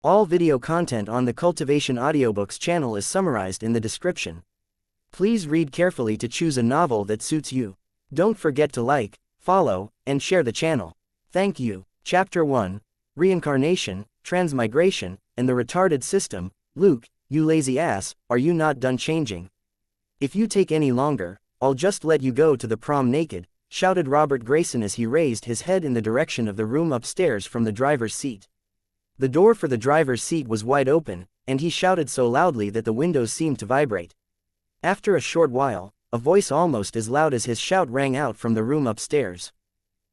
All video content on the Cultivation Audiobooks channel is summarized in the description. Please read carefully to choose a novel that suits you. Don't forget to like, follow, and share the channel. Thank you. Chapter 1. Reincarnation, Transmigration, and the Retarded System. Luke, you lazy ass, are you not done changing? If you take any longer, I'll just let you go to the prom naked, shouted Robert Grayson as he raised his head in the direction of the room upstairs from the driver's seat. The door for the driver's seat was wide open, and he shouted so loudly that the windows seemed to vibrate. After a short while, a voice almost as loud as his shout rang out from the room upstairs.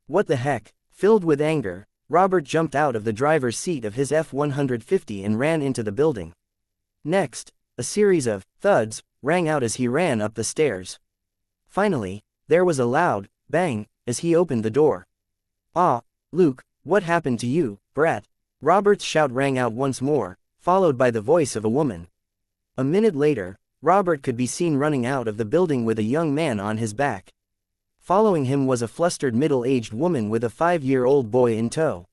What the heck? Filled with anger, Robert jumped out of the driver's seat of his F-150 and ran into the building. Next, a series of thuds rang out as he ran up the stairs. Finally, there was a loud bang as he opened the door. "Ah, Luke, what happened to you, brat?" Robert's shout rang out once more, followed by the voice of a woman. A minute later, Robert could be seen running out of the building with a young man on his back. Following him was a flustered middle-aged woman with a 5-year-old boy in tow.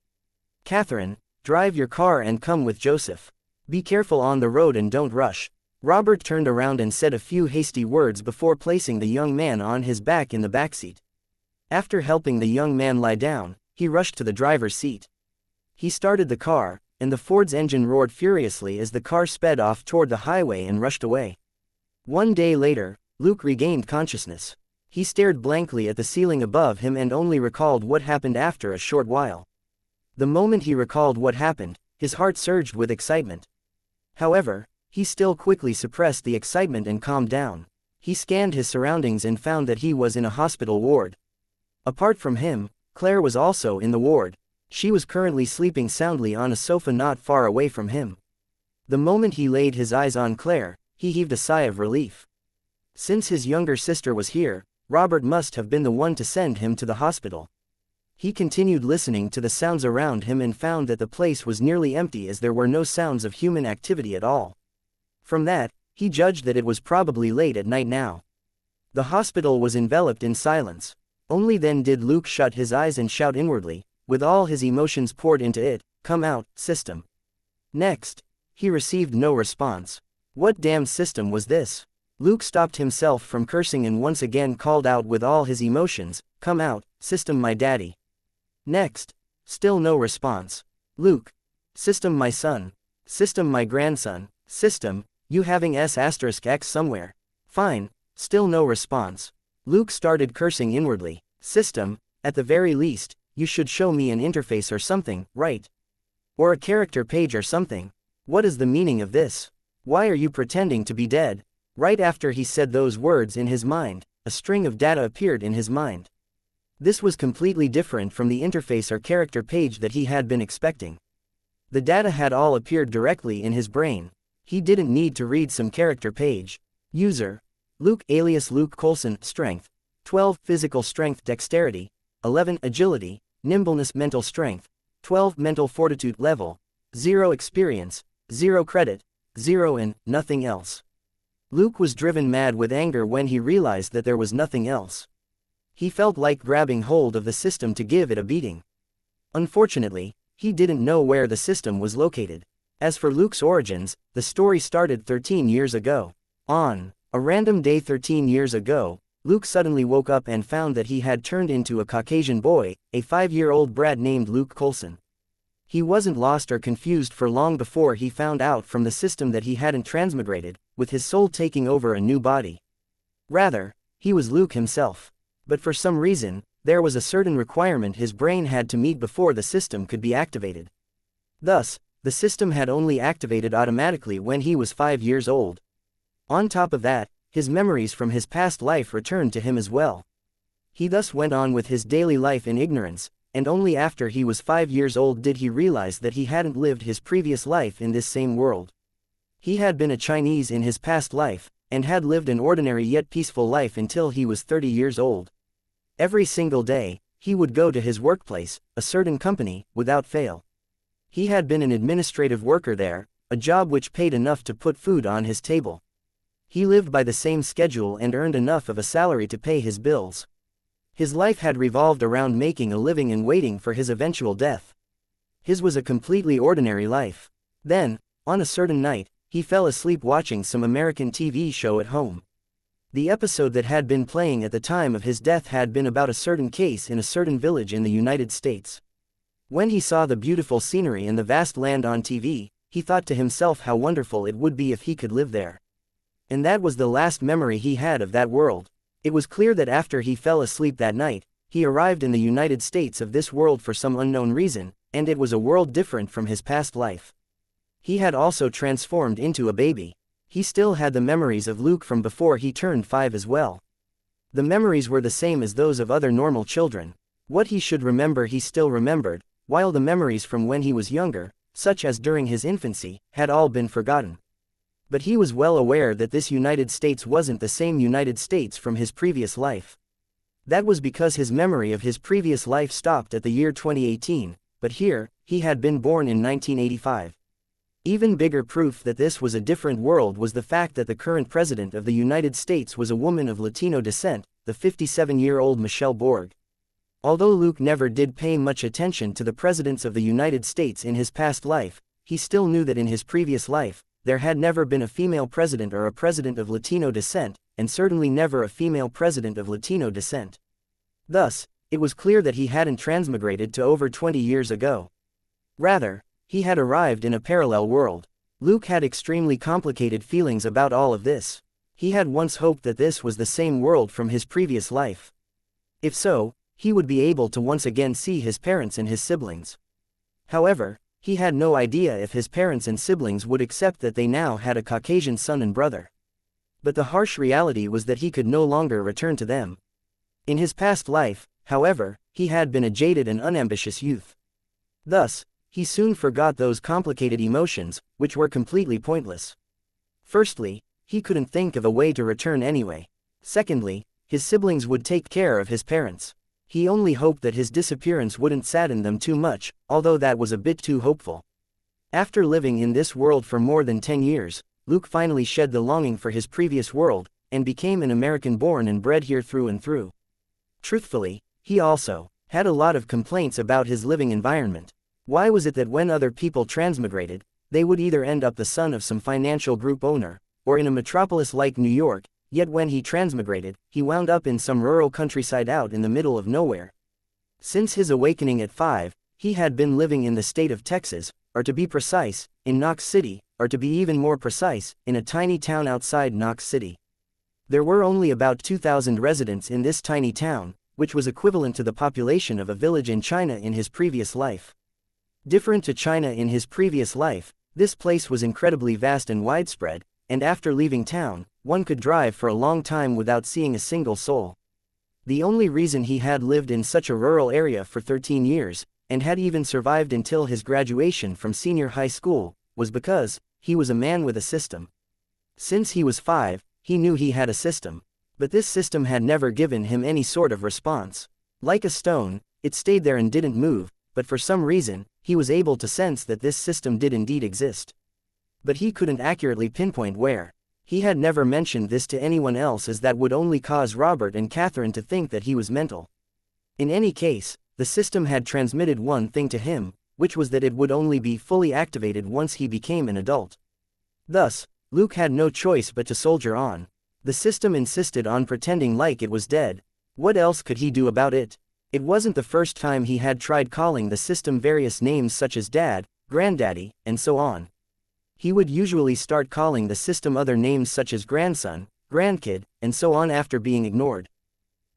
"Catherine, drive your car and come with Joseph. Be careful on the road and don't rush." Robert turned around and said a few hasty words before placing the young man on his back in the backseat. After helping the young man lie down, he rushed to the driver's seat. He started the car, and the Ford's engine roared furiously as the car sped off toward the highway and rushed away. One day later, Luke regained consciousness. He stared blankly at the ceiling above him and only recalled what happened after a short while. The moment he recalled what happened, his heart surged with excitement. However, he still quickly suppressed the excitement and calmed down. He scanned his surroundings and found that he was in a hospital ward. Apart from him, Claire was also in the ward. She was currently sleeping soundly on a sofa not far away from him. The moment he laid his eyes on Claire, he heaved a sigh of relief. Since his younger sister was here, Robert must have been the one to send him to the hospital. He continued listening to the sounds around him and found that the place was nearly empty as there were no sounds of human activity at all. From that, he judged that it was probably late at night now. The hospital was enveloped in silence. Only then did Luke shut his eyes and shout inwardly, with all his emotions poured into it, "Come out, system." Next, he received no response. What damned system was this? Luke stopped himself from cursing and once again called out with all his emotions, "Come out, system my daddy." Next, still no response. Luke. System my son. System my grandson. System, you having S*X somewhere. Fine, still no response. Luke started cursing inwardly. System, at the very least, you should show me an interface or something, right? Or a character page or something. What is the meaning of this? Why are you pretending to be dead? Right after he said those words in his mind, a string of data appeared in his mind. This was completely different from the interface or character page that he had been expecting. The data had all appeared directly in his brain. He didn't need to read some character page. User. Luke alias Luke Colson, strength. 12 physical strength dexterity. 11 agility, nimbleness mental strength. 12 mental fortitude level. 0 experience, 0 credit, 0 and nothing else. Luke was driven mad with anger when he realized that there was nothing else. He felt like grabbing hold of the system to give it a beating. Unfortunately, he didn't know where the system was located. As for Luke's origins, the story started 13 years ago. On a random day 13 years ago, Luke suddenly woke up and found that he had turned into a Caucasian boy, a 5-year-old brat named Luke Colson. He wasn't lost or confused for long before he found out from the system that he hadn't transmigrated, with his soul taking over a new body. Rather, he was Luke himself. But for some reason, there was a certain requirement his brain had to meet before the system could be activated. Thus, the system had only activated automatically when he was 5 years old. On top of that, his memories from his past life returned to him as well. He thus went on with his daily life in ignorance, and only after he was 5 years old did he realize that he hadn't lived his previous life in this same world. He had been a Chinese in his past life, and had lived an ordinary yet peaceful life until he was 30 years old. Every single day, he would go to his workplace, a certain company, without fail. He had been an administrative worker there, a job which paid enough to put food on his table. He lived by the same schedule and earned enough of a salary to pay his bills. His life had revolved around making a living and waiting for his eventual death. His was a completely ordinary life. Then, on a certain night, he fell asleep watching some American TV show at home. The episode that had been playing at the time of his death had been about a certain case in a certain village in the United States. When he saw the beautiful scenery and the vast land on TV, he thought to himself how wonderful it would be if he could live there. And that was the last memory he had of that world. It was clear that after he fell asleep that night, he arrived in the United States of this world for some unknown reason, and it was a world different from his past life. He had also transformed into a baby. He still had the memories of Luke from before he turned 5 as well. The memories were the same as those of other normal children. What he should remember he still remembered, while the memories from when he was younger, such as during his infancy, had all been forgotten. But he was well aware that this United States wasn't the same United States from his previous life. That was because his memory of his previous life stopped at the year 2018, but here, he had been born in 1985. Even bigger proof that this was a different world was the fact that the current president of the United States was a woman of Latino descent, the 57-year-old Michelle Borg. Although Luke never did pay much attention to the presidents of the United States in his past life, he still knew that in his previous life, there had never been a female president or a president of Latino descent, and certainly never a female president of Latino descent. Thus, it was clear that he hadn't transmigrated to over 20 years ago. Rather, he had arrived in a parallel world. Luke had extremely complicated feelings about all of this. He had once hoped that this was the same world from his previous life. If so, he would be able to once again see his parents and his siblings. However, he had no idea if his parents and siblings would accept that they now had a Caucasian son and brother. But the harsh reality was that he could no longer return to them. In his past life, however, he had been a jaded and unambitious youth. Thus, he soon forgot those complicated emotions, which were completely pointless. Firstly, he couldn't think of a way to return anyway. Secondly, his siblings would take care of his parents. He only hoped that his disappearance wouldn't sadden them too much, although that was a bit too hopeful. After living in this world for more than 10 years, Luke finally shed the longing for his previous world, and became an American born and bred here through and through. Truthfully, he also had a lot of complaints about his living environment. Why was it that when other people transmigrated, they would either end up the son of some financial group owner, or in a metropolis like New York, yet when he transmigrated, he wound up in some rural countryside out in the middle of nowhere? Since his awakening at 5, he had been living in the state of Texas, or to be precise, in Knox City, or to be even more precise, in a tiny town outside Knox City. There were only about 2,000 residents in this tiny town, which was equivalent to the population of a village in China in his previous life. Different to China in his previous life, this place was incredibly vast and widespread, and after leaving town, one could drive for a long time without seeing a single soul. The only reason he had lived in such a rural area for 13 years, and had even survived until his graduation from senior high school, was because he was a man with a system. Since he was 5, he knew he had a system, but this system had never given him any sort of response. Like a stone, it stayed there and didn't move, but for some reason, he was able to sense that this system did indeed exist. But he couldn't accurately pinpoint where. He had never mentioned this to anyone else, as that would only cause Robert and Catherine to think that he was mental. In any case, the system had transmitted one thing to him, which was that it would only be fully activated once he became an adult. Thus, Luke had no choice but to soldier on. The system insisted on pretending like it was dead. What else could he do about it? It wasn't the first time he had tried calling the system various names such as Dad, Granddaddy, and so on. He would usually start calling the system other names such as grandson, grandkid, and so on after being ignored.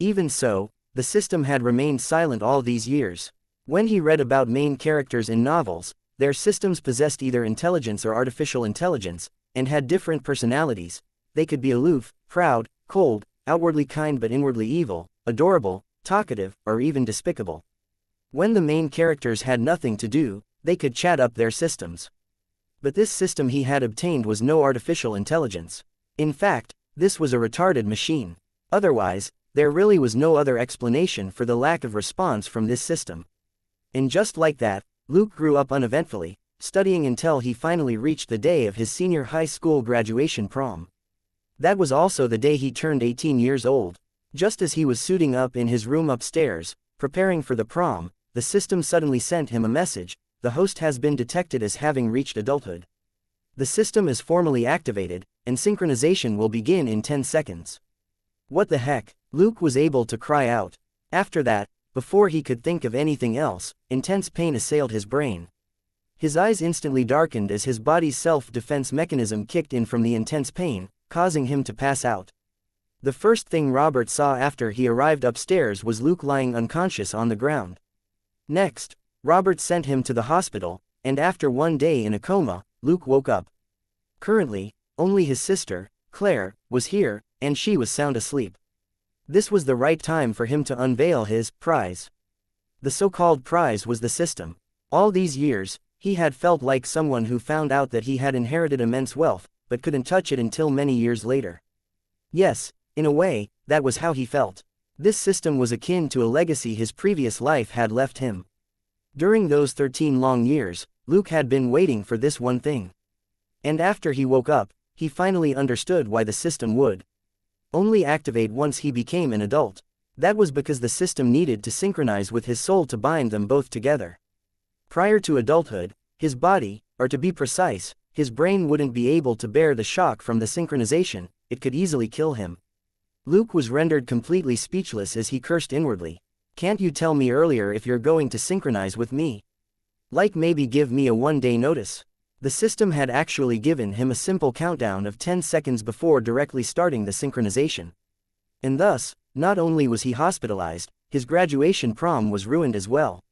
Even so, the system had remained silent all these years. When he read about main characters in novels, their systems possessed either intelligence or artificial intelligence, and had different personalities. They could be aloof, proud, cold, outwardly kind but inwardly evil, adorable, talkative, or even despicable. When the main characters had nothing to do, they could chat up their systems. But this system he had obtained was no artificial intelligence. In fact, this was a retarded machine. Otherwise, there really was no other explanation for the lack of response from this system. And just like that, Luke grew up uneventfully, studying until he finally reached the day of his senior high school graduation prom. That was also the day he turned 18 years old. Just as he was suiting up in his room upstairs, preparing for the prom, the system suddenly sent him a message, the host has been detected as having reached adulthood. The system is formally activated, and synchronization will begin in 10 seconds. What the heck? Luke was able to cry out. After that, before he could think of anything else, intense pain assailed his brain. His eyes instantly darkened as his body's self-defense mechanism kicked in from the intense pain, causing him to pass out. The first thing Robert saw after he arrived upstairs was Luke lying unconscious on the ground. Next, Robert sent him to the hospital, and after one day in a coma, Luke woke up. Currently, only his sister, Claire, was here, and she was sound asleep. This was the right time for him to unveil his prize. The so-called prize was the system. All these years, he had felt like someone who found out that he had inherited immense wealth, but couldn't touch it until many years later. Yes, in a way, that was how he felt. This system was akin to a legacy his previous life had left him. During those 13 long years, Luke had been waiting for this one thing. And after he woke up, he finally understood why the system would only activate once he became an adult. That was because the system needed to synchronize with his soul to bind them both together. Prior to adulthood, his body, or to be precise, his brain wouldn't be able to bear the shock from the synchronization. It could easily kill him. Luke was rendered completely speechless as he cursed inwardly. Can't you tell me earlier if you're going to synchronize with me? Like maybe give me a one-day notice. The system had actually given him a simple countdown of 10 seconds before directly starting the synchronization. And thus, not only was he hospitalized, his graduation prom was ruined as well.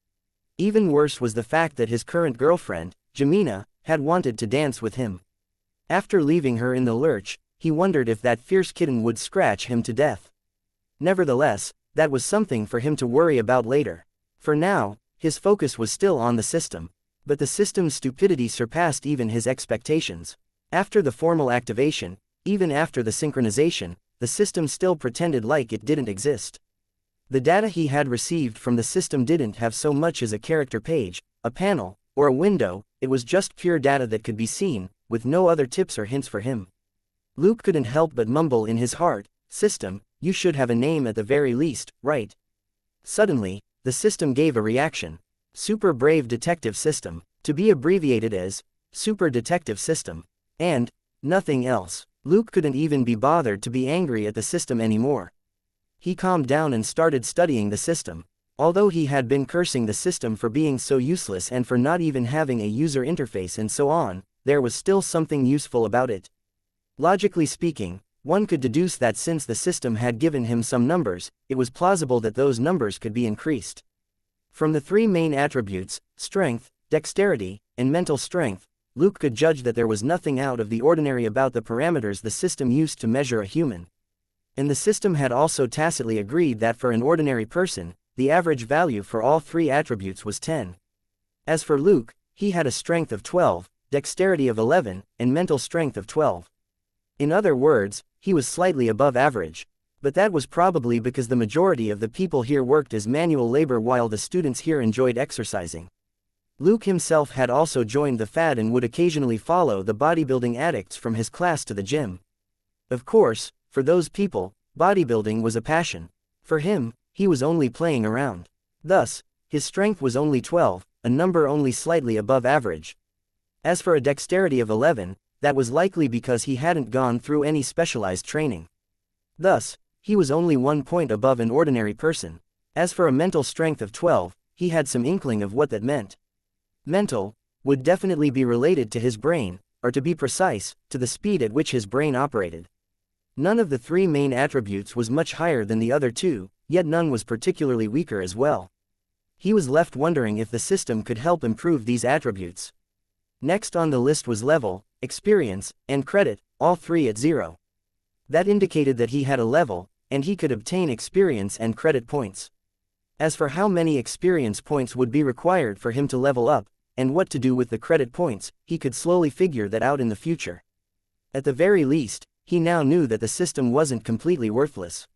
Even worse was the fact that his current girlfriend, Jamina, had wanted to dance with him. After leaving her in the lurch, he wondered if that fierce kitten would scratch him to death. Nevertheless, that was something for him to worry about later. For now, his focus was still on the system. But the system's stupidity surpassed even his expectations. After the formal activation, even after the synchronization, the system still pretended like it didn't exist. The data he had received from the system didn't have so much as a character page, a panel, or a window. It was just pure data that could be seen, with no other tips or hints for him. Luke couldn't help but mumble in his heart, "System, you should have a name at the very least, right?" Suddenly, the system gave a reaction. Super Brave Detective System, to be abbreviated as Super Detective System, and nothing else. Luke couldn't even be bothered to be angry at the system anymore. He calmed down and started studying the system. Although he had been cursing the system for being so useless and for not even having a user interface and so on, there was still something useful about it. Logically speaking, one could deduce that since the system had given him some numbers, it was plausible that those numbers could be increased. From the three main attributes, strength, dexterity, and mental strength, Luke could judge that there was nothing out of the ordinary about the parameters the system used to measure a human. And the system had also tacitly agreed that for an ordinary person, the average value for all three attributes was 10. As for Luke, he had a strength of 12, dexterity of 11, and mental strength of 12. In other words, he was slightly above average. But that was probably because the majority of the people here worked as manual labor while the students here enjoyed exercising. Luke himself had also joined the fad and would occasionally follow the bodybuilding addicts from his class to the gym. Of course, for those people, bodybuilding was a passion. For him, he was only playing around. Thus, his strength was only 12, a number only slightly above average. As for a dexterity of 11, that was likely because he hadn't gone through any specialized training. Thus, he was only 1 point above an ordinary person. As for a mental strength of 12, he had some inkling of what that meant. Mental would definitely be related to his brain, or to be precise, to the speed at which his brain operated. None of the three main attributes was much higher than the other two, yet none was particularly weaker as well. He was left wondering if the system could help improve these attributes. Next on the list was level, experience, and credit, all three at 0. That indicated that he had a level, and he could obtain experience and credit points. As for how many experience points would be required for him to level up, and what to do with the credit points, he could slowly figure that out in the future. At the very least, he now knew that the system wasn't completely worthless.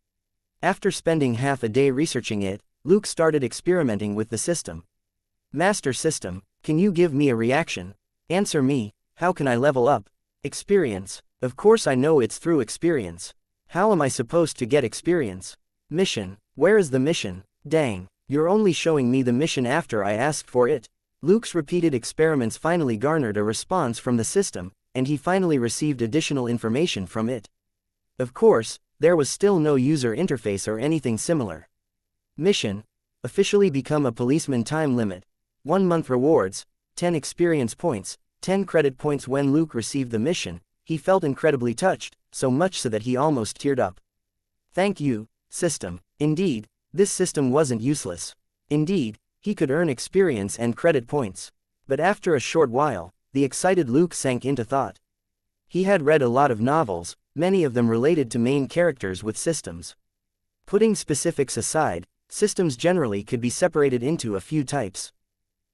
After spending half a day researching it, Luke started experimenting with the system. Master System, can you give me a reaction? Answer me, how can I level up? Experience. Of course I know it's through experience. How am I supposed to get experience? Mission. Where is the mission? Dang, you're only showing me the mission after I asked for it. Luke's repeated experiments finally garnered a response from the system, and he finally received additional information from it. Of course, there was still no user interface or anything similar. Mission: officially become a policeman. Time limit: 1 month. Rewards: 10 experience points, 10 credit points. When Luke received the mission, he felt incredibly touched, so much so that he almost teared up. Thank you, system. Indeed, this system wasn't useless. Indeed, he could earn experience and credit points. But after a short while, the excited Luke sank into thought. He had read a lot of novels, many of them related to main characters with systems. Putting specifics aside, systems generally could be separated into a few types.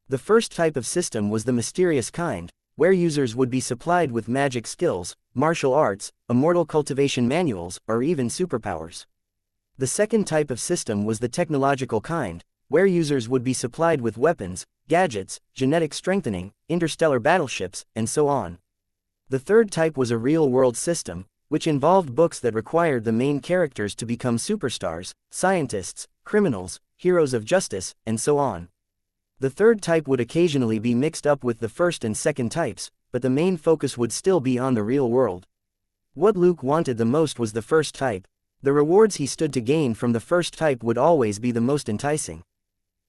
The first type of system was the mysterious kind, where users would be supplied with magic skills, martial arts, immortal cultivation manuals, or even superpowers. The second type of system was the technological kind, where users would be supplied with weapons, gadgets, genetic strengthening, interstellar battleships, and so on. The third type was a real-world system, which involved books that required the main characters to become superstars, scientists, criminals, heroes of justice, and so on. The third type would occasionally be mixed up with the first and second types, but the main focus would still be on the real world. What Luke wanted the most was the first type. The rewards he stood to gain from the first type would always be the most enticing.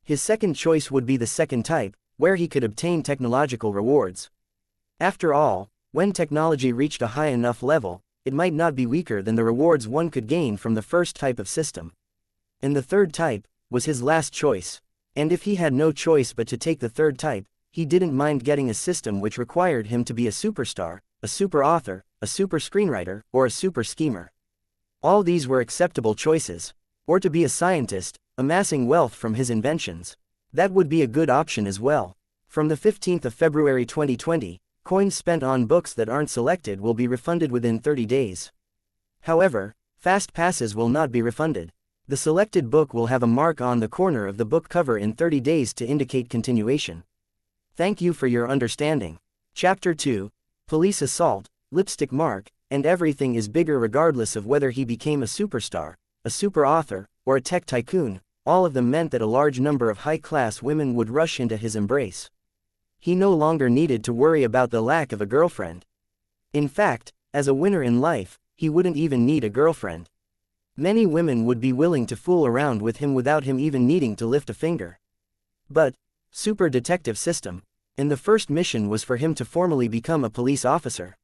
His second choice would be the second type, where he could obtain technological rewards. After all, when technology reached a high enough level, it might not be weaker than the rewards one could gain from the first type of system. And the third type was his last choice. And if he had no choice but to take the third type, he didn't mind getting a system which required him to be a superstar, a super author, a super screenwriter, or a super schemer. All these were acceptable choices. Or to be a scientist, amassing wealth from his inventions. That would be a good option as well. From the 15th of February 2020, coins spent on books that aren't selected will be refunded within 30 days. However, fast passes will not be refunded. The selected book will have a mark on the corner of the book cover in 30 days to indicate continuation. Thank you for your understanding. Chapter 2, Police Assault, Lipstick Mark, and everything is bigger regardless of whether he became a superstar, a super author, or a tech tycoon. All of them meant that a large number of high-class women would rush into his embrace. He no longer needed to worry about the lack of a girlfriend. In fact, as a winner in life, he wouldn't even need a girlfriend. Many women would be willing to fool around with him without him even needing to lift a finger. But, super detective system, and the first mission was for him to formally become a police officer.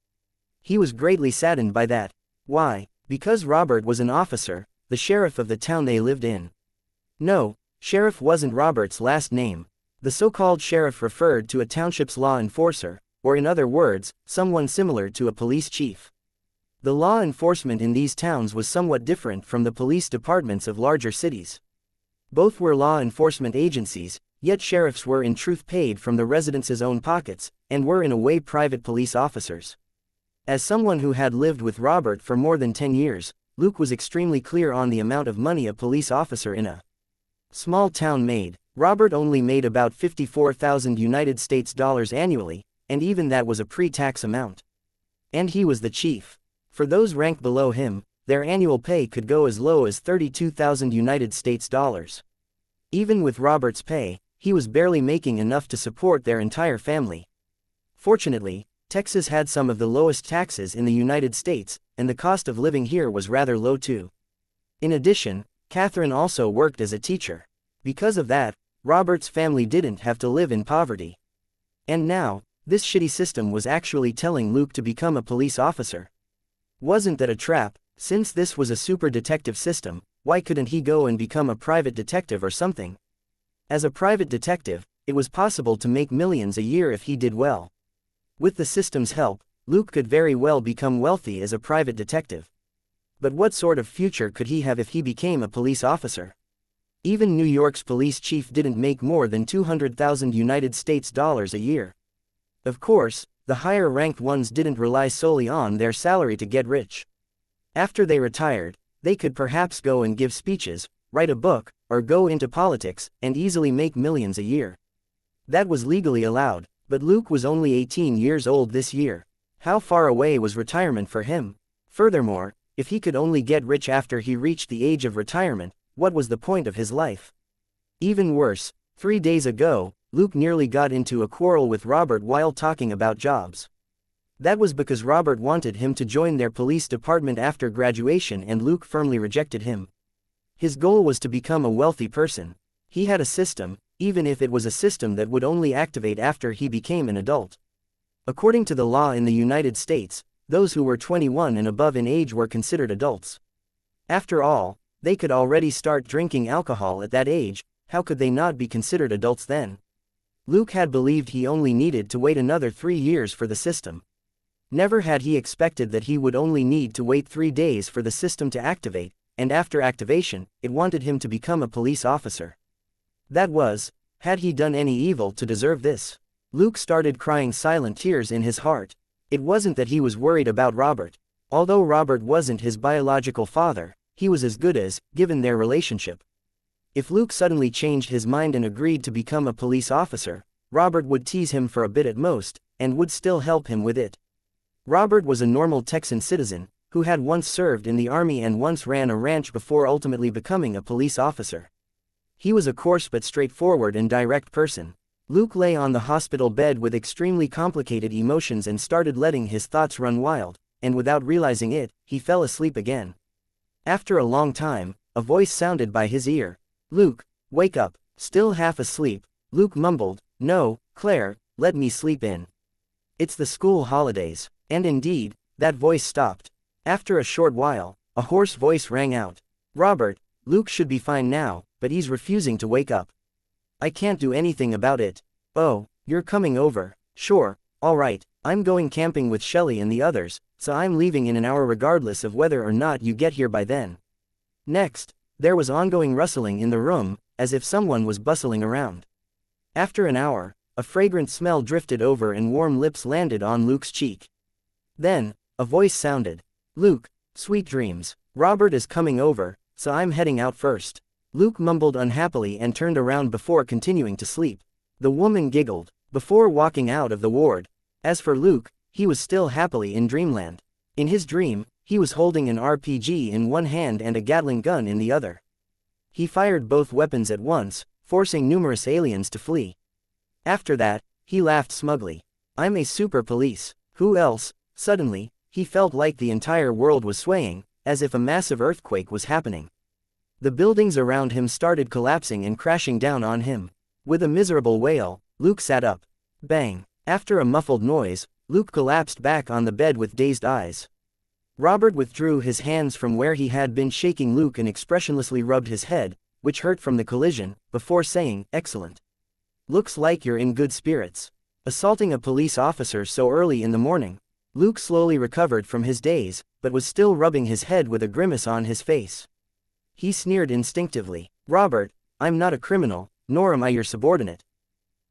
He was greatly saddened by that. Why? Because Robert was an officer, the sheriff of the town they lived in. No, sheriff wasn't Robert's last name. The so-called sheriff referred to a township's law enforcer, or in other words, someone similar to a police chief. The law enforcement in these towns was somewhat different from the police departments of larger cities. Both were law enforcement agencies, yet sheriffs were in truth paid from the residents' own pockets, and were in a way private police officers. As someone who had lived with Robert for more than 10 years, Luke was extremely clear on the amount of money a police officer in a small town made. Robert only made about $54,000 annually, and even that was a pre-tax amount. And he was the chief. For those ranked below him, their annual pay could go as low as $32,000. Even with Robert's pay, he was barely making enough to support their entire family. Fortunately, Texas had some of the lowest taxes in the United States, and the cost of living here was rather low too. In addition, Catherine also worked as a teacher. Because of that, Robert's family didn't have to live in poverty. And now, this shitty system was actually telling Luke to become a police officer. Wasn't that a trap? Since this was a super detective system, why couldn't he go and become a private detective or something? As a private detective, it was possible to make millions a year if he did well. With the system's help, Luke could very well become wealthy as a private detective. But what sort of future could he have if he became a police officer? Even New York's police chief didn't make more than $200,000 a year. Of course, the higher-ranked ones didn't rely solely on their salary to get rich. After they retired, they could perhaps go and give speeches, write a book, or go into politics, and easily make millions a year. That was legally allowed, but Luke was only 18 years old this year. How far away was retirement for him? Furthermore, if he could only get rich after he reached the age of retirement, what was the point of his life? Even worse, 3 days ago, Luke nearly got into a quarrel with Robert while talking about jobs. That was because Robert wanted him to join their police department after graduation and Luke firmly rejected him. His goal was to become a wealthy person. He had a system, even if it was a system that would only activate after he became an adult. According to the law in the United States, those who were 21 and above in age were considered adults. After all, they could already start drinking alcohol at that age, how could they not be considered adults then? Luke had believed he only needed to wait another 3 years for the system. Never had he expected that he would only need to wait 3 days for the system to activate, and after activation, it wanted him to become a police officer. Had he done any evil to deserve this? Luke started crying silent tears in his heart. It wasn't that he was worried about Robert. Although Robert wasn't his biological father, he was as good as, given their relationship. If Luke suddenly changed his mind and agreed to become a police officer, Robert would tease him for a bit at most, and would still help him with it. Robert was a normal Texan citizen, who had once served in the army and once ran a ranch before ultimately becoming a police officer. He was a coarse but straightforward and direct person. Luke lay on the hospital bed with extremely complicated emotions and started letting his thoughts run wild, and without realizing it, he fell asleep again. After a long time, a voice sounded by his ear. "Luke, wake up." Still half asleep, Luke mumbled, "No, Claire, let me sleep in. It's the school holidays." And indeed, that voice stopped. After a short while, a hoarse voice rang out. "Robert, Luke should be fine now, but he's refusing to wake up. I can't do anything about it." "Oh, you're coming over." "Sure, all right, I'm going camping with Shelley and the others, so I'm leaving in an hour regardless of whether or not you get here by then." Next, there was ongoing rustling in the room, as if someone was bustling around. After an hour, a fragrant smell drifted over and warm lips landed on Luke's cheek. Then, a voice sounded. "Luke, sweet dreams. Robert is coming over, so I'm heading out first." Luke mumbled unhappily and turned around before continuing to sleep. The woman giggled, before walking out of the ward. As for Luke, he was still happily in dreamland. In his dream, he was holding an RPG in one hand and a Gatling gun in the other. He fired both weapons at once, forcing numerous aliens to flee. After that, he laughed smugly. "I'm a super police. Who else?" Suddenly, he felt like the entire world was swaying, as if a massive earthquake was happening. The buildings around him started collapsing and crashing down on him. With a miserable wail, Luke sat up. Bang! After a muffled noise, Luke collapsed back on the bed with dazed eyes. Robert withdrew his hands from where he had been shaking Luke and expressionlessly rubbed his head, which hurt from the collision, before saying, "Excellent. Looks like you're in good spirits. Assaulting a police officer so early in the morning." Luke slowly recovered from his daze, but was still rubbing his head with a grimace on his face. He sneered instinctively. "Robert, I'm not a criminal, nor am I your subordinate.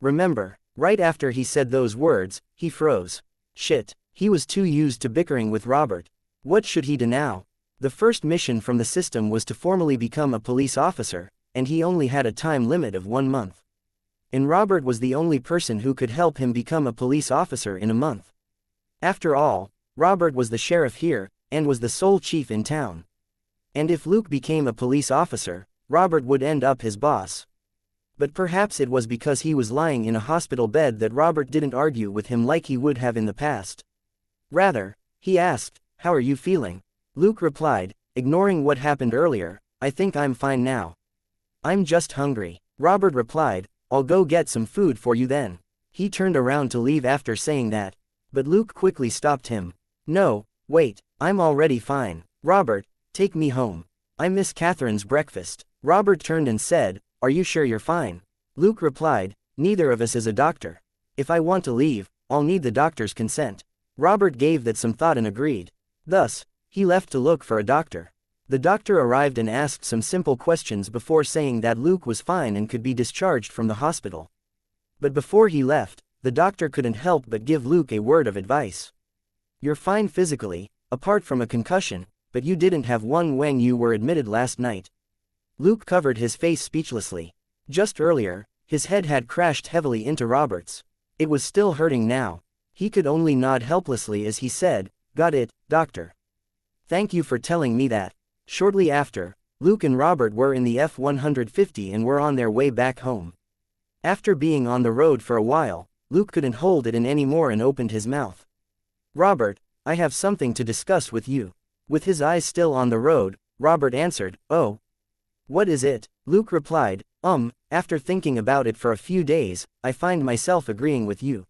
Remember." Right after he said those words, he froze. Shit, he was too used to bickering with Robert. What should he do now? The first mission from the system was to formally become a police officer, and he only had a time limit of 1 month. And Robert was the only person who could help him become a police officer in a month. After all, Robert was the sheriff here, and was the sole chief in town. And if Luke became a police officer, Robert would end up his boss. But perhaps it was because he was lying in a hospital bed that Robert didn't argue with him like he would have in the past. Rather, he asked, "How are you feeling?" Luke replied, ignoring what happened earlier, "I think I'm fine now. I'm just hungry." Robert replied, "I'll go get some food for you then." He turned around to leave after saying that. But Luke quickly stopped him. "No, wait, I'm already fine. Robert, take me home. I miss Catherine's breakfast." Robert turned and said, "Are you sure you're fine?" Luke replied, "Neither of us is a doctor. If I want to leave, I'll need the doctor's consent." Robert gave that some thought and agreed. Thus, he left to look for a doctor. The doctor arrived and asked some simple questions before saying that Luke was fine and could be discharged from the hospital. But before he left, the doctor couldn't help but give Luke a word of advice. "You're fine physically, apart from a concussion, but you didn't have one when you were admitted last night." Luke covered his face speechlessly. Just earlier, his head had crashed heavily into Robert's. It was still hurting now. He could only nod helplessly as he said, "Got it, doctor. Thank you for telling me that." Shortly after, Luke and Robert were in the F-150 and were on their way back home. After being on the road for a while, Luke couldn't hold it in anymore and opened his mouth. "Robert, I have something to discuss with you." With his eyes still on the road, Robert answered, "Oh. What is it?" Luke replied, After thinking about it for a few days, I find myself agreeing with you."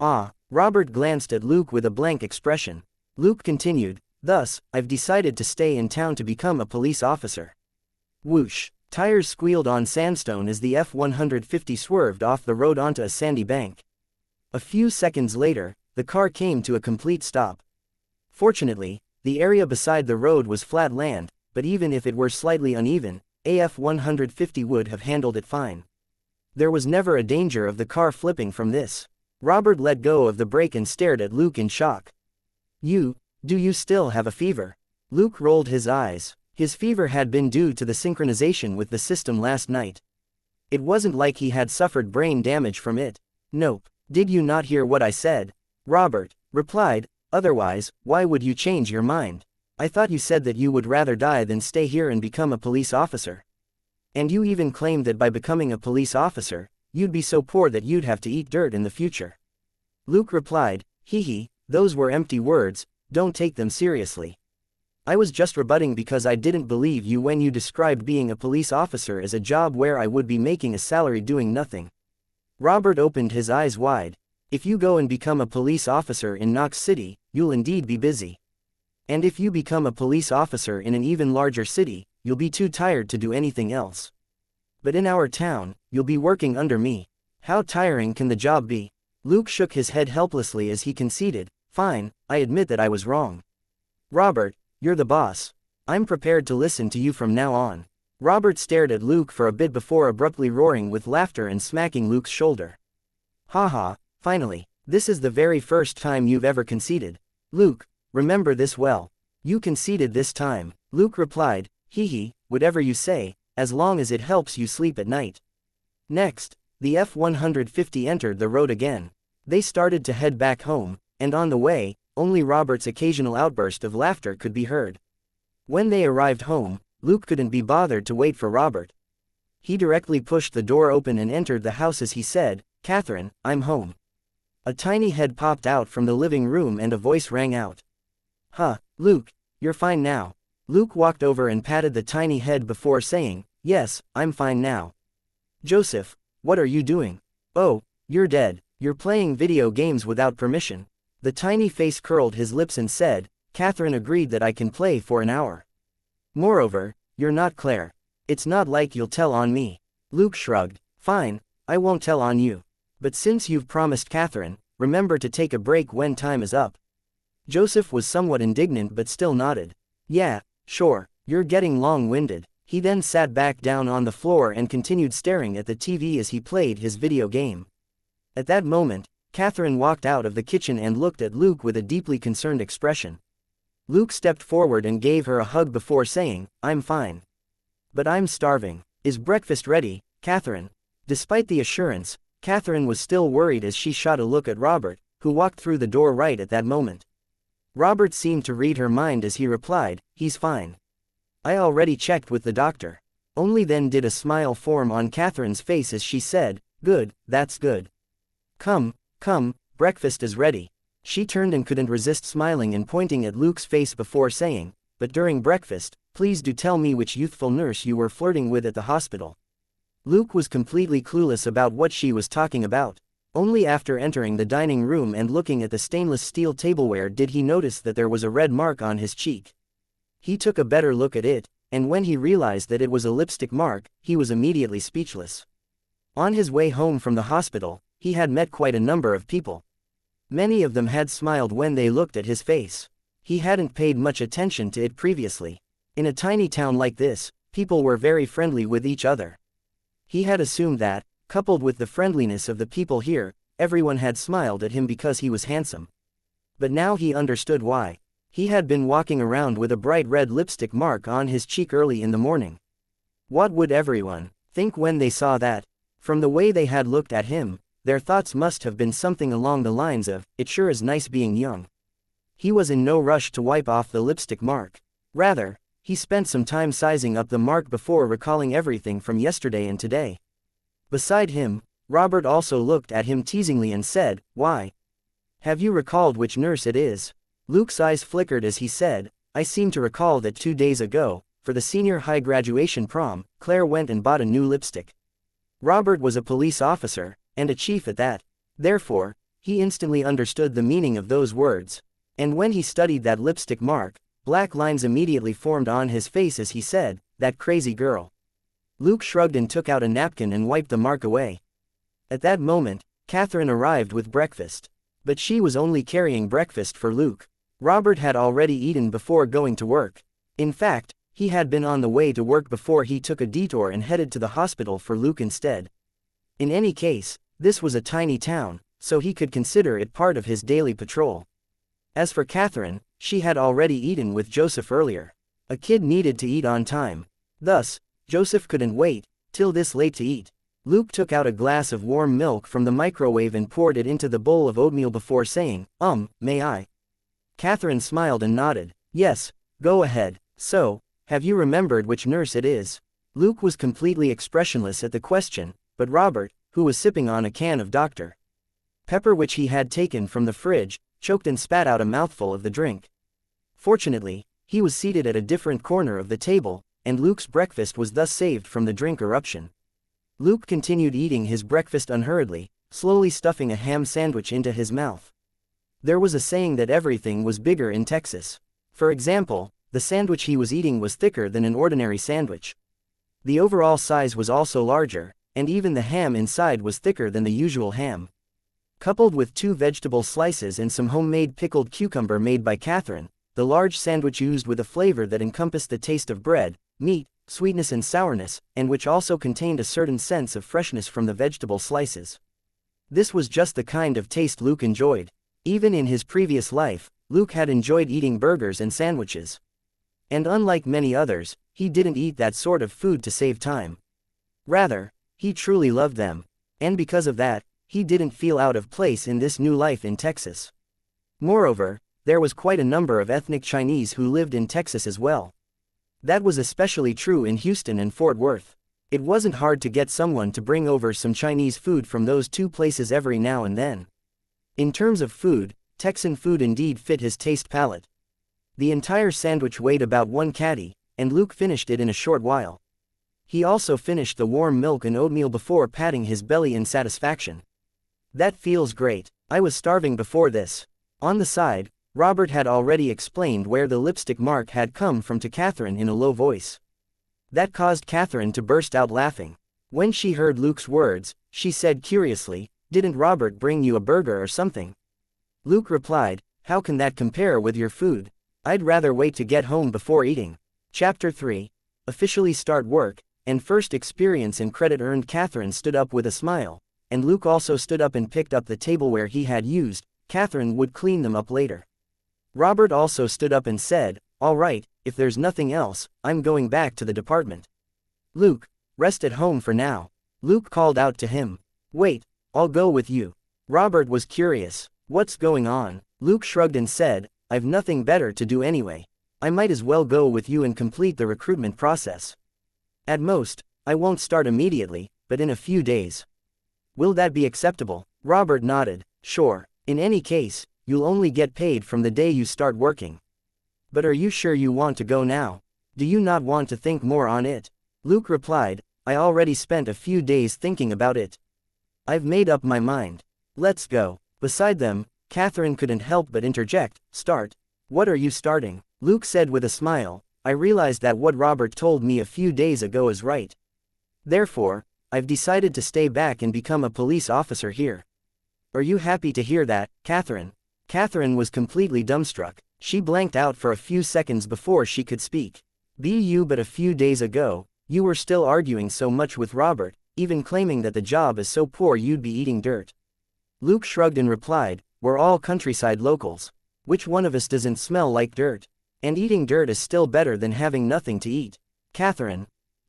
"Ah." Robert glanced at Luke with a blank expression. Luke continued, "Thus, I've decided to stay in town to become a police officer." Whoosh. Tires squealed on sandstone as the F-150 swerved off the road onto a sandy bank. A few seconds later, the car came to a complete stop. Fortunately, the area beside the road was flat land, but even if it were slightly uneven, a F-150 would have handled it fine. There was never a danger of the car flipping from this. Robert let go of the brake and stared at Luke in shock. Do you still have a fever?" Luke rolled his eyes. His fever had been due to the synchronization with the system last night. It wasn't like he had suffered brain damage from it. "Nope. Did you not hear what I said?" Robert replied, "Otherwise, why would you change your mind? I thought you said that you would rather die than stay here and become a police officer. And you even claimed that by becoming a police officer, you'd be so poor that you'd have to eat dirt in the future." Luke replied, "Hee, those were empty words, don't take them seriously. I was just rebutting because I didn't believe you when you described being a police officer as a job where I would be making a salary doing nothing." Robert opened his eyes wide. "If you go and become a police officer in Knox City, you'll indeed be busy. And if you become a police officer in an even larger city, you'll be too tired to do anything else. But in our town, you'll be working under me. How tiring can the job be?" Luke shook his head helplessly as he conceded, "Fine, I admit that I was wrong. Robert, you're the boss. I'm prepared to listen to you from now on." Robert stared at Luke for a bit before abruptly roaring with laughter and smacking Luke's shoulder. "Haha, finally, this is the very first time you've ever conceded. Luke, remember this well. You conceded this time." Luke replied, "Hee, whatever you say, as long as it helps you sleep at night." Next, the F-150 entered the road again. They started to head back home, and on the way, only Robert's occasional outburst of laughter could be heard. When they arrived home, Luke couldn't be bothered to wait for Robert. He directly pushed the door open and entered the house as he said, "Catherine, I'm home." A tiny head popped out from the living room and a voice rang out. "Huh, Luke, you're fine now." Luke walked over and patted the tiny head before saying, "Yes, I'm fine now." "Joseph, what are you doing?" "Oh, you're dead. You're playing video games without permission." The tiny face curled his lips and said, "Catherine agreed that I can play for an hour. Moreover, you're not Claire. It's not like you'll tell on me." Luke shrugged. "Fine, I won't tell on you. But since you've promised Catherine, remember to take a break when time is up." Joseph was somewhat indignant but still nodded. "Yeah, sure, you're getting long-winded." He then sat back down on the floor and continued staring at the TV as he played his video game. At that moment, Catherine walked out of the kitchen and looked at Luke with a deeply concerned expression. Luke stepped forward and gave her a hug before saying, "I'm fine. But I'm starving. Is breakfast ready, Catherine?" Despite the assurance, Catherine was still worried as she shot a look at Robert, who walked through the door right at that moment. Robert seemed to read her mind as he replied, "He's fine. I already checked with the doctor." Only then did a smile form on Catherine's face as she said, "Good, that's good. Come, breakfast is ready." She turned and couldn't resist smiling and pointing at Luke's face before saying, "But during breakfast, please do tell me which youthful nurse you were flirting with at the hospital." Luke was completely clueless about what she was talking about. Only after entering the dining room and looking at the stainless steel tableware did he notice that there was a red mark on his cheek. He took a better look at it, and when he realized that it was a lipstick mark, he was immediately speechless. On his way home from the hospital, he had met quite a number of people. Many of them had smiled when they looked at his face. He hadn't paid much attention to it previously. In a tiny town like this, people were very friendly with each other. He had assumed that, coupled with the friendliness of the people here, everyone had smiled at him because he was handsome. But now he understood why. He had been walking around with a bright red lipstick mark on his cheek early in the morning. What would everyone think when they saw that? From the way they had looked at him, their thoughts must have been something along the lines of, "It sure is nice being young." He was in no rush to wipe off the lipstick mark. Rather, he spent some time sizing up the mark before recalling everything from yesterday and today. Beside him, Robert also looked at him teasingly and said, "Why? Have you recalled which nurse it is?" Luke's eyes flickered as he said, "I seem to recall that 2 days ago, for the senior high graduation prom, Claire went and bought a new lipstick." Robert was a police officer, and a chief at that. Therefore, he instantly understood the meaning of those words. And when he studied that lipstick mark, black lines immediately formed on his face as he said, "That crazy girl." Luke shrugged and took out a napkin and wiped the mark away. At that moment, Catherine arrived with breakfast. But she was only carrying breakfast for Luke. Robert had already eaten before going to work. In fact, he had been on the way to work before he took a detour and headed to the hospital for Luke instead. In any case, this was a tiny town, so he could consider it part of his daily patrol. As for Catherine, she had already eaten with Joseph earlier. A kid needed to eat on time. Thus, Joseph couldn't wait till this late to eat. Luke took out a glass of warm milk from the microwave and poured it into the bowl of oatmeal before saying, "May I?" Catherine smiled and nodded. "Yes, go ahead. So, have you remembered which nurse it is?" Luke was completely expressionless at the question, but Robert, who was sipping on a can of Dr. Pepper which he had taken from the fridge, choked and spat out a mouthful of the drink. Fortunately, he was seated at a different corner of the table, and Luke's breakfast was thus saved from the drink eruption. Luke continued eating his breakfast unhurriedly, slowly stuffing a ham sandwich into his mouth. There was a saying that everything was bigger in Texas. For example, the sandwich he was eating was thicker than an ordinary sandwich. The overall size was also larger, and even the ham inside was thicker than the usual ham. Coupled with 2 vegetable slices and some homemade pickled cucumber made by Catherine, the large sandwich oozed with a flavor that encompassed the taste of bread, meat, sweetness and sourness, and which also contained a certain sense of freshness from the vegetable slices. This was just the kind of taste Luke enjoyed. Even in his previous life, Luke had enjoyed eating burgers and sandwiches. And unlike many others, he didn't eat that sort of food to save time. Rather, he truly loved them. And because of that, he didn't feel out of place in this new life in Texas. Moreover, there was quite a number of ethnic Chinese who lived in Texas as well. That was especially true in Houston and Fort Worth. It wasn't hard to get someone to bring over some Chinese food from those 2 places every now and then. In terms of food, Texan food indeed fit his taste palate. The entire sandwich weighed about 1 catty, and Luke finished it in a short while. He also finished the warm milk and oatmeal before patting his belly in satisfaction. "That feels great. I was starving before this." On the side, Robert had already explained where the lipstick mark had come from to Catherine in a low voice. That caused Catherine to burst out laughing. When she heard Luke's words, she said curiously, "Didn't Robert bring you a burger or something?" Luke replied, "How can that compare with your food? I'd rather wait to get home before eating." Chapter 3. Officially start work, and first experience and credit earned. Catherine stood up with a smile, and Luke also stood up and picked up the tableware he had used. Catherine would clean them up later. Robert also stood up and said, "All right, if there's nothing else, I'm going back to the department." "Luke, rest at home for now." Luke called out to him. "Wait, I'll go with you." Robert was curious. "What's going on?" Luke shrugged and said, "I've nothing better to do anyway. I might as well go with you and complete the recruitment process. At most, I won't start immediately, but in a few days." "Will that be acceptable?" Robert nodded. "Sure. In any case, you'll only get paid from the day you start working. But are you sure you want to go now? Do you not want to think more on it?" Luke replied, "I already spent a few days thinking about it. I've made up my mind. Let's go." Beside them, Catherine couldn't help but interject, "Start? What are you starting?" Luke said with a smile, "I realized that what Robert told me a few days ago is right. Therefore, I've decided to stay back and become a police officer here." "Are you happy to hear that, Catherine?" Catherine was completely dumbstruck. She blanked out for a few seconds before she could speak. But a few days ago, you were still arguing so much with Robert, even claiming that the job is so poor you'd be eating dirt." Luke shrugged and replied, "We're all countryside locals. Which one of us doesn't smell like dirt? And eating dirt is still better than having nothing to eat."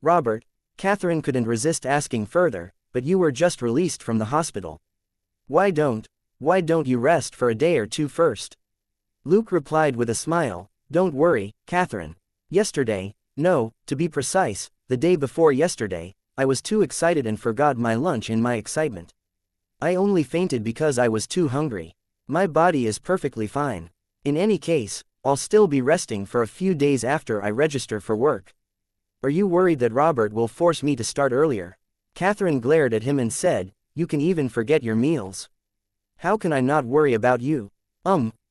Robert, Catherine couldn't resist asking further, "But you were just released from the hospital. Why don't you rest for a day or 2 first?" Luke replied with a smile, "Don't worry, Catherine. Yesterday, no, to be precise, the day before yesterday, I was too excited and forgot my lunch in my excitement. I only fainted because I was too hungry. My body is perfectly fine. In any case, I'll still be resting for a few days after I register for work. Are you worried that Robert will force me to start earlier? Catherine glared at him and said, you can even forget your meals. How can I not worry about you?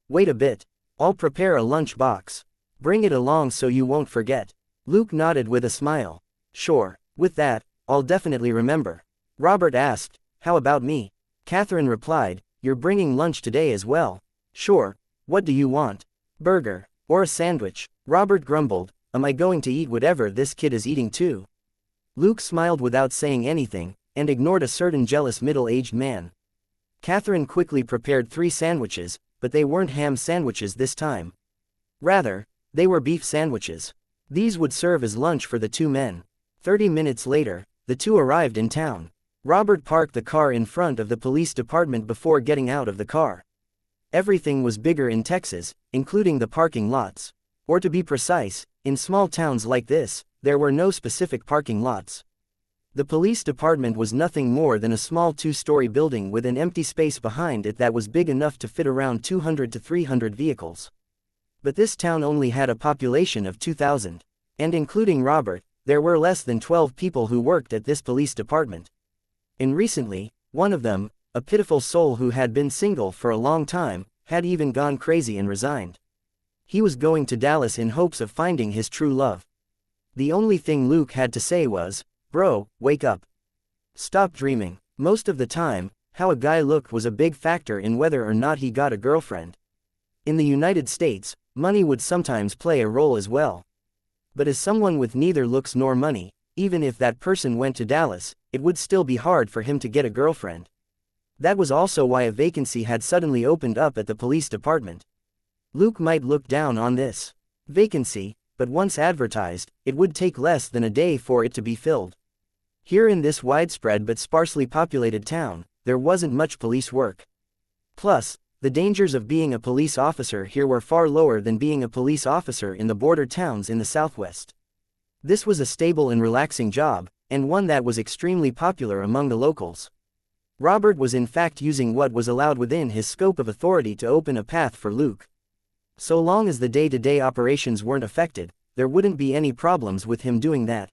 Wait a bit. I'll prepare a lunch box. Bring it along so you won't forget. Luke nodded with a smile. Sure, with that, I'll definitely remember. Robert asked, how about me? Catherine replied, you're bringing lunch today as well. Sure, what do you want? Burger, or a sandwich? Robert grumbled, am I going to eat whatever this kid is eating too? Luke smiled without saying anything, and ignored a certain jealous middle-aged man. Catherine quickly prepared 3 sandwiches, but they weren't ham sandwiches this time. Rather, they were beef sandwiches. These would serve as lunch for the 2 men. 30 minutes later, the 2 arrived in town. Robert parked the car in front of the police department before getting out of the car. Everything was bigger in Texas, including the parking lots. Or to be precise, in small towns like this, there were no specific parking lots. The police department was nothing more than a small 2-story building with an empty space behind it that was big enough to fit around 200 to 300 vehicles. But this town only had a population of 2,000. And including Robert, there were less than 12 people who worked at this police department. And recently, one of them, a pitiful soul who had been single for a long time, had even gone crazy and resigned. He was going to Dallas in hopes of finding his true love. The only thing Luke had to say was, bro, wake up. Stop dreaming. Most of the time, how a guy looked was a big factor in whether or not he got a girlfriend. In the United States, money would sometimes play a role as well. But as someone with neither looks nor money, even if that person went to Dallas, it would still be hard for him to get a girlfriend. That was also why a vacancy had suddenly opened up at the police department. Luke might look down on this vacancy, but once advertised, it would take less than a day for it to be filled. Here in this widespread but sparsely populated town, there wasn't much police work. Plus, the dangers of being a police officer here were far lower than being a police officer in the border towns in the Southwest. This was a stable and relaxing job, and one that was extremely popular among the locals. Robert was in fact using what was allowed within his scope of authority to open a path for Luke. So long as the day-to-day operations weren't affected, there wouldn't be any problems with him doing that.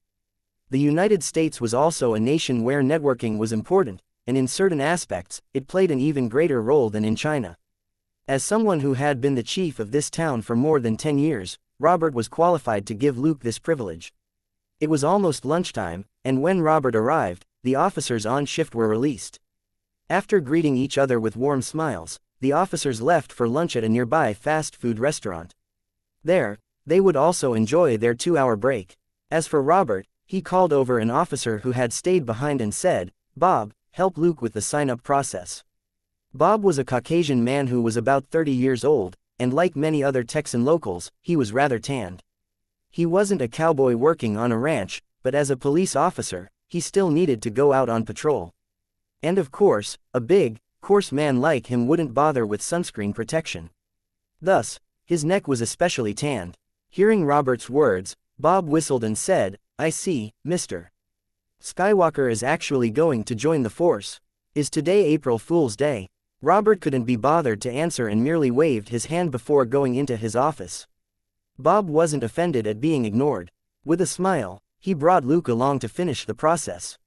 The United States was also a nation where networking was important, and in certain aspects, it played an even greater role than in China. As someone who had been the chief of this town for more than 10 years, Robert was qualified to give Luke this privilege. It was almost lunchtime, and when Robert arrived, the officers on shift were released. After greeting each other with warm smiles, the officers left for lunch at a nearby fast food restaurant. There, they would also enjoy their 2-hour break. As for Robert, he called over an officer who had stayed behind and said, "Bob, help Luke with the sign-up process." Bob was a Caucasian man who was about 30 years old, and like many other Texan locals, he was rather tanned. He wasn't a cowboy working on a ranch, but as a police officer, he still needed to go out on patrol. And of course, a big, coarse man like him wouldn't bother with sunscreen protection. Thus, his neck was especially tanned. Hearing Robert's words, Bob whistled and said, "I see, Mr. Skywalker is actually going to join the force. Is today April Fool's Day?" Robert couldn't be bothered to answer and merely waved his hand before going into his office. Bob wasn't offended at being ignored. With a smile, he brought Luke along to finish the process.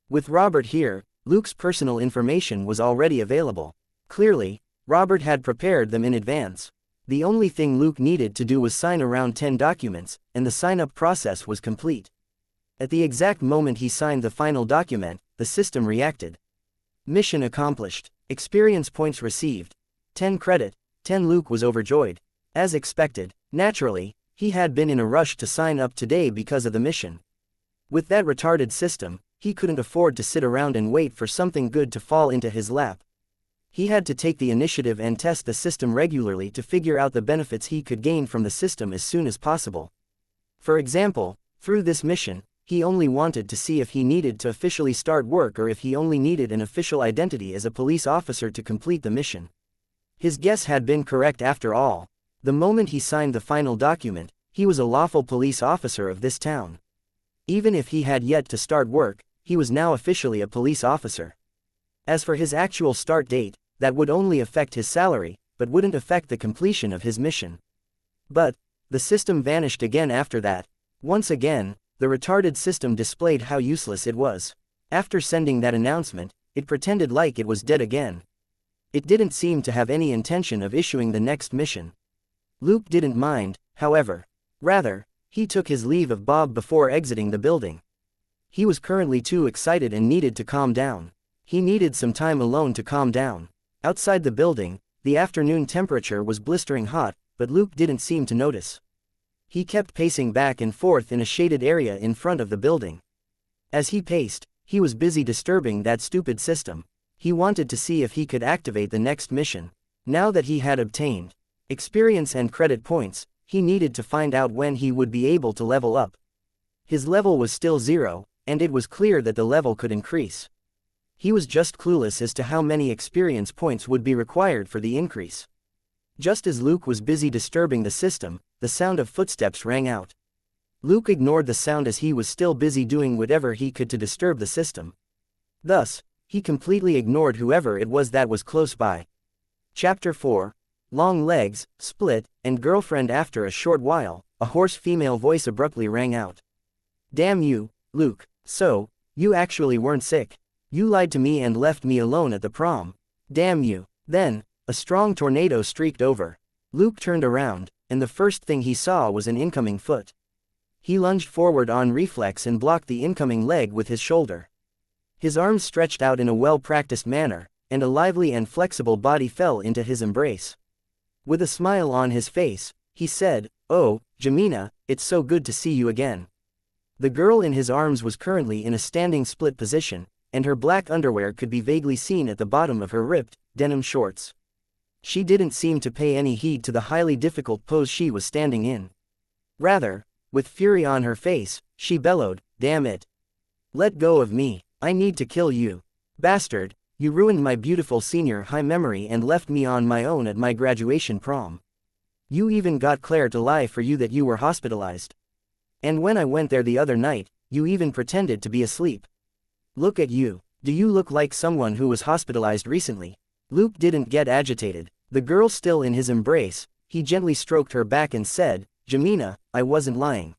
With Robert here, Luke's personal information was already available. Clearly, Robert had prepared them in advance. The only thing Luke needed to do was sign around 10 documents, and the sign-up process was complete. At the exact moment he signed the final document, the system reacted. Mission accomplished. Experience points received. 10 credit. 10 Luke was overjoyed. As expected, naturally, he had been in a rush to sign up today because of the mission. With that retarded system, he couldn't afford to sit around and wait for something good to fall into his lap. He had to take the initiative and test the system regularly to figure out the benefits he could gain from the system as soon as possible. For example, through this mission, he only wanted to see if he needed to officially start work or if he only needed an official identity as a police officer to complete the mission. His guess had been correct after all. The moment he signed the final document, he was a lawful police officer of this town. Even if he had yet to start work, he was now officially a police officer. As for his actual start date, that would only affect his salary, but wouldn't affect the completion of his mission. But the system vanished again after that. Once again, the retarded system displayed how useless it was. After sending that announcement, it pretended like it was dead again. It didn't seem to have any intention of issuing the next mission. Luke didn't mind, however. Rather, he took his leave of Bob before exiting the building. He was currently too excited and needed to calm down. He needed some time alone to calm down. Outside the building, the afternoon temperature was blistering hot, but Luke didn't seem to notice. He kept pacing back and forth in a shaded area in front of the building. As he paced, he was busy disturbing that stupid system. He wanted to see if he could activate the next mission. Now that he had obtained experience and credit points, he needed to find out when he would be able to level up. His level was still 0, and it was clear that the level could increase. He was just clueless as to how many experience points would be required for the increase. Just as Luke was busy disturbing the system, the sound of footsteps rang out. Luke ignored the sound as he was still busy doing whatever he could to disturb the system. Thus, he completely ignored whoever it was that was close by. Chapter 4. Long legs, split, and girlfriend. After a short while, a hoarse female voice abruptly rang out. "Damn you, Luke, so, you actually weren't sick. You lied to me and left me alone at the prom. Damn you." Then, a strong tornado streaked over. Luke turned around, and the first thing he saw was an incoming foot. He lunged forward on reflex and blocked the incoming leg with his shoulder. His arms stretched out in a well-practiced manner, and a lively and flexible body fell into his embrace. With a smile on his face, he said, "Oh, Jamina, it's so good to see you again." The girl in his arms was currently in a standing split position, and her black underwear could be vaguely seen at the bottom of her ripped, denim shorts. She didn't seem to pay any heed to the highly difficult pose she was standing in. Rather, with fury on her face, she bellowed, "Damn it! Let go of me, I need to kill you. Bastard, you ruined my beautiful senior high memory and left me on my own at my graduation prom. You even got Claire to lie for you that you were hospitalized. And when I went there the other night, you even pretended to be asleep. Look at you, do you look like someone who was hospitalized recently?" Luke didn't get agitated. The girl still in his embrace, he gently stroked her back and said, "Jamina, I wasn't lying.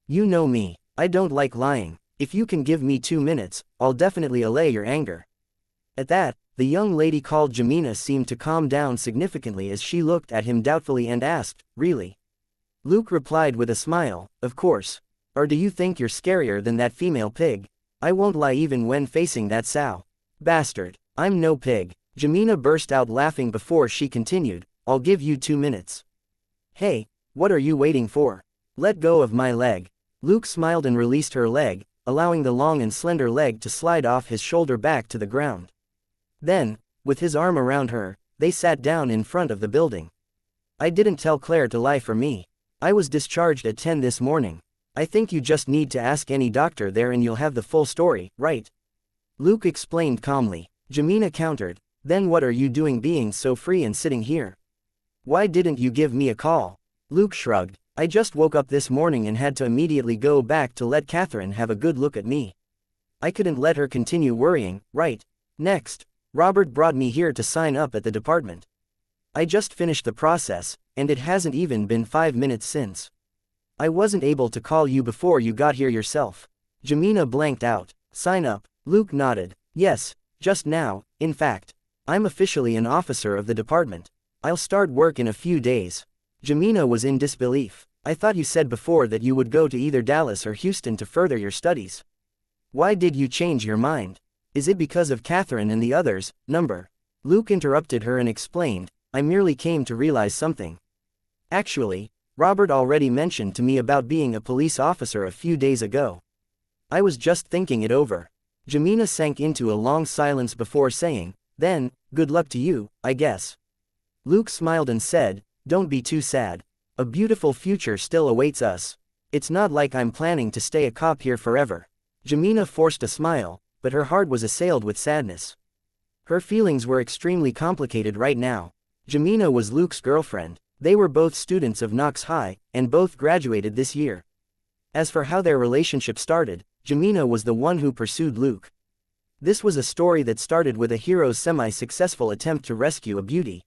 You know me, I don't like lying. If you can give me 2 minutes, I'll definitely allay your anger." At that, the young lady called Jamina seemed to calm down significantly as she looked at him doubtfully and asked, "Really?" Luke replied with a smile, "Of course. Or do you think you're scarier than that female pig? I won't lie even when facing that sow. Bastard, I'm no pig." Jamina burst out laughing before she continued, "I'll give you 2 minutes. Hey, what are you waiting for? Let go of my leg." Luke smiled and released her leg, allowing the long and slender leg to slide off his shoulder back to the ground. Then, with his arm around her, they sat down in front of the building. "I didn't tell Claire to lie for me. I was discharged at 10 this morning. I think you just need to ask any doctor there and you'll have the full story, right?" Luke explained calmly. Jamina countered, "Then what are you doing being so free and sitting here? Why didn't you give me a call?" Luke shrugged. "I just woke up this morning and had to immediately go back to let Catherine have a good look at me. I couldn't let her continue worrying, right? Next, Robert brought me here to sign up at the department. I just finished the process, and it hasn't even been 5 minutes since. I wasn't able to call you before you got here yourself." Jamina blanked out. "Sign up?" Luke nodded. "Yes, just now, in fact. I'm officially an officer of the department. I'll start work in a few days." Jamina was in disbelief. "I thought you said before that you would go to either Dallas or Houston to further your studies. Why did you change your mind? Is it because of Catherine and the others, number?" Luke interrupted her and explained, "I merely came to realize something. Actually, Robert already mentioned to me about being a police officer a few days ago. I was just thinking it over." Jamina sank into a long silence before saying, "Then, good luck to you, I guess." Luke smiled and said, "Don't be too sad. A beautiful future still awaits us. It's not like I'm planning to stay a cop here forever." Jamina forced a smile, but her heart was assailed with sadness. Her feelings were extremely complicated right now. Jamina was Luke's girlfriend. They were both students of Knox High, and both graduated this year. As for how their relationship started, Jemina was the one who pursued Luke. This was a story that started with a hero's semi-successful attempt to rescue a beauty.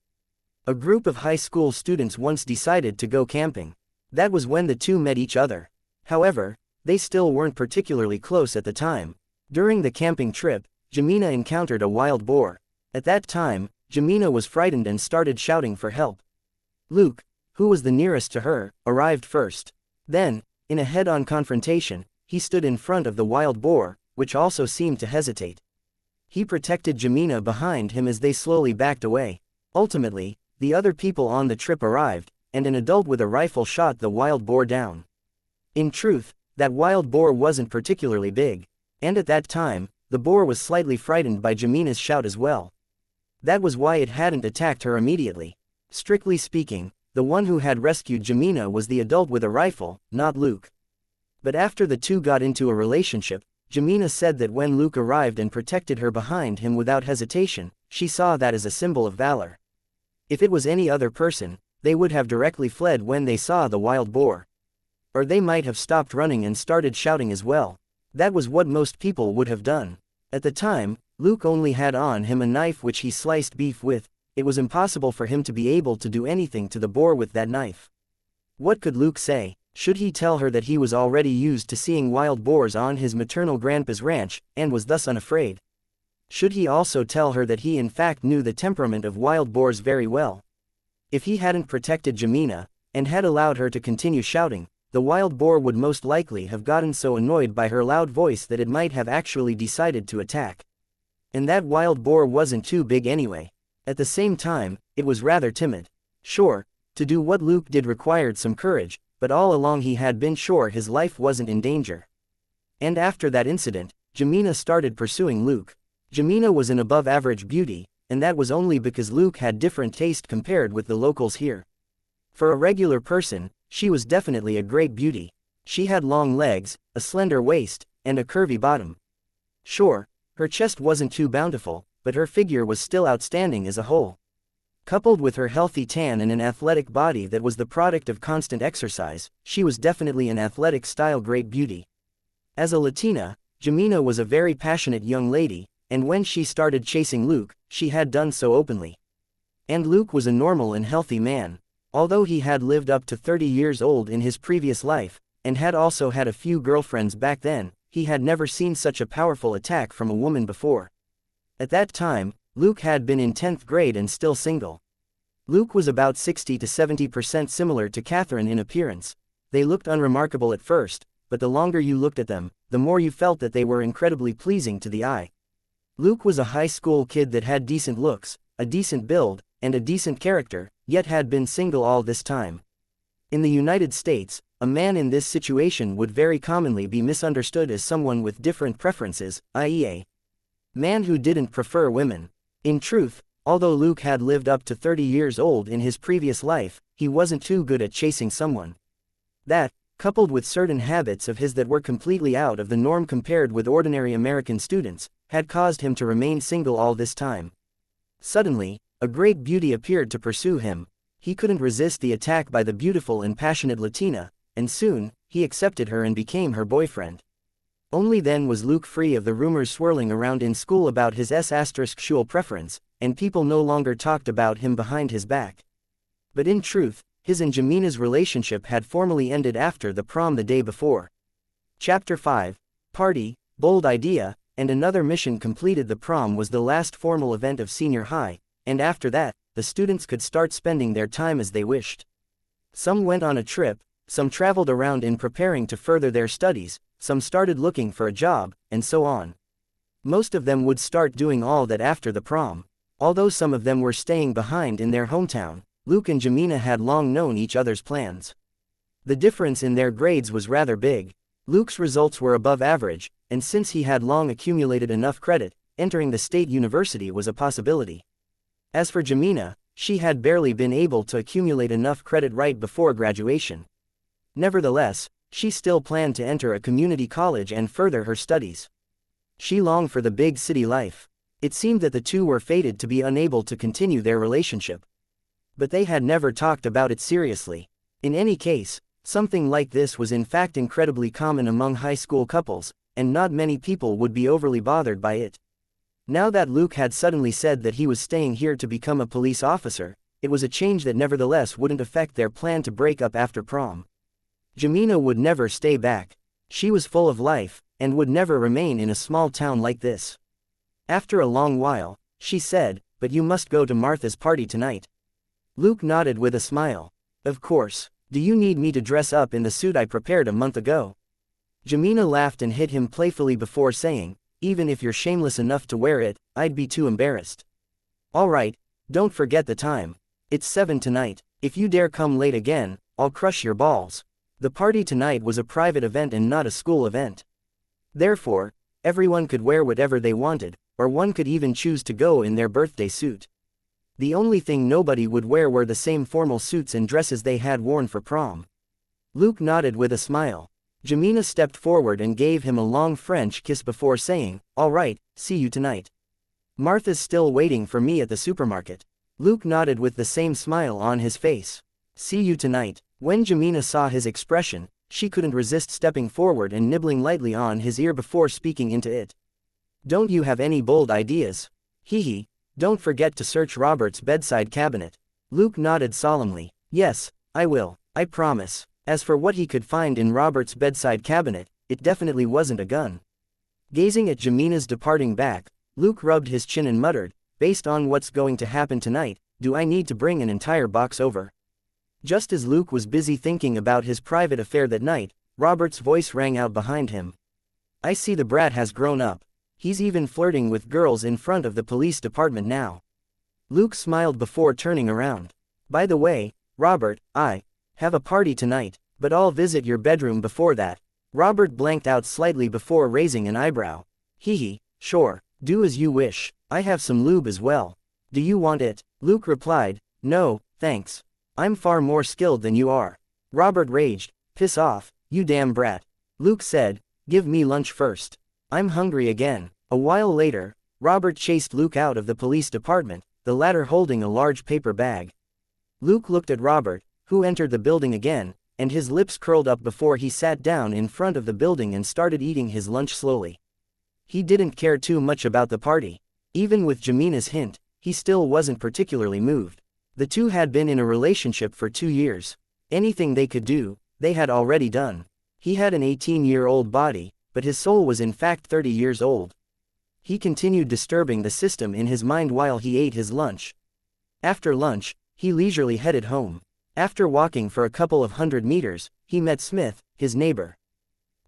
A group of high school students once decided to go camping. That was when the two met each other. However, they still weren't particularly close at the time. During the camping trip, Jemina encountered a wild boar. At that time, Jemina was frightened and started shouting for help. Luke, who was the nearest to her, arrived first. Then, in a head-on confrontation, he stood in front of the wild boar, which also seemed to hesitate. He protected Jemina behind him as they slowly backed away. Ultimately, the other people on the trip arrived, and an adult with a rifle shot the wild boar down. In truth, that wild boar wasn't particularly big, and at that time, the boar was slightly frightened by Jemina's shout as well. That was why it hadn't attacked her immediately. Strictly speaking, the one who had rescued Jemina was the adult with a rifle, not Luke. But after the two got into a relationship, Jemina said that when Luke arrived and protected her behind him without hesitation, she saw that as a symbol of valor. If it was any other person, they would have directly fled when they saw the wild boar. Or they might have stopped running and started shouting as well. That was what most people would have done. At the time, Luke only had on him a knife which he sliced beef with. It was impossible for him to be able to do anything to the boar with that knife. What could Luke say? Should he tell her that he was already used to seeing wild boars on his maternal grandpa's ranch, and was thus unafraid? Should he also tell her that he in fact knew the temperament of wild boars very well? If he hadn't protected Jemina, and had allowed her to continue shouting, the wild boar would most likely have gotten so annoyed by her loud voice that it might have actually decided to attack. And that wild boar wasn't too big anyway. At the same time, it was rather timid. Sure, to do what Luke did required some courage, but all along he had been sure his life wasn't in danger. And after that incident, Jemina started pursuing Luke. Jemina was an above-average beauty, and that was only because Luke had different taste compared with the locals here. For a regular person, she was definitely a great beauty. She had long legs, a slender waist, and a curvy bottom. Sure, her chest wasn't too bountiful, but her figure was still outstanding as a whole. Coupled with her healthy tan and an athletic body that was the product of constant exercise, she was definitely an athletic-style great beauty. As a Latina, Jemina was a very passionate young lady, and when she started chasing Luke, she had done so openly. And Luke was a normal and healthy man. Although he had lived up to 30 years old in his previous life, and had also had a few girlfriends back then, he had never seen such a powerful attack from a woman before. At that time, Luke had been in 10th grade and still single. Luke was about 60 to 70% similar to Catherine in appearance. They looked unremarkable at first, but the longer you looked at them, the more you felt that they were incredibly pleasing to the eye. Luke was a high school kid that had decent looks, a decent build, and a decent character, yet had been single all this time. In the United States, a man in this situation would very commonly be misunderstood as someone with different preferences, i.e. a man who didn't prefer women. In truth, although Luke had lived up to 30 years old in his previous life, he wasn't too good at chasing someone. That, coupled with certain habits of his that were completely out of the norm compared with ordinary American students, had caused him to remain single all this time. Suddenly, a great beauty appeared to pursue him. He couldn't resist the attack by the beautiful and passionate Latina, and soon, he accepted her and became her boyfriend. Only then was Luke free of the rumors swirling around in school about his sexual preference, and people no longer talked about him behind his back. But in truth, his and Jemina's relationship had formally ended after the prom the day before. Chapter 5, Party, Bold Idea, and Another Mission completed. The prom was the last formal event of senior high, and after that, the students could start spending their time as they wished. Some went on a trip, some traveled around in preparing to further their studies, some started looking for a job, and so on. Most of them would start doing all that after the prom. Although some of them were staying behind in their hometown, Luke and Jemina had long known each other's plans. The difference in their grades was rather big. Luke's results were above average, and since he had long accumulated enough credit, entering the state university was a possibility. As for Jemina, she had barely been able to accumulate enough credit right before graduation. Nevertheless, she still planned to enter a community college and further her studies. She longed for the big city life. It seemed that the two were fated to be unable to continue their relationship. But they had never talked about it seriously. In any case, something like this was in fact incredibly common among high school couples, and not many people would be overly bothered by it. Now that Luke had suddenly said that he was staying here to become a police officer, it was a change that nevertheless wouldn't affect their plan to break up after prom. Jemina would never stay back. She was full of life, and would never remain in a small town like this. After a long while, she said, "But you must go to Martha's party tonight." Luke nodded with a smile. "Of course. Do you need me to dress up in the suit I prepared a month ago?" Jemina laughed and hit him playfully before saying, "Even if you're shameless enough to wear it, I'd be too embarrassed." "All right, don't forget the time. It's 7 tonight. If you dare come late again, I'll crush your balls." The party tonight was a private event and not a school event. Therefore, everyone could wear whatever they wanted, or one could even choose to go in their birthday suit. The only thing nobody would wear were the same formal suits and dresses they had worn for prom. Luke nodded with a smile. Jemina stepped forward and gave him a long French kiss before saying, "All right, see you tonight. Martha's still waiting for me at the supermarket." Luke nodded with the same smile on his face. "See you tonight." When Jemina saw his expression, she couldn't resist stepping forward and nibbling lightly on his ear before speaking into it. "Don't you have any bold ideas? Hee. Don't forget to search Robert's bedside cabinet." Luke nodded solemnly. "Yes, I will, I promise." As for what he could find in Robert's bedside cabinet, it definitely wasn't a gun. Gazing at Jemina's departing back, Luke rubbed his chin and muttered, "Based on what's going to happen tonight, do I need to bring an entire box over?" Just as Luke was busy thinking about his private affair that night, Robert's voice rang out behind him. "I see the brat has grown up. He's even flirting with girls in front of the police department now." Luke smiled before turning around. "By the way, Robert, I have a party tonight, but I'll visit your bedroom before that." Robert blanked out slightly before raising an eyebrow. "Hee, sure, do as you wish. I have some lube as well. Do you want it?" Luke replied, "No, thanks. I'm far more skilled than you are." Robert raged, "Piss off, you damn brat." Luke said, "Give me lunch first. I'm hungry again." A while later, Robert chased Luke out of the police department, the latter holding a large paper bag. Luke looked at Robert, who entered the building again, and his lips curled up before he sat down in front of the building and started eating his lunch slowly. He didn't care too much about the party. Even with Jemina's hint, he still wasn't particularly moved. The two had been in a relationship for 2 years. Anything they could do, they had already done. He had an 18-year-old body, but his soul was in fact 30 years old. He continued disturbing the system in his mind while he ate his lunch. After lunch, he leisurely headed home. After walking for a couple of 100 meters, he met Smith, his neighbor.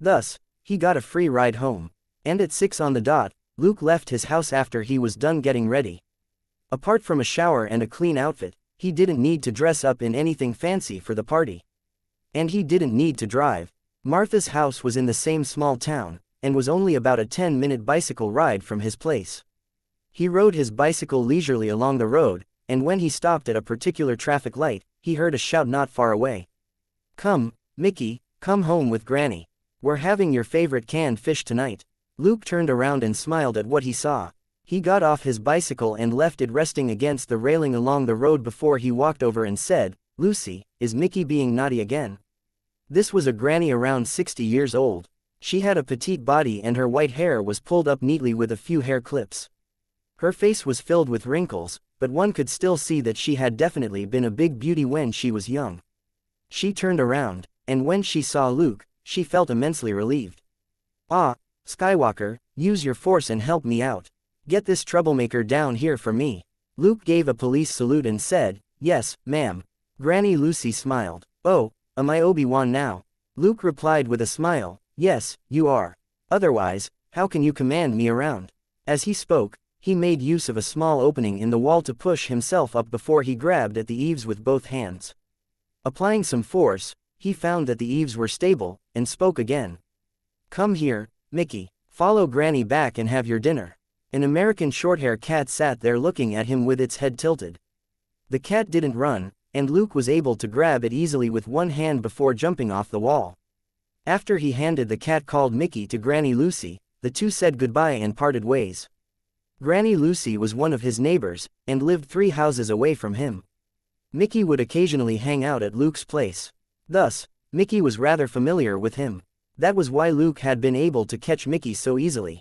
Thus, he got a free ride home. And at 6 on the dot, Luke left his house after he was done getting ready. Apart from a shower and a clean outfit, he didn't need to dress up in anything fancy for the party. And he didn't need to drive. Martha's house was in the same small town, and was only about a 10-minute bicycle ride from his place. He rode his bicycle leisurely along the road, and when he stopped at a particular traffic light, he heard a shout not far away. "Come, Mickey, come home with Granny. We're having your favorite canned fish tonight." Luke turned around and smiled at what he saw. He got off his bicycle and left it resting against the railing along the road before he walked over and said, "Lucy, is Mickey being naughty again?" This was a granny around 60 years old. She had a petite body and her white hair was pulled up neatly with a few hair clips. Her face was filled with wrinkles, but one could still see that she had definitely been a big beauty when she was young. She turned around, and when she saw Luke, she felt immensely relieved. "Ah, Skywalker, use your force and help me out. Get this troublemaker down here for me." Luke gave a police salute and said, "Yes, ma'am." Granny Lucy smiled. "Oh, am I Obi-Wan now?" Luke replied with a smile, "Yes, you are. Otherwise, how can you command me around?" As he spoke, he made use of a small opening in the wall to push himself up before he grabbed at the eaves with both hands. Applying some force, he found that the eaves were stable, and spoke again. "Come here, Mickey. Follow Granny back and have your dinner." An American shorthair cat sat there looking at him with its head tilted. The cat didn't run, and Luke was able to grab it easily with one hand before jumping off the wall. After he handed the cat called Mickey to Granny Lucy, the two said goodbye and parted ways. Granny Lucy was one of his neighbors, and lived 3 houses away from him. Mickey would occasionally hang out at Luke's place. Thus, Mickey was rather familiar with him. That was why Luke had been able to catch Mickey so easily.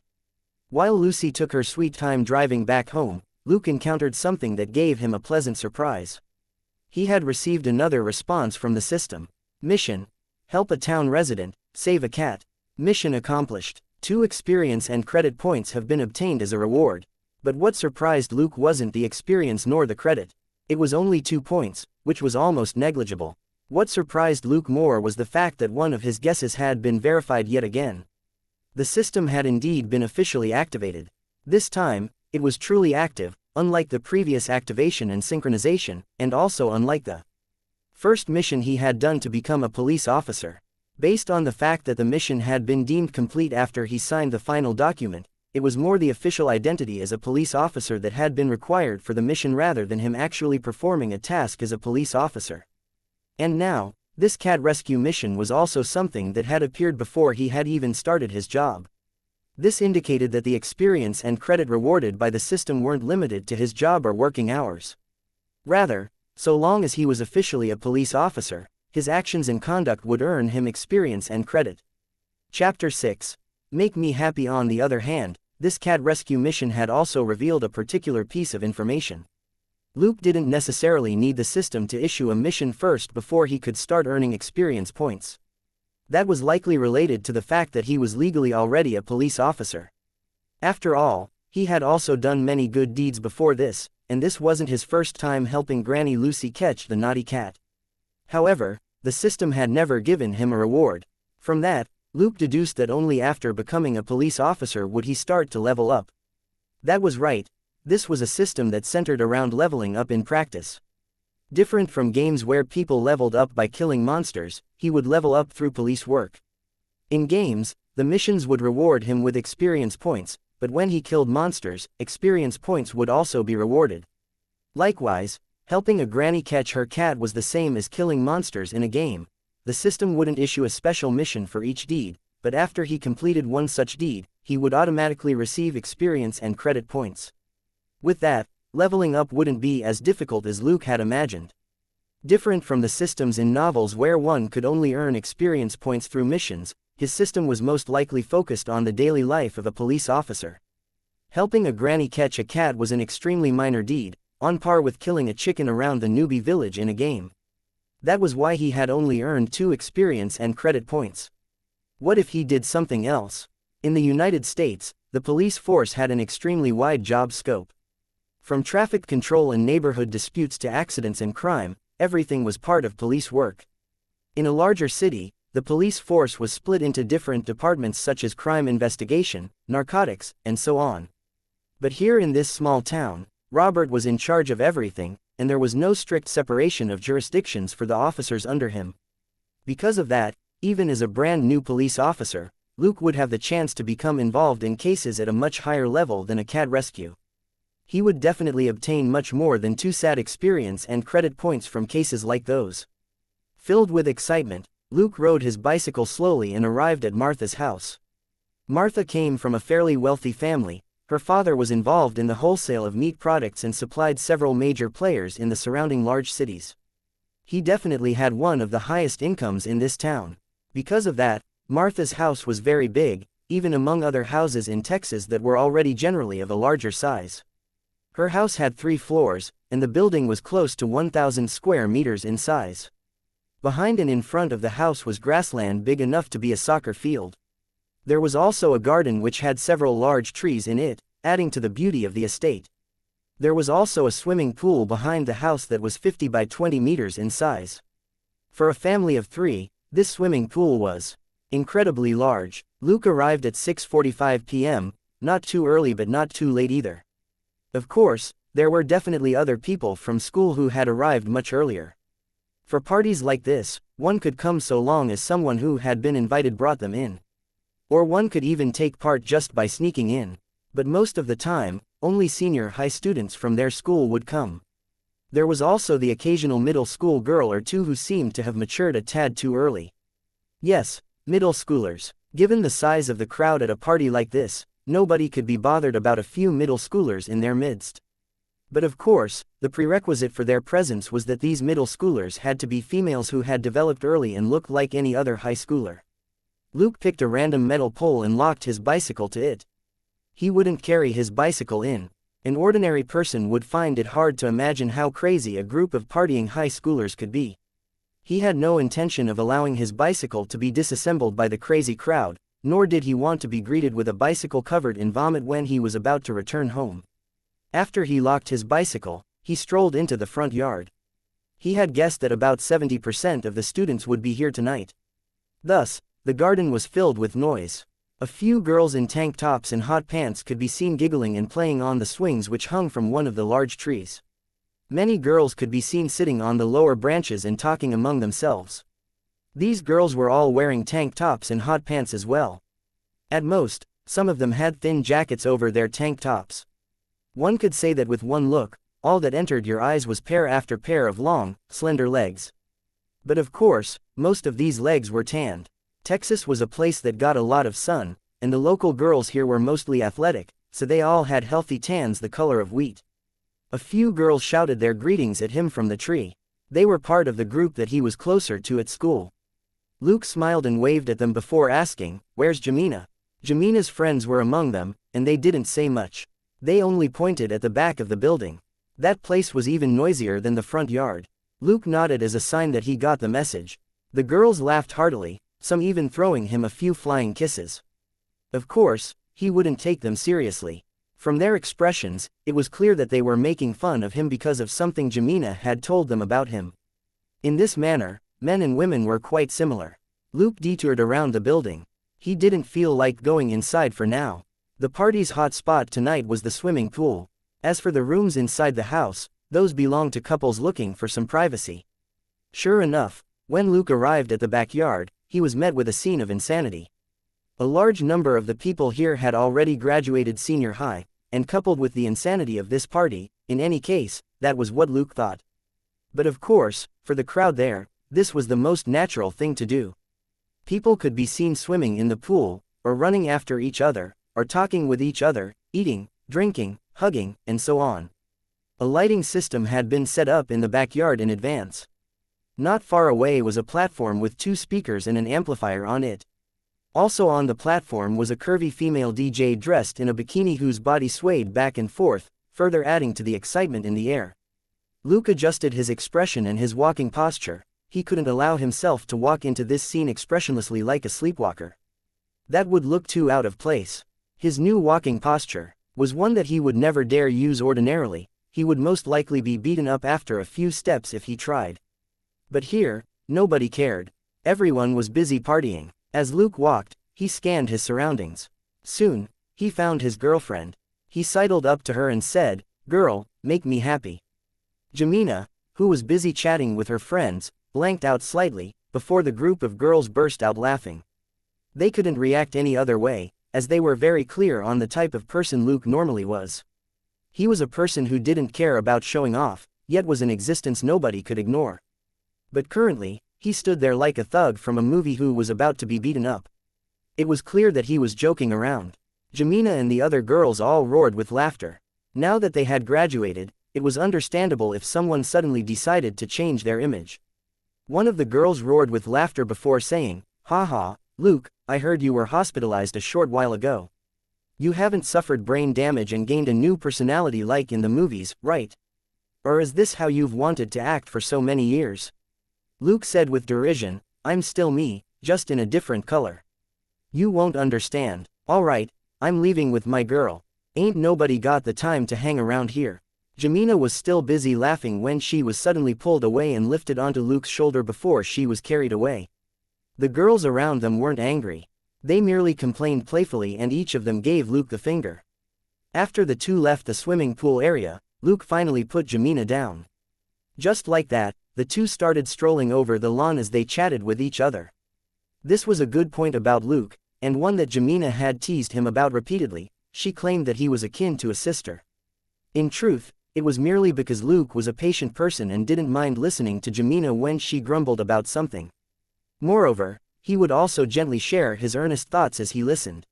While Lucy took her sweet time driving back home, Luke encountered something that gave him a pleasant surprise. He had received another response from the system. Mission: help a town resident, save a cat. Mission accomplished. 2 experience and credit points have been obtained as a reward. But what surprised Luke wasn't the experience nor the credit. It was only 2 points, which was almost negligible. What surprised Luke more was the fact that one of his guesses had been verified yet again. The system had indeed been officially activated. This time, it was truly active, unlike the previous activation and synchronization, and also unlike the first mission he had done to become a police officer. Based on the fact that the mission had been deemed complete after he signed the final document, it was more the official identity as a police officer that had been required for the mission rather than him actually performing a task as a police officer. And now, this cat rescue mission was also something that had appeared before he had even started his job. This indicated that the experience and credit rewarded by the system weren't limited to his job or working hours. Rather, so long as he was officially a police officer, his actions and conduct would earn him experience and credit. Chapter 6. Make Me Happy. On the other hand, this cat rescue mission had also revealed a particular piece of information. Luke didn't necessarily need the system to issue a mission first before he could start earning experience points. That was likely related to the fact that he was legally already a police officer. After all, he had also done many good deeds before this, and this wasn't his first time helping Granny Lucy catch the naughty cat. However, the system had never given him a reward. From that, Luke deduced that only after becoming a police officer would he start to level up. That was right. This was a system that centered around leveling up in practice. Different from games where people leveled up by killing monsters, he would level up through police work. In games, the missions would reward him with experience points, but when he killed monsters, experience points would also be rewarded. Likewise, helping a granny catch her cat was the same as killing monsters in a game. The system wouldn't issue a special mission for each deed, but after he completed one such deed, he would automatically receive experience and credit points. With that, leveling up wouldn't be as difficult as Luke had imagined. Different from the systems in novels where one could only earn experience points through missions, his system was most likely focused on the daily life of a police officer. Helping a granny catch a cat was an extremely minor deed, on par with killing a chicken around the newbie village in a game. That was why he had only earned 2 experience and credit points. What if he did something else? In the United States, the police force had an extremely wide job scope. From traffic control and neighborhood disputes to accidents and crime, everything was part of police work. In a larger city, the police force was split into different departments such as crime investigation, narcotics, and so on. But here in this small town, Robert was in charge of everything, and there was no strict separation of jurisdictions for the officers under him. Because of that, even as a brand new police officer, Luke would have the chance to become involved in cases at a much higher level than a cat rescue. He would definitely obtain much more than 2 sad experience and credit points from cases like those. Filled with excitement, Luke rode his bicycle slowly and arrived at Martha's house. Martha came from a fairly wealthy family. Her father was involved in the wholesale of meat products and supplied several major players in the surrounding large cities. He definitely had one of the highest incomes in this town. Because of that, Martha's house was very big, even among other houses in Texas that were already generally of a larger size. Her house had 3 floors, and the building was close to 1,000 square meters in size. Behind and in front of the house was grassland big enough to be a soccer field. There was also a garden which had several large trees in it, adding to the beauty of the estate. There was also a swimming pool behind the house that was 50 by 20 meters in size. For a family of 3, this swimming pool was incredibly large. Luke arrived at 6:45 p.m., not too early but not too late either. Of course, there were definitely other people from school who had arrived much earlier. For parties like this, one could come so long as someone who had been invited brought them in. Or one could even take part just by sneaking in. But most of the time, only senior high students from their school would come. There was also the occasional middle school girl or 2 who seemed to have matured a tad too early. Yes, middle schoolers. Given the size of the crowd at a party like this, nobody could be bothered about a few middle schoolers in their midst. But of course, the prerequisite for their presence was that these middle schoolers had to be females who had developed early and looked like any other high schooler. Luke picked a random metal pole and locked his bicycle to it. He wouldn't carry his bicycle in. An ordinary person would find it hard to imagine how crazy a group of partying high schoolers could be. He had no intention of allowing his bicycle to be disassembled by the crazy crowd, nor did he want to be greeted with a bicycle covered in vomit when he was about to return home. After he locked his bicycle, he strolled into the front yard. He had guessed that about 70% of the students would be here tonight. Thus, the garden was filled with noise. A few girls in tank tops and hot pants could be seen giggling and playing on the swings which hung from one of the large trees. Many girls could be seen sitting on the lower branches and talking among themselves. These girls were all wearing tank tops and hot pants as well. At most, some of them had thin jackets over their tank tops. One could say that with one look, all that entered your eyes was pair after pair of long, slender legs. But of course, most of these legs were tanned. Texas was a place that got a lot of sun, and the local girls here were mostly athletic, so they all had healthy tans the color of wheat. A few girls shouted their greetings at him from the tree. They were part of the group that he was closer to at school. Luke smiled and waved at them before asking, "Where's Jamina?" Jamina's friends were among them, and they didn't say much. They only pointed at the back of the building. That place was even noisier than the front yard. Luke nodded as a sign that he got the message. The girls laughed heartily, some even throwing him a few flying kisses. Of course, he wouldn't take them seriously. From their expressions, it was clear that they were making fun of him because of something Jamina had told them about him. In this manner, men and women were quite similar. Luke detoured around the building. He didn't feel like going inside for now. The party's hot spot tonight was the swimming pool. As for the rooms inside the house, those belonged to couples looking for some privacy. Sure enough, when Luke arrived at the backyard, he was met with a scene of insanity. A large number of the people here had already graduated senior high, and coupled with the insanity of this party, in any case, that was what Luke thought. But of course, for the crowd there, this was the most natural thing to do. People could be seen swimming in the pool, or running after each other, or talking with each other, eating, drinking, hugging, and so on. A lighting system had been set up in the backyard in advance. Not far away was a platform with 2 speakers and an amplifier on it. Also on the platform was a curvy female DJ dressed in a bikini whose body swayed back and forth, further adding to the excitement in the air. Luke adjusted his expression and his walking posture. He couldn't allow himself to walk into this scene expressionlessly like a sleepwalker. That would look too out of place. His new walking posture was one that he would never dare use ordinarily. He would most likely be beaten up after a few steps if he tried. But here, nobody cared. Everyone was busy partying. As Luke walked, he scanned his surroundings. Soon, he found his girlfriend. He sidled up to her and said, "Girl, make me happy." Jamina, who was busy chatting with her friends, blanked out slightly, before the group of girls burst out laughing. They couldn't react any other way, as they were very clear on the type of person Luke normally was. He was a person who didn't care about showing off, yet was an existence nobody could ignore. But currently, he stood there like a thug from a movie who was about to be beaten up. It was clear that he was joking around. Jamina and the other girls all roared with laughter. Now that they had graduated, it was understandable if someone suddenly decided to change their image. One of the girls roared with laughter before saying, "Ha ha, Luke, I heard you were hospitalized a short while ago. You haven't suffered brain damage and gained a new personality like in the movies, right? Or is this how you've wanted to act for so many years?" Luke said with derision, "I'm still me, just in a different color. You won't understand. Alright, I'm leaving with my girl. Ain't nobody got the time to hang around here." Jamina was still busy laughing when she was suddenly pulled away and lifted onto Luke's shoulder before she was carried away. The girls around them weren't angry. They merely complained playfully and each of them gave Luke the finger. After the two left the swimming pool area, Luke finally put Jamina down. Just like that, the two started strolling over the lawn as they chatted with each other. This was a good point about Luke, and one that Jamina had teased him about repeatedly. She claimed that he was akin to a sister. In truth, it was merely because Luke was a patient person and didn't mind listening to Jamina when she grumbled about something. Moreover, he would also gently share his earnest thoughts as he listened.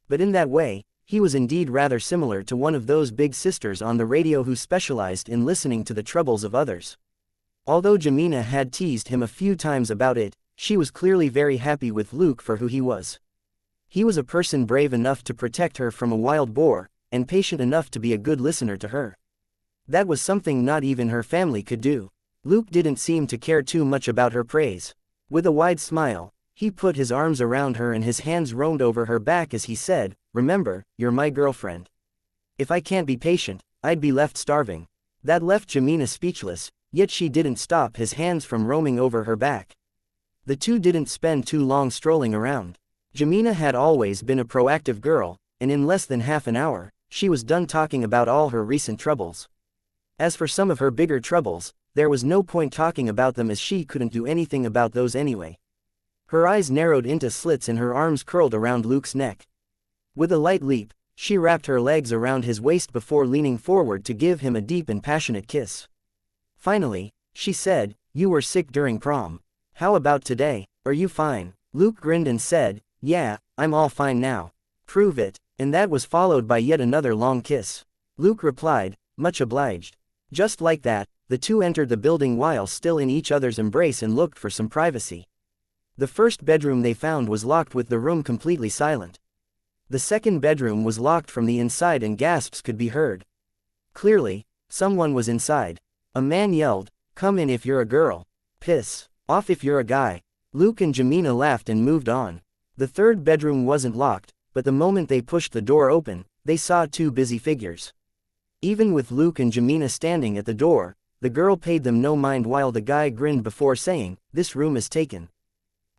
But in that way, he was indeed rather similar to one of those big sisters on the radio who specialized in listening to the troubles of others. Although Jamina had teased him a few times about it, She was clearly very happy with Luke for who he was. He was a person brave enough to protect her from a wild boar, and patient enough to be a good listener to her. That was something not even her family could do. Luke didn't seem to care too much about her praise. With a wide smile, he put his arms around her and his hands roamed over her back as he said, "Remember, you're my girlfriend. If I can't be patient, I'd be left starving." That left Jemina speechless, yet she didn't stop his hands from roaming over her back. The two didn't spend too long strolling around. Jemina had always been a proactive girl, and in less than half an hour, she was done talking about all her recent troubles. As for some of her bigger troubles, there was no point talking about them as she couldn't do anything about those anyway. Her eyes narrowed into slits and her arms curled around Luke's neck. With a light leap, she wrapped her legs around his waist before leaning forward to give him a deep and passionate kiss. Finally, she said, "You were sick during prom. How about today? Are you fine?" Luke grinned and said, "Yeah, I'm all fine now." "Prove it." And that was followed by yet another long kiss. Luke replied, "Much obliged." Just like that, the two entered the building while still in each other's embrace and looked for some privacy. The first bedroom they found was locked with the room completely silent. The second bedroom was locked from the inside and gasps could be heard. Clearly, someone was inside. A man yelled, "Come in if you're a girl. Piss off if you're a guy." Luke and Jemina laughed and moved on. The third bedroom wasn't locked, but the moment they pushed the door open, they saw two busy figures. Even with Luke and Jemina standing at the door, the girl paid them no mind while the guy grinned before saying, "This room is taken.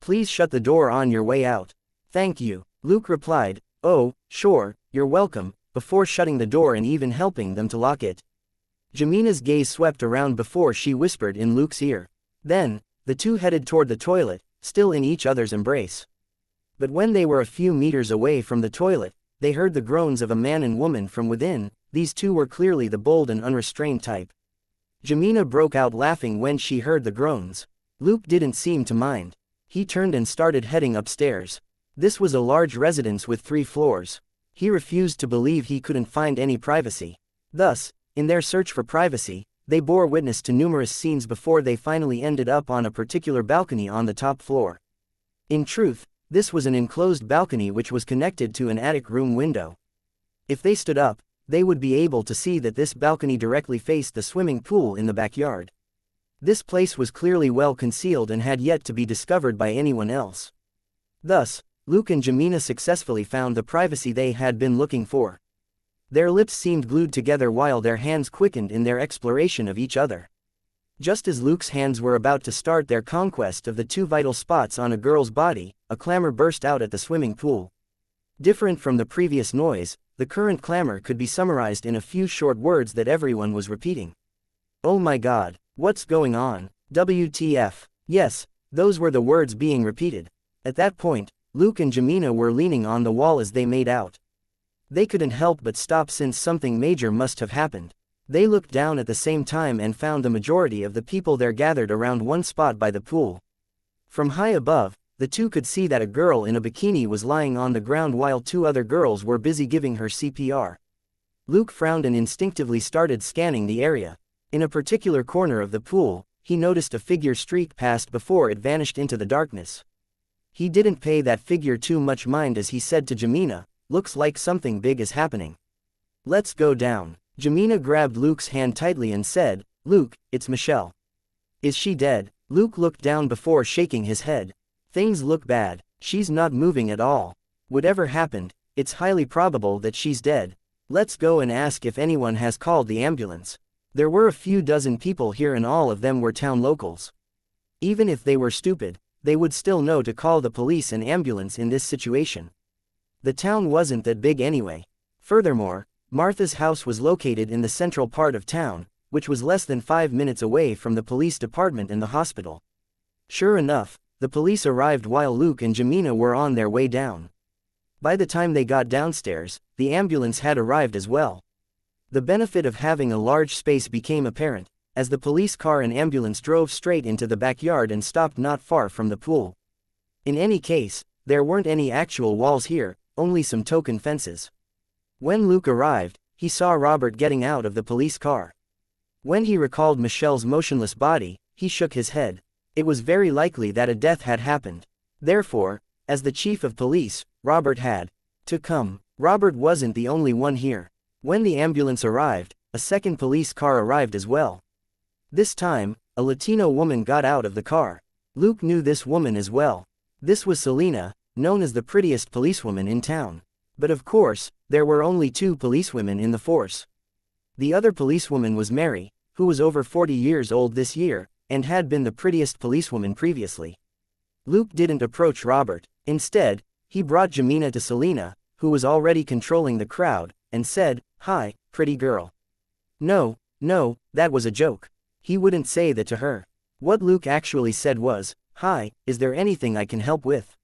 Please shut the door on your way out." "Thank you." Luke replied, "Oh, sure, you're welcome," before shutting the door and even helping them to lock it. Jemina's gaze swept around before she whispered in Luke's ear. Then, the two headed toward the toilet, still in each other's embrace. But when they were a few meters away from the toilet, they heard the groans of a man and woman from within. These two were clearly the bold and unrestrained type. Jemina broke out laughing when she heard the groans. Luke didn't seem to mind. He turned and started heading upstairs. This was a large residence with 3 floors. He refused to believe he couldn't find any privacy. Thus, in their search for privacy, they bore witness to numerous scenes before they finally ended up on a particular balcony on the top floor. In truth, this was an enclosed balcony which was connected to an attic room window. If they stood up, they would be able to see that this balcony directly faced the swimming pool in the backyard. This place was clearly well concealed and had yet to be discovered by anyone else. Thus, Luke and Jemina successfully found the privacy they had been looking for. Their lips seemed glued together while their hands quickened in their exploration of each other. Just as Luke's hands were about to start their conquest of the 2 vital spots on a girl's body, a clamor burst out at the swimming pool. Different from the previous noise, the current clamor could be summarized in a few short words that everyone was repeating. "Oh my God, what's going on? WTF?" Yes, those were the words being repeated. At that point, Luke and Jemina were leaning on the wall as they made out. They couldn't help but stop since something major must have happened. They looked down at the same time and found the majority of the people there gathered around one spot by the pool. From high above, the two could see that a girl in a bikini was lying on the ground while 2 other girls were busy giving her CPR. Luke frowned and instinctively started scanning the area. In a particular corner of the pool, he noticed a figure streak past before it vanished into the darkness. He didn't pay that figure too much mind as he said to Jemina, "Looks like something big is happening. Let's go down." Jemina grabbed Luke's hand tightly and said, "Luke, it's Michelle." "Is she dead?" Luke looked down before shaking his head. "Things look bad. She's not moving at all. Whatever happened, it's highly probable that she's dead. Let's go and ask if anyone has called the ambulance." There were a few dozen people here and all of them were town locals. Even if they were stupid, they would still know to call the police and ambulance in this situation. The town wasn't that big anyway. Furthermore, Martha's house was located in the central part of town, which was less than 5 minutes away from the police department and the hospital. Sure enough, the police arrived while Luke and Jemina were on their way down. By the time they got downstairs, the ambulance had arrived as well. The benefit of having a large space became apparent, as the police car and ambulance drove straight into the backyard and stopped not far from the pool. In any case, there weren't any actual walls here, only some token fences. When Luke arrived, he saw Robert getting out of the police car. When he recalled Michelle's motionless body, he shook his head. It was very likely that a death had happened. Therefore, as the chief of police, Robert had to come. Robert wasn't the only one here. When the ambulance arrived, a second police car arrived as well. This time, a Latino woman got out of the car. Luke knew this woman as well. This was Selena, known as the prettiest policewoman in town. But of course, there were only 2 policewomen in the force. The other policewoman was Mary, who was over 40 years old this year, and had been the prettiest policewoman previously. Luke didn't approach Robert. Instead, he brought Jemina to Selena, who was already controlling the crowd, and said, "Hi, pretty girl." No, that was a joke. He wouldn't say that to her. What Luke actually said was, "Hi, is there anything I can help with?"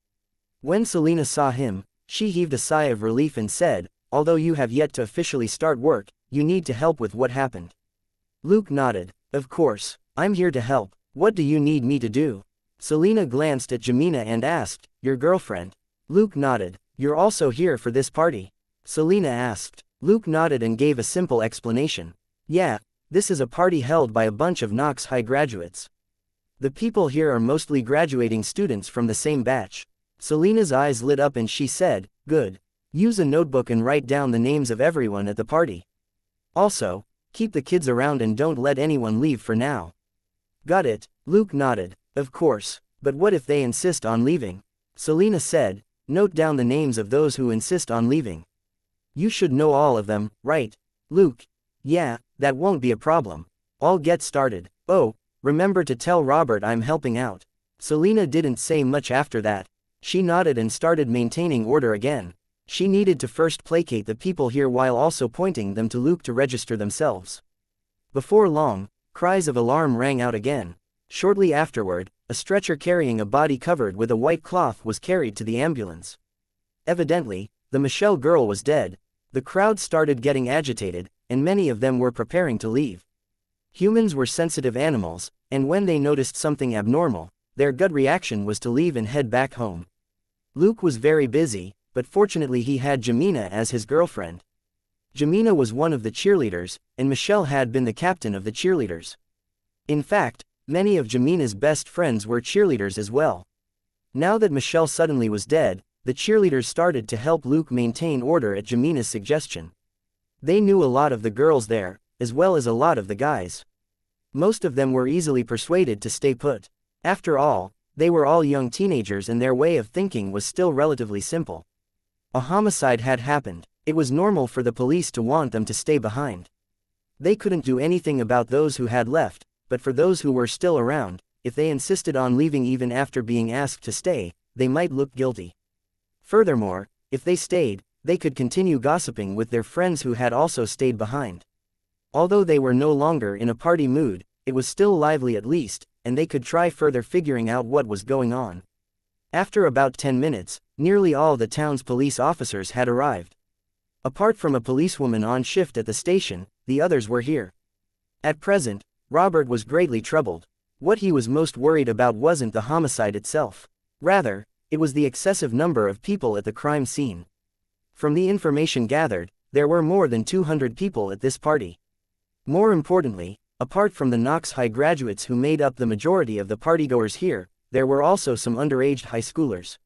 When Selena saw him, she heaved a sigh of relief and said, "Although you have yet to officially start work, you need to help with what happened." Luke nodded. "Of course, I'm here to help. What do you need me to do?" Selena glanced at Jemina and asked, "Your girlfriend?" Luke nodded. "You're also here for this party?" Selena asked. Luke nodded and gave a simple explanation. "Yeah, this is a party held by a bunch of Knox High graduates. The people here are mostly graduating students from the same batch." Selena's eyes lit up and she said, "Good. Use a notebook and write down the names of everyone at the party. Also, keep the kids around and don't let anyone leave for now." "Got it," Luke nodded. "Of course, but what if they insist on leaving?" Selena said, "Note down the names of those who insist on leaving. You should know all of them, right?" Luke, "Yeah, that won't be a problem. I'll get started. Oh, remember to tell Robert I'm helping out." Selena didn't say much after that. She nodded and started maintaining order again. She needed to first placate the people here while also pointing them to Luke to register themselves. Before long, cries of alarm rang out again. Shortly afterward, a stretcher carrying a body covered with a white cloth was carried to the ambulance. Evidently, the Michelle girl was dead. The crowd started getting agitated, and many of them were preparing to leave. Humans were sensitive animals, and when they noticed something abnormal, their gut reaction was to leave and head back home. Luke was very busy, but fortunately he had Jemina as his girlfriend. Jemina was one of the cheerleaders, and Michelle had been the captain of the cheerleaders. In fact, many of Jemina's best friends were cheerleaders as well. Now that Michelle suddenly was dead, the cheerleaders started to help Luke maintain order at Jemina's suggestion. They knew a lot of the girls there, as well as a lot of the guys. Most of them were easily persuaded to stay put. After all, they were all young teenagers and their way of thinking was still relatively simple. A homicide had happened. It was normal for the police to want them to stay behind. They couldn't do anything about those who had left, but for those who were still around, if they insisted on leaving even after being asked to stay, they might look guilty. Furthermore, if they stayed, they could continue gossiping with their friends who had also stayed behind. Although they were no longer in a party mood, it was still lively at least, and they could try further figuring out what was going on. After about 10 minutes, nearly all the town's police officers had arrived. Apart from a policewoman on shift at the station, the others were here. At present, Robert was greatly troubled. What he was most worried about wasn't the homicide itself. Rather, it was the excessive number of people at the crime scene. From the information gathered, there were more than 200 people at this party. More importantly, apart from the Knox High graduates who made up the majority of the partygoers here, there were also some underage high schoolers.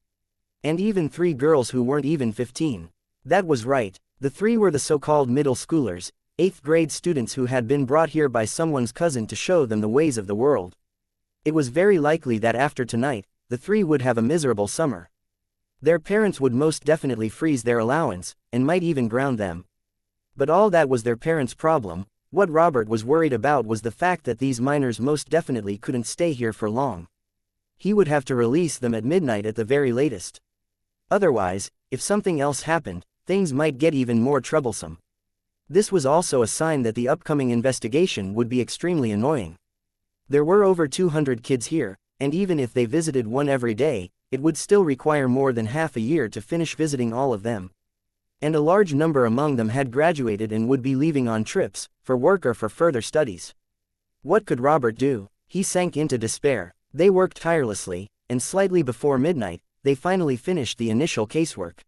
And even 3 girls who weren't even 15. That was right, the 3 were the so-called middle schoolers, 8th grade students who had been brought here by someone's cousin to show them the ways of the world. It was very likely that after tonight, the 3 would have a miserable summer. Their parents would most definitely freeze their allowance, and might even ground them. But all that was their parents' problem. What Robert was worried about was the fact that these minors most definitely couldn't stay here for long. He would have to release them at midnight at the very latest. Otherwise, if something else happened, things might get even more troublesome. This was also a sign that the upcoming investigation would be extremely annoying. There were over 200 kids here, and even if they visited one every day, it would still require more than half a year to finish visiting all of them. And a large number among them had graduated and would be leaving on trips, for work or for further studies. What could Robert do? He sank into despair. They worked tirelessly, and slightly before midnight, they finally finished the initial casework.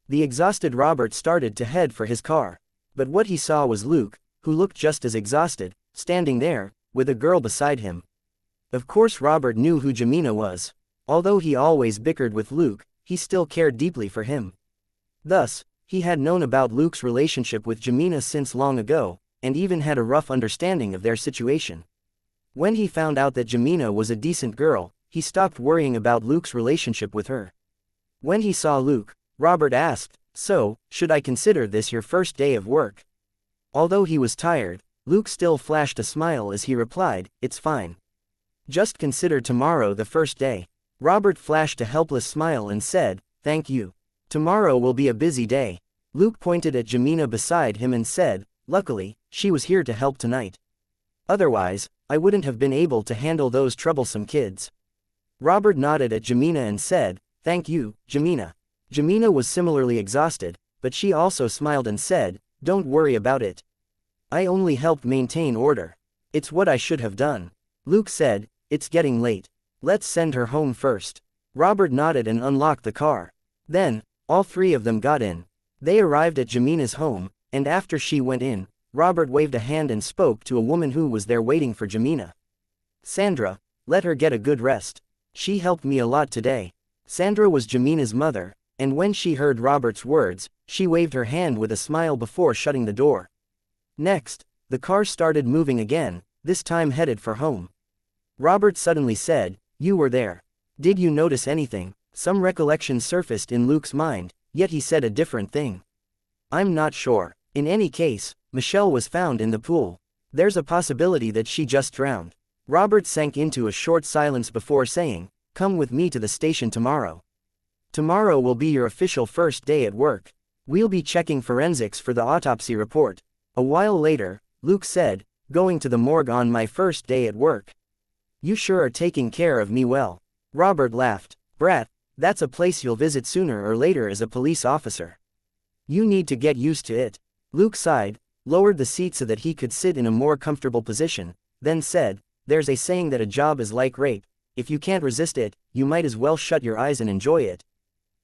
The exhausted Robert started to head for his car. But what he saw was Luke, who looked just as exhausted, standing there, with a girl beside him. Of course Robert knew who Jemina was. Although he always bickered with Luke, he still cared deeply for him. Thus, he had known about Luke's relationship with Jemina since long ago, and even had a rough understanding of their situation. When he found out that Jemina was a decent girl, he stopped worrying about Luke's relationship with her. When he saw Luke, Robert asked, "So, should I consider this your first day of work?" Although he was tired, Luke still flashed a smile as he replied, "It's fine. Just consider tomorrow the first day." Robert flashed a helpless smile and said, "Thank you. Tomorrow will be a busy day." Luke pointed at Jemina beside him and said, "Luckily, she was here to help tonight. Otherwise, I wouldn't have been able to handle those troublesome kids." Robert nodded at Jemina and said, "Thank you, Jemina." Jemina was similarly exhausted, but she also smiled and said, "Don't worry about it. I only helped maintain order. It's what I should have done." Luke said, "It's getting late. Let's send her home first." Robert nodded and unlocked the car. Then, all three of them got in. They arrived at Jemina's home, and after she went in, Robert waved a hand and spoke to a woman who was there waiting for Jemina. "Sandra, let her get a good rest. She helped me a lot today." Sandra was Jemina's mother, and when she heard Robert's words, she waved her hand with a smile before shutting the door. Next, the car started moving again, this time headed for home. Robert suddenly said, "You were there. Did you notice anything?" Some recollection surfaced in Luke's mind, yet he said a different thing. "I'm not sure. In any case, Michelle was found in the pool. There's a possibility that she just drowned." Robert sank into a short silence before saying, "Come with me to the station tomorrow. Tomorrow will be your official first day at work. We'll be checking forensics for the autopsy report." A while later, Luke said, "Going to the morgue on my first day at work. You sure are taking care of me well." Robert laughed. "Brat, that's a place you'll visit sooner or later as a police officer. You need to get used to it." Luke sighed, lowered the seat so that he could sit in a more comfortable position, then said, "There's a saying that a job is like rape. If you can't resist it, you might as well shut your eyes and enjoy it."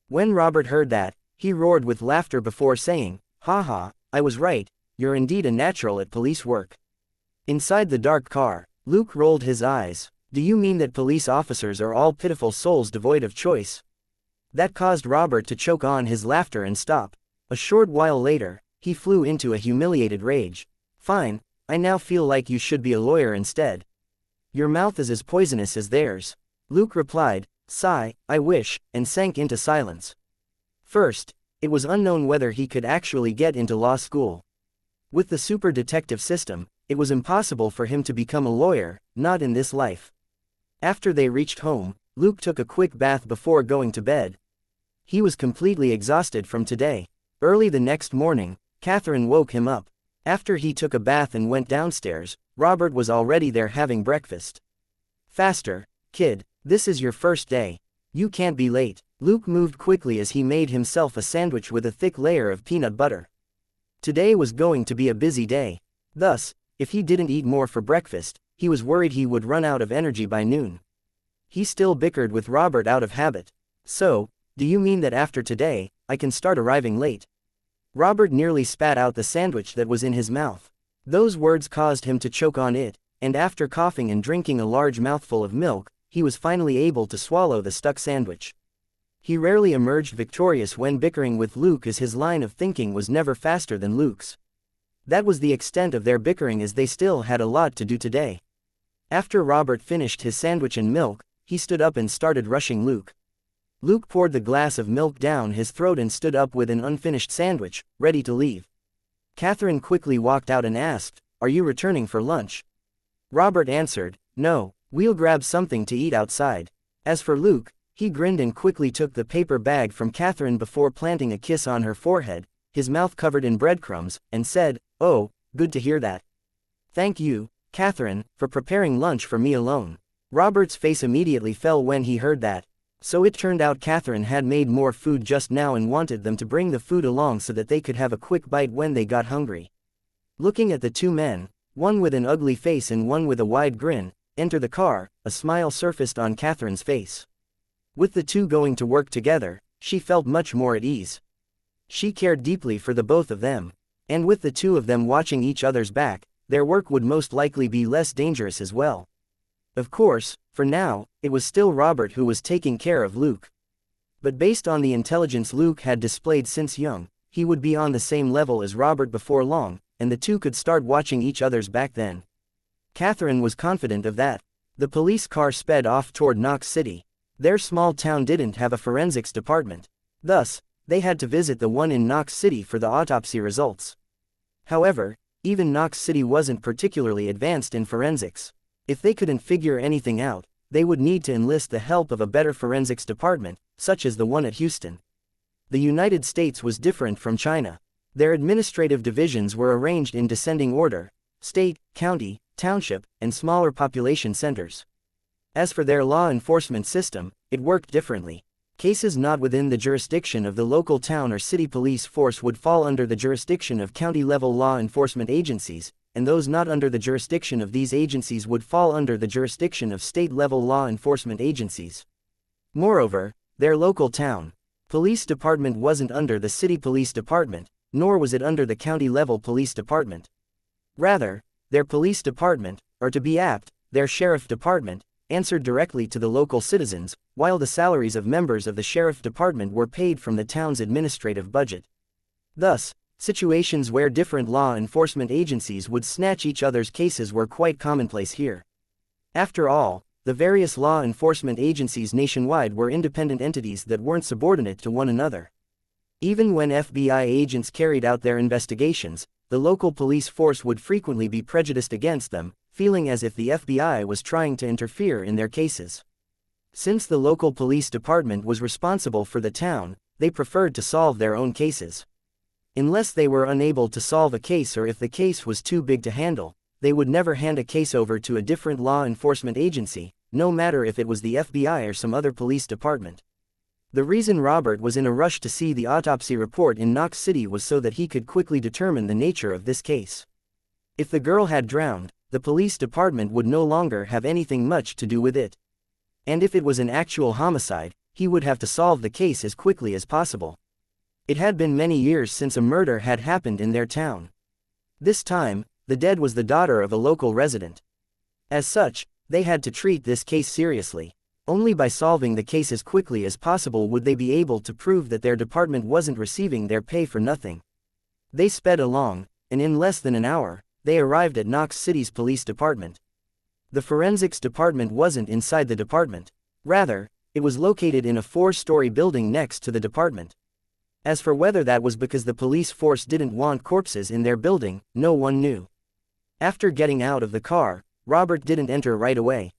When Robert heard that, he roared with laughter before saying, "Ha ha, I was right, you're indeed a natural at police work." Inside the dark car, Luke rolled his eyes. "Do you mean that police officers are all pitiful souls devoid of choice?" That caused Robert to choke on his laughter and stop. A short while later, he flew into a humiliated rage. "Fine, I now feel like you should be a lawyer instead. Your mouth is as poisonous as theirs." Luke replied, "Sigh, I wish," and sank into silence. First, it was unknown whether he could actually get into law school. With the super detective system, it was impossible for him to become a lawyer, not in this life. After they reached home, Luke took a quick bath before going to bed. He was completely exhausted from today. Early the next morning, Catherine woke him up. After he took a bath and went downstairs, Robert was already there having breakfast. "Faster, kid, this is your first day. You can't be late." Luke moved quickly as he made himself a sandwich with a thick layer of peanut butter. Today was going to be a busy day. Thus, if he didn't eat more for breakfast, he was worried he would run out of energy by noon. He still bickered with Robert out of habit. "So, do you mean that after today, I can start arriving late?" Robert nearly spat out the sandwich that was in his mouth. Those words caused him to choke on it, and after coughing and drinking a large mouthful of milk, he was finally able to swallow the stuck sandwich. He rarely emerged victorious when bickering with Luke, as his line of thinking was never faster than Luke's. That was the extent of their bickering, as they still had a lot to do today. After Robert finished his sandwich and milk, he stood up and started rushing Luke. Luke poured the glass of milk down his throat and stood up with an unfinished sandwich, ready to leave. Catherine quickly walked out and asked, "Are you returning for lunch?" Robert answered, "No, we'll grab something to eat outside." As for Luke, he grinned and quickly took the paper bag from Catherine before planting a kiss on her forehead, his mouth covered in breadcrumbs, and said, "Oh, good to hear that. Thank you, Catherine, for preparing lunch for me alone." Robert's face immediately fell when he heard that. So it turned out Catherine had made more food just now and wanted them to bring the food along so that they could have a quick bite when they got hungry. Looking at the two men, one with an ugly face and one with a wide grin, enter the car, a smile surfaced on Catherine's face. With the two going to work together, she felt much more at ease. She cared deeply for the both of them. And with the two of them watching each other's back, their work would most likely be less dangerous as well. Of course, for now, it was still Robert who was taking care of Luke. But based on the intelligence Luke had displayed since young, he would be on the same level as Robert before long, and the two could start watching each other's back then. Catherine was confident of that. The police car sped off toward Knox City. Their small town didn't have a forensics department. Thus, they had to visit the one in Knox City for the autopsy results. However, even Knox City wasn't particularly advanced in forensics. If they couldn't figure anything out, they would need to enlist the help of a better forensics department, such as the one at Houston. The United States was different from China. Their administrative divisions were arranged in descending order: state, county, township, and smaller population centers. As for their law enforcement system, it worked differently. Cases not within the jurisdiction of the local town or city police force would fall under the jurisdiction of county-level law enforcement agencies, and those not under the jurisdiction of these agencies would fall under the jurisdiction of state-level law enforcement agencies. Moreover, their local town police department wasn't under the city police department, nor was it under the county-level police department. Rather, their police department, or to be apt, their sheriff department, answered directly to the local citizens, while the salaries of members of the sheriff department were paid from the town's administrative budget. Thus, situations where different law enforcement agencies would snatch each other's cases were quite commonplace here. After all, the various law enforcement agencies nationwide were independent entities that weren't subordinate to one another. Even when FBI agents carried out their investigations, the local police force would frequently be prejudiced against them, feeling as if the FBI was trying to interfere in their cases. Since the local police department was responsible for the town, they preferred to solve their own cases. Unless they were unable to solve a case, or if the case was too big to handle, they would never hand a case over to a different law enforcement agency, no matter if it was the FBI or some other police department. The reason Robert was in a rush to see the autopsy report in Knox City was so that he could quickly determine the nature of this case. If the girl had drowned, the police department would no longer have anything much to do with it. And if it was an actual homicide, he would have to solve the case as quickly as possible. It had been many years since a murder had happened in their town. This time, the dead was the daughter of a local resident. As such, they had to treat this case seriously. Only by solving the case as quickly as possible would they be able to prove that their department wasn't receiving their pay for nothing. They sped along, and in less than an hour, they arrived at Knox City's police department. The forensics department wasn't inside the department. Rather, it was located in a 4-story building next to the department. As for whether that was because the police force didn't want corpses in their building, no one knew. After getting out of the car, Robert didn't enter right away.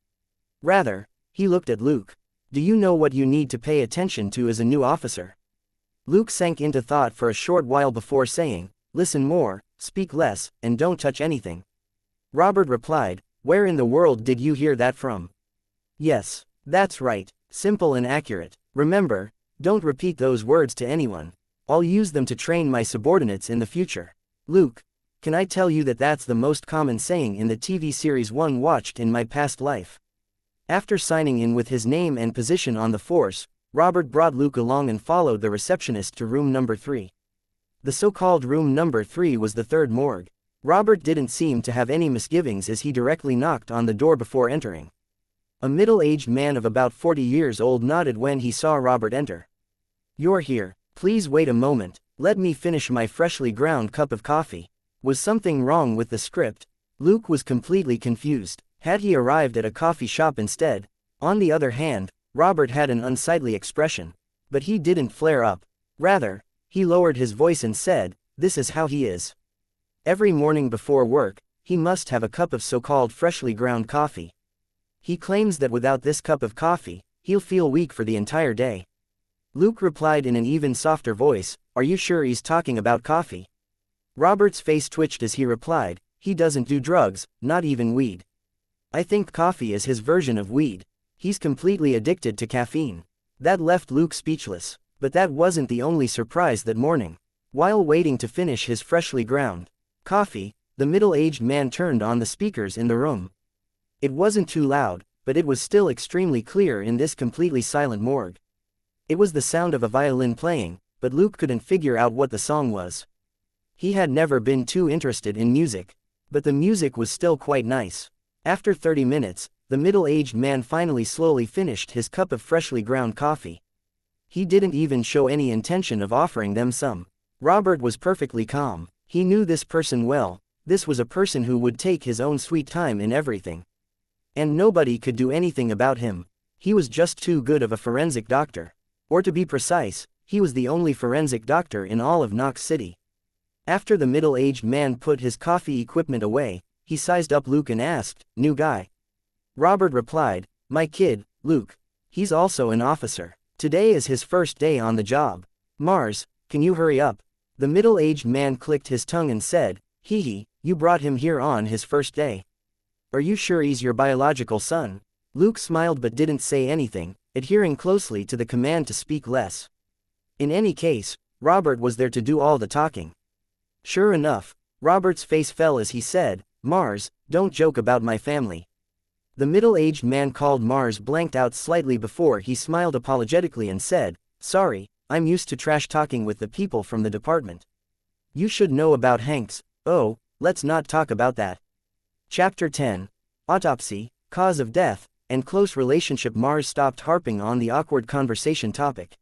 Rather, he looked at Luke. "Do you know what you need to pay attention to as a new officer?" Luke sank into thought for a short while before saying, "Listen more, speak less, and don't touch anything." Robert replied, "Where in the world did you hear that from?" "Yes, that's right, simple and accurate. Remember, don't repeat those words to anyone. I'll use them to train my subordinates in the future." "Luke, can I tell you that that's the most common saying in the TV series one watched in my past life?" After signing in with his name and position on the force, Robert brought Luke along and followed the receptionist to room number 3. The so-called room number 3 was the third morgue. Robert didn't seem to have any misgivings as he directly knocked on the door before entering. A middle-aged man of about 40 years old nodded when he saw Robert enter. "You're here. Please wait a moment, let me finish my freshly ground cup of coffee." Was something wrong with the script? Luke was completely confused. Had he arrived at a coffee shop instead? On the other hand, Robert had an unsightly expression. But he didn't flare up. Rather, he lowered his voice and said, "This is how he is. Every morning before work, he must have a cup of so-called freshly ground coffee. He claims that without this cup of coffee, he'll feel weak for the entire day." Luke replied in an even softer voice, "Are you sure he's talking about coffee?" Robert's face twitched as he replied, "He doesn't do drugs, not even weed. I think coffee is his version of weed. He's completely addicted to caffeine." That left Luke speechless. But that wasn't the only surprise that morning. While waiting to finish his freshly ground coffee, the middle-aged man turned on the speakers in the room. It wasn't too loud, but it was still extremely clear in this completely silent morgue. It was the sound of a violin playing, but Luke couldn't figure out what the song was. He had never been too interested in music. But the music was still quite nice. After 30 minutes, the middle-aged man finally slowly finished his cup of freshly ground coffee. He didn't even show any intention of offering them some. Robert was perfectly calm. He knew this person well. This was a person who would take his own sweet time in everything. And nobody could do anything about him. He was just too good of a forensic doctor. Or to be precise, he was the only forensic doctor in all of Knox City. After the middle-aged man put his coffee equipment away, he sized up Luke and asked, "New guy?" Robert replied, "My kid, Luke. He's also an officer. Today is his first day on the job. Mars, can you hurry up?" The middle-aged man clicked his tongue and said, "Hee, you brought him here on his first day. Are you sure he's your biological son?" Luke smiled but didn't say anything, adhering closely to the command to speak less. In any case, Robert was there to do all the talking. Sure enough, Robert's face fell as he said, "Mars, don't joke about my family." The middle-aged man called Mars blanked out slightly before he smiled apologetically and said, "Sorry, I'm used to trash talking with the people from the department. You should know about Hanks." "Oh, let's not talk about that." Chapter 10. Autopsy, Cause of Death, and Close Relationship. Mars stopped harping on the awkward conversation topic.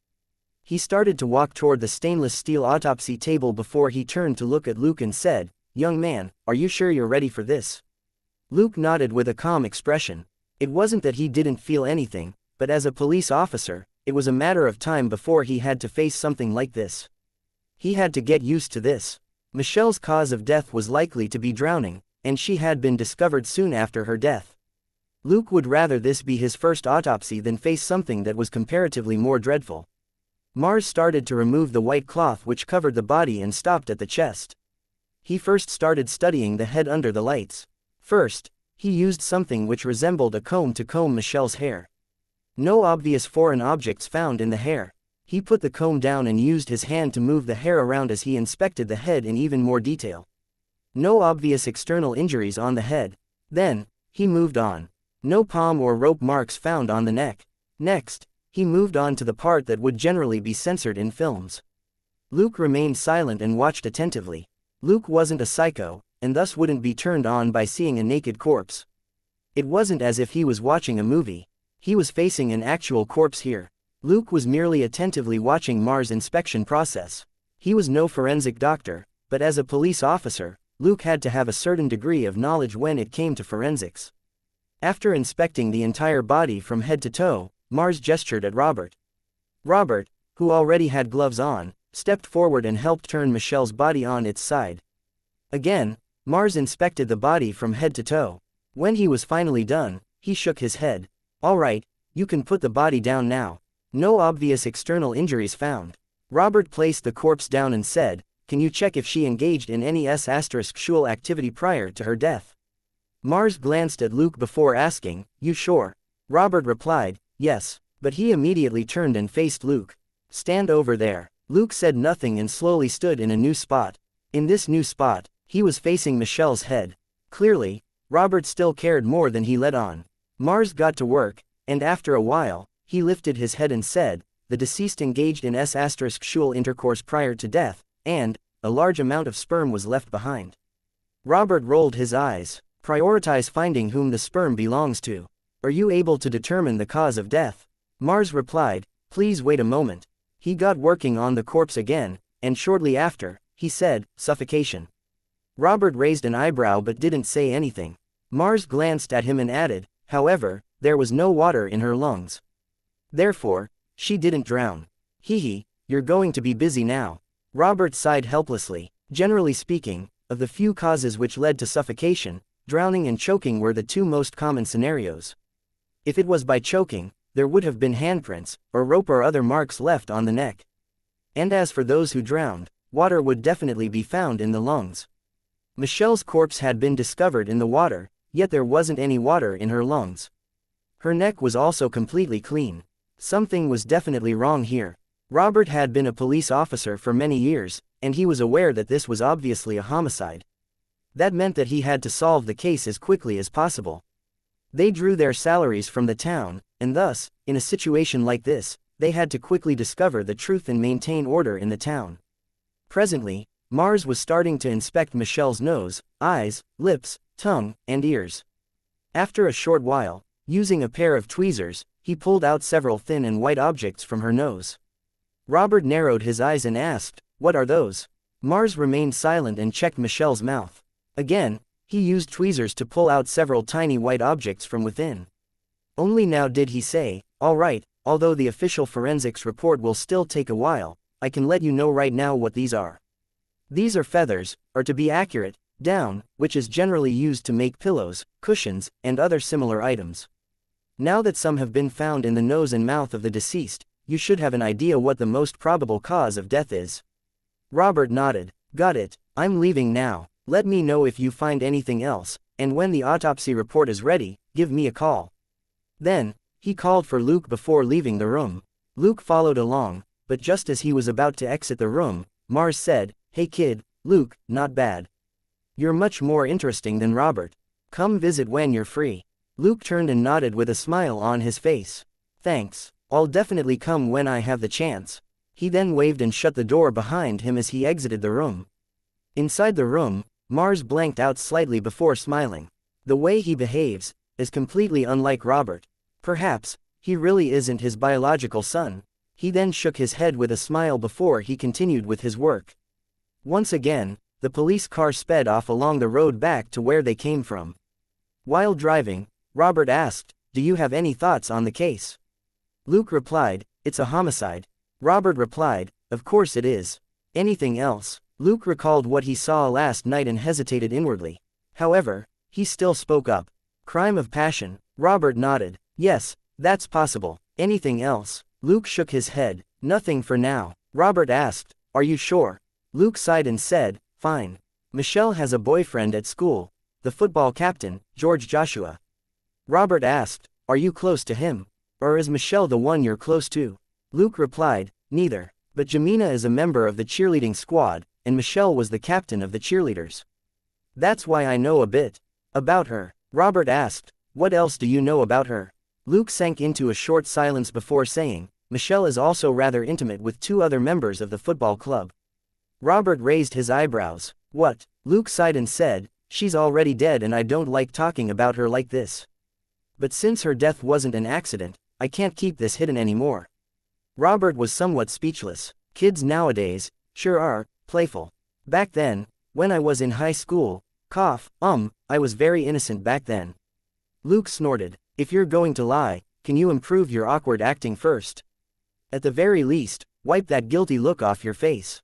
He started to walk toward the stainless steel autopsy table before he turned to look at Luke and said, "Young man, are you sure you're ready for this?" Luke nodded with a calm expression. It wasn't that he didn't feel anything, but as a police officer, it was a matter of time before he had to face something like this. He had to get used to this. Michelle's cause of death was likely to be drowning, and she had been discovered soon after her death. Luke would rather this be his first autopsy than face something that was comparatively more dreadful. Mars started to remove the white cloth which covered the body and stopped at the chest. He first started studying the head under the lights. First, he used something which resembled a comb to comb Michelle's hair. No obvious foreign objects found in the hair. He put the comb down and used his hand to move the hair around as he inspected the head in even more detail. No obvious external injuries on the head. Then, he moved on. No palm or rope marks found on the neck. Next, he moved on to the part that would generally be censored in films. Luke remained silent and watched attentively. Luke wasn't a psycho, and thus wouldn't be turned on by seeing a naked corpse. It wasn't as if he was watching a movie. He was facing an actual corpse here. Luke was merely attentively watching Mars' inspection process. He was no forensic doctor, but as a police officer, Luke had to have a certain degree of knowledge when it came to forensics. After inspecting the entire body from head to toe, Mars gestured at Robert. Robert, who already had gloves on, stepped forward and helped turn Michelle's body on its side. Again, Mars inspected the body from head to toe. When he was finally done, he shook his head. "All right, you can put the body down now. No obvious external injuries found." Robert placed the corpse down and said, "Can you check if she engaged in any sexual activity prior to her death?" Mars glanced at Luke before asking, "You sure?" Robert replied, "Yes," but he immediately turned and faced Luke. "Stand over there." Luke said nothing and slowly stood in a new spot. In this new spot, he was facing Michelle's head. Clearly, Robert still cared more than he let on. Mars got to work, and after a while, he lifted his head and said, "The deceased engaged in sexual intercourse prior to death, and a large amount of sperm was left behind." Robert rolled his eyes. "Prioritize finding whom the sperm belongs to. Are you able to determine the cause of death?" Mars replied, "Please wait a moment." He got working on the corpse again, and shortly after, he said, "Suffocation." Robert raised an eyebrow but didn't say anything. Mars glanced at him and added, "However, there was no water in her lungs. Therefore, she didn't drown." "Hee, you're going to be busy now." Robert sighed helplessly. Generally speaking, of the few causes which led to suffocation, drowning and choking were the two most common scenarios. If it was by choking, there would have been handprints, or rope or other marks left on the neck. And as for those who drowned, water would definitely be found in the lungs. Michelle's corpse had been discovered in the water, yet there wasn't any water in her lungs. Her neck was also completely clean. Something was definitely wrong here. Robert had been a police officer for many years, and he was aware that this was obviously a homicide. That meant that he had to solve the case as quickly as possible. They drew their salaries from the town, and thus, in a situation like this, they had to quickly discover the truth and maintain order in the town. Presently, Mars was starting to inspect Michelle's nose, eyes, lips, tongue, and ears. After a short while, Using a pair of tweezers, he pulled out several thin and white objects from her nose. Robert narrowed his eyes and asked, "What are those?" Mars remained silent and checked Michelle's mouth. Again, he used tweezers to pull out several tiny white objects from within. Only now did he say, "All right, although the official forensics report will still take a while, I can let you know right now what these are. These are feathers, or to be accurate, down, which is generally used to make pillows, cushions, and other similar items. Now that some have been found in the nose and mouth of the deceased, you should have an idea what the most probable cause of death is." Robert nodded. "Got it, I'm leaving now. Let me know if you find anything else, and when the autopsy report is ready, give me a call." Then, he called for Luke before leaving the room. Luke followed along, but just as he was about to exit the room, Mars said, "Hey kid, Luke, not bad. You're much more interesting than Robert. Come visit when you're free." Luke turned and nodded with a smile on his face. "Thanks, I'll definitely come when I have the chance." He then waved and shut the door behind him as he exited the room. Inside the room, Mars blanked out slightly before smiling. The way he behaves is completely unlike Robert. Perhaps he really isn't his biological son. He then shook his head with a smile before he continued with his work. Once again, the police car sped off along the road back to where they came from. While driving, Robert asked, "Do you have any thoughts on the case?" Luke replied, "It's a homicide." Robert replied, "Of course it is. Anything else?" Luke recalled what he saw last night and hesitated inwardly. However, he still spoke up. "Crime of passion." Robert nodded. "Yes, that's possible. Anything else?" Luke shook his head. "Nothing for now." Robert asked, "Are you sure?" Luke sighed and said, "Fine. Michelle has a boyfriend at school, the football captain, George Joshua." Robert asked, "Are you close to him? Or is Michelle the one you're close to?" Luke replied, "Neither. But Jamina is a member of the cheerleading squad, and Michelle was the captain of the cheerleaders. That's why I know a bit about her." Robert asked, "What else do you know about her?" Luke sank into a short silence before saying, "Michelle is also rather intimate with two other members of the football club." Robert raised his eyebrows. "What?" Luke sighed and said, "She's already dead and I don't like talking about her like this. But since her death wasn't an accident, I can't keep this hidden anymore." Robert was somewhat speechless. Kids nowadays sure are playful. Back then, when I was in high school, I was very innocent back then. Luke snorted. "If you're going to lie, can you improve your awkward acting first? At the very least, wipe that guilty look off your face."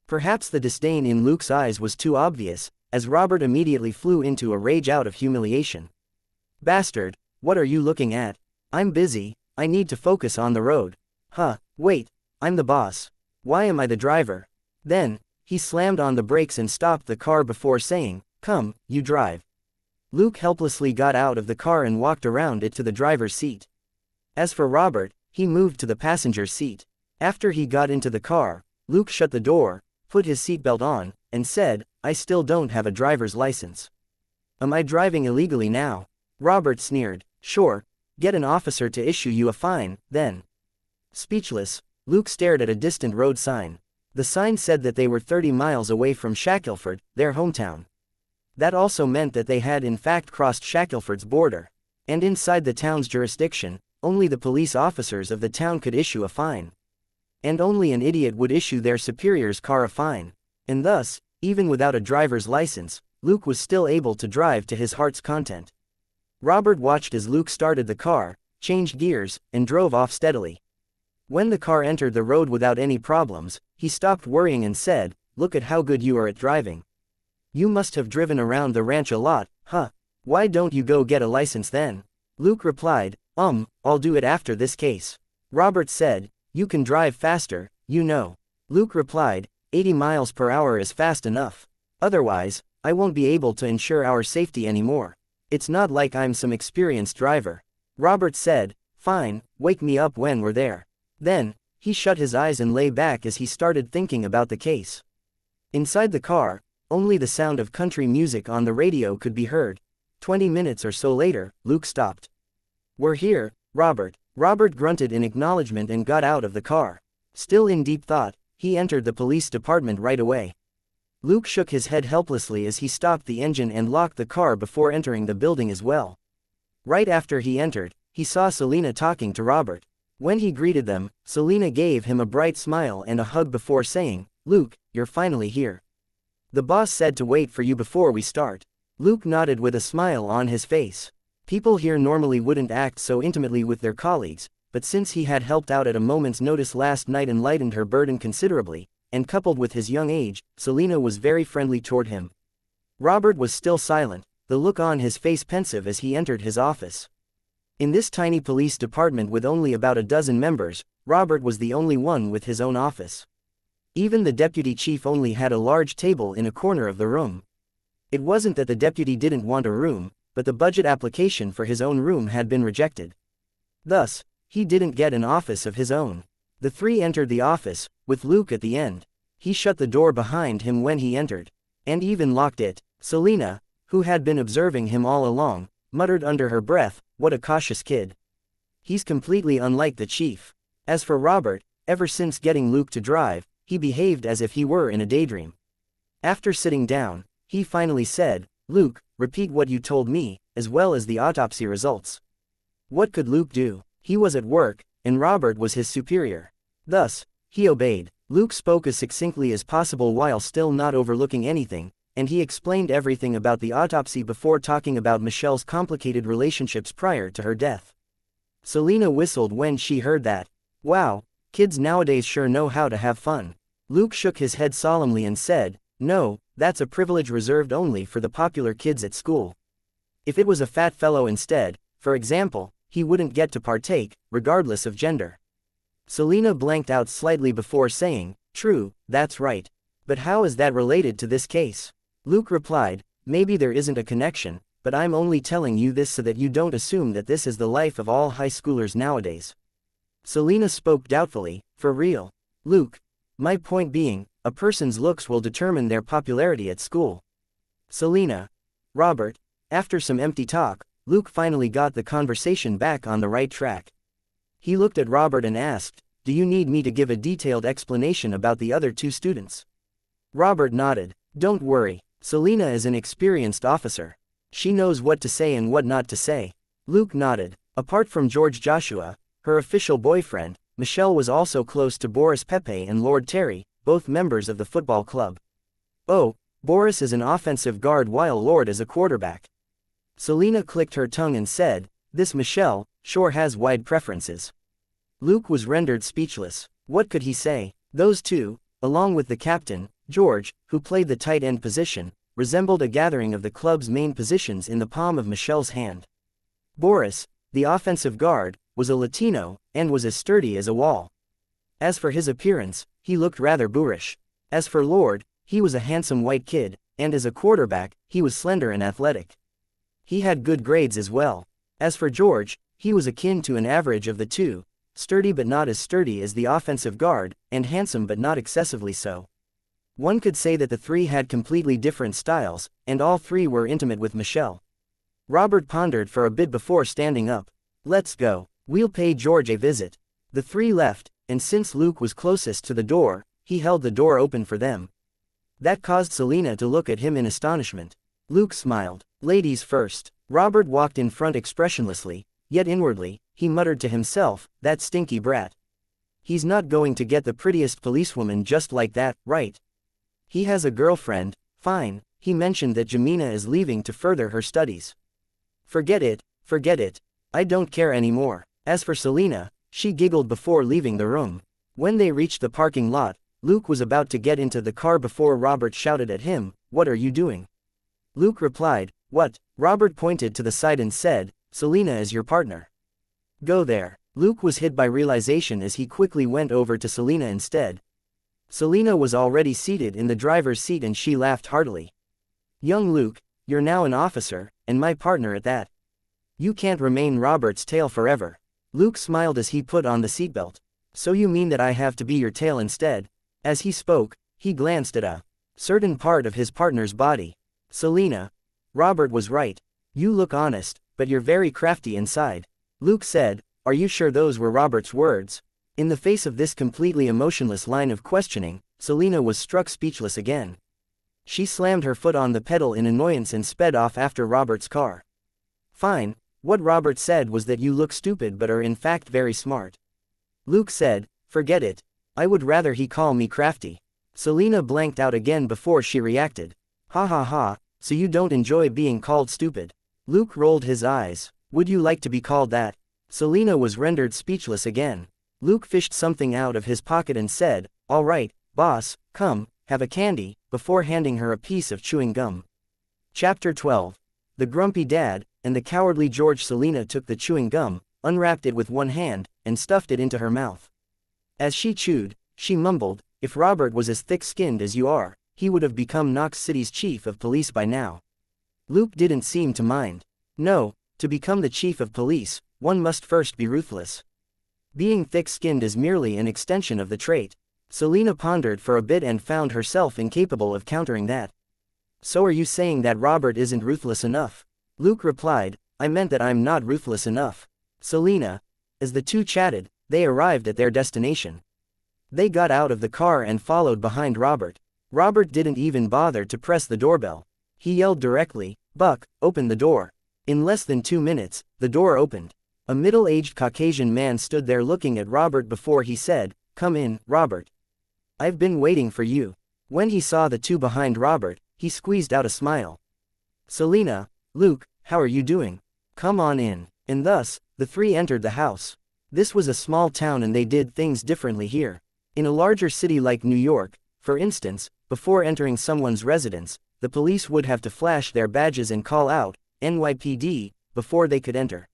Perhaps the disdain in Luke's eyes was too obvious, as Robert immediately flew into a rage out of humiliation. "Bastard, what are you looking at? I'm busy, I need to focus on the road." Wait, I'm the boss. Why am I the driver?" Then, he slammed on the brakes and stopped the car before saying, "Come, you drive." Luke helplessly got out of the car and walked around it to the driver's seat. As for Robert, he moved to the passenger seat. After he got into the car, Luke shut the door, put his seatbelt on, and said, "I still don't have a driver's license. Am I driving illegally now?" Robert sneered. "Sure, get an officer to issue you a fine, then." Speechless, Luke stared at a distant road sign. The sign said that they were 30 miles away from Shackelford, their hometown. That also meant that they had in fact crossed Shackelford's border. And inside the town's jurisdiction, only the police officers of the town could issue a fine. And only an idiot would issue their superior's car a fine. And thus, even without a driver's license, Luke was still able to drive to his heart's content. Robert watched as Luke started the car, changed gears, and drove off steadily. When the car entered the road without any problems, he stopped worrying and said, "Look at how good you are at driving. You must have driven around the ranch a lot, huh? Why don't you go get a license then?" Luke replied, I'll do it after this case." Robert said, "You can drive faster, you know." Luke replied, 80 miles per hour is fast enough. Otherwise, I won't be able to ensure our safety anymore. It's not like I'm some experienced driver." Robert said, "Fine, wake me up when we're there." Then, he shut his eyes and lay back as he started thinking about the case. Inside the car, only the sound of country music on the radio could be heard. 20 minutes or so later, Luke stopped. "We're here, Robert." Robert grunted in acknowledgement and got out of the car. Still in deep thought, he entered the police department right away. Luke shook his head helplessly as he stopped the engine and locked the car before entering the building as well. Right after he entered, he saw Selina talking to Robert. When he greeted them, Selina gave him a bright smile and a hug before saying, "Luke, you're finally here. The boss said to wait for you before we start." Luke nodded with a smile on his face. People here normally wouldn't act so intimately with their colleagues, but since he had helped out at a moment's notice last night and lightened her burden considerably, and coupled with his young age, Selina was very friendly toward him. Robert was still silent, the look on his face pensive as he entered his office. In this tiny police department with only about a dozen members, Robert was the only one with his own office. Even the deputy chief only had a large table in a corner of the room. It wasn't that the deputy didn't want a room, but the budget application for his own room had been rejected. Thus, he didn't get an office of his own. The three entered the office, with Luke at the end. He shut the door behind him when he entered, and even locked it. Selina, who had been observing him all along, muttered under her breath, "What a cautious kid. He's completely unlike the chief." As for Robert, ever since getting Luke to drive, he behaved as if he were in a daydream. After sitting down, he finally said, "Luke, repeat what you told me, as well as the autopsy results." What could Luke do? He was at work, and Robert was his superior. Thus, he obeyed. Luke spoke as succinctly as possible while still not overlooking anything, and he explained everything about the autopsy before talking about Michelle's complicated relationships prior to her death. Selina whistled when she heard that. Wow, kids nowadays sure know how to have fun. Luke shook his head solemnly and said, "No, that's a privilege reserved only for the popular kids at school. If it was a fat fellow instead, for example, he wouldn't get to partake, regardless of gender." Selina blanked out slightly before saying, "True, that's right. But how is that related to this case?" Luke replied, "Maybe there isn't a connection, but I'm only telling you this so that you don't assume that this is the life of all high schoolers nowadays." Selina spoke doubtfully, "For real, Luke? My point being, a person's looks will determine their popularity at school." Selina. Robert. After some empty talk, Luke finally got the conversation back on the right track. He looked at Robert and asked, "Do you need me to give a detailed explanation about the other two students?" Robert nodded. "Don't worry, Selina is an experienced officer. She knows what to say and what not to say." Luke nodded. Apart from George Joshua, her official boyfriend, Michelle was also close to Boris Pepe and Lord Terry, both members of the football club. Oh, Boris is an offensive guard while Lord is a quarterback. Selina clicked her tongue and said, "This Michelle sure has wide preferences." Luke was rendered speechless. What could he say? Those two, along with the captain, George, who played the tight end position, resembled a gathering of the club's main positions in the palm of Michelle's hand. Boris, the offensive guard, was a Latino, and was as sturdy as a wall. As for his appearance, he looked rather boorish. As for Lord, he was a handsome white kid, and as a quarterback, he was slender and athletic. He had good grades as well. As for George, he was akin to an average of the two, sturdy but not as sturdy as the offensive guard, and handsome but not excessively so. One could say that the three had completely different styles, and all three were intimate with Michelle. Robert pondered for a bit before standing up. "Let's go. We'll pay George a visit." The three left, and since Luke was closest to the door, he held the door open for them. That caused Selina to look at him in astonishment. Luke smiled. "Ladies first." Robert walked in front expressionlessly, yet inwardly, he muttered to himself, "That stinky brat. He's not going to get the prettiest policewoman just like that, right? He has a girlfriend, fine." He mentioned that Jamina is leaving to further her studies. Forget it, I don't care anymore." As for Selina, she giggled before leaving the room. When they reached the parking lot, Luke was about to get into the car before Robert shouted at him, "What are you doing?" Luke replied, "What?" Robert pointed to the side and said, "Selina is your partner. Go there." Luke was hit by realization as he quickly went over to Selina instead. Selina was already seated in the driver's seat and she laughed heartily. "Young Luke, you're now an officer, and my partner at that. You can't remain Robert's tail forever." Luke smiled as he put on the seatbelt. "So you mean that I have to be your tail instead?" As he spoke, he glanced at a certain part of his partner's body. "Selina. Robert was right. You look honest, but you're very crafty inside." Luke said, "Are you sure those were Robert's words?" In the face of this completely emotionless line of questioning, Selina was struck speechless again. She slammed her foot on the pedal in annoyance and sped off after Robert's car. "Fine, What Robert said was that you look stupid but are in fact very smart. Luke said, forget it. I would rather he call me crafty. Selena blanked out again before she reacted. Ha ha ha, so you don't enjoy being called stupid. Luke rolled his eyes. Would you like to be called that? Selena was rendered speechless again. Luke fished something out of his pocket and said, all right, boss, come, have a candy, before handing her a piece of chewing gum. Chapter 12. The Grumpy Dad, and the Cowardly George. Selena took the chewing gum, unwrapped it with one hand, and stuffed it into her mouth. As she chewed, she mumbled, if Robert was as thick-skinned as you are, he would have become Knox City's chief of police by now. Luke didn't seem to mind. No, to become the chief of police, one must first be ruthless. Being thick-skinned is merely an extension of the trait. Selena pondered for a bit and found herself incapable of countering that. So are you saying that Robert isn't ruthless enough? Luke replied, I meant that I'm not ruthless enough. Selena. As the two chatted, they arrived at their destination. They got out of the car and followed behind Robert. Robert didn't even bother to press the doorbell. He yelled directly, Buck, open the door. In less than 2 minutes, the door opened. A middle-aged Caucasian man stood there looking at Robert before he said, come in, Robert. I've been waiting for you. When he saw the two behind Robert, he squeezed out a smile. Selena, Luke, how are you doing? Come on in. And thus, the three entered the house. This was a small town and they did things differently here. In a larger city like New York, for instance, before entering someone's residence, the police would have to flash their badges and call out, NYPD, before they could enter.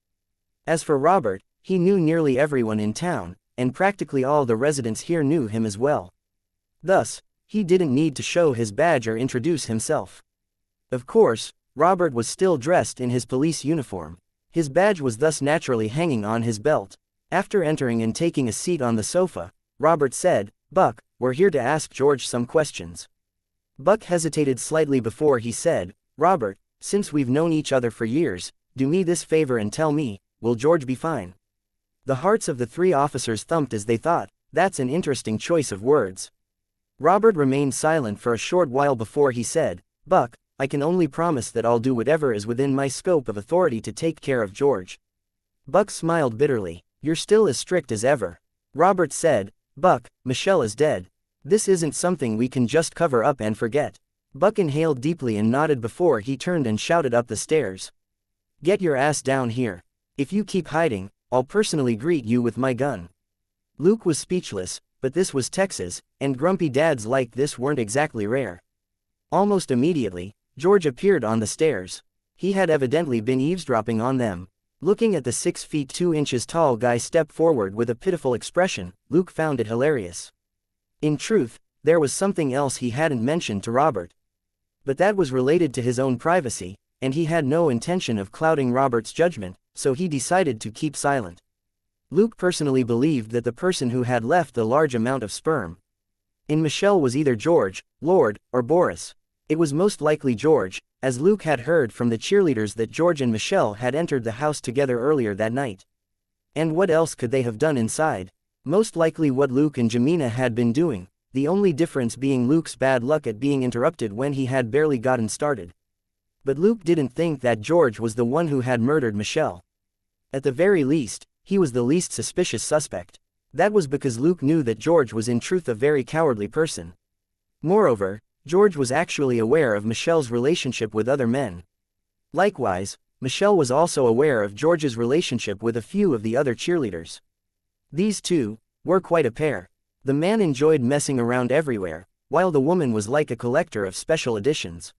As for Robert, he knew nearly everyone in town, and practically all the residents here knew him as well. Thus, he didn't need to show his badge or introduce himself. Of course, Robert was still dressed in his police uniform. His badge was thus naturally hanging on his belt. After entering and taking a seat on the sofa, Robert said, Buck, we're here to ask George some questions. Buck hesitated slightly before he said, Robert, since we've known each other for years, do me this favor and tell me, will George be fine? The hearts of the three officers thumped as they thought, that's an interesting choice of words. Robert remained silent for a short while before he said, Buck, I can only promise that I'll do whatever is within my scope of authority to take care of George. Buck smiled bitterly. You're still as strict as ever. Robert said, Buck, Michelle is dead. This isn't something we can just cover up and forget. Buck inhaled deeply and nodded before he turned and shouted up the stairs. Get your ass down here. If you keep hiding, I'll personally greet you with my gun. Luke was speechless, but this was Texas, and grumpy dads like this weren't exactly rare. Almost immediately, George appeared on the stairs. He had evidently been eavesdropping on them. Looking at the 6 feet 2 inches tall guy step forward with a pitiful expression, Luke found it hilarious. In truth, there was something else he hadn't mentioned to Robert. But that was related to his own privacy, and he had no intention of clouding Robert's judgment, so he decided to keep silent. Luke personally believed that the person who had left the large amount of sperm in Michelle was either George, Lord, or Boris. It was most likely George, as Luke had heard from the cheerleaders that George and Michelle had entered the house together earlier that night. And what else could they have done inside? Most likely what Luke and Jemina had been doing, the only difference being Luke's bad luck at being interrupted when he had barely gotten started. But Luke didn't think that George was the one who had murdered Michelle. At the very least, he was the least suspicious suspect. That was because Luke knew that George was in truth a very cowardly person. Moreover, George was actually aware of Michelle's relationship with other men. Likewise, Michelle was also aware of George's relationship with a few of the other cheerleaders. These two were quite a pair. The man enjoyed messing around everywhere, while the woman was like a collector of special editions.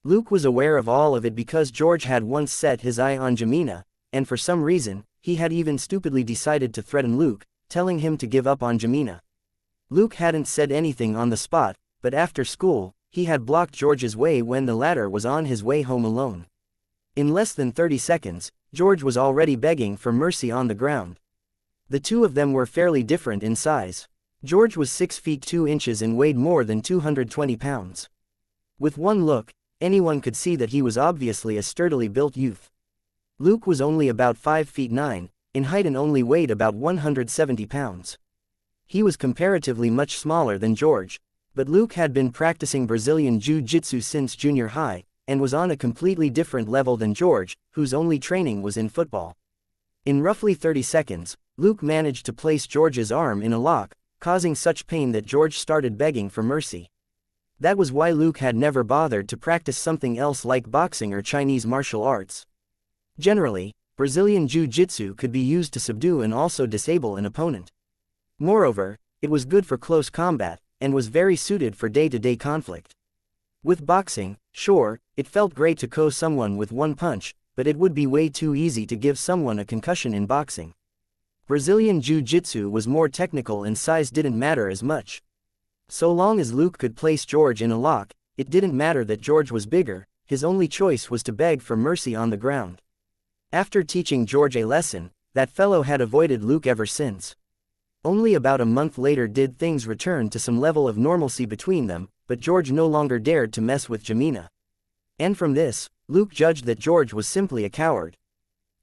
Luke was aware of all of it because George had once set his eye on Jemina, and for some reason, he had even stupidly decided to threaten Luke, telling him to give up on Jemina. Luke hadn't said anything on the spot, but after school, he had blocked George's way when the latter was on his way home alone. In less than 30 seconds, George was already begging for mercy on the ground. The two of them were fairly different in size. George was 6 feet 2 inches and weighed more than 220 pounds. With one look, anyone could see that he was obviously a sturdily built youth. Luke was only about 5 feet 9 in height and only weighed about 170 pounds. He was comparatively much smaller than George, but Luke had been practicing Brazilian Jiu-Jitsu since junior high, and was on a completely different level than George, whose only training was in football. In roughly 30 seconds, Luke managed to place George's arm in a lock, causing such pain that George started begging for mercy. That was why Luke had never bothered to practice something else like boxing or Chinese martial arts. Generally, Brazilian Jiu-Jitsu could be used to subdue and also disable an opponent. Moreover, it was good for close combat, and was very suited for day-to-day conflict. With boxing, sure, it felt great to KO someone with one punch, but it would be way too easy to give someone a concussion in boxing. Brazilian Jiu-Jitsu was more technical and size didn't matter as much. So long as Luke could place George in a lock, it didn't matter that George was bigger, his only choice was to beg for mercy on the ground. After teaching George a lesson, that fellow had avoided Luke ever since. Only about a month later did things return to some level of normalcy between them, but George no longer dared to mess with Jemina. And from this, Luke judged that George was simply a coward.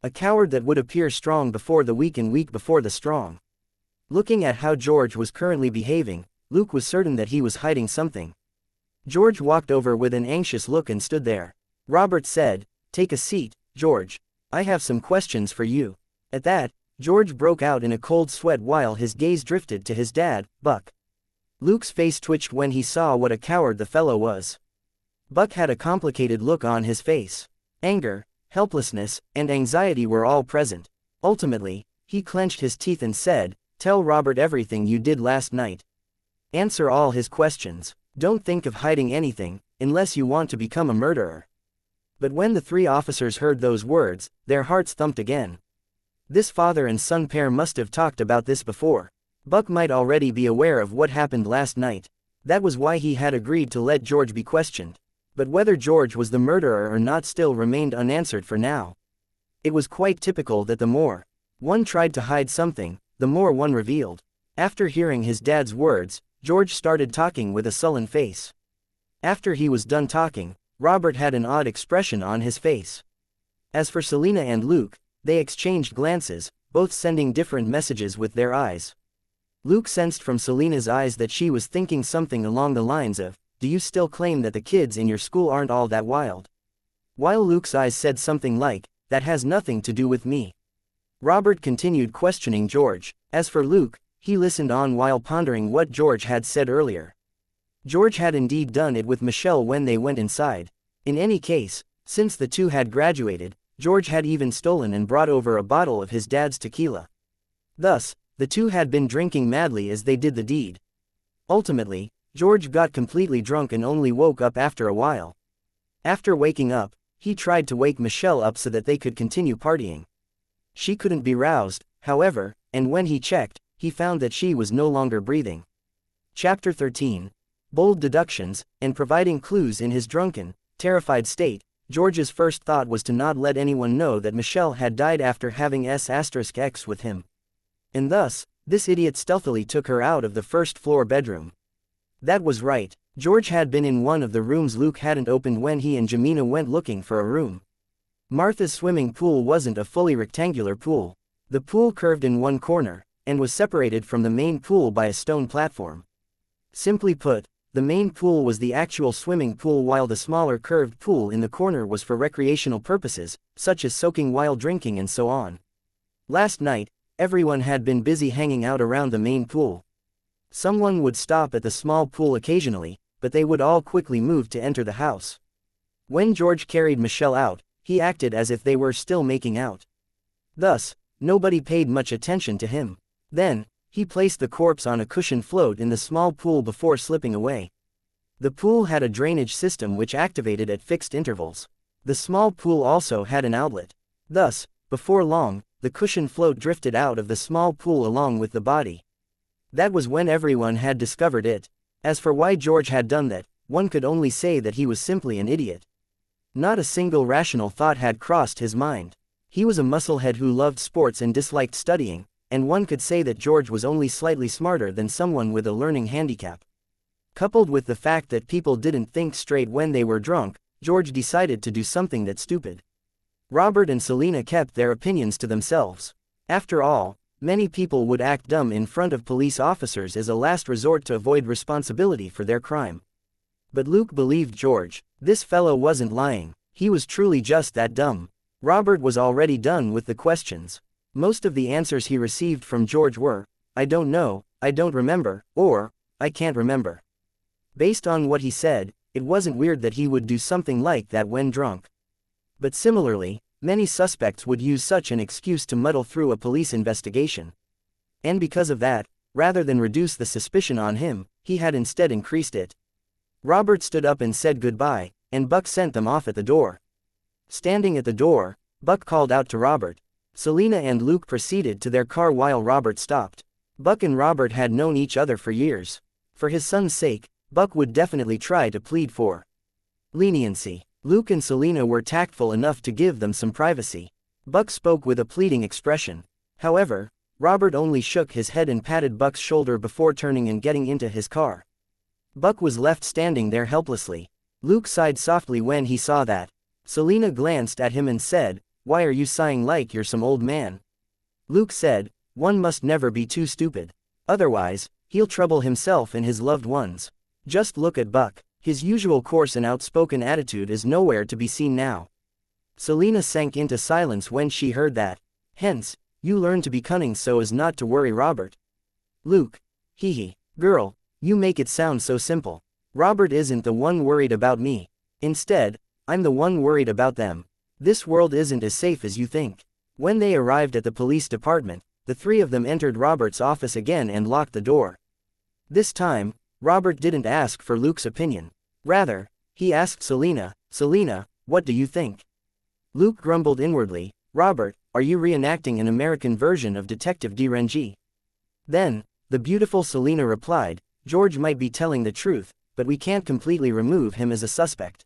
A coward that would appear strong before the weak and weak before the strong. Looking at how George was currently behaving, Luke was certain that he was hiding something. George walked over with an anxious look and stood there. Robert said, "Take a seat, George. I have some questions for you." At that, George broke out in a cold sweat while his gaze drifted to his dad, Buck. Luke's face twitched when he saw what a coward the fellow was. Buck had a complicated look on his face. Anger, helplessness, and anxiety were all present. Ultimately, he clenched his teeth and said, "Tell Robert everything you did last night. Answer all his questions. Don't think of hiding anything, unless you want to become a murderer." But when the three officers heard those words, their hearts thumped again. This father and son pair must have talked about this before. Buck might already be aware of what happened last night. That was why he had agreed to let George be questioned. But whether George was the murderer or not still remained unanswered for now. It was quite typical that the more one tried to hide something, the more one revealed. After hearing his dad's words, George started talking with a sullen face. After he was done talking, Robert had an odd expression on his face. As for Selena and Luke, they exchanged glances, both sending different messages with their eyes. Luke sensed from Selena's eyes that she was thinking something along the lines of, "Do you still claim that the kids in your school aren't all that wild?" While Luke's eyes said something like, "That has nothing to do with me." Robert continued questioning George. As for Luke, he listened on while pondering what George had said earlier. George had indeed done it with Michelle when they went inside. In any case, since the two had graduated, George had even stolen and brought over a bottle of his dad's tequila. Thus, the two had been drinking madly as they did the deed. Ultimately, George got completely drunk and only woke up after a while. After waking up, he tried to wake Michelle up so that they could continue partying. She couldn't be roused, however, and when he checked, he found that she was no longer breathing. Chapter 13. Bold deductions, and providing clues. In his drunken, terrified state, George's first thought was to not let anyone know that Michelle had died after having S*X with him. And thus, this idiot stealthily took her out of the first-floor bedroom. That was right, George had been in one of the rooms Luke hadn't opened when he and Jemina went looking for a room. Martha's swimming pool wasn't a fully rectangular pool. The pool curved in one corner, and was separated from the main pool by a stone platform. Simply put, the main pool was the actual swimming pool while the smaller curved pool in the corner was for recreational purposes, such as soaking while drinking and so on. Last night, everyone had been busy hanging out around the main pool. Someone would stop at the small pool occasionally, but they would all quickly move to enter the house. When George carried Michelle out, he acted as if they were still making out. Thus, nobody paid much attention to him. Then, he placed the corpse on a cushioned float in the small pool before slipping away. The pool had a drainage system which activated at fixed intervals. The small pool also had an outlet. Thus, before long, the cushioned float drifted out of the small pool along with the body. That was when everyone had discovered it. As for why George had done that, one could only say that he was simply an idiot. Not a single rational thought had crossed his mind. He was a musclehead who loved sports and disliked studying, and one could say that George was only slightly smarter than someone with a learning handicap. Coupled with the fact that people didn't think straight when they were drunk, George decided to do something that's stupid. Robert and Selena kept their opinions to themselves. After all, many people would act dumb in front of police officers as a last resort to avoid responsibility for their crime. But Luke believed George. This fellow wasn't lying. He was truly just that dumb. Robert was already done with the questions. Most of the answers he received from George were, I don't know, I don't remember, or, I can't remember. Based on what he said, it wasn't weird that he would do something like that when drunk. But similarly, many suspects would use such an excuse to muddle through a police investigation. And because of that, rather than reduce the suspicion on him, he had instead increased it. Robert stood up and said goodbye, and Buck sent them off at the door. Standing at the door, Buck called out to Robert. Selena and Luke proceeded to their car while Robert stopped. Buck and Robert had known each other for years. For his son's sake, Buck would definitely try to plead for leniency. Luke and Selena were tactful enough to give them some privacy. Buck spoke with a pleading expression. However, Robert only shook his head and patted Buck's shoulder before turning and getting into his car. Buck was left standing there helplessly. Luke sighed softly when he saw that. Selena glanced at him and said, Why are you sighing like you're some old man? Luke said, One must never be too stupid. Otherwise, he'll trouble himself and his loved ones. Just look at Buck. His usual coarse and outspoken attitude is nowhere to be seen now. Selena sank into silence when she heard that. Hence, you learn to be cunning so as not to worry Robert. Luke. Hee. Girl, you make it sound so simple. Robert isn't the one worried about me. Instead, I'm the one worried about them. This world isn't as safe as you think. When they arrived at the police department, the three of them entered Robert's office again and locked the door. This time, Robert didn't ask for Luke's opinion. Rather, he asked Selena, Selena, what do you think? Luke grumbled inwardly, Robert, are you reenacting an American version of Detective Derengi? Then, the beautiful Selena replied, George might be telling the truth, but we can't completely remove him as a suspect.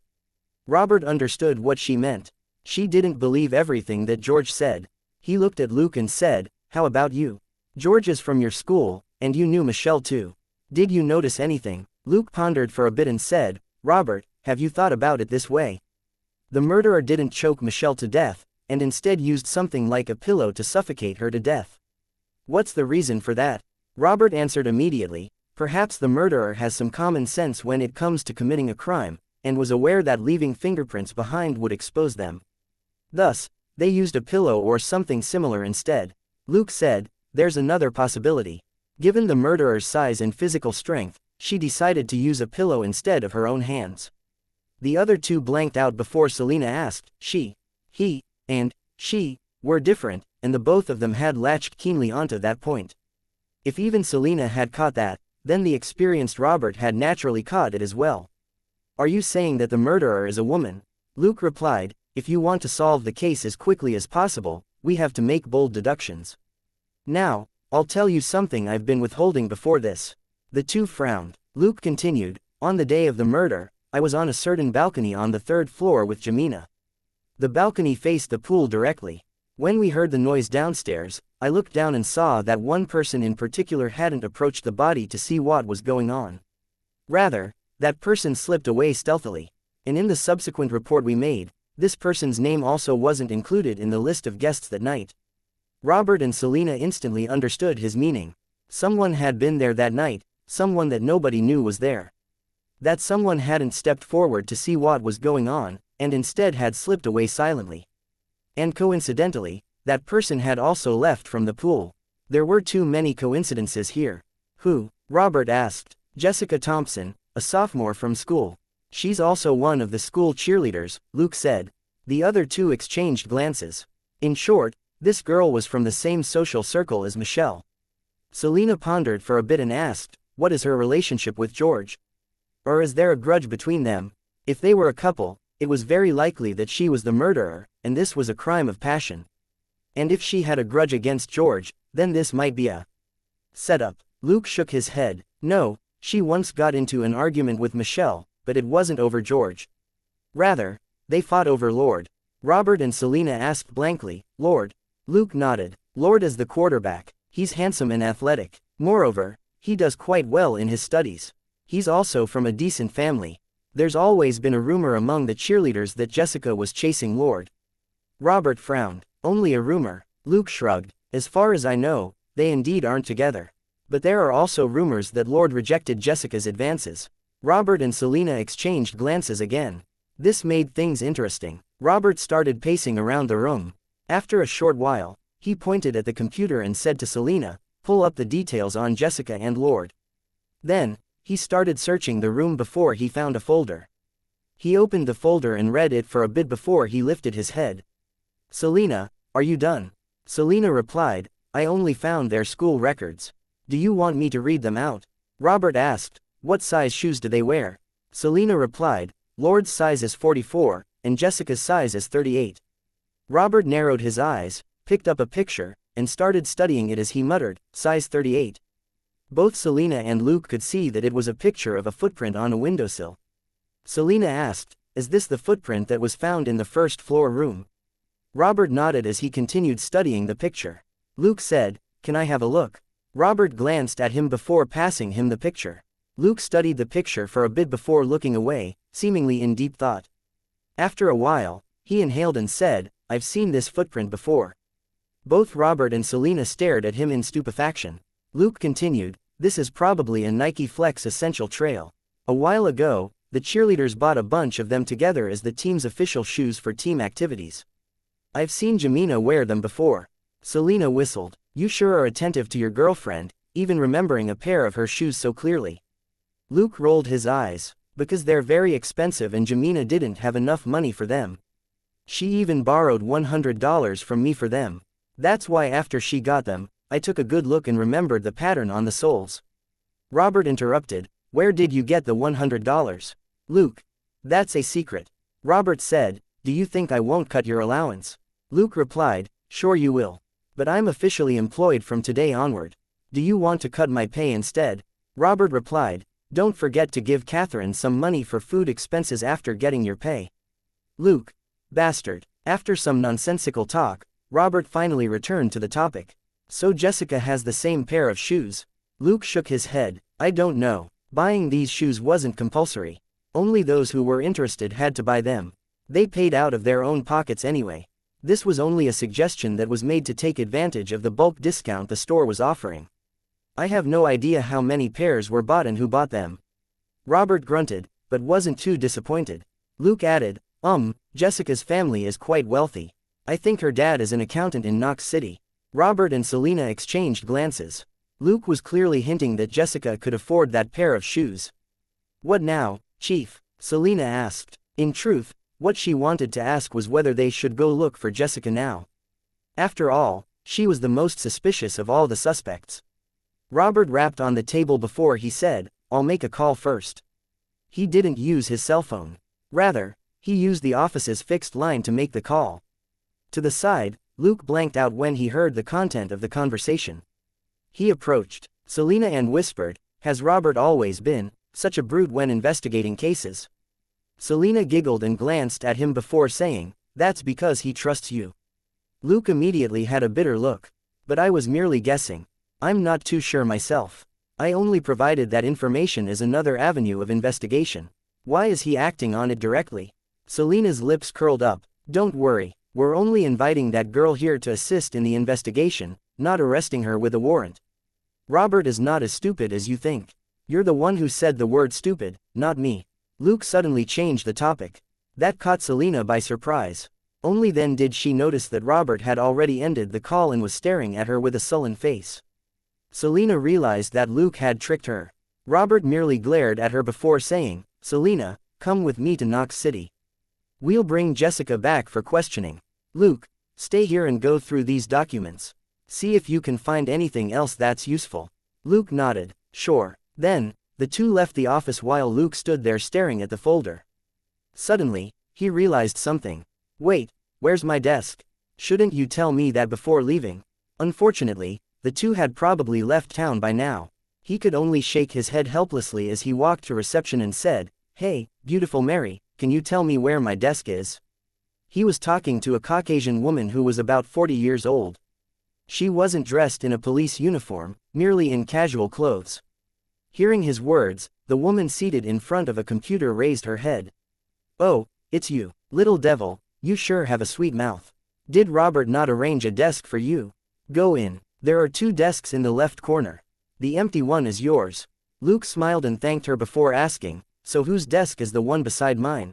Robert understood what she meant. She didn't believe everything that George said. He looked at Luke and said, How about you? George is from your school, and you knew Michelle too. Did you notice anything? Luke pondered for a bit and said, Robert, have you thought about it this way? The murderer didn't choke Michelle to death, and instead used something like a pillow to suffocate her to death. What's the reason for that? Robert answered immediately, Perhaps the murderer has some common sense when it comes to committing a crime, and was aware that leaving fingerprints behind would expose them. Thus, they used a pillow or something similar instead. Luke said, There's another possibility. Given the murderer's size and physical strength, she decided to use a pillow instead of her own hands. The other two blanked out before Selena asked, She, he, and she were different, and the both of them had latched keenly onto that point. If even Selena had caught that, then the experienced Robert had naturally caught it as well. Are you saying that the murderer is a woman? Luke replied, If you want to solve the case as quickly as possible, we have to make bold deductions. Now, I'll tell you something I've been withholding before this. The two frowned. Luke continued, On the day of the murder, I was on a certain balcony on the 3rd floor with Jamina. The balcony faced the pool directly. When we heard the noise downstairs, I looked down and saw that one person in particular hadn't approached the body to see what was going on. Rather, that person slipped away stealthily. And in the subsequent report we made, this person's name also wasn't included in the list of guests that night. Robert and Selena instantly understood his meaning. Someone had been there that night, someone that nobody knew was there. That someone hadn't stepped forward to see what was going on, and instead had slipped away silently. And coincidentally, that person had also left from the pool. There were too many coincidences here. Who? Robert asked. Jessica Thompson, a sophomore from school. She's also one of the school cheerleaders, Luke said. The other two exchanged glances. In short, this girl was from the same social circle as Michelle. Selena pondered for a bit and asked, What is her relationship with George? Or is there a grudge between them? If they were a couple, it was very likely that she was the murderer, and this was a crime of passion. And if she had a grudge against George, then this might be a setup. Luke shook his head. No, she once got into an argument with Michelle, but it wasn't over George. Rather, they fought over Lord. Robert and Selena asked blankly, Lord? Luke nodded. Lord is the quarterback. He's handsome and athletic. Moreover, he does quite well in his studies. He's also from a decent family. There's always been a rumor among the cheerleaders that Jessica was chasing Lord. Robert frowned. Only a rumor. Luke shrugged. As far as I know, they indeed aren't together. But there are also rumors that Lord rejected Jessica's advances. Robert and Selena exchanged glances again. This made things interesting. Robert started pacing around the room. After a short while, he pointed at the computer and said to Selina, "Pull up the details on Jessica and Lord." Then, he started searching the room before he found a folder. He opened the folder and read it for a bit before he lifted his head. "Selina, are you done?" Selina replied, "I only found their school records. Do you want me to read them out?" Robert asked, "What size shoes do they wear?" Selina replied, "Lord's size is 44, and Jessica's size is 38. Robert narrowed his eyes, picked up a picture, and started studying it as he muttered, "Size 38. Both Selina and Luke could see that it was a picture of a footprint on a windowsill. Selina asked, "Is this the footprint that was found in the first-floor room?" Robert nodded as he continued studying the picture. Luke said, "Can I have a look?" Robert glanced at him before passing him the picture. Luke studied the picture for a bit before looking away, seemingly in deep thought. After a while, he inhaled and said, "I've seen this footprint before." Both Robert and Selina stared at him in stupefaction. Luke continued, "This is probably a Nike Flex Essential Trail. A while ago, the cheerleaders bought a bunch of them together as the team's official shoes for team activities. I've seen Jamina wear them before." Selina whistled. "You sure are attentive to your girlfriend, even remembering a pair of her shoes so clearly." Luke rolled his eyes. "Because they're very expensive and Jamina didn't have enough money for them. She even borrowed $100 from me for them. That's why after she got them, I took a good look and remembered the pattern on the soles." Robert interrupted, "Where did you get the $100? Luke, that's a secret." Robert said, "Do you think I won't cut your allowance?" Luke replied, "Sure you will. But I'm officially employed from today onward. Do you want to cut my pay instead?" Robert replied, "Don't forget to give Catherine some money for food expenses after getting your pay." Luke, bastard. After some nonsensical talk, Robert finally returned to the topic. "So Jessica has the same pair of shoes?" Luke shook his head. "I don't know. Buying these shoes wasn't compulsory. Only those who were interested had to buy them. They paid out of their own pockets anyway. This was only a suggestion that was made to take advantage of the bulk discount the store was offering. I have no idea how many pairs were bought and who bought them." Robert grunted, but wasn't too disappointed. Luke added, Jessica's family is quite wealthy. I think her dad is an accountant in Knox City." Robert and Selina exchanged glances. Luke was clearly hinting that Jessica could afford that pair of shoes. "What now, Chief?" Selina asked. In truth, what she wanted to ask was whether they should go look for Jessica now. After all, she was the most suspicious of all the suspects. Robert rapped on the table before he said, "I'll make a call first." He didn't use his cell phone. Rather, he used the office's fixed line to make the call. To the side, Luke blanked out when he heard the content of the conversation. He approached Selina and whispered, "Has Robert always been such a brute when investigating cases?" Selina giggled and glanced at him before saying, "That's because he trusts you." Luke immediately had a bitter look. "But I was merely guessing. I'm not too sure myself. I only provided that information as another avenue of investigation. Why is he acting on it directly?" Selina's lips curled up. "Don't worry, we're only inviting that girl here to assist in the investigation, not arresting her with a warrant. Robert is not as stupid as you think. You're the one who said the word stupid, not me." Luke suddenly changed the topic. That caught Selina by surprise. Only then did she notice that Robert had already ended the call and was staring at her with a sullen face. Selina realized that Luke had tricked her. Robert merely glared at her before saying, "Selina, come with me to Knox City. We'll bring Jessica back for questioning. Luke, stay here and go through these documents. See if you can find anything else that's useful." Luke nodded. "Sure." Then, the two left the office while Luke stood there staring at the folder. Suddenly, he realized something. "Wait, where's my desk? Shouldn't you tell me that before leaving?" Unfortunately, the two had probably left town by now. He could only shake his head helplessly as he walked to reception and said, "Hey, beautiful Mary, can you tell me where my desk is?" He was talking to a Caucasian woman who was about 40 years old. She wasn't dressed in a police uniform, merely in casual clothes. Hearing his words, the woman seated in front of a computer raised her head. "Oh, it's you, little devil, you sure have a sweet mouth. Did Robert not arrange a desk for you? Go in. There are 2 desks in the left corner. The empty one is yours." Luke smiled and thanked her before asking, "So whose desk is the one beside mine?"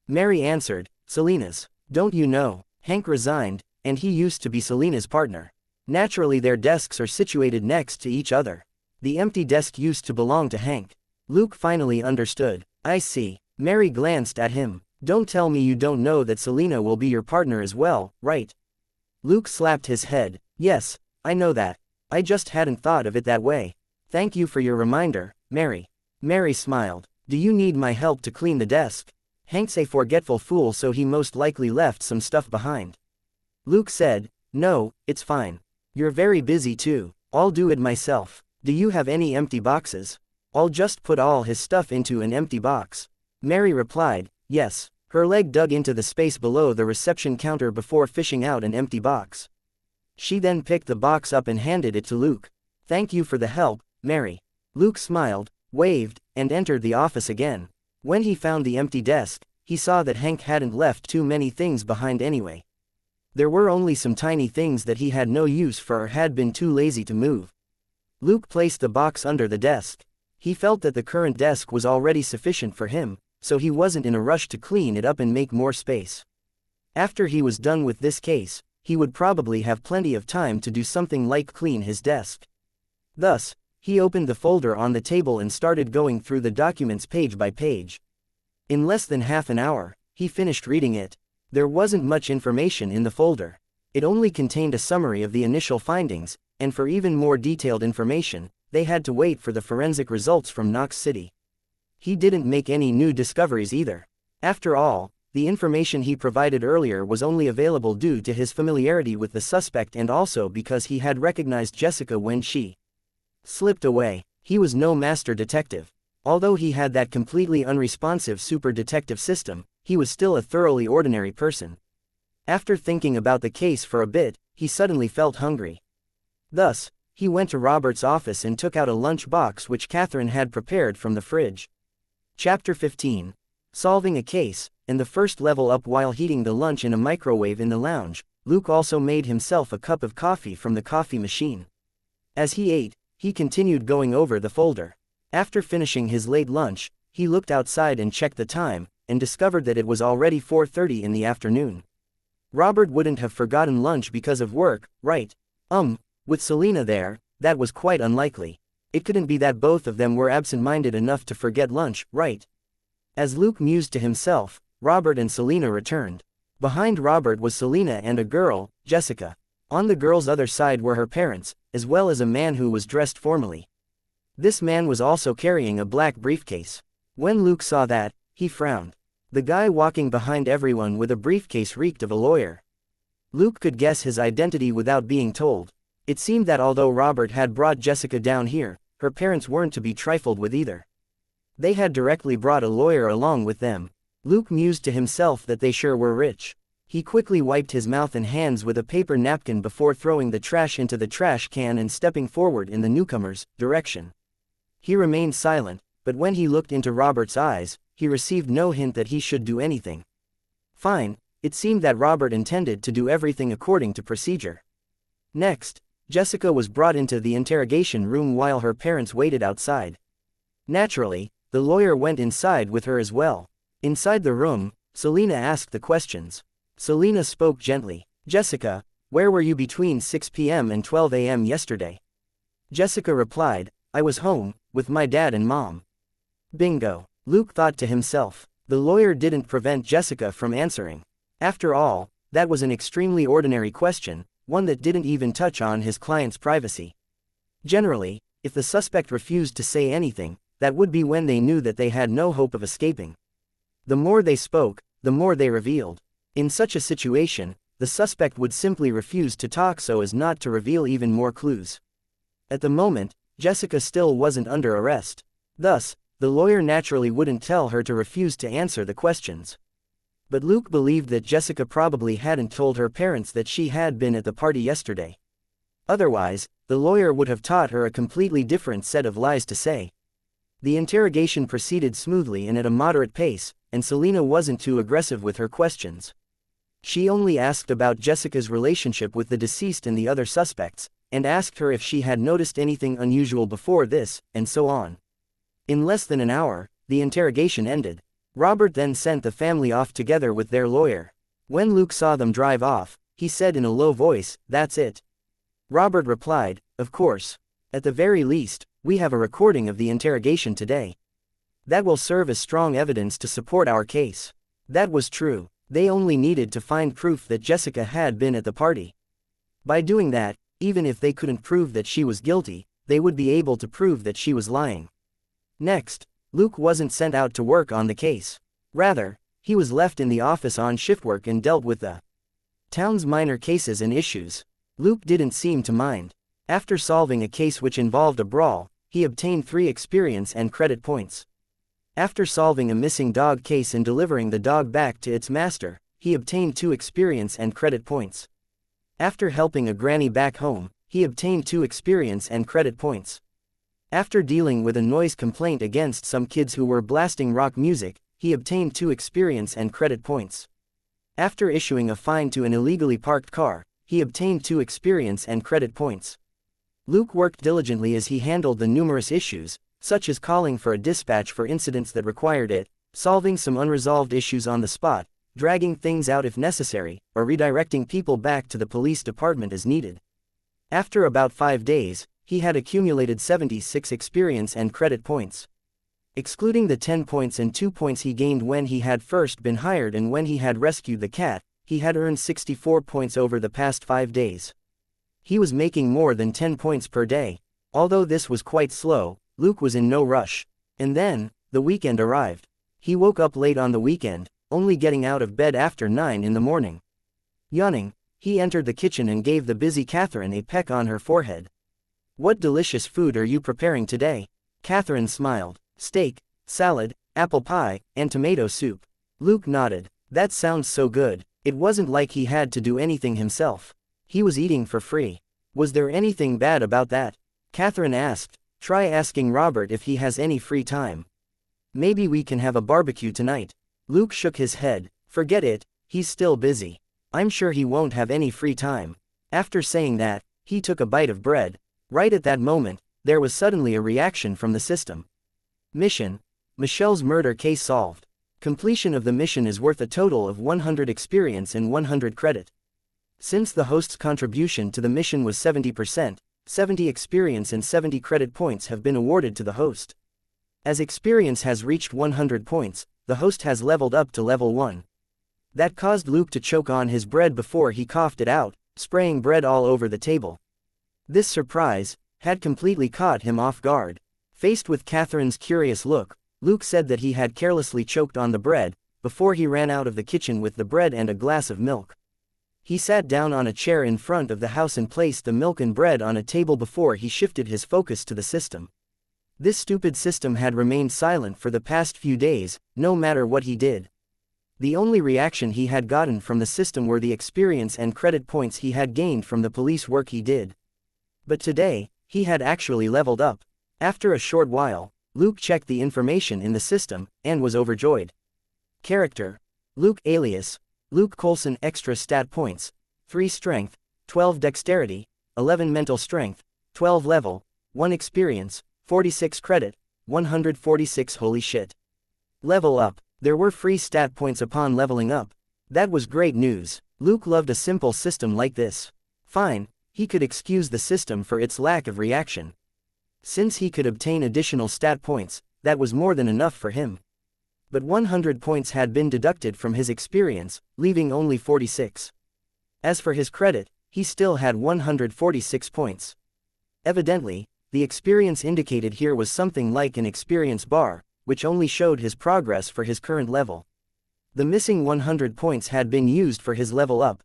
Mary answered, Selina's. Don't you know, Hank resigned, and he used to be Selina's partner. Naturally their desks are situated next to each other. The empty desk used to belong to Hank. Luke finally understood. I see. Mary glanced at him. Don't tell me you don't know that Selina will be your partner as well, right? Luke slapped his head. Yes, I know that. I just hadn't thought of it that way. Thank you for your reminder, Mary. Mary smiled. Do you need my help to clean the desk? Hank's a forgetful fool, so he most likely left some stuff behind. Luke said, no, it's fine. You're very busy too. I'll do it myself. Do you have any empty boxes? I'll just put all his stuff into an empty box. Mary replied, yes. Her leg dug into the space below the reception counter before fishing out an empty box. She then picked the box up and handed it to Luke. Thank you for the help, Mary. Luke smiled, waved, and entered the office again. When he found the empty desk, he saw that Hank hadn't left too many things behind anyway. There were only some tiny things that he had no use for or had been too lazy to move. Luke placed the box under the desk. He felt that the current desk was already sufficient for him, so he wasn't in a rush to clean it up and make more space. After he was done with this case, he would probably have plenty of time to do something like clean his desk. Thus, he opened the folder on the table and started going through the documents page by page. In less than half an hour, he finished reading it. There wasn't much information in the folder. It only contained a summary of the initial findings, and for even more detailed information, they had to wait for the forensic results from Knox City. He didn't make any new discoveries either. After all, the information he provided earlier was only available due to his familiarity with the suspect and also because he had recognized Jessica when she slipped away. He was no master detective. Although he had that completely unresponsive super detective system, he was still a thoroughly ordinary person. After thinking about the case for a bit, he suddenly felt hungry. Thus, he went to Robert's office and took out a lunch box which Catherine had prepared from the fridge. Chapter 15. Solving a case. In the first level up while heating the lunch in a microwave in the lounge, Luke also made himself a cup of coffee from the coffee machine. As he ate, he continued going over the folder. After finishing his late lunch, he looked outside and checked the time, and discovered that it was already 4:30 in the afternoon. Robert wouldn't have forgotten lunch because of work, right? With Selina there, that was quite unlikely. It couldn't be that both of them were absent-minded enough to forget lunch, right? As Luke mused to himself, Robert and Selina returned. Behind Robert was Selina and a girl, Jessica. On the girl's other side were her parents, as well as a man who was dressed formally. This man was also carrying a black briefcase. When Luke saw that, he frowned. The guy walking behind everyone with a briefcase reeked of a lawyer. Luke could guess his identity without being told. It seemed that although Robert had brought Jessica down here, her parents weren't to be trifled with either. They had directly brought a lawyer along with them. Luke mused to himself that they sure were rich. He quickly wiped his mouth and hands with a paper napkin before throwing the trash into the trash can and stepping forward in the newcomer's direction. He remained silent, but when he looked into Robert's eyes, he received no hint that he should do anything. Fine, it seemed that Robert intended to do everything according to procedure. Next, Jessica was brought into the interrogation room while her parents waited outside. Naturally, the lawyer went inside with her as well. Inside the room, Selina asked the questions. Selina spoke gently. Jessica, where were you between 6 p.m. and 12 a.m. yesterday? Jessica replied, I was home, with my dad and mom. Bingo. Luke thought to himself. The lawyer didn't prevent Jessica from answering. After all, that was an extremely ordinary question, one that didn't even touch on his client's privacy. Generally, if the suspect refused to say anything, that would be when they knew that they had no hope of escaping. The more they spoke, the more they revealed. In such a situation, the suspect would simply refuse to talk so as not to reveal even more clues. At the moment, Jessica still wasn't under arrest. Thus, the lawyer naturally wouldn't tell her to refuse to answer the questions. But Luke believed that Jessica probably hadn't told her parents that she had been at the party yesterday. Otherwise, the lawyer would have taught her a completely different set of lies to say. The interrogation proceeded smoothly and at a moderate pace, and Selina wasn't too aggressive with her questions. She only asked about Jessica's relationship with the deceased and the other suspects, and asked her if she had noticed anything unusual before this, and so on. In less than an hour, the interrogation ended. Robert then sent the family off together with their lawyer. When Luke saw them drive off, he said in a low voice, "That's it." Robert replied, "Of course. At the very least, we have a recording of the interrogation today. That will serve as strong evidence to support our case." That was true. They only needed to find proof that Jessica had been at the party. By doing that, even if they couldn't prove that she was guilty, they would be able to prove that she was lying. Next, Luke wasn't sent out to work on the case. Rather, he was left in the office on shift work and dealt with the town's minor cases and issues. Luke didn't seem to mind. After solving a case which involved a brawl, he obtained 3 experience and credit points. After solving a missing dog case and delivering the dog back to its master, he obtained 2 experience and credit points. After helping a granny back home, he obtained 2 experience and credit points. After dealing with a noise complaint against some kids who were blasting rock music, he obtained 2 experience and credit points. After issuing a fine to an illegally parked car, he obtained 2 experience and credit points. Luke worked diligently as he handled the numerous issues, such as calling for a dispatch for incidents that required it, solving some unresolved issues on the spot, dragging things out if necessary, or redirecting people back to the police department as needed. After about 5 days, he had accumulated 76 experience and credit points. Excluding the 10 points and 2 points he gained when he had first been hired and when he had rescued the cat, he had earned 64 points over the past 5 days. He was making more than 10 points per day. Although this was quite slow, Luke was in no rush. And then, the weekend arrived. He woke up late on the weekend, only getting out of bed after 9 in the morning. Yawning, he entered the kitchen and gave the busy Catherine a peck on her forehead. "What delicious food are you preparing today?" Catherine smiled. "Steak, salad, apple pie, and tomato soup." Luke nodded. "That sounds so good." It wasn't like he had to do anything himself. He was eating for free. "Was there anything bad about that?" Catherine asked. "Try asking Robert if he has any free time. Maybe we can have a barbecue tonight." Luke shook his head. "Forget it, he's still busy. I'm sure he won't have any free time." After saying that, he took a bite of bread. Right at that moment, there was suddenly a reaction from the system. Mission: Michelle's murder case solved. Completion of the mission is worth a total of 100 experience and 100 credit. Since the host's contribution to the mission was 70%, 70 experience and 70 credit points have been awarded to the host. As experience has reached 100 points, the host has leveled up to level 1. That caused Luke to choke on his bread before he coughed it out, spraying bread all over the table. This surprise had completely caught him off guard. Faced with Catherine's curious look, Luke said that he had carelessly choked on the bread, before he ran out of the kitchen with the bread and a glass of milk. He sat down on a chair in front of the house and placed the milk and bread on a table before he shifted his focus to the system. This stupid system had remained silent for the past few days, no matter what he did. The only reaction he had gotten from the system were the experience and credit points he had gained from the police work he did. But today, he had actually leveled up. After a short while, Luke checked the information in the system, and was overjoyed. Character: Luke alias Luke Colson. Extra stat points: 3 strength, 12 dexterity, 11 mental strength, 12 level, 1 experience, 46 credit, 146. Holy shit. Level up. There were free stat points upon leveling up. That was great news. Luke loved a simple system like this. Fine, he could excuse the system for its lack of reaction. Since he could obtain additional stat points, that was more than enough for him. But 100 points had been deducted from his experience, leaving only 46. As for his credit, he still had 146 points. Evidently, the experience indicated here was something like an experience bar, which only showed his progress for his current level. The missing 100 points had been used for his level up.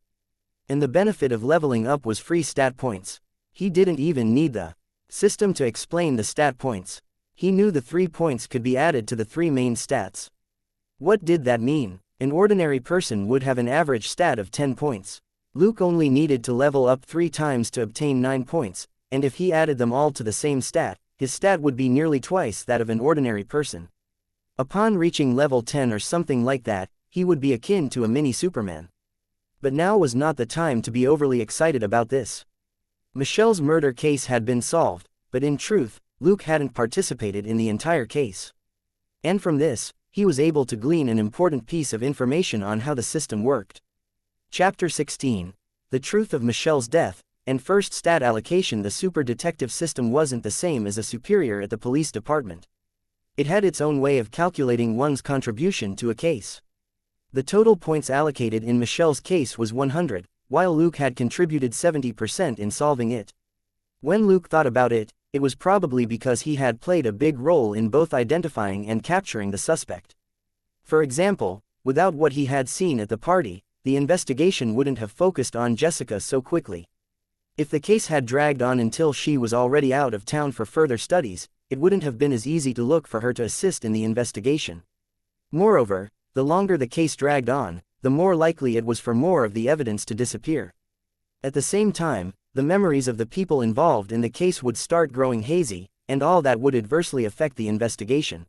And the benefit of leveling up was free stat points. He didn't even need the system to explain the stat points. He knew the 3 points could be added to the 3 main stats. What did that mean? An ordinary person would have an average stat of 10 points. Luke only needed to level up 3 times to obtain 9 points, and if he added them all to the same stat, his stat would be nearly twice that of an ordinary person. Upon reaching level 10 or something like that, he would be akin to a mini Superman. But now was not the time to be overly excited about this. Michelle's murder case had been solved, but in truth, Luke hadn't participated in the entire case. And from this, he was able to glean an important piece of information on how the system worked. Chapter 16. The Truth of Michelle's Death, and First Stat Allocation. The super detective system wasn't the same as a superior at the police department. It had its own way of calculating one's contribution to a case. The total points allocated in Michelle's case was 100, while Luke had contributed 70% in solving it. When Luke thought about it, it was probably because he had played a big role in both identifying and capturing the suspect. For example, without what he had seen at the party, the investigation wouldn't have focused on Jessica so quickly. If the case had dragged on until she was already out of town for further studies, it wouldn't have been as easy to look for her to assist in the investigation. Moreover, the longer the case dragged on, the more likely it was for more of the evidence to disappear. At the same time, the memories of the people involved in the case would start growing hazy, and all that would adversely affect the investigation.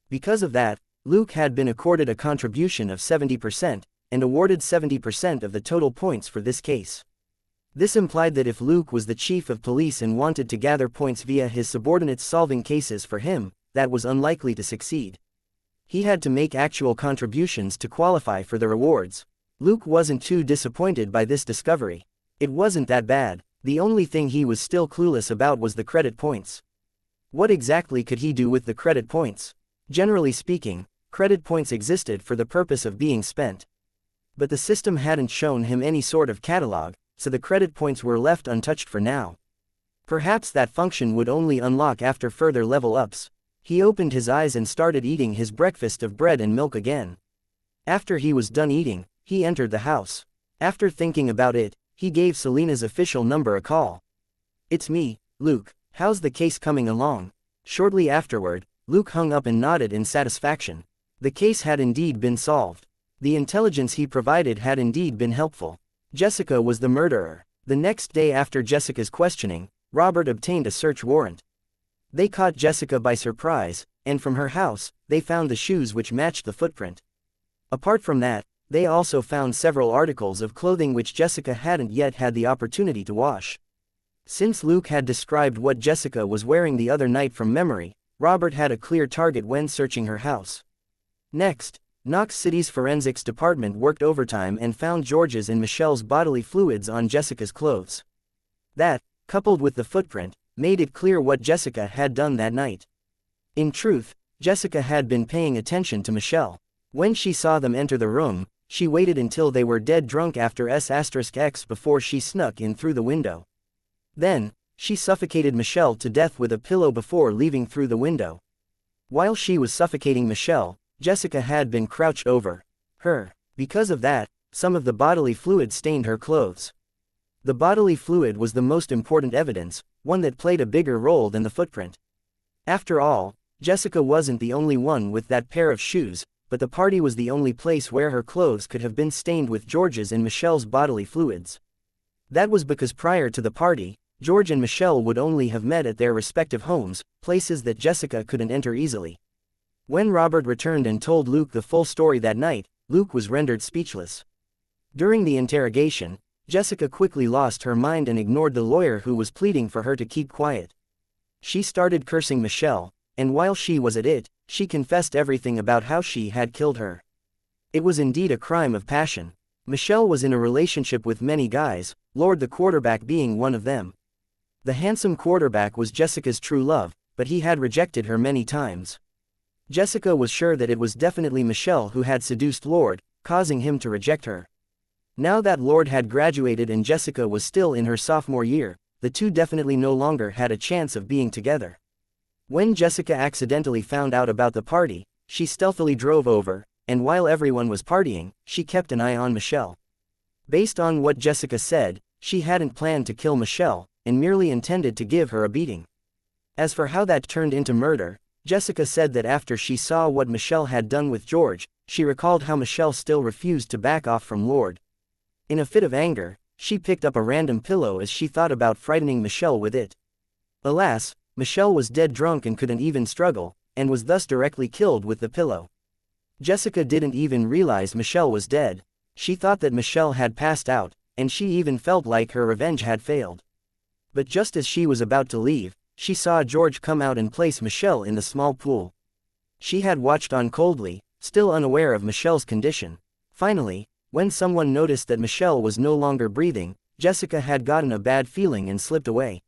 Because of that, Luke had been accorded a contribution of 70%, and awarded 70% of the total points for this case. This implied that if Luke was the chief of police and wanted to gather points via his subordinates solving cases for him, that was unlikely to succeed. He had to make actual contributions to qualify for the rewards. Luke wasn't too disappointed by this discovery. It wasn't that bad. The only thing he was still clueless about was the credit points. What exactly could he do with the credit points? Generally speaking, credit points existed for the purpose of being spent. But the system hadn't shown him any sort of catalog, so the credit points were left untouched for now. Perhaps that function would only unlock after further level ups. He opened his eyes and started eating his breakfast of bread and milk again. After he was done eating, he entered the house. After thinking about it, he gave Selena's official number a call. "It's me, Luke. How's the case coming along?" Shortly afterward, Luke hung up and nodded in satisfaction. The case had indeed been solved. The intelligence he provided had indeed been helpful. Jessica was the murderer. The next day after Jessica's questioning, Robert obtained a search warrant. They caught Jessica by surprise, and from her house, they found the shoes which matched the footprint. Apart from that, they also found several articles of clothing which Jessica hadn't yet had the opportunity to wash. Since Luke had described what Jessica was wearing the other night from memory, Robert had a clear target when searching her house. Next, Knox City's forensics department worked overtime and found George's and Michelle's bodily fluids on Jessica's clothes. That, coupled with the footprint, made it clear what Jessica had done that night. In truth, Jessica had been paying attention to Michelle. When she saw them enter the room, she waited until they were dead drunk after S*X before she snuck in through the window. Then, she suffocated Michelle to death with a pillow before leaving through the window. While she was suffocating Michelle, Jessica had been crouched over her. Because of that, some of the bodily fluid stained her clothes. The bodily fluid was the most important evidence, one that played a bigger role than the footprint. After all, Jessica wasn't the only one with that pair of shoes, but the party was the only place where her clothes could have been stained with George's and Michelle's bodily fluids. That was because prior to the party, George and Michelle would only have met at their respective homes, places that Jessica couldn't enter easily. When Robert returned and told Luke the full story that night, Luke was rendered speechless. During the interrogation, Jessica quickly lost her mind and ignored the lawyer who was pleading for her to keep quiet. She started cursing Michelle, and while she was at it, she confessed everything about how she had killed her. It was indeed a crime of passion. Michelle was in a relationship with many guys, Lord the quarterback being one of them. The handsome quarterback was Jessica's true love, but he had rejected her many times. Jessica was sure that it was definitely Michelle who had seduced Lord, causing him to reject her. Now that Lord had graduated and Jessica was still in her sophomore year, the two definitely no longer had a chance of being together. When Jessica accidentally found out about the party, she stealthily drove over, and while everyone was partying, she kept an eye on Michelle. Based on what Jessica said, she hadn't planned to kill Michelle, and merely intended to give her a beating. As for how that turned into murder, Jessica said that after she saw what Michelle had done with George, she recalled how Michelle still refused to back off from Lord. In a fit of anger, she picked up a random pillow as she thought about frightening Michelle with it. Alas, Michelle was dead drunk and couldn't even struggle, and was thus directly killed with the pillow. Jessica didn't even realize Michelle was dead. She thought that Michelle had passed out, and she even felt like her revenge had failed. But just as she was about to leave, she saw George come out and place Michelle in the small pool. She had watched on coldly, still unaware of Michelle's condition. Finally, when someone noticed that Michelle was no longer breathing, Jessica had gotten a bad feeling and slipped away.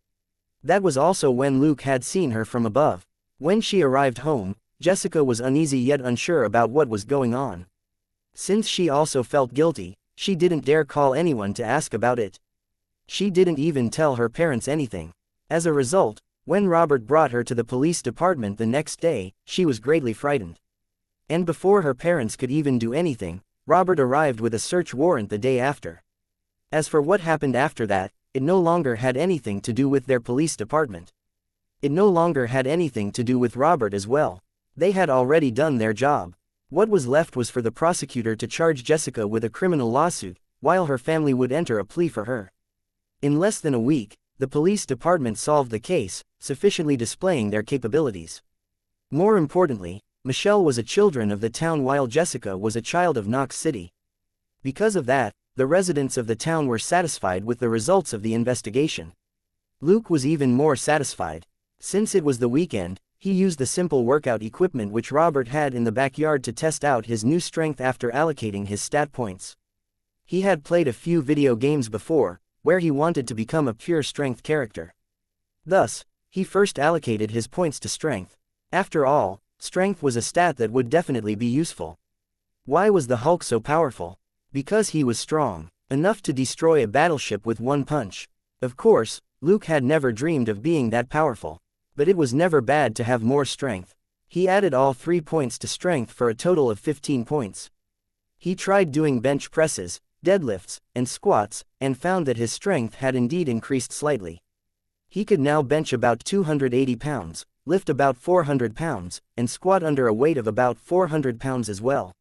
That was also when Luke had seen her from above. When she arrived home, Jessica was uneasy yet unsure about what was going on. Since she also felt guilty, she didn't dare call anyone to ask about it. She didn't even tell her parents anything. As a result, when Robert brought her to the police department the next day, she was greatly frightened. And before her parents could even do anything, Robert arrived with a search warrant the day after. As for what happened after that, it no longer had anything to do with their police department. It no longer had anything to do with Robert as well. They had already done their job. What was left was for the prosecutor to charge Jessica with a criminal lawsuit, while her family would enter a plea for her. In less than a week, the police department solved the case, sufficiently displaying their capabilities. More importantly, Michelle was a children of the town while Jessica was a child of Knox City. Because of that, the residents of the town were satisfied with the results of the investigation. Luke was even more satisfied. Since it was the weekend, he used the simple workout equipment which Robert had in the backyard to test out his new strength after allocating his stat points. He had played a few video games before, where he wanted to become a pure strength character. Thus, he first allocated his points to strength. After all, strength was a stat that would definitely be useful. Why was the Hulk so powerful? Because he was strong, enough to destroy a battleship with one punch. Of course, Luke had never dreamed of being that powerful. But it was never bad to have more strength. He added all 3 points to strength for a total of 15 points. He tried doing bench presses, deadlifts, and squats, and found that his strength had indeed increased slightly. He could now bench about 280 pounds, lift about 400 pounds, and squat under a weight of about 400 pounds as well.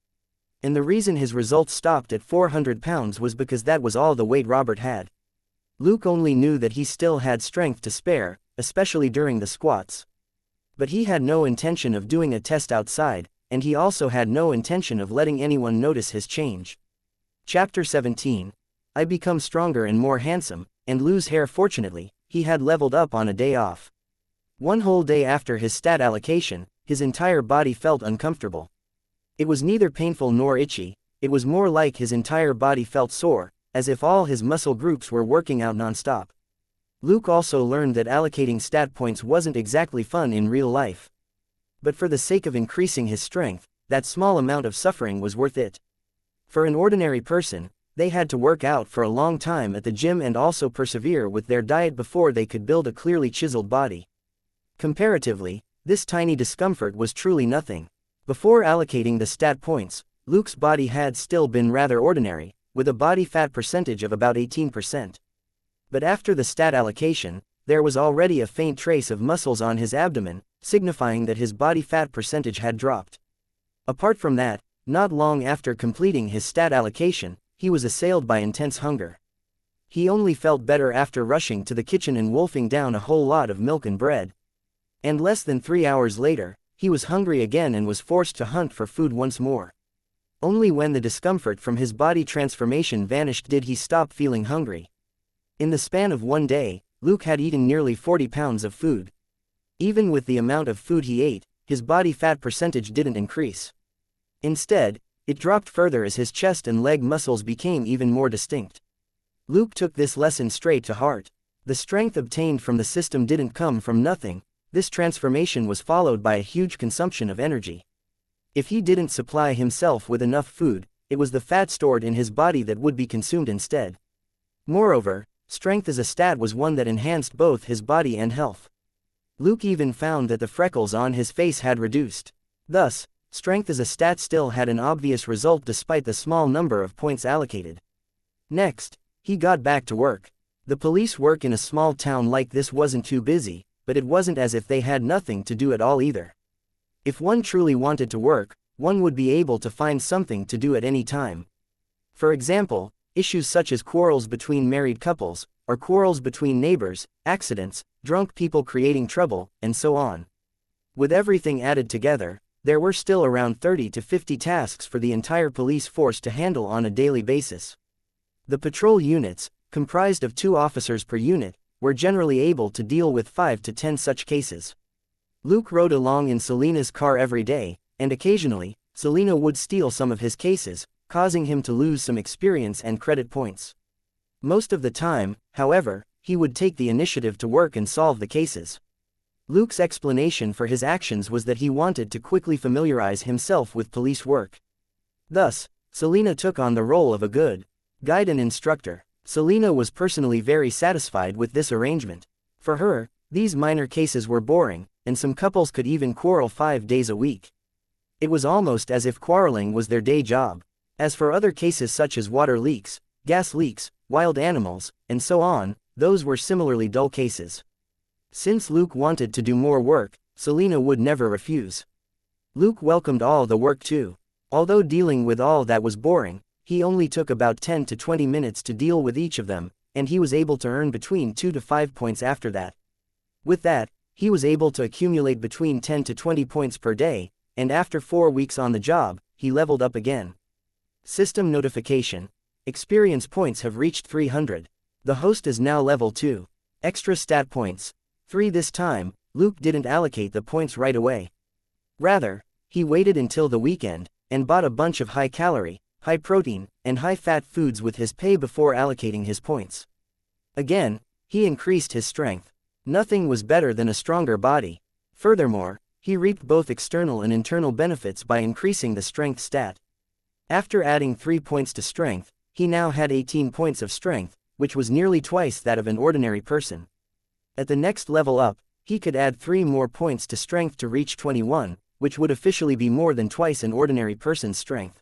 And the reason his results stopped at 400 pounds was because that was all the weight Robert had. Luke only knew that he still had strength to spare, especially during the squats. But he had no intention of doing a test outside, and he also had no intention of letting anyone notice his change. Chapter 17. I become stronger and more handsome, and lose hair. Fortunately, he had leveled up on a day off. One whole day after his stat allocation, his entire body felt uncomfortable. It was neither painful nor itchy, it was more like his entire body felt sore, as if all his muscle groups were working out non-stop. Luke also learned that allocating stat points wasn't exactly fun in real life. But for the sake of increasing his strength, that small amount of suffering was worth it. For an ordinary person, they had to work out for a long time at the gym and also persevere with their diet before they could build a clearly chiseled body. Comparatively, this tiny discomfort was truly nothing. Before allocating the stat points, Luke's body had still been rather ordinary, with a body fat percentage of about 18%. But after the stat allocation, there was already a faint trace of muscles on his abdomen, signifying that his body fat percentage had dropped. Apart from that, not long after completing his stat allocation, he was assailed by intense hunger. He only felt better after rushing to the kitchen and wolfing down a whole lot of milk and bread. And less than 3 hours later, he was hungry again and was forced to hunt for food once more. Only when the discomfort from his body transformation vanished did he stop feeling hungry. In the span of one day, Luke had eaten nearly 40 pounds of food. Even with the amount of food he ate, his body fat percentage didn't increase. Instead, it dropped further as his chest and leg muscles became even more distinct. Luke took this lesson straight to heart. The strength obtained from the system didn't come from nothing. This transformation was followed by a huge consumption of energy. If he didn't supply himself with enough food, it was the fat stored in his body that would be consumed instead. Moreover, strength as a stat was one that enhanced both his body and health. Luke even found that the freckles on his face had reduced. Thus, strength as a stat still had an obvious result despite the small number of points allocated. Next, he got back to work. The police work in a small town like this wasn't too busy, but it wasn't as if they had nothing to do at all either. If one truly wanted to work, one would be able to find something to do at any time. For example, issues such as quarrels between married couples, or quarrels between neighbors, accidents, drunk people creating trouble, and so on. With everything added together, there were still around 30 to 50 tasks for the entire police force to handle on a daily basis. The patrol units, comprised of 2 officers per unit, were generally able to deal with 5 to 10 such cases. Luke rode along in Selena's car every day, and occasionally, Selena would steal some of his cases, causing him to lose some experience and credit points. Most of the time, however, he would take the initiative to work and solve the cases. Luke's explanation for his actions was that he wanted to quickly familiarize himself with police work. Thus, Selena took on the role of a good guide and instructor. Selena was personally very satisfied with this arrangement. For her, these minor cases were boring, and some couples could even quarrel 5 days a week. It was almost as if quarreling was their day job. As for other cases such as water leaks, gas leaks, wild animals, and so on, those were similarly dull cases. Since Luke wanted to do more work, Selena would never refuse. Luke welcomed all the work too. Although dealing with all that was boring, he only took about 10 to 20 minutes to deal with each of them, and he was able to earn between 2 to 5 points after that. With that, he was able to accumulate between 10 to 20 points per day, and after 4 weeks on the job, he leveled up again. System notification. Experience points have reached 300. The host is now level 2. Extra stat points. 3 this time. Luke didn't allocate the points right away. Rather, he waited until the weekend, and bought a bunch of high-calorie, high-protein, and high-fat foods with his pay before allocating his points. Again, he increased his strength. Nothing was better than a stronger body. Furthermore, he reaped both external and internal benefits by increasing the strength stat. After adding 3 points to strength, he now had 18 points of strength, which was nearly twice that of an ordinary person. At the next level up, he could add 3 more points to strength to reach 21, which would officially be more than twice an ordinary person's strength.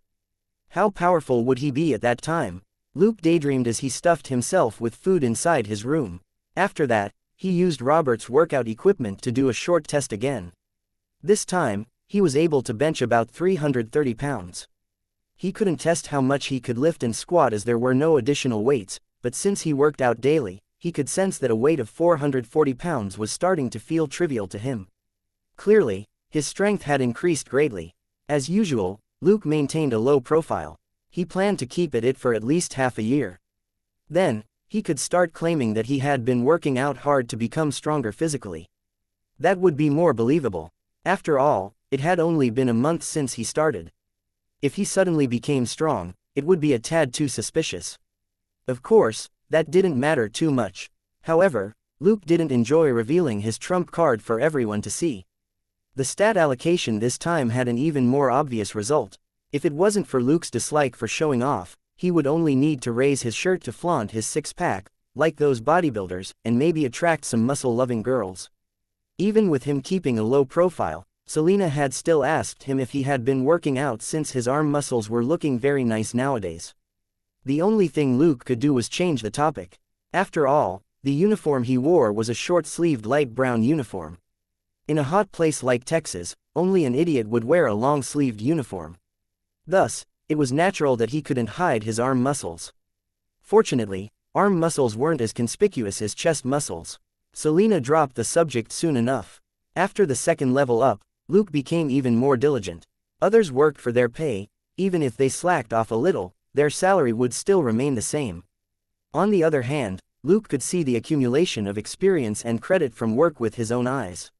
How powerful would he be at that time? Luke daydreamed as he stuffed himself with food inside his room. After that, he used Robert's workout equipment to do a short test again. This time, he was able to bench about 330 pounds. He couldn't test how much he could lift and squat as there were no additional weights, but since he worked out daily, he could sense that a weight of 440 pounds was starting to feel trivial to him. Clearly, his strength had increased greatly. As usual, Luke maintained a low profile. He planned to keep at it for at least half a year. Then, he could start claiming that he had been working out hard to become stronger physically. That would be more believable. After all, it had only been a month since he started. If he suddenly became strong, it would be a tad too suspicious. Of course, that didn't matter too much. However, Luke didn't enjoy revealing his trump card for everyone to see. The stat allocation this time had an even more obvious result. If it wasn't for Luke's dislike for showing off, he would only need to raise his shirt to flaunt his six-pack, like those bodybuilders, and maybe attract some muscle-loving girls. Even with him keeping a low profile, Selena had still asked him if he had been working out since his arm muscles were looking very nice nowadays. The only thing Luke could do was change the topic. After all, the uniform he wore was a short-sleeved light brown uniform. In a hot place like Texas, only an idiot would wear a long-sleeved uniform. Thus, it was natural that he couldn't hide his arm muscles. Fortunately, arm muscles weren't as conspicuous as chest muscles. Selena dropped the subject soon enough. After the second level up, Luke became even more diligent. Others worked for their pay. Even if they slacked off a little, their salary would still remain the same. On the other hand, Luke could see the accumulation of experience and credit from work with his own eyes.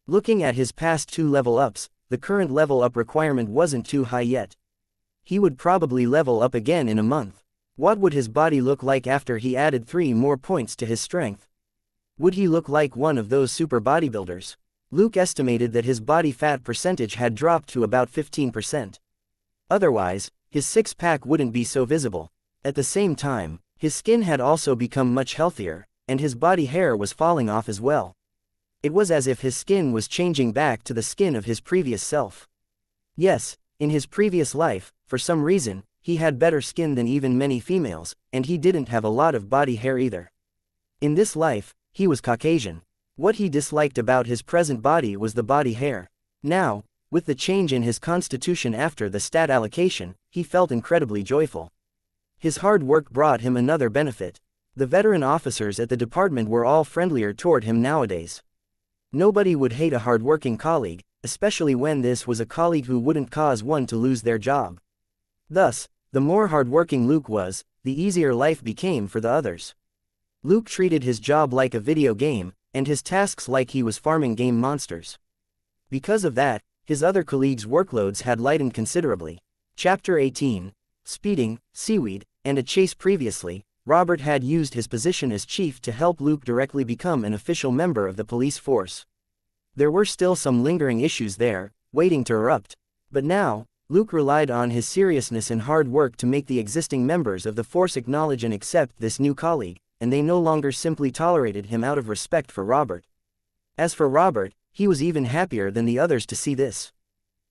Looking at his past 2 level ups, the current level up requirement wasn't too high yet. He would probably level up again in a month. What would his body look like after he added 3 more points to his strength? Would he look like one of those super bodybuilders? Luke estimated that his body fat percentage had dropped to about 15%. Otherwise, his six-pack wouldn't be so visible. At the same time, his skin had also become much healthier, and his body hair was falling off as well. It was as if his skin was changing back to the skin of his previous self. Yes, in his previous life, for some reason, he had better skin than even many females, and he didn't have a lot of body hair either. In this life, he was Caucasian. What he disliked about his present body was the body hair. Now, with the change in his constitution after the stat allocation, he felt incredibly joyful. His hard work brought him another benefit. The veteran officers at the department were all friendlier toward him nowadays. Nobody would hate a hard-working colleague, especially when this was a colleague who wouldn't cause one to lose their job. Thus, the more hard-working Luke was, the easier life became for the others. Luke treated his job like a video game, and his tasks like he was farming game monsters. Because of that, His other colleagues' workloads had lightened considerably. Chapter 18. Speeding, Seaweed, and a Chase. Previously, Robert had used his position as chief to help Luke directly become an official member of the police force. There were still some lingering issues there, waiting to erupt. But now, Luke relied on his seriousness and hard work to make the existing members of the force acknowledge and accept this new colleague, and they no longer simply tolerated him out of respect for Robert. As for Robert, he was even happier than the others to see this.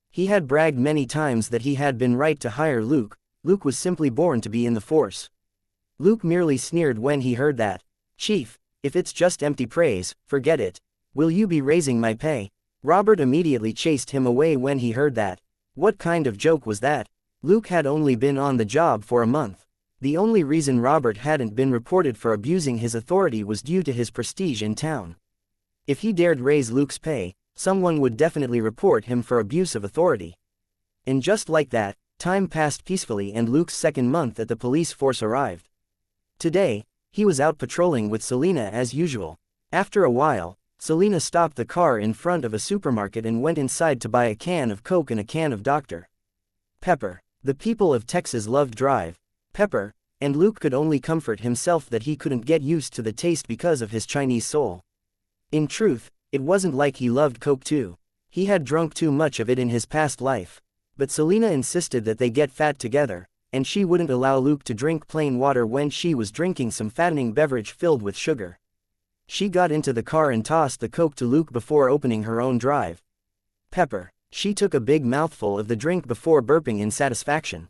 He had bragged many times that he had been right to hire Luke. Luke was simply born to be in the force. Luke merely sneered when he heard that. "Chief, if it's just empty praise, forget it. Will you be raising my pay?" Robert immediately chased him away when he heard that. What kind of joke was that? Luke had only been on the job for a month. The only reason Robert hadn't been reported for abusing his authority was due to his prestige in town. If he dared raise Luke's pay, someone would definitely report him for abuse of authority. And just like that, time passed peacefully and Luke's second month at the police force arrived. Today, he was out patrolling with Selena as usual. After a while, Selena stopped the car in front of a supermarket and went inside to buy a can of Coke and a can of Dr. Pepper. The people of Texas loved Drive Pepper, and Luke could only comfort himself that he couldn't get used to the taste because of his Chinese soul. In truth, it wasn't like he loved Coke too. He had drunk too much of it in his past life. But Selena insisted that they get fat together, and she wouldn't allow Luke to drink plain water when she was drinking some fattening beverage filled with sugar. She got into the car and tossed the Coke to Luke before opening her own Drive Pepper. She took a big mouthful of the drink before burping in satisfaction.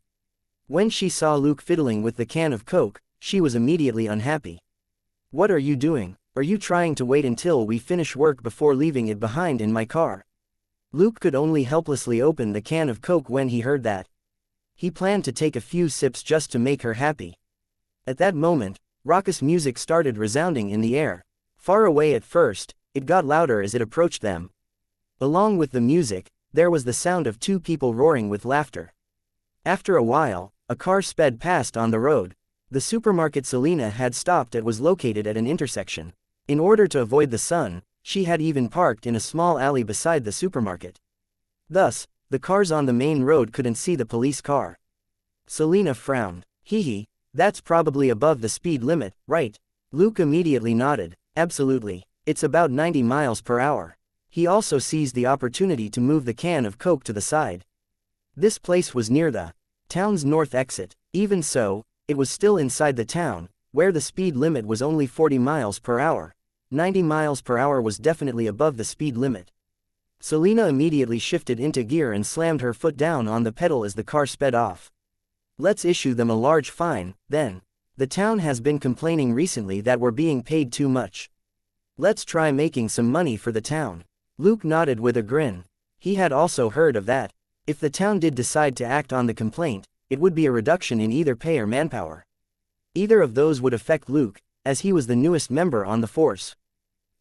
When she saw Luke fiddling with the can of Coke, she was immediately unhappy. "What are you doing? Are you trying to wait until we finish work before leaving it behind in my car?" Luke could only helplessly open the can of Coke when he heard that. He planned to take a few sips just to make her happy. At that moment, raucous music started resounding in the air. Far away at first, it got louder as it approached them. Along with the music, there was the sound of two people roaring with laughter. After a while, a car sped past on the road. The supermarket Selena had stopped at was located at an intersection. In order to avoid the sun, she had even parked in a small alley beside the supermarket. Thus, the cars on the main road couldn't see the police car. Selena frowned. "Hee, that's probably above the speed limit, right?" Luke immediately nodded. "Absolutely. It's about 90 miles per hour. He also seized the opportunity to move the can of Coke to the side. This place was near the town's north exit. Even so, it was still inside the town, where the speed limit was only 40 miles per hour. 90 miles per hour was definitely above the speed limit. Selena immediately shifted into gear and slammed her foot down on the pedal as the car sped off. "Let's issue them a large fine, then. The town has been complaining recently that we're being paid too much. Let's try making some money for the town." Luke nodded with a grin. He had also heard of that. If the town did decide to act on the complaint, it would be a reduction in either pay or manpower. Either of those would affect Luke, as he was the newest member on the force.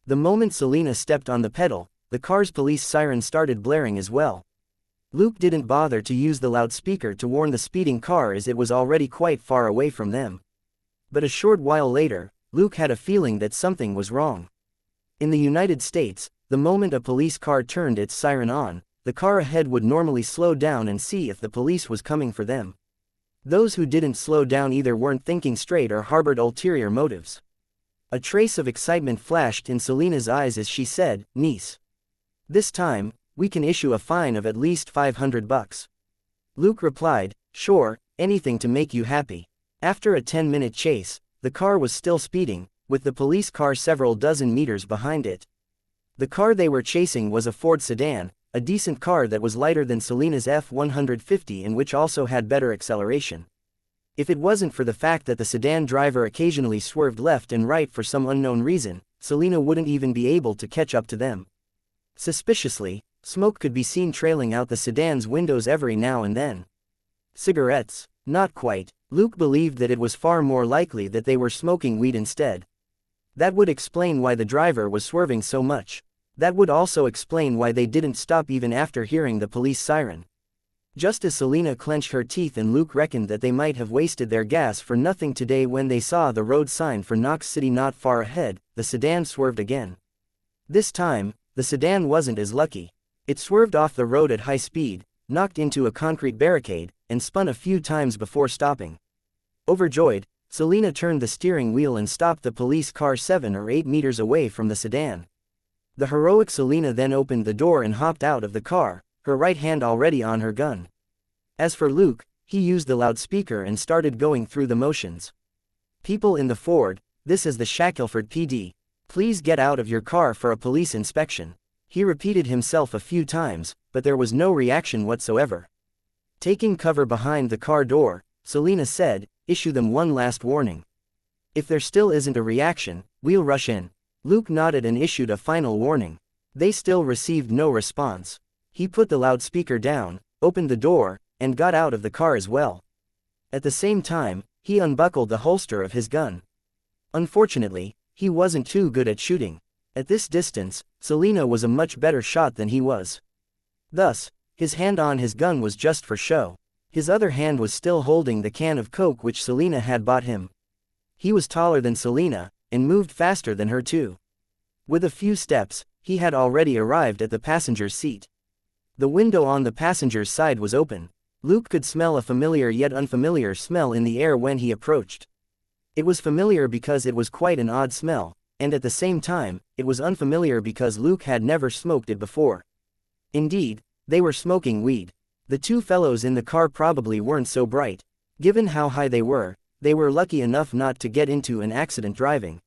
The moment Selena stepped on the pedal, the car's police siren started blaring as well. Luke didn't bother to use the loudspeaker to warn the speeding car as it was already quite far away from them. But a short while later, Luke had a feeling that something was wrong. In the United States, the moment a police car turned its siren on, the car ahead would normally slow down and see if the police was coming for them. Those who didn't slow down either weren't thinking straight or harbored ulterior motives. A trace of excitement flashed in Selena's eyes as she said, "Niece. This time, we can issue a fine of at least $500. Luke replied, "Sure, anything to make you happy." After a 10-minute chase, the car was still speeding, with the police car several dozen meters behind it. The car they were chasing was a Ford sedan, a decent car that was lighter than Selena's F-150 and which also had better acceleration. If it wasn't for the fact that the sedan driver occasionally swerved left and right for some unknown reason, Selena wouldn't even be able to catch up to them. Suspiciously, smoke could be seen trailing out the sedan's windows every now and then. Cigarettes? Not quite. Luke believed that it was far more likely that they were smoking weed instead. That would explain why the driver was swerving so much. That would also explain why they didn't stop even after hearing the police siren. Just as Selena clenched her teeth and Luke reckoned that they might have wasted their gas for nothing today when they saw the road sign for Knox City not far ahead, the sedan swerved again. This time, the sedan wasn't as lucky. It swerved off the road at high speed, knocked into a concrete barricade, and spun a few times before stopping. Overjoyed, Selina turned the steering wheel and stopped the police car 7 or 8 meters away from the sedan. The heroic Selina then opened the door and hopped out of the car, her right hand already on her gun. As for Luke, he used the loudspeaker and started going through the motions. "People in the Ford, this is the Shackelford PD. Please get out of your car for a police inspection." He repeated himself a few times, but there was no reaction whatsoever. Taking cover behind the car door, Selina said, "Issue them one last warning. If there still isn't a reaction, we'll rush in." Luke nodded and issued a final warning. They still received no response. He put the loudspeaker down, opened the door, and got out of the car as well. At the same time, he unbuckled the holster of his gun. Unfortunately, he wasn't too good at shooting. At this distance, Selina was a much better shot than he was. Thus, his hand on his gun was just for show. His other hand was still holding the can of Coke which Selina had bought him. He was taller than Selina, and moved faster than her too. With a few steps, he had already arrived at the passenger's seat. The window on the passenger's side was open. Luke could smell a familiar yet unfamiliar smell in the air when he approached. It was familiar because it was quite an odd smell, and at the same time, it was unfamiliar because Luke had never smoked it before. Indeed, they were smoking weed. The two fellows in the car probably weren't so bright. Given how high they were lucky enough not to get into an accident driving.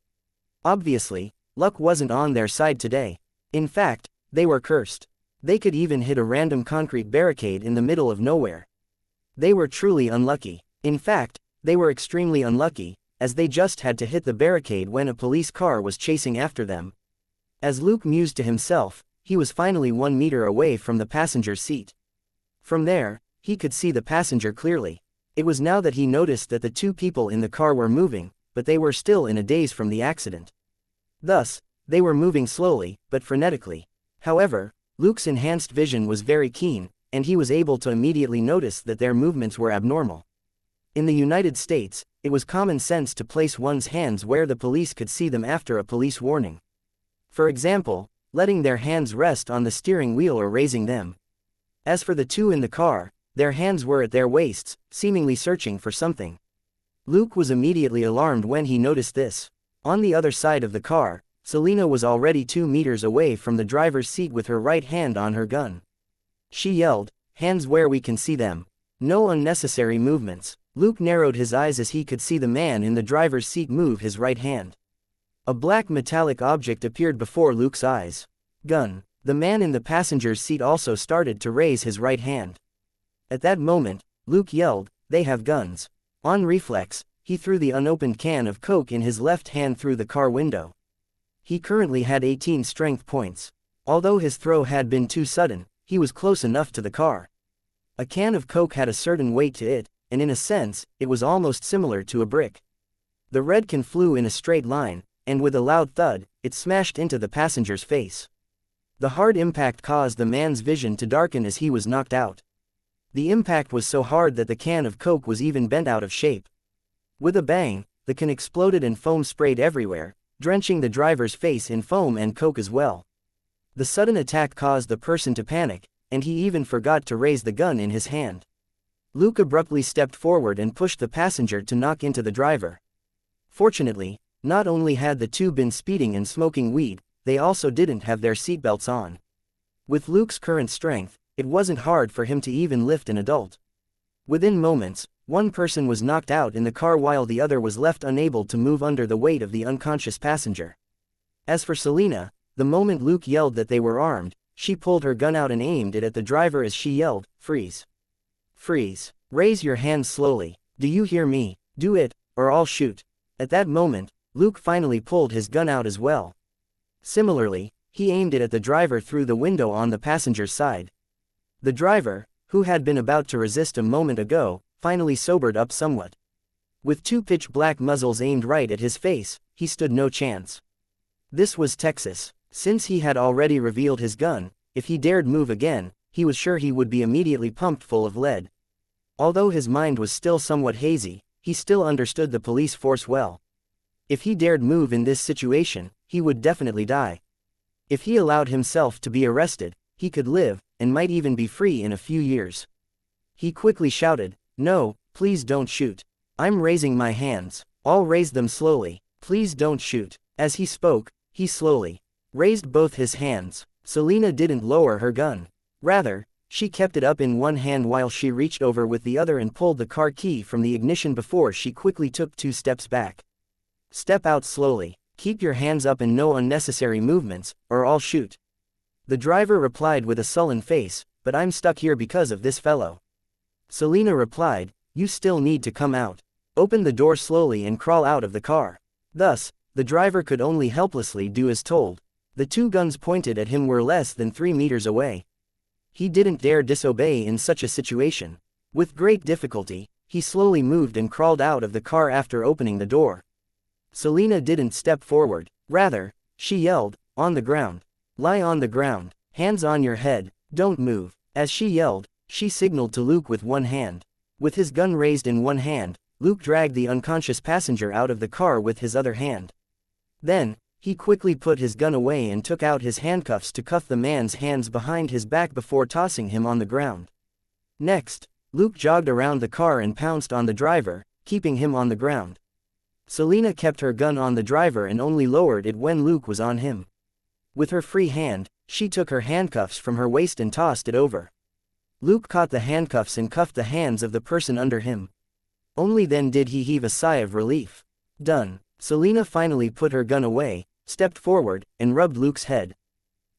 Obviously, luck wasn't on their side today. In fact, they were cursed. They could even hit a random concrete barricade in the middle of nowhere. They were truly unlucky. In fact, they were extremely unlucky, as they just had to hit the barricade when a police car was chasing after them. As Luke mused to himself, he was finally 1 meter away from the passenger's seat. From there, he could see the passenger clearly. It was now that he noticed that the two people in the car were moving, but they were still in a daze from the accident. Thus, they were moving slowly, but frenetically. However, Luke's enhanced vision was very keen, and he was able to immediately notice that their movements were abnormal. In the United States, it was common sense to place one's hands where the police could see them after a police warning. For example, letting their hands rest on the steering wheel or raising them. As for the two in the car, their hands were at their waists, seemingly searching for something. Luke was immediately alarmed when he noticed this. On the other side of the car, Selina was already 2 meters away from the driver's seat with her right hand on her gun. She yelled, "Hands where we can see them. No unnecessary movements." Luke narrowed his eyes as he could see the man in the driver's seat move his right hand. A black metallic object appeared before Luke's eyes. Gun. The man in the passenger's seat also started to raise his right hand. At that moment, Luke yelled, "They have guns." On reflex, he threw the unopened can of Coke in his left hand through the car window. He currently had 18 strength points. Although his throw had been too sudden, he was close enough to the car. A can of Coke had a certain weight to it, and in a sense, it was almost similar to a brick. The red can flew in a straight line, and with a loud thud, it smashed into the passenger's face. The hard impact caused the man's vision to darken as he was knocked out. The impact was so hard that the can of Coke was even bent out of shape. With a bang, the can exploded and foam sprayed everywhere, drenching the driver's face in foam and Coke as well. The sudden attack caused the person to panic, and he even forgot to raise the gun in his hand. Luke abruptly stepped forward and pushed the passenger to knock into the driver. Fortunately, not only had the two been speeding and smoking weed, they also didn't have their seatbelts on. With Luke's current strength, it wasn't hard for him to even lift an adult. Within moments, one person was knocked out in the car while the other was left unable to move under the weight of the unconscious passenger. As for Selina, the moment Luke yelled that they were armed, she pulled her gun out and aimed it at the driver as she yelled, "Freeze! Freeze! Raise your hands slowly. Do you hear me? Do it, or I'll shoot." At that moment, Luke finally pulled his gun out as well. Similarly, he aimed it at the driver through the window on the passenger's side. The driver, who had been about to resist a moment ago, finally sobered up somewhat. With two pitch-black muzzles aimed right at his face, he stood no chance. This was Texas. Since he had already revealed his gun, if he dared move again, he was sure he would be immediately pumped full of lead. Although his mind was still somewhat hazy, he still understood the police force well. If he dared move in this situation, he would definitely die. If he allowed himself to be arrested, he could live, and might even be free in a few years. He quickly shouted, "No, please don't shoot. I'm raising my hands. I'll raise them slowly. Please don't shoot." As he spoke, he slowly raised both his hands. Selena didn't lower her gun. Rather, she kept it up in one hand while she reached over with the other and pulled the car key from the ignition before she quickly took 2 steps back. "Step out slowly. Keep your hands up and no unnecessary movements, or I'll shoot." The driver replied with a sullen face, "But I'm stuck here because of this fellow." Selena replied, "You still need to come out. Open the door slowly and crawl out of the car." Thus, the driver could only helplessly do as told. The 2 guns pointed at him were less than 3 meters away. He didn't dare disobey in such a situation. With great difficulty, he slowly moved and crawled out of the car after opening the door. Selena didn't step forward. Rather, she yelled, "On the ground. Lie on the ground. Hands on your head. Don't move." As she yelled, she signaled to Luke with one hand. With his gun raised in one hand, Luke dragged the unconscious passenger out of the car with his other hand. Then, he quickly put his gun away and took out his handcuffs to cuff the man's hands behind his back before tossing him on the ground. Next, Luke jogged around the car and pounced on the driver, keeping him on the ground. Selena kept her gun on the driver and only lowered it when Luke was on him. With her free hand, she took her handcuffs from her waist and tossed it over. Luke caught the handcuffs and cuffed the hands of the person under him. Only then did he heave a sigh of relief. Done. Selena finally put her gun away, stepped forward, and rubbed Luke's head.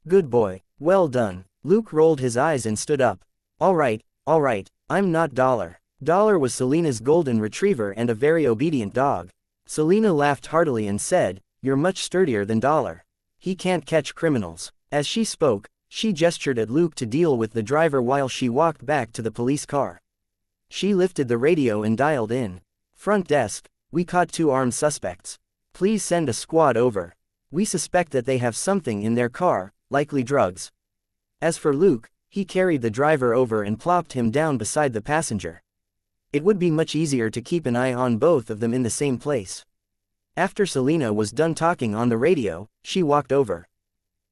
"Good boy. Well done." Luke rolled his eyes and stood up. All right, I'm not Dollar." Dollar was Selena's golden retriever and a very obedient dog. Selena laughed heartily and said, "You're much sturdier than Dollar. He can't catch criminals." As she spoke, she gestured at Luke to deal with the driver while she walked back to the police car. She lifted the radio and dialed in. "Front desk, we caught 2 armed suspects. Please send a squad over. We suspect that they have something in their car, likely drugs." As for Luke, he carried the driver over and plopped him down beside the passenger. It would be much easier to keep an eye on both of them in the same place. After Selena was done talking on the radio, she walked over.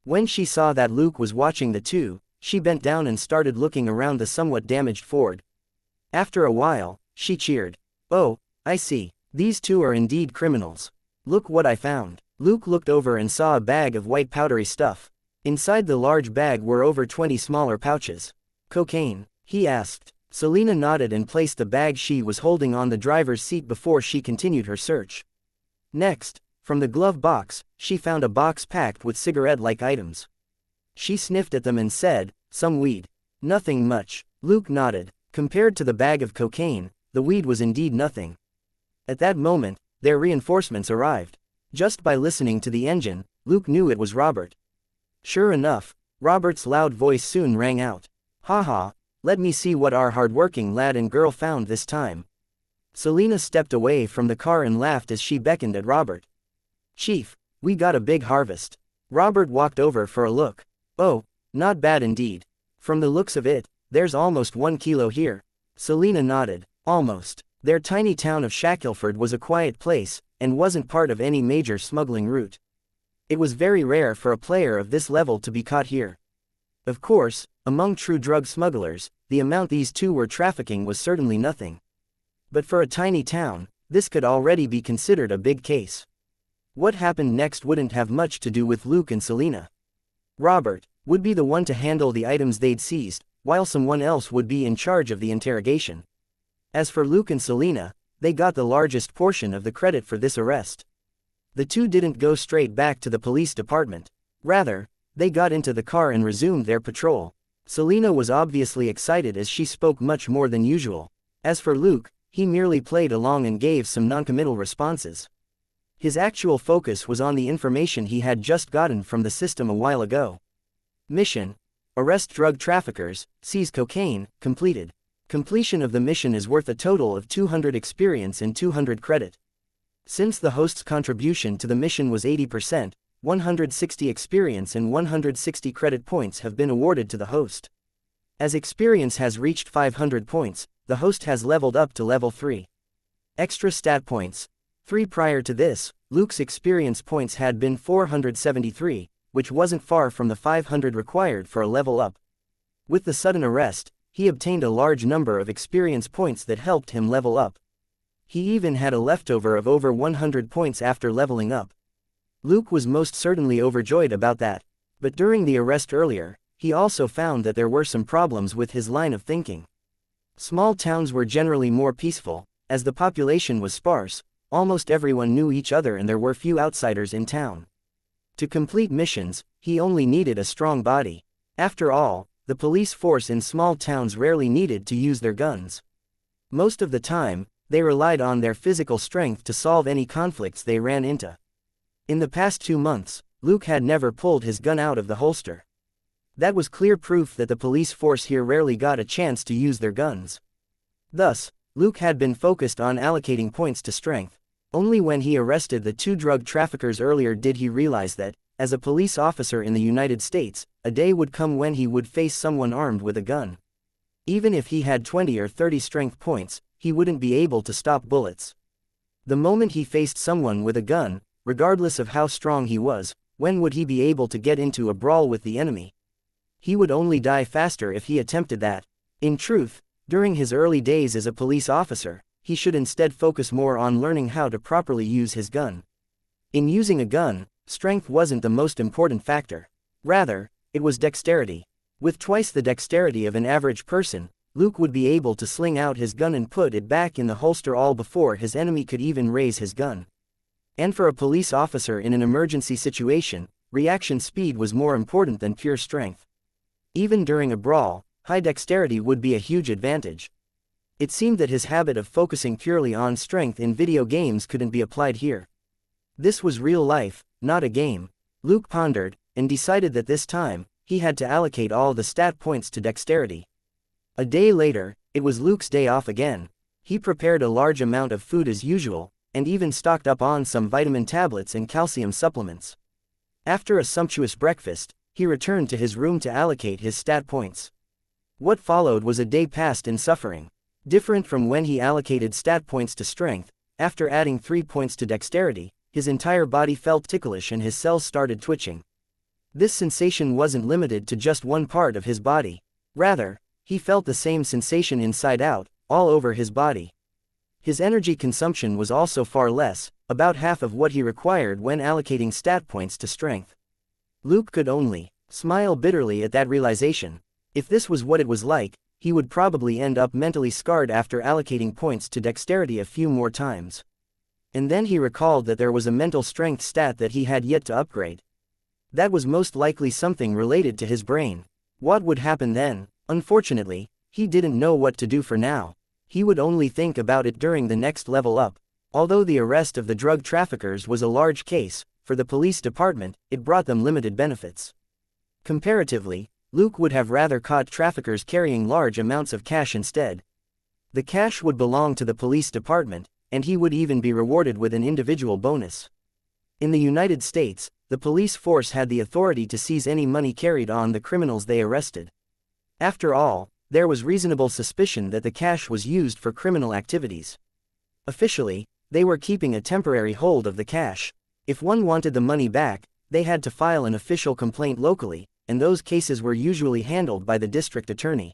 When she saw that Luke was watching the 2, she bent down and started looking around the somewhat damaged Ford. After a while, she cheered. "Oh, I see. These 2 are indeed criminals. Look what I found." Luke looked over and saw a bag of white powdery stuff. Inside the large bag were over 20 smaller pouches. "Cocaine?" he asked. Selena nodded and placed the bag she was holding on the driver's seat before she continued her search. Next, from the glove box, she found a box packed with cigarette-like items. She sniffed at them and said, "Some weed." "Nothing much." Luke nodded. Compared to the bag of cocaine, the weed was indeed nothing. At that moment, their reinforcements arrived. Just by listening to the engine, Luke knew it was Robert. Sure enough, Robert's loud voice soon rang out. "Haha, let me see what our hard-working lad and girl found this time." Selena stepped away from the car and laughed as she beckoned at Robert. "Chief, we got a big harvest." Robert walked over for a look. "Oh, not bad indeed. From the looks of it, there's almost 1 kilo here." Selena nodded. Almost. Their tiny town of Shackelford was a quiet place, and wasn't part of any major smuggling route. It was very rare for a player of this level to be caught here. Of course, among true drug smugglers, the amount these 2 were trafficking was certainly nothing. But for a tiny town, this could already be considered a big case. What happened next wouldn't have much to do with Luke and Selena. Robert would be the one to handle the items they'd seized, while someone else would be in charge of the interrogation. As for Luke and Selena, they got the largest portion of the credit for this arrest. The 2 didn't go straight back to the police department. Rather, they got into the car and resumed their patrol. Selena was obviously excited as she spoke much more than usual. As for Luke, he merely played along and gave some noncommittal responses. His actual focus was on the information he had just gotten from the system a while ago. Mission: arrest drug traffickers, seize cocaine, completed. Completion of the mission is worth a total of 200 experience and 200 credit. Since the host's contribution to the mission was 80%, 160 experience and 160 credit points have been awarded to the host. As experience has reached 500 points, the host has leveled up to level 3. Extra stat points. 3 Prior to this, Luke's experience points had been 473, which wasn't far from the 500 required for a level up. With the sudden arrest, he obtained a large number of experience points that helped him level up. He even had a leftover of over 100 points after leveling up. Luke was most certainly overjoyed about that, but during the arrest earlier, he also found that there were some problems with his line of thinking. Small towns were generally more peaceful, as the population was sparse, almost everyone knew each other and there were few outsiders in town. To complete missions, he only needed a strong body. After all, the police force in small towns rarely needed to use their guns. Most of the time, they relied on their physical strength to solve any conflicts they ran into. In the past 2 months, Luke had never pulled his gun out of the holster. That was clear proof that the police force here rarely got a chance to use their guns. Thus, Luke had been focused on allocating points to strength. Only when he arrested the 2 drug traffickers earlier did he realize that, as a police officer in the United States, a day would come when he would face someone armed with a gun. Even if he had 20 or 30 strength points, he wouldn't be able to stop bullets. The moment he faced someone with a gun, regardless of how strong he was, when would he be able to get into a brawl with the enemy? He would only die faster if he attempted that. In truth, during his early days as a police officer, he should instead focus more on learning how to properly use his gun. In using a gun, strength wasn't the most important factor. Rather, it was dexterity. With twice the dexterity of an average person, Luke would be able to sling out his gun and put it back in the holster all before his enemy could even raise his gun. And for a police officer in an emergency situation, reaction speed was more important than pure strength. Even during a brawl, high dexterity would be a huge advantage. It seemed that his habit of focusing purely on strength in video games couldn't be applied here. This was real life, not a game. Luke pondered, and decided that this time, he had to allocate all the stat points to dexterity. A day later, it was Luke's day off again. He prepared a large amount of food as usual, and even stocked up on some vitamin tablets and calcium supplements. After a sumptuous breakfast, he returned to his room to allocate his stat points. What followed was a day passed in suffering. Different from when he allocated stat points to strength, after adding 3 points to dexterity, his entire body felt ticklish and his cells started twitching. This sensation wasn't limited to just one part of his body. Rather, he felt the same sensation inside out, all over his body. His energy consumption was also far less, about half of what he required when allocating stat points to strength. Luke could only smile bitterly at that realization. If this was what it was like, he would probably end up mentally scarred after allocating points to dexterity a few more times. And then he recalled that there was a mental strength stat that he had yet to upgrade. That was most likely something related to his brain. What would happen then? Unfortunately, he didn't know what to do for now. He would only think about it during the next level up. Although the arrest of the drug traffickers was a large case, for the police department, it brought them limited benefits. Comparatively, Luke would have rather caught traffickers carrying large amounts of cash instead. The cash would belong to the police department, and he would even be rewarded with an individual bonus. In the United States, the police force had the authority to seize any money carried on the criminals they arrested. After all, there was reasonable suspicion that the cash was used for criminal activities. Officially, they were keeping a temporary hold of the cash. If one wanted the money back, they had to file an official complaint locally, and those cases were usually handled by the district attorney.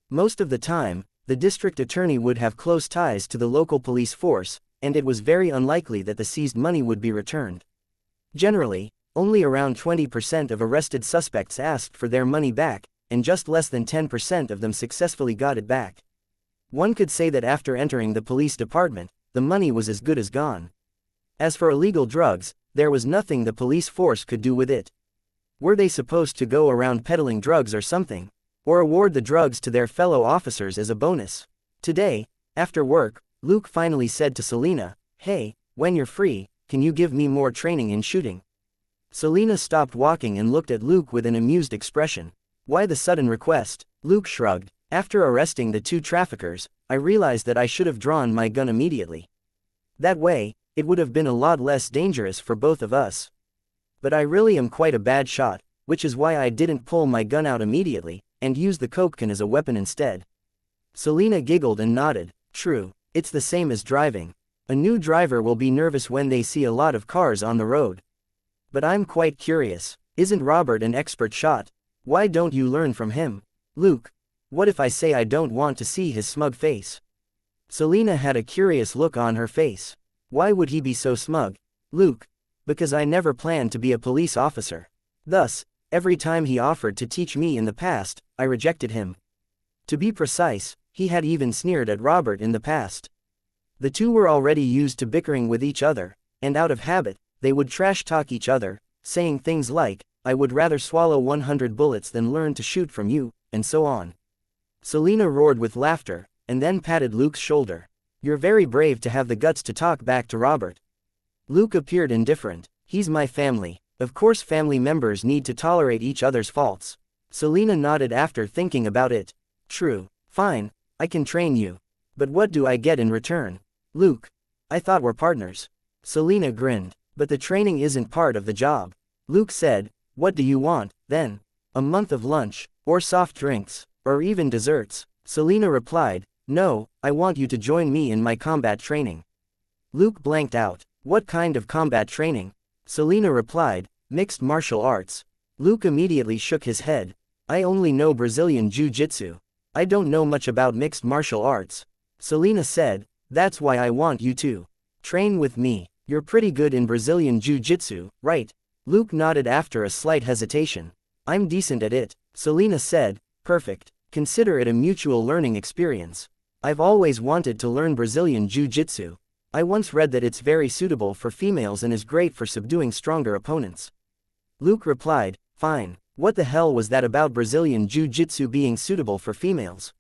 Most of the time, the district attorney would have close ties to the local police force, and it was very unlikely that the seized money would be returned. Generally, only around 20% of arrested suspects asked for their money back, and just less than 10% of them successfully got it back. One could say that after entering the police department, the money was as good as gone. As for illegal drugs, there was nothing the police force could do with it. Were they supposed to go around peddling drugs or something? Or award the drugs to their fellow officers as a bonus? Today, after work, Luke finally said to Selena, "Hey, when you're free, can you give me more training in shooting?" Selena stopped walking and looked at Luke with an amused expression. Why the sudden request? Luke shrugged. After arresting the 2 traffickers, I realized that I should have drawn my gun immediately. That way, it would have been a lot less dangerous for both of us. But I really am quite a bad shot, which is why I didn't pull my gun out immediately, and used the coke can as a weapon instead. Selena giggled and nodded. True, it's the same as driving. A new driver will be nervous when they see a lot of cars on the road. But I'm quite curious. Isn't Robert an expert shot? Why don't you learn from him? Luke. What if I say I don't want to see his smug face? Selena had a curious look on her face. Why would he be so smug? Luke. Because I never planned to be a police officer. Thus, every time he offered to teach me in the past, I rejected him. To be precise, he had even sneered at Robert in the past. The two were already used to bickering with each other, and out of habit, they would trash talk each other, saying things like, I would rather swallow 100 bullets than learn to shoot from you, and so on. Selena roared with laughter, and then patted Luke's shoulder. You're very brave to have the guts to talk back to Robert. Luke appeared indifferent. He's my family. Of course family members need to tolerate each other's faults. Selena nodded after thinking about it. True. Fine, I can train you. But what do I get in return? Luke. I thought we're partners. Selena grinned. But the training isn't part of the job. Luke said, what do you want, then? A month of lunch, or soft drinks, or even desserts? Selena replied, no, I want you to join me in my combat training. Luke blanked out. What kind of combat training? Selena replied, mixed martial arts. Luke immediately shook his head. I only know Brazilian Jiu-Jitsu. I don't know much about mixed martial arts. Selena said, that's why I want you to train with me. You're pretty good in Brazilian Jiu-Jitsu, right? Luke nodded after a slight hesitation. I'm decent at it. Selena said, perfect. Consider it a mutual learning experience. I've always wanted to learn Brazilian Jiu-Jitsu. I once read that it's very suitable for females and is great for subduing stronger opponents. Luke replied, fine. What the hell was that about Brazilian Jiu-Jitsu being suitable for females?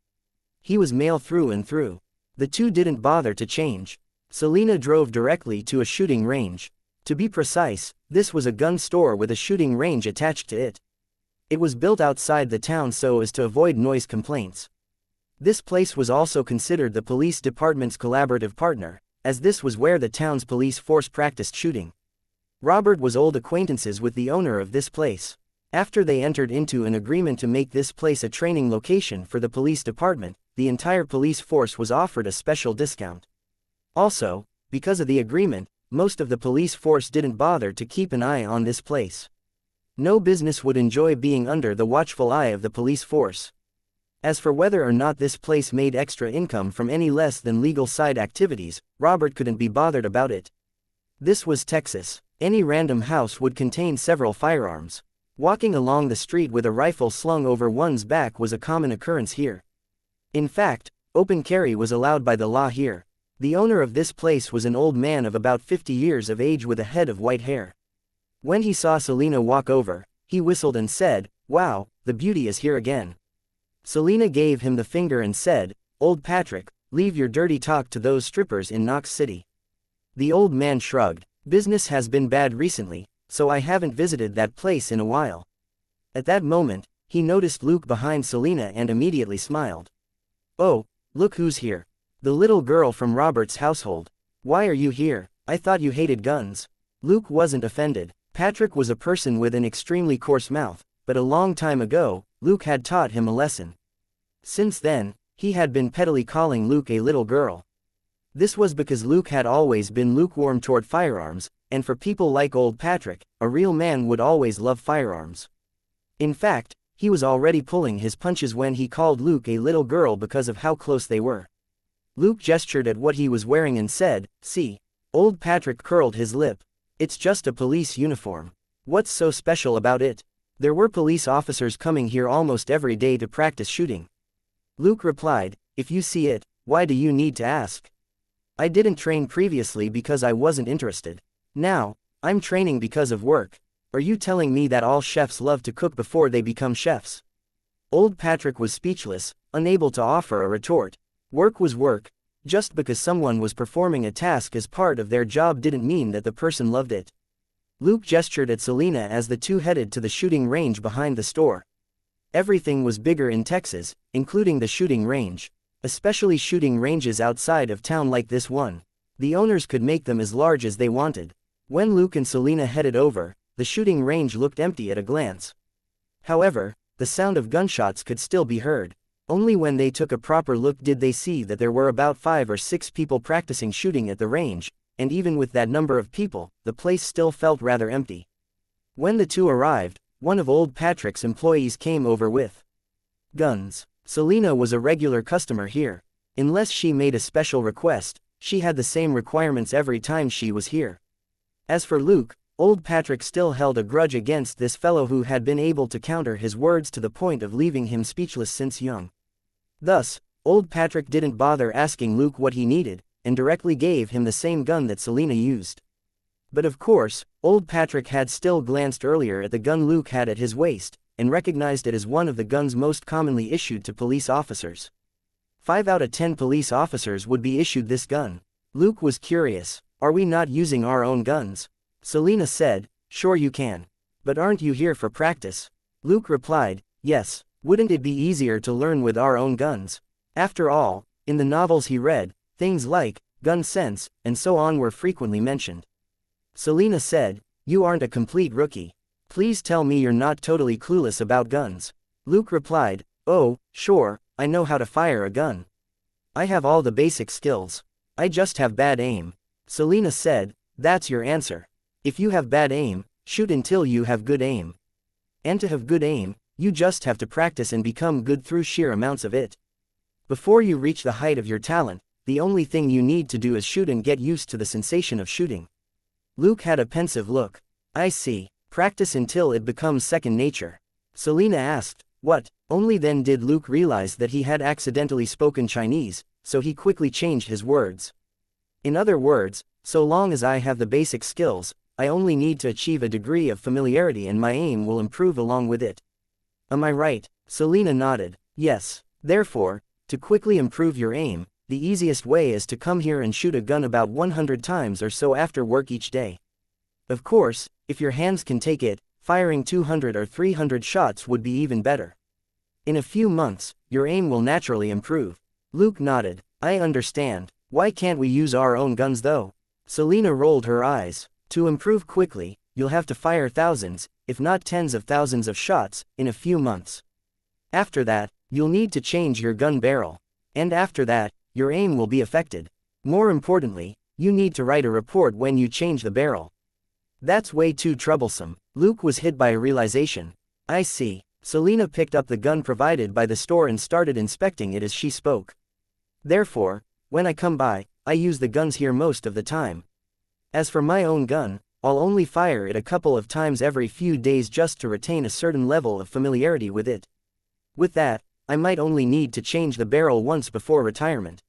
He was male through and through. The two didn't bother to change. Selena drove directly to a shooting range. To be precise, this was a gun store with a shooting range attached to it. It was built outside the town so as to avoid noise complaints. This place was also considered the police department's collaborative partner, as this was where the town's police force practiced shooting. Robert was old acquaintances with the owner of this place. After they entered into an agreement to make this place a training location for the police department, the entire police force was offered a special discount. Also, because of the agreement, most of the police force didn't bother to keep an eye on this place. No business would enjoy being under the watchful eye of the police force. As for whether or not this place made extra income from any less than legal side activities, Robert couldn't be bothered about it. This was Texas. Any random house would contain several firearms. Walking along the street with a rifle slung over one's back was a common occurrence here. In fact, open carry was allowed by the law here. The owner of this place was an old man of about 50 years of age with a head of white hair. When he saw Selena walk over, he whistled and said, wow, the beauty is here again. Selena gave him the finger and said, old Patrick, leave your dirty talk to those strippers in Knox City. The old man shrugged. Business has been bad recently, so I haven't visited that place in a while. At that moment, he noticed Luke behind Selena and immediately smiled. Oh, look who's here. The little girl from Robert's household. Why are you here? I thought you hated guns. Luke wasn't offended. Patrick was a person with an extremely coarse mouth, but a long time ago, Luke had taught him a lesson. Since then, he had been pettily calling Luke a little girl. This was because Luke had always been lukewarm toward firearms, and for people like old Patrick, a real man would always love firearms. In fact, he was already pulling his punches when he called Luke a little girl because of how close they were. Luke gestured at what he was wearing and said, see. Old Patrick curled his lip. It's just a police uniform. What's so special about it? There were police officers coming here almost every day to practice shooting. Luke replied, if you see it, why do you need to ask? I didn't train previously because I wasn't interested. Now, I'm training because of work. Are you telling me that all chefs love to cook before they become chefs? Old Patrick was speechless, unable to offer a retort. Work was work. Just because someone was performing a task as part of their job didn't mean that the person loved it. Luke gestured at Selena as the two headed to the shooting range behind the store. Everything was bigger in Texas, including the shooting range. Especially shooting ranges outside of town like this one. The owners could make them as large as they wanted. When Luke and Selena headed over, the shooting range looked empty at a glance. However, the sound of gunshots could still be heard. Only when they took a proper look did they see that there were about 5 or 6 people practicing shooting at the range, and even with that number of people, the place still felt rather empty. When the two arrived, one of old Patrick's employees came over with guns. Selina was a regular customer here. Unless she made a special request, she had the same requirements every time she was here. As for Luke, old Patrick still held a grudge against this fellow who had been able to counter his words to the point of leaving him speechless since young. Thus, old Patrick didn't bother asking Luke what he needed, and directly gave him the same gun that Selina used. But of course, old Patrick had still glanced earlier at the gun Luke had at his waist, and recognized it as one of the guns most commonly issued to police officers. 5 out of 10 police officers would be issued this gun. Luke was curious. Are we not using our own guns? Selina said, sure you can. But aren't you here for practice? Luke replied, yes. Wouldn't it be easier to learn with our own guns? After all, in the novels he read, things like gun sense and so on were frequently mentioned. Selina said, you aren't a complete rookie. Please tell me you're not totally clueless about guns. Luke replied, oh, sure, I know how to fire a gun. I have all the basic skills. I just have bad aim. Selina said, that's your answer. If you have bad aim, shoot until you have good aim. And to have good aim, you just have to practice and become good through sheer amounts of it. Before you reach the height of your talent, the only thing you need to do is shoot and get used to the sensation of shooting. Luke had a pensive look. I see. Practice until it becomes second nature. Selina asked, what? Only then did Luke realize that he had accidentally spoken Chinese, so he quickly changed his words. In other words, so long as I have the basic skills, I only need to achieve a degree of familiarity and my aim will improve along with it. Am I right? Selina nodded. Yes. Therefore, to quickly improve your aim, the easiest way is to come here and shoot a gun about 100 times or so after work each day. Of course, if your hands can take it, firing 200 or 300 shots would be even better. In a few months, your aim will naturally improve. Luke nodded. I understand. Why can't we use our own guns though? Selina rolled her eyes. To improve quickly, you'll have to fire thousands, if not tens of thousands of shots, in a few months. After that, you'll need to change your gun barrel. And after that, your aim will be affected. More importantly, you need to write a report when you change the barrel. That's way too troublesome. Luke was hit by a realization. I see. Selina picked up the gun provided by the store and started inspecting it as she spoke. Therefore, when I come by, I use the guns here most of the time. As for my own gun, I'll only fire it a couple of times every few days just to retain a certain level of familiarity with it. With that, I might only need to change the barrel once before retirement.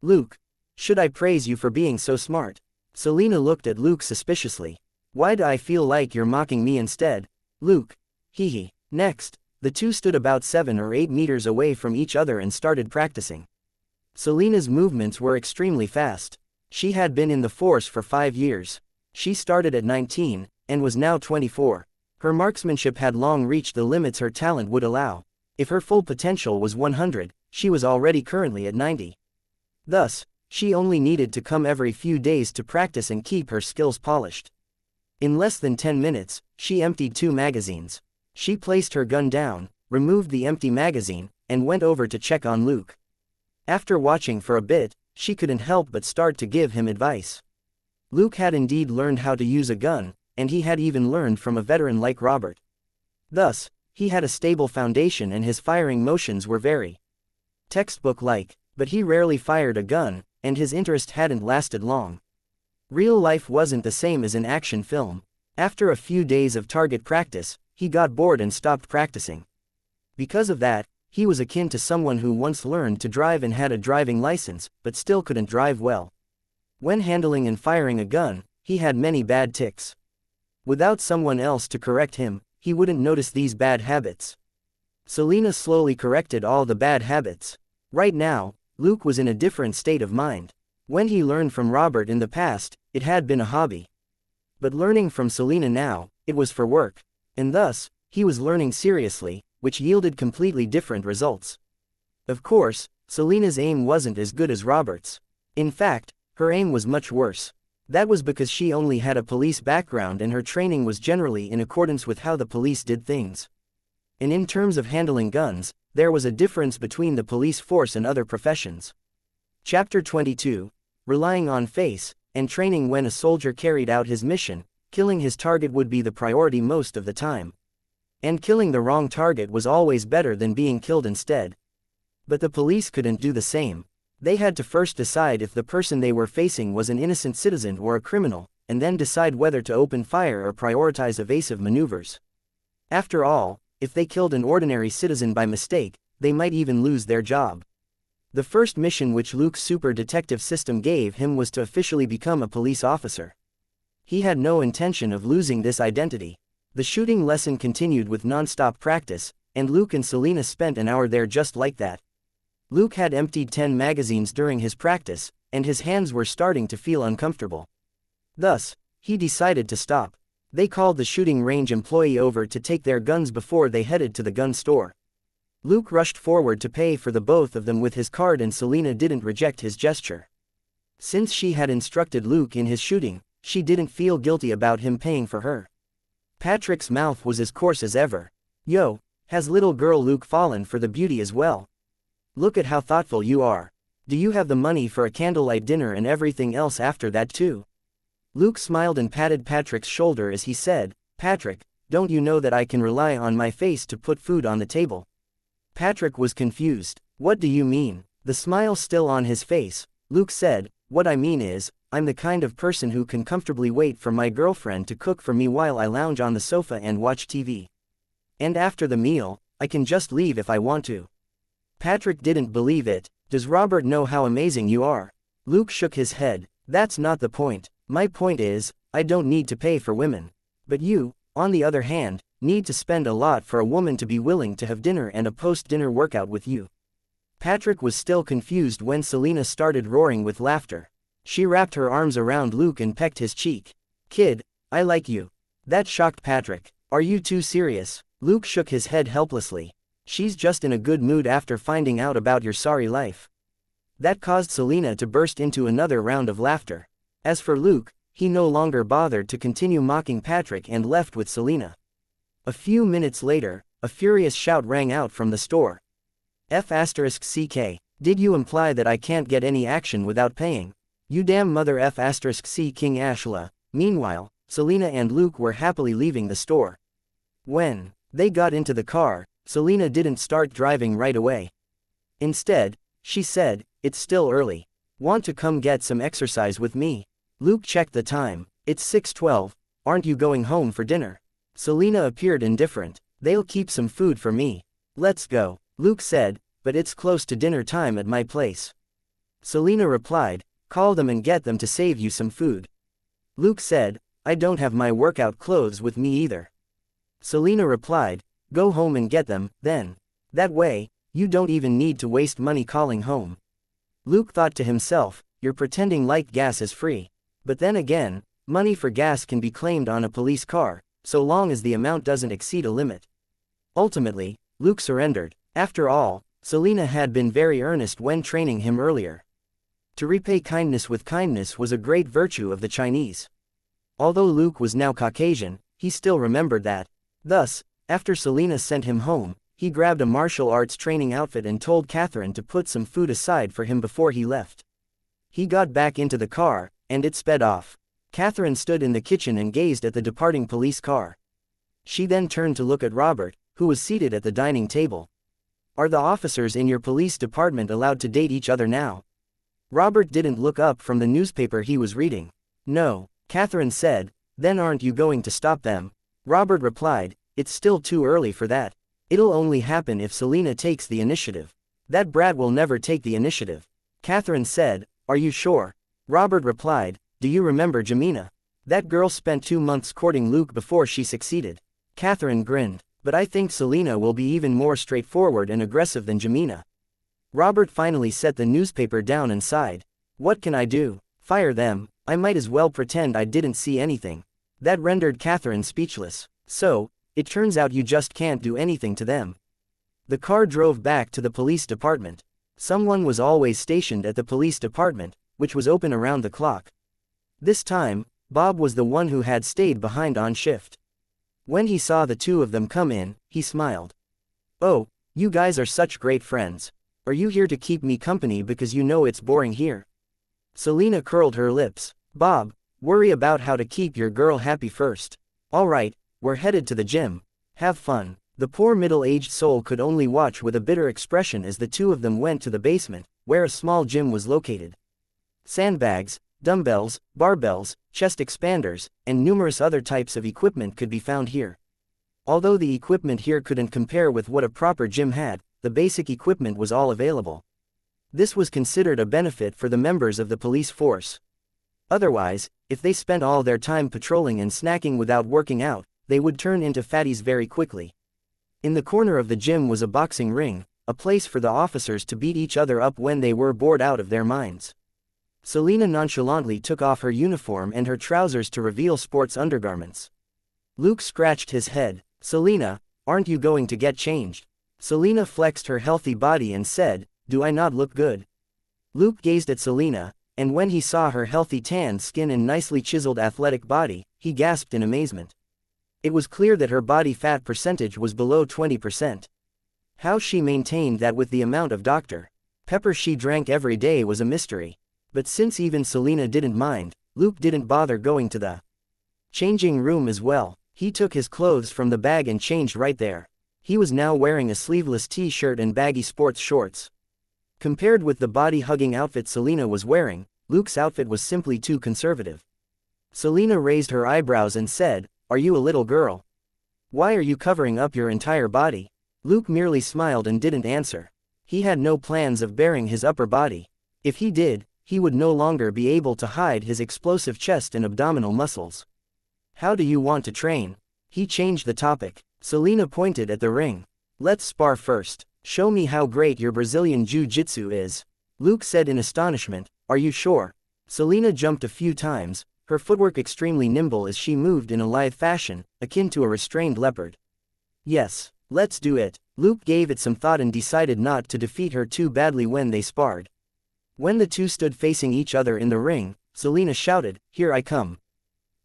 Luke, should I praise you for being so smart? Selina looked at Luke suspiciously. Why do I feel like you're mocking me instead? Luke. Hee. Next, the two stood about 7 or 8 meters away from each other and started practicing. Selina's movements were extremely fast. She had been in the force for 5 years. She started at 19, and was now 24. Her marksmanship had long reached the limits her talent would allow. If her full potential was 100, she was already currently at 90. Thus, she only needed to come every few days to practice and keep her skills polished. In less than 10 minutes, she emptied 2 magazines. She placed her gun down, removed the empty magazine, and went over to check on Luke. After watching for a bit, she couldn't help but start to give him advice. Luke had indeed learned how to use a gun, and he had even learned from a veteran like Robert. Thus, he had a stable foundation and his firing motions were very textbook-like, but he rarely fired a gun, and his interest hadn't lasted long. Real life wasn't the same as an action film. After a few days of target practice, he got bored and stopped practicing. Because of that, he was akin to someone who once learned to drive and had a driving license, but still couldn't drive well. When handling and firing a gun, he had many bad tics. Without someone else to correct him, he wouldn't notice these bad habits. Selina slowly corrected all the bad habits. Right now, Luke was in a different state of mind. When he learned from Robert in the past, it had been a hobby. But learning from Selina now, it was for work. And thus, he was learning seriously, which yielded completely different results. Of course, Selina's aim wasn't as good as Robert's. In fact, her aim was much worse. That was because she only had a police background and her training was generally in accordance with how the police did things. And in terms of handling guns, there was a difference between the police force and other professions. Chapter 22. Relying on face, and training. When a soldier carried out his mission, killing his target would be the priority most of the time. And killing the wrong target was always better than being killed instead. But the police couldn't do the same. They had to first decide if the person they were facing was an innocent citizen or a criminal, and then decide whether to open fire or prioritize evasive maneuvers. After all, if they killed an ordinary citizen by mistake, they might even lose their job. The first mission which Luke's super detective system gave him was to officially become a police officer. He had no intention of losing this identity. The shooting lesson continued with non-stop practice, and Luke and Selena spent an hour there just like that. Luke had emptied 10 magazines during his practice, and his hands were starting to feel uncomfortable. Thus, he decided to stop. They called the shooting range employee over to take their guns before they headed to the gun store. Luke rushed forward to pay for the both of them with his card, and Selena didn't reject his gesture. Since she had instructed Luke in his shooting, she didn't feel guilty about him paying for her. Patrick's mouth was as coarse as ever. "Yo, has little girl Luke fallen for the beauty as well? Look at how thoughtful you are. Do you have the money for a candlelight dinner and everything else after that too?" Luke smiled and patted Patrick's shoulder as he said, "Patrick, don't you know that I can rely on my face to put food on the table?" Patrick was confused. "What do you mean?" The smile still on his face, Luke said, "What I mean is, I'm the kind of person who can comfortably wait for my girlfriend to cook for me while I lounge on the sofa and watch TV. And after the meal, I can just leave if I want to." Patrick didn't believe it. "Does Robert know how amazing you are?" Luke shook his head. "That's not the point. My point is, I don't need to pay for women. But you, on the other hand, need to spend a lot for a woman to be willing to have dinner and a post-dinner workout with you." Patrick was still confused when Selena started roaring with laughter. She wrapped her arms around Luke and pecked his cheek. "Kid, I like you." That shocked Patrick. "Are you too serious?" Luke shook his head helplessly. "She's just in a good mood after finding out about your sorry life." That caused Selena to burst into another round of laughter. As for Luke, he no longer bothered to continue mocking Patrick and left with Selena. A few minutes later, a furious shout rang out from the store. F***CK. Did you imply that I can't get any action without paying? You damn mother F***C King Ashla. Meanwhile, Selena and Luke were happily leaving the store. When they got into the car, Selena didn't start driving right away. Instead, she said, "It's still early. Want to come get some exercise with me?" Luke checked the time. "It's 6:12, aren't you going home for dinner?" Selena appeared indifferent. "They'll keep some food for me. Let's go," Luke said, "but it's close to dinner time at my place." Selena replied, "Call them and get them to save you some food." Luke said, "I don't have my workout clothes with me either." Selena replied, "Go home and get them, then. That way, you don't even need to waste money calling home." Luke thought to himself, "You're pretending like gas is free. But then again, money for gas can be claimed on a police car, so long as the amount doesn't exceed a limit." Ultimately, Luke surrendered. After all, Selena had been very earnest when training him earlier. To repay kindness with kindness was a great virtue of the Chinese. Although Luke was now Caucasian, he still remembered that. Thus, after Selena sent him home, he grabbed a martial arts training outfit and told Catherine to put some food aside for him before he left. He got back into the car, and it sped off. Catherine stood in the kitchen and gazed at the departing police car. She then turned to look at Robert, who was seated at the dining table. "Are the officers in your police department allowed to date each other now?" Robert didn't look up from the newspaper he was reading. "No," Catherine said. "Then aren't you going to stop them?" Robert replied, "It's still too early for that. It'll only happen if Selena takes the initiative." "That brat will never take the initiative." Catherine said, "Are you sure?" Robert replied, "Do you remember Jamina? That girl spent 2 months courting Luke before she succeeded." Catherine grinned. "But I think Selena will be even more straightforward and aggressive than Jamina." Robert finally set the newspaper down and sighed. "What can I do? Fire them? I might as well pretend I didn't see anything." That rendered Catherine speechless. "So, it turns out you just can't do anything to them." The car drove back to the police department. Someone was always stationed at the police department, which was open around the clock. This time, Bob was the one who had stayed behind on shift. When he saw the two of them come in, he smiled. "Oh, you guys are such great friends. Are you here to keep me company because you know it's boring here?" Selena curled her lips. "Bob, worry about how to keep your girl happy first. All right, we're headed to the gym. Have fun. The poor middle-aged soul could only watch with a bitter expression as the two of them went to the basement, where a small gym was located. Sandbags, dumbbells, barbells, chest expanders, and numerous other types of equipment could be found here. Although the equipment here couldn't compare with what a proper gym had, the basic equipment was all available. This was considered a benefit for the members of the police force. Otherwise, if they spent all their time patrolling and snacking without working out, they would turn into fatties very quickly. In the corner of the gym was a boxing ring, a place for the officers to beat each other up when they were bored out of their minds. Selena nonchalantly took off her uniform and her trousers to reveal sports undergarments. Luke scratched his head. "Selena, aren't you going to get changed?" Selena flexed her healthy body and said, "Do I not look good?" Luke gazed at Selena, and when he saw her healthy tanned skin and nicely chiseled athletic body, he gasped in amazement. It was clear that her body fat percentage was below 20%. How she maintained that with the amount of Dr. Pepper she drank every day was a mystery. But since even Selena didn't mind, Luke didn't bother going to the changing room as well. He took his clothes from the bag and changed right there. He was now wearing a sleeveless t-shirt and baggy sports shorts. Compared with the body-hugging outfit Selena was wearing, Luke's outfit was simply too conservative. Selena raised her eyebrows and said, "Are you a little girl? Why are you covering up your entire body?" Luke merely smiled and didn't answer. He had no plans of baring his upper body. If he did, he would no longer be able to hide his explosive chest and abdominal muscles. "How do you want to train?" He changed the topic. Selena pointed at the ring. "Let's spar first. Show me how great your Brazilian Jiu-Jitsu is." Luke said in astonishment, "Are you sure?" Selena jumped a few times, her footwork extremely nimble as she moved in a lithe fashion, akin to a restrained leopard. "Yes, let's do it." Luke gave it some thought and decided not to defeat her too badly when they sparred. When the two stood facing each other in the ring, Selena shouted, "Here I come."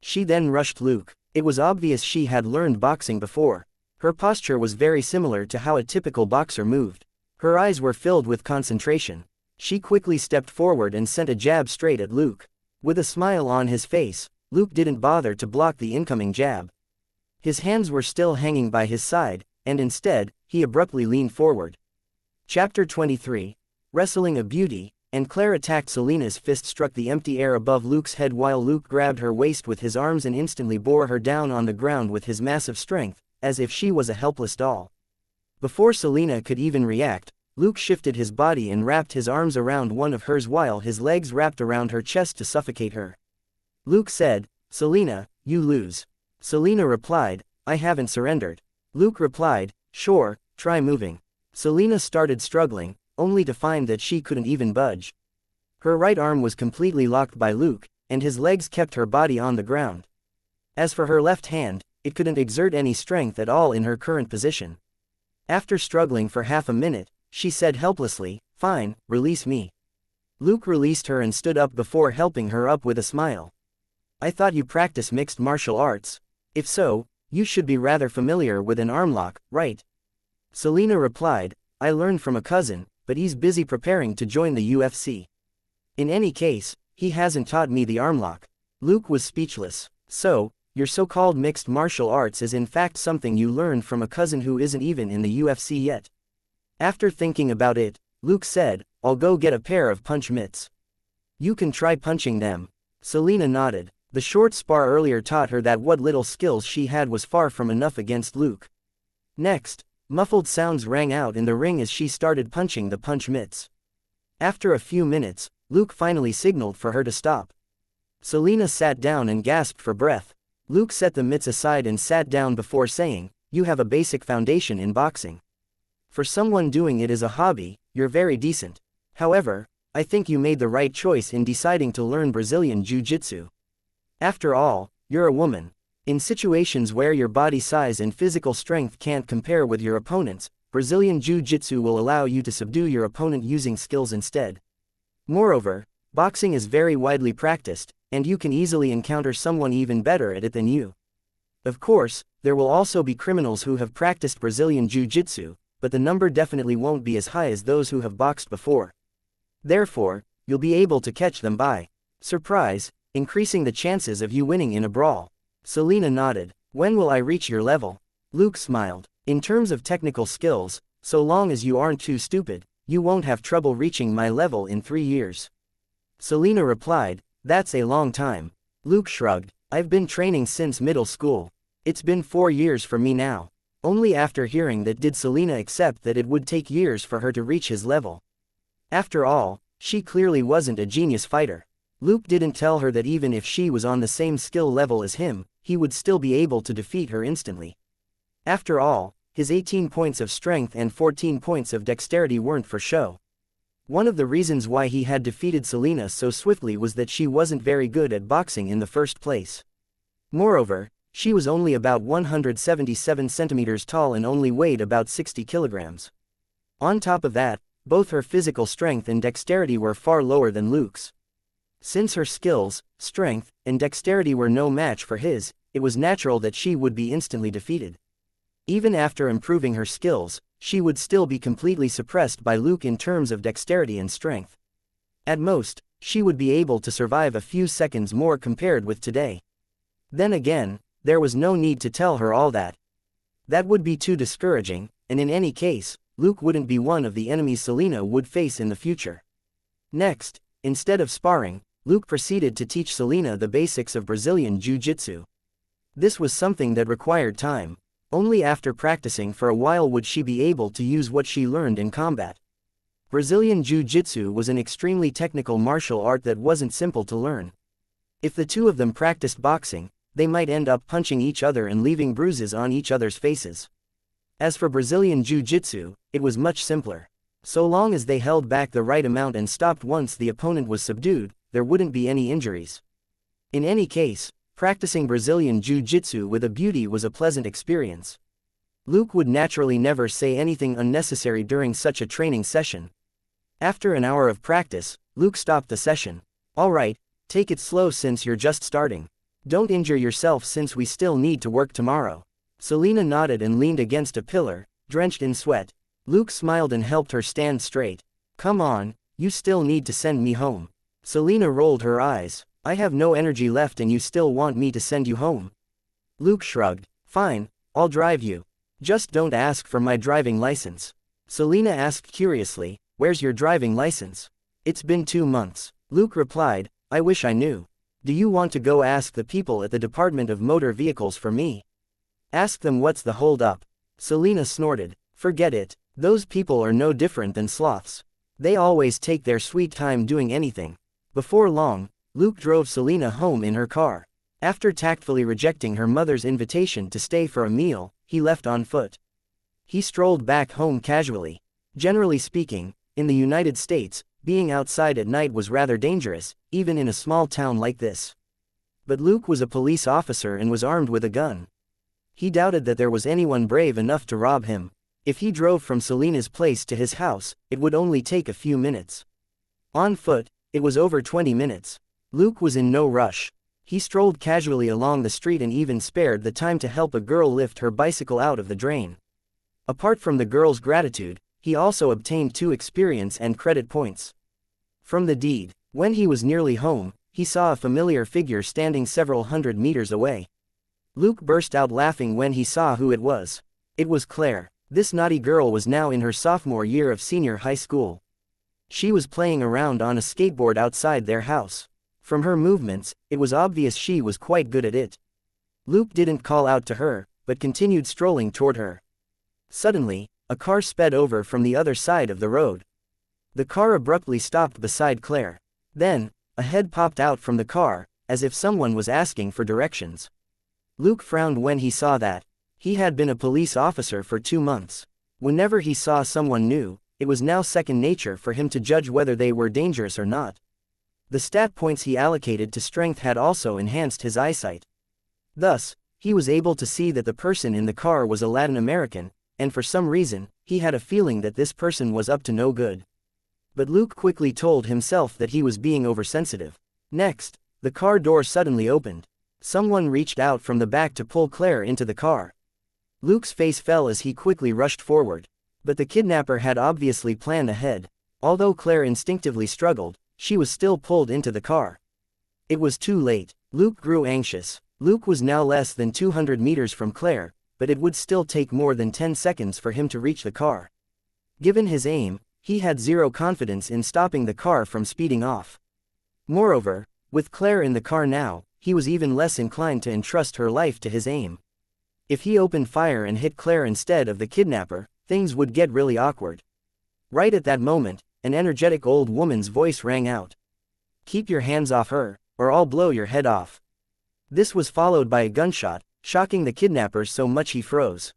She then rushed Luke. It was obvious she had learned boxing before. Her posture was very similar to how a typical boxer moved. Her eyes were filled with concentration. She quickly stepped forward and sent a jab straight at Luke. With a smile on his face, Luke didn't bother to block the incoming jab. His hands were still hanging by his side, and instead, he abruptly leaned forward. Chapter 23. Wrestling a Beauty, and Claire attacked. Selena's fist struck the empty air above Luke's head while Luke grabbed her waist with his arms and instantly bore her down on the ground with his massive strength, as if she was a helpless doll. Before Selena could even react, Luke shifted his body and wrapped his arms around one of hers while his legs wrapped around her chest to suffocate her. Luke said, "Selena, you lose." Selena replied, "I haven't surrendered." Luke replied, "Sure, try moving." Selena started struggling, only to find that she couldn't even budge. Her right arm was completely locked by Luke, and his legs kept her body on the ground. As for her left hand, it couldn't exert any strength at all in her current position. After struggling for half a minute, she said helplessly, "Fine, release me." Luke released her and stood up before helping her up with a smile. "I thought you practice mixed martial arts. If so, you should be rather familiar with an arm lock, right?" Selena replied, "I learned from a cousin, but he's busy preparing to join the UFC. In any case, he hasn't taught me the arm lock." Luke was speechless. "So, your so-called mixed martial arts is in fact something you learned from a cousin who isn't even in the UFC yet?" After thinking about it, Luke said, "I'll go get a pair of punch mitts. You can try punching them." Selena nodded. The short spar earlier taught her that what little skills she had was far from enough against Luke. Next, muffled sounds rang out in the ring as she started punching the punch mitts. After a few minutes, Luke finally signaled for her to stop. Selena sat down and gasped for breath. Luke set the mitts aside and sat down before saying, "You have a basic foundation in boxing. For someone doing it as a hobby, you're very decent. However, I think you made the right choice in deciding to learn Brazilian Jiu-Jitsu. After all, you're a woman. In situations where your body size and physical strength can't compare with your opponent's, Brazilian Jiu-Jitsu will allow you to subdue your opponent using skills instead. Moreover, boxing is very widely practiced, and you can easily encounter someone even better at it than you. Of course, there will also be criminals who have practiced Brazilian Jiu-Jitsu, but the number definitely won't be as high as those who have boxed before. Therefore, you'll be able to catch them by surprise, increasing the chances of you winning in a brawl." Selena nodded. "When will I reach your level?" Luke smiled. In terms of technical skills, so long as you aren't too stupid, you won't have trouble reaching my level in 3 years. Selena replied, that's a long time. Luke shrugged. I've been training since middle school. It's been 4 years for me now. Only after hearing that did Selena accept that it would take years for her to reach his level. After all, she clearly wasn't a genius fighter. Luke didn't tell her that even if she was on the same skill level as him, he would still be able to defeat her instantly. After all, his 18 points of strength and 14 points of dexterity weren't for show. One of the reasons why he had defeated Selena so swiftly was that she wasn't very good at boxing in the first place. Moreover, she was only about 177 centimeters tall and only weighed about 60 kilograms. On top of that, both her physical strength and dexterity were far lower than Luke's. Since her skills, strength, and dexterity were no match for his, it was natural that she would be instantly defeated. Even after improving her skills, she would still be completely suppressed by Luke in terms of dexterity and strength. At most, she would be able to survive a few seconds more compared with today. Then again, there was no need to tell her all that. That would be too discouraging, and in any case, Luke wouldn't be one of the enemies Selena would face in the future. Next, instead of sparring, Luke proceeded to teach Selena the basics of Brazilian Jiu-Jitsu. This was something that required time. Only after practicing for a while would she be able to use what she learned in combat. Brazilian Jiu-Jitsu was an extremely technical martial art that wasn't simple to learn. If the two of them practiced boxing, they might end up punching each other and leaving bruises on each other's faces. As for Brazilian Jiu-Jitsu, it was much simpler. So long as they held back the right amount and stopped once the opponent was subdued, there wouldn't be any injuries. In any case, practicing Brazilian Jiu-Jitsu with a beauty was a pleasant experience. Luke would naturally never say anything unnecessary during such a training session. After an hour of practice, Luke stopped the session. All right, take it slow since you're just starting. Don't injure yourself since we still need to work tomorrow. Selena nodded and leaned against a pillar, drenched in sweat. Luke smiled and helped her stand straight. Come on, you still need to send me home. Selena rolled her eyes. I have no energy left and you still want me to send you home? Luke shrugged. Fine, I'll drive you. Just don't ask for my driving license. Selena asked curiously, where's your driving license? It's been 2 months. Luke replied, I wish I knew. Do you want to go ask the people at the Department of Motor Vehicles for me? Ask them what's the hold up. Selena snorted. Forget it, those people are no different than sloths. They always take their sweet time doing anything. Before long, Luke drove Selena home in her car. After tactfully rejecting her mother's invitation to stay for a meal, he left on foot. He strolled back home casually. Generally speaking, in the United States, being outside at night was rather dangerous, even in a small town like this. But Luke was a police officer and was armed with a gun. He doubted that there was anyone brave enough to rob him. If he drove from Selena's place to his house, it would only take a few minutes. On foot, it was over 20 minutes. Luke was in no rush. He strolled casually along the street and even spared the time to help a girl lift her bicycle out of the drain. Apart from the girl's gratitude, he also obtained 2 experience and credit points. From the deed, when he was nearly home, he saw a familiar figure standing several hundred meters away. Luke burst out laughing when he saw who it was. It was Claire. This naughty girl was now in her sophomore year of senior high school. She was playing around on a skateboard outside their house. From her movements, it was obvious she was quite good at it. Luke didn't call out to her, but continued strolling toward her. Suddenly, a car sped over from the other side of the road. The car abruptly stopped beside Claire. Then, a head popped out from the car, as if someone was asking for directions. Luke frowned when he saw that. He had been a police officer for 2 months. Whenever he saw someone new, it was now second nature for him to judge whether they were dangerous or not. The stat points he allocated to strength had also enhanced his eyesight. Thus, he was able to see that the person in the car was a Latin American, and for some reason, he had a feeling that this person was up to no good. But Luke quickly told himself that he was being oversensitive. Next, the car door suddenly opened. Someone reached out from the back to pull Claire into the car. Luke's face fell as he quickly rushed forward. But the kidnapper had obviously planned ahead. Although Claire instinctively struggled, she was still pulled into the car. It was too late. Luke grew anxious. Luke was now less than 200 meters from Claire, but it would still take more than 10 seconds for him to reach the car. Given his aim, he had zero confidence in stopping the car from speeding off. Moreover, with Claire in the car now, he was even less inclined to entrust her life to his aim. If he opened fire and hit Claire instead of the kidnapper, things would get really awkward. Right at that moment, an energetic old woman's voice rang out. "Keep your hands off her, or I'll blow your head off." This was followed by a gunshot, shocking the kidnapper so much he froze.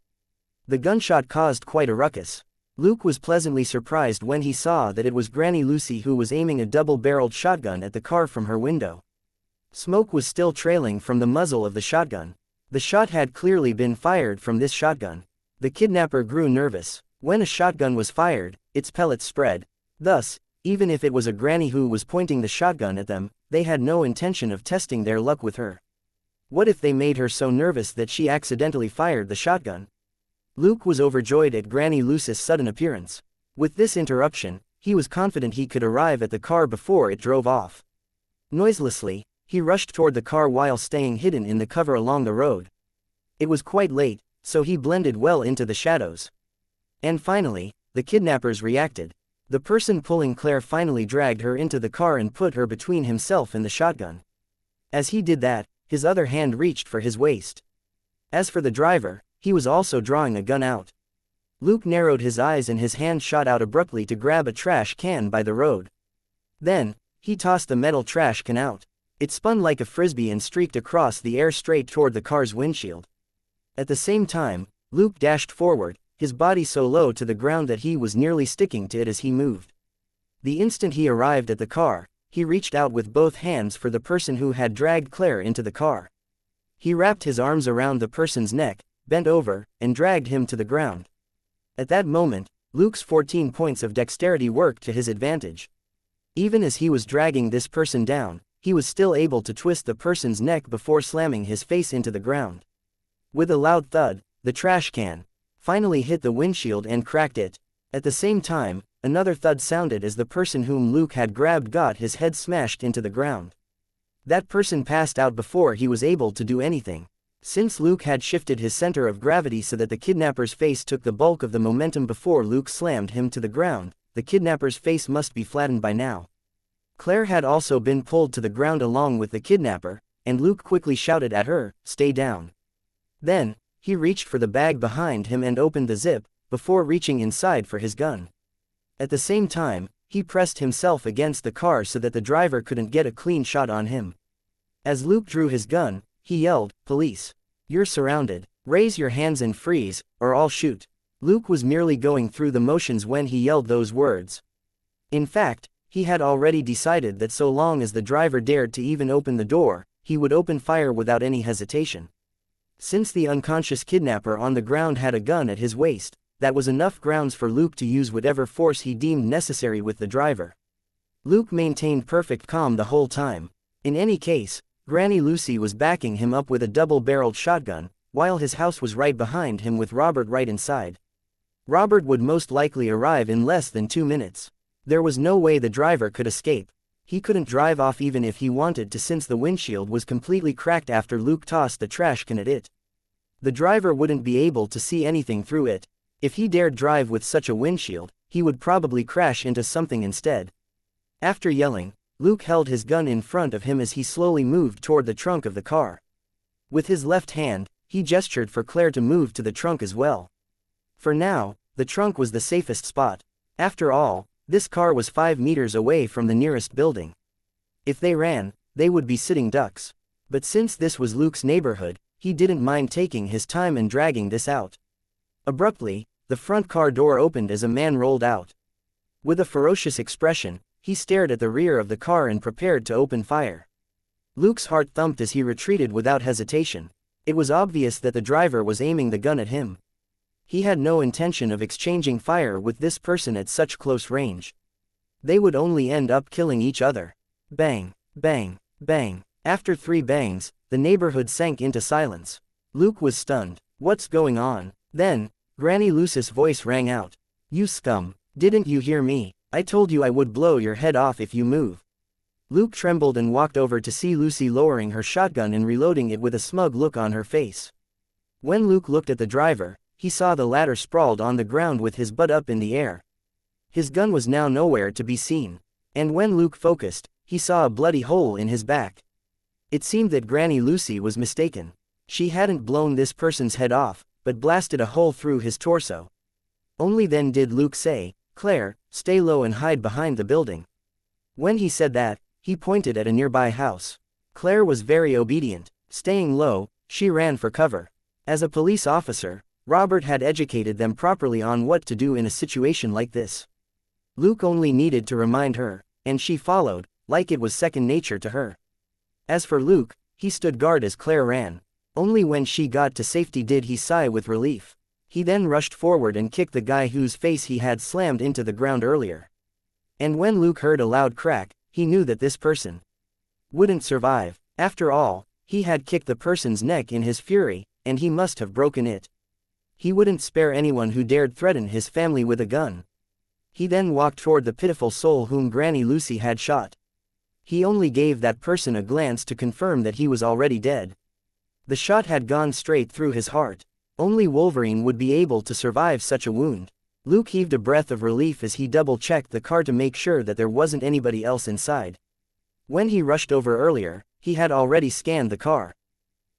The gunshot caused quite a ruckus. Luke was pleasantly surprised when he saw that it was Granny Lucy who was aiming a double-barreled shotgun at the car from her window. Smoke was still trailing from the muzzle of the shotgun. The shot had clearly been fired from this shotgun. The kidnapper grew nervous. When a shotgun was fired, its pellets spread. Thus, even if it was a granny who was pointing the shotgun at them, they had no intention of testing their luck with her. What if they made her so nervous that she accidentally fired the shotgun? Luke was overjoyed at Granny Lucy's sudden appearance. With this interruption, he was confident he could arrive at the car before it drove off. Noiselessly, he rushed toward the car while staying hidden in the cover along the road. It was quite late, so he blended well into the shadows. And finally, the kidnappers reacted. The person pulling Claire finally dragged her into the car and put her between himself and the shotgun. As he did that, his other hand reached for his waist. As for the driver, he was also drawing a gun out. Luke narrowed his eyes and his hand shot out abruptly to grab a trash can by the road. Then, he tossed the metal trash can out. It spun like a frisbee and streaked across the air straight toward the car's windshield. At the same time, Luke dashed forward, his body so low to the ground that he was nearly sticking to it as he moved. The instant he arrived at the car, he reached out with both hands for the person who had dragged Claire into the car. He wrapped his arms around the person's neck, bent over, and dragged him to the ground. At that moment, Luke's 14 points of dexterity worked to his advantage. Even as he was dragging this person down, he was still able to twist the person's neck before slamming his face into the ground. With a loud thud, the trash can finally hit the windshield and cracked it. At the same time, another thud sounded as the person whom Luke had grabbed got his head smashed into the ground. That person passed out before he was able to do anything. Since Luke had shifted his center of gravity so that the kidnapper's face took the bulk of the momentum before Luke slammed him to the ground, the kidnapper's face must be flattened by now. Claire had also been pulled to the ground along with the kidnapper, and Luke quickly shouted at her, "Stay down." Then, he reached for the bag behind him and opened the zip, before reaching inside for his gun. At the same time, he pressed himself against the car so that the driver couldn't get a clean shot on him. As Luke drew his gun, he yelled, "Police! You're surrounded. Raise your hands and freeze, or I'll shoot." Luke was merely going through the motions when he yelled those words. In fact, he had already decided that so long as the driver dared to even open the door, he would open fire without any hesitation. Since the unconscious kidnapper on the ground had a gun at his waist, that was enough grounds for Luke to use whatever force he deemed necessary with the driver. Luke maintained perfect calm the whole time. In any case, Granny Lucy was backing him up with a double-barreled shotgun, while his house was right behind him with Robert right inside. Robert would most likely arrive in less than 2 minutes. There was no way the driver could escape. He couldn't drive off even if he wanted to since the windshield was completely cracked after Luke tossed the trash can at it. The driver wouldn't be able to see anything through it. If he dared drive with such a windshield, he would probably crash into something instead. After yelling, Luke held his gun in front of him as he slowly moved toward the trunk of the car. With his left hand, he gestured for Claire to move to the trunk as well. For now, the trunk was the safest spot. After all, this car was 5 meters away from the nearest building. If they ran, they would be sitting ducks. But since this was Luke's neighborhood, he didn't mind taking his time and dragging this out. Abruptly, the front car door opened as a man rolled out. With a ferocious expression, he stared at the rear of the car and prepared to open fire. Luke's heart thumped as he retreated without hesitation. It was obvious that the driver was aiming the gun at him. He had no intention of exchanging fire with this person at such close range. They would only end up killing each other. Bang, bang, bang. After 3 bangs, the neighborhood sank into silence. Luke was stunned. What's going on? Then, Granny Lucy's voice rang out. "You scum, didn't you hear me? I told you I would blow your head off if you move." Luke trembled and walked over to see Lucy lowering her shotgun and reloading it with a smug look on her face. When Luke looked at the driver, he saw the latter sprawled on the ground with his butt up in the air. His gun was now nowhere to be seen. And when Luke focused, he saw a bloody hole in his back. It seemed that Granny Lucy was mistaken. She hadn't blown this person's head off, but blasted a hole through his torso. Only then did Luke say, "Claire, stay low and hide behind the building." When he said that, he pointed at a nearby house. Claire was very obedient. Staying low, she ran for cover. As a police officer, Robert had educated them properly on what to do in a situation like this. Luke only needed to remind her, and she followed, like it was second nature to her. As for Luke, he stood guard as Claire ran. Only when she got to safety did he sigh with relief. He then rushed forward and kicked the guy whose face he had slammed into the ground earlier. And when Luke heard a loud crack, he knew that this person wouldn't survive. After all, he had kicked the person's neck in his fury, and he must have broken it. He wouldn't spare anyone who dared threaten his family with a gun. He then walked toward the pitiful soul whom Granny Lucy had shot. He only gave that person a glance to confirm that he was already dead. The shot had gone straight through his heart. Only Wolverine would be able to survive such a wound. Luke heaved a breath of relief as he double-checked the car to make sure that there wasn't anybody else inside. When he rushed over earlier, he had already scanned the car.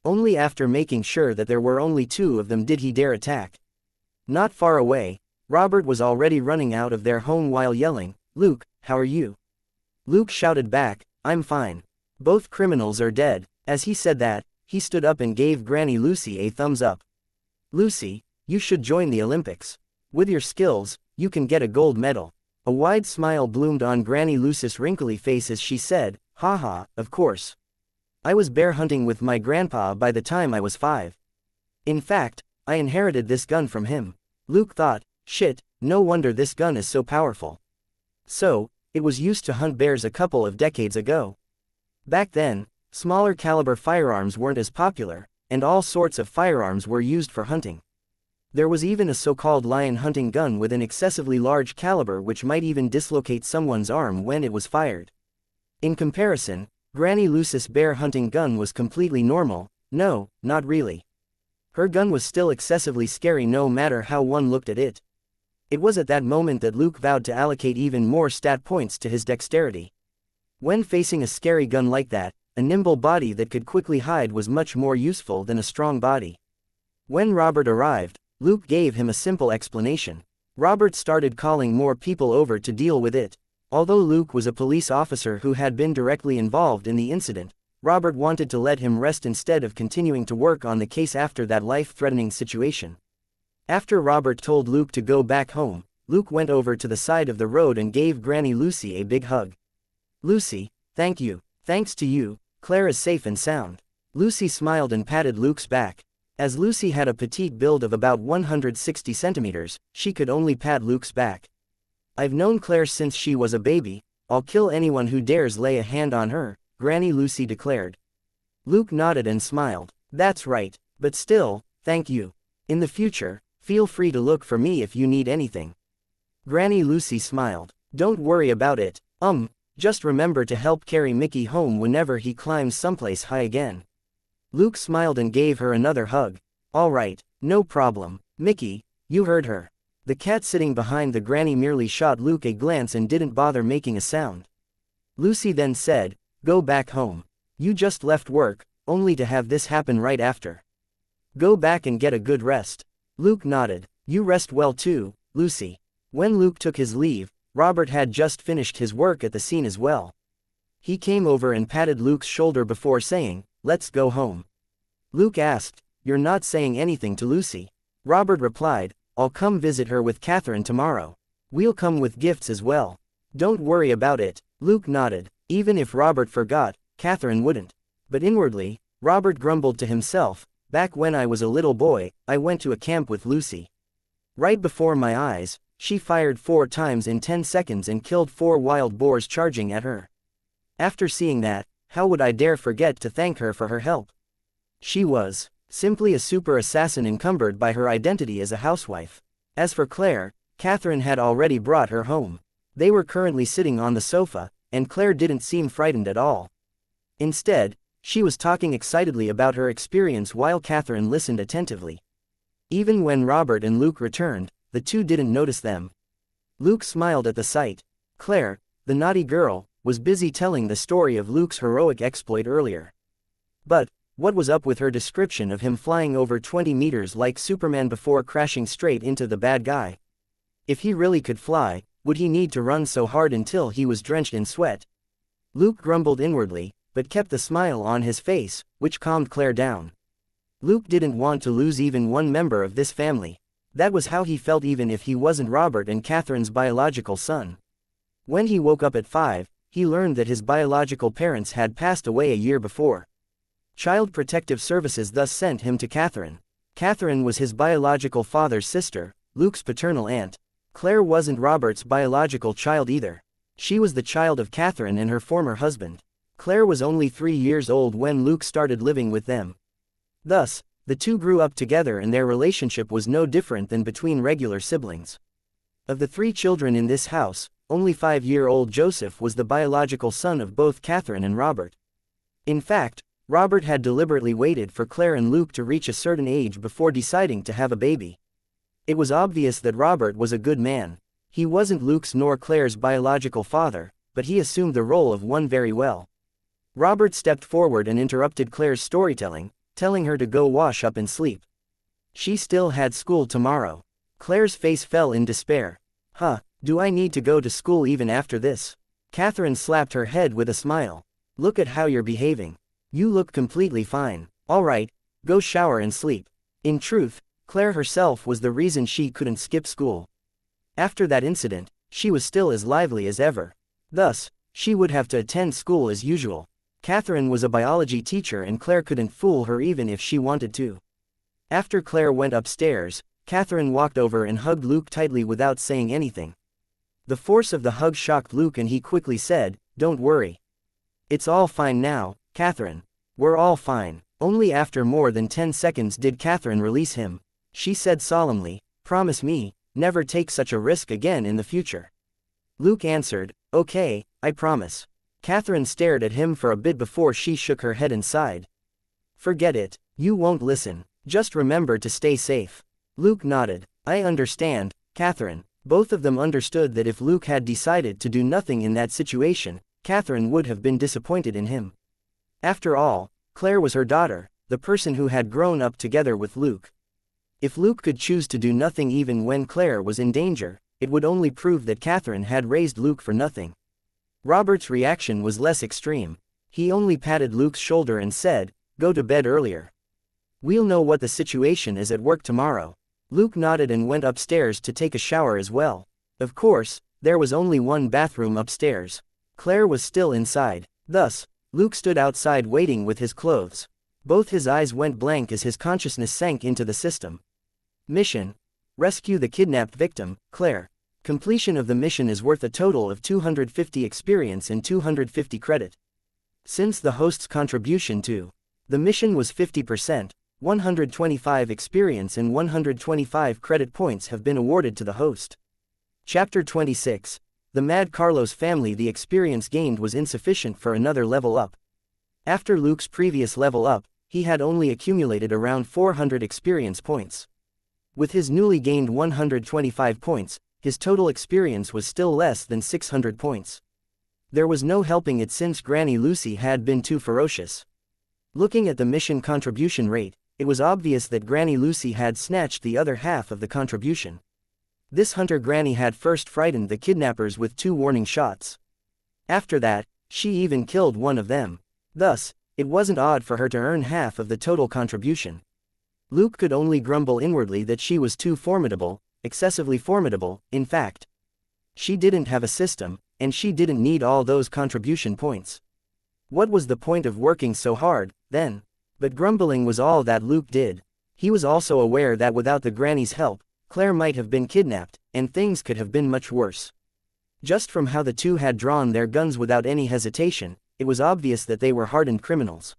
Only after making sure that there were only two of them did he dare attack. Not far away, Robert was already running out of their home while yelling, "Luke, how are you?" Luke shouted back, "I'm fine. Both criminals are dead." As he said that, he stood up and gave Granny Lucy a thumbs up. "Lucy, you should join the Olympics. With your skills, you can get a gold medal." A wide smile bloomed on Granny Lucy's wrinkly face as she said, "Haha, of course. I was bear hunting with my grandpa by the time I was 5. In fact, I inherited this gun from him." Luke thought, "Shit, no wonder this gun is so powerful. So, it was used to hunt bears a couple of decades ago." Back then, smaller caliber firearms weren't as popular, and all sorts of firearms were used for hunting. There was even a so-called lion hunting gun with an excessively large caliber which might even dislocate someone's arm when it was fired. In comparison, Granny Lucy's bear hunting gun was completely normal. No, not really. Her gun was still excessively scary no matter how one looked at it. It was at that moment that Luke vowed to allocate even more stat points to his dexterity. When facing a scary gun like that, a nimble body that could quickly hide was much more useful than a strong body. When Robert arrived, Luke gave him a simple explanation. Robert started calling more people over to deal with it. Although Luke was a police officer who had been directly involved in the incident, Robert wanted to let him rest instead of continuing to work on the case after that life-threatening situation. After Robert told Luke to go back home, Luke went over to the side of the road and gave Granny Lucy a big hug. "Lucy, thank you. Thanks to you, Claire is safe and sound." Lucy smiled and patted Luke's back. As Lucy had a petite build of about 160 centimeters, she could only pat Luke's back. "I've known Claire since she was a baby. I'll kill anyone who dares lay a hand on her," Granny Lucy declared. Luke nodded and smiled. "That's right, but still, thank you. In the future, feel free to look for me if you need anything." Granny Lucy smiled. "Don't worry about it. Just remember to help carry Mickey home whenever he climbs someplace high again." Luke smiled and gave her another hug. "All right, no problem, Mickey, you heard her." The cat sitting behind the granny merely shot Luke a glance and didn't bother making a sound. Lucy then said, "Go back home. You just left work, only to have this happen right after. Go back and get a good rest." Luke nodded. "You rest well too, Lucy." When Luke took his leave, Robert had just finished his work at the scene as well. He came over and patted Luke's shoulder before saying, "Let's go home." Luke asked, "You're not saying anything to Lucy?" Robert replied, "I'll come visit her with Catherine tomorrow. We'll come with gifts as well. Don't worry about it." Luke nodded. Even if Robert forgot, Catherine wouldn't. But inwardly, Robert grumbled to himself, "Back when I was a little boy, I went to a camp with Lucy. Right before my eyes, she fired 4 times in 10 seconds and killed 4 wild boars charging at her. After seeing that, how would I dare forget to thank her for her help? She was simply a super assassin encumbered by her identity as a housewife." As for Claire, Catherine had already brought her home. They were currently sitting on the sofa, and Claire didn't seem frightened at all. Instead, She was talking excitedly about her experience while Catherine listened attentively. Even when Robert and Luke returned, the two didn't notice them. Luke smiled at the sight. Claire, the naughty girl, was busy telling the story of Luke's heroic exploit earlier. But what was up with her description of him flying over 20 meters like Superman before crashing straight into the bad guy? If he really could fly, would he need to run so hard until he was drenched in sweat? Luke grumbled inwardly, but kept the smile on his face, which calmed Claire down. Luke didn't want to lose even one member of this family. That was how he felt even if he wasn't Robert and Catherine's biological son. When he woke up at 5, he learned that his biological parents had passed away a year before. Child Protective Services thus sent him to Catherine. Catherine was his biological father's sister, Luke's paternal aunt. Claire wasn't Robert's biological child either. She was the child of Catherine and her former husband. Claire was only 3 years old when Luke started living with them. Thus, the two grew up together and their relationship was no different than between regular siblings. Of the 3 children in this house, only 5-year-old Joseph was the biological son of both Catherine and Robert. In fact, Robert had deliberately waited for Claire and Luke to reach a certain age before deciding to have a baby. It was obvious that Robert was a good man. He wasn't Luke's nor Claire's biological father, but he assumed the role of one very well. Robert stepped forward and interrupted Claire's storytelling, telling her to go wash up and sleep. She still had school tomorrow. Claire's face fell in despair. Do I need to go to school even after this? Catherine slapped her head with a smile. Look at how you're behaving. You look completely fine. All right, go shower and sleep. In truth, Claire herself was the reason she couldn't skip school. After that incident, she was still as lively as ever. Thus, she would have to attend school as usual. Catherine was a biology teacher and Claire couldn't fool her even if she wanted to. After Claire went upstairs, Catherine walked over and hugged Luke tightly without saying anything. The force of the hug shocked Luke and he quickly said, "Don't worry. It's all fine now, Catherine. We're all fine." Only after more than 10 seconds did Catherine release him. She said solemnly, "Promise me, never take such a risk again in the future." Luke answered, "Okay, I promise." Catherine stared at him for a bit before she shook her head and sighed. "Forget it, you won't listen. Just remember to stay safe." Luke nodded. "I understand, Catherine." Both of them understood that if Luke had decided to do nothing in that situation, Catherine would have been disappointed in him. After all, Claire was her daughter, the person who had grown up together with Luke. If Luke could choose to do nothing even when Claire was in danger, it would only prove that Catherine had raised Luke for nothing. Robert's reaction was less extreme. He only patted Luke's shoulder and said, "Go to bed earlier. We'll know what the situation is at work tomorrow." Luke nodded and went upstairs to take a shower as well. Of course, there was only one bathroom upstairs. Claire was still inside. Thus, Luke stood outside waiting with his clothes. Both his eyes went blank as his consciousness sank into the system. Mission: rescue the kidnapped victim, Claire. Completion of the mission is worth a total of 250 experience and 250 credit. Since the host's contribution to the mission was 50%, 125 experience and 125 credit points have been awarded to the host. Chapter 26. The Mad Carlos family. The experience gained was insufficient for another level up. After Luke's previous level up, he had only accumulated around 400 experience points. With his newly gained 125 points, his total experience was still less than 600 points. There was no helping it since Granny Lucy had been too ferocious. Looking at the mission contribution rate, it was obvious that Granny Lucy had snatched the other half of the contribution. This hunter granny had first frightened the kidnappers with 2 warning shots. After that, she even killed one of them. Thus, it wasn't odd for her to earn half of the total contribution. Luke could only grumble inwardly that she was too formidable, excessively formidable. In fact, she didn't have a system, and she didn't need all those contribution points. What was the point of working so hard, then? But grumbling was all that Luke did. He was also aware that without the granny's help, Claire might have been kidnapped, and things could have been much worse. Just from how the two had drawn their guns without any hesitation, it was obvious that they were hardened criminals.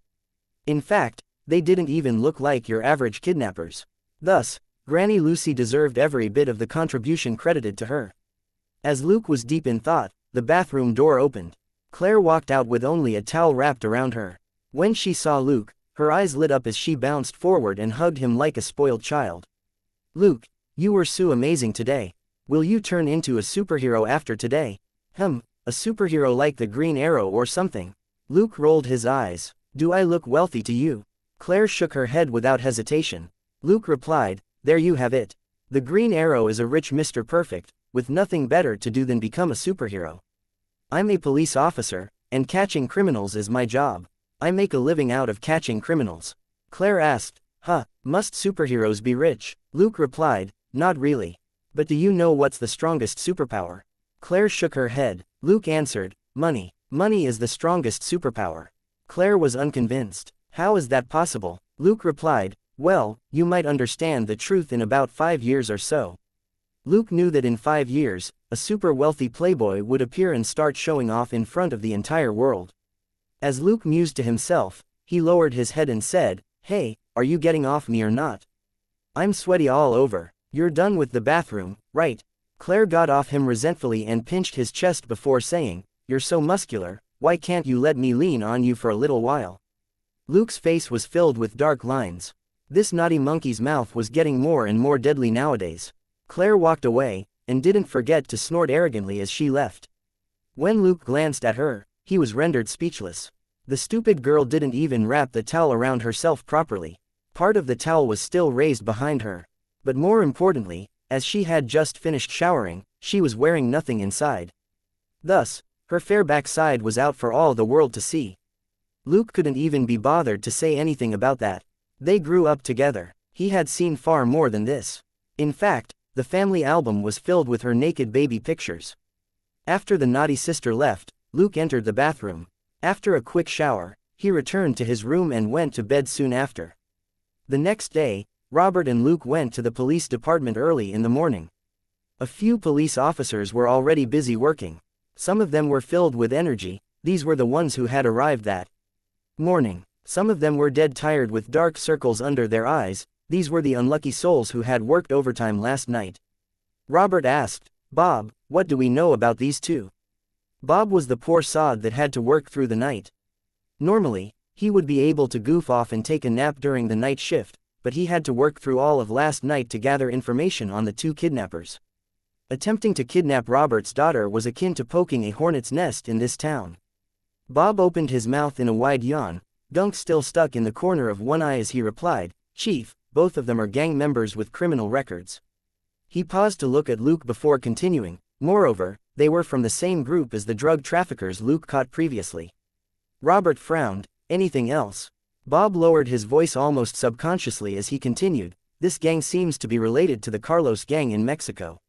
In fact, they didn't even look like your average kidnappers. Thus, Granny Lucy deserved every bit of the contribution credited to her. As Luke was deep in thought, the bathroom door opened. Claire walked out with only a towel wrapped around her. When she saw Luke, her eyes lit up as she bounced forward and hugged him like a spoiled child. Luke, you were so amazing today. Will you turn into a superhero after today? A superhero like the Green Arrow or something? Luke rolled his eyes. Do I look wealthy to you? Claire shook her head without hesitation. Luke replied, there you have it. The Green Arrow is a rich Mr. Perfect, with nothing better to do than become a superhero. I'm a police officer, and catching criminals is my job. I make a living out of catching criminals. Claire asked, must superheroes be rich? Luke replied, not really. But do you know what's the strongest superpower? Claire shook her head. Luke answered, money. Money is the strongest superpower. Claire was unconvinced. How is that possible? Luke replied, well, you might understand the truth in about 5 years or so. Luke knew that in 5 years, a super wealthy playboy would appear and start showing off in front of the entire world. As Luke mused to himself, he lowered his head and said, hey, are you getting off me or not? I'm sweaty all over. You're done with the bathroom, right? Claire got off him resentfully and pinched his chest before saying, you're so muscular, why can't you let me lean on you for a little while? Luke's face was filled with dark lines. This naughty monkey's mouth was getting more and more deadly nowadays. Claire walked away, and didn't forget to snort arrogantly as she left. When Luke glanced at her, he was rendered speechless. The stupid girl didn't even wrap the towel around herself properly. Part of the towel was still raised behind her. But more importantly, as she had just finished showering, she was wearing nothing inside. Thus, her fair backside was out for all the world to see. Luke couldn't even be bothered to say anything about that. They grew up together. He had seen far more than this. In fact, the family album was filled with her naked baby pictures. After the naughty sister left, Luke entered the bathroom. After a quick shower, he returned to his room and went to bed soon after. The next day, Robert and Luke went to the police department early in the morning. A few police officers were already busy working. Some of them were filled with energy. These were the ones who had arrived that morning. Some of them were dead tired with dark circles under their eyes. These were the unlucky souls who had worked overtime last night. Robert asked, Bob, what do we know about these two? Bob was the poor sod that had to work through the night. Normally, he would be able to goof off and take a nap during the night shift, but he had to work through all of last night to gather information on the two kidnappers. Attempting to kidnap Robert's daughter was akin to poking a hornet's nest in this town. Bob opened his mouth in a wide yawn, gunk still stuck in the corner of one eye as he replied, Chief, both of them are gang members with criminal records. He paused to look at Luke before continuing, moreover, they were from the same group as the drug traffickers Luke caught previously. Robert frowned, anything else? Bob lowered his voice almost subconsciously as he continued, this gang seems to be related to the Carlos gang in Mexico.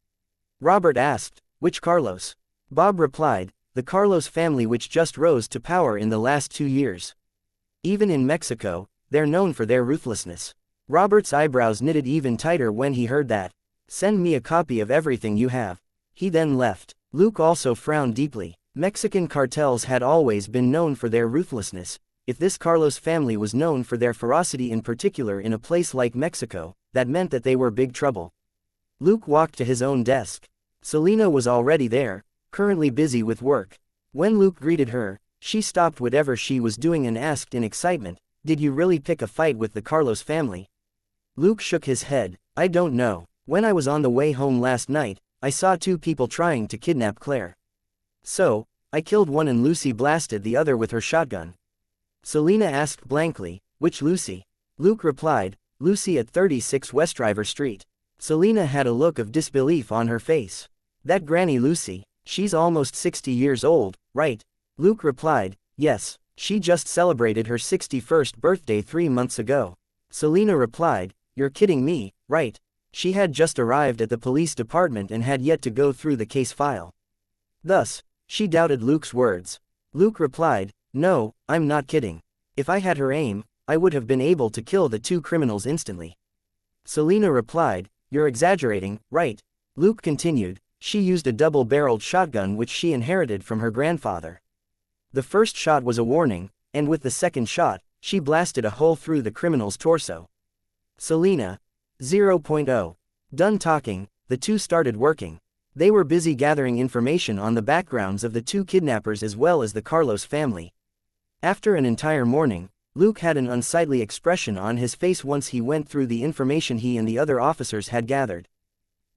Robert asked, which Carlos? Bob replied, the Carlos family which just rose to power in the last 2 years. Even in Mexico, they're known for their ruthlessness. Robert's eyebrows knitted even tighter when he heard that. Send me a copy of everything you have. He then left. Luke also frowned deeply. Mexican cartels had always been known for their ruthlessness. If this Carlos family was known for their ferocity in particular in a place like Mexico, that meant that they were big trouble. Luke walked to his own desk. Selena was already there, currently busy with work. When Luke greeted her, she stopped whatever she was doing and asked in excitement, did you really pick a fight with the Carlos family? Luke shook his head, I don't know. When I was on the way home last night, I saw 2 people trying to kidnap Claire. So, I killed one and Lucy blasted the other with her shotgun. Selena asked blankly, which Lucy? Luke replied, Lucy at 36 West Driver Street. Selena had a look of disbelief on her face. That Granny Lucy, she's almost 60 years old, right? Luke replied, yes, she just celebrated her 61st birthday 3 months ago. Selena replied, you're kidding me, right? She had just arrived at the police department and had yet to go through the case file. Thus, she doubted Luke's words. Luke replied, no, I'm not kidding. If I had her aim, I would have been able to kill the 2 criminals instantly. Selena replied, you're exaggerating, right? Luke continued, she used a double-barreled shotgun which she inherited from her grandfather. The first shot was a warning, and with the second shot, she blasted a hole through the criminal's torso. Selena. 0.0. Done talking, the two started working. They were busy gathering information on the backgrounds of the 2 kidnappers as well as the Carlos family. After an entire morning, Luke had an unsightly expression on his face once he went through the information he and the other officers had gathered.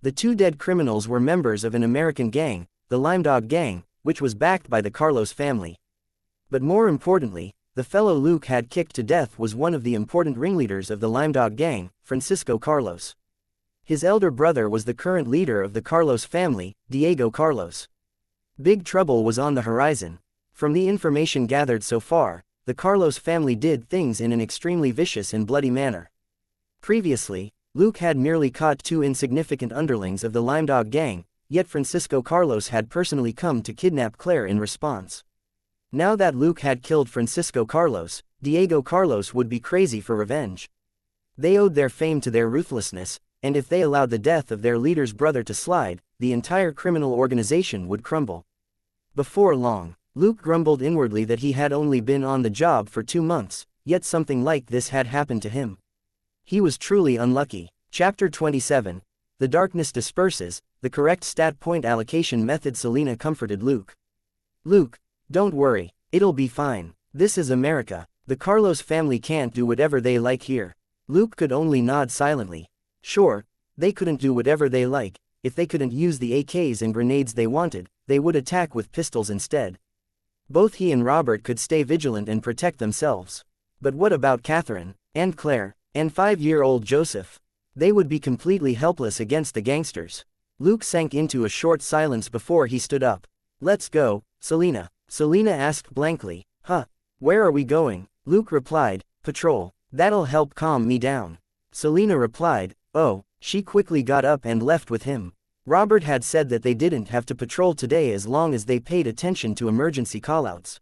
The two dead criminals were members of an American gang, the Limedog Gang, which was backed by the Carlos family. But more importantly, the fellow Luke had kicked to death was one of the important ringleaders of the Limedog Gang, Francisco Carlos. His elder brother was the current leader of the Carlos family, Diego Carlos. Big trouble was on the horizon. From the information gathered so far, the Carlos family did things in an extremely vicious and bloody manner. Previously, Luke had merely caught two insignificant underlings of the Limedog Gang, yet Francisco Carlos had personally come to kidnap Claire in response. Now that Luke had killed Francisco Carlos, Diego Carlos would be crazy for revenge. They owed their fame to their ruthlessness, and if they allowed the death of their leader's brother to slide, the entire criminal organization would crumble. Before long, Luke grumbled inwardly that he had only been on the job for 2 months, yet something like this had happened to him. He was truly unlucky. Chapter 27. The darkness disperses, the correct stat point allocation method. Selena comforted Luke. Luke, don't worry, it'll be fine. This is America. The Carlos family can't do whatever they like here. Luke could only nod silently. Sure, they couldn't do whatever they like. If they couldn't use the AKs and grenades they wanted, they would attack with pistols instead. Both he and Robert could stay vigilant and protect themselves. But what about Catherine, and Claire, and 5-year-old Joseph? They would be completely helpless against the gangsters. Luke sank into a short silence before he stood up. Let's go, Selena. Selena asked blankly. Huh? Where are we going? Luke replied, patrol. That'll help calm me down. Selena replied, oh. She quickly got up and left with him. Robert had said that they didn't have to patrol today as long as they paid attention to emergency callouts.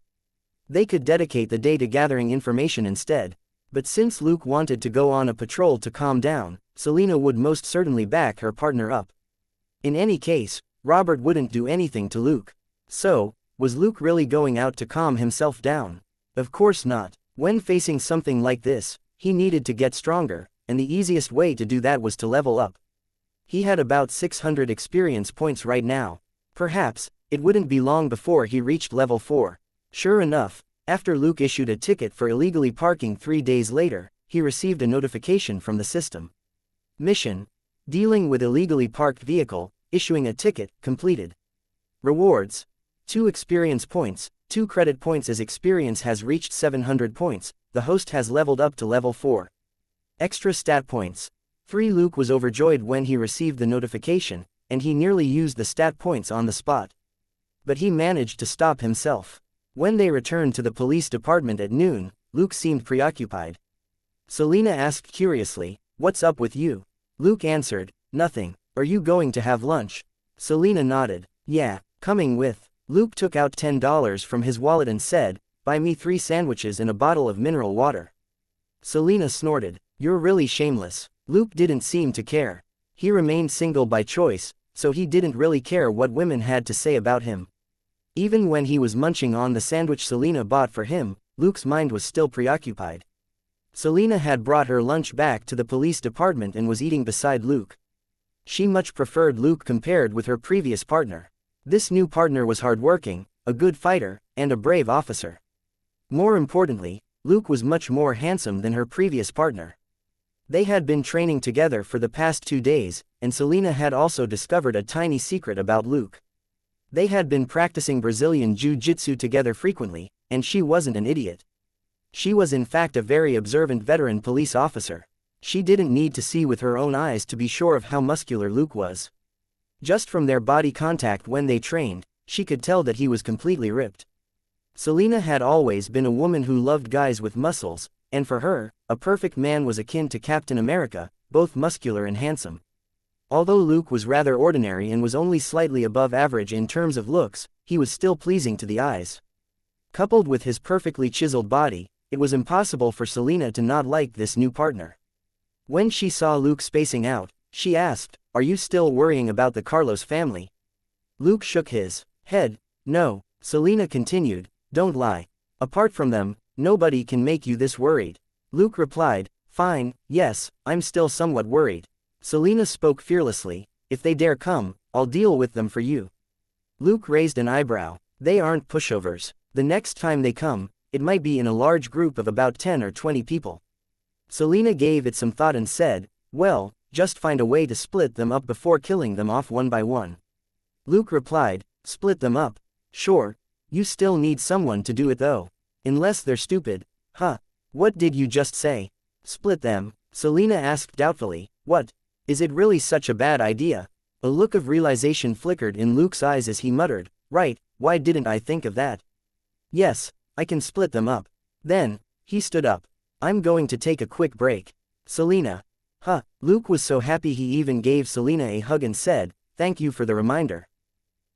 They could dedicate the day to gathering information instead. But since Luke wanted to go on a patrol to calm down, Selena would most certainly back her partner up. In any case, Robert wouldn't do anything to Luke. So, was Luke really going out to calm himself down? Of course not. When facing something like this, he needed to get stronger, and the easiest way to do that was to level up. He had about 600 experience points right now. Perhaps, it wouldn't be long before he reached level 4. Sure enough, after Luke issued a ticket for illegally parking 3 days later, he received a notification from the system. Mission: dealing with illegally parked vehicle, issuing a ticket, completed. Rewards: 2 experience points, 2 credit points as experience has reached 700 points, the host has leveled up to level 4. Extra stat points: 3. Luke was overjoyed when he received the notification, and he nearly used the stat points on the spot. But he managed to stop himself. When they returned to the police department at noon, Luke seemed preoccupied. Selena asked curiously, "What's up with you?" Luke answered, "Nothing. Are you going to have lunch?" Selena nodded. "Yeah, coming with." Luke took out $10 from his wallet and said, "Buy me 3 sandwiches and a bottle of mineral water." Selena snorted. "You're really shameless." Luke didn't seem to care. He remained single by choice, so he didn't really care what women had to say about him. Even when he was munching on the sandwich Selena bought for him, Luke's mind was still preoccupied. Selena had brought her lunch back to the police department and was eating beside Luke. She much preferred Luke compared with her previous partner. This new partner was hardworking, a good fighter, and a brave officer. More importantly, Luke was much more handsome than her previous partner. They had been training together for the past 2 days, and Selena had also discovered a tiny secret about Luke. They had been practicing Brazilian Jiu-Jitsu together frequently, and she wasn't an idiot. She was in fact a very observant veteran police officer. She didn't need to see with her own eyes to be sure of how muscular Luke was. Just from their body contact when they trained, she could tell that he was completely ripped. Selena had always been a woman who loved guys with muscles, and for her, a perfect man was akin to Captain America, both muscular and handsome. Although Luke was rather ordinary and was only slightly above average in terms of looks, he was still pleasing to the eyes. Coupled with his perfectly chiseled body, it was impossible for Selena to not like this new partner. When she saw Luke spacing out, she asked, "Are you still worrying about the Carlos family?" Luke shook his head. "No," Selena continued, "don't lie. Apart from them, nobody can make you this worried." Luke replied, "Fine, yes, I'm still somewhat worried." Selena spoke fearlessly, "If they dare come, I'll deal with them for you." Luke raised an eyebrow. "They aren't pushovers. The next time they come, it might be in a large group of about 10 or 20 people. Selena gave it some thought and said, well, just find a way to split them up before killing them off one by one. Luke replied, split them up? Sure, you still need someone to do it though. Unless they're stupid. Huh? What did you just say? Split them? Selena asked doubtfully. What? Is it really such a bad idea? A look of realization flickered in Luke's eyes as he muttered, right, why didn't I think of that? Yes, I can split them up. Then, he stood up. I'm going to take a quick break. Selena. Huh, Luke was so happy he even gave Selena a hug and said, thank you for the reminder.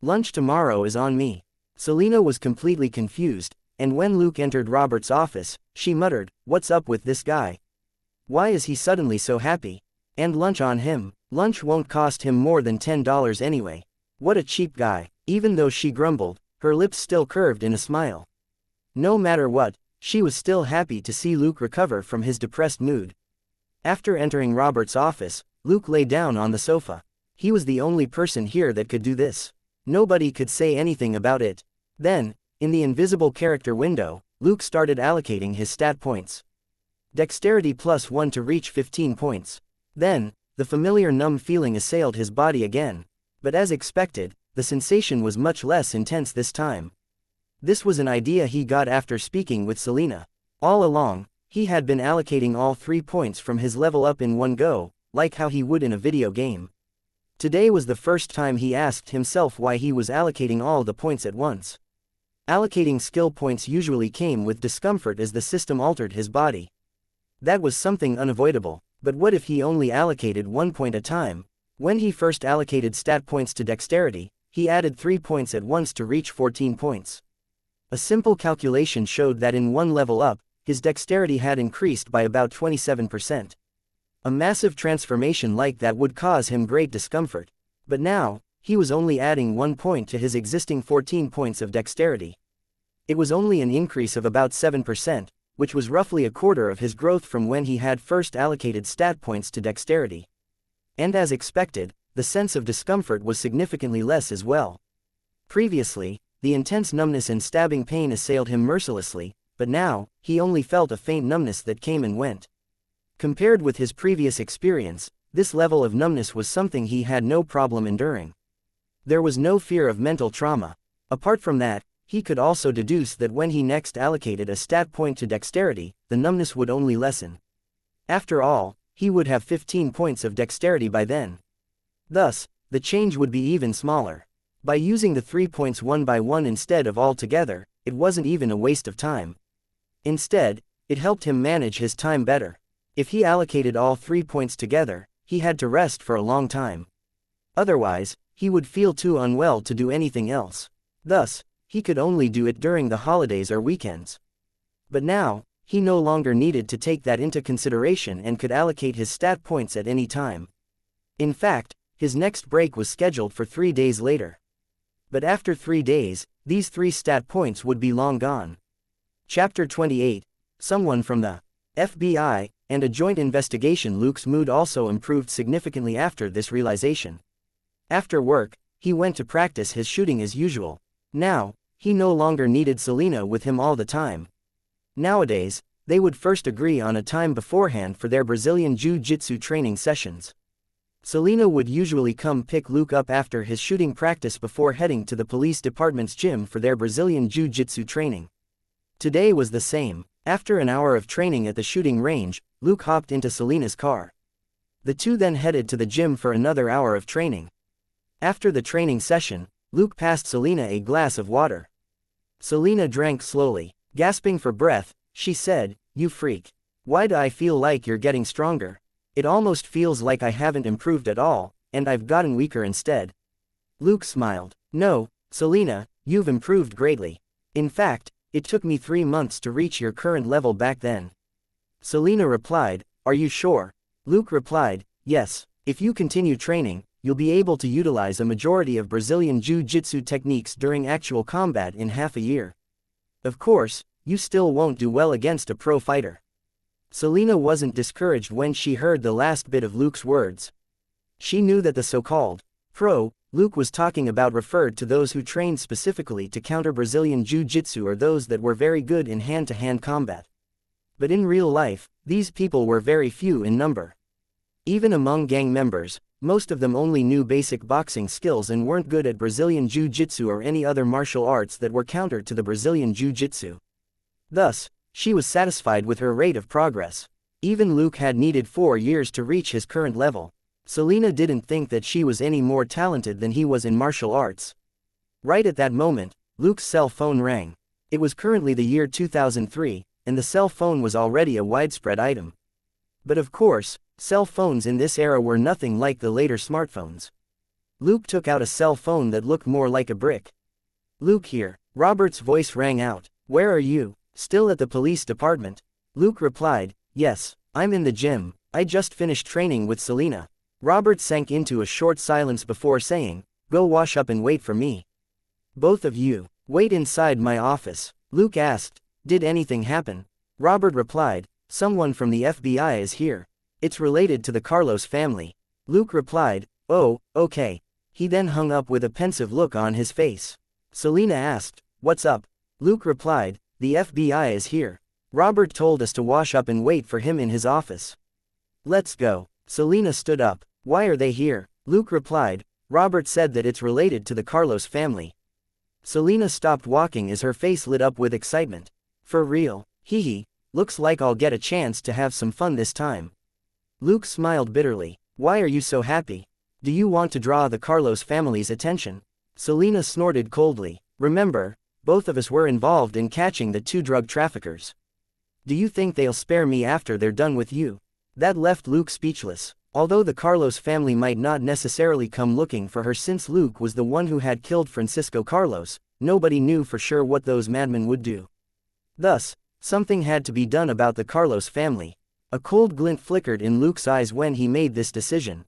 Lunch tomorrow is on me. Selena was completely confused, and when Luke entered Robert's office, she muttered, what's up with this guy? Why is he suddenly so happy? And lunch on him. Lunch won't cost him more than $10 anyway. What a cheap guy. Even though she grumbled, her lips still curved in a smile. No matter what, she was still happy to see Luke recover from his depressed mood. After entering Robert's office, Luke lay down on the sofa. He was the only person here that could do this. Nobody could say anything about it. Then, in the invisible character window, Luke started allocating his stat points. Dexterity +1 to reach 15 points. Then, the familiar numb feeling assailed his body again. But as expected, the sensation was much less intense this time. This was an idea he got after speaking with Selena. All along, he had been allocating all 3 points from his level up in one go, like how he would in a video game. Today was the first time he asked himself why he was allocating all the points at once. Allocating skill points usually came with discomfort as the system altered his body. That was something unavoidable, but what if he only allocated 1 point at a time? When he first allocated stat points to dexterity, he added 3 points at once to reach 14 points. A simple calculation showed that in one level up, his dexterity had increased by about 27%. A massive transformation like that would cause him great discomfort. But now, he was only adding 1 point to his existing 14 points of dexterity. It was only an increase of about 7%, which was roughly a quarter of his growth from when he had first allocated stat points to dexterity. And as expected, the sense of discomfort was significantly less as well. Previously, the intense numbness and stabbing pain assailed him mercilessly, but now, he only felt a faint numbness that came and went. Compared with his previous experience, this level of numbness was something he had no problem enduring. There was no fear of mental trauma. Apart from that, he could also deduce that when he next allocated a stat point to dexterity, the numbness would only lessen. After all, he would have 15 points of dexterity by then. Thus, the change would be even smaller. By using the 3 points one by one instead of all together, it wasn't even a waste of time. Instead, it helped him manage his time better. If he allocated all 3 points together, he had to rest for a long time. Otherwise, he would feel too unwell to do anything else. Thus, he could only do it during the holidays or weekends. But now, he no longer needed to take that into consideration and could allocate his stat points at any time. In fact, his next break was scheduled for 3 days later. But after 3 days, these 3 stat points would be long gone. Chapter 28. Someone from the FBI, and a joint investigation. Luke's mood also improved significantly after this realization. After work, he went to practice his shooting as usual. Now, he no longer needed Selena with him all the time. Nowadays, they would first agree on a time beforehand for their Brazilian Jiu-Jitsu training sessions. Selena would usually come pick Luke up after his shooting practice before heading to the police department's gym for their Brazilian Jiu-Jitsu training. Today was the same. After an hour of training at the shooting range, Luke hopped into Selena's car. The two then headed to the gym for another hour of training. After the training session, Luke passed Selena a glass of water. Selena drank slowly. Gasping for breath, she said, "You freak. Why do I feel like you're getting stronger? It almost feels like I haven't improved at all, and I've gotten weaker instead." Luke smiled. "No, Selena, you've improved greatly. In fact, it took me 3 months to reach your current level back then." Selena replied, "Are you sure?" Luke replied, "Yes, if you continue training, you'll be able to utilize a majority of Brazilian Jiu-Jitsu techniques during actual combat in half a year. Of course, you still won't do well against a pro fighter." Selena wasn't discouraged when she heard the last bit of Luke's words. She knew that the so-called pro Luke was talking about referred to those who trained specifically to counter Brazilian Jiu-Jitsu or those that were very good in hand-to-hand combat. But in real life, these people were very few in number. Even among gang members, most of them only knew basic boxing skills and weren't good at Brazilian Jiu-Jitsu or any other martial arts that were counter to the Brazilian Jiu-Jitsu. Thus, she was satisfied with her rate of progress. Even Luke had needed 4 years to reach his current level. Selena didn't think that she was any more talented than he was in martial arts. Right at that moment, Luke's cell phone rang. It was currently the year 2003, and the cell phone was already a widespread item. But of course, cell phones in this era were nothing like the later smartphones. Luke took out a cell phone that looked more like a brick. "Luke here." Robert's voice rang out. "Where are you? Still at the police department?" Luke replied, "Yes, I'm in the gym. I just finished training with Selena." Robert sank into a short silence before saying, "Go wash up and wait for me." "Both of you, wait inside my office." Luke asked, "Did anything happen?" Robert replied, "Someone from the FBI is here. It's related to the Carlos family." Luke replied, "Oh, okay." He then hung up with a pensive look on his face. Selena asked, "What's up?" Luke replied, "The FBI is here. Robert told us to wash up and wait for him in his office." "Let's go." Selena stood up. "Why are they here?" Luke replied, "Robert said that it's related to the Carlos family." Selena stopped walking as her face lit up with excitement. "For real? Hee. Looks like I'll get a chance to have some fun this time." Luke smiled bitterly. "Why are you so happy? Do you want to draw the Carlos family's attention?" Selena snorted coldly. "Remember, both of us were involved in catching the 2 drug traffickers. Do you think they'll spare me after they're done with you?" That left Luke speechless. Although the Carlos family might not necessarily come looking for her since Luke was the one who had killed Francisco Carlos, nobody knew for sure what those madmen would do. Thus, something had to be done about the Carlos family. A cold glint flickered in Luke's eyes when he made this decision.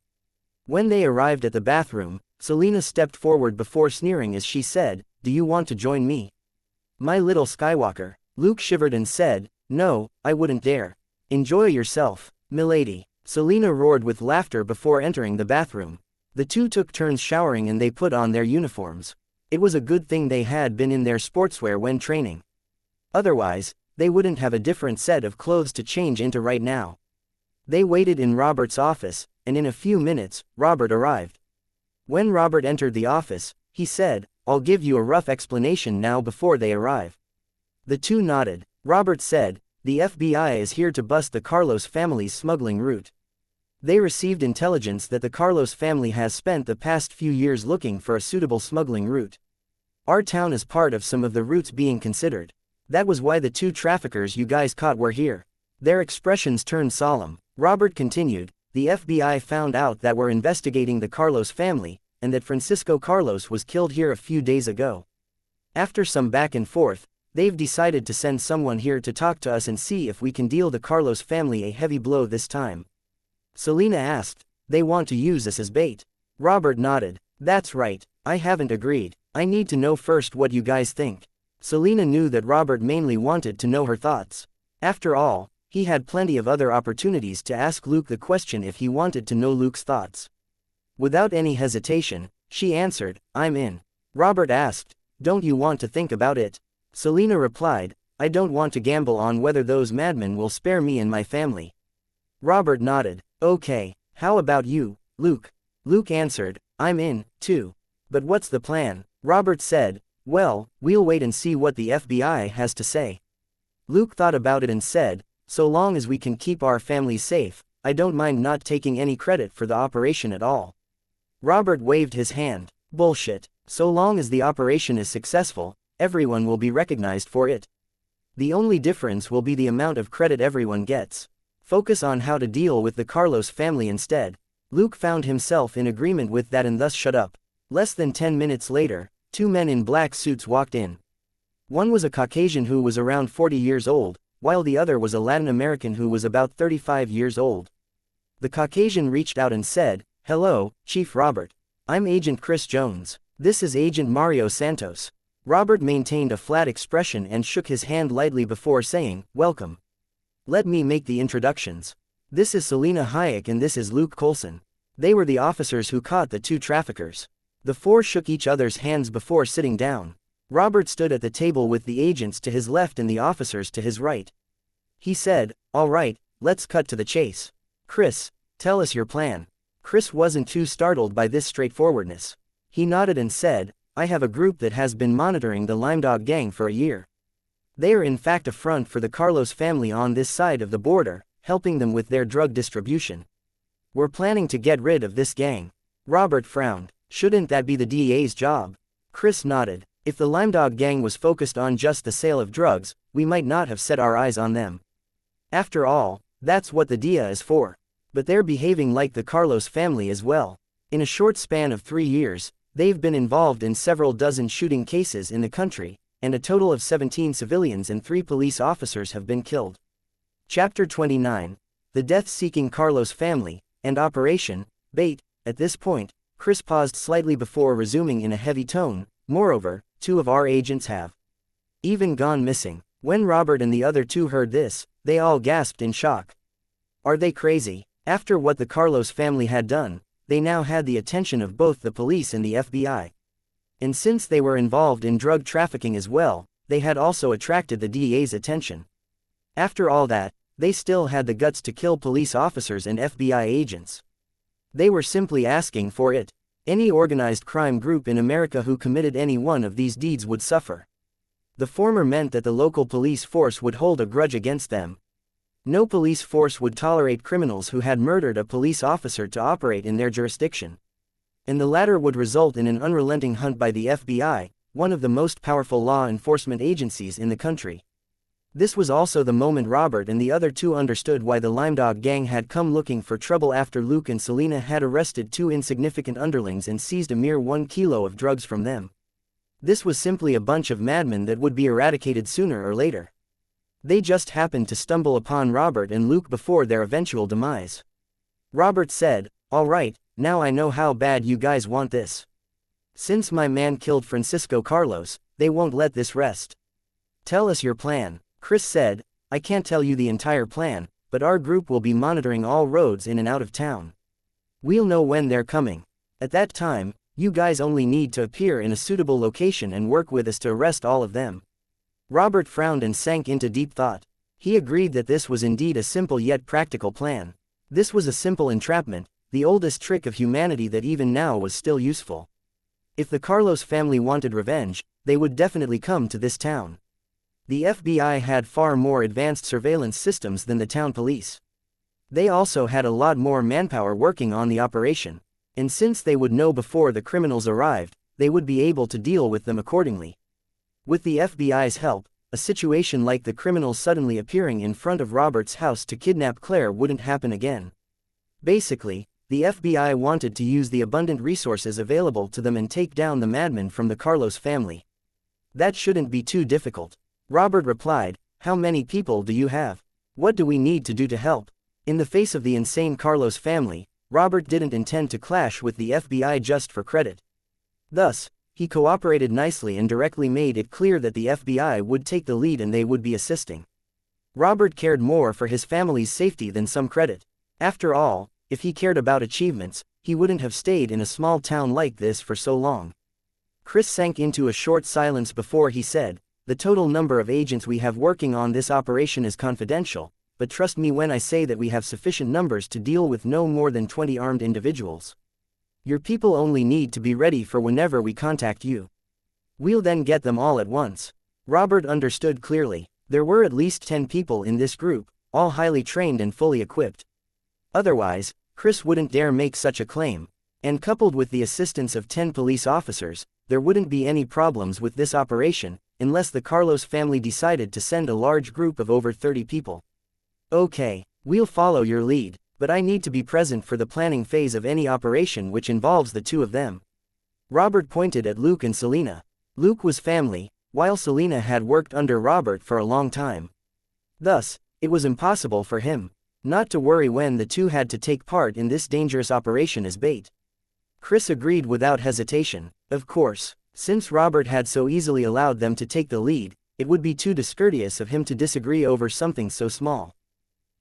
When they arrived at the bathroom, Selena stepped forward before sneering as she said, "Do you want to join me, my little Skywalker?" Luke shivered and said, "No, I wouldn't dare." "Enjoy yourself, milady." Selena roared with laughter before entering the bathroom. The two took turns showering and they put on their uniforms. It was a good thing they had been in their sportswear when training. Otherwise, they wouldn't have a different set of clothes to change into right now. They waited in Robert's office, and in a few minutes, Robert arrived. When Robert entered the office, he said, "I'll give you a rough explanation now before they arrive." The two nodded. Robert said, "The FBI is here to bust the Carlos family's smuggling route. They received intelligence that the Carlos family has spent the past few years looking for a suitable smuggling route. Our town is part of some of the routes being considered. That was why the 2 traffickers you guys caught were here." Their expressions turned solemn. Robert continued, "The FBI found out that we're investigating the Carlos family, and that Francisco Carlos was killed here a few days ago. After some back and forth, they've decided to send someone here to talk to us and see if we can deal the Carlos family a heavy blow this time." Selena asked, "They want to use us as bait?" Robert nodded. "That's right, I haven't agreed. I need to know first what you guys think." Selena knew that Robert mainly wanted to know her thoughts. After all, he had plenty of other opportunities to ask Luke the question if he wanted to know Luke's thoughts. Without any hesitation, she answered, "I'm in." Robert asked, "Don't you want to think about it?" Selena replied, "I don't want to gamble on whether those madmen will spare me and my family." Robert nodded. "Okay, how about you, Luke?" Luke answered, "I'm in, too. But what's the plan?" Robert said, "Well, we'll wait and see what the FBI has to say." Luke thought about it and said, "So long as we can keep our families safe, I don't mind not taking any credit for the operation at all." Robert waved his hand. "Bullshit. So long as the operation is successful, everyone will be recognized for it. The only difference will be the amount of credit everyone gets. Focus on how to deal with the Carlos family instead." Luke found himself in agreement with that and thus shut up. Less than 10 minutes later, 2 men in black suits walked in. One was a Caucasian who was around 40 years old, while the other was a Latin American who was about 35 years old. The Caucasian reached out and said, "Hello, Chief Robert. I'm Agent Chris Jones. This is Agent Mario Santos." Robert maintained a flat expression and shook his hand lightly before saying, "Welcome. Let me make the introductions. This is Selena Hayek and this is Luke Colson. They were the officers who caught the 2 traffickers." The four shook each other's hands before sitting down. Robert stood at the table with the agents to his left and the officers to his right. He said, "All right, let's cut to the chase. Chris, tell us your plan." Chris wasn't too startled by this straightforwardness. He nodded and said, "I have a group that has been monitoring the Limedog gang for a year. They are in fact a front for the Carlos family on this side of the border, helping them with their drug distribution. We're planning to get rid of this gang." Robert frowned. "Shouldn't that be the DEA's job?" Chris nodded. "If the Limedog gang was focused on just the sale of drugs, we might not have set our eyes on them. After all, that's what the DEA is for. But they're behaving like the Carlos family as well. In a short span of 3 years, they've been involved in several dozen shooting cases in the country, and a total of 17 civilians and 3 police officers have been killed." Chapter 29. The Death-Seeking Carlos Family, and Operation Bait. At this point, Chris paused slightly before resuming in a heavy tone. "Moreover, 2 of our agents have even gone missing." When Robert and the other 2 heard this, they all gasped in shock. Are they crazy? After what the Carlos family had done, they now had the attention of both the police and the FBI. And since they were involved in drug trafficking as well, they had also attracted the DEA's attention. After all that, they still had the guts to kill police officers and FBI agents. They were simply asking for it. Any organized crime group in America who committed any one of these deeds would suffer. The former meant that the local police force would hold a grudge against them. No police force would tolerate criminals who had murdered a police officer to operate in their jurisdiction. And the latter would result in an unrelenting hunt by the FBI, one of the most powerful law enforcement agencies in the country. This was also the moment Robert and the other 2 understood why the Limedog gang had come looking for trouble after Luke and Selena had arrested 2 insignificant underlings and seized a mere 1 kilo of drugs from them. This was simply a bunch of madmen that would be eradicated sooner or later. They just happened to stumble upon Robert and Luke before their eventual demise. Robert said, "All right, now I know how bad you guys want this. Since my man killed Francisco Carlos, they won't let this rest. Tell us your plan." Chris said, "I can't tell you the entire plan, but our group will be monitoring all roads in and out of town. We'll know when they're coming. At that time, you guys only need to appear in a suitable location and work with us to arrest all of them." Robert frowned and sank into deep thought. He agreed that this was indeed a simple yet practical plan. This was a simple entrapment, the oldest trick of humanity that even now was still useful. If the Carlos family wanted revenge, they would definitely come to this town. The FBI had far more advanced surveillance systems than the town police. They also had a lot more manpower working on the operation, and since they would know before the criminals arrived, they would be able to deal with them accordingly. With the FBI's help, a situation like the criminals suddenly appearing in front of Robert's house to kidnap Claire wouldn't happen again. Basically, the FBI wanted to use the abundant resources available to them and take down the madmen from the Carlos family. That shouldn't be too difficult. Robert replied, "How many people do you have? What do we need to do to help?" In the face of the insane Carlos family, Robert didn't intend to clash with the FBI just for credit. Thus, he cooperated nicely and directly made it clear that the FBI would take the lead and they would be assisting. Robert cared more for his family's safety than some credit. After all, if he cared about achievements, he wouldn't have stayed in a small town like this for so long. Chris sank into a short silence before he said, "The total number of agents we have working on this operation is confidential, but trust me when I say that we have sufficient numbers to deal with no more than 20 armed individuals. Your people only need to be ready for whenever we contact you. We'll then get them all at once." Robert understood clearly. There were at least 10 people in this group, all highly trained and fully equipped. Otherwise, Chris wouldn't dare make such a claim, and coupled with the assistance of 10 police officers, there wouldn't be any problems with this operation, unless the Carlos family decided to send a large group of over 30 people. "Okay, we'll follow your lead, but I need to be present for the planning phase of any operation which involves the 2 of them." Robert pointed at Luke and Selena. Luke was family, while Selena had worked under Robert for a long time. Thus, it was impossible for him not to worry when the 2 had to take part in this dangerous operation as bait. Chris agreed without hesitation. Of course, since Robert had so easily allowed them to take the lead, it would be too discourteous of him to disagree over something so small.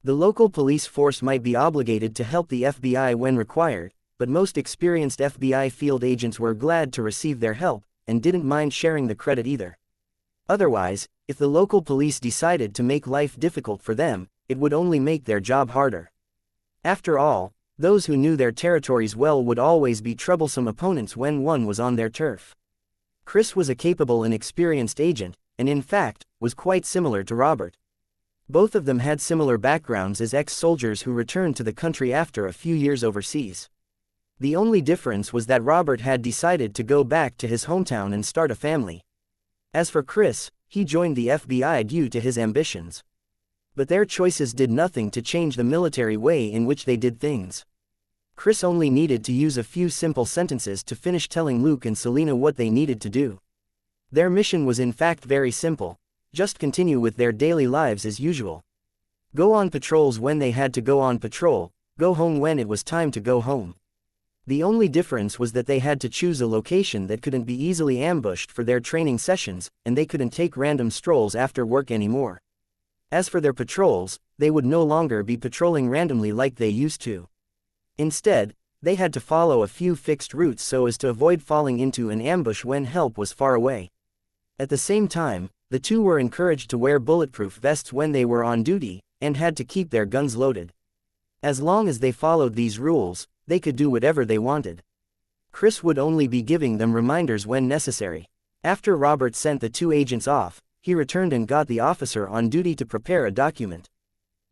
The local police force might be obligated to help the FBI when required, but most experienced FBI field agents were glad to receive their help, and didn't mind sharing the credit either. Otherwise, if the local police decided to make life difficult for them, it would only make their job harder. After all, those who knew their territories well would always be troublesome opponents when one was on their turf. Chris was a capable and experienced agent, and in fact, was quite similar to Robert. Both of them had similar backgrounds as ex-soldiers who returned to the country after a few years overseas. The only difference was that Robert had decided to go back to his hometown and start a family. As for Chris, he joined the FBI due to his ambitions. But their choices did nothing to change the military way in which they did things. Chris only needed to use a few simple sentences to finish telling Luke and Selena what they needed to do. Their mission was in fact very simple: just continue with their daily lives as usual. Go on patrols when they had to go on patrol, go home when it was time to go home. The only difference was that they had to choose a location that couldn't be easily ambushed for their training sessions, and they couldn't take random strolls after work anymore. As for their patrols, they would no longer be patrolling randomly like they used to. Instead, they had to follow a few fixed routes so as to avoid falling into an ambush when help was far away. At the same time, the two were encouraged to wear bulletproof vests when they were on duty, and had to keep their guns loaded. As long as they followed these rules, they could do whatever they wanted. Chris would only be giving them reminders when necessary. After Robert sent the two agents off, he returned and got the officer on duty to prepare a document.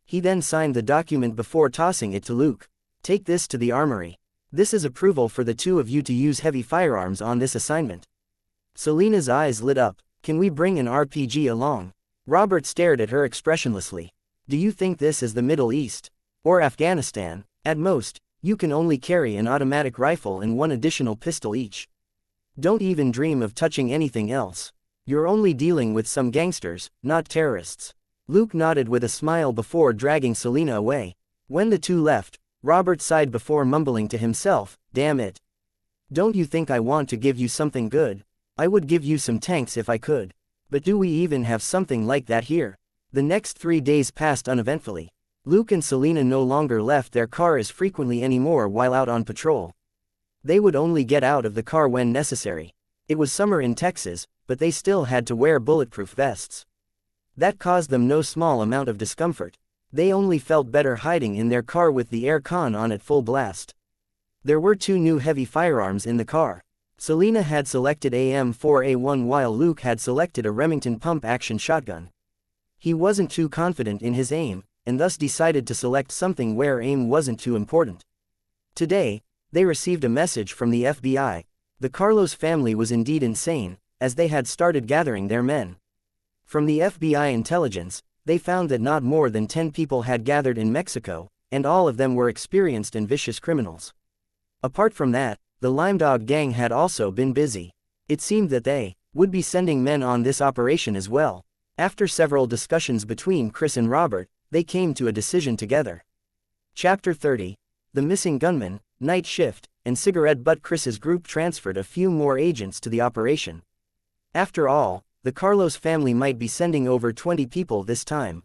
He then signed the document before tossing it to Luke. Take this to the armory. This is approval for the two of you to use heavy firearms on this assignment. Selena's eyes lit up. Can we bring an RPG along? Robert stared at her expressionlessly. Do you think this is the Middle East? Or Afghanistan? At most, you can only carry an automatic rifle and one additional pistol each. Don't even dream of touching anything else. You're only dealing with some gangsters, not terrorists. Luke nodded with a smile before dragging Selena away. When the two left, Robert sighed before mumbling to himself, damn it. Don't you think I want to give you something good? I would give you some tanks if I could. But do we even have something like that here? The next 3 days passed uneventfully. Luke and Selena no longer left their car as frequently anymore while out on patrol. They would only get out of the car when necessary. It was summer in Texas, but they still had to wear bulletproof vests. That caused them no small amount of discomfort. They only felt better hiding in their car with the air con on at full blast. There were 2 new heavy firearms in the car. Selena had selected AM4A1 while Luke had selected a Remington pump-action shotgun. He wasn't too confident in his aim, and thus decided to select something where aim wasn't too important. Today, they received a message from the FBI. The Carlos family was indeed insane, as they had started gathering their men. From the FBI intelligence, they found that not more than 10 people had gathered in Mexico, and all of them were experienced and vicious criminals. Apart from that, the Limedog gang had also been busy. It seemed that they would be sending men on this operation as well. After several discussions between Chris and Robert, they came to a decision together. Chapter 30. The Missing Gunman, Night Shift, and Cigarette Butt. Chris's group transferred a few more agents to the operation. After all, the Carlos family might be sending over 20 people this time.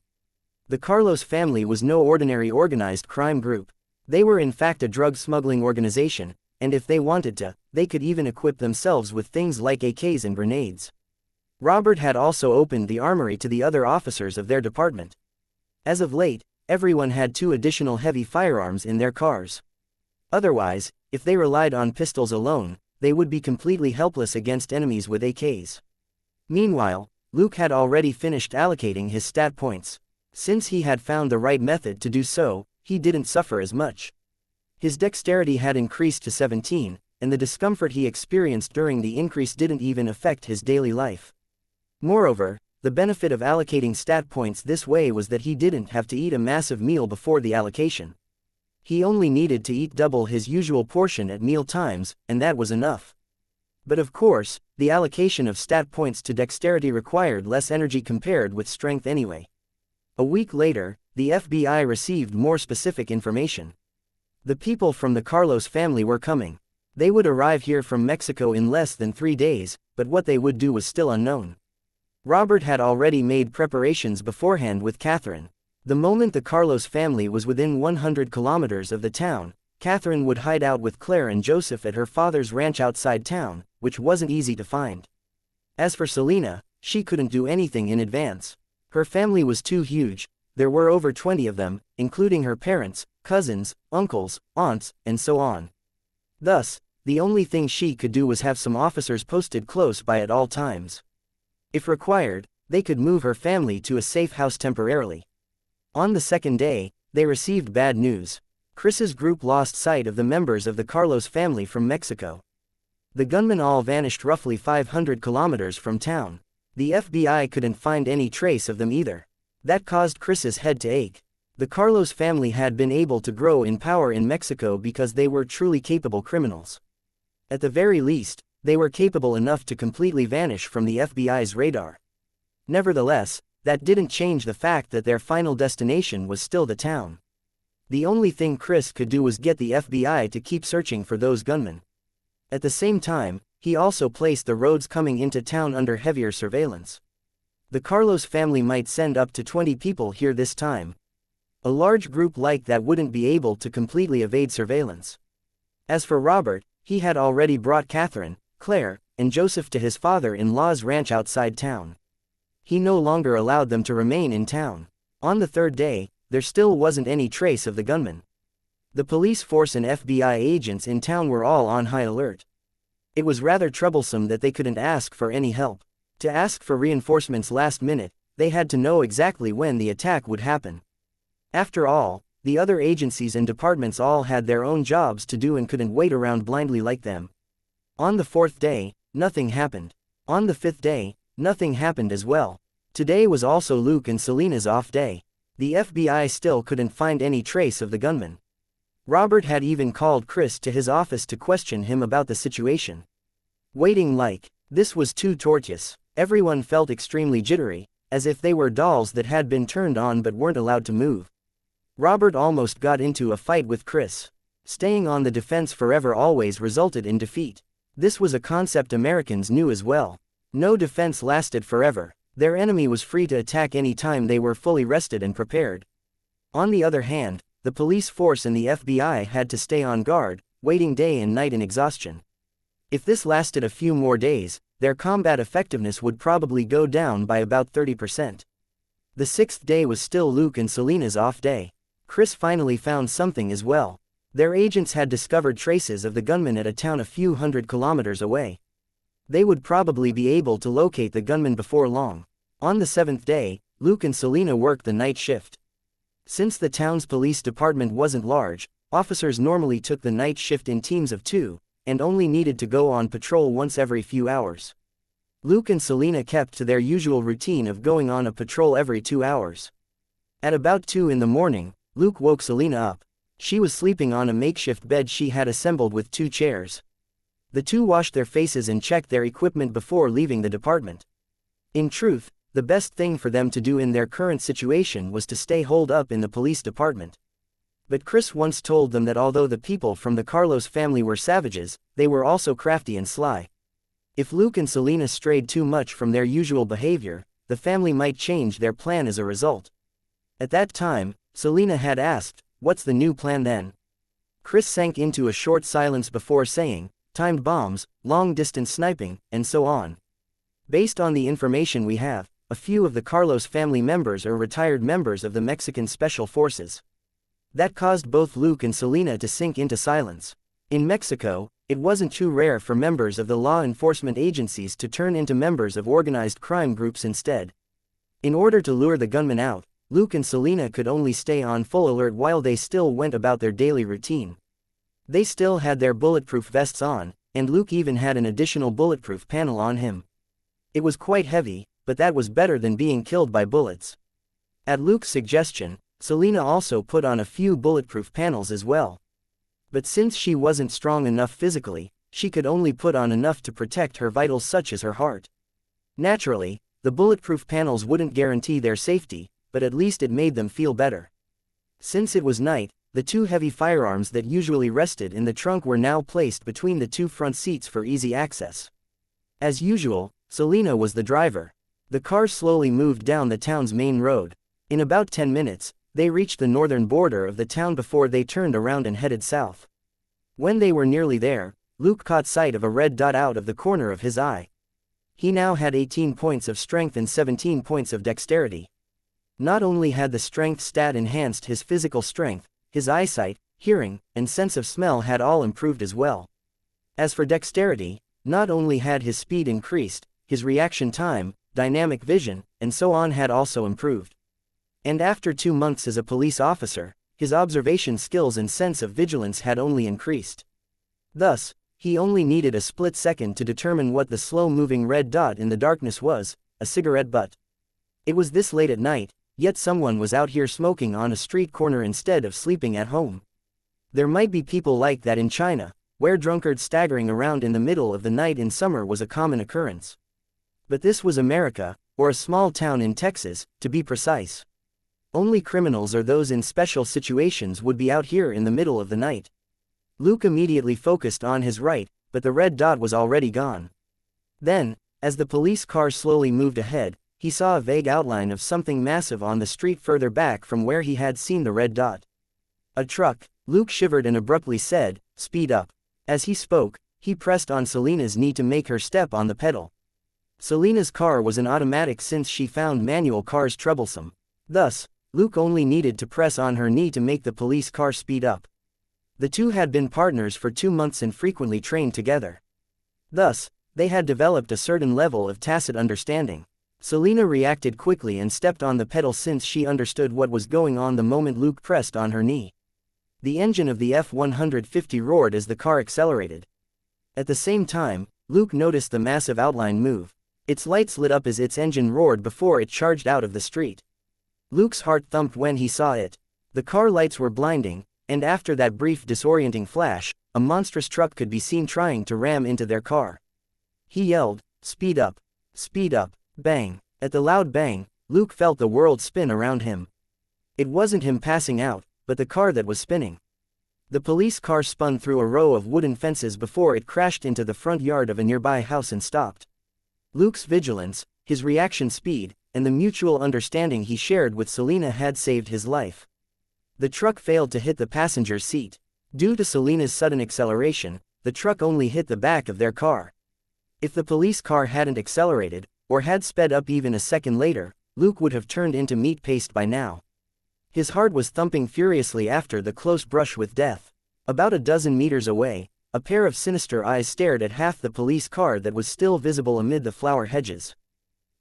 The Carlos family was no ordinary organized crime group. They were in fact a drug smuggling organization, and if they wanted to, they could even equip themselves with things like AKs and grenades. Robert had also opened the armory to the other officers of their department. As of late, everyone had 2 additional heavy firearms in their cars. Otherwise, if they relied on pistols alone, they would be completely helpless against enemies with AKs. Meanwhile, Luke had already finished allocating his stat points. Since he had found the right method to do so, he didn't suffer as much. His dexterity had increased to 17, and the discomfort he experienced during the increase didn't even affect his daily life. Moreover, the benefit of allocating stat points this way was that he didn't have to eat a massive meal before the allocation. He only needed to eat double his usual portion at meal times, and that was enough. But of course, the allocation of stat points to dexterity required less energy compared with strength anyway. A week later, the FBI received more specific information. The people from the Carlos family were coming. They would arrive here from Mexico in less than 3 days, but what they would do was still unknown. Robert had already made preparations beforehand with Catherine. The moment the Carlos family was within 100 kilometers of the town, Catherine would hide out with Claire and Joseph at her father's ranch outside town, which wasn't easy to find. As for Selena, she couldn't do anything in advance. Her family was too huge. There were over 20 of them, including her parents, cousins, uncles, aunts, and so on. Thus, the only thing she could do was have some officers posted close by at all times. If required, they could move her family to a safe house temporarily. On the second day, they received bad news. Chris's group lost sight of the members of the Carlos family from Mexico. The gunmen all vanished roughly 500 kilometers from town. The FBI couldn't find any trace of them either. That caused Chris's head to ache. The Carlos family had been able to grow in power in Mexico because they were truly capable criminals. At the very least, they were capable enough to completely vanish from the FBI's radar. Nevertheless, that didn't change the fact that their final destination was still the town. The only thing Chris could do was get the FBI to keep searching for those gunmen. At the same time, he also placed the roads coming into town under heavier surveillance. The Carlos family might send up to 20 people here this time. A large group like that wouldn't be able to completely evade surveillance. As for Robert, he had already brought Catherine, Claire, and Joseph to his father-in-law's ranch outside town. He no longer allowed them to remain in town. On the third day, there still wasn't any trace of the gunmen. The police force and FBI agents in town were all on high alert. It was rather troublesome that they couldn't ask for any help. To ask for reinforcements last minute, they had to know exactly when the attack would happen. After all, the other agencies and departments all had their own jobs to do and couldn't wait around blindly like them. On the fourth day, nothing happened. On the fifth day, nothing happened as well. Today was also Luke and Selena's off day. The FBI still couldn't find any trace of the gunman. Robert had even called Chris to his office to question him about the situation. Waiting like this was too tortuous. Everyone felt extremely jittery, as if they were dolls that had been turned on but weren't allowed to move. Robert almost got into a fight with Chris. Staying on the defense forever always resulted in defeat. This was a concept Americans knew as well. No defense lasted forever. Their enemy was free to attack any time they were fully rested and prepared. On the other hand, the police force and the FBI had to stay on guard, waiting day and night in exhaustion. If this lasted a few more days, their combat effectiveness would probably go down by about 30%. The sixth day was still Luke and Selena's off day. Chris finally found something as well. Their agents had discovered traces of the gunman at a town a few hundred kilometers away. They would probably be able to locate the gunman before long. On the seventh day, Luke and Selena worked the night shift. Since the town's police department wasn't large, officers normally took the night shift in teams of 2, and only needed to go on patrol once every few hours. Luke and Selena kept to their usual routine of going on a patrol every 2 hours. At about 2 in the morning, Luke woke Selena up. She was sleeping on a makeshift bed she had assembled with 2 chairs. The two washed their faces and checked their equipment before leaving the department. In truth, the best thing for them to do in their current situation was to stay holed up in the police department. But Chris once told them that although the people from the Carlos family were savages, they were also crafty and sly. If Luke and Selena strayed too much from their usual behavior, the family might change their plan as a result. At that time, Selena had asked, "What's the new plan then?" Chris sank into a short silence before saying, "Timed bombs, long-distance sniping, and so on. Based on the information we have, a few of the Carlos family members are retired members of the Mexican Special Forces." That caused both Luke and Selena to sink into silence. In Mexico, it wasn't too rare for members of the law enforcement agencies to turn into members of organized crime groups instead. In order to lure the gunman out, Luke and Selena could only stay on full alert while they still went about their daily routine. They still had their bulletproof vests on, and Luke even had an additional bulletproof panel on him. It was quite heavy, but that was better than being killed by bullets. At Luke's suggestion, Selena also put on a few bulletproof panels as well. But since she wasn't strong enough physically, she could only put on enough to protect her vitals such as her heart. Naturally, the bulletproof panels wouldn't guarantee their safety, but at least it made them feel better. Since it was night, the 2 heavy firearms that usually rested in the trunk were now placed between the 2 front seats for easy access. As usual, Selena was the driver. The car slowly moved down the town's main road. In about 10 minutes, they reached the northern border of the town before they turned around and headed south. When they were nearly there, Luke caught sight of a red dot out of the corner of his eye. He now had 18 points of strength and 17 points of dexterity. Not only had the strength stat enhanced his physical strength, his eyesight, hearing, and sense of smell had all improved as well. As for dexterity, not only had his speed increased, his reaction time, dynamic vision, and so on had also improved. And after 2 months as a police officer, his observation skills and sense of vigilance had only increased. Thus, he only needed a split second to determine what the slow-moving red dot in the darkness was, a cigarette butt. It was this late at night, yet someone was out here smoking on a street corner instead of sleeping at home. There might be people like that in China, where drunkards staggering around in the middle of the night in summer was a common occurrence. But this was America, or a small town in Texas, to be precise. Only criminals or those in special situations would be out here in the middle of the night. Luke immediately focused on his right, but the red dot was already gone. Then, as the police car slowly moved ahead, he saw a vague outline of something massive on the street further back from where he had seen the red dot. A truck. Luke shivered and abruptly said, "Speed up." As he spoke, he pressed on Selena's knee to make her step on the pedal. Selena's car was an automatic since she found manual cars troublesome. Thus, Luke only needed to press on her knee to make the police car speed up. The two had been partners for 2 months and frequently trained together. Thus, they had developed a certain level of tacit understanding. Selena reacted quickly and stepped on the pedal since she understood what was going on the moment Luke pressed on her knee. The engine of the F-150 roared as the car accelerated. At the same time, Luke noticed the massive outline move. Its lights lit up as its engine roared before it charged out of the street. Luke's heart thumped when he saw it. The car lights were blinding, and after that brief disorienting flash, a monstrous truck could be seen trying to ram into their car. He yelled, "Speed up! Speed up!" Bang! At the loud bang, Luke felt the world spin around him. It wasn't him passing out, but the car that was spinning. The police car spun through a row of wooden fences before it crashed into the front yard of a nearby house and stopped. Luke's vigilance, his reaction speed, and the mutual understanding he shared with Selena had saved his life. The truck failed to hit the passenger's seat. Due to Selena's sudden acceleration, the truck only hit the back of their car. If the police car hadn't accelerated, or had sped up even a second later, Luke would have turned into meat paste by now. His heart was thumping furiously after the close brush with death. About a dozen meters away, a pair of sinister eyes stared at half the police car that was still visible amid the flower hedges.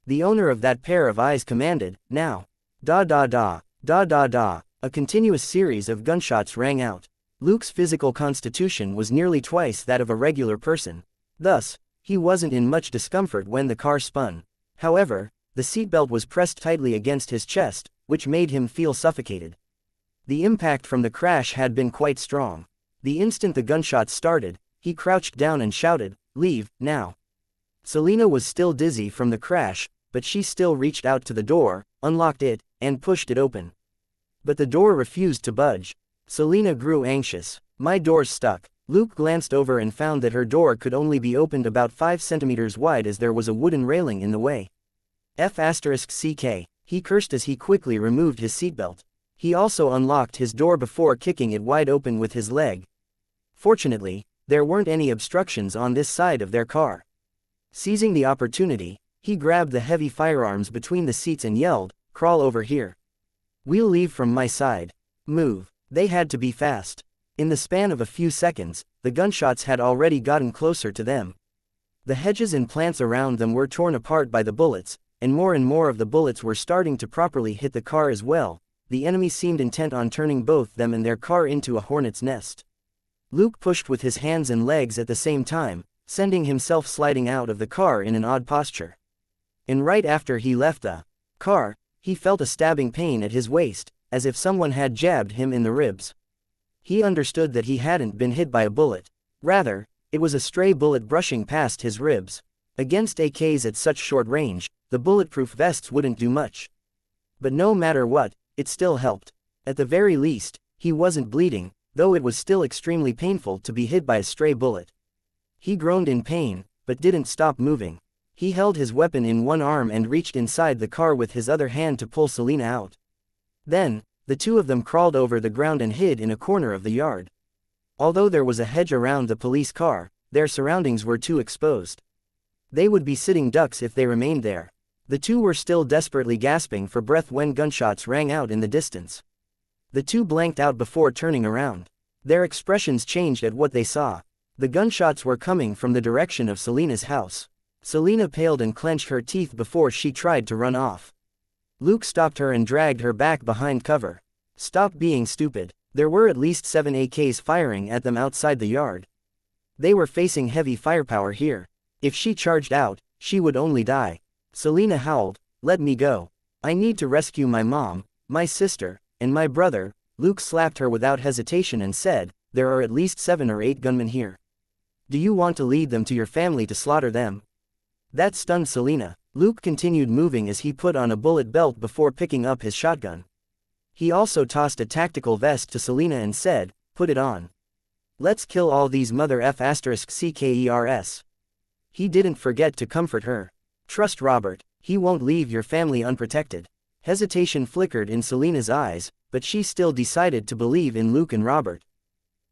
The owner of that pair of eyes commanded, "Now!" Da da da, da da da. A continuous series of gunshots rang out. Luke's physical constitution was nearly twice that of a regular person. Thus, he wasn't in much discomfort when the car spun. However, the seatbelt was pressed tightly against his chest, which made him feel suffocated. The impact from the crash had been quite strong. The instant the gunshots started, he crouched down and shouted, "Leave, now!" Selena was still dizzy from the crash, but she still reached out to the door, unlocked it, and pushed it open. But the door refused to budge. Selena grew anxious. "My door's stuck." Luke glanced over and found that her door could only be opened about 5 centimeters wide as there was a wooden railing in the way. F***CK. He cursed as he quickly removed his seatbelt. He also unlocked his door before kicking it wide open with his leg. Fortunately, there weren't any obstructions on this side of their car. Seizing the opportunity, he grabbed the heavy firearms between the seats and yelled, "Crawl over here. We'll leave from my side. Move." They had to be fast. In the span of a few seconds, the gunshots had already gotten closer to them. The hedges and plants around them were torn apart by the bullets, and more of the bullets were starting to properly hit the car as well. The enemy seemed intent on turning both them and their car into a hornet's nest. Luke pushed with his hands and legs at the same time, sending himself sliding out of the car in an odd posture. And right after he left the car, he felt a stabbing pain at his waist, as if someone had jabbed him in the ribs. He understood that he hadn't been hit by a bullet. Rather, it was a stray bullet brushing past his ribs. Against AKs at such short range, the bulletproof vests wouldn't do much. But no matter what, it still helped. At the very least, he wasn't bleeding, though it was still extremely painful to be hit by a stray bullet. He groaned in pain, but didn't stop moving. He held his weapon in one arm and reached inside the car with his other hand to pull Selena out. Then, the two of them crawled over the ground and hid in a corner of the yard. Although there was a hedge around the police car, their surroundings were too exposed. They would be sitting ducks if they remained there. The two were still desperately gasping for breath when gunshots rang out in the distance. The two blanked out before turning around. Their expressions changed at what they saw. The gunshots were coming from the direction of Selena's house. Selena paled and clenched her teeth before she tried to run off. Luke stopped her and dragged her back behind cover. Stop being stupid. There were at least 7 AKs firing at them outside the yard. They were facing heavy firepower here. If she charged out, she would only die. Selena howled, "Let me go. I need to rescue my mom, my sister, and my brother." Luke slapped her without hesitation and said, "There are at least 7 or 8 gunmen here. Do you want to lead them to your family to slaughter them?" That stunned Selena. Luke continued moving as he put on a bullet belt before picking up his shotgun. He also tossed a tactical vest to Selena and said, "Put it on. Let's kill all these mother ********. He didn't forget to comfort her. "Trust Robert, he won't leave your family unprotected." Hesitation flickered in Selena's eyes, but she still decided to believe in Luke and Robert.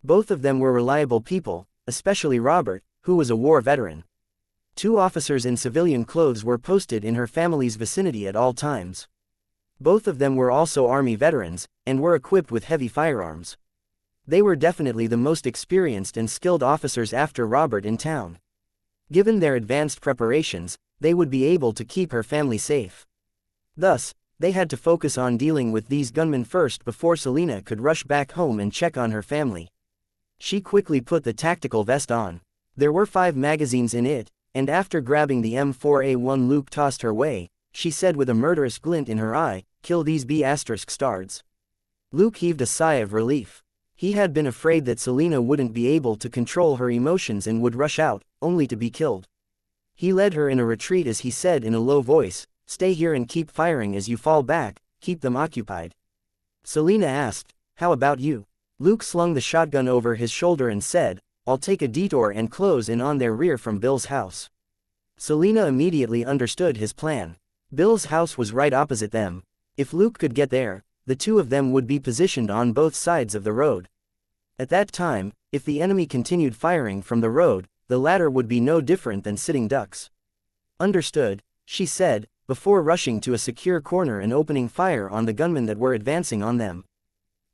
Both of them were reliable people, especially Robert, who was a war veteran. 2 officers in civilian clothes were posted in her family's vicinity at all times. Both of them were also Army veterans, and were equipped with heavy firearms. They were definitely the most experienced and skilled officers after Robert in town. Given their advanced preparations, they would be able to keep her family safe. Thus, they had to focus on dealing with these gunmen first before Selena could rush back home and check on her family. She quickly put the tactical vest on. There were 5 magazines in it, and after grabbing the M4A1 Luke tossed her way, she said with a murderous glint in her eye, "Kill these *****stards." Luke heaved a sigh of relief. He had been afraid that Selena wouldn't be able to control her emotions and would rush out, only to be killed. He led her in a retreat as he said in a low voice, "Stay here and keep firing as you fall back, keep them occupied." Selena asked, "How about you?" Luke slung the shotgun over his shoulder and said, "I'll take a detour and close in on their rear from Bill's house." Selena immediately understood his plan. Bill's house was right opposite them. If Luke could get there, the two of them would be positioned on both sides of the road. At that time, if the enemy continued firing from the road, the latter would be no different than sitting ducks. "Understood," she said, before rushing to a secure corner and opening fire on the gunmen that were advancing on them.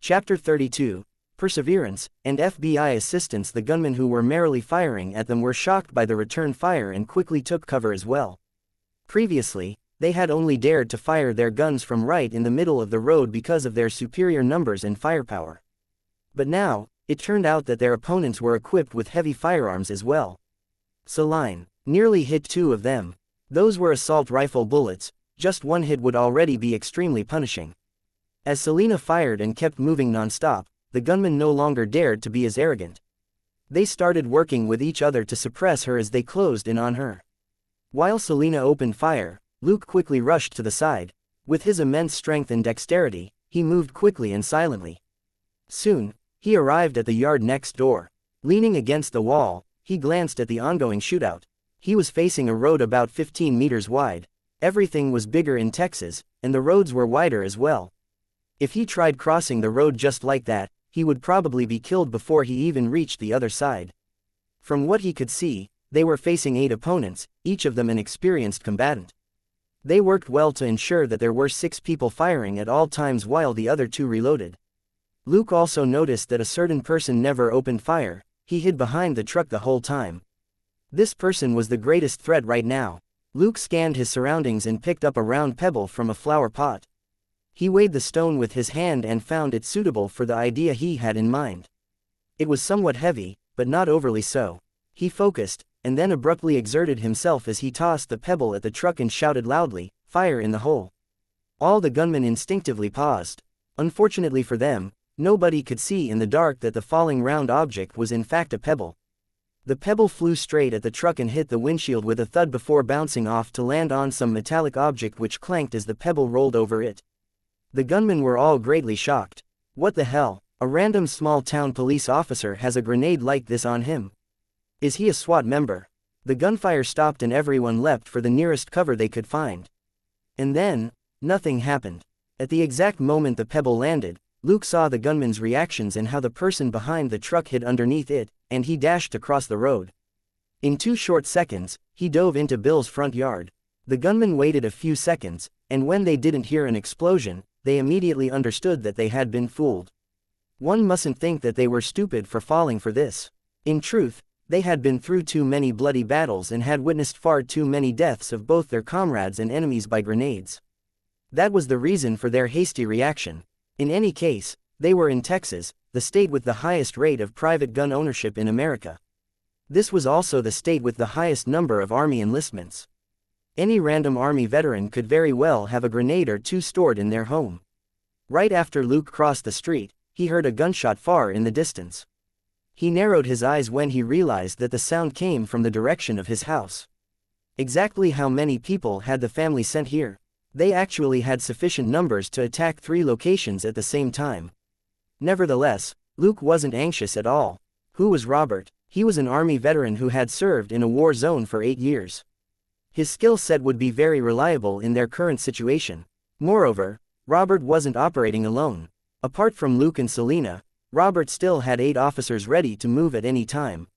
Chapter 32, Perseverance, and FBI assistance. The gunmen who were merrily firing at them were shocked by the return fire and quickly took cover as well. Previously, they had only dared to fire their guns from right in the middle of the road because of their superior numbers and firepower. But now, it turned out that their opponents were equipped with heavy firearms as well. Selena nearly hit 2 of them. Those were assault rifle bullets. Just one hit would already be extremely punishing. As Selena fired and kept moving non-stop, the gunmen no longer dared to be as arrogant. They started working with each other to suppress her as they closed in on her. While Selena opened fire, Luke quickly rushed to the side. With his immense strength and dexterity, he moved quickly and silently. Soon, he arrived at the yard next door. Leaning against the wall, he glanced at the ongoing shootout. He was facing a road about 15 meters wide. Everything was bigger in Texas, and the roads were wider as well. If he tried crossing the road just like that, he would probably be killed before he even reached the other side. From what he could see, they were facing 8 opponents, each of them an experienced combatant. They worked well to ensure that there were 6 people firing at all times while the other 2 reloaded. Luke also noticed that a certain person never opened fire. He hid behind the truck the whole time. This person was the greatest threat right now. Luke scanned his surroundings and picked up a round pebble from a flower pot. He weighed the stone with his hand and found it suitable for the idea he had in mind. It was somewhat heavy, but not overly so. He focused, and then abruptly exerted himself as he tossed the pebble at the truck and shouted loudly, "Fire in the hole." All the gunmen instinctively paused. Unfortunately for them, nobody could see in the dark that the falling round object was in fact a pebble. The pebble flew straight at the truck and hit the windshield with a thud before bouncing off to land on some metallic object which clanked as the pebble rolled over it. The gunmen were all greatly shocked. What the hell? A random small-town police officer has a grenade like this on him. Is he a SWAT member? The gunfire stopped and everyone leapt for the nearest cover they could find. And then, nothing happened. At the exact moment the pebble landed, Luke saw the gunman's reactions and how the person behind the truck hid underneath it, and he dashed across the road. In 2 short seconds, he dove into Bill's front yard. The gunman waited a few seconds, and when they didn't hear an explosion, they immediately understood that they had been fooled. One mustn't think that they were stupid for falling for this. In truth, they had been through too many bloody battles and had witnessed far too many deaths of both their comrades and enemies by grenades. That was the reason for their hasty reaction. In any case, they were in Texas, the state with the highest rate of private gun ownership in America. This was also the state with the highest number of Army enlistments. Any random Army veteran could very well have a grenade or 2 stored in their home. Right after Luke crossed the street, he heard a gunshot far in the distance. He narrowed his eyes when he realized that the sound came from the direction of his house. Exactly how many people had the family sent here? They actually had sufficient numbers to attack 3 locations at the same time. Nevertheless, Luke wasn't anxious at all. Who was Robert? He was an Army veteran who had served in a war zone for 8 years. His skill set would be very reliable in their current situation. Moreover, Robert wasn't operating alone. Apart from Luke and Selena, Robert still had 8 officers ready to move at any time.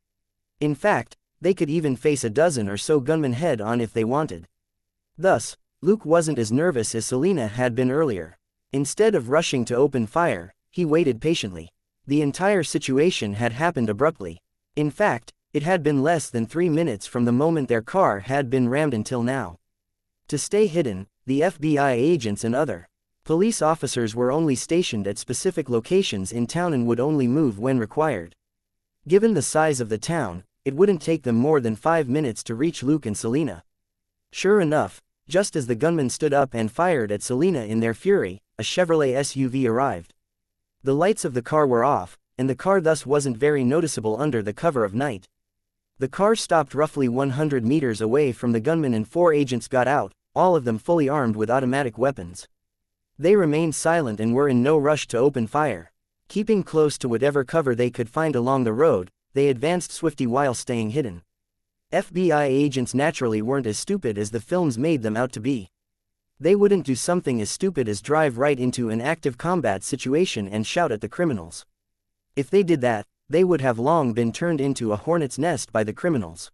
In fact, they could even face a dozen or so gunmen head-on if they wanted. Thus, Luke wasn't as nervous as Selena had been earlier. Instead of rushing to open fire, he waited patiently. The entire situation had happened abruptly. In fact, it had been less than 3 minutes from the moment their car had been rammed until now. To stay hidden, the FBI agents and other police officers were only stationed at specific locations in town and would only move when required. Given the size of the town, it wouldn't take them more than 5 minutes to reach Luke and Selena. Sure enough, just as the gunmen stood up and fired at Selena in their fury, a Chevrolet SUV arrived. The lights of the car were off, and the car thus wasn't very noticeable under the cover of night. The car stopped roughly 100 meters away from the gunmen and 4 agents got out, all of them fully armed with automatic weapons. They remained silent and were in no rush to open fire. Keeping close to whatever cover they could find along the road, they advanced swiftly while staying hidden. FBI agents naturally weren't as stupid as the films made them out to be. They wouldn't do something as stupid as drive right into an active combat situation and shout at the criminals. If they did that, they would have long been turned into a hornet's nest by the criminals.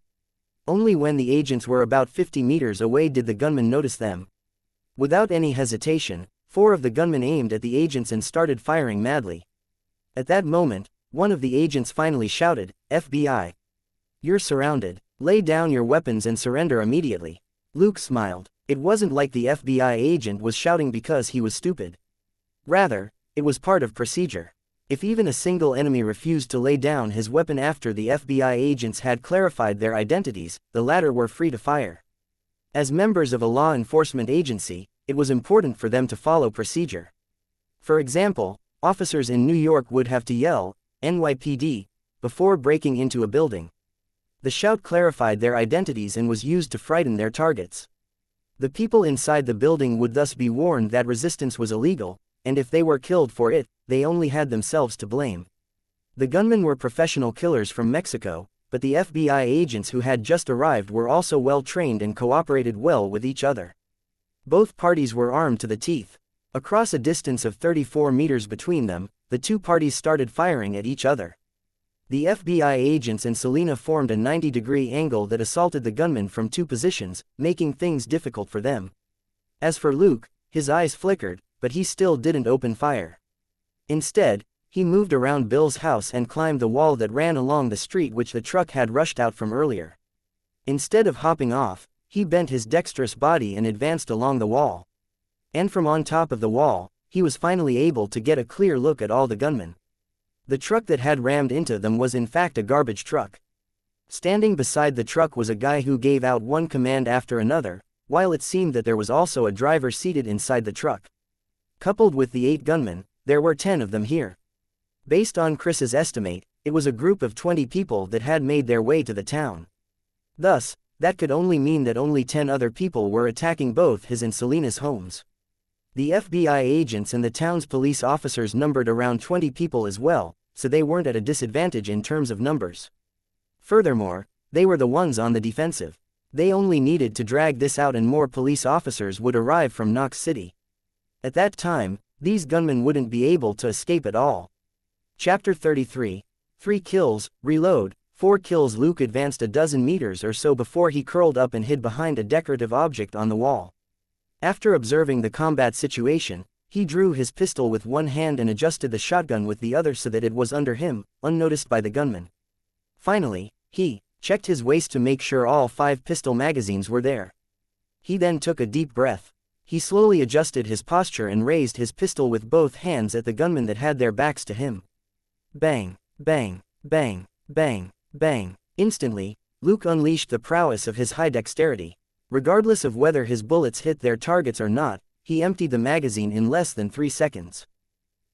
Only when the agents were about 50 meters away did the gunmen notice them. Without any hesitation, 4 of the gunmen aimed at the agents and started firing madly. At that moment, one of the agents finally shouted, "FBI! You're surrounded. Lay down your weapons and surrender immediately." Luke smiled. It wasn't like the FBI agent was shouting because he was stupid. Rather, it was part of procedure. If even a single enemy refused to lay down his weapon after the FBI agents had clarified their identities, the latter were free to fire. As members of a law enforcement agency, it was important for them to follow procedure. For example, officers in New York would have to yell, "NYPD," before breaking into a building. The shout clarified their identities and was used to frighten their targets. The people inside the building would thus be warned that resistance was illegal, and if they were killed for it, they only had themselves to blame. The gunmen were professional killers from Mexico, but the FBI agents who had just arrived were also well trained and cooperated well with each other. Both parties were armed to the teeth. Across a distance of 34 meters between them, the 2 parties started firing at each other. The FBI agents and Selena formed a 90-degree angle that assaulted the gunmen from 2 positions, making things difficult for them. As for Luke, his eyes flickered, but he still didn't open fire. Instead, he moved around Bill's house and climbed the wall that ran along the street which the truck had rushed out from earlier. Instead of hopping off, he bent his dexterous body and advanced along the wall. And from on top of the wall, he was finally able to get a clear look at all the gunmen. The truck that had rammed into them was in fact a garbage truck. Standing beside the truck was a guy who gave out one command after another, while it seemed that there was also a driver seated inside the truck. Coupled with the 8 gunmen, there were 10 of them here. Based on Chris's estimate, it was a group of 20 people that had made their way to the town. Thus, that could only mean that only 10 other people were attacking both his and Selena's homes. The FBI agents and the town's police officers numbered around 20 people as well, so they weren't at a disadvantage in terms of numbers. Furthermore, they were the ones on the defensive. They only needed to drag this out and more police officers would arrive from Knox City. At that time, these gunmen wouldn't be able to escape at all. Chapter 33. 3 kills, reload. 4 kills. Luke advanced a dozen meters or so before he curled up and hid behind a decorative object on the wall. After observing the combat situation, he drew his pistol with one hand and adjusted the shotgun with the other so that it was under him, unnoticed by the gunman. Finally, he checked his waist to make sure all 5 pistol magazines were there. He then took a deep breath. He slowly adjusted his posture and raised his pistol with both hands at the gunmen that had their backs to him. Bang, bang, bang, bang, bang. Instantly, Luke unleashed the prowess of his high dexterity. Regardless of whether his bullets hit their targets or not, he emptied the magazine in less than 3 seconds.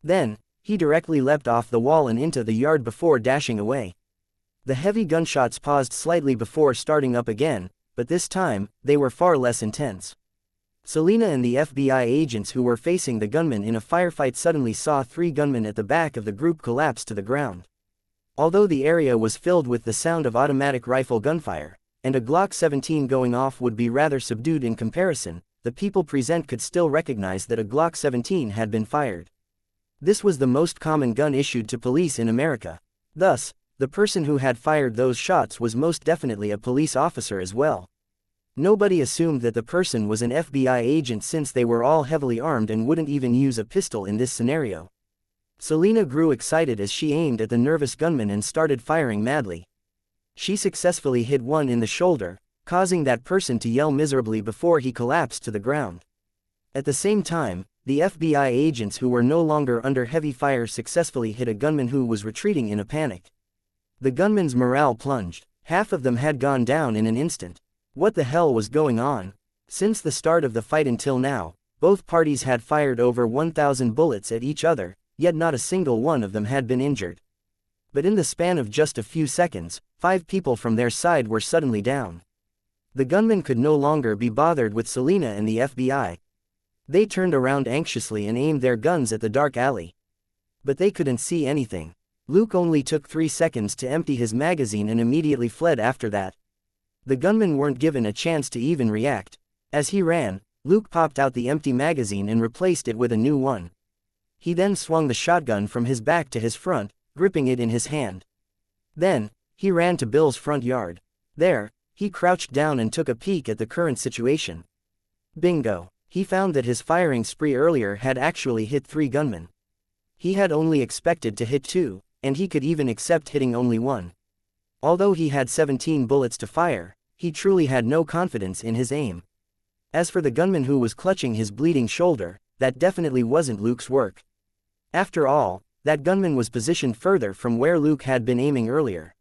Then, he directly leapt off the wall and into the yard before dashing away. The heavy gunshots paused slightly before starting up again, but this time, they were far less intense. Selena and the FBI agents who were facing the gunmen in a firefight suddenly saw 3 gunmen at the back of the group collapse to the ground. Although the area was filled with the sound of automatic rifle gunfire, and a Glock 17 going off would be rather subdued in comparison, the people present could still recognize that a Glock 17 had been fired. This was the most common gun issued to police in America. Thus, the person who had fired those shots was most definitely a police officer as well. Nobody assumed that the person was an FBI agent since they were all heavily armed and wouldn't even use a pistol in this scenario. Selena grew excited as she aimed at the nervous gunman and started firing madly. She successfully hit one in the shoulder, causing that person to yell miserably before he collapsed to the ground. At the same time, the FBI agents who were no longer under heavy fire successfully hit a gunman who was retreating in a panic. The gunman's morale plunged. Half of them had gone down in an instant. What the hell was going on? Since the start of the fight until now, both parties had fired over 1,000 bullets at each other, yet not a single one of them had been injured. But in the span of just a few seconds, 5 people from their side were suddenly down. The gunmen could no longer be bothered with Selena and the FBI. They turned around anxiously and aimed their guns at the dark alley. But they couldn't see anything. Luke only took 3 seconds to empty his magazine and immediately fled after that. The gunmen weren't given a chance to even react. As he ran, Luke popped out the empty magazine and replaced it with a new one. He then swung the shotgun from his back to his front, gripping it in his hand. Then, he ran to Bill's front yard. There, he crouched down and took a peek at the current situation. Bingo! He found that his firing spree earlier had actually hit 3 gunmen. He had only expected to hit 2, and he could even accept hitting only 1. Although he had 17 bullets to fire, he truly had no confidence in his aim. As for the gunman who was clutching his bleeding shoulder, that definitely wasn't Luke's work. After all, that gunman was positioned further from where Luke had been aiming earlier.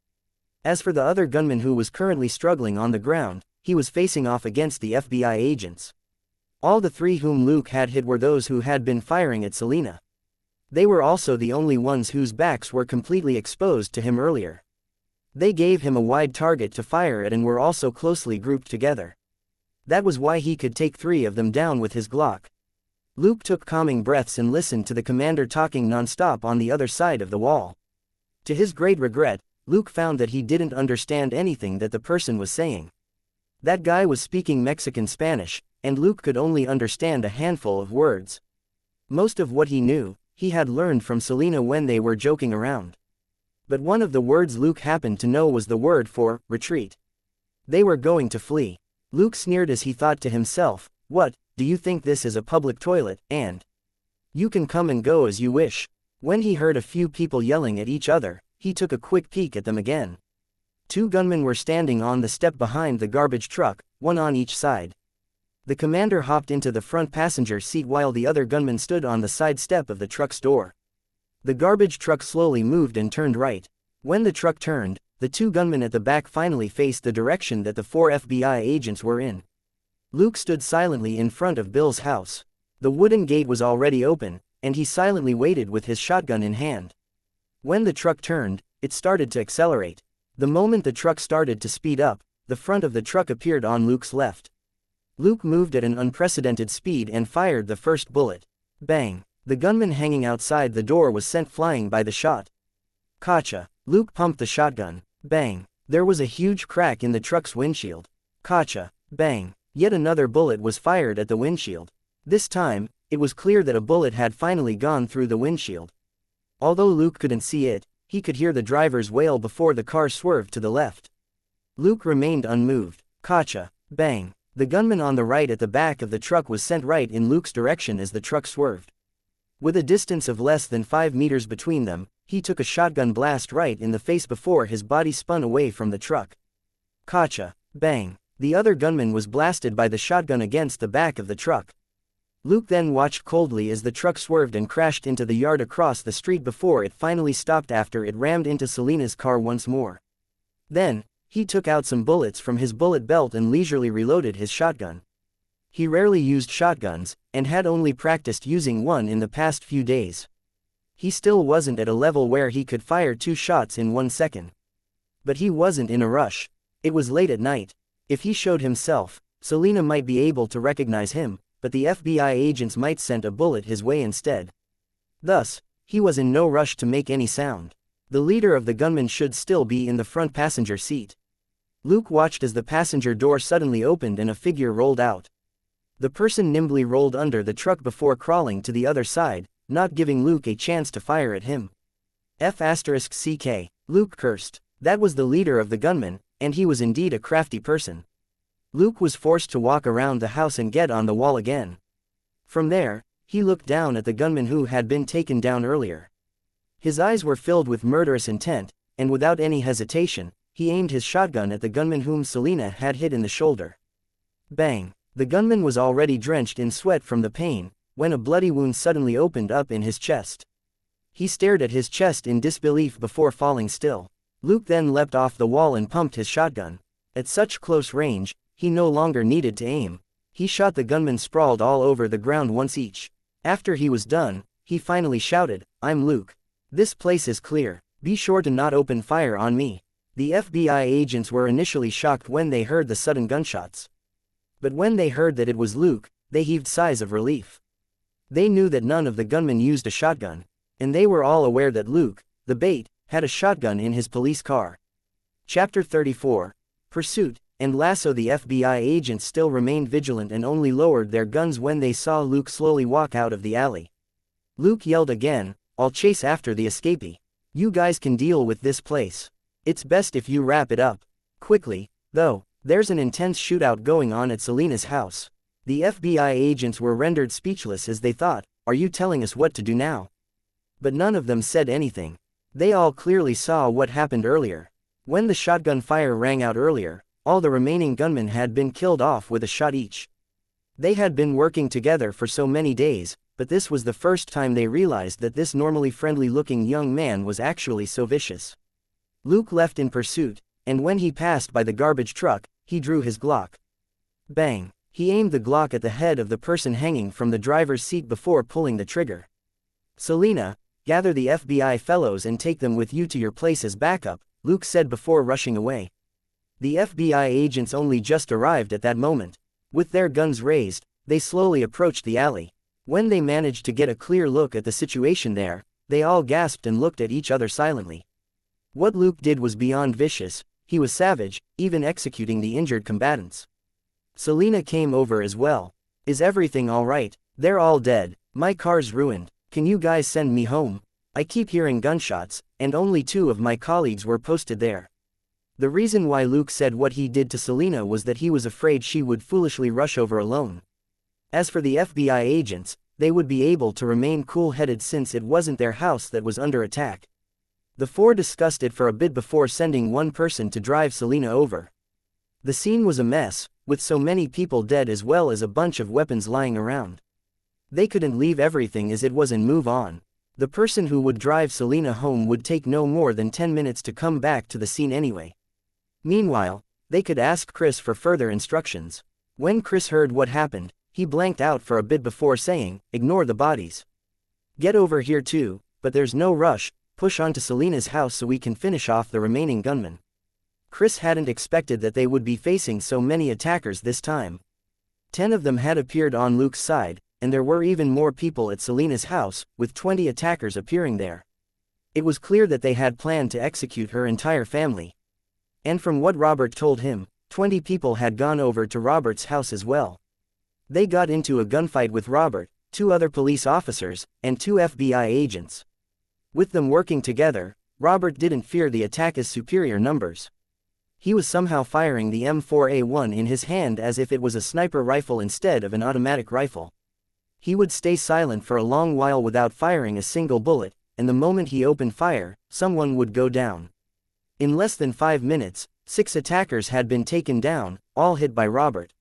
As for the other gunman who was currently struggling on the ground, he was facing off against the FBI agents. All the 3 whom Luke had hit were those who had been firing at Selena. They were also the only ones whose backs were completely exposed to him earlier. They gave him a wide target to fire at and were also closely grouped together. That was why he could take 3 of them down with his Glock. Luke took calming breaths and listened to the commander talking non-stop on the other side of the wall. To his great regret, Luke found that he didn't understand anything that the person was saying. That guy was speaking Mexican Spanish, and Luke could only understand a handful of words. Most of what he knew, he had learned from Selena when they were joking around. But one of the words Luke happened to know was the word for retreat. They were going to flee. Luke sneered as he thought to himself, "What, do you think this is a public toilet, and you can come and go as you wish?" When he heard a few people yelling at each other, he took a quick peek at them again. 2 gunmen were standing on the step behind the garbage truck, one on each side. The commander hopped into the front passenger seat while the other gunman stood on the side step of the truck's door. The garbage truck slowly moved and turned right. When the truck turned, the 2 gunmen at the back finally faced the direction that the 4 FBI agents were in. Luke stood silently in front of Bill's house. The wooden gate was already open, and he silently waited with his shotgun in hand. When the truck turned, it started to accelerate. The moment the truck started to speed up, the front of the truck appeared on Luke's left. Luke moved at an unprecedented speed and fired the first bullet. Bang! The gunman hanging outside the door was sent flying by the shot. Gotcha! Luke pumped the shotgun. Bang! There was a huge crack in the truck's windshield. Gotcha! Bang! Yet another bullet was fired at the windshield. This time, It was clear that a bullet had finally gone through the windshield. Although Luke couldn't see it, he could hear the driver's wail before the car swerved to the left. Luke remained unmoved. Gotcha. Bang. The gunman on the right at the back of the truck was sent right in Luke's direction as the truck swerved. With a distance of less than 5 meters between them, he took a shotgun blast right in the face before his body spun away from the truck. Gotcha. Bang. The other gunman was blasted by the shotgun against the back of the truck. Luke then watched coldly as the truck swerved and crashed into the yard across the street before it finally stopped after it rammed into Selina's car once more. Then, he took out some bullets from his bullet belt and leisurely reloaded his shotgun. He rarely used shotguns, and had only practiced using one in the past few days. He still wasn't at a level where he could fire 2 shots in 1 second. But he wasn't in a rush. It was late at night. If he showed himself, Selina might be able to recognize him, but the FBI agents might send a bullet his way instead. Thus, he was in no rush to make any sound. The leader of the gunmen should still be in the front passenger seat. Luke watched as the passenger door suddenly opened and a figure rolled out. The person nimbly rolled under the truck before crawling to the other side, not giving Luke a chance to fire at him. F***ck. Luke cursed. That was the leader of the gunmen, and he was indeed a crafty person. Luke was forced to walk around the house and get on the wall again. From there, he looked down at the gunman who had been taken down earlier. His eyes were filled with murderous intent, and without any hesitation, he aimed his shotgun at the gunman whom Selina had hit in the shoulder. Bang! The gunman was already drenched in sweat from the pain, when a bloody wound suddenly opened up in his chest. He stared at his chest in disbelief before falling still. Luke then leapt off the wall and pumped his shotgun. At such close range, he no longer needed to aim. He shot the gunman sprawled all over the ground once each. After he was done, he finally shouted, "I'm Luke. This place is clear. Be sure to not open fire on me." The FBI agents were initially shocked when they heard the sudden gunshots. But when they heard that it was Luke, they heaved sighs of relief. They knew that none of the gunmen used a shotgun, and they were all aware that Luke, the bait, had a shotgun in his police car. Chapter 34. Pursuit and lasso. The FBI agents still remained vigilant and only lowered their guns when they saw Luke slowly walk out of the alley. Luke yelled again, "I'll chase after the escapee. You guys can deal with this place. It's best if you wrap it up quickly, though. There's an intense shootout going on at Selina's house." The FBI agents were rendered speechless as they thought, "Are you telling us what to do now?" But none of them said anything. They all clearly saw what happened earlier. When the shotgun fire rang out earlier, all the remaining gunmen had been killed off with a shot each. They had been working together for so many days, but this was the first time they realized that this normally friendly-looking young man was actually so vicious. Luke left in pursuit, and when he passed by the garbage truck, he drew his Glock. Bang! He aimed the Glock at the head of the person hanging from the driver's seat before pulling the trigger. "Selina, gather the FBI fellows and take them with you to your place as backup," Luke said before rushing away. The FBI agents only just arrived at that moment. With their guns raised, they slowly approached the alley. When they managed to get a clear look at the situation there, they all gasped and looked at each other silently. What Luke did was beyond vicious. He was savage, even executing the injured combatants. Selina came over as well. "Is everything all right?" "They're all dead. My car's ruined. Can you guys send me home? I keep hearing gunshots, and only 2 of my colleagues were posted there." The reason why Luke said what he did to Selina was that he was afraid she would foolishly rush over alone. As for the FBI agents, they would be able to remain cool-headed since it wasn't their house that was under attack. The 4 discussed it for a bit before sending one person to drive Selina over. The scene was a mess, with so many people dead as well as a bunch of weapons lying around. They couldn't leave everything as it was and move on. The person who would drive Selina home would take no more than 10 minutes to come back to the scene anyway. Meanwhile, they could ask Chris for further instructions. When Chris heard what happened, he blanked out for a bit before saying, "Ignore the bodies. Get over here too, but there's no rush. Push on to Selina's house so we can finish off the remaining gunmen." Chris hadn't expected that they would be facing so many attackers this time. 10 of them had appeared on Luke's side, and there were even more people at Selina's house, with 20 attackers appearing there. It was clear that they had planned to execute her entire family. And from what Robert told him, 20 people had gone over to Robert's house as well. They got into a gunfight with Robert, 2 other police officers, and 2 FBI agents. With them working together, Robert didn't fear the attacker's superior numbers. He was somehow firing the M4A1 in his hand as if it was a sniper rifle instead of an automatic rifle. He would stay silent for a long while without firing a single bullet, and the moment he opened fire, someone would go down. In less than 5 minutes, 6 attackers had been taken down, all hit by Robert.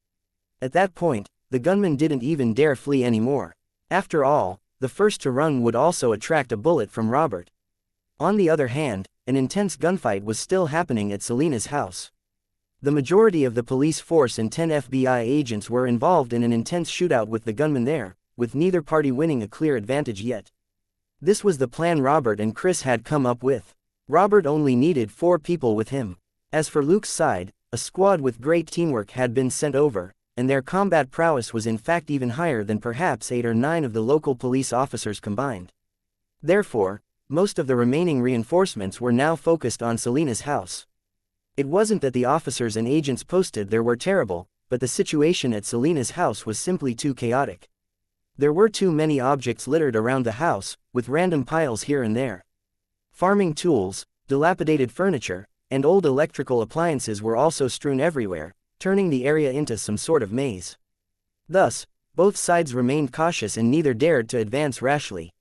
At that point, the gunman didn't even dare flee anymore. After all, the first to run would also attract a bullet from Robert. On the other hand, an intense gunfight was still happening at Selena's house. The majority of the police force and 10 FBI agents were involved in an intense shootout with the gunman there, with neither party winning a clear advantage yet. This was the plan Robert and Chris had come up with. Robert only needed 4 people with him. As for Luke's side, a squad with great teamwork had been sent over, and their combat prowess was in fact even higher than perhaps 8 or 9 of the local police officers combined. Therefore, most of the remaining reinforcements were now focused on Selena's house. It wasn't that the officers and agents posted there were terrible, but the situation at Selena's house was simply too chaotic. There were too many objects littered around the house, with random piles here and there. Farming tools, dilapidated furniture, and old electrical appliances were also strewn everywhere, turning the area into some sort of maze. Thus, both sides remained cautious and neither dared to advance rashly.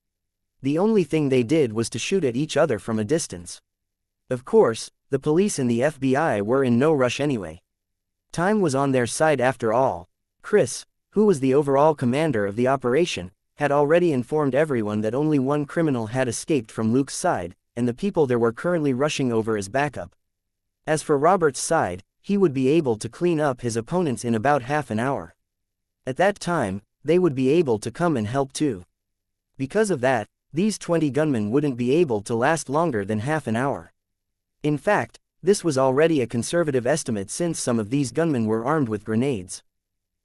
The only thing they did was to shoot at each other from a distance. Of course, the police and the FBI were in no rush anyway. Time was on their side after all. Chris, who was the overall commander of the operation, had already informed everyone that only 1 criminal had escaped from Luke's side, and the people there were currently rushing over as backup. As for Robert's side, he would be able to clean up his opponents in about half an hour. At that time, they would be able to come and help too. Because of that, these 20 gunmen wouldn't be able to last longer than half an hour. In fact, this was already a conservative estimate since some of these gunmen were armed with grenades.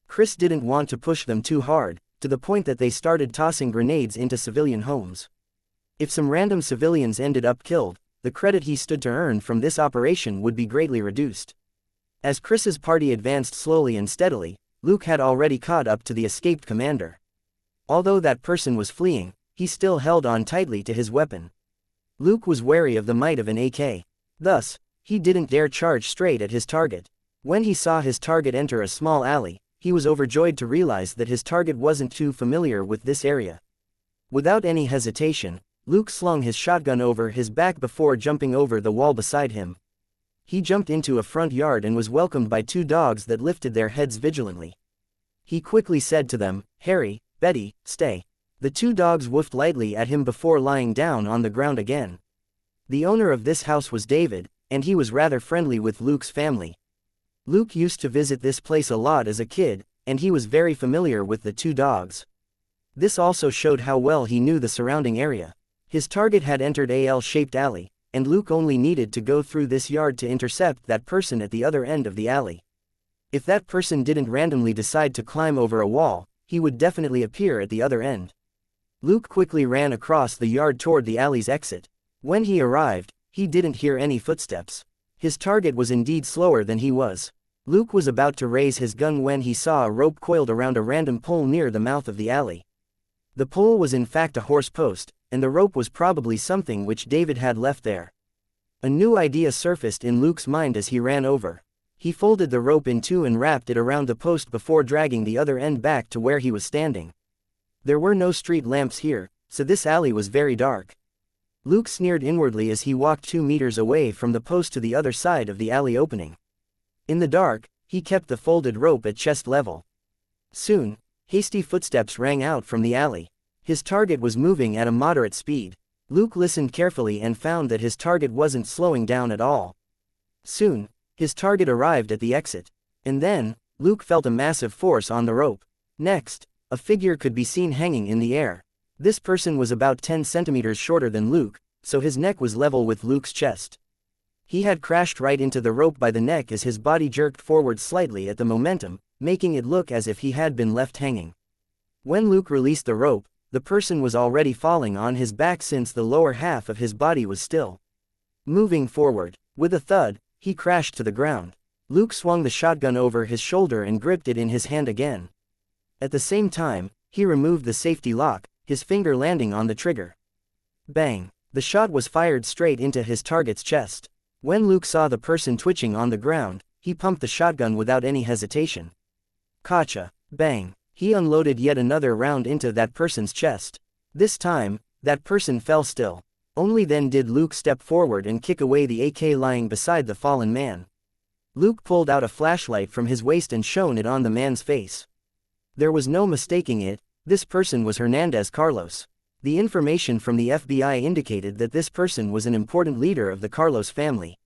Chris didn't want to push them too hard, to the point that they started tossing grenades into civilian homes. If some random civilians ended up killed, the credit he stood to earn from this operation would be greatly reduced. As Chris's party advanced slowly and steadily, Luke had already caught up to the escaped commander. Although that person was fleeing, he still held on tightly to his weapon. Luke was wary of the might of an AK. Thus, he didn't dare charge straight at his target. When he saw his target enter a small alley, he was overjoyed to realize that his target wasn't too familiar with this area. Without any hesitation, Luke slung his shotgun over his back before jumping over the wall beside him. He jumped into a front yard and was welcomed by 2 dogs that lifted their heads vigilantly. He quickly said to them, "Harry, Betty, stay." The 2 dogs woofed lightly at him before lying down on the ground again. The owner of this house was David, and he was rather friendly with Luke's family. Luke used to visit this place a lot as a kid, and he was very familiar with the 2 dogs. This also showed how well he knew the surrounding area. His target had entered a L-shaped alley, and Luke only needed to go through this yard to intercept that person at the other end of the alley. If that person didn't randomly decide to climb over a wall, he would definitely appear at the other end. Luke quickly ran across the yard toward the alley's exit. When he arrived, he didn't hear any footsteps. His target was indeed slower than he was. Luke was about to raise his gun when he saw a rope coiled around a random pole near the mouth of the alley. The pole was in fact a horse post, and the rope was probably something which David had left there. A new idea surfaced in Luke's mind as he ran over. He folded the rope in 2 and wrapped it around the post before dragging the other end back to where he was standing. There were no street lamps here, so this alley was very dark. Luke sneered inwardly as he walked 2 meters away from the post to the other side of the alley opening. In the dark, he kept the folded rope at chest level. Soon, hasty footsteps rang out from the alley. His target was moving at a moderate speed. Luke listened carefully and found that his target wasn't slowing down at all. Soon, his target arrived at the exit. And then, Luke felt a massive force on the rope. Next, a figure could be seen hanging in the air. This person was about 10 centimeters shorter than Luke, so his neck was level with Luke's chest. He had crashed right into the rope by the neck as his body jerked forward slightly at the momentum, making it look as if he had been left hanging. When Luke released the rope, the person was already falling on his back since the lower half of his body was still moving forward. With a thud, he crashed to the ground. Luke swung the shotgun over his shoulder and gripped it in his hand again. At the same time, He removed the safety lock, his finger landing on the trigger. Bang! The shot was fired straight into his target's chest. When Luke saw the person twitching on the ground, he pumped the shotgun without any hesitation. Gotcha! Bang! He unloaded yet another round into that person's chest. This time, that person fell still. Only then did Luke step forward and kick away the AK lying beside the fallen man. Luke pulled out a flashlight from his waist and shone it on the man's face. There was no mistaking it, this person was Hernandez Carlos. The information from the FBI indicated that this person was an important leader of the Carlos family.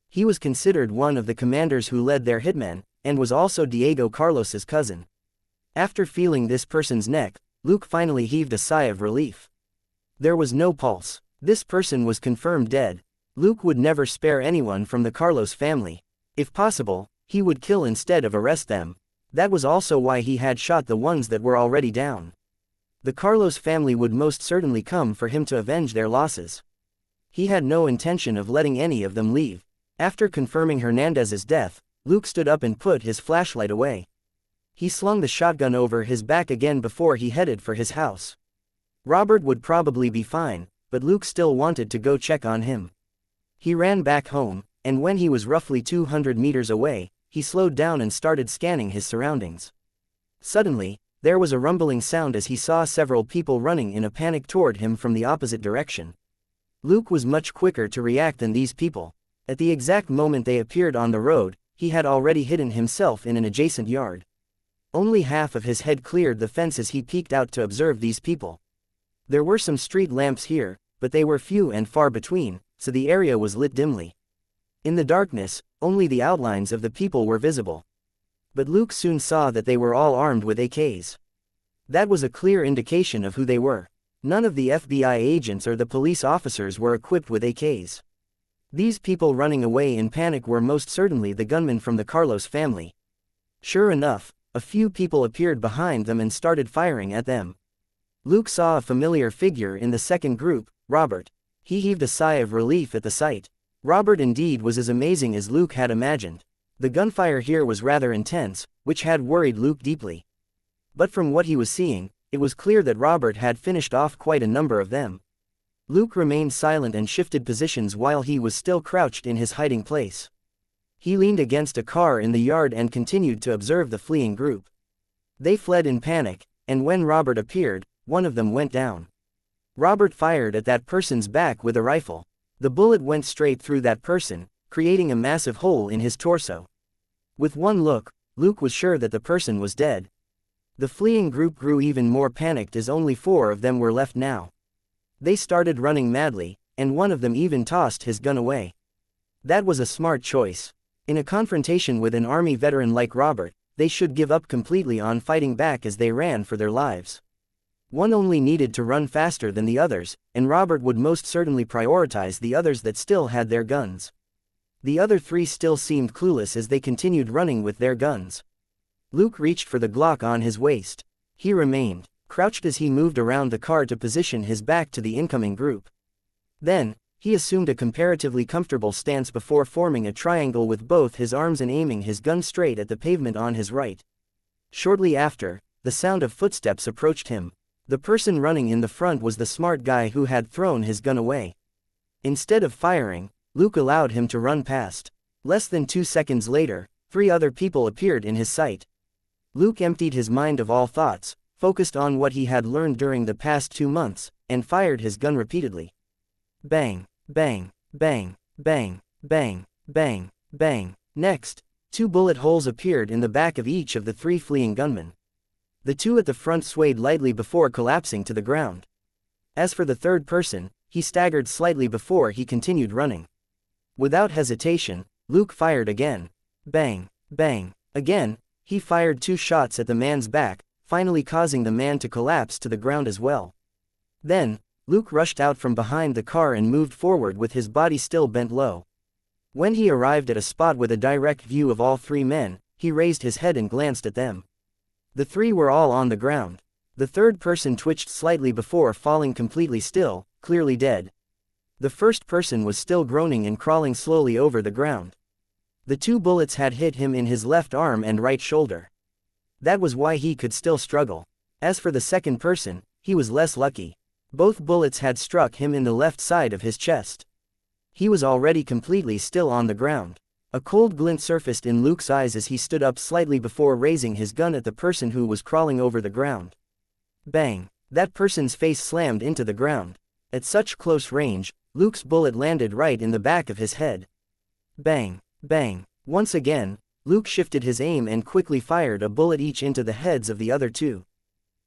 He was considered one of the commanders who led their hitmen, and was also Diego Carlos's cousin. After feeling this person's neck, Luke finally heaved a sigh of relief. There was no pulse. This person was confirmed dead. Luke would never spare anyone from the Carlos family. If possible, he would kill instead of arrest them. That was also why he had shot the ones that were already down. The Carlos family would most certainly come for him to avenge their losses. He had no intention of letting any of them leave. After confirming Hernandez's death, Luke stood up and put his flashlight away. He slung the shotgun over his back again before he headed for his house. Robert would probably be fine, but Luke still wanted to go check on him. He ran back home, and when he was roughly 200 meters away, he slowed down and started scanning his surroundings. Suddenly, there was a rumbling sound as he saw several people running in a panic toward him from the opposite direction. Luke was much quicker to react than these people. At the exact moment they appeared on the road, he had already hidden himself in an adjacent yard. Only half of his head cleared the fence as he peeked out to observe these people. There were some street lamps here, but they were few and far between, so the area was lit dimly. In the darkness, only the outlines of the people were visible. But Luke soon saw that they were all armed with AKs. That was a clear indication of who they were. None of the FBI agents or the police officers were equipped with AKs. These people running away in panic were most certainly the gunmen from the Carlos family. Sure enough, a few people appeared behind them and started firing at them. Luke saw a familiar figure in the second group, Robert. He heaved a sigh of relief at the sight. Robert indeed was as amazing as Luke had imagined. The gunfire here was rather intense, which had worried Luke deeply. But from what he was seeing, it was clear that Robert had finished off quite a number of them. Luke remained silent and shifted positions while he was still crouched in his hiding place. He leaned against a car in the yard and continued to observe the fleeing group. They fled in panic, and when Robert appeared, one of them went down. Robert fired at that person's back with a rifle. The bullet went straight through that person, creating a massive hole in his torso. With one look, Luke was sure that the person was dead. The fleeing group grew even more panicked as only 4 of them were left now. They started running madly, and one of them even tossed his gun away. That was a smart choice. In a confrontation with an army veteran like Robert, they should give up completely on fighting back as they ran for their lives. One only needed to run faster than the others, and Robert would most certainly prioritize the others that still had their guns. The other 3 still seemed clueless as they continued running with their guns. Luke reached for the Glock on his waist. He remained crouched as he moved around the car to position his back to the incoming group. Then, he assumed a comparatively comfortable stance before forming a triangle with both his arms and aiming his gun straight at the pavement on his right. Shortly after, the sound of footsteps approached him. The person running in the front was the smart guy who had thrown his gun away. Instead of firing, Luke allowed him to run past. Less than 2 seconds later, 3 other people appeared in his sight. Luke emptied his mind of all thoughts, focused on what he had learned during the past 2 months, and fired his gun repeatedly. Bang, bang, bang, bang, bang, bang, bang. Next, 2 bullet holes appeared in the back of each of the 3 fleeing gunmen. The 2 at the front swayed lightly before collapsing to the ground. As for the third person, he staggered slightly before he continued running. Without hesitation, Luke fired again. Bang, bang. Again, he fired 2 shots at the man's back, finally causing the man to collapse to the ground as well. Then, Luke rushed out from behind the car and moved forward with his body still bent low. When he arrived at a spot with a direct view of all 3 men, he raised his head and glanced at them. The 3 were all on the ground. The third person twitched slightly before falling completely still, clearly dead. The first person was still groaning and crawling slowly over the ground. The 2 bullets had hit him in his left arm and right shoulder. That was why he could still struggle. As for the second person, he was less lucky. Both bullets had struck him in the left side of his chest. He was already completely still on the ground. A cold glint surfaced in Luke's eyes as he stood up slightly before raising his gun at the person who was crawling over the ground. Bang! That person's face slammed into the ground. At such close range, Luke's bullet landed right in the back of his head. Bang! Bang! Once again, Luke shifted his aim and quickly fired a bullet each into the heads of the other two.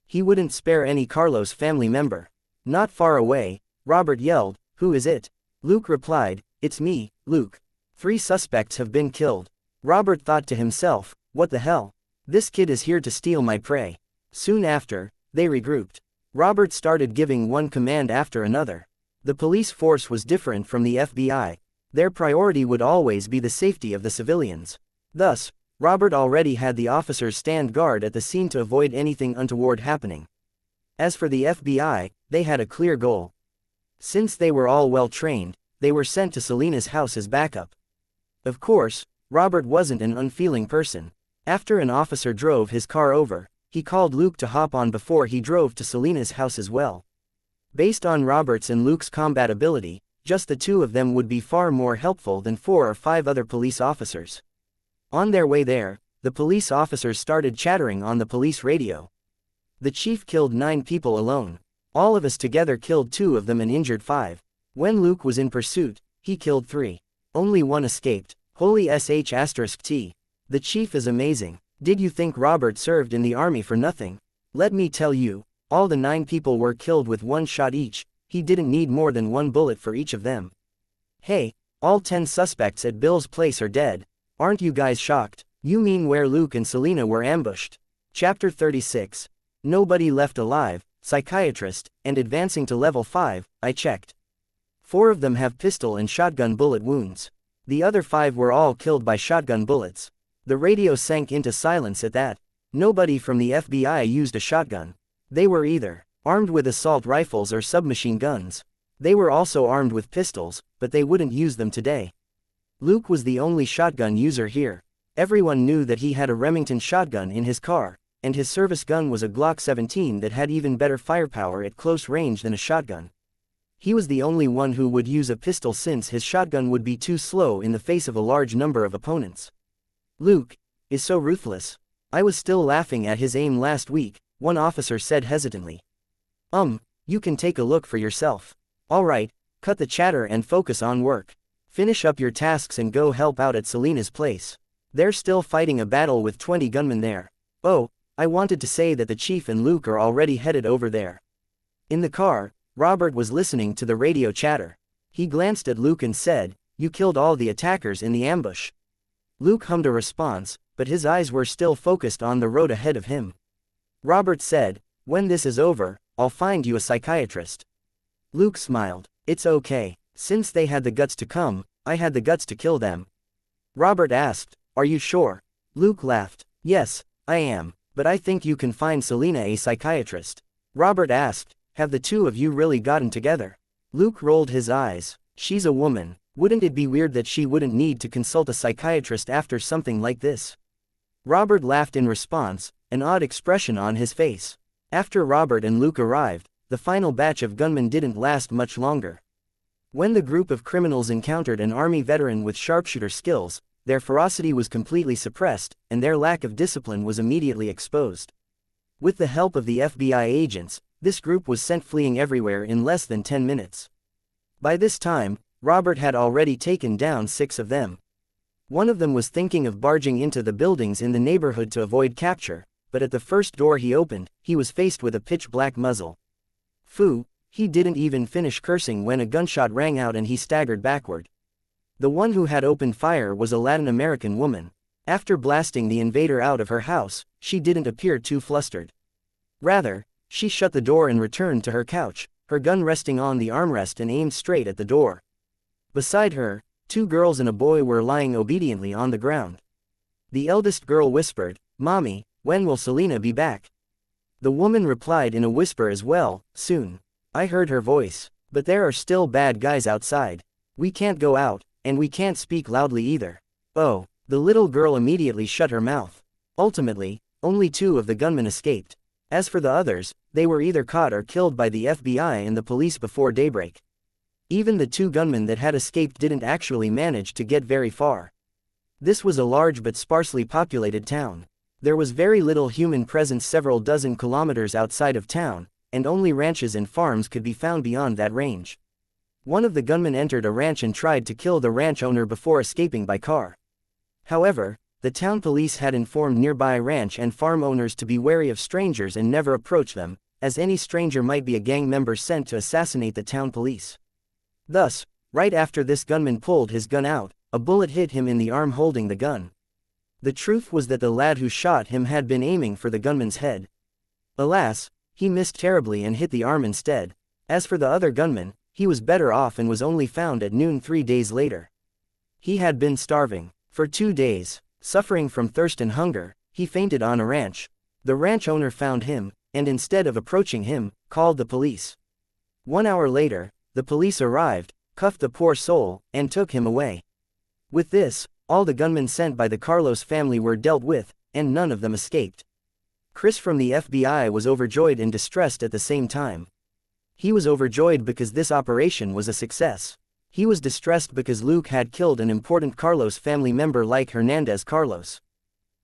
He wouldn't spare any Carlos family member. Not far away, Robert yelled, "Who is it?" Luke replied, "It's me, Luke. 3 suspects have been killed." Robert thought to himself, "What the hell? This kid is here to steal my prey." Soon after, they regrouped. Robert started giving one command after another. The police force was different from the FBI. Their priority would always be the safety of the civilians. Thus, Robert already had the officers stand guard at the scene to avoid anything untoward happening. As for the FBI, they had a clear goal. Since they were all well trained, they were sent to Selina's house as backup. Of course, Robert wasn't an unfeeling person. After an officer drove his car over, he called Luke to hop on before he drove to Selina's house as well. Based on Robert's and Luke's combat ability, just the two of them would be far more helpful than 4 or 5 other police officers. On their way there, the police officers started chattering on the police radio. "The chief killed 9 people alone. All of us together killed 2 of them and injured 5. When Luke was in pursuit, he killed 3. Only 1 escaped. Holy sh*t. The chief is amazing. Did you think Robert served in the army for nothing? Let me tell you, all the 9 people were killed with 1 shot each. He didn't need more than 1 bullet for each of them. Hey, all 10 suspects at Bill's place are dead. Aren't you guys shocked? You mean where Luke and Selina were ambushed?" Chapter 36. Nobody left alive, psychiatrist, and advancing to level 5, I checked. 4 of them have pistol and shotgun bullet wounds. The other 5 were all killed by shotgun bullets. The radio sank into silence at that. Nobody from the FBI used a shotgun. They were either armed with assault rifles or submachine guns. They were also armed with pistols, but they wouldn't use them today. Luke was the only shotgun user here. Everyone knew that he had a Remington shotgun in his car, and his service gun was a Glock 17 that had even better firepower at close range than a shotgun. He was the only one who would use a pistol since his shotgun would be too slow in the face of a large number of opponents. "Luke is so ruthless. I was still laughing at his aim last week," one officer said hesitantly. You can take a look for yourself. Alright, cut the chatter and focus on work. Finish up your tasks and go help out at Selina's place. They're still fighting a battle with 20 gunmen there. Oh, I wanted to say that the chief and Luke are already headed over there." In the car, Robert was listening to the radio chatter. He glanced at Luke and said, "You killed all the attackers in the ambush." Luke hummed a response, but his eyes were still focused on the road ahead of him. Robert said, "When this is over, I'll find you a psychiatrist." Luke smiled. "It's okay. Since they had the guts to come, I had the guts to kill them." Robert asked, "Are you sure?" Luke laughed. "Yes, I am, but I think you can find Selina a psychiatrist." Robert asked, "Have the two of you really gotten together?" Luke rolled his eyes. "She's a woman. Wouldn't it be weird that she wouldn't need to consult a psychiatrist after something like this?" Robert laughed in response, an odd expression on his face. After Robert and Luke arrived, the final batch of gunmen didn't last much longer. When the group of criminals encountered an army veteran with sharpshooter skills, their ferocity was completely suppressed, and their lack of discipline was immediately exposed. With the help of the FBI agents, this group was sent fleeing everywhere in less than 10 minutes. By this time, Robert had already taken down 6 of them. One of them was thinking of barging into the buildings in the neighborhood to avoid capture, but at the first door he opened, he was faced with a pitch-black muzzle. Phew, he didn't even finish cursing when a gunshot rang out and he staggered backward. The one who had opened fire was a Latin American woman. After blasting the invader out of her house, she didn't appear too flustered. Rather, she shut the door and returned to her couch, her gun resting on the armrest and aimed straight at the door. Beside her, 2 girls and a boy were lying obediently on the ground. The eldest girl whispered, "Mommy, when will Selina be back?" The woman replied in a whisper as well, "Soon." I heard her voice. "But there are still bad guys outside. We can't go out, and we can't speak loudly either." Oh, the little girl immediately shut her mouth. Ultimately, only 2 of the gunmen escaped. As for the others, they were either caught or killed by the FBI and the police before daybreak. Even the 2 gunmen that had escaped didn't actually manage to get very far. This was a large but sparsely populated town. There was very little human presence several dozen kilometers outside of town, and only ranches and farms could be found beyond that range. One of the gunmen entered a ranch and tried to kill the ranch owner before escaping by car. However, the town police had informed nearby ranch and farm owners to be wary of strangers and never approach them, as any stranger might be a gang member sent to assassinate the town police. Thus, right after this gunman pulled his gun out, a bullet hit him in the arm holding the gun. The truth was that the lad who shot him had been aiming for the gunman's head. Alas, he missed terribly and hit the arm instead. As for the other gunman, he was better off and was only found at noon 3 days later. He had been starving for 2 days. Suffering from thirst and hunger, he fainted on a ranch. The ranch owner found him, and instead of approaching him, called the police. 1 hour later, the police arrived, cuffed the poor soul, and took him away. With this, all the gunmen sent by the Carlos family were dealt with, and none of them escaped. Chris from the FBI was overjoyed and distressed at the same time. He was overjoyed because this operation was a success. He was distressed because Luke had killed an important Carlos family member like Hernandez Carlos.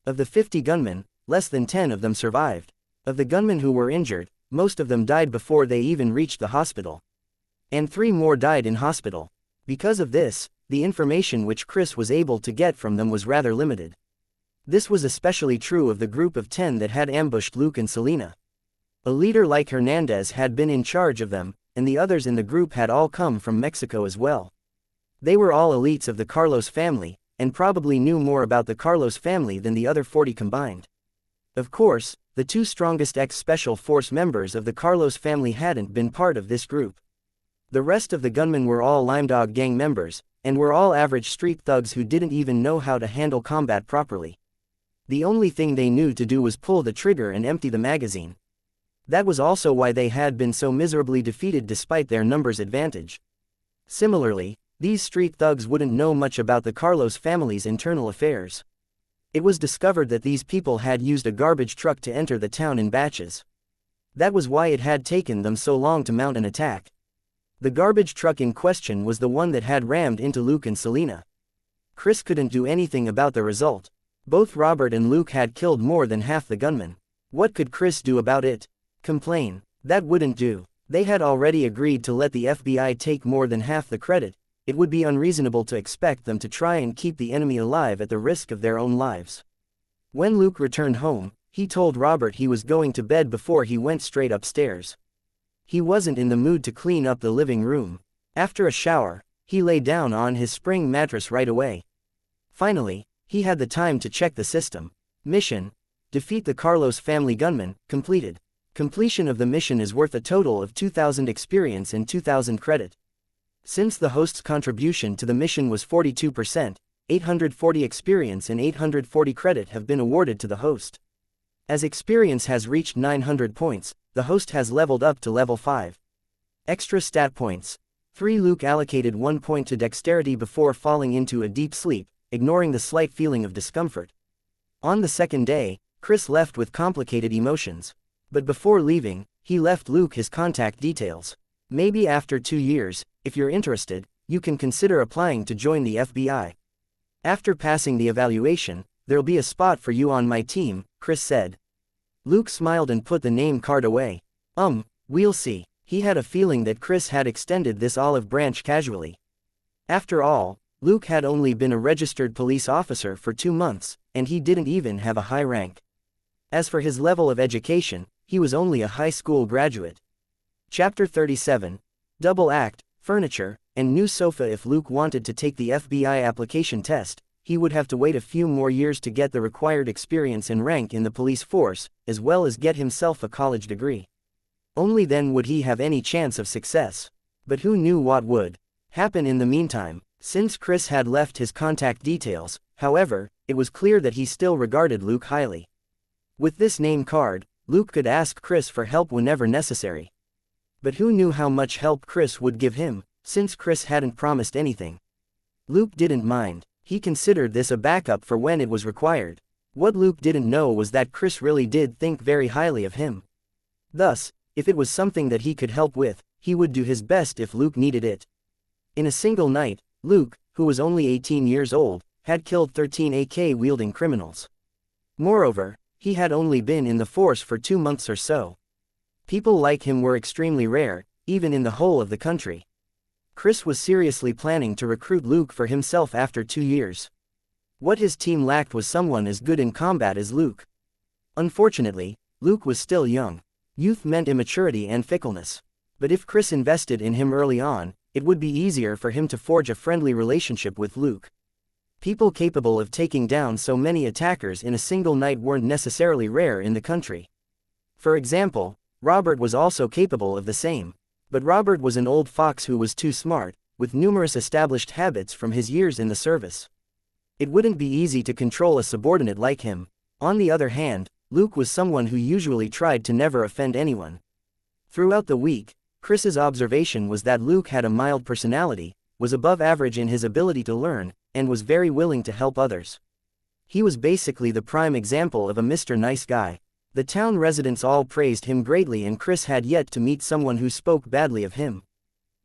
Of the 50 gunmen, less than 10 of them survived. Of the gunmen who were injured, most of them died before they even reached the hospital. And 3 more died in hospital. Because of this, the information which Chris was able to get from them was rather limited. This was especially true of the group of 10 that had ambushed Luke and Selena. A leader like Hernandez had been in charge of them, and the others in the group had all come from Mexico as well. They were all elites of the Carlos family, and probably knew more about the Carlos family than the other 40 combined. Of course, the 2 strongest ex-special force members of the Carlos family hadn't been part of this group. The rest of the gunmen were all Limedog gang members, and were all average street thugs who didn't even know how to handle combat properly. The only thing they knew to do was pull the trigger and empty the magazine. That was also why they had been so miserably defeated despite their numbers advantage. Similarly, these street thugs wouldn't know much about the Carlos family's internal affairs. It was discovered that these people had used a garbage truck to enter the town in batches. That was why it had taken them so long to mount an attack. The garbage truck in question was the one that had rammed into Luke and Selena. Chris couldn't do anything about the result. Both Robert and Luke had killed more than half the gunmen. What could Chris do about it? Complain. That wouldn't do. They had already agreed to let the FBI take more than half the credit. It would be unreasonable to expect them to try and keep the enemy alive at the risk of their own lives. When Luke returned home, he told Robert he was going to bed before he went straight upstairs. He wasn't in the mood to clean up the living room. After a shower, he lay down on his spring mattress right away. Finally, he had the time to check the system. Mission: defeat the Carlos family gunmen, completed. Completion of the mission is worth a total of 2,000 experience and 2,000 credit. Since the host's contribution to the mission was 42%, 840 experience and 840 credit have been awarded to the host. As experience has reached 900 points, the host has leveled up to level 5. Extra stat points. 3. Luke allocated 1 point to dexterity before falling into a deep sleep, ignoring the slight feeling of discomfort. On the second day, Chris left with complicated emotions. But before leaving, he left Luke his contact details. Maybe after 2 years, if you're interested, you can consider applying to join the FBI. After passing the evaluation, there'll be a spot for you on my team, Chris said. Luke smiled and put the name card away. We'll see. He had a feeling that Chris had extended this olive branch casually. After all, Luke had only been a registered police officer for 2 months, and he didn't even have a high rank. As for his level of education, he was only a high school graduate. Chapter 37. Double Act, Furniture, and New Sofa. If Luke wanted to take the FBI application test, he would have to wait a few more years to get the required experience and rank in the police force, as well as get himself a college degree. Only then would he have any chance of success. But who knew what would happen in the meantime? Since Chris had left his contact details, however, it was clear that he still regarded Luke highly. With this name card, Luke could ask Chris for help whenever necessary. But who knew how much help Chris would give him, since Chris hadn't promised anything. Luke didn't mind. He considered this a backup for when it was required. What Luke didn't know was that Chris really did think very highly of him. Thus, if it was something that he could help with, he would do his best if Luke needed it. In a single night, Luke, who was only 18 years old, had killed 13 AK-wielding criminals. Moreover, he had only been in the force for 2 months or so. People like him were extremely rare, even in the whole of the country. Chris was seriously planning to recruit Luke for himself after 2 years. What his team lacked was someone as good in combat as Luke. Unfortunately, Luke was still young. Youth meant immaturity and fickleness. But if Chris invested in him early on, it would be easier for him to forge a friendly relationship with Luke. People capable of taking down so many attackers in a single night weren't necessarily rare in the country. For example, Robert was also capable of the same. But Robert was an old fox who was too smart, with numerous established habits from his years in the service. It wouldn't be easy to control a subordinate like him. On the other hand, Luke was someone who usually tried to never offend anyone. Throughout the week, Chris's observation was that Luke had a mild personality, was above average in his ability to learn, and was very willing to help others. He was basically the prime example of a Mr. Nice Guy. The town residents all praised him greatly, and Chris had yet to meet someone who spoke badly of him.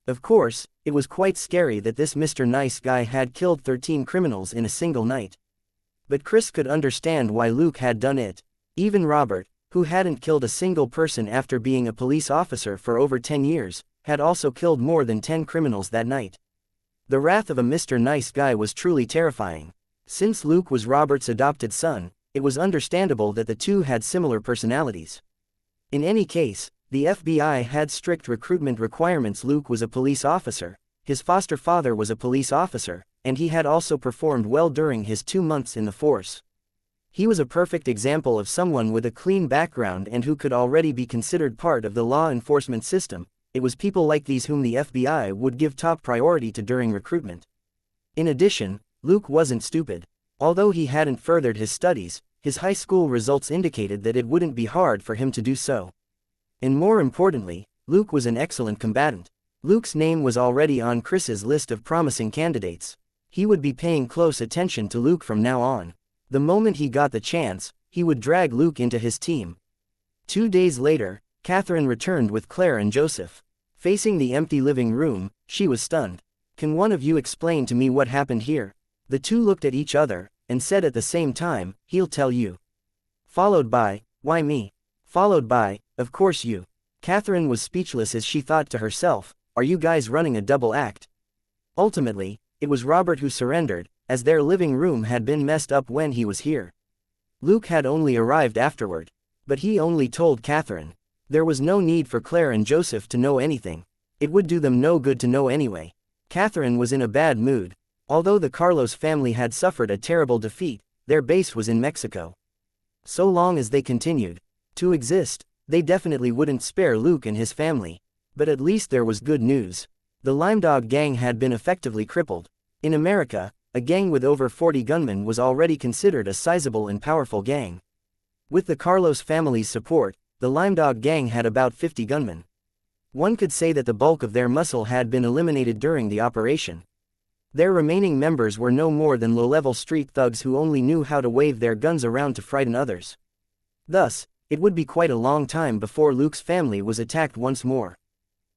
Of course, it was quite scary that this Mr. Nice Guy had killed 13 criminals in a single night. But Chris could understand why Luke had done it. Even Robert, who hadn't killed a single person after being a police officer for over 10 years, had also killed more than 10 criminals that night. The wrath of a Mr. Nice Guy was truly terrifying. Since Luke was Robert's adopted son, it was understandable that the two had similar personalities. In any case, the FBI had strict recruitment requirements. Luke was a police officer, his foster father was a police officer, and he had also performed well during his 2 months in the force. He was a perfect example of someone with a clean background and who could already be considered part of the law enforcement system. It was people like these whom the FBI would give top priority to during recruitment. In addition, Luke wasn't stupid. Although he hadn't furthered his studies, his high school results indicated that it wouldn't be hard for him to do so. And more importantly, Luke was an excellent combatant. Luke's name was already on Chris's list of promising candidates. He would be paying close attention to Luke from now on. The moment he got the chance, he would drag Luke into his team. 2 days later, Catherine returned with Claire and Joseph. Facing the empty living room, she was stunned. "Can one of you explain to me what happened here?" The two looked at each other, and said at the same time, "He'll tell you." Followed by, "Why me?" Followed by, "Of course you." Catherine was speechless as she thought to herself, "Are you guys running a double act?" Ultimately, it was Robert who surrendered, as their living room had been messed up when he was here. Luke had only arrived afterward. But he only told Catherine. There was no need for Claire and Joseph to know anything. It would do them no good to know anyway. Catherine was in a bad mood. Although the Carlos family had suffered a terrible defeat, their base was in Mexico. So long as they continued to exist, they definitely wouldn't spare Luke and his family. But at least there was good news. The Limedog gang had been effectively crippled. In America, a gang with over 40 gunmen was already considered a sizable and powerful gang. With the Carlos family's support, the Limedog gang had about 50 gunmen. One could say that the bulk of their muscle had been eliminated during the operation. Their remaining members were no more than low-level street thugs who only knew how to wave their guns around to frighten others. Thus, it would be quite a long time before Luke's family was attacked once more.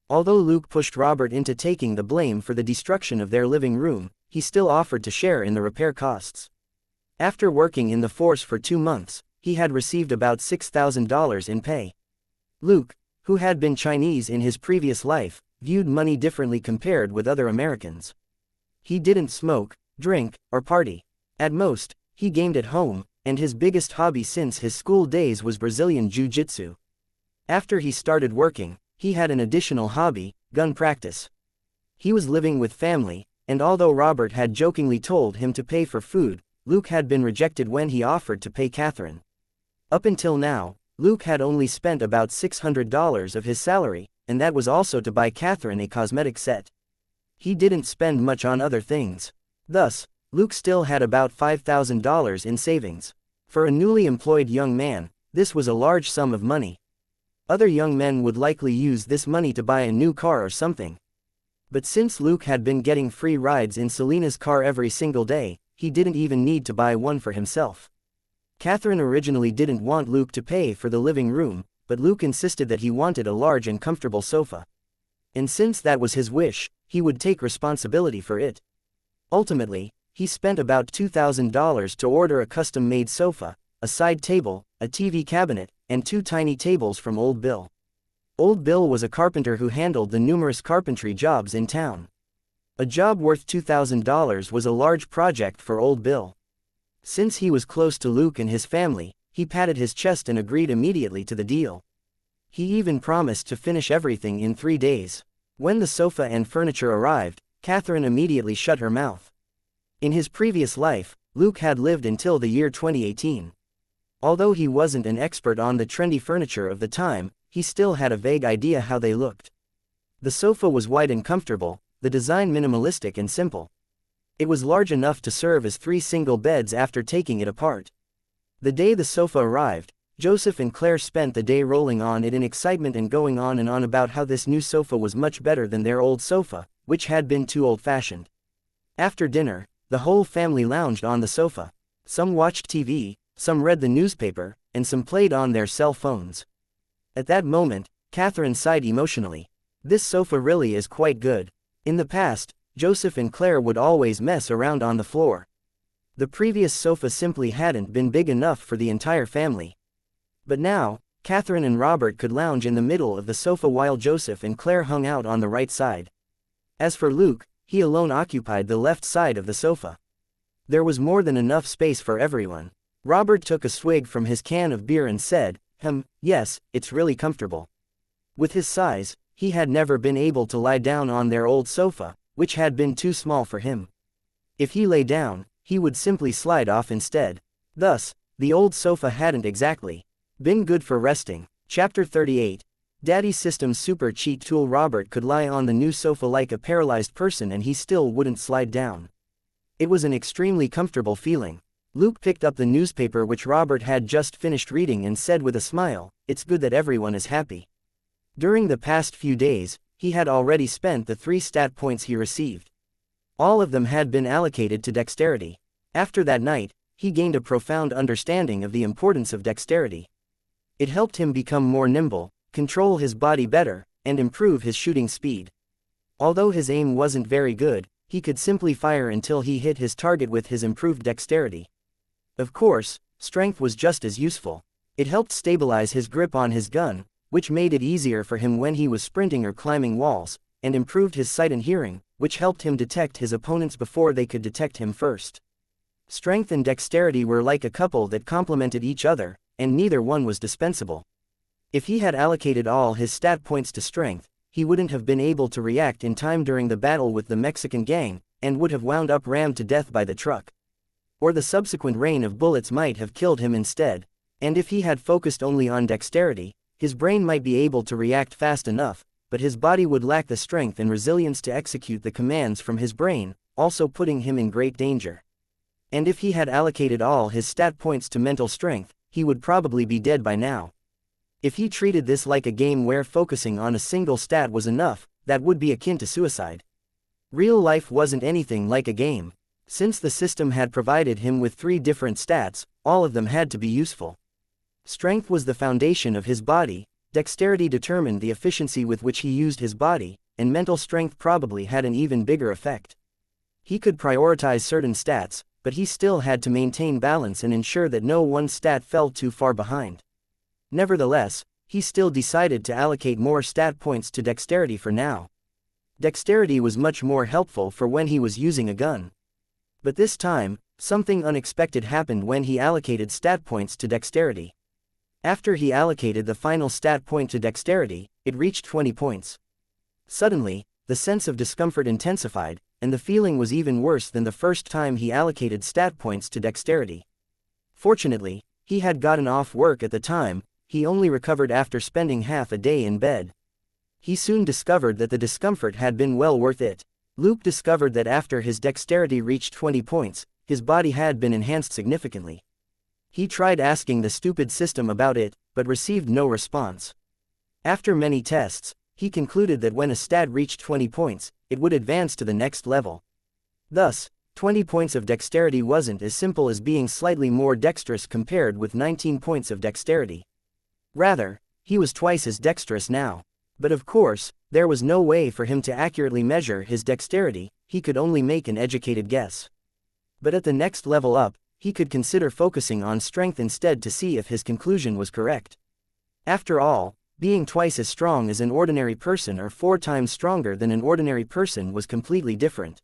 Although Luke pushed Robert into taking the blame for the destruction of their living room, he still offered to share in the repair costs. After working in the force for 2 months, he had received about $6,000 in pay. Luke, who had been Chinese in his previous life, viewed money differently compared with other Americans. He didn't smoke, drink, or party. At most, he gamed at home, and his biggest hobby since his school days was Brazilian Jiu-Jitsu. After he started working, he had an additional hobby, gun practice. He was living with family, and although Robert had jokingly told him to pay for food, Luke had been rejected when he offered to pay Catherine. Up until now, Luke had only spent about $600 of his salary, and that was also to buy Catherine a cosmetic set. He didn't spend much on other things. Thus, Luke still had about $5,000 in savings. For a newly employed young man, this was a large sum of money. Other young men would likely use this money to buy a new car or something. But since Luke had been getting free rides in Selena's car every single day, he didn't even need to buy one for himself. Catherine originally didn't want Luke to pay for the living room, but Luke insisted that he wanted a large and comfortable sofa. And since that was his wish, he would take responsibility for it. Ultimately, he spent about $2,000 to order a custom-made sofa, a side table, a TV cabinet, and 2 tiny tables from Old Bill. Old Bill was a carpenter who handled the numerous carpentry jobs in town. A job worth $2,000 was a large project for Old Bill. Since he was close to Luke and his family, he patted his chest and agreed immediately to the deal. He even promised to finish everything in 3 days. When the sofa and furniture arrived, Catherine immediately shut her mouth. In his previous life, Luke had lived until the year 2018. Although he wasn't an expert on the trendy furniture of the time, he still had a vague idea how they looked. The sofa was wide and comfortable, the design minimalistic and simple. It was large enough to serve as 3 single beds after taking it apart. The day the sofa arrived, Joseph and Claire spent the day rolling on it in excitement and going on and on about how this new sofa was much better than their old sofa, which had been too old-fashioned. After dinner, the whole family lounged on the sofa. Some watched TV, some read the newspaper, and some played on their cell phones. At that moment, Catherine sighed emotionally. This sofa really is quite good. In the past, Joseph and Claire would always mess around on the floor. The previous sofa simply hadn't been big enough for the entire family. But now, Catherine and Robert could lounge in the middle of the sofa while Joseph and Claire hung out on the right side. As for Luke, he alone occupied the left side of the sofa. There was more than enough space for everyone. Robert took a swig from his can of beer and said, yes, it's really comfortable. With his size, he had never been able to lie down on their old sofa, which had been too small for him. If he lay down, he would simply slide off instead. Thus, the old sofa hadn't exactly been good for resting. Chapter 38. Daddy System's super cheat tool. Robert could lie on the new sofa like a paralyzed person and he still wouldn't slide down. It was an extremely comfortable feeling. Luke picked up the newspaper which Robert had just finished reading and said with a smile, "It's good that everyone is happy." During the past few days, he had already spent the 3 stat points he received. All of them had been allocated to dexterity. After that night, he gained a profound understanding of the importance of dexterity. It helped him become more nimble, control his body better, and improve his shooting speed. Although his aim wasn't very good, he could simply fire until he hit his target with his improved dexterity. Of course, strength was just as useful. It helped stabilize his grip on his gun, which made it easier for him when he was sprinting or climbing walls, and improved his sight and hearing, which helped him detect his opponents before they could detect him first. Strength and dexterity were like a couple that complemented each other, and neither one was dispensable. If he had allocated all his stat points to strength, he wouldn't have been able to react in time during the battle with the Mexican gang, and would have wound up rammed to death by the truck. Or the subsequent rain of bullets might have killed him instead. And if he had focused only on dexterity, his brain might be able to react fast enough, but his body would lack the strength and resilience to execute the commands from his brain, also putting him in great danger. And if he had allocated all his stat points to mental strength, he would probably be dead by now. If he treated this like a game where focusing on a single stat was enough, that would be akin to suicide. Real life wasn't anything like a game. Since the system had provided him with 3 different stats, all of them had to be useful. Strength was the foundation of his body, dexterity determined the efficiency with which he used his body, and mental strength probably had an even bigger effect. He could prioritize certain stats, but he still had to maintain balance and ensure that no one stat fell too far behind. Nevertheless, he still decided to allocate more stat points to dexterity for now. Dexterity was much more helpful for when he was using a gun. But this time, something unexpected happened when he allocated stat points to dexterity. After he allocated the final stat point to dexterity, it reached 20 points. Suddenly, the sense of discomfort intensified, and the feeling was even worse than the first time he allocated stat points to dexterity. Fortunately, he had gotten off work at the time. He only recovered after spending half a day in bed. He soon discovered that the discomfort had been well worth it. Luke discovered that after his dexterity reached 20 points, his body had been enhanced significantly. He tried asking the stupid system about it, but received no response. After many tests, he concluded that when a stat reached 20 points, it would advance to the next level. Thus, 20 points of dexterity wasn't as simple as being slightly more dexterous compared with 19 points of dexterity. Rather, He was twice as dexterous now. But of course, there was no way for him to accurately measure his dexterity, he could only make an educated guess. But at the next level up, he could consider focusing on strength instead to see if his conclusion was correct. After all, being twice as strong as an ordinary person or 4 times stronger than an ordinary person was completely different.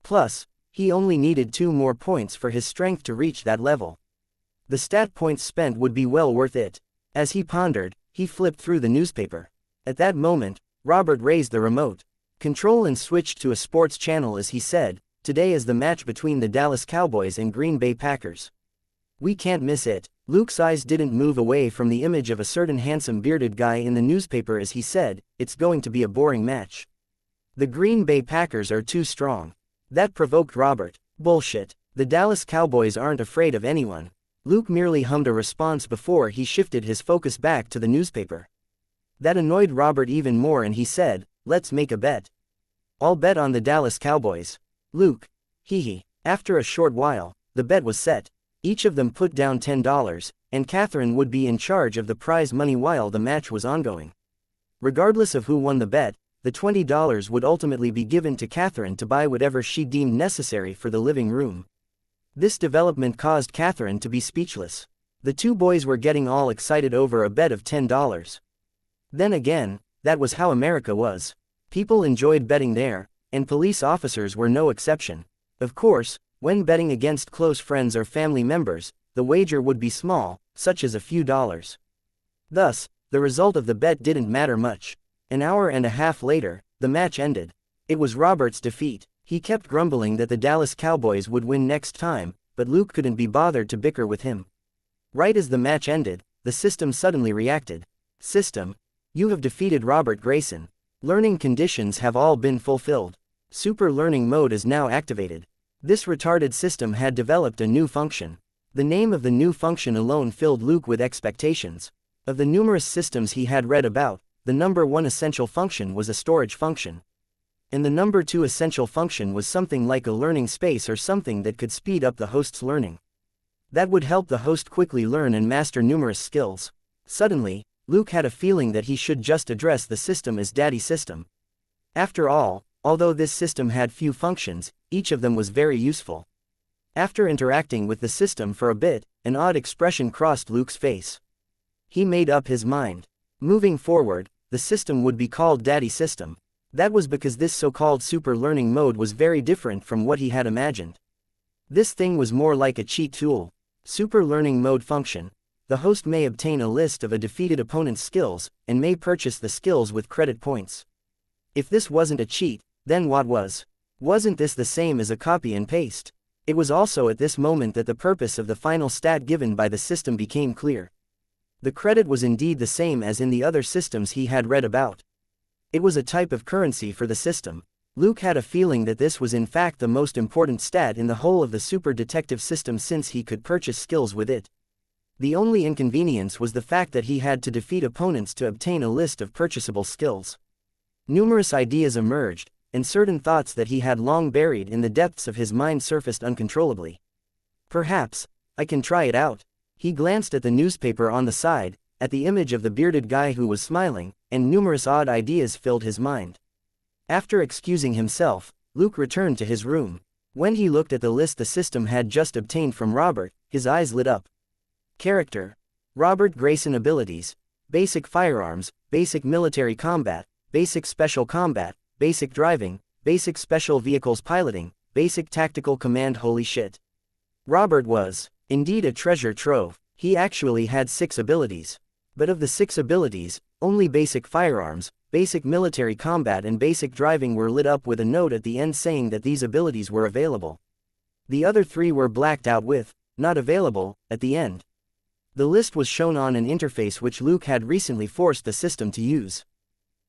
Plus, he only needed 2 more points for his strength to reach that level. The stat points spent would be well worth it. As he pondered, he flipped through the newspaper. At that moment, Robert raised the remote control and switched to a sports channel as he said, "Today is the match between the Dallas Cowboys and Green Bay Packers. We can't miss it." Luke's eyes didn't move away from the image of a certain handsome bearded guy in the newspaper as he said, "It's going to be a boring match. The Green Bay Packers are too strong." That provoked Robert. "Bullshit. The Dallas Cowboys aren't afraid of anyone." Luke merely hummed a response before he shifted his focus back to the newspaper. That annoyed Robert even more and he said, "Let's make a bet. I'll bet on the Dallas Cowboys." Luke. Hee. After a short while, the bet was set. Each of them put down $10, and Catherine would be in charge of the prize money while the match was ongoing. Regardless of who won the bet, the $20 would ultimately be given to Catherine to buy whatever she deemed necessary for the living room. This development caused Catherine to be speechless. The 2 boys were getting all excited over a bet of $10. Then again, that was how America was. People enjoyed betting there, and police officers were no exception. Of course, when betting against close friends or family members, the wager would be small, such as a few dollars. Thus, the result of the bet didn't matter much. An hour and a half later, the match ended. It was Robert's defeat. He kept grumbling that the Dallas Cowboys would win next time, but Luke couldn't be bothered to bicker with him. Right as the match ended, the system suddenly reacted. "System, you have defeated Robert Grayson. Learning conditions have all been fulfilled. Super learning mode is now activated." This retarded system had developed a new function. The name of the new function alone filled Luke with expectations. Of the numerous systems he had read about, the number 1 essential function was a storage function. And the number 2 essential function was something like a learning space or something that could speed up the host's learning. That would help the host quickly learn and master numerous skills. Suddenly, Luke had a feeling that he should just address the system as Daddy System. After all, although this system had few functions, each of them was very useful. After interacting with the system for a bit, an odd expression crossed Luke's face. He made up his mind. Moving forward, the system would be called Daddy System. That was because this so-called super learning mode was very different from what he had imagined. This thing was more like a cheat tool. Super learning mode function. The host may obtain a list of a defeated opponent's skills, and may purchase the skills with credit points. If this wasn't a cheat, then what was? Wasn't this the same as a copy and paste? It was also at this moment that the purpose of the final stat given by the system became clear. The credit was indeed the same as in the other systems he had read about. It was a type of currency for the system. Luke had a feeling that this was in fact the most important stat in the whole of the super detective system since he could purchase skills with it. The only inconvenience was the fact that he had to defeat opponents to obtain a list of purchasable skills. Numerous ideas emerged, and certain thoughts that he had long buried in the depths of his mind surfaced uncontrollably. Perhaps I can try it out. He glanced at the newspaper on the side, at the image of the bearded guy who was smiling, and numerous odd ideas filled his mind. After excusing himself, Luke returned to his room. When he looked at the list the system had just obtained from Robert, his eyes lit up. Character: Robert Grayson. Abilities: Basic Firearms, Basic Military Combat, Basic Special Combat, Basic Driving, Basic Special Vehicles Piloting, Basic Tactical Command. Holy shit. Robert was, indeed, a treasure trove. He actually had 6 abilities. But of the 6 abilities, only Basic Firearms, Basic Military Combat and Basic Driving were lit up with a note at the end saying that these abilities were available. The other 3 were blacked out with, "Not available," at the end. The list was shown on an interface which Luke had recently forced the system to use.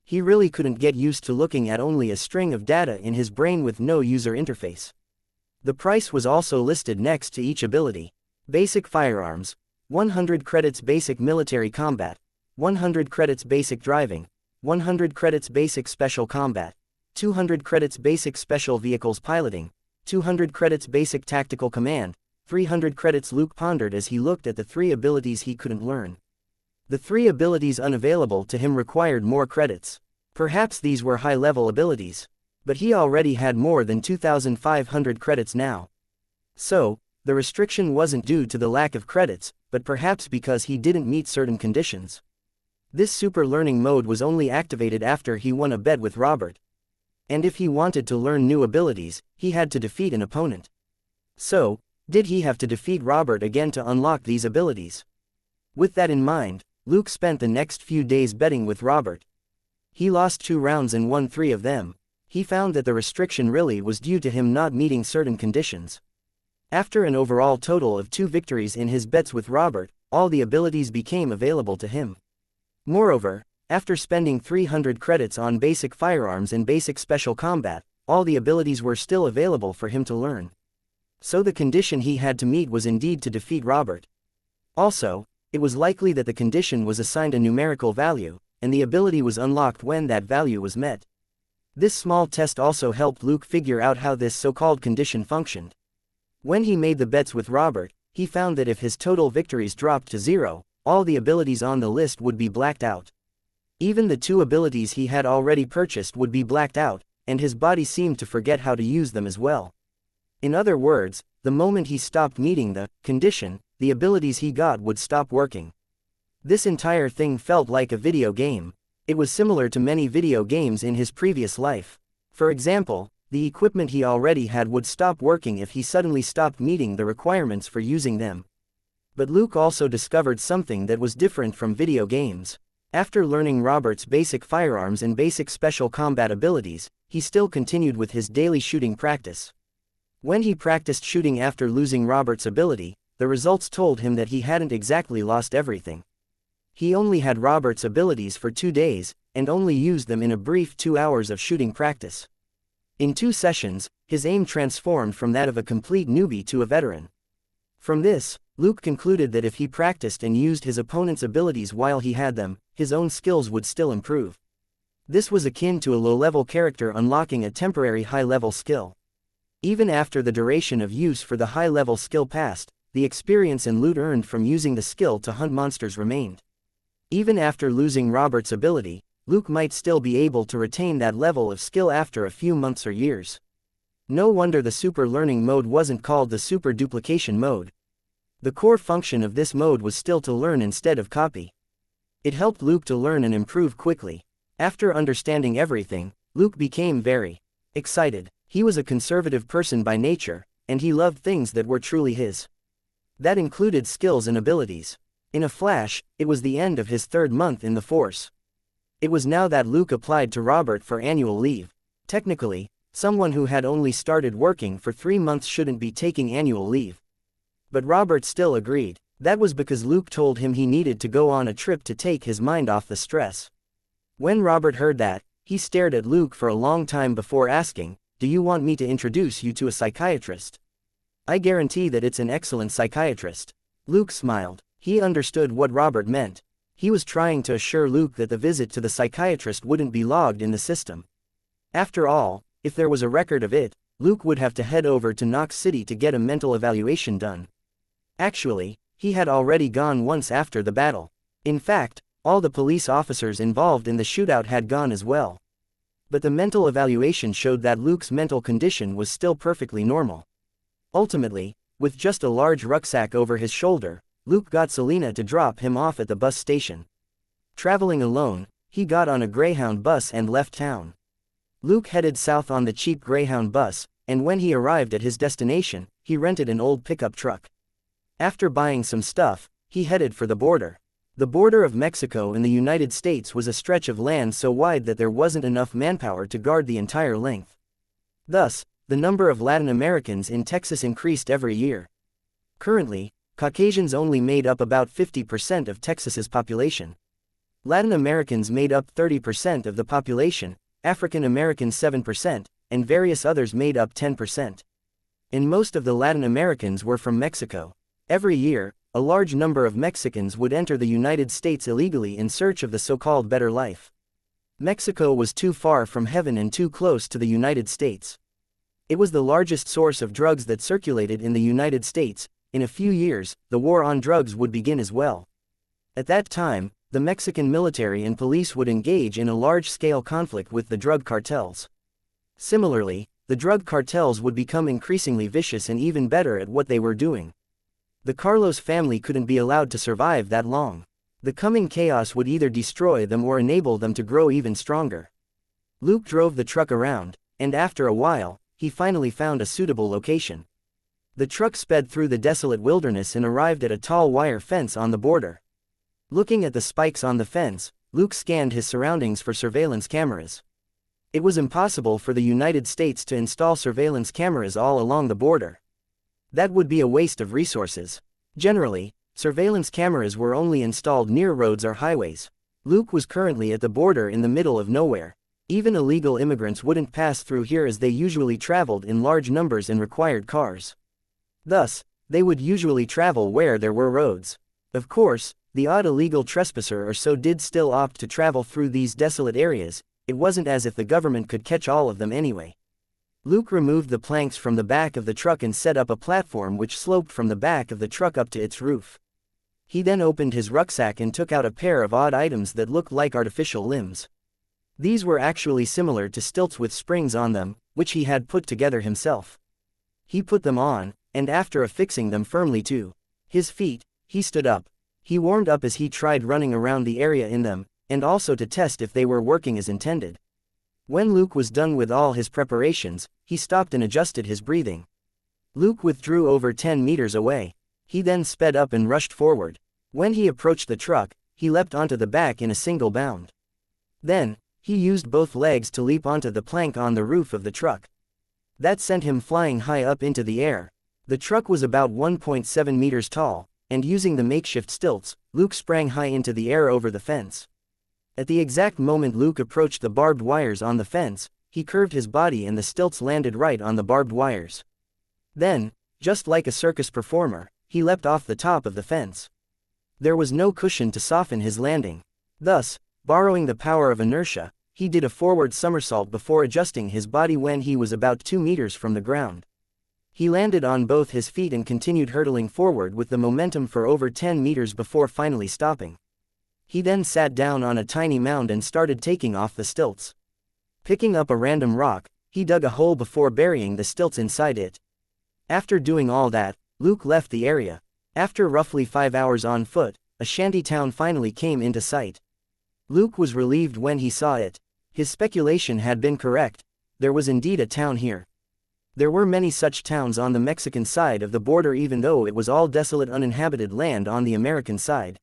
He really couldn't get used to looking at only a string of data in his brain with no user interface. The price was also listed next to each ability. Basic Firearms: 100 credits Basic Military Combat, 100 credits Basic Driving, 100 credits Basic Special Combat, 200 credits Basic Special Vehicles Piloting, 200 credits Basic Tactical Command, 300 credits. Luke pondered as he looked at the 3 abilities he couldn't learn. The 3 abilities unavailable to him required more credits. Perhaps these were high-level abilities. But he already had more than 2,500 credits now. So, the restriction wasn't due to the lack of credits, but perhaps because he didn't meet certain conditions. This super learning mode was only activated after he won a bet with Robert. And if he wanted to learn new abilities, he had to defeat an opponent. So, did he have to defeat Robert again to unlock these abilities? With that in mind, Luke spent the next few days betting with Robert. He lost 2 rounds and won 3 of them. He found that the restriction really was due to him not meeting certain conditions. After an overall total of 2 victories in his bets with Robert, all the abilities became available to him. Moreover, after spending 300 credits on basic firearms and basic special combat, all the abilities were still available for him to learn. So the condition he had to meet was indeed to defeat Robert. Also, it was likely that the condition was assigned a numerical value, and the ability was unlocked when that value was met. This small test also helped Luke figure out how this so-called condition functioned. When he made the bets with Robert, he found that if his total victories dropped to 0, all the abilities on the list would be blacked out. Even the 2 abilities he had already purchased would be blacked out, and his body seemed to forget how to use them as well. In other words, the moment he stopped meeting the condition, the abilities he got would stop working. This entire thing felt like a video game. It was similar to many video games in his previous life. For example, the equipment he already had would stop working if he suddenly stopped meeting the requirements for using them. But Luke also discovered something that was different from video games. After learning Robert's basic firearms and basic special combat abilities, he still continued with his daily shooting practice. When he practiced shooting after losing Robert's ability, the results told him that he hadn't exactly lost everything. He only had Robert's abilities for 2 days, and only used them in a brief 2 hours of shooting practice. In 2 sessions, his aim transformed from that of a complete newbie to a veteran. From this, Luke concluded that if he practiced and used his opponent's abilities while he had them, his own skills would still improve. This was akin to a low-level character unlocking a temporary high-level skill. Even after the duration of use for the high-level skill passed, the experience and loot earned from using the skill to hunt monsters remained. Even after losing Robert's ability, Luke might still be able to retain that level of skill after a few months or years. No wonder the super learning mode wasn't called the super duplication mode. The core function of this mode was still to learn instead of copy. It helped Luke to learn and improve quickly. After understanding everything, Luke became very excited. He was a conservative person by nature, and he loved things that were truly his. That included skills and abilities. In a flash, it was the end of his 3rd month in the force. It was now that Luke applied to Robert for annual leave. Technically, someone who had only started working for 3 months shouldn't be taking annual leave. But Robert still agreed. That was because Luke told him he needed to go on a trip to take his mind off the stress. When Robert heard that, he stared at Luke for a long time before asking, "Do you want me to introduce you to a psychiatrist? I guarantee that it's an excellent psychiatrist." Luke smiled. He understood what Robert meant. He was trying to assure Luke that the visit to the psychiatrist wouldn't be logged in the system. After all, if there was a record of it, Luke would have to head over to Knox City to get a mental evaluation done. Actually, he had already gone once after the battle. In fact, all the police officers involved in the shootout had gone as well. But the mental evaluation showed that Luke's mental condition was still perfectly normal. Ultimately, with just a large rucksack over his shoulder, Luke got Selena to drop him off at the bus station. Traveling alone, he got on a Greyhound bus and left town. Luke headed south on the cheap Greyhound bus, and when he arrived at his destination, he rented an old pickup truck. After buying some stuff, he headed for the border. The border of Mexico and the United States was a stretch of land so wide that there wasn't enough manpower to guard the entire length. Thus, the number of Latin Americans in Texas increased every year. Currently, Caucasians only made up about 50% of Texas's population. Latin Americans made up 30% of the population, African Americans 7%, and various others made up 10%. And most of the Latin Americans were from Mexico. Every year, a large number of Mexicans would enter the United States illegally in search of the so-called better life. Mexico was too far from heaven and too close to the United States. It was the largest source of drugs that circulated in the United States. In a few years, the war on drugs would begin as well. At that time, the Mexican military and police would engage in a large-scale conflict with the drug cartels. Similarly, the drug cartels would become increasingly vicious and even better at what they were doing. The Carlos family couldn't be allowed to survive that long. The coming chaos would either destroy them or enable them to grow even stronger. Luke drove the truck around, and after a while, he finally found a suitable location. The truck sped through the desolate wilderness and arrived at a tall wire fence on the border. Looking at the spikes on the fence, Luke scanned his surroundings for surveillance cameras. It was impossible for the United States to install surveillance cameras all along the border. That would be a waste of resources. Generally, surveillance cameras were only installed near roads or highways. Luke was currently at the border in the middle of nowhere. Even illegal immigrants wouldn't pass through here as they usually traveled in large numbers and required cars. Thus, they would usually travel where there were roads. Of course, the odd illegal trespasser or so did still opt to travel through these desolate areas. It wasn't as if the government could catch all of them anyway. Luke removed the planks from the back of the truck and set up a platform which sloped from the back of the truck up to its roof. He then opened his rucksack and took out a pair of odd items that looked like artificial limbs. These were actually similar to stilts with springs on them, which he had put together himself. He put them on, and after affixing them firmly to his feet, he stood up. He warmed up as he tried running around the area in them, and also to test if they were working as intended. When Luke was done with all his preparations, he stopped and adjusted his breathing. Luke withdrew over 10 meters away. He then sped up and rushed forward. When he approached the truck, he leapt onto the back in a single bound. Then, he used both legs to leap onto the plank on the roof of the truck. That sent him flying high up into the air. The truck was about 1.7 meters tall, and using the makeshift stilts, Luke sprang high into the air over the fence. At the exact moment Luke approached the barbed wires on the fence, he curved his body and the stilts landed right on the barbed wires. Then, just like a circus performer, he leapt off the top of the fence. There was no cushion to soften his landing. Thus, borrowing the power of inertia, he did a forward somersault before adjusting his body when he was about 2 meters from the ground. He landed on both his feet and continued hurtling forward with the momentum for over 10 meters before finally stopping. He then sat down on a tiny mound and started taking off the stilts. Picking up a random rock, he dug a hole before burying the stilts inside it. After doing all that, Luke left the area. After roughly 5 hours on foot, a shanty town finally came into sight. Luke was relieved when he saw it. His speculation had been correct. There was indeed a town here. There were many such towns on the Mexican side of the border even though it was all desolate uninhabited land on the American side.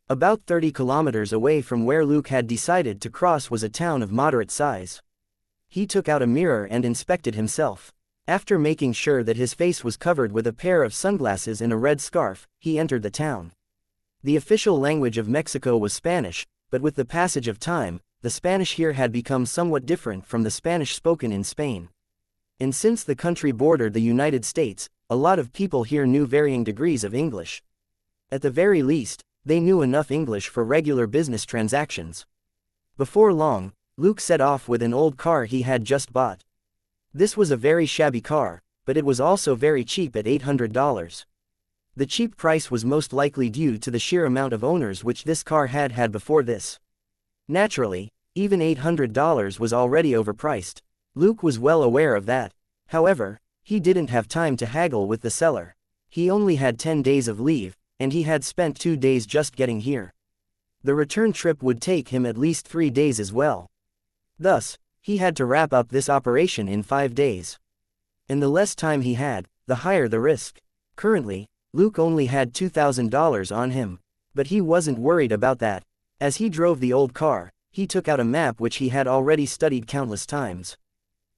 About 30 kilometers away from where Luke had decided to cross was a town of moderate size. He took out a mirror and inspected himself. After making sure that his face was covered with a pair of sunglasses and a red scarf, he entered the town. The official language of Mexico was Spanish, but with the passage of time, the Spanish here had become somewhat different from the Spanish spoken in Spain. And since the country bordered the United States, a lot of people here knew varying degrees of English. At the very least, they knew enough English for regular business transactions. Before long, Luke set off with an old car he had just bought. This was a very shabby car, but it was also very cheap at $800. The cheap price was most likely due to the sheer amount of owners which this car had had before this. Naturally, even $800 was already overpriced. Luke was well aware of that. However, he didn't have time to haggle with the seller. He only had 10 days of leave, and he had spent 2 days just getting here. The return trip would take him at least 3 days as well. Thus, he had to wrap up this operation in 5 days. And the less time he had, the higher the risk. Currently, Luke only had $2,000 on him. But he wasn't worried about that. As he drove the old car, he took out a map which he had already studied countless times.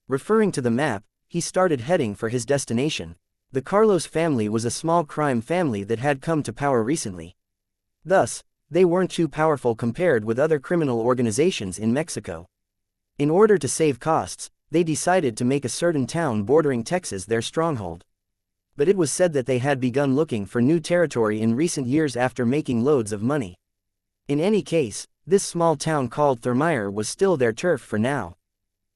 Referring to the map, he started heading for his destination. The Carlos family was a small crime family that had come to power recently. Thus, they weren't too powerful compared with other criminal organizations in Mexico. In order to save costs, they decided to make a certain town bordering Texas their stronghold. But it was said that they had begun looking for new territory in recent years after making loads of money. In any case, this small town called Thermire was still their turf for now.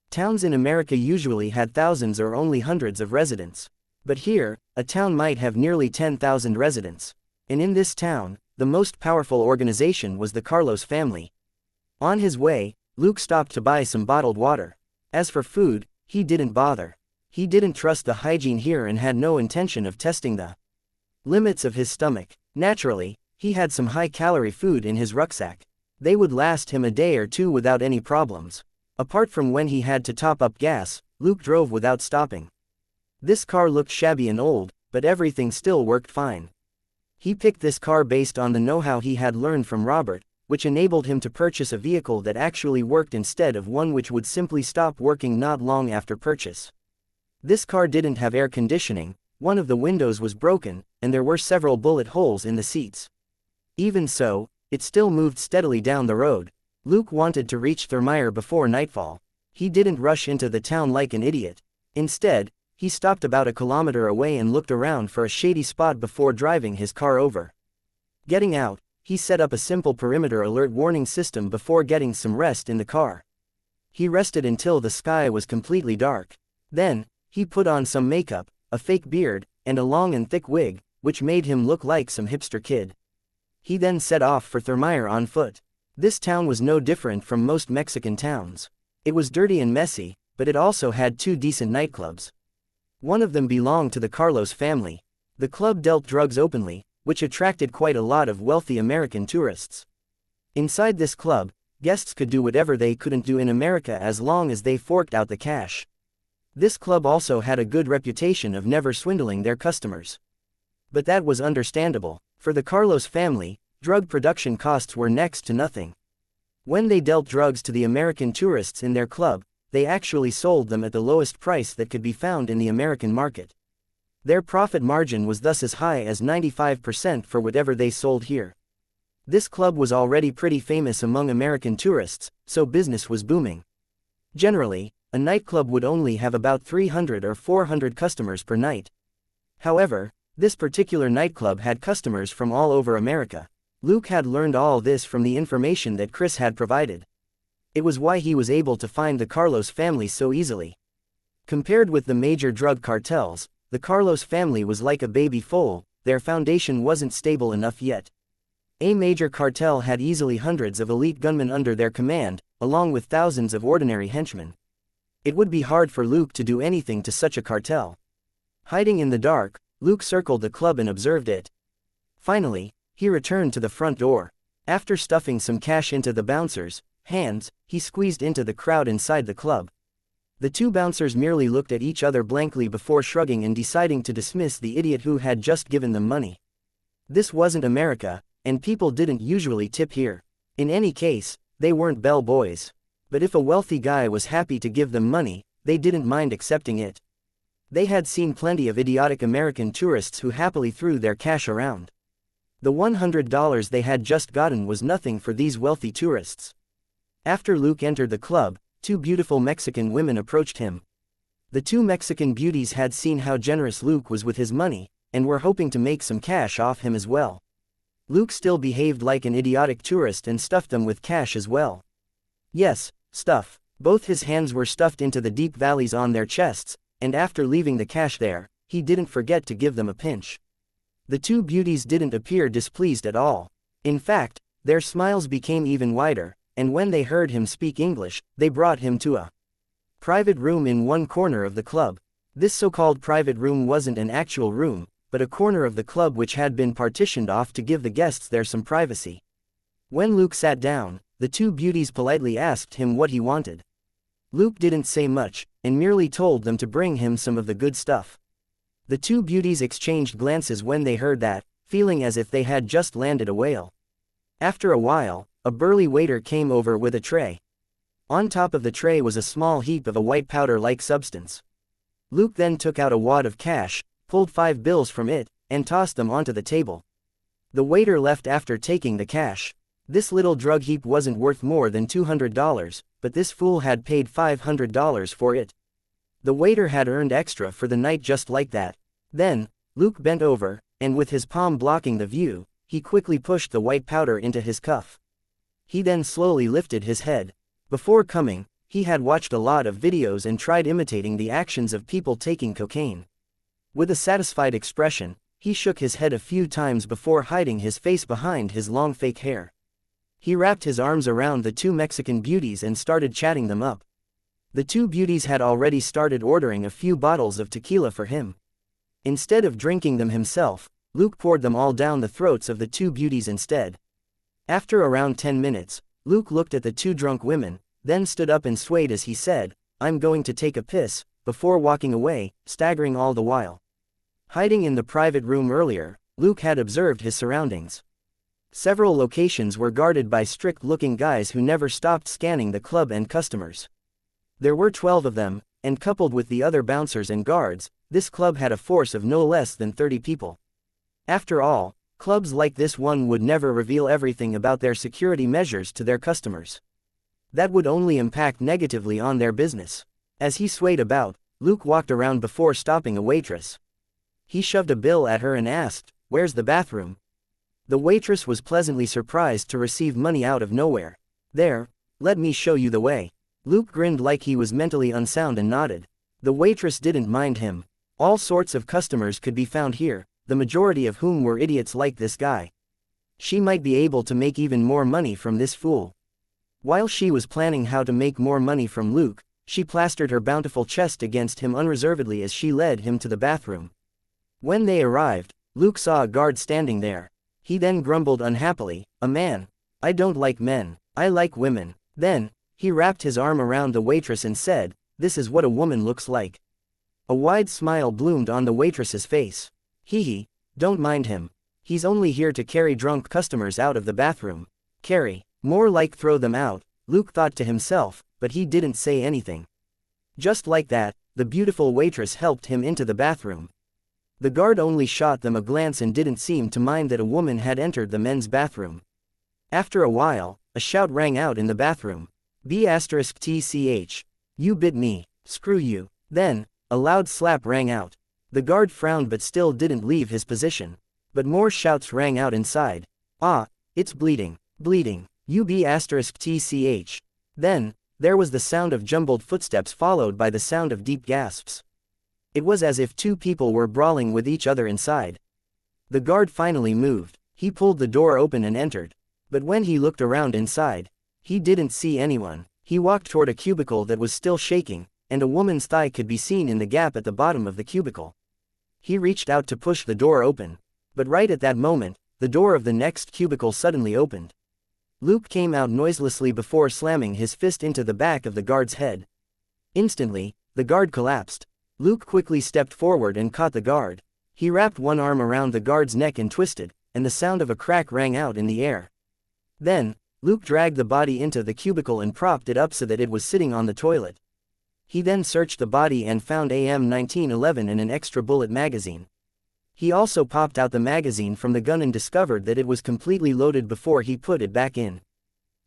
Towns in America usually had thousands or only hundreds of residents. But here, a town might have nearly 10,000 residents. And in this town, the most powerful organization was the Carlos family. On his way, Luke stopped to buy some bottled water. As for food, he didn't bother. He didn't trust the hygiene here and had no intention of testing the limits of his stomach. Naturally, he had some high-calorie food in his rucksack. They would last him a day or two without any problems. Apart from when he had to top up gas, Luke drove without stopping. This car looked shabby and old, but everything still worked fine. He picked this car based on the know-how he had learned from Robert, which enabled him to purchase a vehicle that actually worked instead of one which would simply stop working not long after purchase. This car didn't have air conditioning, one of the windows was broken, and there were several bullet holes in the seats. Even so, it still moved steadily down the road. Luke wanted to reach Thermire before nightfall. He didn't rush into the town like an idiot. Instead, he stopped about a kilometer away and looked around for a shady spot before driving his car over. Getting out, he set up a simple perimeter alert warning system before getting some rest in the car. He rested until the sky was completely dark. Then, he put on some makeup, a fake beard, and a long and thick wig, which made him look like some hipster kid. He then set off for Thermire on foot. This town was no different from most Mexican towns. It was dirty and messy, but it also had 2 decent nightclubs. One of them belonged to the Carlos family. The club dealt drugs openly, which attracted quite a lot of wealthy American tourists. Inside this club, guests could do whatever they couldn't do in America as long as they forked out the cash. This club also had a good reputation of never swindling their customers. But that was understandable. For the Carlos family, drug production costs were next to nothing. When they dealt drugs to the American tourists in their club, they actually sold them at the lowest price that could be found in the American market. Their profit margin was thus as high as 95% for whatever they sold here. This club was already pretty famous among American tourists, so business was booming. Generally, a nightclub would only have about 300 or 400 customers per night. However, this particular nightclub had customers from all over America. Luke had learned all this from the information that Chris had provided. It was why he was able to find the Carlos family so easily. Compared with the major drug cartels, the Carlos family was like a baby foal. Their foundation wasn't stable enough yet. A major cartel had easily hundreds of elite gunmen under their command, along with thousands of ordinary henchmen. It would be hard for Luke to do anything to such a cartel. Hiding in the dark, Luke circled the club and observed it. Finally, he returned to the front door. After stuffing some cash into the bouncers' hands, he squeezed into the crowd inside the club. The 2 bouncers merely looked at each other blankly before shrugging and deciding to dismiss the idiot who had just given them money. This wasn't America, and people didn't usually tip here. In any case, they weren't bell boys. But if a wealthy guy was happy to give them money, they didn't mind accepting it. They had seen plenty of idiotic American tourists who happily threw their cash around. The $100 they had just gotten was nothing for these wealthy tourists. After Luke entered the club, 2 beautiful Mexican women approached him. The 2 Mexican beauties had seen how generous Luke was with his money, and were hoping to make some cash off him as well. Luke still behaved like an idiotic tourist and stuffed them with cash as well. Yes, stuff. Both his hands were stuffed into the deep valleys on their chests, and after leaving the cash there, he didn't forget to give them a pinch. The 2 beauties didn't appear displeased at all. In fact, their smiles became even wider, and when they heard him speak English, they brought him to a private room in one corner of the club. This so-called private room wasn't an actual room, but a corner of the club which had been partitioned off to give the guests there some privacy. When Luke sat down, the 2 beauties politely asked him what he wanted. Luke didn't say much, and merely told them to bring him some of the good stuff. The 2 beauties exchanged glances when they heard that, feeling as if they had just landed a whale. After a while, a burly waiter came over with a tray. On top of the tray was a small heap of a white powder-like substance. Luke then took out a wad of cash, pulled 5 bills from it, and tossed them onto the table. The waiter left after taking the cash. This little drug heap wasn't worth more than $200, but this fool had paid $500 for it. The waiter had earned extra for the night just like that. Then, Luke bent over, and with his palm blocking the view, he quickly pushed the white powder into his cuff. He then slowly lifted his head. Before coming, he had watched a lot of videos and tried imitating the actions of people taking cocaine. With a satisfied expression, He shook his head a few times before hiding his face behind his long fake hair. He wrapped his arms around the two Mexican beauties and started chatting them up. The two beauties had already started ordering a few bottles of tequila for him. Instead of drinking them himself, Luke poured them all down the throats of the two beauties instead. After around 10 minutes, Luke looked at the two drunk women, then stood up and swayed as he said, "I'm going to take a piss," before walking away, staggering all the while. Hiding in the private room earlier, Luke had observed his surroundings. Several locations were guarded by strict-looking guys who never stopped scanning the club and customers. There were 12 of them, and coupled with the other bouncers and guards, this club had a force of no less than 30 people. After all, clubs like this one would never reveal everything about their security measures to their customers. That would only impact negatively on their business. As he swayed about, Luke walked around before stopping a waitress. He shoved a bill at her and asked, "Where's the bathroom?" The waitress was pleasantly surprised to receive money out of nowhere. "There, let me show you the way." Luke grinned like he was mentally unsound and nodded. The waitress didn't mind him. All sorts of customers could be found here, the majority of whom were idiots like this guy. She might be able to make even more money from this fool. While she was planning how to make more money from Luke, she plastered her bountiful chest against him unreservedly as she led him to the bathroom. When they arrived, Luke saw a guard standing there. He then grumbled unhappily, "A man. I don't like men, I like women." Then, he wrapped his arm around the waitress and said, "This is what a woman looks like." A wide smile bloomed on the waitress's face. "Hee, don't mind him. He's only here to carry drunk customers out of the bathroom." Carry, more like throw them out, Luke thought to himself, but he didn't say anything. Just like that, the beautiful waitress helped him into the bathroom. The guard only shot them a glance and didn't seem to mind that a woman had entered the men's bathroom. After a while, a shout rang out in the bathroom. "B*TCH. You bit me, screw you." Then, a loud slap rang out. The guard frowned but still didn't leave his position. But more shouts rang out inside. "Ah, it's bleeding, bleeding, you B*TCH. Then, there was the sound of jumbled footsteps followed by the sound of deep gasps. It was as if two people were brawling with each other inside. The guard finally moved. He pulled the door open and entered. But when he looked around inside, he didn't see anyone. He walked toward a cubicle that was still shaking, and a woman's thigh could be seen in the gap at the bottom of the cubicle. He reached out to push the door open. But right at that moment, the door of the next cubicle suddenly opened. Luke came out noiselessly before slamming his fist into the back of the guard's head. Instantly, the guard collapsed. Luke quickly stepped forward and caught the guard. He wrapped one arm around the guard's neck and twisted, and the sound of a crack rang out in the air. Then, Luke dragged the body into the cubicle and propped it up so that it was sitting on the toilet. He then searched the body and found a M1911 and an extra bullet magazine. He also popped out the magazine from the gun and discovered that it was completely loaded before he put it back in.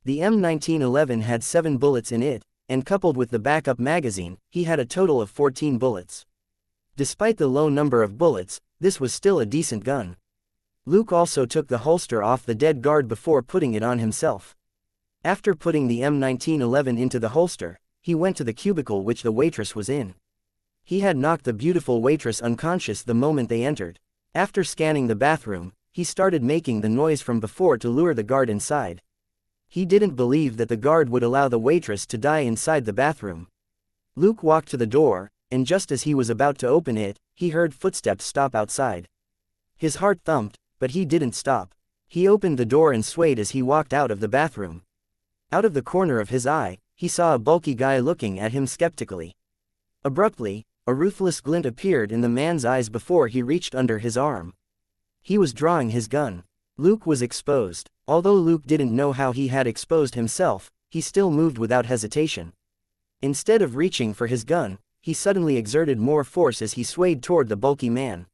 The M1911 had 7 bullets in it, and coupled with the backup magazine, he had a total of 14 bullets. Despite the low number of bullets, this was still a decent gun. Luke also took the holster off the dead guard before putting it on himself. After putting the M1911 into the holster, he went to the cubicle which the waitress was in. He had knocked the beautiful waitress unconscious the moment they entered. After scanning the bathroom, he started making the noise from before to lure the guard inside. He didn't believe that the guard would allow the waitress to die inside the bathroom. Luke walked to the door, and just as he was about to open it, he heard footsteps stop outside. His heart thumped, but he didn't stop. He opened the door and swayed as he walked out of the bathroom. Out of the corner of his eye, he saw a bulky guy looking at him skeptically. Abruptly, a ruthless glint appeared in the man's eyes before he reached under his arm. He was drawing his gun. Luke was exposed. Although Luke didn't know how he had exposed himself, he still moved without hesitation. Instead of reaching for his gun, he suddenly exerted more force as he swayed toward the bulky man.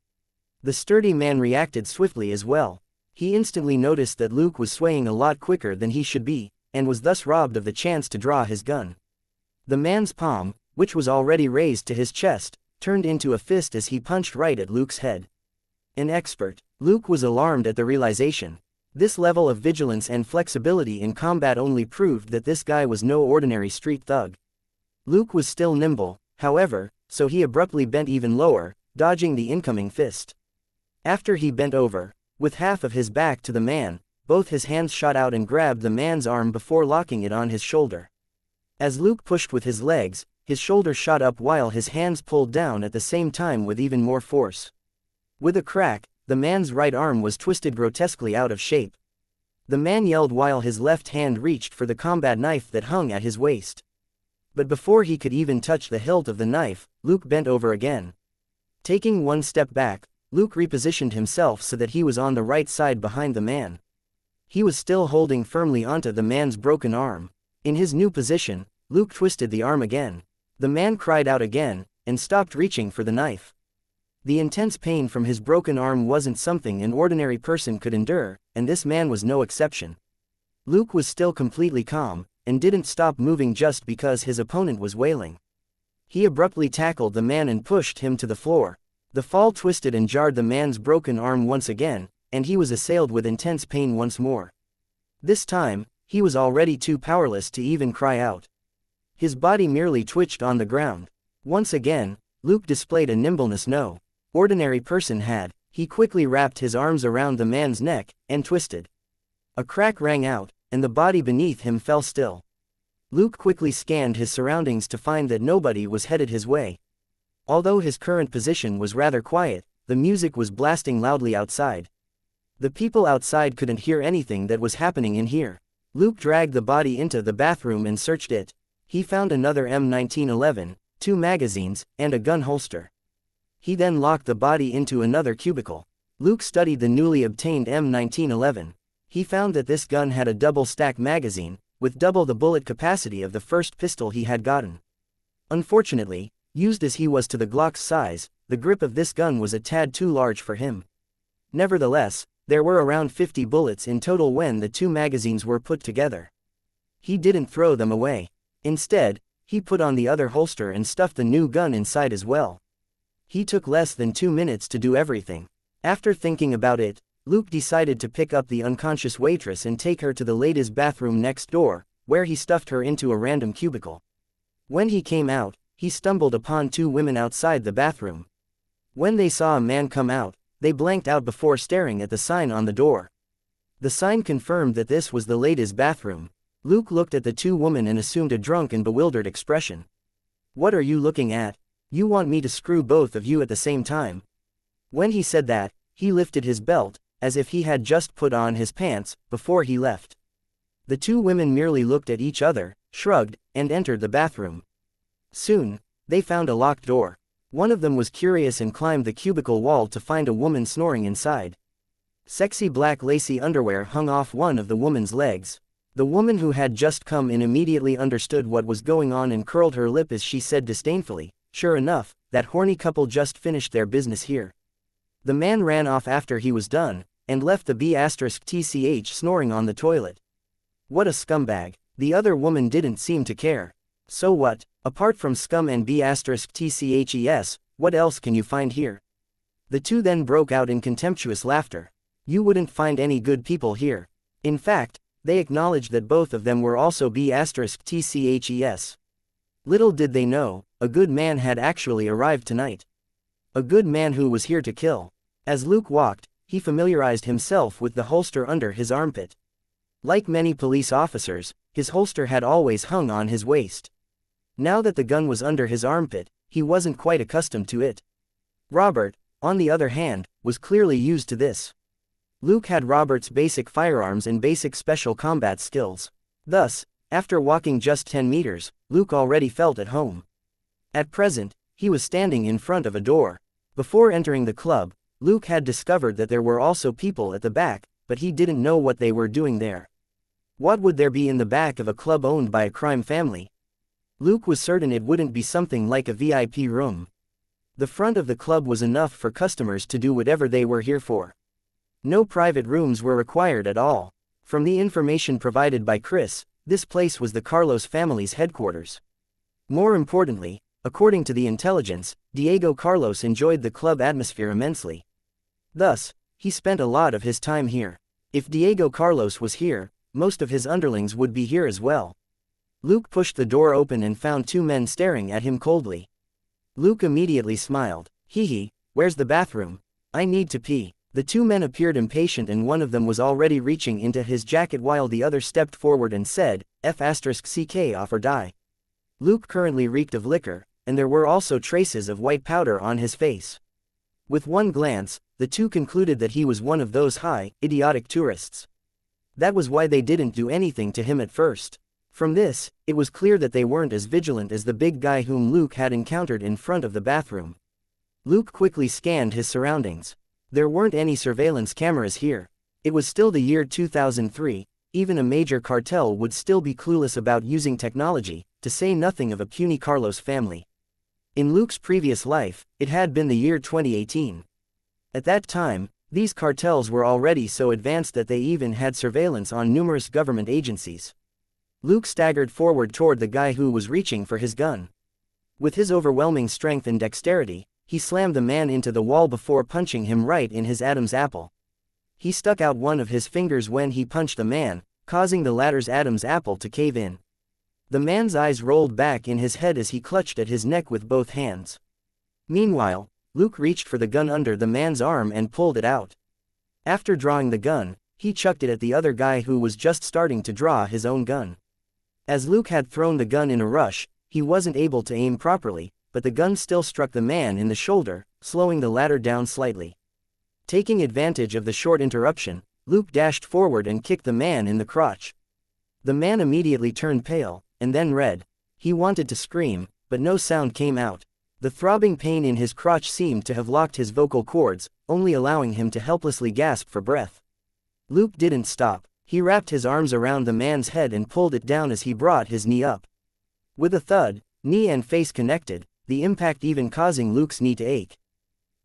The sturdy man reacted swiftly as well. He instantly noticed that Luke was swaying a lot quicker than he should be, and was thus robbed of the chance to draw his gun. The man's palm, which was already raised to his chest, turned into a fist as he punched right at Luke's head. An expert. Luke was alarmed at the realization. This level of vigilance and flexibility in combat only proved that this guy was no ordinary street thug. Luke was still nimble, however, so he abruptly bent even lower, dodging the incoming fist. After he bent over, with half of his back to the man, both his hands shot out and grabbed the man's arm before locking it on his shoulder. As Luke pushed with his legs, his shoulder shot up while his hands pulled down at the same time with even more force. With a crack, the man's right arm was twisted grotesquely out of shape. The man yelled while his left hand reached for the combat knife that hung at his waist. But before he could even touch the hilt of the knife, Luke bent over again. Taking one step back, Luke repositioned himself so that he was on the right side behind the man. He was still holding firmly onto the man's broken arm. In his new position, Luke twisted the arm again. The man cried out again, and stopped reaching for the knife. The intense pain from his broken arm wasn't something an ordinary person could endure, and this man was no exception. Luke was still completely calm, and didn't stop moving just because his opponent was wailing. He abruptly tackled the man and pushed him to the floor. The fall twisted and jarred the man's broken arm once again, and he was assailed with intense pain once more. This time, he was already too powerless to even cry out. His body merely twitched on the ground. Once again, Luke displayed a nimbleness no ordinary person had. He quickly wrapped his arms around the man's neck, and twisted. A crack rang out, and the body beneath him fell still. Luke quickly scanned his surroundings to find that nobody was headed his way. Although his current position was rather quiet, the music was blasting loudly outside. The people outside couldn't hear anything that was happening in here. Luke dragged the body into the bathroom and searched it. He found another M1911, 2 magazines, and a gun holster. He then locked the body into another cubicle. Luke studied the newly obtained M1911. He found that this gun had a double-stack magazine, with double the bullet capacity of the first pistol he had gotten. Unfortunately, used as he was to the Glock's size, the grip of this gun was a tad too large for him. Nevertheless, there were around 50 bullets in total when the 2 magazines were put together. He didn't throw them away. Instead, he put on the other holster and stuffed the new gun inside as well. He took less than 2 minutes to do everything. After thinking about it, Luke decided to pick up the unconscious waitress and take her to the ladies' bathroom next door, where he stuffed her into a random cubicle. When he came out, he stumbled upon 2 women outside the bathroom. When they saw a man come out, they blanked out before staring at the sign on the door. The sign confirmed that this was the ladies' bathroom. Luke looked at the 2 women and assumed a drunk and bewildered expression. "What are you looking at? You want me to screw both of you at the same time?" When he said that, he lifted his belt, as if he had just put on his pants, before he left. The 2 women merely looked at each other, shrugged, and entered the bathroom. Soon, they found a locked door. One of them was curious and climbed the cubicle wall to find a woman snoring inside. Sexy black lacy underwear hung off one of the woman's legs. The woman who had just come in immediately understood what was going on and curled her lip as she said disdainfully, "Sure enough, that horny couple just finished their business here." The man ran off after he was done, and left the B*TCH snoring on the toilet. What a scumbag. The other woman didn't seem to care. So what? Apart from scum and B*TCHES, what else can you find here? The 2 then broke out in contemptuous laughter. You wouldn't find any good people here. In fact, they acknowledged that both of them were also B*TCHES. Little did they know, a good man had actually arrived tonight. A good man who was here to kill. As Luke walked, he familiarized himself with the holster under his armpit. Like many police officers, his holster had always hung on his waist. Now that the gun was under his armpit, he wasn't quite accustomed to it. Robert, on the other hand, was clearly used to this. Luke had Robert's basic firearms and basic special combat skills. Thus, after walking just 10 meters, Luke already felt at home. At present, he was standing in front of a door. Before entering the club, Luke had discovered that there were also people at the back, but he didn't know what they were doing there. What would there be in the back of a club owned by a crime family? Luke was certain it wouldn't be something like a VIP room. The front of the club was enough for customers to do whatever they were here for. No private rooms were required at all. From the information provided by Chris, this place was the Carlos family's headquarters. More importantly, according to the intelligence, Diego Carlos enjoyed the club atmosphere immensely. Thus, he spent a lot of his time here. If Diego Carlos was here, most of his underlings would be here as well. Luke pushed the door open and found 2 men staring at him coldly. Luke immediately smiled. Hee hee, where's the bathroom? I need to pee. The two men appeared impatient and one of them was already reaching into his jacket while the other stepped forward and said, F***ck off or die. Luke currently reeked of liquor, and there were also traces of white powder on his face. With one glance, the two concluded that he was one of those high, idiotic tourists. That was why they didn't do anything to him at first. From this, it was clear that they weren't as vigilant as the big guy whom Luke had encountered in front of the bathroom. Luke quickly scanned his surroundings. There weren't any surveillance cameras here. It was still the year 2003, even a major cartel would still be clueless about using technology, to say nothing of a puny Carlos family. In Luke's previous life, it had been the year 2018. At that time, these cartels were already so advanced that they even had surveillance on numerous government agencies. Luke staggered forward toward the guy who was reaching for his gun. With his overwhelming strength and dexterity, he slammed the man into the wall before punching him right in his Adam's apple. He stuck out one of his fingers when he punched the man, causing the latter's Adam's apple to cave in. The man's eyes rolled back in his head as he clutched at his neck with both hands. Meanwhile, Luke reached for the gun under the man's arm and pulled it out. After drawing the gun, he chucked it at the other guy who was just starting to draw his own gun. As Luke had thrown the gun in a rush, he wasn't able to aim properly, but the gun still struck the man in the shoulder, slowing the latter down slightly. Taking advantage of the short interruption, Luke dashed forward and kicked the man in the crotch. The man immediately turned pale, and then red. He wanted to scream, but no sound came out. The throbbing pain in his crotch seemed to have locked his vocal cords, only allowing him to helplessly gasp for breath. Luke didn't stop. He wrapped his arms around the man's head and pulled it down as he brought his knee up. With a thud, knee and face connected, the impact even causing Luke's knee to ache.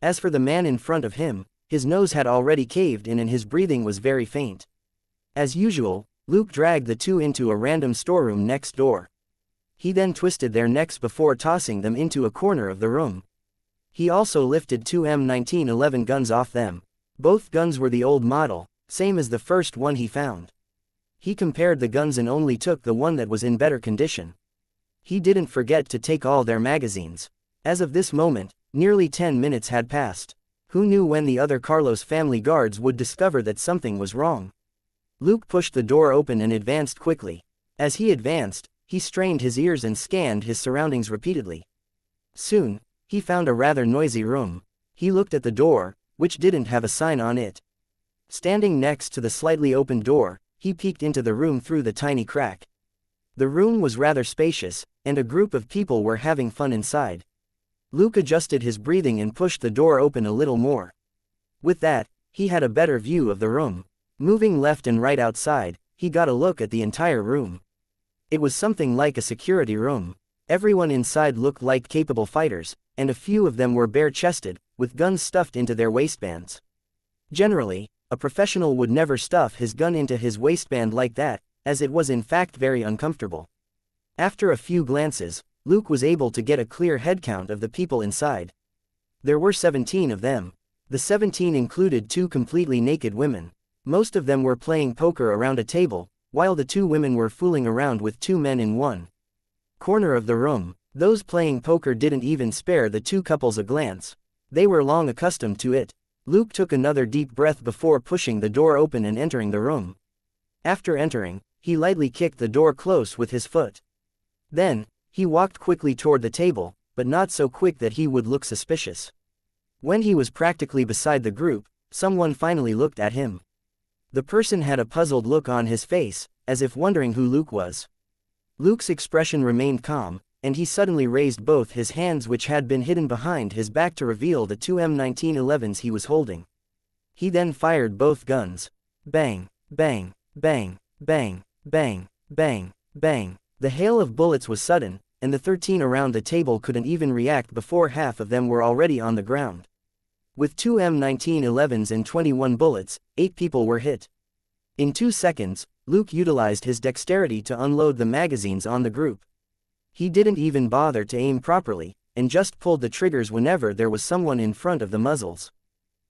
As for the man in front of him, his nose had already caved in and his breathing was very faint. As usual, Luke dragged the two into a random storeroom next door. He then twisted their necks before tossing them into a corner of the room. He also lifted two M1911 guns off them. Both guns were the old model, same as the first one he found. He compared the guns and only took the one that was in better condition. He didn't forget to take all their magazines. As of this moment, nearly 10 minutes had passed. Who knew when the other Carlos family guards would discover that something was wrong? Luke pushed the door open and advanced quickly. As he advanced, he strained his ears and scanned his surroundings repeatedly. Soon, he found a rather noisy room. He looked at the door, which didn't have a sign on it. Standing next to the slightly opened door, he peeked into the room through the tiny crack. The room was rather spacious, and a group of people were having fun inside. Luke adjusted his breathing and pushed the door open a little more. With that, he had a better view of the room. Moving left and right outside, he got a look at the entire room. It was something like a security room. Everyone inside looked like capable fighters, and a few of them were bare-chested, with guns stuffed into their waistbands. Generally, a professional would never stuff his gun into his waistband like that, as it was in fact very uncomfortable. After a few glances, Luke was able to get a clear head count of the people inside. There were 17 of them. The 17 included two completely naked women. Most of them were playing poker around a table, while the two women were fooling around with two men in one corner of the room. Those playing poker didn't even spare the two couples a glance. They were long accustomed to it. Luke took another deep breath before pushing the door open and entering the room. After entering, he lightly kicked the door close with his foot. Then, he walked quickly toward the table, but not so quick that he would look suspicious. When he was practically beside the group, someone finally looked at him. The person had a puzzled look on his face, as if wondering who Luke was. Luke's expression remained calm, and he suddenly raised both his hands which had been hidden behind his back to reveal the two M1911s he was holding. He then fired both guns. Bang, bang, bang, bang, bang, bang, bang. The hail of bullets was sudden, and the 13 around the table couldn't even react before half of them were already on the ground. With two M1911s and 21 bullets, 8 people were hit. In 2 seconds, Luke utilized his dexterity to unload the magazines on the group. He didn't even bother to aim properly, and just pulled the triggers whenever there was someone in front of the muzzles.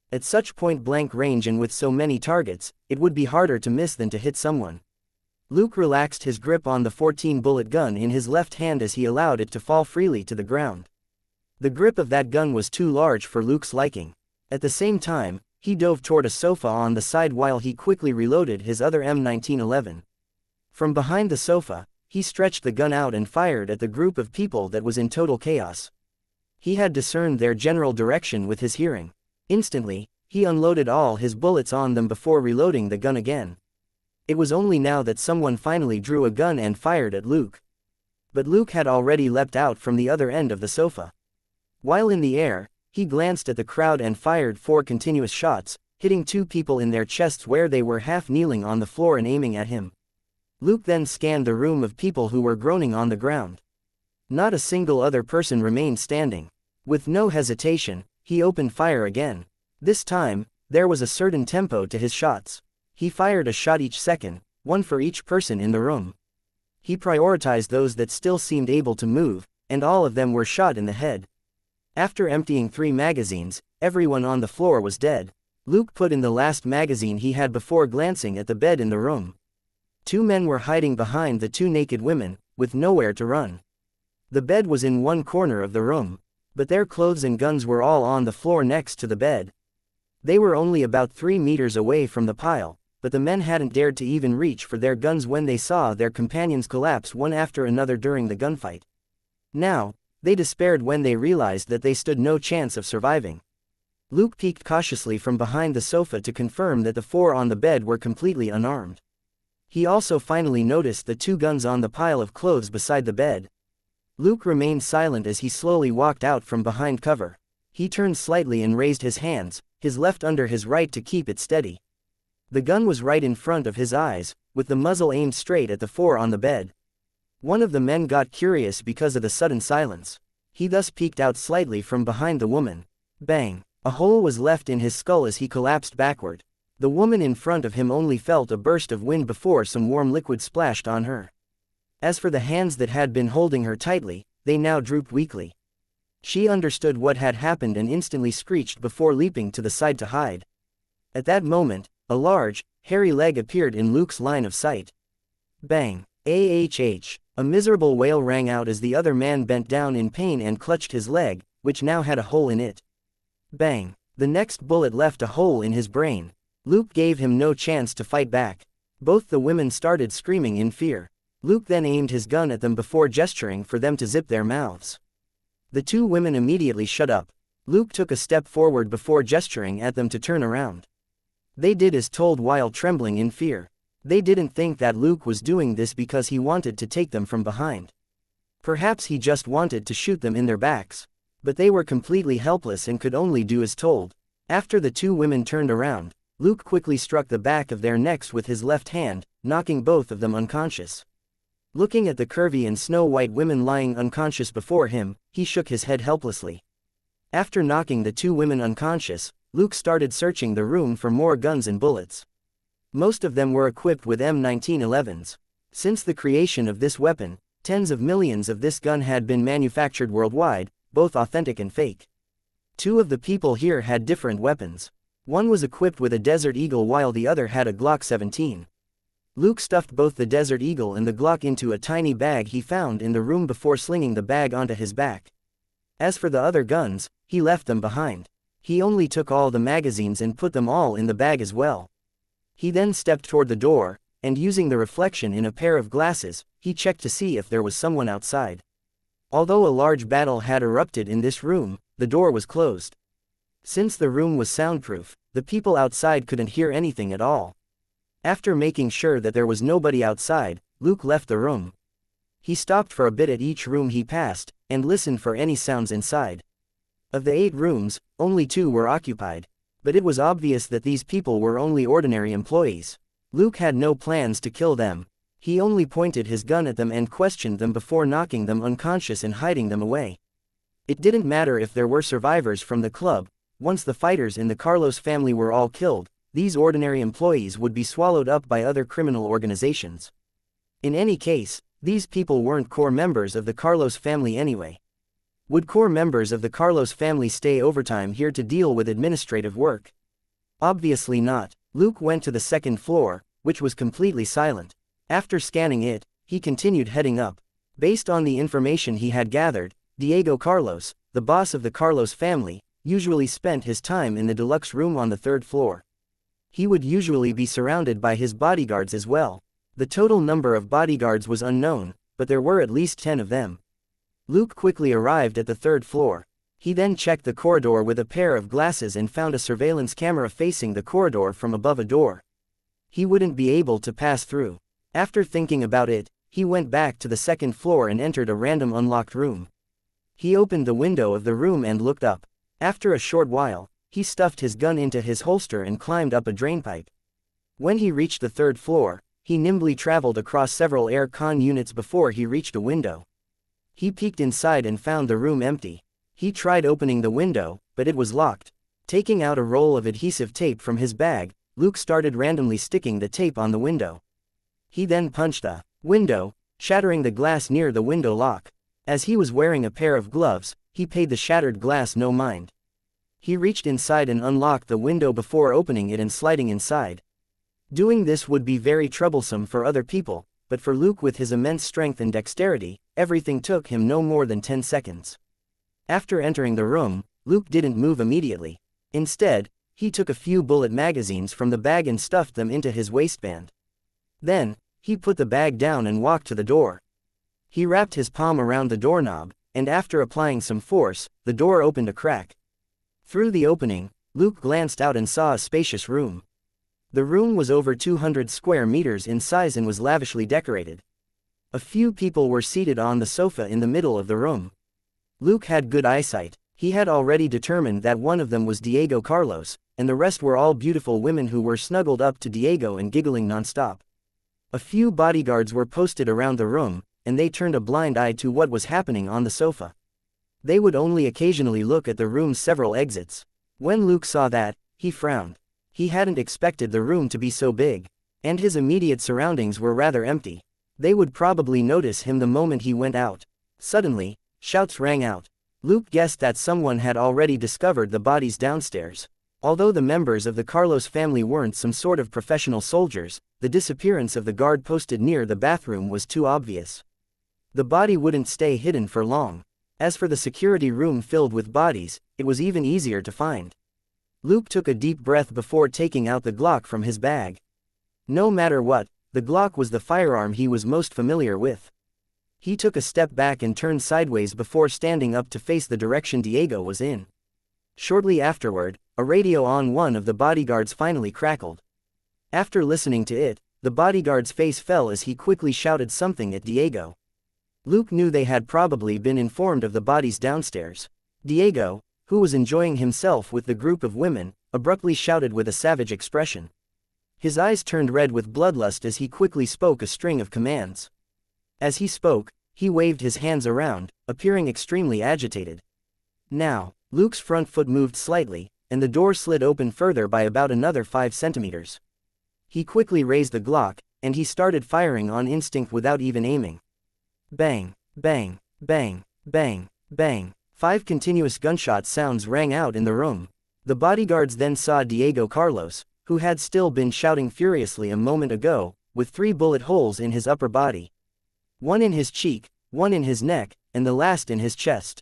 At such point-blank range and with so many targets, it would be harder to miss than to hit someone. Luke relaxed his grip on the 14-bullet gun in his left hand as he allowed it to fall freely to the ground. The grip of that gun was too large for Luke's liking. At the same time, he dove toward a sofa on the side while he quickly reloaded his other M1911. From behind the sofa, he stretched the gun out and fired at the group of people that was in total chaos. He had discerned their general direction with his hearing. Instantly, he unloaded all his bullets on them before reloading the gun again. It was only now that someone finally drew a gun and fired at Luke. But Luke had already leapt out from the other end of the sofa. While in the air, he glanced at the crowd and fired 4 continuous shots, hitting 2 people in their chests where they were half kneeling on the floor and aiming at him. Luke then scanned the room of people who were groaning on the ground. Not a single other person remained standing. With no hesitation, he opened fire again. This time, there was a certain tempo to his shots. He fired a shot each second, one for each person in the room. He prioritized those that still seemed able to move, and all of them were shot in the head. After emptying 3 magazines, everyone on the floor was dead. Luke put in the last magazine he had before glancing at the bed in the room. 2 men were hiding behind the 2 naked women, with nowhere to run. The bed was in one corner of the room, but their clothes and guns were all on the floor next to the bed. They were only about 3 meters away from the pile, but the men hadn't dared to even reach for their guns when they saw their companions collapse one after another during the gunfight. Now, they despaired when they realized that they stood no chance of surviving. Luke peeked cautiously from behind the sofa to confirm that the 4 on the bed were completely unarmed. He also finally noticed the 2 guns on the pile of clothes beside the bed. Luke remained silent as he slowly walked out from behind cover. He turned slightly and raised his hands, his left under his right to keep it steady. The gun was right in front of his eyes, with the muzzle aimed straight at the 4 on the bed. One of the men got curious because of the sudden silence. He thus peeked out slightly from behind the woman. Bang! A hole was left in his skull as he collapsed backward. The woman in front of him only felt a burst of wind before some warm liquid splashed on her. As for the hands that had been holding her tightly, they now drooped weakly. She understood what had happened and instantly screeched before leaping to the side to hide. At that moment, a large, hairy leg appeared in Luke's line of sight. Bang! AHH! A miserable wail rang out as the other man bent down in pain and clutched his leg, which now had a hole in it. Bang! The next bullet left a hole in his brain. Luke gave him no chance to fight back. Both the women started screaming in fear. Luke then aimed his gun at them before gesturing for them to zip their mouths. The 2 women immediately shut up. Luke took a step forward before gesturing at them to turn around. They did as told while trembling in fear. They didn't think that Luke was doing this because he wanted to take them from behind. Perhaps he just wanted to shoot them in their backs. But they were completely helpless and could only do as told. After the 2 women turned around, Luke quickly struck the back of their necks with his left hand, knocking both of them unconscious. Looking at the curvy and snow-white women lying unconscious before him, he shook his head helplessly. After knocking the 2 women unconscious, Luke started searching the room for more guns and bullets. Most of them were equipped with M1911s. Since the creation of this weapon, tens of millions of this gun had been manufactured worldwide, both authentic and fake. 2 of the people here had different weapons. One was equipped with a Desert Eagle while the other had a Glock 17. Luke stuffed both the Desert Eagle and the Glock into a tiny bag he found in the room before slinging the bag onto his back. As for the other guns, he left them behind. He only took all the magazines and put them all in the bag as well. He then stepped toward the door, and using the reflection in a pair of glasses, he checked to see if there was someone outside. Although a large battle had erupted in this room, the door was closed. Since the room was soundproof, the people outside couldn't hear anything at all. After making sure that there was nobody outside, Luke left the room. He stopped for a bit at each room he passed, and listened for any sounds inside. Of the 8 rooms, only 2 were occupied. But it was obvious that these people were only ordinary employees. Luke had no plans to kill them. He only pointed his gun at them and questioned them before knocking them unconscious and hiding them away. It didn't matter if there were survivors from the club. Once the fighters in the Carlos family were all killed, these ordinary employees would be swallowed up by other criminal organizations. In any case, these people weren't core members of the Carlos family anyway. Would core members of the Carlos family stay overtime here to deal with administrative work? Obviously not. Luke went to the 2nd floor, which was completely silent. After scanning it, he continued heading up. Based on the information he had gathered, Diego Carlos, the boss of the Carlos family, usually spent his time in the deluxe room on the 3rd floor. He would usually be surrounded by his bodyguards as well. The total number of bodyguards was unknown, but there were at least 10 of them. Luke quickly arrived at the 3rd floor. He then checked the corridor with a pair of glasses and found a surveillance camera facing the corridor from above a door. He wouldn't be able to pass through. After thinking about it, he went back to the 2nd floor and entered a random unlocked room. He opened the window of the room and looked up. After a short while, he stuffed his gun into his holster and climbed up a drainpipe. When he reached the 3rd floor, he nimbly traveled across several air con units before he reached a window. He peeked inside and found the room empty. He tried opening the window, but it was locked. Taking out a roll of adhesive tape from his bag, Luke started randomly sticking the tape on the window. He then punched the window, shattering the glass near the window lock. As he was wearing a pair of gloves, he paid the shattered glass no mind. He reached inside and unlocked the window before opening it and sliding inside. Doing this would be very troublesome for other people, but for Luke with his immense strength and dexterity, everything took him no more than 10 seconds. After entering the room, Luke didn't move immediately. Instead, he took a few bullet magazines from the bag and stuffed them into his waistband. Then, he put the bag down and walked to the door. He wrapped his palm around the doorknob, and after applying some force, the door opened a crack. Through the opening, Luke glanced out and saw a spacious room. The room was over 200 square meters in size and was lavishly decorated. A few people were seated on the sofa in the middle of the room. Luke had good eyesight. He had already determined that one of them was Diego Carlos, and the rest were all beautiful women who were snuggled up to Diego and giggling nonstop. A few bodyguards were posted around the room, and they turned a blind eye to what was happening on the sofa. They would only occasionally look at the room's several exits. When Luke saw that, he frowned. He hadn't expected the room to be so big, and his immediate surroundings were rather empty. They would probably notice him the moment he went out. Suddenly, shouts rang out. Luke guessed that someone had already discovered the bodies downstairs. Although the members of the Carlos family weren't some sort of professional soldiers, the disappearance of the guard posted near the bathroom was too obvious. The body wouldn't stay hidden for long. As for the security room filled with bodies, it was even easier to find. Luke took a deep breath before taking out the Glock from his bag. No matter what, the Glock was the firearm he was most familiar with. He took a step back and turned sideways before standing up to face the direction Diego was in. Shortly afterward, a radio on one of the bodyguards finally crackled. After listening to it, the bodyguard's face fell as he quickly shouted something at Diego. Luke knew they had probably been informed of the bodies downstairs. Diego, who was enjoying himself with the group of women, abruptly shouted with a savage expression. His eyes turned red with bloodlust as he quickly spoke a string of commands. As he spoke, he waved his hands around, appearing extremely agitated. Now, Luke's front foot moved slightly, and the door slid open further by about another 5 centimeters. He quickly raised the Glock, and he started firing on instinct without even aiming. Bang, bang, bang, bang, bang. 5 continuous gunshot sounds rang out in the room. The bodyguards then saw Diego Carlos, who had still been shouting furiously a moment ago, with 3 bullet holes in his upper body. One in his cheek, one in his neck, and the last in his chest.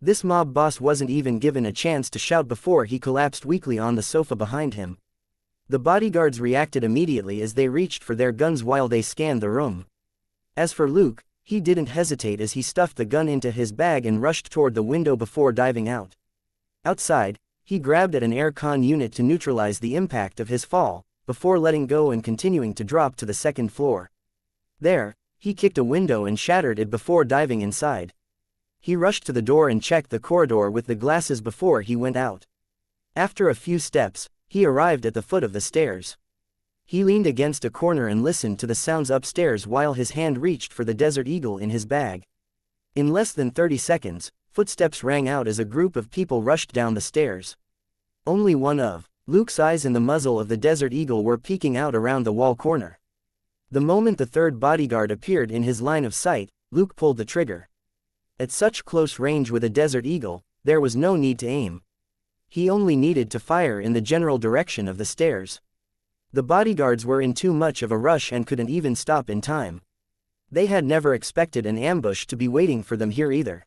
This mob boss wasn't even given a chance to shout before he collapsed weakly on the sofa behind him. The bodyguards reacted immediately as they reached for their guns while they scanned the room. As for Luke, he didn't hesitate as he stuffed the gun into his bag and rushed toward the window before diving out. Outside, he grabbed at an air con unit to neutralize the impact of his fall, before letting go and continuing to drop to the 2nd floor. There, he kicked a window and shattered it before diving inside. He rushed to the door and checked the corridor with the glasses before he went out. After a few steps, he arrived at the foot of the stairs. He leaned against a corner and listened to the sounds upstairs while his hand reached for the Desert Eagle in his bag. In less than 30 seconds, footsteps rang out as a group of people rushed down the stairs. Only one of Luke's eyes and the muzzle of the Desert Eagle were peeking out around the wall corner. The moment the 3rd bodyguard appeared in his line of sight, Luke pulled the trigger. At such close range with a Desert Eagle, there was no need to aim. He only needed to fire in the general direction of the stairs. The bodyguards were in too much of a rush and couldn't even stop in time. They had never expected an ambush to be waiting for them here either.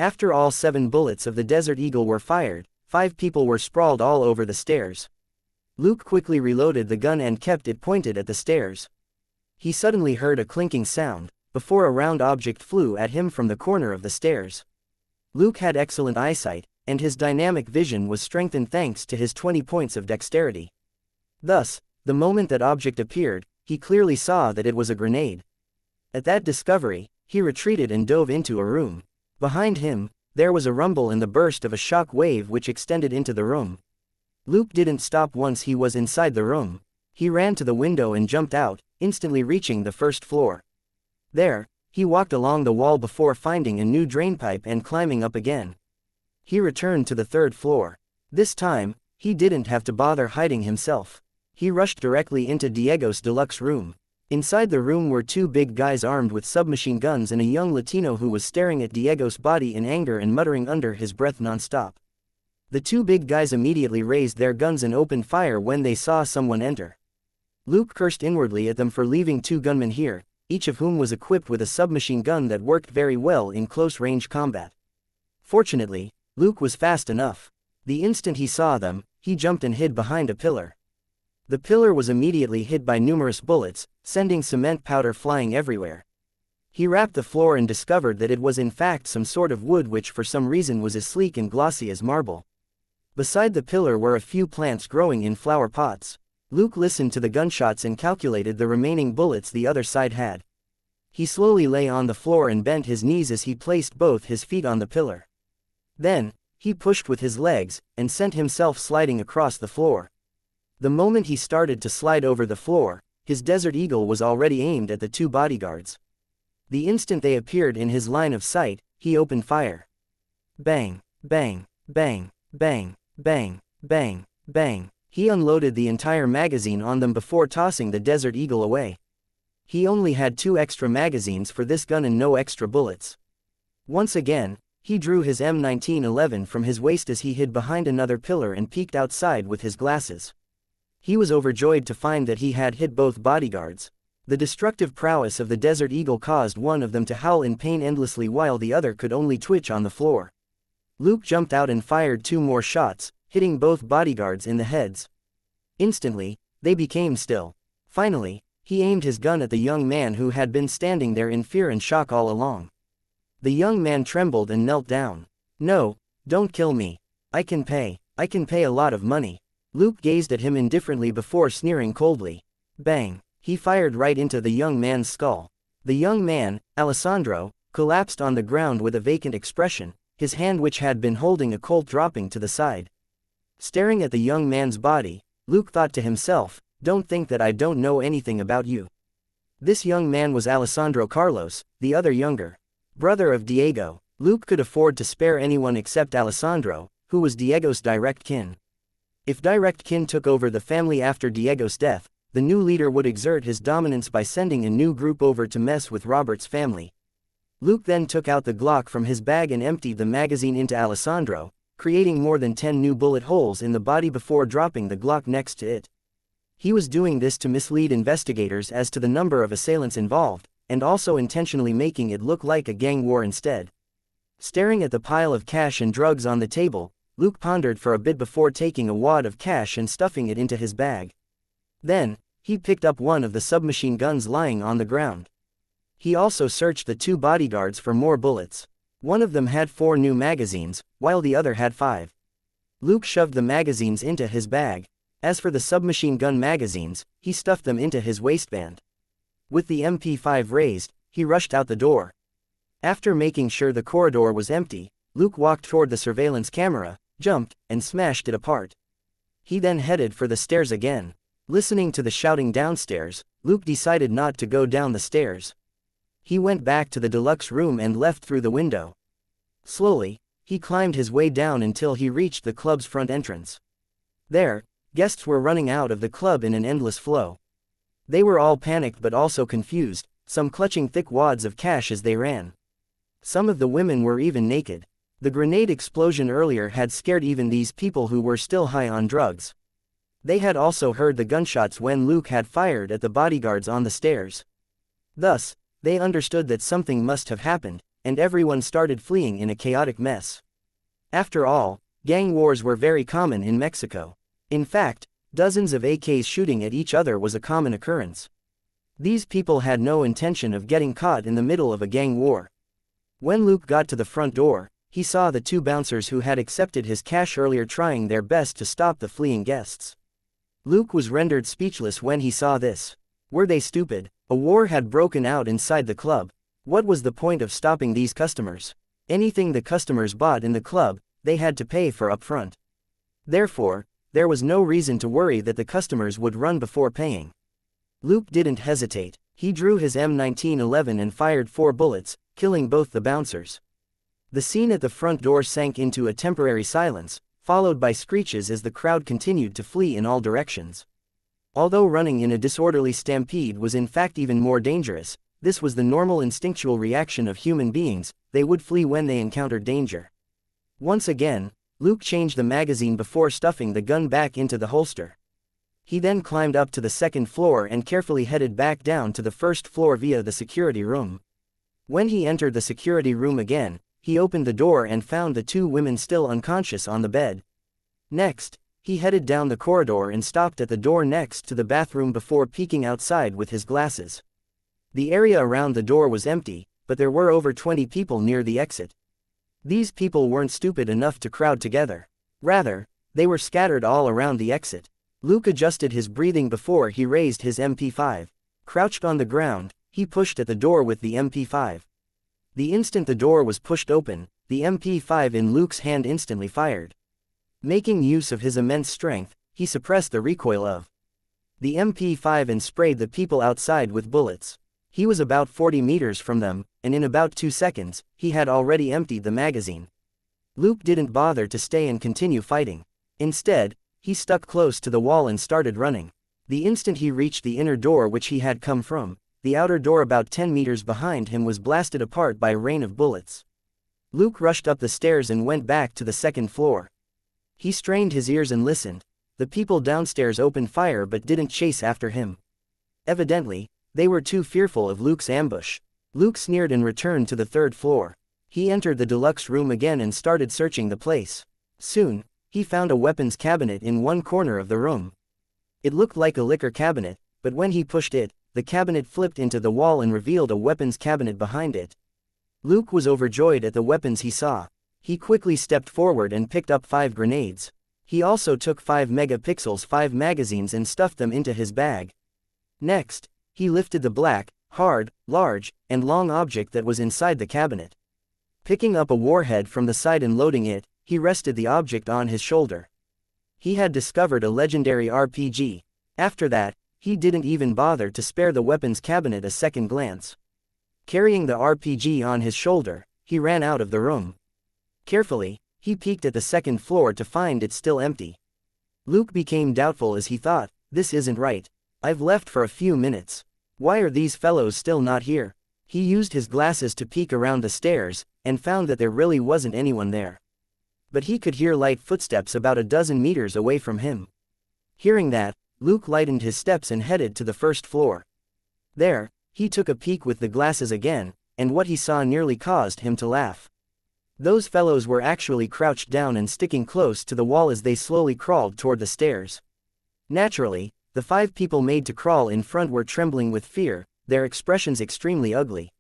After all 7 bullets of the Desert Eagle were fired, 5 people were sprawled all over the stairs. Luke quickly reloaded the gun and kept it pointed at the stairs. He suddenly heard a clinking sound, before a round object flew at him from the corner of the stairs. Luke had excellent eyesight, and his dynamic vision was strengthened thanks to his 20 points of dexterity. Thus, the moment that object appeared, he clearly saw that it was a grenade. At that discovery, he retreated and dove into a room. Behind him, there was a rumble and the burst of a shock wave which extended into the room. Luke didn't stop once he was inside the room. He ran to the window and jumped out, instantly reaching the first floor. There, he walked along the wall before finding a new drainpipe and climbing up again. He returned to the 3rd floor. This time, he didn't have to bother hiding himself. He rushed directly into Diego's deluxe room. Inside the room were 2 big guys armed with submachine guns and a young Latino who was staring at Diego's body in anger and muttering under his breath nonstop. The 2 big guys immediately raised their guns and opened fire when they saw someone enter. Luke cursed inwardly at them for leaving 2 gunmen here, each of whom was equipped with a submachine gun that worked very well in close-range combat. Fortunately, Luke was fast enough. The instant he saw them, he jumped and hid behind a pillar. The pillar was immediately hit by numerous bullets, sending cement powder flying everywhere. He rapped the floor and discovered that it was in fact some sort of wood which for some reason was as sleek and glossy as marble. Beside the pillar were a few plants growing in flower pots. Luke listened to the gunshots and calculated the remaining bullets the other side had. He slowly lay on the floor and bent his knees as he placed both his feet on the pillar. Then, he pushed with his legs, and sent himself sliding across the floor. The moment he started to slide over the floor, his Desert Eagle was already aimed at the 2 bodyguards. The instant they appeared in his line of sight, he opened fire. Bang, bang, bang, bang, bang, bang, bang. He unloaded the entire magazine on them before tossing the Desert Eagle away. He only had 2 extra magazines for this gun and no extra bullets. Once again, he drew his M1911 from his waist as he hid behind another pillar and peeked outside with his glasses. He was overjoyed to find that he had hit both bodyguards. The destructive prowess of the Desert Eagle caused one of them to howl in pain endlessly while the other could only twitch on the floor. Luke jumped out and fired 2 more shots, hitting both bodyguards in the heads. Instantly, they became still. Finally, he aimed his gun at the young man who had been standing there in fear and shock all along. The young man trembled and knelt down. "No, don't kill me. I can pay a lot of money." Luke gazed at him indifferently before sneering coldly. Bang! He fired right into the young man's skull. The young man, Alessandro, collapsed on the ground with a vacant expression, his hand which had been holding a Colt dropping to the side. Staring at the young man's body, Luke thought to himself, "Don't think that I don't know anything about you." This young man was Alessandro Carlos, the other younger brother of Diego. Luke could afford to spare anyone except Alessandro, who was Diego's direct kin. If direct kin took over the family after Diego's death, the new leader would exert his dominance by sending a new group over to mess with Robert's family. Luke then took out the Glock from his bag and emptied the magazine into Alessandro, creating more than 10 new bullet holes in the body before dropping the Glock next to it. He was doing this to mislead investigators as to the number of assailants involved, and also intentionally making it look like a gang war instead. Staring at the pile of cash and drugs on the table, Luke pondered for a bit before taking a wad of cash and stuffing it into his bag. Then, he picked up one of the submachine guns lying on the ground. He also searched the 2 bodyguards for more bullets. One of them had 4 new magazines, while the other had 5. Luke shoved the magazines into his bag. As for the submachine gun magazines, he stuffed them into his waistband. With the MP5 raised, he rushed out the door. After making sure the corridor was empty, Luke walked toward the surveillance camera, jumped, and smashed it apart. He then headed for the stairs again. Listening to the shouting downstairs, Luke decided not to go down the stairs. He went back to the deluxe room and left through the window. Slowly, he climbed his way down until he reached the club's front entrance. There, guests were running out of the club in an endless flow. They were all panicked but also confused, some clutching thick wads of cash as they ran. Some of the women were even naked. The grenade explosion earlier had scared even these people who were still high on drugs. They had also heard the gunshots when Luke had fired at the bodyguards on the stairs. Thus, they understood that something must have happened, and everyone started fleeing in a chaotic mess. After all, gang wars were very common in Mexico. In fact, dozens of AKs shooting at each other was a common occurrence. These people had no intention of getting caught in the middle of a gang war. When Luke got to the front door, he saw the two bouncers who had accepted his cash earlier trying their best to stop the fleeing guests. Luke was rendered speechless when he saw this. Were they stupid? A war had broken out inside the club. What was the point of stopping these customers? Anything the customers bought in the club, they had to pay for upfront. Therefore, there was no reason to worry that the customers would run before paying. Luke didn't hesitate. He drew his M1911 and fired 4 bullets, killing both the bouncers. The scene at the front door sank into a temporary silence, followed by screeches as the crowd continued to flee in all directions. Although running in a disorderly stampede was in fact even more dangerous, this was the normal instinctual reaction of human beings. They would flee when they encountered danger. Once again, Luke changed the magazine before stuffing the gun back into the holster. He then climbed up to the second floor and carefully headed back down to the first floor via the security room. When he entered the security room again, he opened the door and found the 2 women still unconscious on the bed. Next, he headed down the corridor and stopped at the door next to the bathroom before peeking outside with his glasses. The area around the door was empty, but there were over 20 people near the exit. These people weren't stupid enough to crowd together. Rather, they were scattered all around the exit. Luke adjusted his breathing before he raised his MP5. Crouched on the ground, he pushed at the door with the MP5. The instant the door was pushed open, the MP5 in Luke's hand instantly fired. Making use of his immense strength, he suppressed the recoil of the MP5 and sprayed the people outside with bullets. He was about 40 meters from them, and in about 2 seconds, he had already emptied the magazine. Luke didn't bother to stay and continue fighting. Instead, he stuck close to the wall and started running. The instant he reached the inner door which he had come from, the outer door about 10 meters behind him was blasted apart by a rain of bullets. Luke rushed up the stairs and went back to the second floor. He strained his ears and listened. The people downstairs opened fire but didn't chase after him. Evidently, they were too fearful of Luke's ambush. Luke sneered and returned to the third floor. He entered the deluxe room again and started searching the place. Soon, he found a weapons cabinet in one corner of the room. It looked like a liquor cabinet, but when he pushed it, the cabinet flipped into the wall and revealed a weapons cabinet behind it. Luke was overjoyed at the weapons he saw. He quickly stepped forward and picked up 5 grenades. He also took 5 megapixels 5 magazines and stuffed them into his bag. Next, he lifted the black, hard, large, and long object that was inside the cabinet. Picking up a warhead from the side and loading it, he rested the object on his shoulder. He had discovered a legendary RPG. After that, he didn't even bother to spare the weapons cabinet a second glance. Carrying the RPG on his shoulder, he ran out of the room. Carefully, he peeked at the second floor to find it still empty. Luke became doubtful as he thought, this isn't right. I've left for a few minutes. Why are these fellows still not here? He used his glasses to peek around the stairs, and found that there really wasn't anyone there. But he could hear light footsteps about a dozen meters away from him. Hearing that, Luke lightened his steps and headed to the first floor. There, he took a peek with the glasses again, and what he saw nearly caused him to laugh. Those fellows were actually crouched down and sticking close to the wall as they slowly crawled toward the stairs. Naturally, the 5 people made to crawl in front were trembling with fear, their expressions extremely ugly.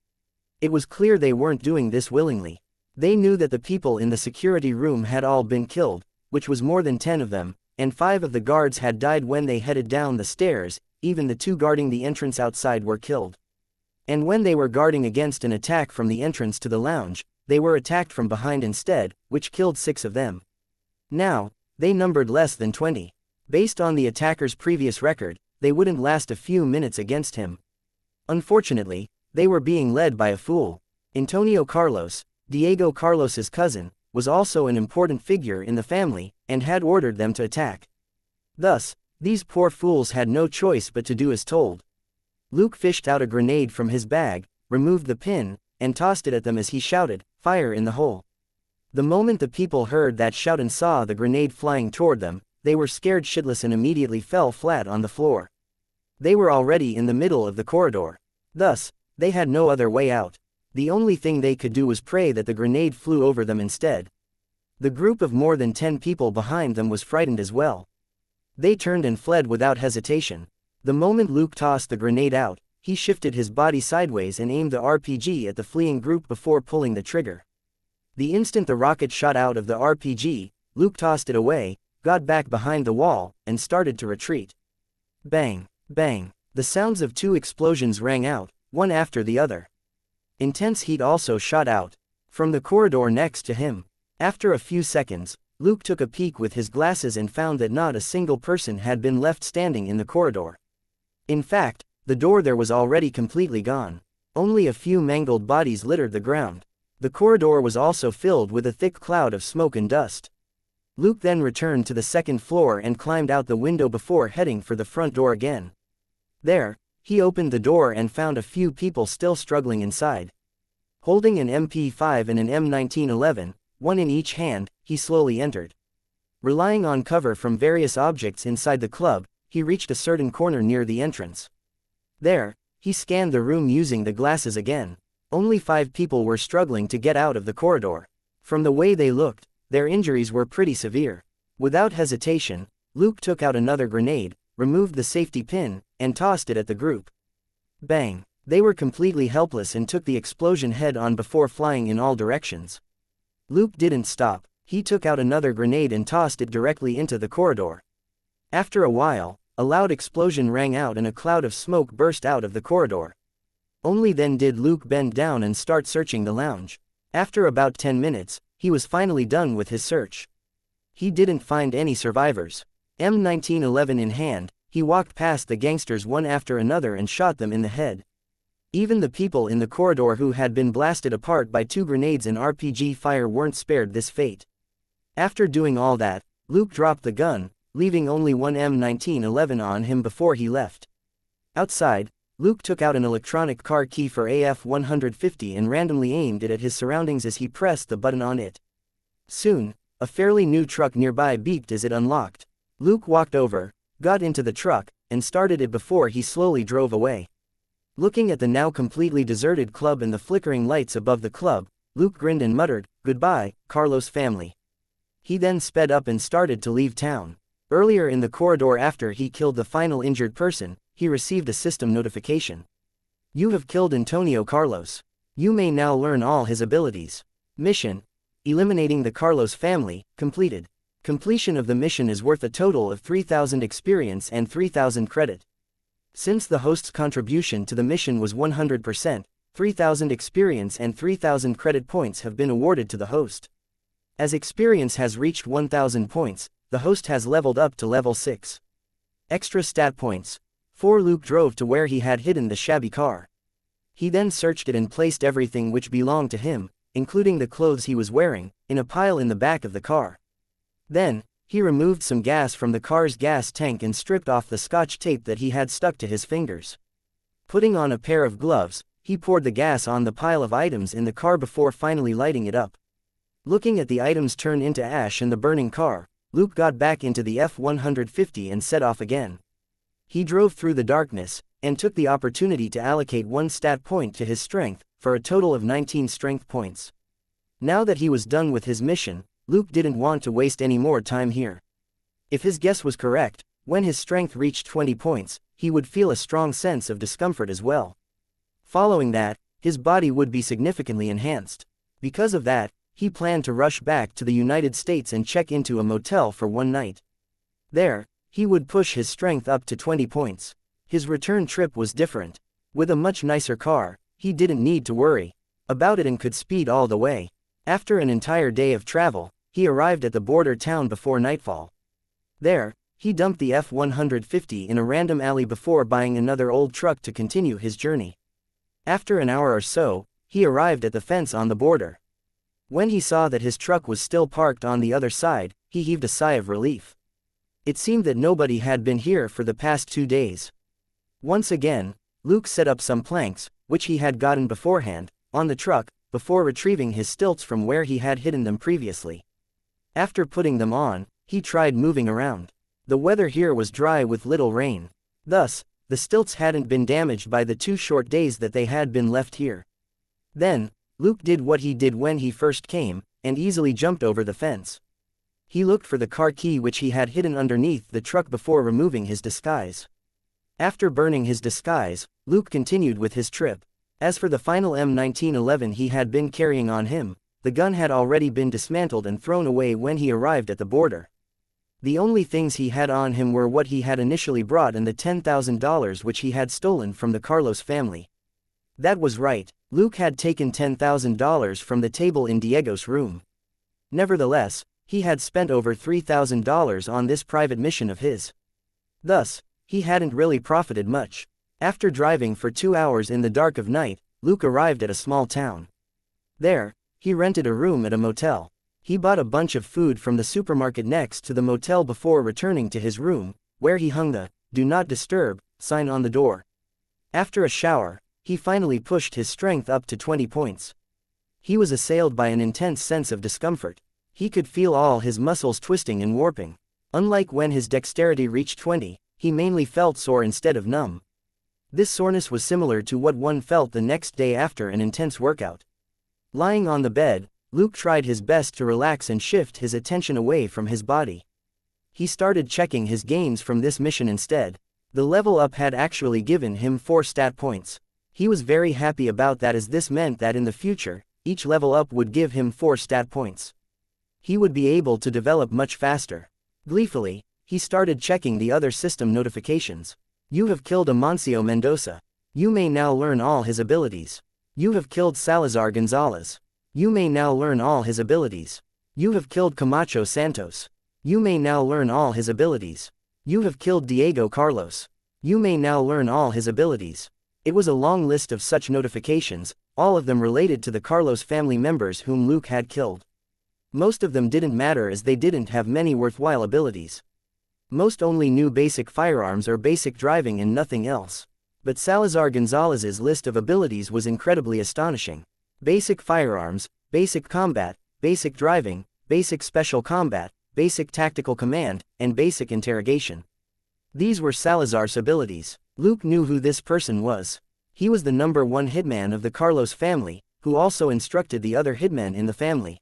It was clear they weren't doing this willingly. They knew that the people in the security room had all been killed, which was more than 10 of them, and 5 of the guards had died when they headed down the stairs. Even the 2 guarding the entrance outside were killed. And when they were guarding against an attack from the entrance to the lounge, they were attacked from behind instead, which killed 6 of them. Now, they numbered less than 20. Based on the attacker's previous record, they wouldn't last a few minutes against him. Unfortunately, they were being led by a fool. Antonio Carlos, Diego Carlos's cousin, was also an important figure in the family, and had ordered them to attack. Thus, these poor fools had no choice but to do as told. Luke fished out a grenade from his bag, removed the pin, and tossed it at them as he shouted, "Fire in the hole!" The moment the people heard that shout and saw the grenade flying toward them, they were scared shitless and immediately fell flat on the floor. They were already in the middle of the corridor. Thus, they had no other way out. The only thing they could do was pray that the grenade flew over them instead. The group of more than 10 people behind them was frightened as well. They turned and fled without hesitation. The moment Luke tossed the grenade out, he shifted his body sideways and aimed the RPG at the fleeing group before pulling the trigger. The instant the rocket shot out of the RPG, Luke tossed it away, got back behind the wall, and started to retreat. Bang, bang. The sounds of 2 explosions rang out, one after the other. Intense heat also shot out from the corridor next to him. After a few seconds, Luke took a peek with his glasses and found that not a single person had been left standing in the corridor. In fact, the door there was already completely gone. Only a few mangled bodies littered the ground. The corridor was also filled with a thick cloud of smoke and dust. Luke then returned to the second floor and climbed out the window before heading for the front door again. There, he opened the door and found a few people still struggling inside. Holding an MP5 and an M1911, one in each hand, he slowly entered. Relying on cover from various objects inside the club, he reached a certain corner near the entrance. There, he scanned the room using the glasses again. Only 5 people were struggling to get out of the corridor. From the way they looked, their injuries were pretty severe. Without hesitation, Luke took out another grenade, removed the safety pin, and tossed it at the group. Bang! They were completely helpless and took the explosion head-on before flying in all directions. Luke didn't stop. He took out another grenade and tossed it directly into the corridor. After a while, a loud explosion rang out and a cloud of smoke burst out of the corridor. Only then did Luke bend down and start searching the lounge. After about 10 minutes, he was finally done with his search. He didn't find any survivors. M1911 in hand, he walked past the gangsters one after another and shot them in the head. Even the people in the corridor who had been blasted apart by 2 grenades and RPG fire weren't spared this fate. After doing all that, Luke dropped the gun, leaving only one M1911 on him before he left. Outside, Luke took out an electronic car key for AF-150 and randomly aimed it at his surroundings as he pressed the button on it. Soon, a fairly new truck nearby beeped as it unlocked. Luke walked over, got into the truck, and started it before he slowly drove away. Looking at the now completely deserted club and the flickering lights above the club, Luke grinned and muttered, "Goodbye, Carlos family." He then sped up and started to leave town. Earlier in the corridor after he killed the final injured person, he received a system notification. You have killed Antonio Carlos. You may now learn all his abilities. Mission: eliminating the Carlos family, completed. Completion of the mission is worth a total of 3,000 experience and 3,000 credit. Since the host's contribution to the mission was 100%, 3,000 experience and 3,000 credit points have been awarded to the host. As experience has reached 1,000 points, the host has leveled up to level 6. Extra stat points. 4. Luke drove to where he had hidden the shabby car. He then searched it and placed everything which belonged to him, including the clothes he was wearing, in a pile in the back of the car. Then, he removed some gas from the car's gas tank and stripped off the scotch tape that he had stuck to his fingers. Putting on a pair of gloves, he poured the gas on the pile of items in the car before finally lighting it up. Looking at the items turn into ash in the burning car, Luke got back into the F-150 and set off again. He drove through the darkness, and took the opportunity to allocate 1 stat point to his strength, for a total of 19 strength points. Now that he was done with his mission, Luke didn't want to waste any more time here. If his guess was correct, when his strength reached 20 points, he would feel a strong sense of discomfort as well. Following that, his body would be significantly enhanced. Because of that, he planned to rush back to the United States and check into a motel for one night. There, he would push his strength up to 20 points. His return trip was different. With a much nicer car, he didn't need to worry about it and could speed all the way. After an entire day of travel, he arrived at the border town before nightfall. There, he dumped the F-150 in a random alley before buying another old truck to continue his journey. After an hour or so, he arrived at the fence on the border. When he saw that his truck was still parked on the other side, he heaved a sigh of relief. It seemed that nobody had been here for the past 2 days. Once again, Luke set up some planks, which he had gotten beforehand, on the truck, before retrieving his stilts from where he had hidden them previously. After putting them on, he tried moving around. The weather here was dry with little rain. Thus, the stilts hadn't been damaged by the 2 short days that they had been left here. Then, Luke did what he did when he first came, and easily jumped over the fence. He looked for the car key which he had hidden underneath the truck before removing his disguise. After burning his disguise, Luke continued with his trip. As for the final M1911 he had been carrying on him, the gun had already been dismantled and thrown away when he arrived at the border. The only things he had on him were what he had initially brought and the $10,000 which he had stolen from the Carlos family. That was right, Luke had taken $10,000 from the table in Diego's room. Nevertheless, he had spent over $3,000 on this private mission of his. Thus, he hadn't really profited much. After driving for 2 hours in the dark of night, Luke arrived at a small town. There, he rented a room at a motel. He bought a bunch of food from the supermarket next to the motel before returning to his room, where he hung the "Do Not Disturb" sign on the door. After a shower, he finally pushed his strength up to 20 points. He was assailed by an intense sense of discomfort. He could feel all his muscles twisting and warping. Unlike when his dexterity reached 20, he mainly felt sore instead of numb. This soreness was similar to what one felt the next day after an intense workout. Lying on the bed, Luke tried his best to relax and shift his attention away from his body. He started checking his gains from this mission instead. The level up had actually given him 4 stat points. He was very happy about that, as this meant that in the future, each level up would give him 4 stat points. He would be able to develop much faster. Gleefully, he started checking the other system notifications. You have killed Amancio Mendoza. You may now learn all his abilities. You have killed Salazar Gonzalez. You may now learn all his abilities. You have killed Camacho Santos. You may now learn all his abilities. You have killed Diego Carlos. You may now learn all his abilities. It was a long list of such notifications, all of them related to the Carlos family members whom Luke had killed. Most of them didn't matter as they didn't have many worthwhile abilities. Most only knew basic firearms or basic driving and nothing else. But Salazar Gonzalez's list of abilities was incredibly astonishing. Basic firearms, basic combat, basic driving, basic special combat, basic tactical command, and basic interrogation. These were Salazar's abilities. Luke knew who this person was. He was the #1 hitman of the Carlos family, who also instructed the other hitmen in the family.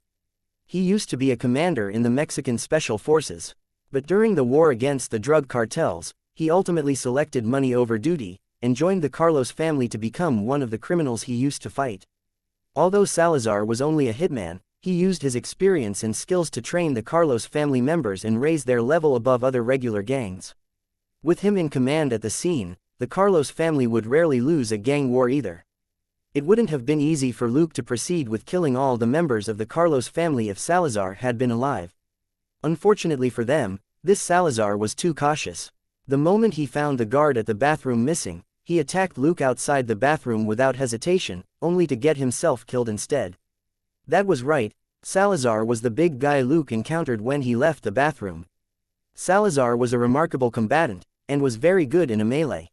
He used to be a commander in the Mexican Special Forces. But during the war against the drug cartels, he ultimately selected money over duty, and joined the Carlos family to become one of the criminals he used to fight. Although Salazar was only a hitman, he used his experience and skills to train the Carlos family members and raise their level above other regular gangs. With him in command at the scene, the Carlos family would rarely lose a gang war either. It wouldn't have been easy for Luke to proceed with killing all the members of the Carlos family if Salazar had been alive. Unfortunately for them, this Salazar was too cautious. The moment he found the guard at the bathroom missing, he attacked Luke outside the bathroom without hesitation, only to get himself killed instead. That was right, Salazar was the big guy Luke encountered when he left the bathroom. Salazar was a remarkable combatant, and was very good in a melee.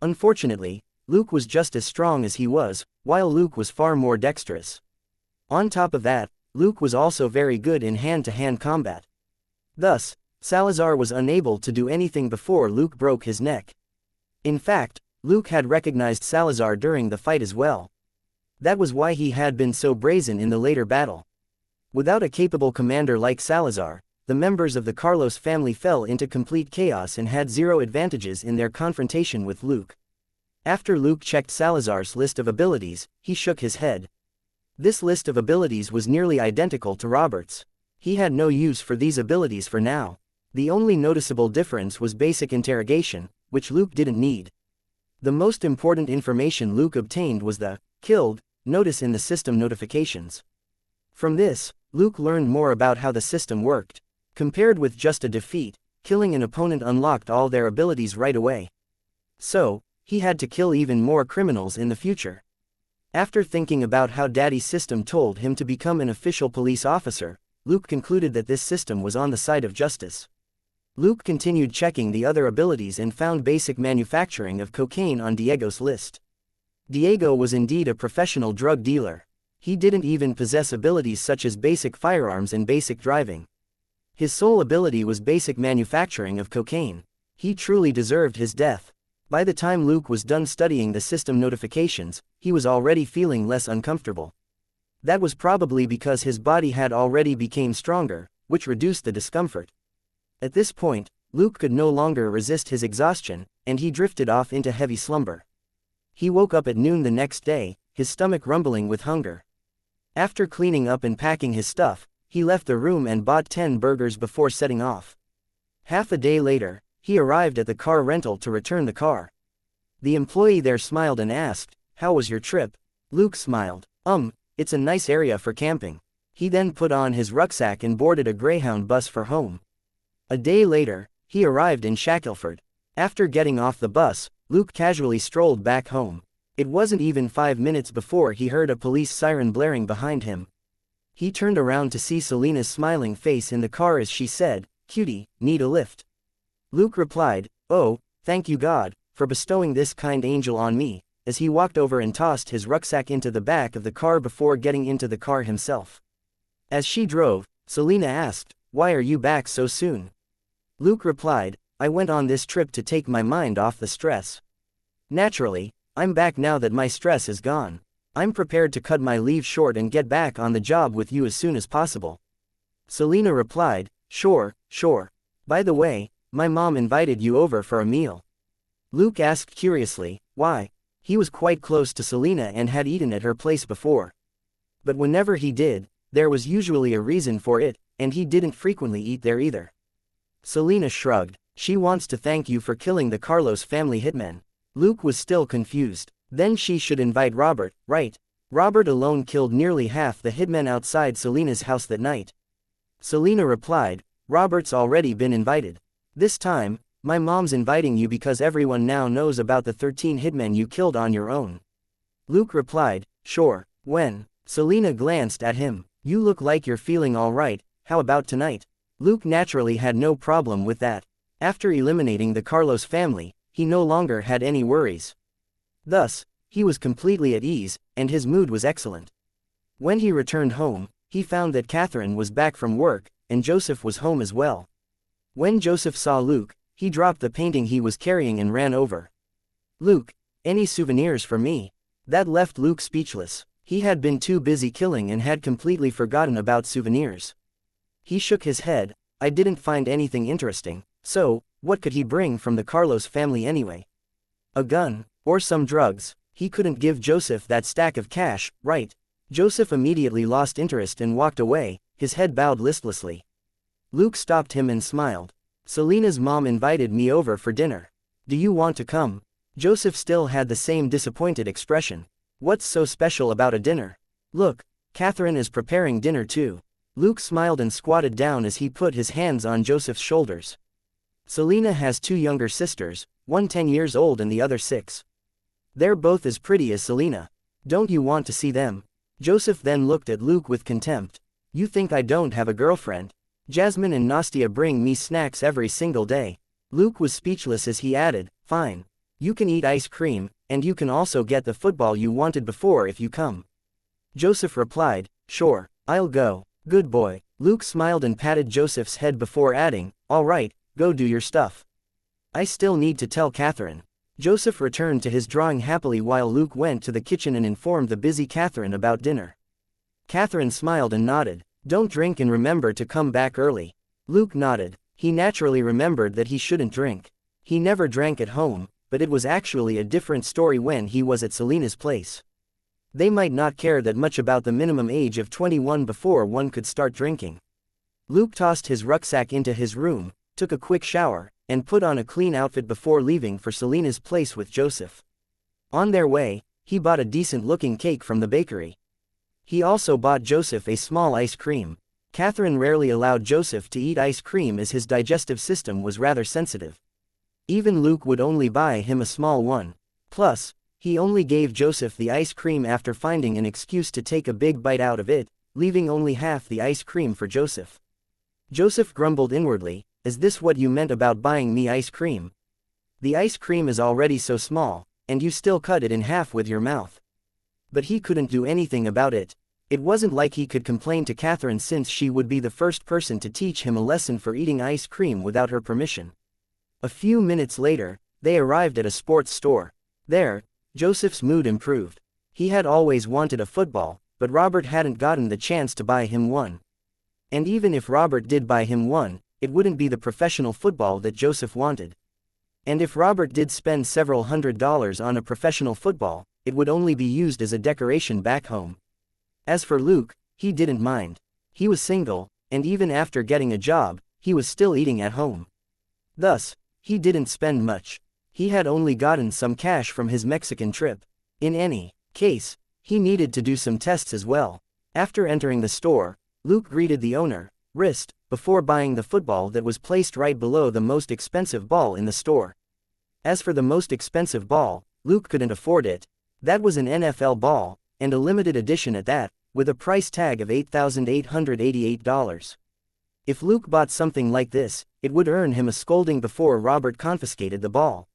Unfortunately, Luke was just as strong as he was, while Luke was far more dexterous. On top of that, Luke was also very good in hand-to-hand combat. Thus, Salazar was unable to do anything before Luke broke his neck. In fact, Luke had recognized Salazar during the fight as well. That was why he had been so brazen in the later battle. Without a capable commander like Salazar, the members of the Carlos family fell into complete chaos and had zero advantages in their confrontation with Luke. After Luke checked Salazar's list of abilities, he shook his head. This list of abilities was nearly identical to Robert's. He had no use for these abilities for now. The only noticeable difference was basic interrogation, which Luke didn't need. The most important information Luke obtained was the "killed" notice in the system notifications. From this, Luke learned more about how the system worked. Compared with just a defeat, killing an opponent unlocked all their abilities right away. So, he had to kill even more criminals in the future. After thinking about how Daddy's system told him to become an official police officer, Luke concluded that this system was on the side of justice. Luke continued checking the other abilities and found basic manufacturing of cocaine on Diego's list. Diego was indeed a professional drug dealer. He didn't even possess abilities such as basic firearms and basic driving. His sole ability was basic manufacturing of cocaine. He truly deserved his death. By the time Luke was done studying the system notifications, he was already feeling less uncomfortable. That was probably because his body had already become stronger, which reduced the discomfort. At this point, Luke could no longer resist his exhaustion, and he drifted off into heavy slumber. He woke up at noon the next day, his stomach rumbling with hunger. After cleaning up and packing his stuff, he left the room and bought 10 burgers before setting off. Half a day later, he arrived at the car rental to return the car. The employee there smiled and asked, "How was your trip?" Luke smiled. It's a nice area for camping." He then put on his rucksack and boarded a Greyhound bus for home. A day later, he arrived in Shackelford. After getting off the bus, Luke casually strolled back home. It wasn't even 5 minutes before he heard a police siren blaring behind him. He turned around to see Selina's smiling face in the car as she said, "Cutie, need a lift?" Luke replied, "Oh, thank you God, for bestowing this kind angel on me," as he walked over and tossed his rucksack into the back of the car before getting into the car himself. As she drove, Selina asked, "Why are you back so soon?" Luke replied, "I went on this trip to take my mind off the stress. Naturally, I'm back now that my stress is gone. I'm prepared to cut my leave short and get back on the job with you as soon as possible." Selina replied, Sure. By the way, my mom invited you over for a meal." Luke asked curiously, "Why?" He was quite close to Selina and had eaten at her place before. But whenever he did, there was usually a reason for it, and he didn't frequently eat there either. Selina shrugged. "She wants to thank you for killing the Carlos family hitmen." Luke was still confused. Then she should invite Robert, right? Robert alone killed nearly half the hitmen outside Selina's house that night. Selina replied, "Robert's already been invited. This time, my mom's inviting you because everyone now knows about the 13 hitmen you killed on your own." Luke replied, "Sure, when?" Selina glanced at him. "You look like you're feeling alright, how about tonight?" Luke naturally had no problem with that. After eliminating the Carlos family, he no longer had any worries. Thus, he was completely at ease, and his mood was excellent. When he returned home, he found that Catherine was back from work, and Joseph was home as well. When Joseph saw Luke, he dropped the painting he was carrying and ran over. "Luke, any souvenirs for me?" That left Luke speechless. He had been too busy killing and had completely forgotten about souvenirs. He shook his head. "I didn't find anything interesting, so, what could he bring from the Carlos family anyway? A gun, or some drugs?" He couldn't give Joseph that stack of cash, right? Joseph immediately lost interest and walked away, his head bowed listlessly. Luke stopped him and smiled. "Selina's mom invited me over for dinner. Do you want to come?" Joseph still had the same disappointed expression. "What's so special about a dinner?" "Look, Catherine is preparing dinner too." Luke smiled and squatted down as he put his hands on Joseph's shoulders. "Selina has 2 younger sisters, one 10 years old and the other 6. They're both as pretty as Selina. Don't you want to see them?" Joseph then looked at Luke with contempt. "You think I don't have a girlfriend? Jasmine and Nastia bring me snacks every single day." Luke was speechless as he added, "Fine. You can eat ice cream, and you can also get the football you wanted before if you come." Joseph replied, "Sure, I'll go. Good boy." Luke smiled and patted Joseph's head before adding, "All right, go do your stuff. I still need to tell Catherine." Joseph returned to his drawing happily while Luke went to the kitchen and informed the busy Catherine about dinner. Catherine smiled and nodded. "Don't drink and remember to come back early." Luke nodded. He naturally remembered that he shouldn't drink. He never drank at home, but it was actually a different story when he was at Selina's place. They might not care that much about the minimum age of 21 before one could start drinking. Luke tossed his rucksack into his room, took a quick shower, and put on a clean outfit before leaving for Selina's place with Joseph. On their way, he bought a decent-looking cake from the bakery. He also bought Joseph a small ice cream. Catherine rarely allowed Joseph to eat ice cream as his digestive system was rather sensitive. Even Luke would only buy him a small one. Plus, he only gave Joseph the ice cream after finding an excuse to take a big bite out of it, leaving only half the ice cream for Joseph. Joseph grumbled inwardly, "Is this what you meant about buying me ice cream? The ice cream is already so small, and you still cut it in half with your mouth." But he couldn't do anything about it. It wasn't like he could complain to Catherine since she would be the first person to teach him a lesson for eating ice cream without her permission. A few minutes later, they arrived at a sports store. There, Joseph's mood improved. He had always wanted a football, but Robert hadn't gotten the chance to buy him one. And even if Robert did buy him one, it wouldn't be the professional football that Joseph wanted. And if Robert did spend several $100s on a professional football, it would only be used as a decoration back home. As for Luke, he didn't mind. He was single, and even after getting a job, he was still eating at home. Thus, he didn't spend much. He had only gotten some cash from his Mexican trip. In any case, he needed to do some tests as well. After entering the store, Luke greeted the owner, wrist, before buying the football that was placed right below the most expensive ball in the store. As for the most expensive ball, Luke couldn't afford it. That was an NFL ball, and a limited edition at that, with a price tag of $8,888. If Luke bought something like this, it would earn him a scolding before Robert confiscated the ball.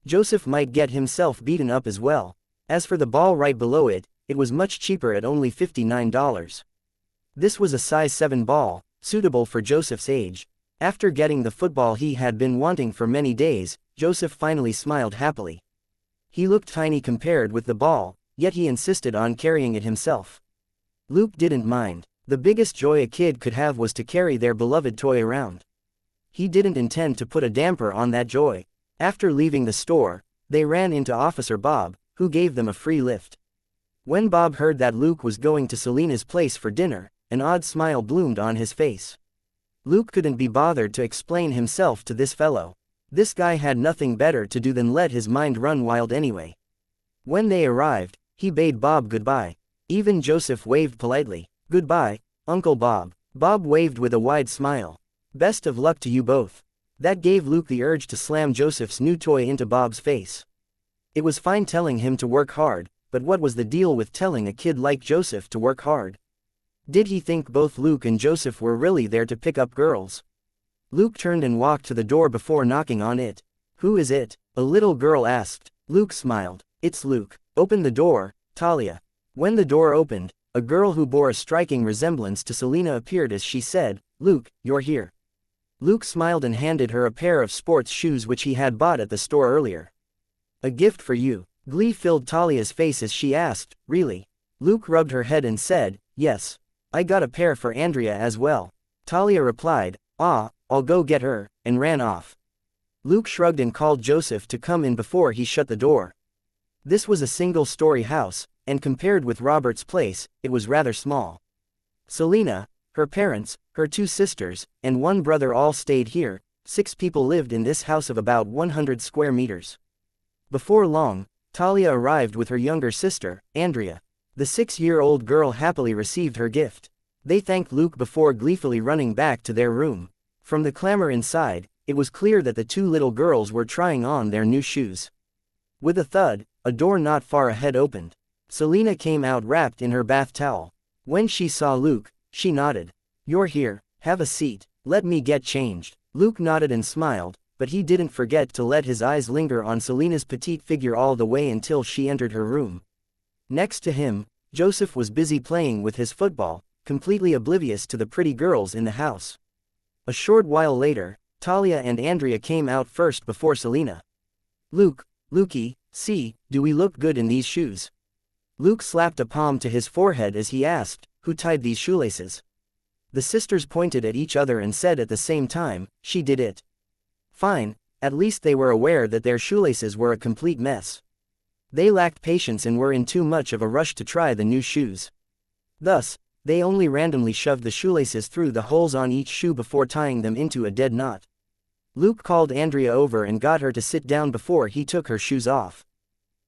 Joseph might get himself beaten up as well. As for the ball right below it, it was much cheaper at only $59. This was a size 7 ball, suitable for Joseph's age. After getting the football he had been wanting for many days, Joseph finally smiled happily. He looked tiny compared with the ball, yet he insisted on carrying it himself. Luke didn't mind. The biggest joy a kid could have was to carry their beloved toy around. He didn't intend to put a damper on that joy. After leaving the store, they ran into Officer Bob, who gave them a free lift. When Bob heard that Luke was going to Selena's place for dinner, an odd smile bloomed on his face. Luke couldn't be bothered to explain himself to this fellow. This guy had nothing better to do than let his mind run wild anyway. When they arrived, he bade Bob goodbye. Even Joseph waved politely. "Goodbye, Uncle Bob." Bob waved with a wide smile. "Best of luck to you both." That gave Luke the urge to slam Joseph's new toy into Bob's face. It was fine telling him to work hard, but what was the deal with telling a kid like Joseph to work hard? Did he think both Luke and Joseph were really there to pick up girls? Luke turned and walked to the door before knocking on it. "Who is it?" a little girl asked. Luke smiled. "It's Luke. Open the door, Talia." When the door opened, a girl who bore a striking resemblance to Selena appeared as she said, "Luke, you're here." Luke smiled and handed her a pair of sports shoes which he had bought at the store earlier. "A gift for you." Glee filled Talia's face as she asked, "Really?" Luke rubbed her head and said, "Yes. I got a pair for Andrea as well." Talia replied, "Ah, I'll go get her," and ran off. Luke shrugged and called Joseph to come in before he shut the door. This was a single-story house, and compared with Robert's place, it was rather small. Selena, her parents, her 2 sisters, and 1 brother all stayed here. 6 people lived in this house of about 100 square meters. Before long, Talia arrived with her younger sister, Andrea. The 6-year-old girl happily received her gift. They thanked Luke before gleefully running back to their room. From the clamor inside, it was clear that the 2 little girls were trying on their new shoes. With a thud, a door not far ahead opened. Selena came out wrapped in her bath towel. When she saw Luke, she nodded. "You're here, have a seat, let me get changed." Luke nodded and smiled, but he didn't forget to let his eyes linger on Selena's petite figure all the way until she entered her room. Next to him, Joseph was busy playing with his football, completely oblivious to the pretty girls in the house. A short while later, Talia and Andrea came out first before Selena. Lukey, see, do we look good in these shoes?" Luke slapped a palm to his forehead as he asked, "Who tied these shoelaces?" The sisters pointed at each other and said at the same time, "She did it." Fine, at least they were aware that their shoelaces were a complete mess. They lacked patience and were in too much of a rush to try the new shoes. Thus, they only randomly shoved the shoelaces through the holes on each shoe before tying them into a dead knot. Luke called Andrea over and got her to sit down before he took her shoes off.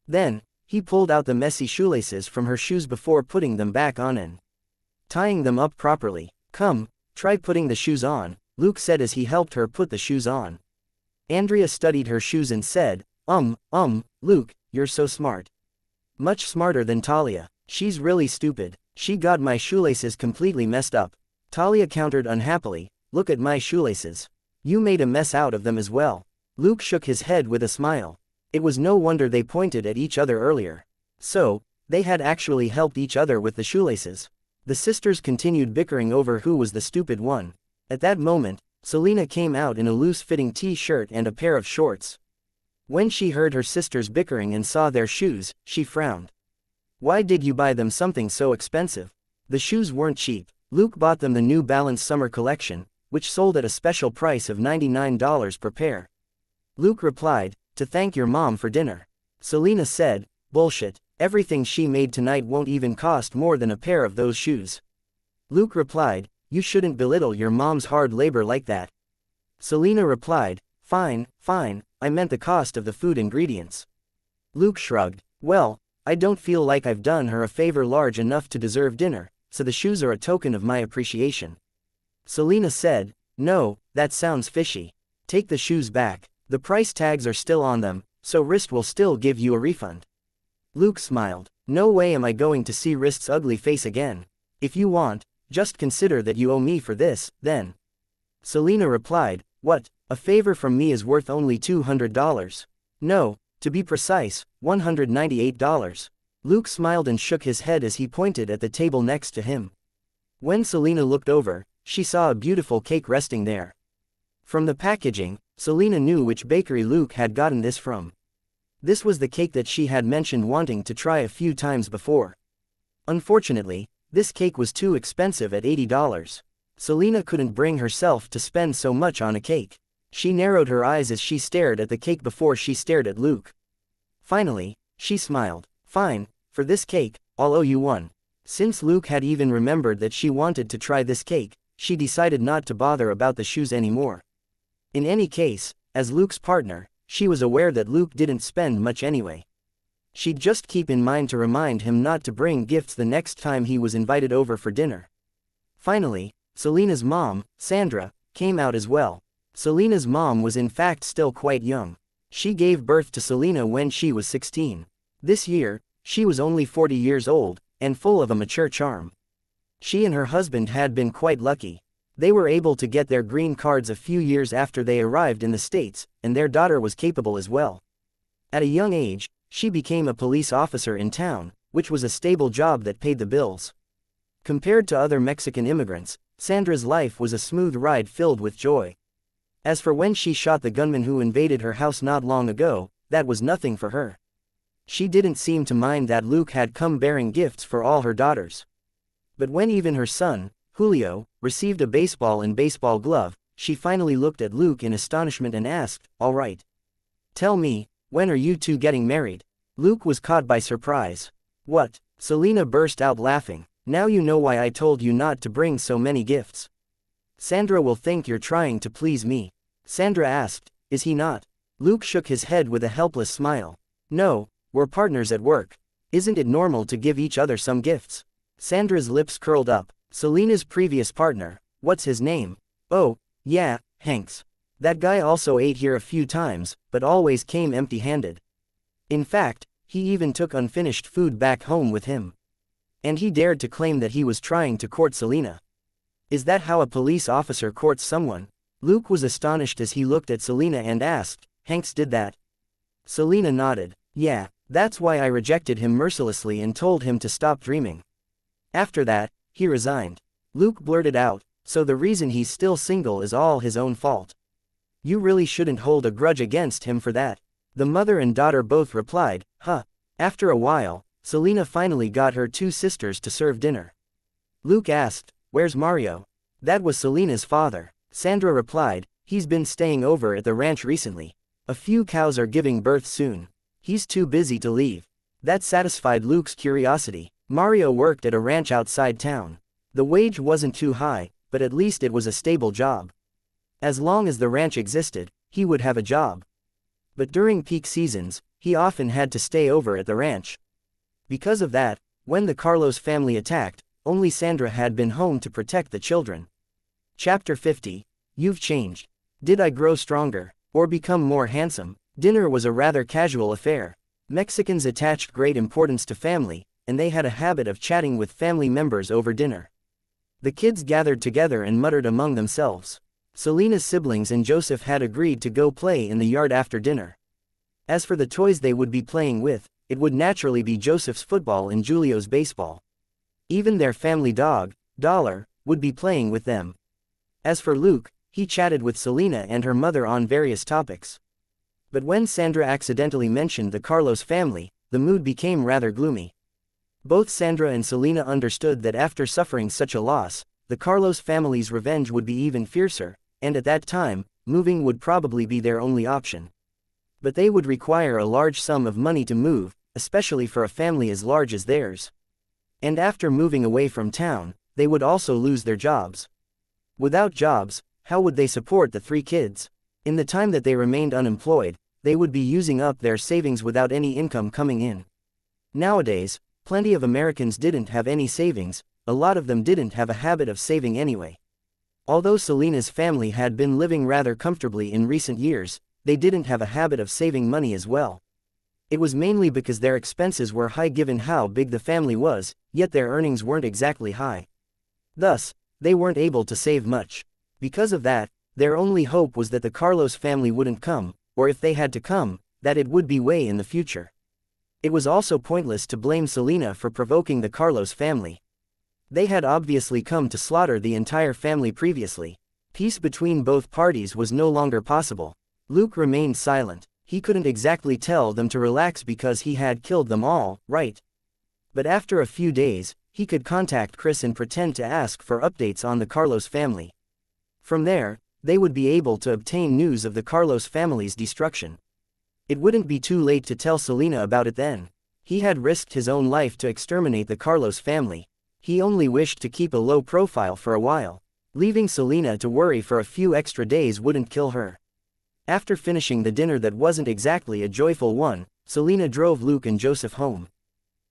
Then, he pulled out the messy shoelaces from her shoes before putting them back on and tying them up properly. "Come, try putting the shoes on," Luke said as he helped her put the shoes on. Andrea studied her shoes and said, Luke, you're so smart." "Much smarter than Talia. She's really stupid. She got my shoelaces completely messed up." Talia countered unhappily, "Look at my shoelaces. You made a mess out of them as well." Luke shook his head with a smile. It was no wonder they pointed at each other earlier. So, they had actually helped each other with the shoelaces. The sisters continued bickering over who was the stupid one. At that moment, Selena came out in a loose-fitting t-shirt and a pair of shorts. When she heard her sisters bickering and saw their shoes, she frowned. Why did you buy them something so expensive? The shoes weren't cheap. Luke bought them the New Balance summer collection, which sold at a special price of $99 per pair. Luke replied, to thank your mom for dinner. Selena said, bullshit, everything she made tonight won't even cost more than a pair of those shoes. Luke replied, you shouldn't belittle your mom's hard labor like that. Selena replied, fine, I meant the cost of the food ingredients. Luke shrugged, well, I don't feel like I've done her a favor large enough to deserve dinner, so the shoes are a token of my appreciation. Selena said, no, that sounds fishy. Take the shoes back. The price tags are still on them, so Wrist will still give you a refund. Luke smiled. No way am I going to see Wrist's ugly face again. If you want, just consider that you owe me for this, then. Selena replied, what, a favor from me is worth only $200. No, to be precise, $198. Luke smiled and shook his head as he pointed at the table next to him. When Selena looked over, she saw a beautiful cake resting there. From the packaging, Selena knew which bakery Luke had gotten this from. This was the cake that she had mentioned wanting to try a few times before. Unfortunately, this cake was too expensive at $80. Selena couldn't bring herself to spend so much on a cake. She narrowed her eyes as she stared at the cake before she stared at Luke. Finally, she smiled. Fine, for this cake, I'll owe you one. Since Luke had even remembered that she wanted to try this cake, she decided not to bother about the shoes anymore. In any case, as Luke's partner, she was aware that Luke didn't spend much anyway. She'd just keep in mind to remind him not to bring gifts the next time he was invited over for dinner. Finally, Selena's mom, Sandra, came out as well. Selena's mom was in fact still quite young. She gave birth to Selena when she was 16. This year, she was only 40 years old, and full of a mature charm. She and her husband had been quite lucky. They were able to get their green cards a few years after they arrived in the States, and their daughter was capable as well. At a young age, she became a police officer in town, which was a stable job that paid the bills. Compared to other Mexican immigrants, Sandra's life was a smooth ride filled with joy. As for when she shot the gunman who invaded her house not long ago, that was nothing for her. She didn't seem to mind that Luke had come bearing gifts for all her daughters. But when even her son, Julio, received a baseball and baseball glove, she finally looked at Luke in astonishment and asked, all right. Tell me, when are you two getting married? Luke was caught by surprise. What? Selena burst out laughing. Now you know why I told you not to bring so many gifts. Sandra will think you're trying to please me. Sandra asked, is he not? Luke shook his head with a helpless smile. No, we're partners at work. Isn't it normal to give each other some gifts? Sandra's lips curled up. Selena's previous partner, what's his name? Oh, yeah, Hanks. That guy also ate here a few times, but always came empty-handed. In fact, he even took unfinished food back home with him. And he dared to claim that he was trying to court Selena. Is that how a police officer courts someone? Luke was astonished as he looked at Selena and asked, Hanks did that? Selena nodded. Yeah, that's why I rejected him mercilessly and told him to stop dreaming. After that, he resigned. Luke blurted out, so the reason he's still single is all his own fault. You really shouldn't hold a grudge against him for that. The mother and daughter both replied, huh. After a while, Selena finally got her two sisters to serve dinner. Luke asked, where's Mario? That was Selena's father. Sandra replied, he's been staying over at the ranch recently. A few cows are giving birth soon. He's too busy to leave. That satisfied Luke's curiosity. Mario worked at a ranch outside town. The wage wasn't too high, but at least it was a stable job. As long as the ranch existed, he would have a job. But during peak seasons, he often had to stay over at the ranch. Because of that, when the Carlos family attacked, only Sandra had been home to protect the children. Chapter 50. You've changed. Did I grow stronger, or become more handsome? Dinner was a rather casual affair. Mexicans attached great importance to family, and they had a habit of chatting with family members over dinner. The kids gathered together and muttered among themselves. Selena's siblings and Joseph had agreed to go play in the yard after dinner. As for the toys they would be playing with, it would naturally be Joseph's football and Julio's baseball. Even their family dog, Dollar, would be playing with them. As for Luke, he chatted with Selena and her mother on various topics. But when Sandra accidentally mentioned the Carlos family, the mood became rather gloomy. Both Sandra and Selena understood that after suffering such a loss, the Carlos family's revenge would be even fiercer, and at that time, moving would probably be their only option. But they would require a large sum of money to move, especially for a family as large as theirs. And after moving away from town, they would also lose their jobs. Without jobs, how would they support the 3 kids? In the time that they remained unemployed, they would be using up their savings without any income coming in. Nowadays, plenty of Americans didn't have any savings, a lot of them didn't have a habit of saving anyway. Although Selena's family had been living rather comfortably in recent years, they didn't have a habit of saving money as well. It was mainly because their expenses were high given how big the family was, yet their earnings weren't exactly high. Thus, they weren't able to save much. Because of that, their only hope was that the Carlos family wouldn't come, or if they had to come, that it would be way in the future. It was also pointless to blame Selena for provoking the Carlos family. They had obviously come to slaughter the entire family previously. Peace between both parties was no longer possible. Luke remained silent. He couldn't exactly tell them to relax because he had killed them all, right? But after a few days, he could contact Chris and pretend to ask for updates on the Carlos family. From there, they would be able to obtain news of the Carlos family's destruction. It wouldn't be too late to tell Selena about it then. He had risked his own life to exterminate the Carlos family. He only wished to keep a low profile for a while. Leaving Selena to worry for a few extra days wouldn't kill her. After finishing the dinner that wasn't exactly a joyful one, Selena drove Luke and Joseph home.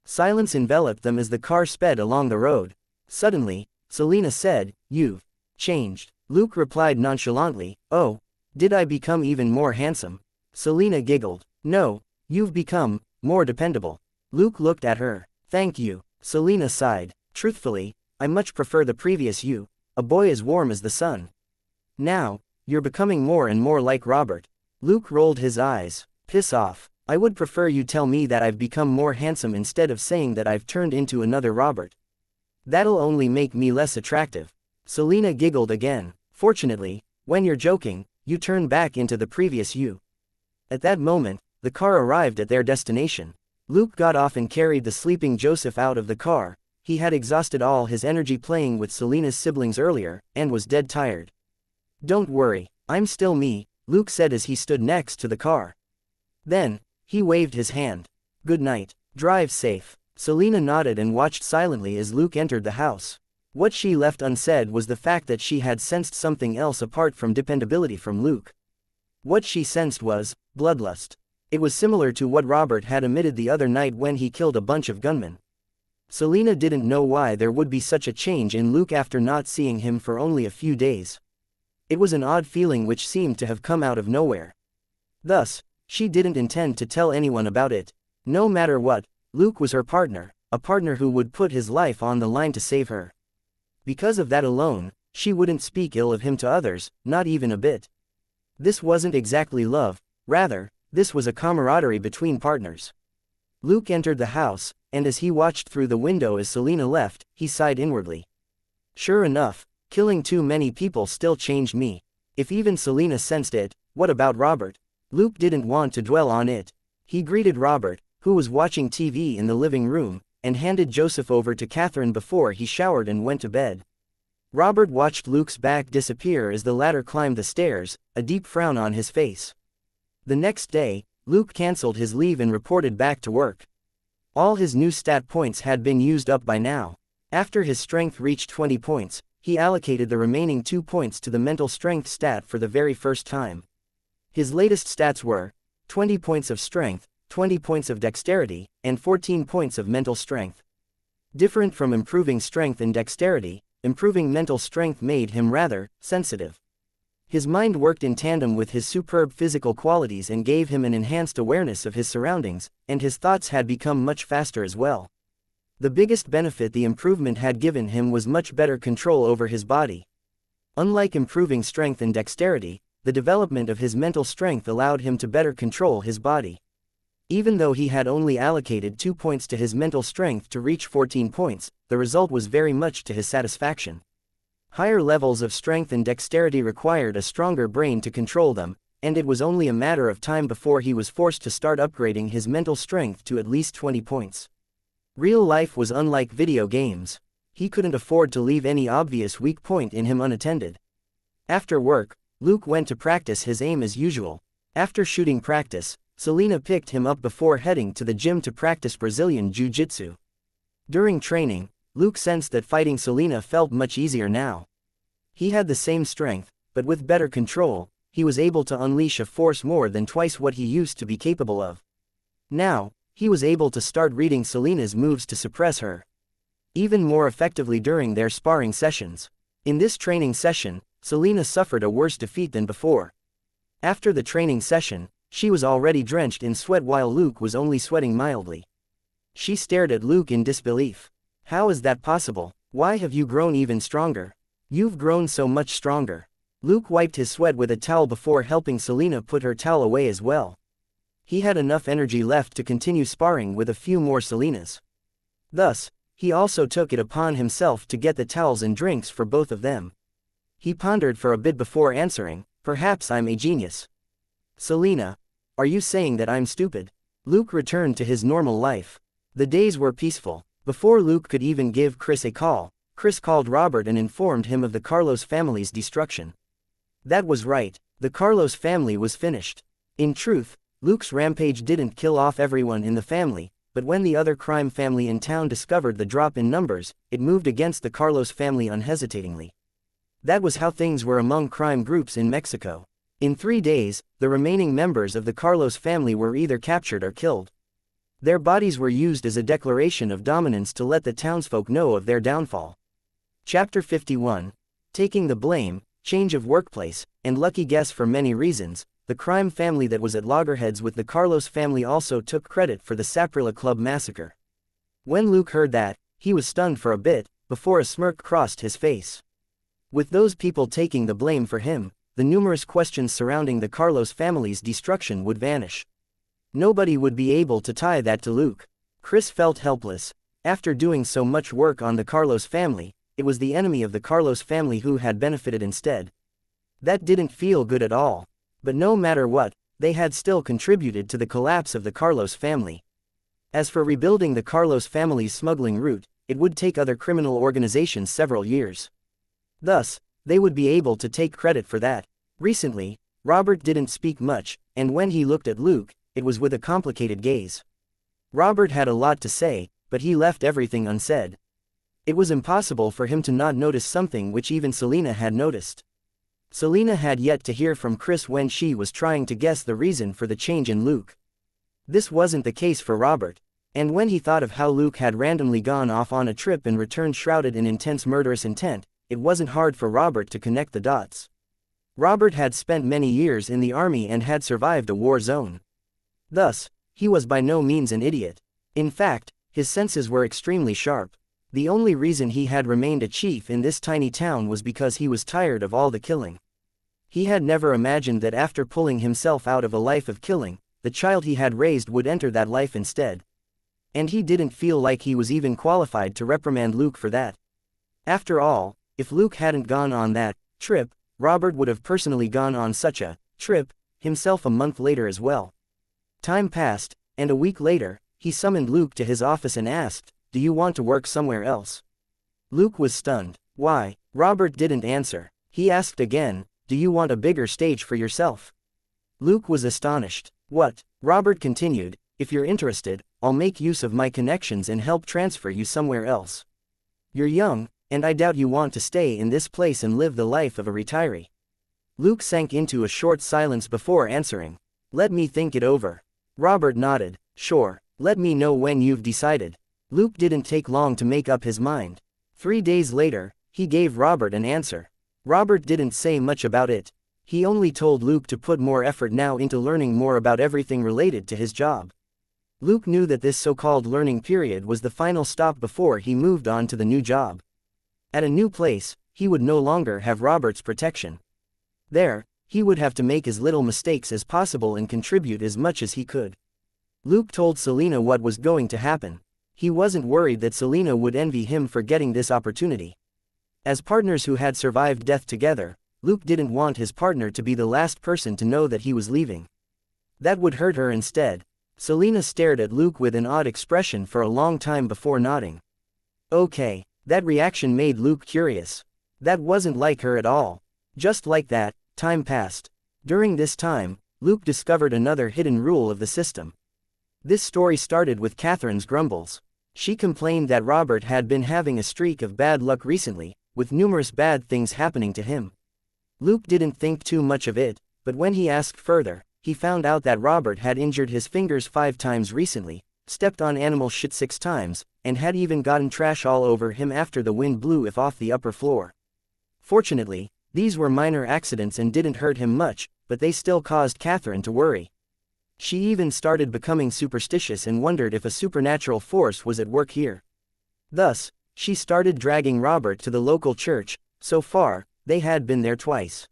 Silence enveloped them as the car sped along the road. Suddenly, Selena said, "You've changed." Luke replied nonchalantly, "Oh, did I become even more handsome?" Selena giggled. "No, you've become more dependable." Luke looked at her. "Thank you." Selena sighed. "Truthfully, I much prefer the previous you, a boy as warm as the sun. Now, you're becoming more and more like Robert." Luke rolled his eyes. "Piss off. I would prefer you tell me that I've become more handsome instead of saying that I've turned into another Robert. That'll only make me less attractive." Selena giggled again. "Fortunately, when you're joking, you turn back into the previous you." At that moment, the car arrived at their destination. Luke got off and carried the sleeping Joseph out of the car. He had exhausted all his energy playing with Selena's siblings earlier, and was dead tired. "Don't worry, I'm still me," Luke said as he stood next to the car. Then, he waved his hand. "Good night. Drive safe." Selena nodded and watched silently as Luke entered the house. What she left unsaid was the fact that she had sensed something else apart from dependability from Luke. What she sensed was bloodlust. It was similar to what Robert had emitted the other night when he killed a bunch of gunmen. Selena didn't know why there would be such a change in Luke after not seeing him for only a few days. It was an odd feeling which seemed to have come out of nowhere. Thus, she didn't intend to tell anyone about it. No matter what, Luke was her partner, a partner who would put his life on the line to save her. Because of that alone, she wouldn't speak ill of him to others, not even a bit. This wasn't exactly love, rather, this was a camaraderie between partners. Luke entered the house, and as he watched through the window as Selena left, he sighed inwardly. Sure enough, killing too many people still changed me. If even Selena sensed it, what about Robert? Luke didn't want to dwell on it. He greeted Robert, who was watching TV in the living room, and handed Joseph over to Catherine before he showered and went to bed. Robert watched Luke's back disappear as the latter climbed the stairs, a deep frown on his face. The next day, Luke cancelled his leave and reported back to work. All his new stat points had been used up by now. After his strength reached 20 points, he allocated the remaining 2 points to the mental strength stat for the very first time. His latest stats were 20 points of strength, 20 points of dexterity, and 14 points of mental strength. Different from improving strength and dexterity, improving mental strength made him rather sensitive. His mind worked in tandem with his superb physical qualities and gave him an enhanced awareness of his surroundings, and his thoughts had become much faster as well. The biggest benefit the improvement had given him was much better control over his body. Unlike improving strength and dexterity, the development of his mental strength allowed him to better control his body. Even though he had only allocated 2 points to his mental strength to reach 14 points, the result was very much to his satisfaction. Higher levels of strength and dexterity required a stronger brain to control them, and it was only a matter of time before he was forced to start upgrading his mental strength to at least 20 points. Real life was unlike video games. He couldn't afford to leave any obvious weak point in him unattended. After work, Luke went to practice his aim as usual. After shooting practice, Selena picked him up before heading to the gym to practice Brazilian Jiu-Jitsu. During training, Luke sensed that fighting Selena felt much easier now. He had the same strength, but with better control, he was able to unleash a force more than twice what he used to be capable of. Now, he was able to start reading Selena's moves to suppress her even more effectively during their sparring sessions. In this training session, Selena suffered a worse defeat than before. After the training session, she was already drenched in sweat while Luke was only sweating mildly. She stared at Luke in disbelief. How is that possible? Why have you grown even stronger? You've grown so much stronger. Luke wiped his sweat with a towel before helping Selena put her towel away as well. He had enough energy left to continue sparring with a few more Selenas. Thus, he also took it upon himself to get the towels and drinks for both of them. He pondered for a bit before answering, "Perhaps I'm a genius." "Selena, are you saying that I'm stupid?" Luke returned to his normal life. The days were peaceful. Before Luke could even give Chris a call, Chris called Robert and informed him of the Carlos family's destruction. That was right, the Carlos family was finished. In truth, Luke's rampage didn't kill off everyone in the family, but when the other crime family in town discovered the drop in numbers, it moved against the Carlos family unhesitatingly. That was how things were among crime groups in Mexico. In 3 days, the remaining members of the Carlos family were either captured or killed. Their bodies were used as a declaration of dominance to let the townsfolk know of their downfall. Chapter 51. Taking the blame, change of workplace, and lucky guess. For many reasons, the crime family that was at loggerheads with the Carlos family also took credit for the Saprilla Club massacre. When Luke heard that, he was stunned for a bit, before a smirk crossed his face. With those people taking the blame for him, the numerous questions surrounding the Carlos family's destruction would vanish. Nobody would be able to tie that to Luke. Chris felt helpless. After doing so much work on the Carlos family, it was the enemy of the Carlos family who had benefited instead. That didn't feel good at all. But no matter what, they had still contributed to the collapse of the Carlos family. As for rebuilding the Carlos family's smuggling route, it would take other criminal organizations several years. Thus, they would be able to take credit for that. Recently, Robert didn't speak much, and when he looked at Luke, it was with a complicated gaze. Robert had a lot to say, but he left everything unsaid. It was impossible for him to not notice something which even Selena had noticed. Selena had yet to hear from Chris when she was trying to guess the reason for the change in Luke. This wasn't the case for Robert, and when he thought of how Luke had randomly gone off on a trip and returned shrouded in intense murderous intent, it wasn't hard for Robert to connect the dots. Robert had spent many years in the army and had survived a war zone. Thus, he was by no means an idiot. In fact, his senses were extremely sharp. The only reason he had remained a chief in this tiny town was because he was tired of all the killing. He had never imagined that after pulling himself out of a life of killing, the child he had raised would enter that life instead. And he didn't feel like he was even qualified to reprimand Luke for that. After all, if Luke hadn't gone on that trip, Robert would have personally gone on such a trip himself a month later as well. Time passed, and a week later, he summoned Luke to his office and asked, "Do you want to work somewhere else?" Luke was stunned. Why? Robert didn't answer. He asked again, "Do you want a bigger stage for yourself?" Luke was astonished. "What?" Robert continued, "If you're interested, I'll make use of my connections and help transfer you somewhere else. You're young, and I doubt you want to stay in this place and live the life of a retiree." Luke sank into a short silence before answering, "Let me think it over." Robert nodded. "Sure, let me know when you've decided." Luke didn't take long to make up his mind. 3 days later, he gave Robert an answer. Robert didn't say much about it. He only told Luke to put more effort now into learning more about everything related to his job. Luke knew that this so-called learning period was the final stop before he moved on to the new job. At a new place, he would no longer have Robert's protection. There, he would have to make as little mistakes as possible and contribute as much as he could. Luke told Selena what was going to happen. He wasn't worried that Selena would envy him for getting this opportunity. As partners who had survived death together, Luke didn't want his partner to be the last person to know that he was leaving. That would hurt her instead. Selena stared at Luke with an odd expression for a long time before nodding. Okay, that reaction made Luke curious. That wasn't like her at all. Just like that, time passed. During this time, Luke discovered another hidden rule of the system. This story started with Catherine's grumbles. She complained that Robert had been having a streak of bad luck recently, with numerous bad things happening to him. Luke didn't think too much of it, but when he asked further, he found out that Robert had injured his fingers 5 times recently, stepped on animal shit 6 times, and had even gotten trash all over him after the wind blew it off the upper floor. Fortunately, these were minor accidents and didn't hurt him much, but they still caused Catherine to worry. She even started becoming superstitious and wondered if a supernatural force was at work here. Thus, she started dragging Robert to the local church. So far, they had been there twice.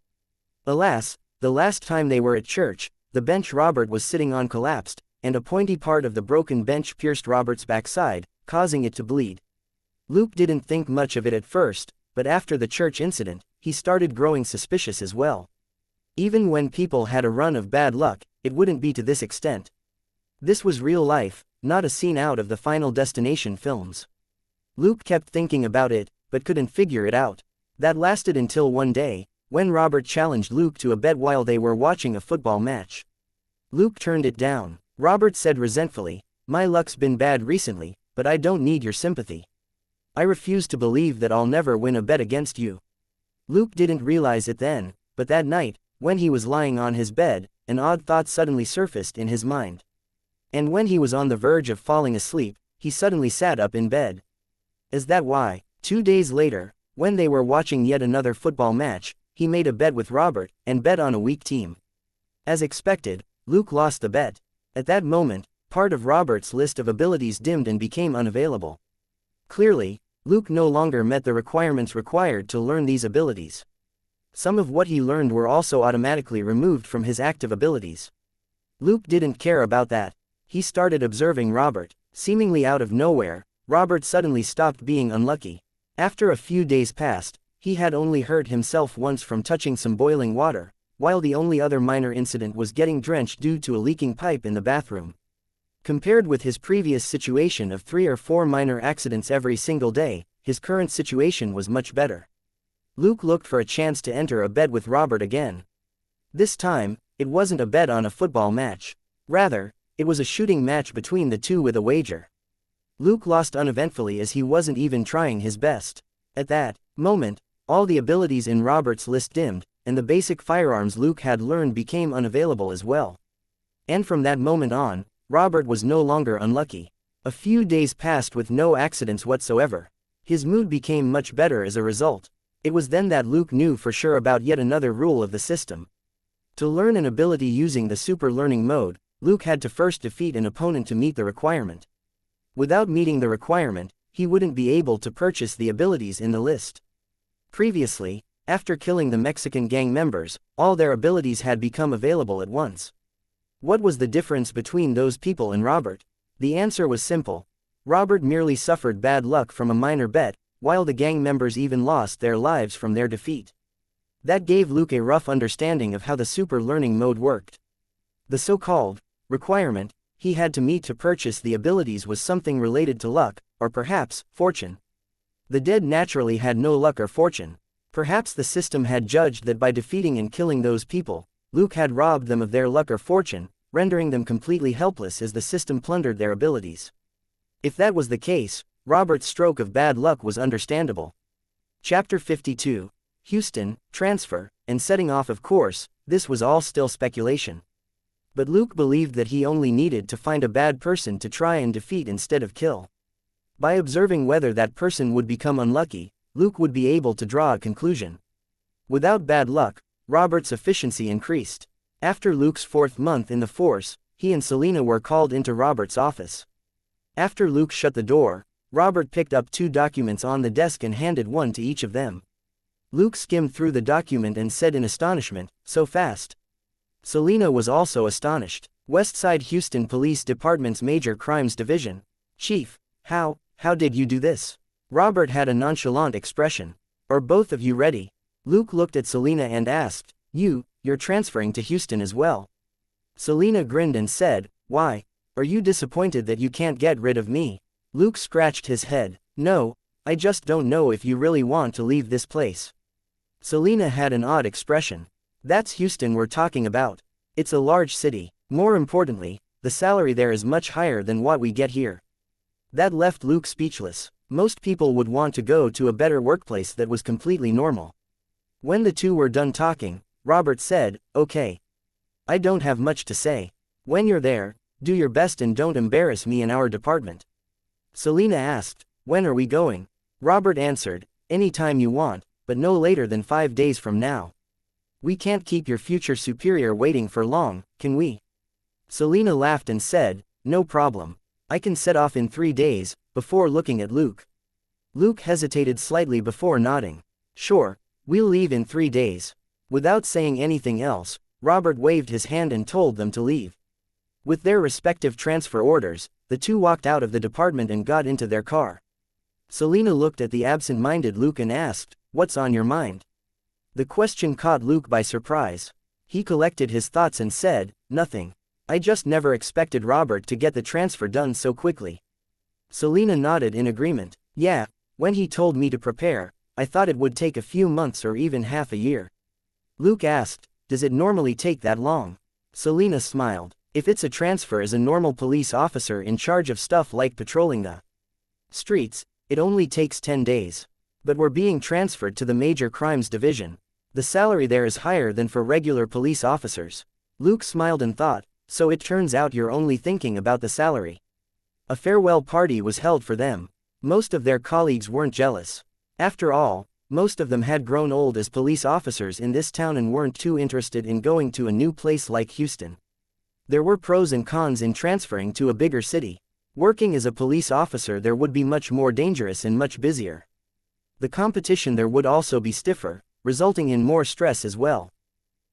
Alas, the last time they were at church, the bench Robert was sitting on collapsed, and a pointy part of the broken bench pierced Robert's backside, causing it to bleed. Luke didn't think much of it at first, but after the church incident, he started growing suspicious as well. Even when people had a run of bad luck, it wouldn't be to this extent. This was real life, not a scene out of the Final Destination films. Luke kept thinking about it, but couldn't figure it out. That lasted until one day, when Robert challenged Luke to a bet while they were watching a football match. Luke turned it down. Robert said resentfully, "My luck's been bad recently, but I don't need your sympathy. I refuse to believe that I'll never win a bet against you." Luke didn't realize it then, but that night, when he was lying on his bed, an odd thought suddenly surfaced in his mind. And when he was on the verge of falling asleep, he suddenly sat up in bed. Is that why? 2 days later, when they were watching yet another football match, he made a bet with Robert, and bet on a weak team. As expected, Luke lost the bet. At that moment, part of Robert's list of abilities dimmed and became unavailable. Clearly, Luke no longer met the requirements required to learn these abilities. Some of what he learned were also automatically removed from his active abilities. Luke didn't care about that. He started observing Robert. Seemingly out of nowhere, Robert suddenly stopped being unlucky. After a few days passed, he had only hurt himself once from touching some boiling water, while the only other minor incident was getting drenched due to a leaking pipe in the bathroom. Compared with his previous situation of 3 or 4 minor accidents every single day, his current situation was much better. Luke looked for a chance to enter a bet with Robert again. This time, it wasn't a bet on a football match. Rather, it was a shooting match between the two with a wager. Luke lost uneventfully as he wasn't even trying his best. At that moment, all the abilities in Robert's list dimmed, and the basic firearms Luke had learned became unavailable as well. And from that moment on, Robert was no longer unlucky. A few days passed with no accidents whatsoever. His mood became much better as a result. It was then that Luke knew for sure about yet another rule of the system. To learn an ability using the super learning mode, Luke had to first defeat an opponent to meet the requirement. Without meeting the requirement, he wouldn't be able to purchase the abilities in the list. Previously, after killing the Mexican gang members, all their abilities had become available at once. What was the difference between those people and Robert? The answer was simple. Robert merely suffered bad luck from a minor bet, while the gang members even lost their lives from their defeat. That gave Luke a rough understanding of how the super learning mode worked. The so-called requirement he had to meet to purchase the abilities was something related to luck, or perhaps fortune. The dead naturally had no luck or fortune. Perhaps the system had judged that by defeating and killing those people, Luke had robbed them of their luck or fortune, rendering them completely helpless as the system plundered their abilities. If that was the case, Robert's stroke of bad luck was understandable. Chapter 52. Houston, transfer, and setting off. Of course, this was all still speculation. But Luke believed that he only needed to find a bad person to try and defeat instead of kill. By observing whether that person would become unlucky, Luke would be able to draw a conclusion. Without bad luck, Robert's efficiency increased. After Luke's 4th month in the force, he and Selena were called into Robert's office. After Luke shut the door, Robert picked up 2 documents on the desk and handed one to each of them. Luke skimmed through the document and said in astonishment, "So fast." Selena was also astonished. Westside Houston Police Department's Major Crimes Division. "Chief, how did you do this?" Robert had a nonchalant expression. "Are both of you ready?" Luke looked at Selena and asked, You're transferring to Houston as well. Selena grinned and said, Why? Are you disappointed that you can't get rid of me? Luke scratched his head. No, I just don't know if you really want to leave this place. Selena had an odd expression. That's Houston we're talking about. It's a large city. More importantly, the salary there is much higher than what we get here. That left Luke speechless. Most people would want to go to a better workplace that was completely normal. When the two were done talking, Robert said, Okay. I don't have much to say. When you're there, do your best and don't embarrass me in our department. Selena asked, When are we going? Robert answered, Any time you want, but no later than 5 days from now. We can't keep your future superior waiting for long, can we? Selena laughed and said, No problem. I can set off in 3 days, before looking at Luke. Luke hesitated slightly before nodding. Sure, we'll leave in 3 days. Without saying anything else, Robert waved his hand and told them to leave. With their respective transfer orders, the two walked out of the department and got into their car. Selena looked at the absent-minded Luke and asked, What's on your mind? The question caught Luke by surprise. He collected his thoughts and said, Nothing. I just never expected Robert to get the transfer done so quickly. Selena nodded in agreement. Yeah, when he told me to prepare, I thought it would take a few months or even half a year. Luke asked, Does it normally take that long? Selena smiled. If it's a transfer as a normal police officer in charge of stuff like patrolling the streets, it only takes 10 days. But we're being transferred to the Major Crimes Division. The salary there is higher than for regular police officers. Luke smiled and thought, So it turns out you're only thinking about the salary. A farewell party was held for them. Most of their colleagues weren't jealous. After all, most of them had grown old as police officers in this town and weren't too interested in going to a new place like Houston. There were pros and cons in transferring to a bigger city. Working as a police officer there would be much more dangerous and much busier. The competition there would also be stiffer, resulting in more stress as well.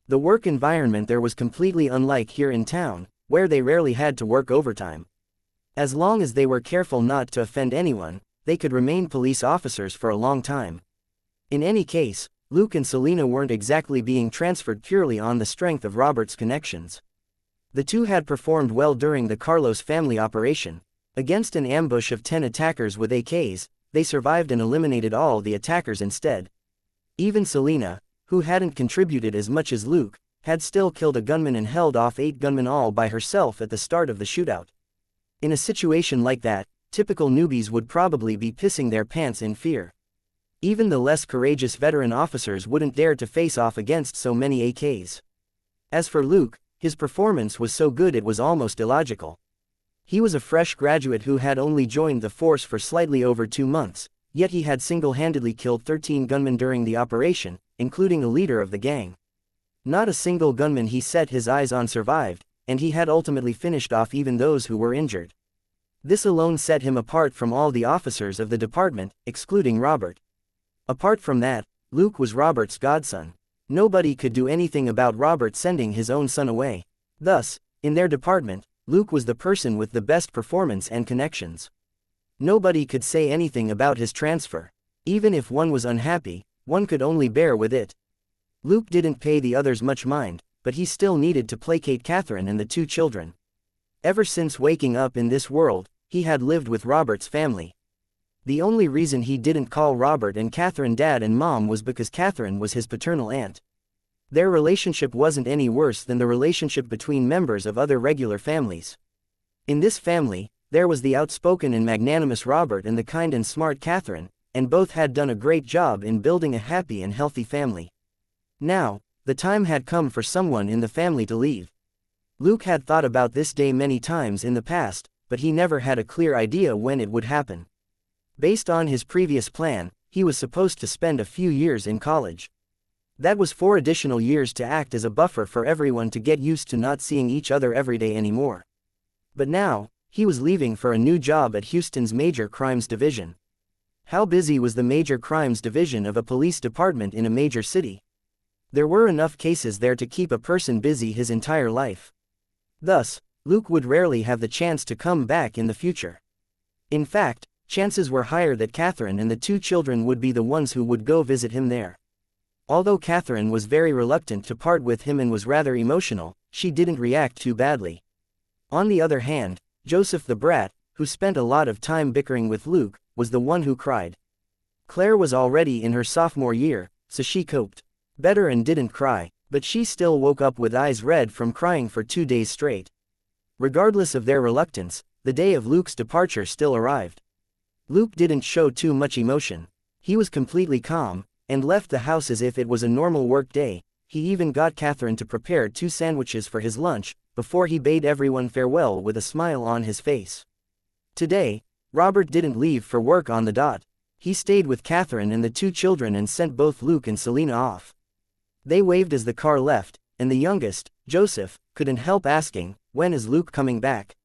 The work environment there was completely unlike here in town, where they rarely had to work overtime. As long as they were careful not to offend anyone, they could remain police officers for a long time. In any case, Luke and Selena weren't exactly being transferred purely on the strength of Robert's connections. The two had performed well during the Carlos family operation. Against an ambush of 10 attackers with AKs, they survived and eliminated all the attackers instead. Even Selena, who hadn't contributed as much as Luke, had still killed a gunman and held off 8 gunmen all by herself at the start of the shootout. In a situation like that, typical newbies would probably be pissing their pants in fear. Even the less courageous veteran officers wouldn't dare to face off against so many AKs. As for Luke, his performance was so good it was almost illogical. He was a fresh graduate who had only joined the force for slightly over 2 months, yet he had single-handedly killed 13 gunmen during the operation, including a leader of the gang. Not a single gunman he set his eyes on survived, and he had ultimately finished off even those who were injured. This alone set him apart from all the officers of the department, excluding Robert. Apart from that, Luke was Robert's godson. Nobody could do anything about Robert sending his own son away. Thus, in their department, Luke was the person with the best performance and connections. Nobody could say anything about his transfer. Even if one was unhappy, one could only bear with it. Luke didn't pay the others much mind, but he still needed to placate Catherine and the 2 children. Ever since waking up in this world, he had lived with Robert's family. The only reason he didn't call Robert and Catherine dad and mom was because Catherine was his paternal aunt. Their relationship wasn't any worse than the relationship between members of other regular families. In this family, there was the outspoken and magnanimous Robert and the kind and smart Catherine, and both had done a great job in building a happy and healthy family. Now, the time had come for someone in the family to leave. Luke had thought about this day many times in the past, but he never had a clear idea when it would happen. Based on his previous plan, he was supposed to spend a few years in college. That was 4 additional years to act as a buffer for everyone to get used to not seeing each other every day anymore. But now, he was leaving for a new job at Houston's Major Crimes Division. How busy was the Major Crimes Division of a police department in a major city? There were enough cases there to keep a person busy his entire life. Thus, Luke would rarely have the chance to come back in the future. In fact, chances were higher that Catherine and the 2 children would be the ones who would go visit him there. Although Catherine was very reluctant to part with him and was rather emotional, she didn't react too badly. On the other hand, Joseph the brat, who spent a lot of time bickering with Luke, was the one who cried. Claire was already in her sophomore year, so she coped better and didn't cry, but she still woke up with eyes red from crying for 2 days straight. Regardless of their reluctance, the day of Luke's departure still arrived. Luke didn't show too much emotion. He was completely calm, and left the house as if it was a normal work day. He even got Catherine to prepare 2 sandwiches for his lunch, before he bade everyone farewell with a smile on his face. Today, Robert didn't leave for work on the dot. He stayed with Catherine and the 2 children and sent both Luke and Selena off. They waved as the car left, and the youngest, Joseph, couldn't help asking, "When is Luke coming back?"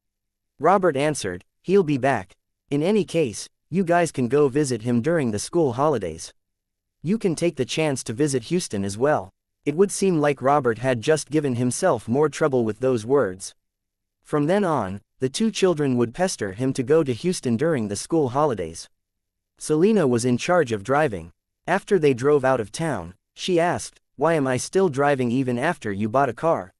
Robert answered, "He'll be back. In any case, you guys can go visit him during the school holidays. You can take the chance to visit Houston as well." It would seem like Robert had just given himself more trouble with those words. From then on, the 2 children would pester him to go to Houston during the school holidays. Selena was in charge of driving. After they drove out of town, she asked, "Why am I still driving even after you bought a car?"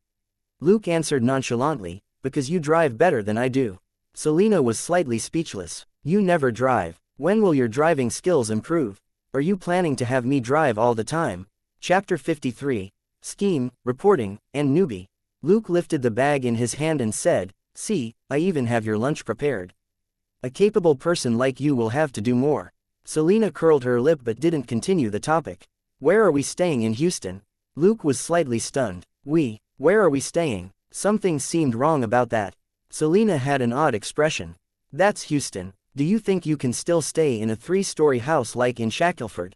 Luke answered nonchalantly, "Because you drive better than I do." Selena was slightly speechless. "You never drive. When will your driving skills improve? Are you planning to have me drive all the time?" Chapter 53. Scheme, Reporting, and Newbie. Luke lifted the bag in his hand and said, "See, I even have your lunch prepared. A capable person like you will have to do more." Selena curled her lip but didn't continue the topic. "Where are we staying in Houston?" Luke was slightly stunned. Where are we staying?" Something seemed wrong about that. Selena had an odd expression. "That's Houston. Do you think you can still stay in a 3-story house like in Shackelford?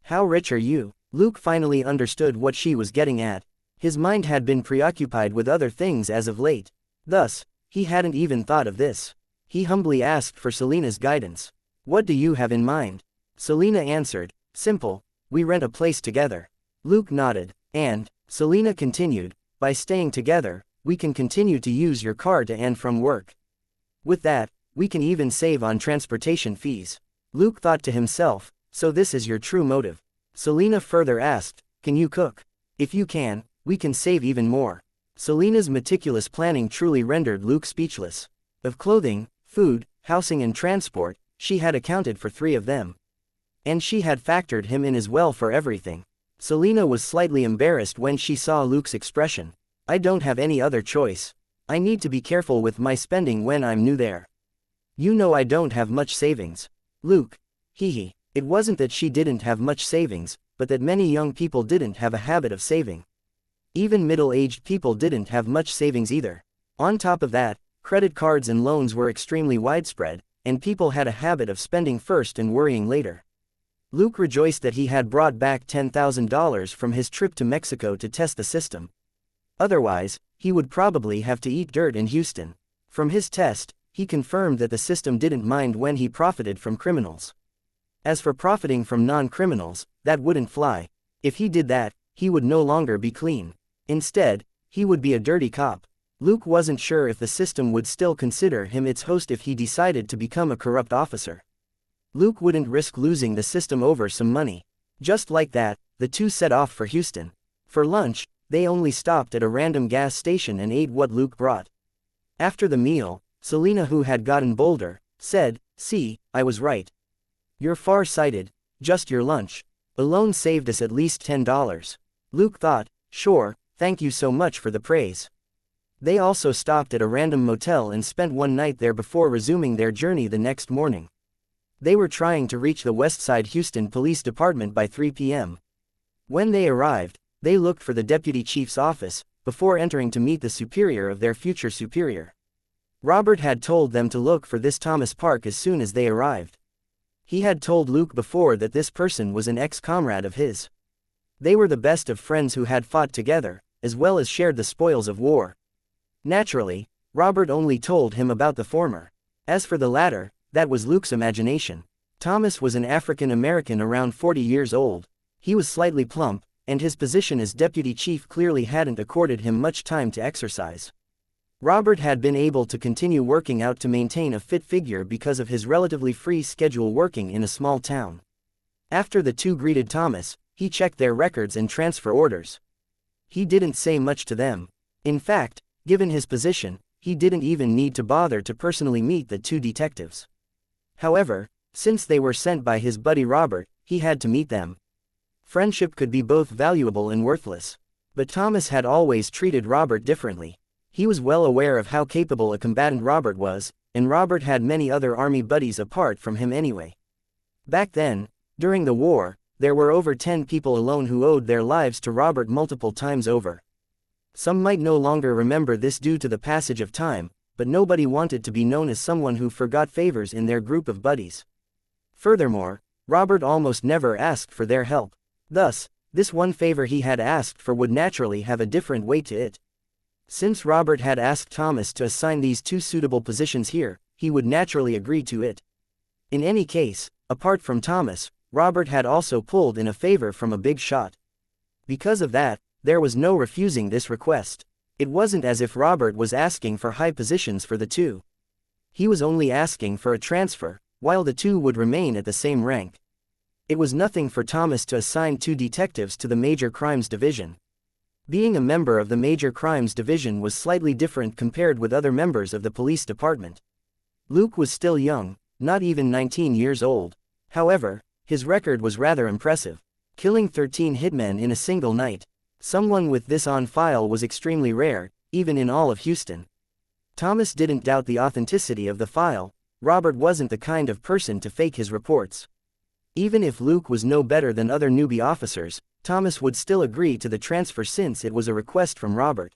How rich are you?" Luke finally understood what she was getting at. His mind had been preoccupied with other things as of late. Thus, he hadn't even thought of this. He humbly asked for Selena's guidance. "What do you have in mind?" Selena answered, "Simple. We rent a place together." Luke nodded. "And," Selena continued, "by staying together, we can continue to use your car to and from work. With that, we can even save on transportation fees." Luke thought to himself, "So this is your true motive?" Selena further asked, "Can you cook?" "If you can, we can save even more." Selena's meticulous planning truly rendered Luke speechless. Of clothing, food, housing and transport, she had accounted for 3 of them. And she had factored him in as well for everything. Selena was slightly embarrassed when she saw Luke's expression. "I don't have any other choice. I need to be careful with my spending when I'm new there. You know I don't have much savings." Luke. Hee. It wasn't that she didn't have much savings, but that many young people didn't have a habit of saving. Even middle-aged people didn't have much savings either. On top of that, credit cards and loans were extremely widespread, and people had a habit of spending first and worrying later. Luke rejoiced that he had brought back $10,000 from his trip to Mexico to test the system. Otherwise, he would probably have to eat dirt in Houston. From his test, he confirmed that the system didn't mind when he profited from criminals. As for profiting from non-criminals, that wouldn't fly. If he did that, he would no longer be clean. Instead, he would be a dirty cop. Luke wasn't sure if the system would still consider him its host if he decided to become a corrupt officer. Luke wouldn't risk losing the system over some money. Just like that, the 2 set off for Houston. For lunch, they only stopped at a random gas station and ate what Luke brought. After the meal, Selena, who had gotten bolder, said, "See, I was right. You're far-sighted. Just your lunch alone saved us at least $10. Luke thought, "Sure, thank you so much for the praise." They also stopped at a random motel and spent one night there before resuming their journey the next morning. They were trying to reach the Westside Houston Police Department by 3 p.m. When they arrived, they looked for the deputy chief's office, before entering to meet the superior of their future superior. Robert had told them to look for this Thomas Park as soon as they arrived. He had told Luke before that this person was an ex-comrade of his. They were the best of friends who had fought together, as well as shared the spoils of war. Naturally, Robert only told him about the former. As for the latter, that was Luke's imagination. Thomas was an African American around 40 years old. He was slightly plump, and his position as deputy chief clearly hadn't accorded him much time to exercise. Robert had been able to continue working out to maintain a fit figure because of his relatively free schedule working in a small town. After the 2 greeted Thomas, he checked their records and transfer orders. He didn't say much to them. In fact, given his position, he didn't even need to bother to personally meet the two detectives. However, since they were sent by his buddy Robert, he had to meet them. Friendship could be both valuable and worthless. But Thomas had always treated Robert differently. He was well aware of how capable a combatant Robert was, and Robert had many other army buddies apart from him anyway. Back then, during the war, there were over 10 people alone who owed their lives to Robert multiple times over. Some might no longer remember this due to the passage of time, but nobody wanted to be known as someone who forgot favors in their group of buddies. Furthermore, Robert almost never asked for their help. Thus, this one favor he had asked for would naturally have a different weight to it. Since Robert had asked Thomas to assign these two suitable positions here, he would naturally agree to it. In any case, apart from Thomas, Robert had also pulled in a favor from a big shot. Because of that, there was no refusing this request. It wasn't as if Robert was asking for high positions for the two. He was only asking for a transfer, while the two would remain at the same rank. It was nothing for Thomas to assign two detectives to the Major Crimes Division. Being a member of the Major Crimes Division was slightly different compared with other members of the police department. Luke was still young, not even 19 years old. However, his record was rather impressive, killing 13 hitmen in a single night. Someone with this on file was extremely rare, even in all of Houston. Thomas didn't doubt the authenticity of the file. Robert wasn't the kind of person to fake his reports. Even if Luke was no better than other newbie officers, Thomas would still agree to the transfer since it was a request from Robert.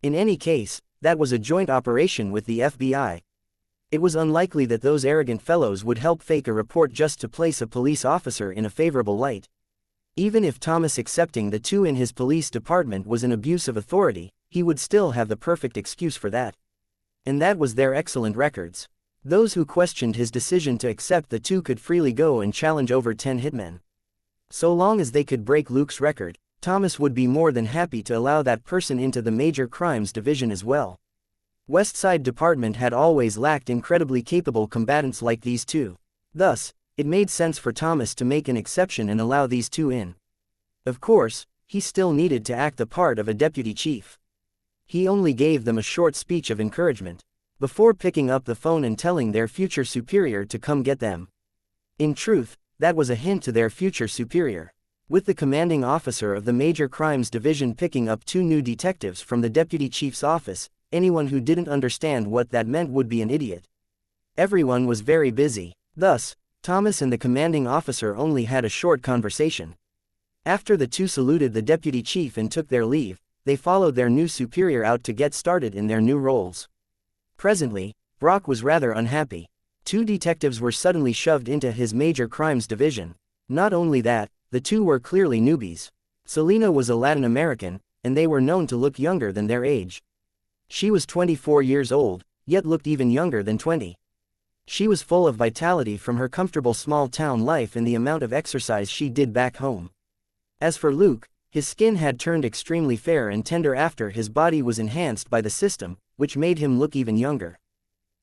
In any case, that was a joint operation with the FBI. It was unlikely that those arrogant fellows would help fake a report just to place a police officer in a favorable light. Even if Thomas accepting the two in his police department was an abuse of authority, he would still have the perfect excuse for that. And that was their excellent records. Those who questioned his decision to accept the two could freely go and challenge over 10 hitmen. So long as they could break Luke's record, Thomas would be more than happy to allow that person into the Major Crimes Division as well. Westside Department had always lacked incredibly capable combatants like these two. Thus, it made sense for Thomas to make an exception and allow these two in. Of course, he still needed to act the part of a deputy chief. He only gave them a short speech of encouragement, before picking up the phone and telling their future superior to come get them. In truth, that was a hint to their future superior. With the commanding officer of the Major Crimes Division picking up two new detectives from the deputy chief's office, anyone who didn't understand what that meant would be an idiot. Everyone was very busy. Thus, Thomas and the commanding officer only had a short conversation. After the two saluted the deputy chief and took their leave, they followed their new superior out to get started in their new roles. Presently, Brock was rather unhappy. Two detectives were suddenly shoved into his Major Crimes Division. Not only that, the two were clearly newbies. Selena was a Latin American, and they were known to look younger than their age. She was 24 years old, yet looked even younger than 20. She was full of vitality from her comfortable small-town life and the amount of exercise she did back home. As for Luke, his skin had turned extremely fair and tender after his body was enhanced by the system, which made him look even younger.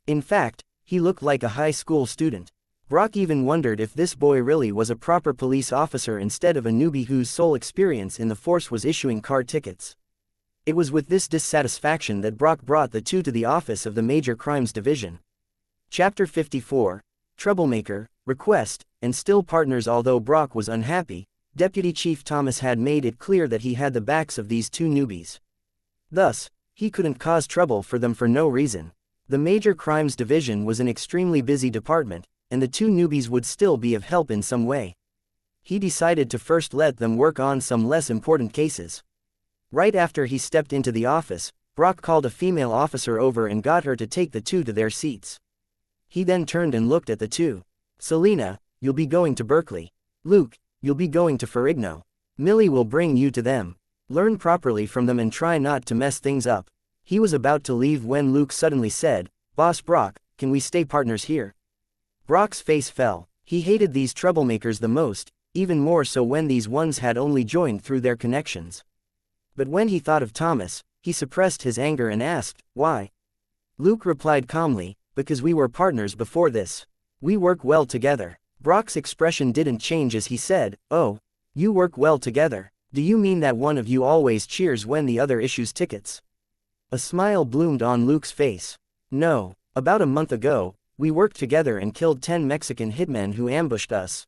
In fact, he looked like a high school student. Brock even wondered if this boy really was a proper police officer instead of a newbie whose sole experience in the force was issuing car tickets. It was with this dissatisfaction that Brock brought the two to the office of the Major Crimes Division. Chapter 54, Troublemaker, Request, and Still Partners. Although Brock was unhappy, Deputy Chief Thomas had made it clear that he had the backs of these two newbies. Thus, he couldn't cause trouble for them for no reason. The Major Crimes Division was an extremely busy department, and the two newbies would still be of help in some way. He decided to first let them work on some less important cases. Right after he stepped into the office, Brock called a female officer over and got her to take the two to their seats. He then turned and looked at the two. Selena, you'll be going to Berkeley. Luke, you'll be going to Ferrigno. Millie will bring you to them. Learn properly from them and try not to mess things up. He was about to leave when Luke suddenly said, Boss Brock, can we stay partners here? Brock's face fell. He hated these troublemakers the most, even more so when these ones had only joined through their connections. But when he thought of Thomas, he suppressed his anger and asked, why? Luke replied calmly, because we were partners before this. We work well together. Brock's expression didn't change as he said, oh, You work well together. Do you mean that one of you always cheers when the other issues tickets? A smile bloomed on Luke's face. No, about a month ago, we worked together and killed 10 Mexican hitmen who ambushed us.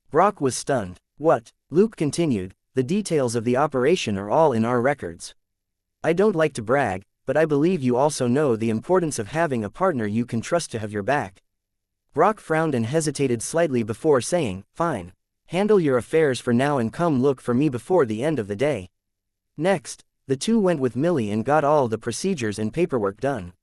Brock was stunned. What? Luke continued, the details of the operation are all in our records. I don't like to brag, but I believe you also know the importance of having a partner you can trust to have your back. Brock frowned and hesitated slightly before saying, fine. Handle your affairs for now and come look for me before the end of the day. Next, the two went with Millie and got all the procedures and paperwork done.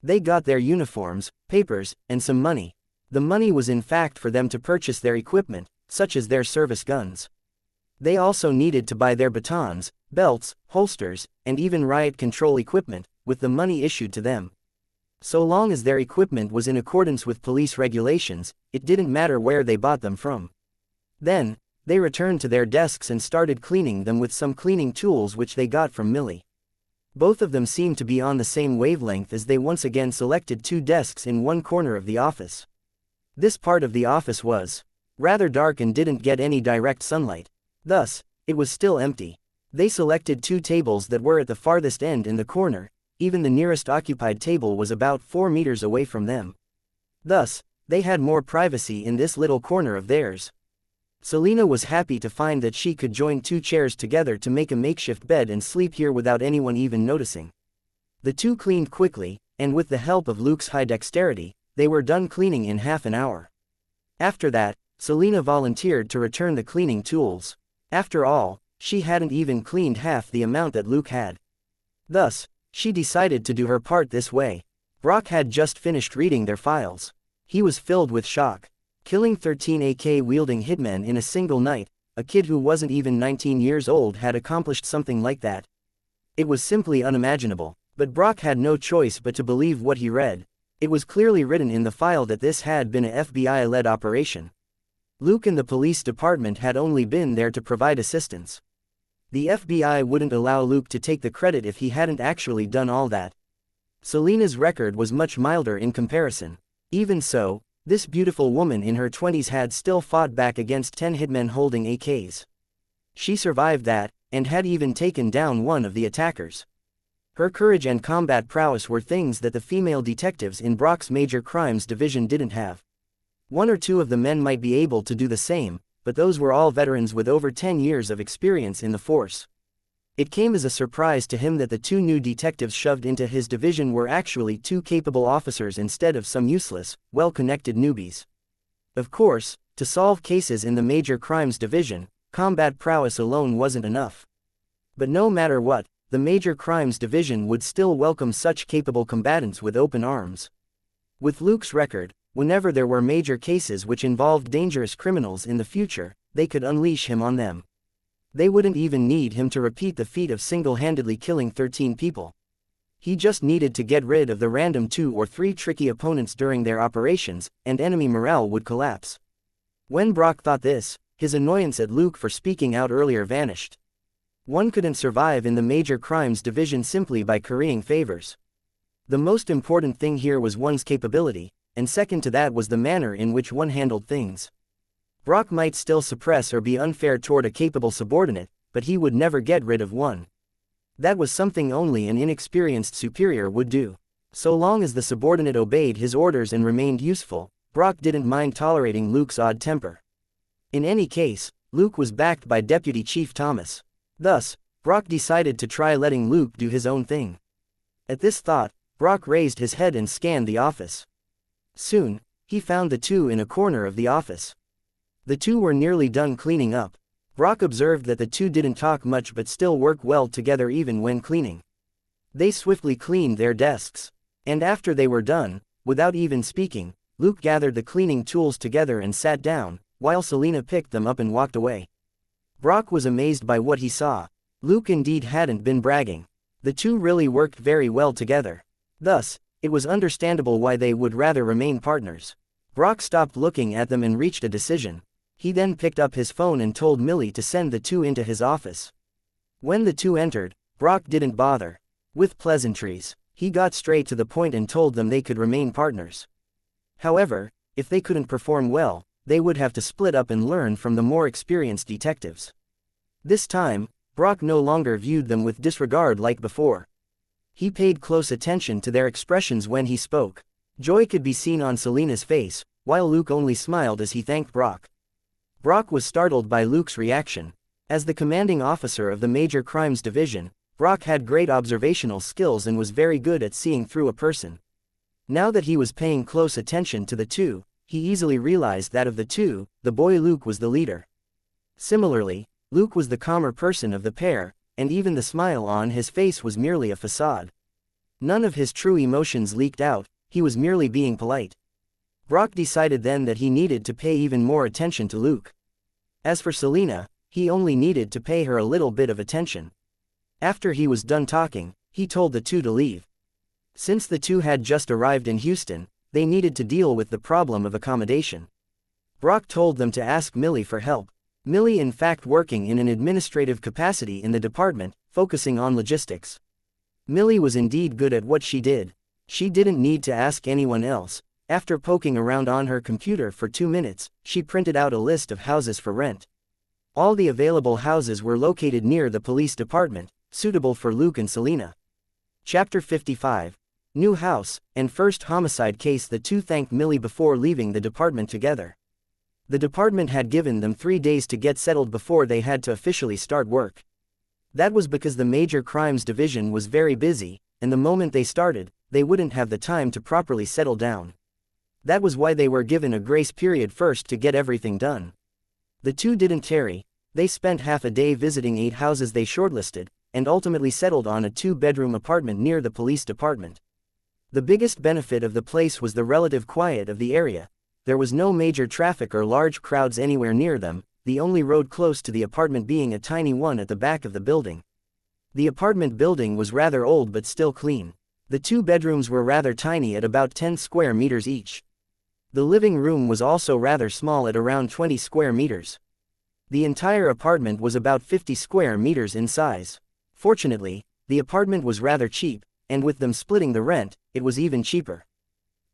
They got their uniforms, papers, and some money. The money was in fact for them to purchase their equipment, such as their service guns. They also needed to buy their batons, belts, holsters, and even riot control equipment, with the money issued to them. So long as their equipment was in accordance with police regulations, it didn't matter where they bought them from. Then, they returned to their desks and started cleaning them with some cleaning tools which they got from Millie. Both of them seemed to be on the same wavelength as they once again selected 2 desks in one corner of the office. This part of the office was rather dark and didn't get any direct sunlight. Thus, it was still empty. They selected 2 tables that were at the farthest end in the corner, even the nearest occupied table was about 4 meters away from them. Thus, they had more privacy in this little corner of theirs. Selena was happy to find that she could join 2 chairs together to make a makeshift bed and sleep here without anyone even noticing. The two cleaned quickly, and with the help of Luke's high dexterity, they were done cleaning in half an hour. After that, Selena volunteered to return the cleaning tools. After all, she hadn't even cleaned half the amount that Luke had. Thus, she decided to do her part this way. Brock had just finished reading their files. He was filled with shock. Killing 13 AK-wielding hitmen in a single night, a kid who wasn't even 19 years old had accomplished something like that. It was simply unimaginable, but Brock had no choice but to believe what he read. It was clearly written in the file that this had been a FBI-led operation. Luke and the police department had only been there to provide assistance. The FBI wouldn't allow Luke to take the credit if he hadn't actually done all that. Selena's record was much milder in comparison. Even so, this beautiful woman in her 20s had still fought back against 10 hitmen holding AKs. She survived that, and had even taken down one of the attackers. Her courage and combat prowess were things that the female detectives in Brock's Major Crimes Division didn't have. 1 or 2 of the men might be able to do the same, but those were all veterans with over 10 years of experience in the force. It came as a surprise to him that the 2 new detectives shoved into his division were actually 2 capable officers instead of some useless, well-connected newbies. Of course, to solve cases in the Major Crimes Division, combat prowess alone wasn't enough. But no matter what, the Major Crimes Division would still welcome such capable combatants with open arms. With Luke's record, whenever there were major cases which involved dangerous criminals in the future, they could unleash him on them. They wouldn't even need him to repeat the feat of single-handedly killing 13 people. He just needed to get rid of the random 2 or 3 tricky opponents during their operations, and enemy morale would collapse. When Brock thought this, his annoyance at Luke for speaking out earlier vanished. One couldn't survive in the Major Crimes Division simply by currying favors. The most important thing here was one's capability, and second to that was the manner in which one handled things. Brock might still suppress or be unfair toward a capable subordinate, but he would never get rid of one. That was something only an inexperienced superior would do. So long as the subordinate obeyed his orders and remained useful, Brock didn't mind tolerating Luke's odd temper. In any case, Luke was backed by Deputy Chief Thomas. Thus, Brock decided to try letting Luke do his own thing. At this thought, Brock raised his head and scanned the office. Soon, he found the 2 in a corner of the office. The 2 were nearly done cleaning up. Brock observed that the 2 didn't talk much but still work well together even when cleaning. They swiftly cleaned their desks. And after they were done, without even speaking, Luke gathered the cleaning tools together and sat down, while Selena picked them up and walked away. Brock was amazed by what he saw. Luke indeed hadn't been bragging. The 2 really worked very well together. Thus, it was understandable why they would rather remain partners. Brock stopped looking at them and reached a decision. He then picked up his phone and told Millie to send the 2 into his office. When the 2 entered, Brock didn't bother with pleasantries. He got straight to the point and told them they could remain partners. However, if they couldn't perform well, they would have to split up and learn from the more experienced detectives. This time, Brock no longer viewed them with disregard like before. He paid close attention to their expressions when he spoke. Joy could be seen on Selina's face, while Luke only smiled as he thanked Brock. Brock was startled by Luke's reaction. As the commanding officer of the Major Crimes Division, Brock had great observational skills and was very good at seeing through a person. Now that he was paying close attention to the two, he easily realized that of the two, the boy Luke was the leader. Similarly, Luke was the calmer person of the pair, and even the smile on his face was merely a facade. None of his true emotions leaked out, he was merely being polite. Brock decided then that he needed to pay even more attention to Luke. As for Selina, he only needed to pay her a little bit of attention. After he was done talking, he told the two to leave. Since the two had just arrived in Houston, they needed to deal with the problem of accommodation. Brock told them to ask Millie for help. Millie in fact working in an administrative capacity in the department, focusing on logistics. Millie was indeed good at what she did. She didn't need to ask anyone else. After poking around on her computer for 2 minutes, she printed out a list of houses for rent. All the available houses were located near the police department, suitable for Luke and Selina. Chapter 55. New house, and first homicide case. The two thanked Millie before leaving the department together. The department had given them 3 days to get settled before they had to officially start work. That was because the Major Crimes Division was very busy, and the moment they started, they wouldn't have the time to properly settle down. That was why they were given a grace period first to get everything done. The two didn't tarry. They spent half a day visiting 8 houses they shortlisted, and ultimately settled on a 2-bedroom apartment near the police department. The biggest benefit of the place was the relative quiet of the area. There was no major traffic or large crowds anywhere near them, the only road close to the apartment being a tiny one at the back of the building. The apartment building was rather old but still clean. The 2 bedrooms were rather tiny at about 10 square meters each. The living room was also rather small at around 20 square meters. The entire apartment was about 50 square meters in size. Fortunately, the apartment was rather cheap, and with them splitting the rent, it was even cheaper.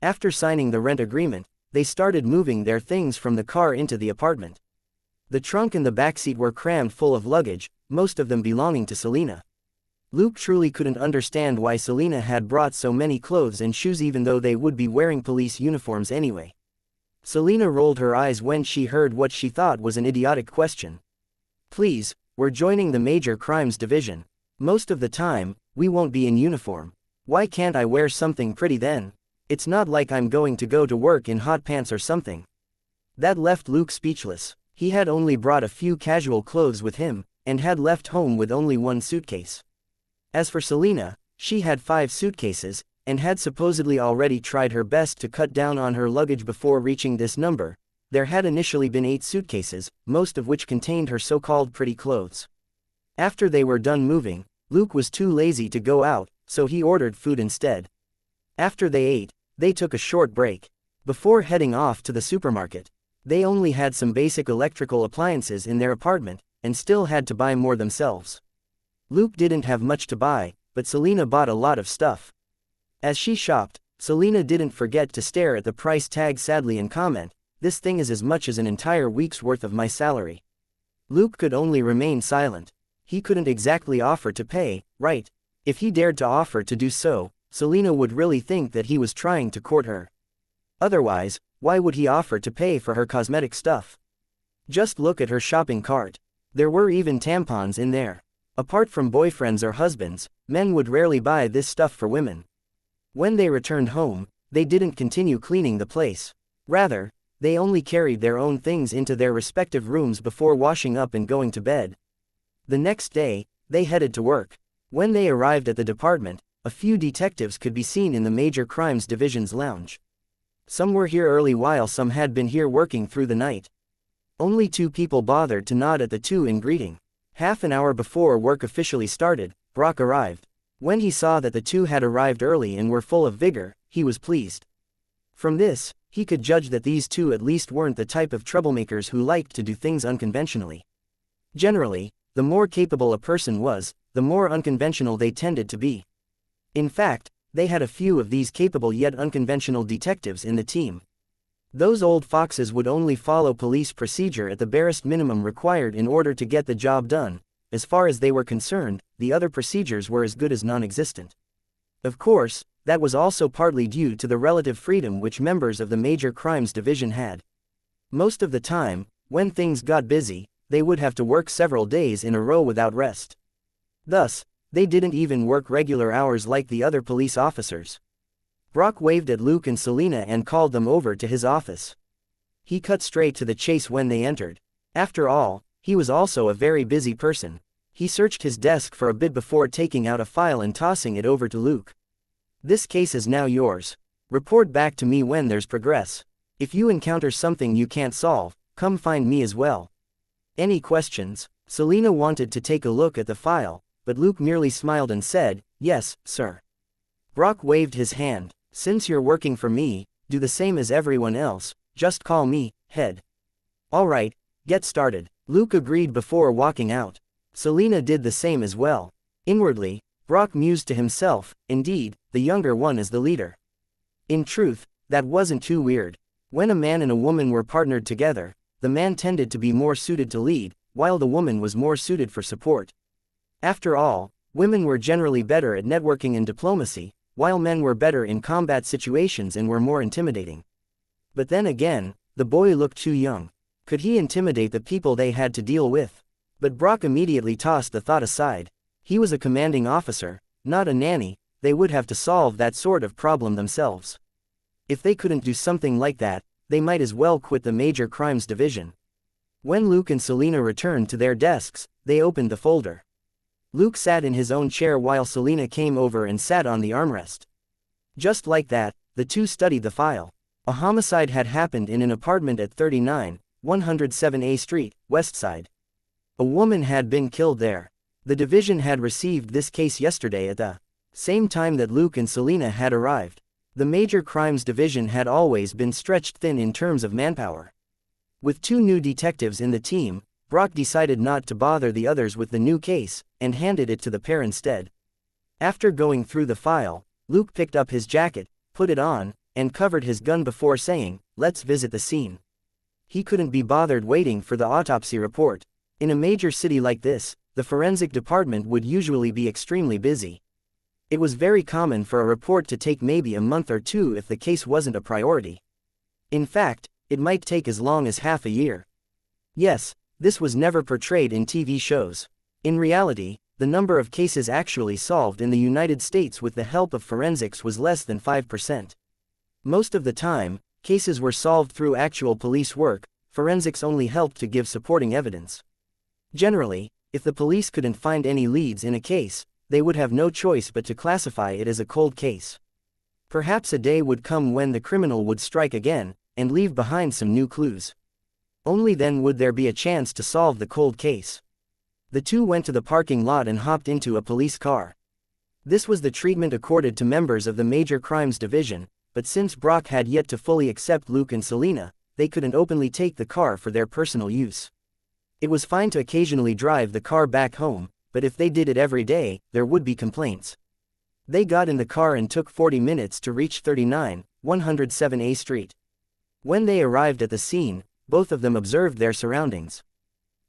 After signing the rent agreement, they started moving their things from the car into the apartment. The trunk and the backseat were crammed full of luggage, most of them belonging to Selina. Luke truly couldn't understand why Selina had brought so many clothes and shoes even though they would be wearing police uniforms anyway. Selina rolled her eyes when she heard what she thought was an idiotic question. "Please, we're joining the Major Crimes Division. Most of the time, we won't be in uniform. Why can't I wear something pretty then? It's not like I'm going to go to work in hot pants or something." That left Luke speechless. He had only brought a few casual clothes with him, and had left home with only 1 suitcase. As for Selina, she had 5 suitcases, and had supposedly already tried her best to cut down on her luggage before reaching this number. There had initially been 8 suitcases, most of which contained her so-called pretty clothes. After they were done moving, Luke was too lazy to go out, so he ordered food instead. After they ate, they took a short break. Before heading off to the supermarket, they only had some basic electrical appliances in their apartment, and still had to buy more themselves. Luke didn't have much to buy, but Selina bought a lot of stuff. As she shopped, Selina didn't forget to stare at the price tag sadly and comment, "This thing is as much as an entire week's worth of my salary." Luke could only remain silent. He couldn't exactly offer to pay, right? If he dared to offer to do so, Selina would really think that he was trying to court her. Otherwise, why would he offer to pay for her cosmetic stuff? Just look at her shopping cart. There were even tampons in there. Apart from boyfriends or husbands, men would rarely buy this stuff for women. When they returned home, they didn't continue cleaning the place. Rather, they only carried their own things into their respective rooms before washing up and going to bed. The next day, they headed to work. When they arrived at the department, a few detectives could be seen in the Major Crimes Division's lounge. Some were here early while some had been here working through the night. Only 2 people bothered to nod at the two in greeting. Half an hour before work officially started, Brock arrived. When he saw that the two had arrived early and were full of vigor, he was pleased. From this, he could judge that these two at least weren't the type of troublemakers who liked to do things unconventionally. Generally, the more capable a person was, the more unconventional they tended to be. In fact, they had a few of these capable yet unconventional detectives in the team. Those old foxes would only follow police procedure at the barest minimum required in order to get the job done. As far as they were concerned, the other procedures were as good as non-existent. Of course, that was also partly due to the relative freedom which members of the Major Crimes Division had. Most of the time, when things got busy, they would have to work several days in a row without rest. Thus, they didn't even work regular hours like the other police officers. Brock waved at Luke and Selena and called them over to his office. He cut straight to the chase when they entered. After all, he was also a very busy person. He searched his desk for a bit before taking out a file and tossing it over to Luke. "This case is now yours. Report back to me when there's progress. If you encounter something you can't solve, come find me as well." "Any questions?" Selena wanted to take a look at the file, but Luke merely smiled and said, "Yes, sir." Brock waved his hand. "Since you're working for me, do the same as everyone else, just call me, Head." "All right, get started," Luke agreed before walking out. Selena did the same as well. Inwardly, Brock mused to himself, indeed, the younger one is the leader. In truth, that wasn't too weird. When a man and a woman were partnered together, the man tended to be more suited to lead, while the woman was more suited for support. After all, women were generally better at networking and diplomacy, while men were better in combat situations and were more intimidating. But then again, the boy looked too young. Could he intimidate the people they had to deal with? But Brock immediately tossed the thought aside. He was a commanding officer, not a nanny. They would have to solve that sort of problem themselves. If they couldn't do something like that, they might as well quit the Major Crimes Division. When Luke and Selena returned to their desks, they opened the folder. Luke sat in his own chair while Selena came over and sat on the armrest. Just like that, the two studied the file. A homicide had happened in an apartment at 39-107A Street, Westside. A woman had been killed there. The division had received this case yesterday at the same time that Luke and Selena had arrived. The Major Crimes Division had always been stretched thin in terms of manpower. With two new detectives in the team, Brock decided not to bother the others with the new case, and handed it to the pair instead. After going through the file, Luke picked up his jacket, put it on, and covered his gun before saying, "Let's visit the scene." He couldn't be bothered waiting for the autopsy report. In a major city like this, the forensic department would usually be extremely busy. It was very common for a report to take maybe a month or two if the case wasn't a priority. In fact, it might take as long as half a year. Yes, this was never portrayed in TV shows. In reality, the number of cases actually solved in the United States with the help of forensics was less than 5%. Most of the time, cases were solved through actual police work. Forensics only helped to give supporting evidence. Generally, if the police couldn't find any leads in a case, they would have no choice but to classify it as a cold case. Perhaps a day would come when the criminal would strike again, and leave behind some new clues. Only then would there be a chance to solve the cold case. The two went to the parking lot and hopped into a police car. This was the treatment accorded to members of the Major Crimes Division, but since Brock had yet to fully accept Luke and Selena, they couldn't openly take the car for their personal use. It was fine to occasionally drive the car back home, but if they did it every day, there would be complaints. They got in the car and took 40 minutes to reach 39-107A Street. When they arrived at the scene, both of them observed their surroundings.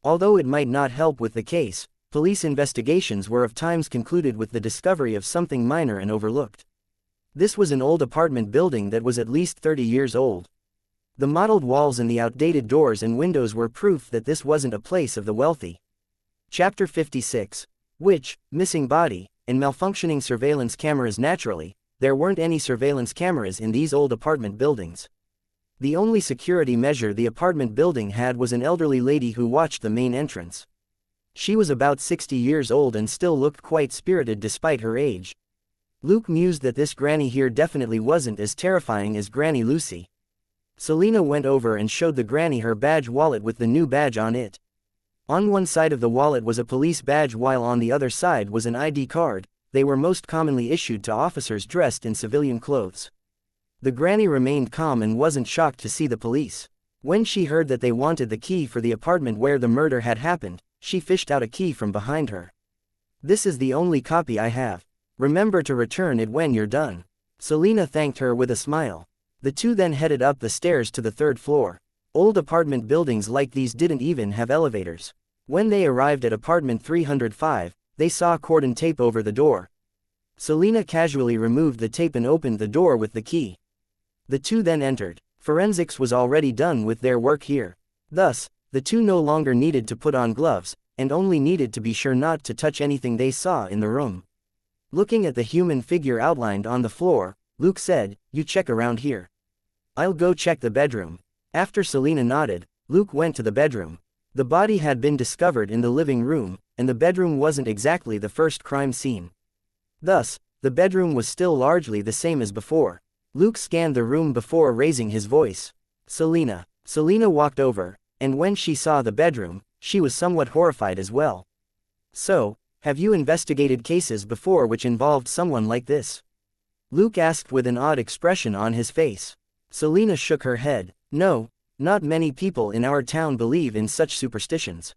Although it might not help with the case, police investigations were of times concluded with the discovery of something minor and overlooked. This was an old apartment building that was at least 30 years old. The mottled walls and the outdated doors and windows were proof that this wasn't a place of the wealthy. Chapter 56. Which, missing body, and malfunctioning surveillance cameras. Naturally, there weren't any surveillance cameras in these old apartment buildings. The only security measure the apartment building had was an elderly lady who watched the main entrance. She was about 60 years old and still looked quite spirited despite her age. Luke mused that this granny here definitely wasn't as terrifying as Granny Lucy. Selena went over and showed the granny her badge wallet with the new badge on it. On one side of the wallet was a police badge while on the other side was an ID card. They were most commonly issued to officers dressed in civilian clothes. The granny remained calm and wasn't shocked to see the police. When she heard that they wanted the key for the apartment where the murder had happened, she fished out a key from behind her. "This is the only copy I have. Remember to return it when you're done." Selena thanked her with a smile. The two then headed up the stairs to the third floor. Old apartment buildings like these didn't even have elevators. When they arrived at apartment 305, they saw cordon tape over the door. Selina casually removed the tape and opened the door with the key. The two then entered. Forensics was already done with their work here. Thus, the two no longer needed to put on gloves, and only needed to be sure not to touch anything they saw in the room. Looking at the human figure outlined on the floor, Luke said, "You check around here. I'll go check the bedroom." After Selina nodded, Luke went to the bedroom. The body had been discovered in the living room, and the bedroom wasn't exactly the first crime scene. Thus, the bedroom was still largely the same as before. Luke scanned the room before raising his voice. "Selina." Selina walked over, and when she saw the bedroom, she was somewhat horrified as well. "So, have you investigated cases before which involved someone like this?" Luke asked with an odd expression on his face. Selina shook her head. "No, not many people in our town believe in such superstitions."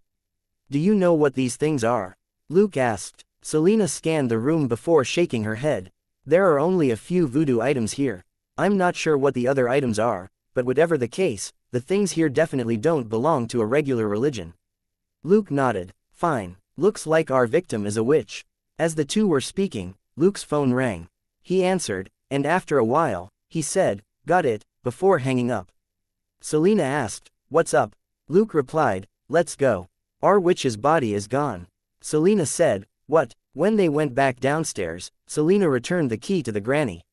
"Do you know what these things are?" Luke asked. Selina scanned the room before shaking her head. "There are only a few voodoo items here. I'm not sure what the other items are, but whatever the case, the things here definitely don't belong to a regular religion." Luke nodded. "Fine. Looks like our victim is a witch." As the two were speaking, Luke's phone rang. He answered, and after a while, he said, "Got it," before hanging up. Selina asked, "What's up?" Luke replied, "Let's go. Our witch's body is gone." Selina said, "What?" When they went back downstairs, Selina returned the key to the granny.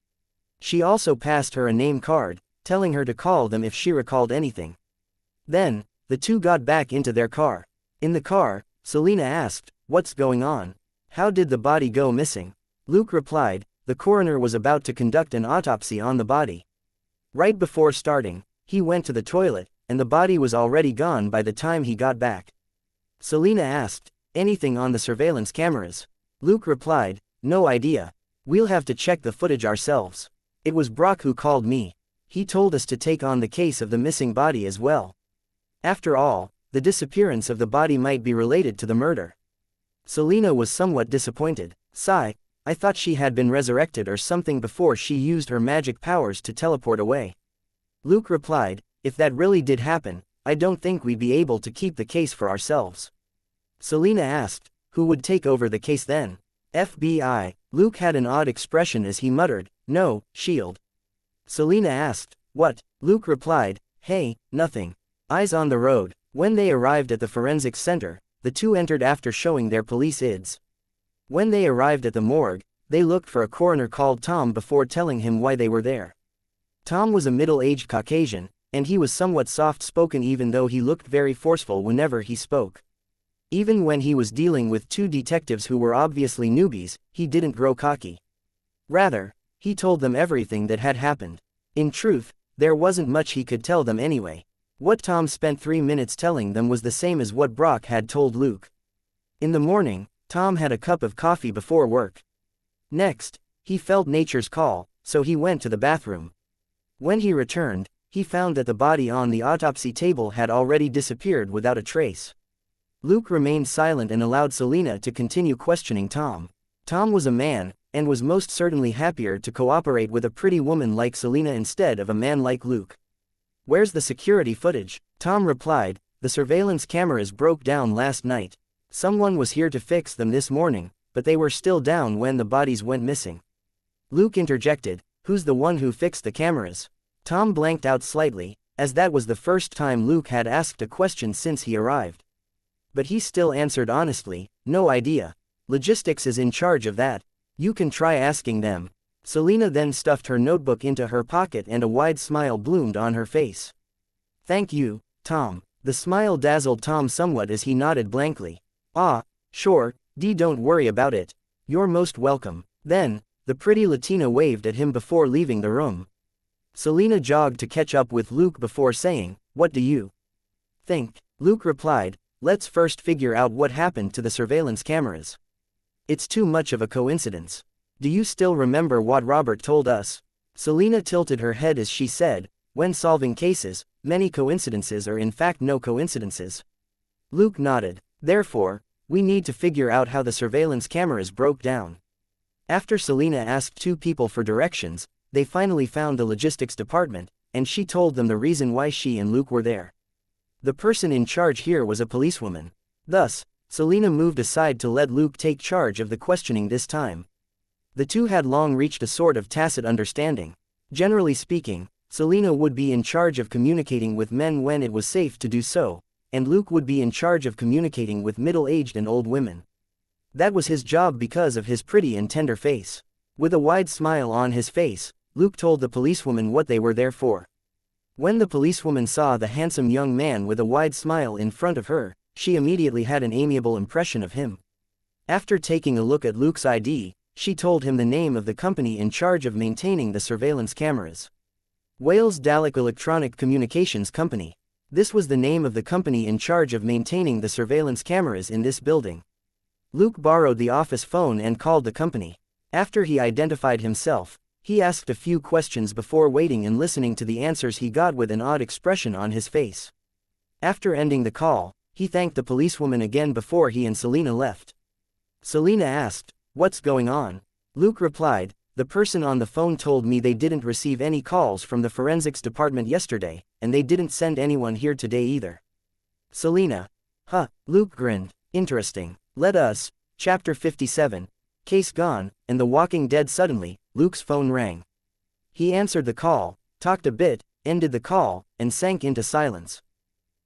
She also passed her a name card, telling her to call them if she recalled anything. Then, the two got back into their car. In the car, Selina asked, "What's going on? How did the body go missing?" Luke replied, "The coroner was about to conduct an autopsy on the body. Right before starting, he went to the toilet, and the body was already gone by the time he got back." Selina asked, "Anything on the surveillance cameras?" Luke replied, "No idea. We'll have to check the footage ourselves. It was Brock who called me. He told us to take on the case of the missing body as well. After all, the disappearance of the body might be related to the murder." Selina was somewhat disappointed. "Sigh, I thought she had been resurrected or something before she used her magic powers to teleport away." Luke replied, "If that really did happen, I don't think we'd be able to keep the case for ourselves." Selina asked, "Who would take over the case then?" "FBI." Luke had an odd expression as he muttered, "No, S.H.I.E.L.D." Selina asked, "What?" Luke replied, "Hey, nothing. Eyes on the road." When they arrived at the forensics center, the two entered after showing their police IDs. When they arrived at the morgue, they looked for a coroner called Tom before telling him why they were there. Tom was a middle-aged Caucasian, and he was somewhat soft-spoken even though he looked very forceful whenever he spoke. Even when he was dealing with two detectives who were obviously newbies, he didn't grow cocky. Rather, he told them everything that had happened. In truth, there wasn't much he could tell them anyway. What Tom spent 3 minutes telling them was the same as what Brock had told Luke. In the morning, Tom had a cup of coffee before work. Next, he felt nature's call, so he went to the bathroom. When he returned, he found that the body on the autopsy table had already disappeared without a trace. Luke remained silent and allowed Selina to continue questioning Tom. Tom was a man, and was most certainly happier to cooperate with a pretty woman like Selina instead of a man like Luke. "Where's the security footage?" Tom replied, "The surveillance cameras broke down last night. Someone was here to fix them this morning, but they were still down when the bodies went missing." Luke interjected, "Who's the one who fixed the cameras?" Tom blanked out slightly, as that was the first time Luke had asked a question since he arrived. But he still answered honestly, "No idea. Logistics is in charge of that. You can try asking them." Selina then stuffed her notebook into her pocket and a wide smile bloomed on her face. "Thank you, Tom." The smile dazzled Tom somewhat as he nodded blankly. "Ah, sure, don't worry about it. You're most welcome." Then, the pretty Latina waved at him before leaving the room. Selina jogged to catch up with Luke before saying, "What do you think?" Luke replied, "Let's first figure out what happened to the surveillance cameras. It's too much of a coincidence. Do you still remember what Robert told us?" Selina tilted her head as she said, "When solving cases, many coincidences are in fact no coincidences." Luke nodded. "Therefore, we need to figure out how the surveillance cameras broke down." After Selina asked two people for directions, they finally found the logistics department, and she told them the reason why she and Luke were there. The person in charge here was a policewoman. Thus, Selena moved aside to let Luke take charge of the questioning this time. The two had long reached a sort of tacit understanding. Generally speaking, Selena would be in charge of communicating with men when it was safe to do so, and Luke would be in charge of communicating with middle-aged and old women. That was his job because of his pretty and tender face. With a wide smile on his face, Luke told the policewoman what they were there for. When the policewoman saw the handsome young man with a wide smile in front of her, she immediately had an amiable impression of him. After taking a look at Luke's ID, she told him the name of the company in charge of maintaining the surveillance cameras. Wales Dalek Electronic Communications Company. This was the name of the company in charge of maintaining the surveillance cameras in this building. Luke borrowed the office phone and called the company. After he identified himself, he asked a few questions before waiting and listening to the answers he got with an odd expression on his face. After ending the call, he thanked the policewoman again before he and Selena left. Selena asked, "What's going on?" Luke replied, "The person on the phone told me they didn't receive any calls from the forensics department yesterday, and they didn't send anyone here today either." Selena. Huh, Luke grinned. Interesting. Let us. Chapter 57. Case gone, and The Walking Dead. Suddenly, Luke's phone rang. He answered the call, talked a bit, ended the call, and sank into silence.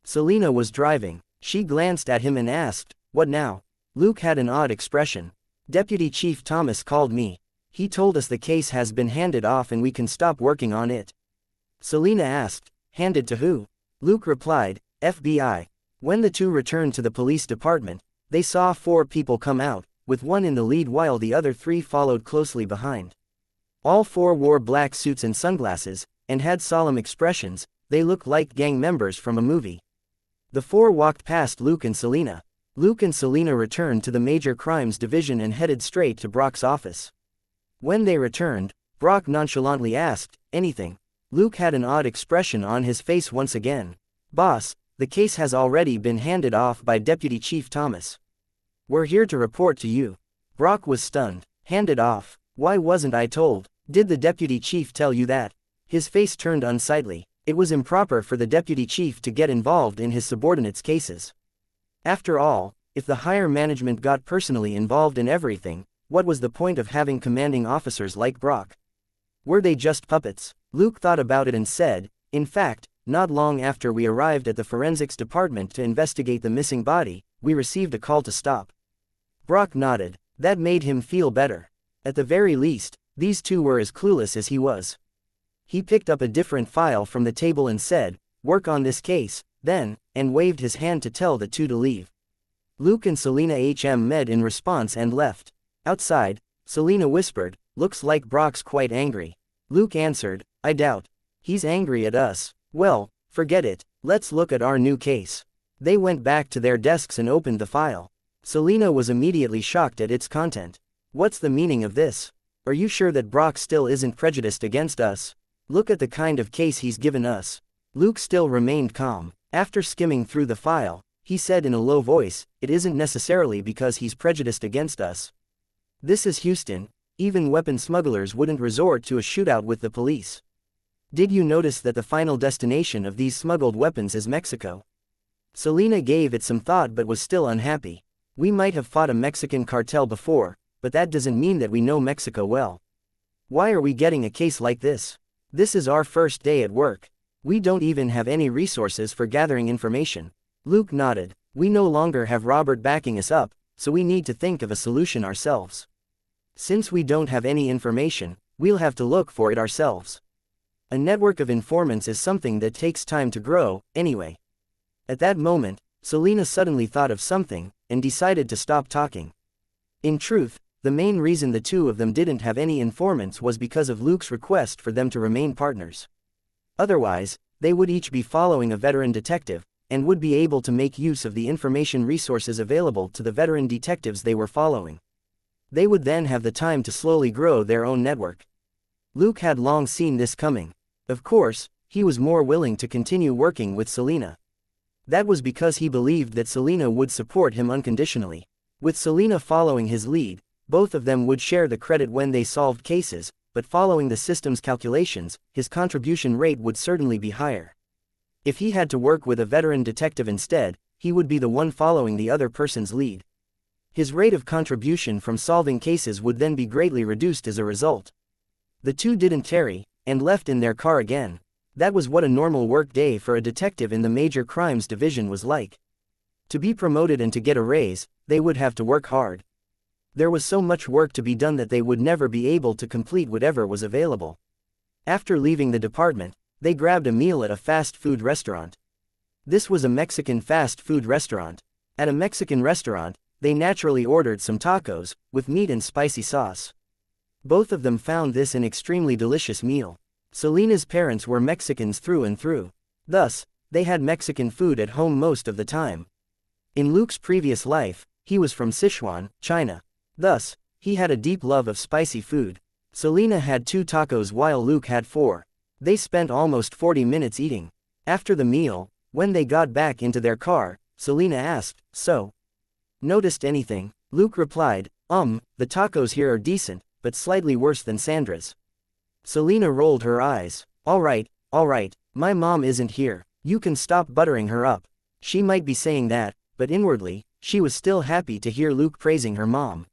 Selena was driving. She glanced at him and asked, "What now?" Luke had an odd expression. "Deputy Chief Thomas called me. He told us the case has been handed off and we can stop working on it." Selena asked, "Handed to who?" Luke replied, "FBI." When the two returned to the police department, they saw 4 people come out, with one in the lead while the other 3 followed closely behind. All 4 wore black suits and sunglasses, and had solemn expressions. They looked like gang members from a movie. The 4 walked past Luke and Selena. Luke and Selena returned to the Major Crimes Division and headed straight to Brock's office. When they returned, Brock nonchalantly asked, "Anything?" Luke had an odd expression on his face once again. "Boss, the case has already been handed off by Deputy Chief Thomas. We're here to report to you." Brock was stunned. "Handed off? Why wasn't I told? Did the Deputy Chief tell you that?" His face turned unsightly. It was improper for the Deputy Chief to get involved in his subordinates' cases. After all, if the higher management got personally involved in everything, what was the point of having commanding officers like Brock? Were they just puppets? Luke thought about it and said, "In fact, not long after we arrived at the forensics department to investigate the missing body, we received a call to stop." Brock nodded. That made him feel better. At the very least, these two were as clueless as he was. He picked up a different file from the table and said, "Work on this case, then," and waved his hand to tell the two to leave. Luke and Selena med in response and left. Outside, Selena whispered, "Looks like Brock's quite angry." Luke answered, "I doubt. He's angry at us. Well, forget it, let's look at our new case." They went back to their desks and opened the file. Selena was immediately shocked at its content. "What's the meaning of this? Are you sure that Brock still isn't prejudiced against us? Look at the kind of case he's given us." Luke still remained calm. After skimming through the file, he said in a low voice, "It isn't necessarily because he's prejudiced against us. This is Houston. Even weapon smugglers wouldn't resort to a shootout with the police. Did you notice that the final destination of these smuggled weapons is Mexico?" Selena gave it some thought but was still unhappy. "We might have fought a Mexican cartel before, but that doesn't mean that we know Mexico well. Why are we getting a case like this? This is our first day at work. We don't even have any resources for gathering information." Luke nodded. "We no longer have Robert backing us up, so we need to think of a solution ourselves. Since we don't have any information, we'll have to look for it ourselves. A network of informants is something that takes time to grow, anyway." At that moment, Selena suddenly thought of something, and decided to stop talking. In truth, the main reason the two of them didn't have any informants was because of Luke's request for them to remain partners. Otherwise, they would each be following a veteran detective, and would be able to make use of the information resources available to the veteran detectives they were following. They would then have the time to slowly grow their own network. Luke had long seen this coming. Of course, he was more willing to continue working with Selena. That was because he believed that Selena would support him unconditionally. With Selena following his lead, both of them would share the credit when they solved cases, but following the system's calculations, his contribution rate would certainly be higher. If he had to work with a veteran detective instead, he would be the one following the other person's lead. His rate of contribution from solving cases would then be greatly reduced as a result. The two didn't tarry, and left in their car again. That was what a normal work day for a detective in the Major Crimes Division was like. To be promoted and to get a raise, they would have to work hard. There was so much work to be done that they would never be able to complete whatever was available. After leaving the department, they grabbed a meal at a fast food restaurant. This was a Mexican fast food restaurant. At a Mexican restaurant, they naturally ordered some tacos, with meat and spicy sauce. Both of them found this an extremely delicious meal. Selena's parents were Mexicans through and through. Thus, they had Mexican food at home most of the time. In Luke's previous life, he was from Sichuan, China. Thus, he had a deep love of spicy food. Selena had 2 tacos while Luke had 4. They spent almost 40 minutes eating. After the meal, when they got back into their car, Selena asked, "So? Noticed anything?" Luke replied, The tacos here are decent, but slightly worse than Sandra's." Selena rolled her eyes. All right, my mom isn't here. You can stop buttering her up." She might be saying that, but inwardly, she was still happy to hear Luke praising her mom.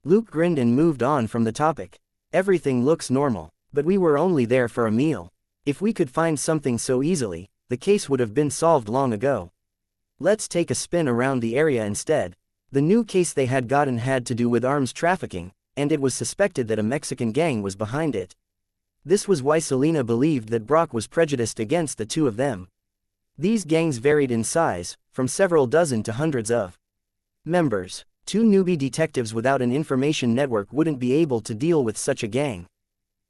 Luke grinned and moved on from the topic. "Everything looks normal, but we were only there for a meal. If we could find something so easily, the case would have been solved long ago. Let's take a spin around the area instead." The new case they had gotten had to do with arms trafficking, and it was suspected that a Mexican gang was behind it. This was why Selena believed that Brock was prejudiced against the two of them. These gangs varied in size, from several dozen to hundreds of members. 2 newbie detectives without an information network wouldn't be able to deal with such a gang.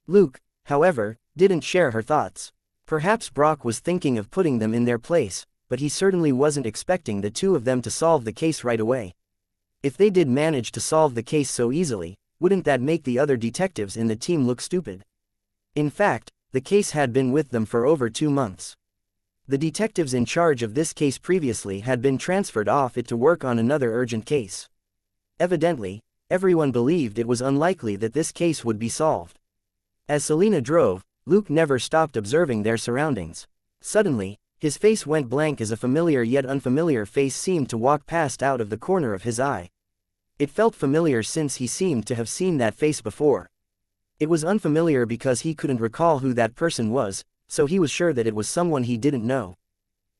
Luke, however, didn't share her thoughts. Perhaps Brock was thinking of putting them in their place, but he certainly wasn't expecting the 2 of them to solve the case right away. If they did manage to solve the case so easily, wouldn't that make the other detectives in the team look stupid? In fact, the case had been with them for over 2 months. The detectives in charge of this case previously had been transferred off it to work on another urgent case. Evidently, everyone believed it was unlikely that this case would be solved. As Selena drove, Luke never stopped observing their surroundings. Suddenly, his face went blank as a familiar yet unfamiliar face seemed to walk past out of the corner of his eye. It felt familiar since he seemed to have seen that face before. It was unfamiliar because he couldn't recall who that person was, so he was sure that it was someone he didn't know.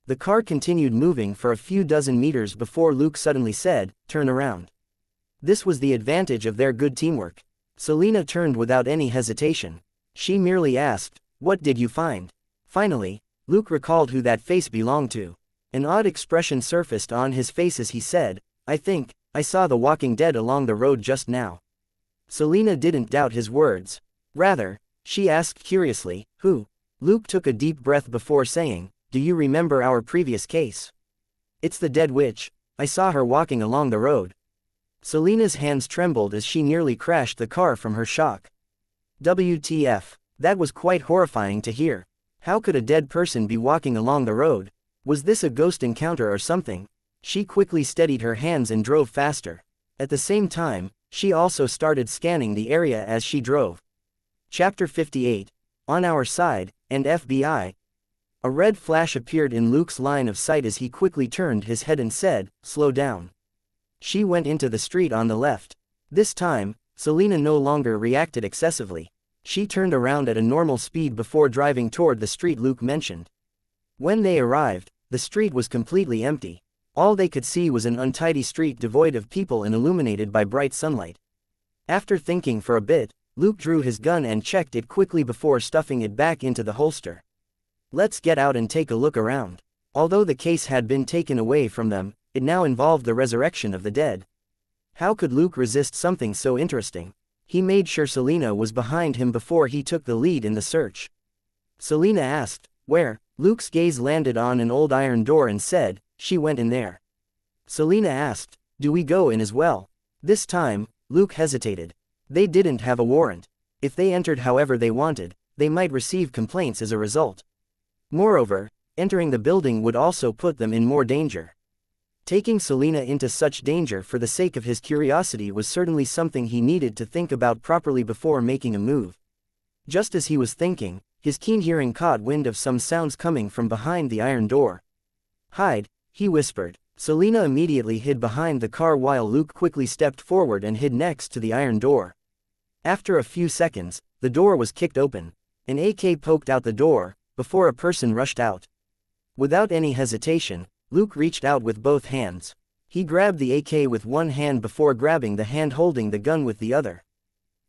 The car continued moving for a few dozen meters before Luke suddenly said, "Turn around." This was the advantage of their good teamwork. Selena turned without any hesitation. She merely asked, "What did you find?" Finally, Luke recalled who that face belonged to. An odd expression surfaced on his face as he said, "I think I saw the walking dead along the road just now." Selena didn't doubt his words. Rather, she asked curiously, "Who?" Luke took a deep breath before saying, "Do you remember our previous case? It's the dead witch. I saw her walking along the road." Selena's hands trembled as she nearly crashed the car from her shock. WTF. That was quite horrifying to hear. How could a dead person be walking along the road? Was this a ghost encounter or something? She quickly steadied her hands and drove faster. At the same time, she also started scanning the area as she drove. Chapter 58. On Our Side, and FBI. A red flash appeared in Luke's line of sight as he quickly turned his head and said, "Slow down." She went into the street on the left. This time, Selena no longer reacted excessively. She turned around at a normal speed before driving toward the street Luke mentioned. When they arrived, the street was completely empty. All they could see was an untidy street devoid of people and illuminated by bright sunlight. After thinking for a bit, Luke drew his gun and checked it quickly before stuffing it back into the holster. "Let's get out and take a look around." Although the case had been taken away from them, it now involved the resurrection of the dead. How could Luke resist something so interesting? He made sure Selena was behind him before he took the lead in the search. Selena asked, "Where?" Luke's gaze landed on an old iron door and said, "She went in there." Selena asked, "Do we go in as well?" This time, Luke hesitated. They didn't have a warrant. If they entered however they wanted, they might receive complaints as a result. Moreover, entering the building would also put them in more danger. Taking Selena into such danger for the sake of his curiosity was certainly something he needed to think about properly before making a move. Just as he was thinking, his keen hearing caught wind of some sounds coming from behind the iron door. "Hide," he whispered. Selena immediately hid behind the car while Luke quickly stepped forward and hid next to the iron door. After a few seconds, the door was kicked open. An AK poked out the door, before a person rushed out. Without any hesitation, Luke reached out with both hands. He grabbed the AK with one hand before grabbing the hand holding the gun with the other.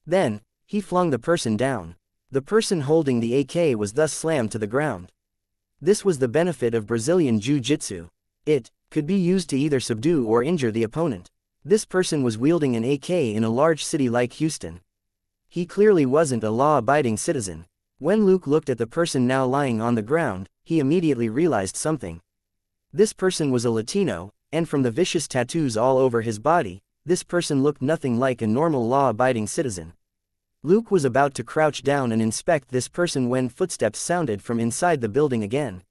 Then, he flung the person down. The person holding the AK was thus slammed to the ground. This was the benefit of Brazilian Jiu-Jitsu. It could be used to either subdue or injure the opponent. This person was wielding an AK in a large city like Houston. He clearly wasn't a law-abiding citizen. When Luke looked at the person now lying on the ground, he immediately realized something. This person was a Latino, and from the vicious tattoos all over his body, this person looked nothing like a normal law-abiding citizen. Luke was about to crouch down and inspect this person when footsteps sounded from inside the building again.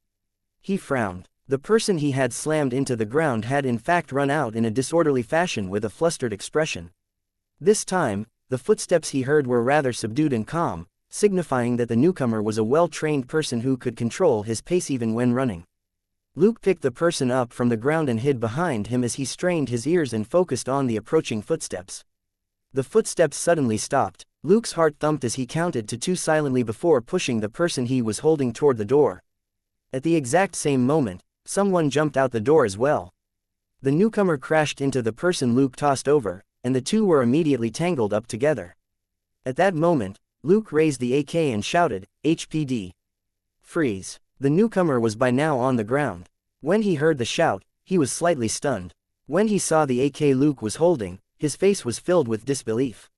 He frowned. The person he had slammed into the ground had in fact run out in a disorderly fashion with a flustered expression. This time, the footsteps he heard were rather subdued and calm, signifying that the newcomer was a well-trained person who could control his pace even when running. Luke picked the person up from the ground and hid behind him as he strained his ears and focused on the approaching footsteps. The footsteps suddenly stopped. Luke's heart thumped as he counted to 2 silently before pushing the person he was holding toward the door. At the exact same moment, someone jumped out the door as well. The newcomer crashed into the person Luke tossed over, and the two were immediately tangled up together. At that moment, Luke raised the AK and shouted, "HPD. Freeze." The newcomer was by now on the ground. When he heard the shout, he was slightly stunned. When he saw the AK Luke was holding, his face was filled with disbelief.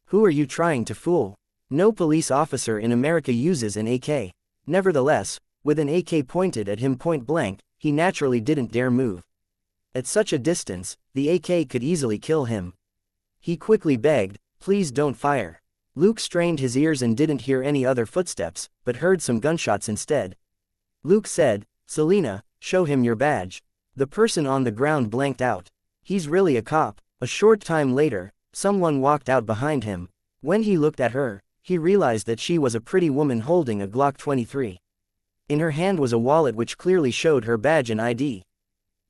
"Who are you trying to fool? No police officer in America uses an AK." Nevertheless, with an AK pointed at him point blank, he naturally didn't dare move. At such a distance, the AK could easily kill him. He quickly begged, "Please don't fire." Luke strained his ears and didn't hear any other footsteps, but heard some gunshots instead. Luke said, "Selena, show him your badge." The person on the ground blanked out. "He's really a cop." A short time later, someone walked out behind him. When he looked at her, he realized that she was a pretty woman holding a Glock 23. In her hand was a wallet which clearly showed her badge and ID.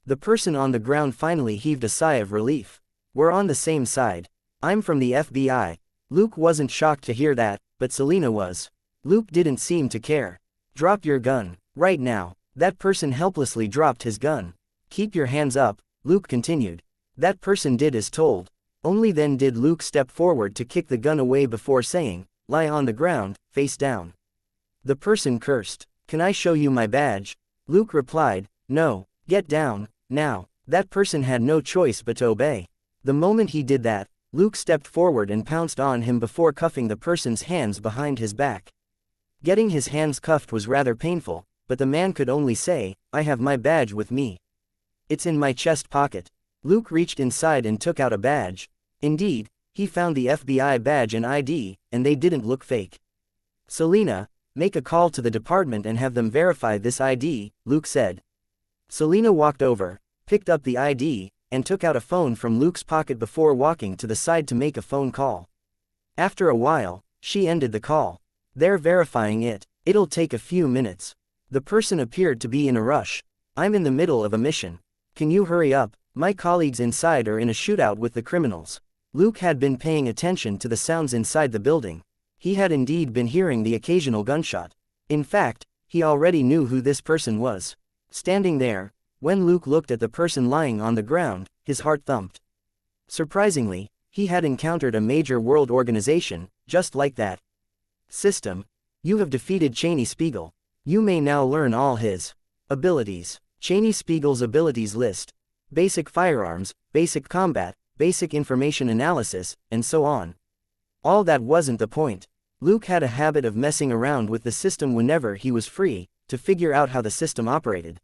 The person on the ground finally heaved a sigh of relief. "We're on the same side. I'm from the FBI." Luke wasn't shocked to hear that, but Selena was. Luke didn't seem to care. "Drop your gun, right now." That person helplessly dropped his gun. "Keep your hands up," Luke continued. That person did as told. Only then did Luke step forward to kick the gun away before saying, "Lie on the ground, face down." The person cursed. "Can I show you my badge?" Luke replied, "No, get down, now." That person had no choice but to obey. The moment he did that, Luke stepped forward and pounced on him before cuffing the person's hands behind his back. Getting his hands cuffed was rather painful, but the man could only say, "I have my badge with me. It's in my chest pocket." Luke reached inside and took out a badge. Indeed, he found the FBI badge and ID, and they didn't look fake. "Selena, make a call to the department and have them verify this ID," Luke said. Selena walked over, picked up the ID, and took out a phone from Luke's pocket before walking to the side to make a phone call. After a while, she ended the call. "They're verifying it. It'll take a few minutes." The person appeared to be in a rush. "I'm in the middle of a mission. Can you hurry up? My colleagues inside are in a shootout with the criminals." Luke had been paying attention to the sounds inside the building. He had indeed been hearing the occasional gunshot. In fact, he already knew who this person was. Standing there, when Luke looked at the person lying on the ground, his heart thumped. Surprisingly, he had encountered a major world organization, just like that. "System. You have defeated Cheney Spiegel. You may now learn all his abilities." Cheney Spiegel's abilities list: basic firearms, basic combat, basic information analysis, and so on. All that wasn't the point. Luke had a habit of messing around with the system whenever he was free, to figure out how the system operated.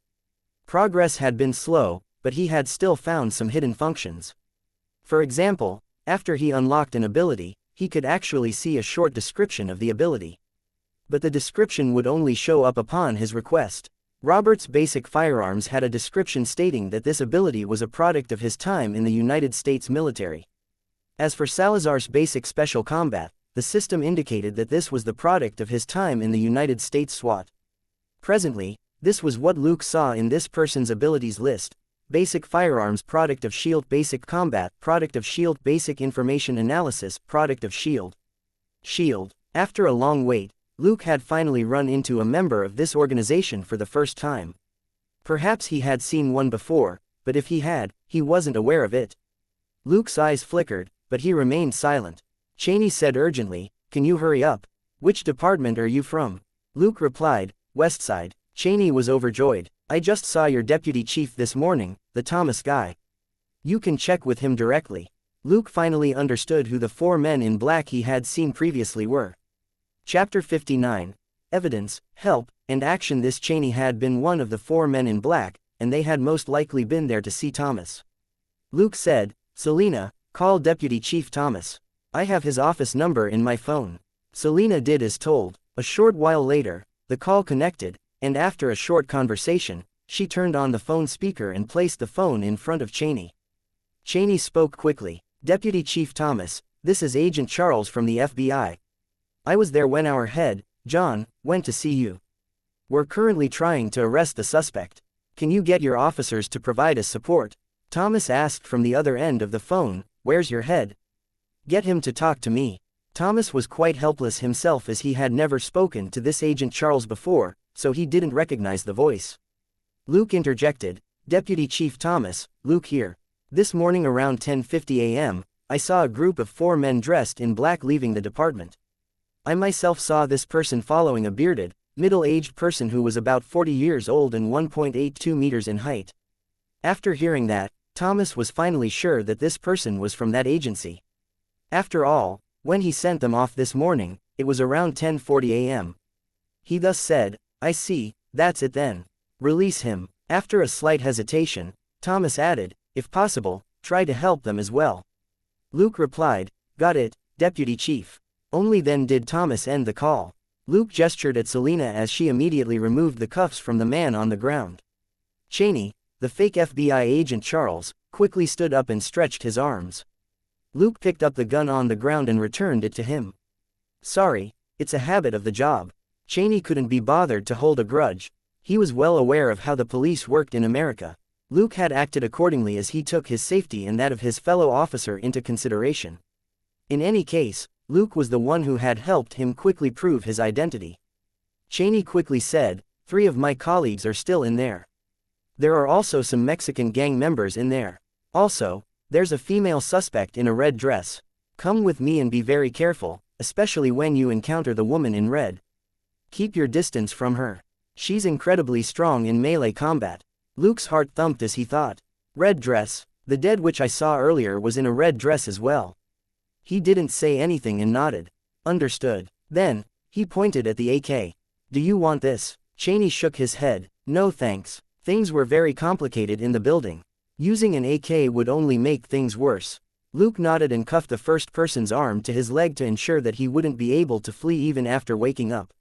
Progress had been slow, but he had still found some hidden functions. For example, after he unlocked an ability, he could actually see a short description of the ability. But the description would only show up upon his request. Robert's basic firearms had a description stating that this ability was a product of his time in the United States military. As for Salazar's basic special combat, the system indicated that this was the product of his time in the United States SWAT. Presently, this was what Luke saw in this person's abilities list: basic firearms, product of shield, basic combat, product of shield, basic information analysis, product of shield. After a long wait, Luke had finally run into a member of this organization for the first time. Perhaps he had seen one before, but if he had, he wasn't aware of it. Luke's eyes flickered, but he remained silent. Cheney said urgently, "Can you hurry up? Which department are you from?" Luke replied, "Westside." Cheney was overjoyed. "I just saw your deputy chief this morning, the Thomas guy. You can check with him directly." Luke finally understood who the four men in black he had seen previously were. Chapter 59. Evidence, Help, and Action. This Cheney had been one of the four men in black, and they had most likely been there to see Thomas. Luke said, "Selena, call Deputy Chief Thomas. I have his office number in my phone." Selena did as told. A short while later, the call connected, and after a short conversation, she turned on the phone speaker and placed the phone in front of Cheney. Cheney spoke quickly. "Deputy Chief Thomas, this is Agent Charles from the FBI. I was there when our head, John, went to see you. We're currently trying to arrest the suspect. Can you get your officers to provide us support?" Thomas asked from the other end of the phone, "Where's your head? Get him to talk to me." Thomas was quite helpless himself as he had never spoken to this Agent Charles before, so he didn't recognize the voice. Luke interjected, "Deputy Chief Thomas, Luke here. This morning around 10:50 a.m., I saw a group of four men dressed in black leaving the department. I myself saw this person following a bearded, middle-aged person who was about 40 years old and 1.82 meters in height." After hearing that, Thomas was finally sure that this person was from that agency. After all, when he sent them off this morning, it was around 10:40 a.m. He thus said, "I see, that's it then. Release him." After a slight hesitation, Thomas added, "If possible, try to help them as well." Luke replied, "Got it, Deputy Chief." Only then did Thomas end the call. Luke gestured at Selena as she immediately removed the cuffs from the man on the ground. Cheney, the fake FBI agent Charles, quickly stood up and stretched his arms. Luke picked up the gun on the ground and returned it to him. "Sorry, it's a habit of the job." Cheney couldn't be bothered to hold a grudge. He was well aware of how the police worked in America. Luke had acted accordingly as he took his safety and that of his fellow officer into consideration. In any case, Luke was the one who had helped him quickly prove his identity. Cheney quickly said, "3 of my colleagues are still in there. There are also some Mexican gang members in there. Also, there's a female suspect in a red dress. Come with me and be very careful, especially when you encounter the woman in red. Keep your distance from her. She's incredibly strong in melee combat." Luke's heart thumped as he thought. Red dress, the dead which I saw earlier was in a red dress as well. He didn't say anything and nodded. "Understood." Then, he pointed at the AK. "Do you want this?" Cheney shook his head. "No thanks. Things were very complicated in the building. Using an AK would only make things worse." Luke nodded and cuffed the first person's arm to his leg to ensure that he wouldn't be able to flee even after waking up.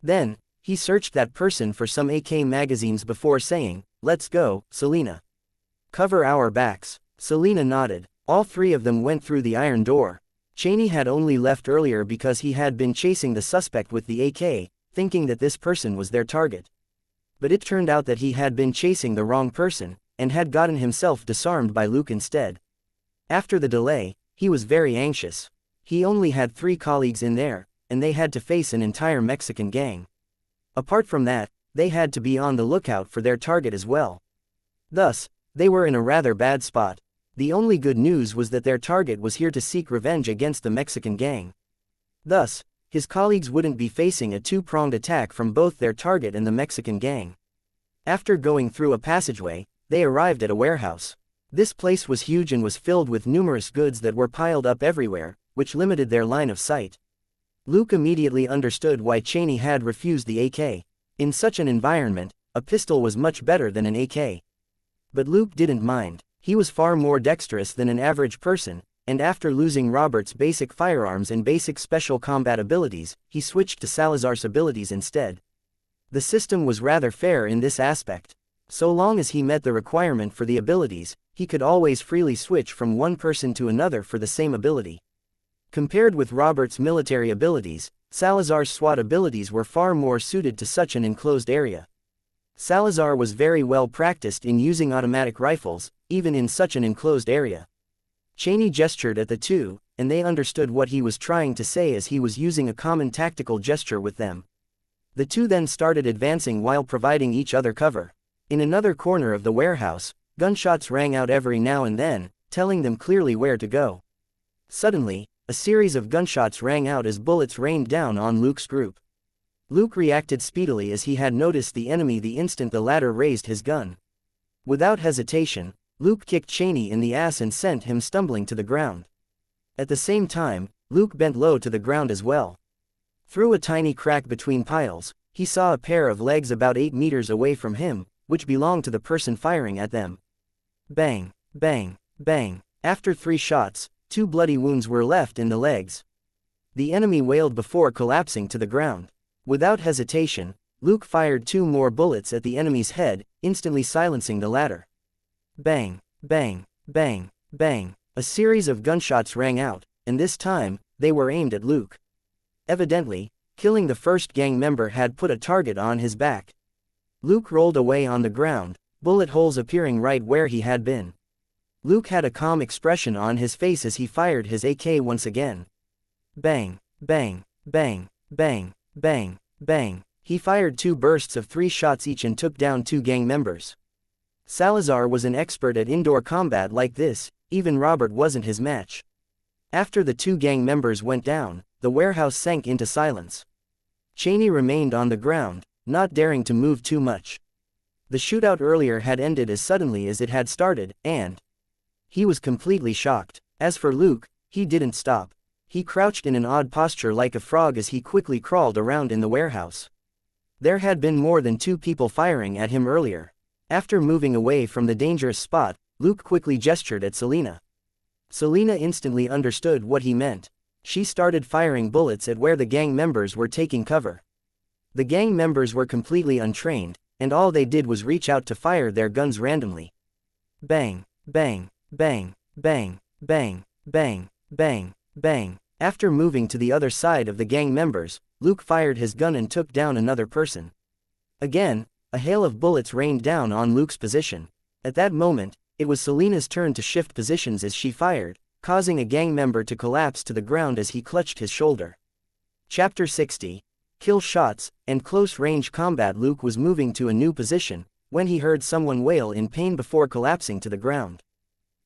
Then, he searched that person for some AK magazines before saying, "Let's go, Selena. Cover our backs." Selena nodded. All 3 of them went through the iron door. Cheney had only left earlier because he had been chasing the suspect with the AK, thinking that this person was their target. But it turned out that he had been chasing the wrong person, and had gotten himself disarmed by Luke instead. After the delay, he was very anxious. He only had 3 colleagues in there, and they had to face an entire Mexican gang. Apart from that, they had to be on the lookout for their target as well. Thus, they were in a rather bad spot. The only good news was that their target was here to seek revenge against the Mexican gang. Thus, his colleagues wouldn't be facing a 2-pronged attack from both their target and the Mexican gang. After going through a passageway, they arrived at a warehouse. This place was huge and was filled with numerous goods that were piled up everywhere, which limited their line of sight. Luke immediately understood why Cheney had refused the AK. In such an environment, a pistol was much better than an AK. But Luke didn't mind. He was far more dexterous than an average person, and after losing Robert's basic firearms and basic special combat abilities, he switched to Salazar's abilities instead. The system was rather fair in this aspect. So long as he met the requirement for the abilities, he could always freely switch from one person to another for the same ability. Compared with Robert's military abilities, Salazar's SWAT abilities were far more suited to such an enclosed area. Salazar was very well practiced in using automatic rifles, even in such an enclosed area. Cheney gestured at the two, and they understood what he was trying to say as he was using a common tactical gesture with them. The two then started advancing while providing each other cover. In another corner of the warehouse, gunshots rang out every now and then, telling them clearly where to go. Suddenly, a series of gunshots rang out as bullets rained down on Luke's group. Luke reacted speedily as he had noticed the enemy the instant the latter raised his gun. Without hesitation, Luke kicked Cheney in the ass and sent him stumbling to the ground. At the same time, Luke bent low to the ground as well. Through a tiny crack between piles, he saw a pair of legs about 8 meters away from him, which belonged to the person firing at them. Bang, bang, bang. After 3 shots, 2 bloody wounds were left in the legs. The enemy wailed before collapsing to the ground. Without hesitation, Luke fired 2 more bullets at the enemy's head, instantly silencing the latter. Bang, bang, bang, bang. A series of gunshots rang out, and this time, they were aimed at Luke. Evidently, killing the first gang member had put a target on his back. Luke rolled away on the ground, bullet holes appearing right where he had been. Luke had a calm expression on his face as he fired his AK once again. Bang, bang, bang, bang, bang, bang. He fired 2 bursts of 3 shots each and took down 2 gang members. Salazar was an expert at indoor combat like this, even Robert wasn't his match. After the 2 gang members went down, the warehouse sank into silence. Cheney remained on the ground, not daring to move too much. The shootout earlier had ended as suddenly as it had started, and he was completely shocked. As for Luke, he didn't stop. He crouched in an odd posture like a frog as he quickly crawled around in the warehouse. There had been more than 2 people firing at him earlier. After moving away from the dangerous spot, Luke quickly gestured at Selena. Selena instantly understood what he meant. She started firing bullets at where the gang members were taking cover. The gang members were completely untrained, and all they did was reach out to fire their guns randomly. Bang, bang, bang, bang, bang, bang, bang, bang. After moving to the other side of the gang members, Luke fired his gun and took down another person. Again, a hail of bullets rained down on Luke's position. At that moment, it was Selena's turn to shift positions as she fired, causing a gang member to collapse to the ground as he clutched his shoulder. Chapter 60. Kill shots and close-range combat. Luke was moving to a new position, when he heard someone wail in pain before collapsing to the ground.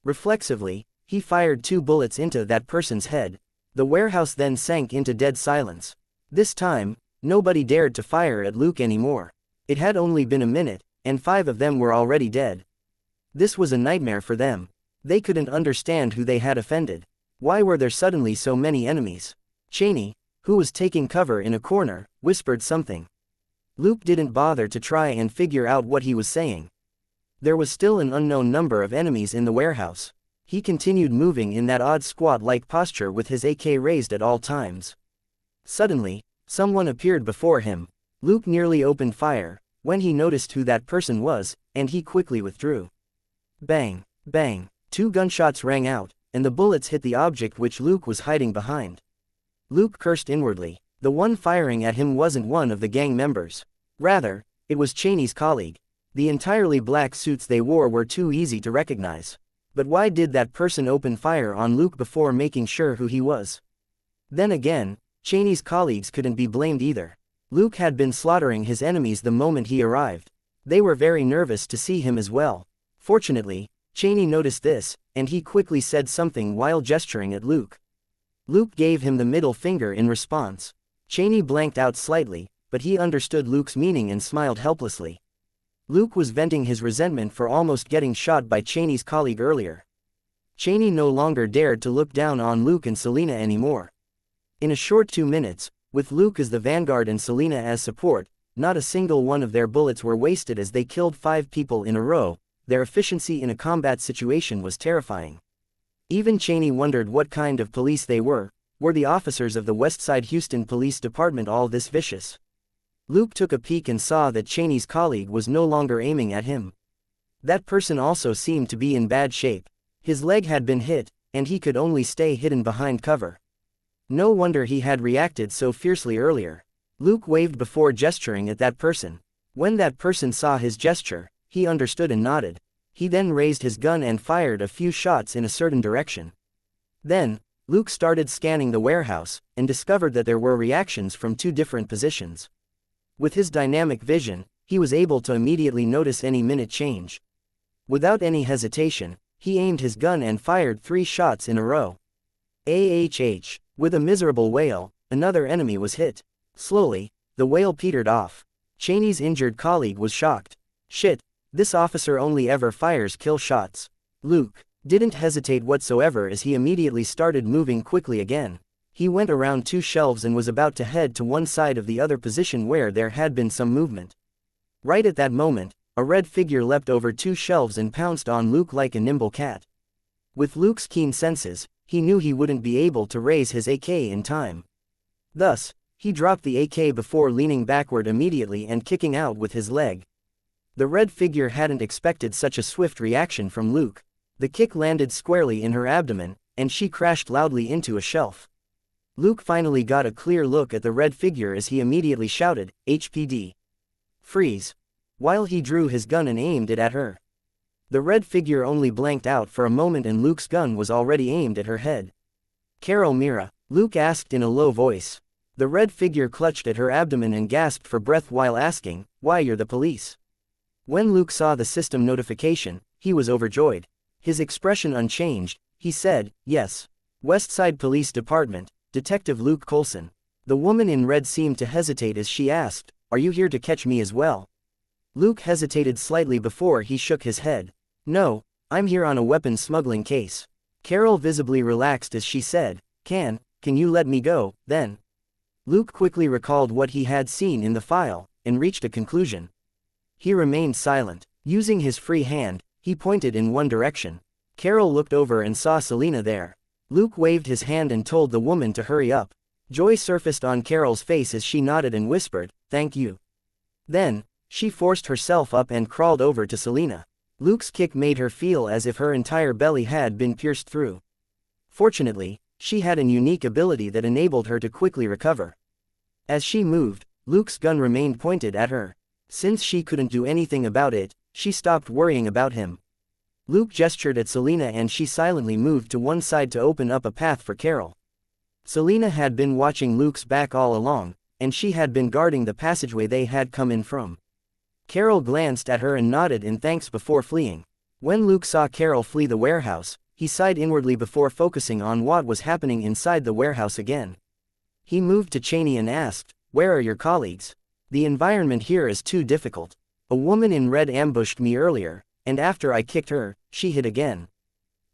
Reflexively, he fired 2 bullets into that person's head. The warehouse then sank into dead silence. This time, nobody dared to fire at Luke anymore. It had only been a minute, and 5 of them were already dead. This was a nightmare for them. They couldn't understand who they had offended. Why were there suddenly so many enemies? Cheney, who was taking cover in a corner, whispered something. Luke didn't bother to try and figure out what he was saying. There was still an unknown number of enemies in the warehouse. He continued moving in that odd squat-like posture with his AK raised at all times. Suddenly, someone appeared before him. Luke nearly opened fire, when he noticed who that person was, and he quickly withdrew. Bang, bang, 2 gunshots rang out, and the bullets hit the object which Luke was hiding behind. Luke cursed inwardly. The one firing at him wasn't one of the gang members. Rather, it was Cheney's colleague. The entirely black suits they wore were too easy to recognize. But why did that person open fire on Luke before making sure who he was? Then again, Cheney's colleagues couldn't be blamed either. Luke had been slaughtering his enemies the moment he arrived. They were very nervous to see him as well. Fortunately, Cheney noticed this, and he quickly said something while gesturing at Luke. Luke gave him the middle finger in response. Cheney blanked out slightly, but he understood Luke's meaning and smiled helplessly. Luke was venting his resentment for almost getting shot by Cheney's colleague earlier. Cheney no longer dared to look down on Luke and Selena anymore. In a short 2 minutes, with Luke as the vanguard and Selena as support, not a single one of their bullets were wasted as they killed 5 people in a row. Their efficiency in a combat situation was terrifying. Even Cheney wondered what kind of police they were. Were the officers of the Westside Houston Police Department all this vicious? Luke took a peek and saw that Cheney's colleague was no longer aiming at him. That person also seemed to be in bad shape. His leg had been hit, and he could only stay hidden behind cover. No wonder he had reacted so fiercely earlier. Luke waved before gesturing at that person. When that person saw his gesture, he understood and nodded. He then raised his gun and fired a few shots in a certain direction. Then, Luke started scanning the warehouse, and discovered that there were reactions from two different positions. With his dynamic vision, he was able to immediately notice any minute change. Without any hesitation, he aimed his gun and fired 3 shots in a row. With a miserable wail, another enemy was hit. Slowly, the wail petered off. Cheney's injured colleague was shocked. Shit, this officer only ever fires kill shots. Luke didn't hesitate whatsoever as he immediately started moving quickly again. He went around 2 shelves and was about to head to one side of the other position where there had been some movement. Right at that moment, a red figure leapt over 2 shelves and pounced on Luke like a nimble cat. With Luke's keen senses, he knew he wouldn't be able to raise his AK in time. Thus, he dropped the AK before leaning backward immediately and kicking out with his leg. The red figure hadn't expected such a swift reaction from Luke. The kick landed squarely in her abdomen, and she crashed loudly into a shelf. Luke finally got a clear look at the red figure as he immediately shouted, "HPD. Freeze!" while he drew his gun and aimed it at her. The red figure only blanked out for a moment and Luke's gun was already aimed at her head. "Carol Mira," Luke asked in a low voice. The red figure clutched at her abdomen and gasped for breath while asking, "Why, you're the police?" When Luke saw the system notification, he was overjoyed. His expression unchanged, he said, "Yes. Westside Police Department, Detective Luke Coulson." The woman in red seemed to hesitate as she asked, "Are you here to catch me as well?" Luke hesitated slightly before he shook his head. "No, I'm here on a weapons smuggling case." Carol visibly relaxed as she said, Can you let me go, then?" Luke quickly recalled what he had seen in the file, and reached a conclusion. He remained silent. Using his free hand, he pointed in one direction. Carol looked over and saw Selena there. Luke waved his hand and told the woman to hurry up. Joy surfaced on Carol's face as she nodded and whispered, "Thank you." Then, she forced herself up and crawled over to Selena. Luke's kick made her feel as if her entire belly had been pierced through. Fortunately, she had an unique ability that enabled her to quickly recover. As she moved, Luke's gun remained pointed at her. Since she couldn't do anything about it, she stopped worrying about him. Luke gestured at Selena and she silently moved to one side to open up a path for Carol. Selena had been watching Luke's back all along, and she had been guarding the passageway they had come in from. Carol glanced at her and nodded in thanks before fleeing. When Luke saw Carol flee the warehouse, he sighed inwardly before focusing on what was happening inside the warehouse again. He moved to Cheney and asked, "Where are your colleagues? The environment here is too difficult. A woman in red ambushed me earlier, and after I kicked her, she hit again.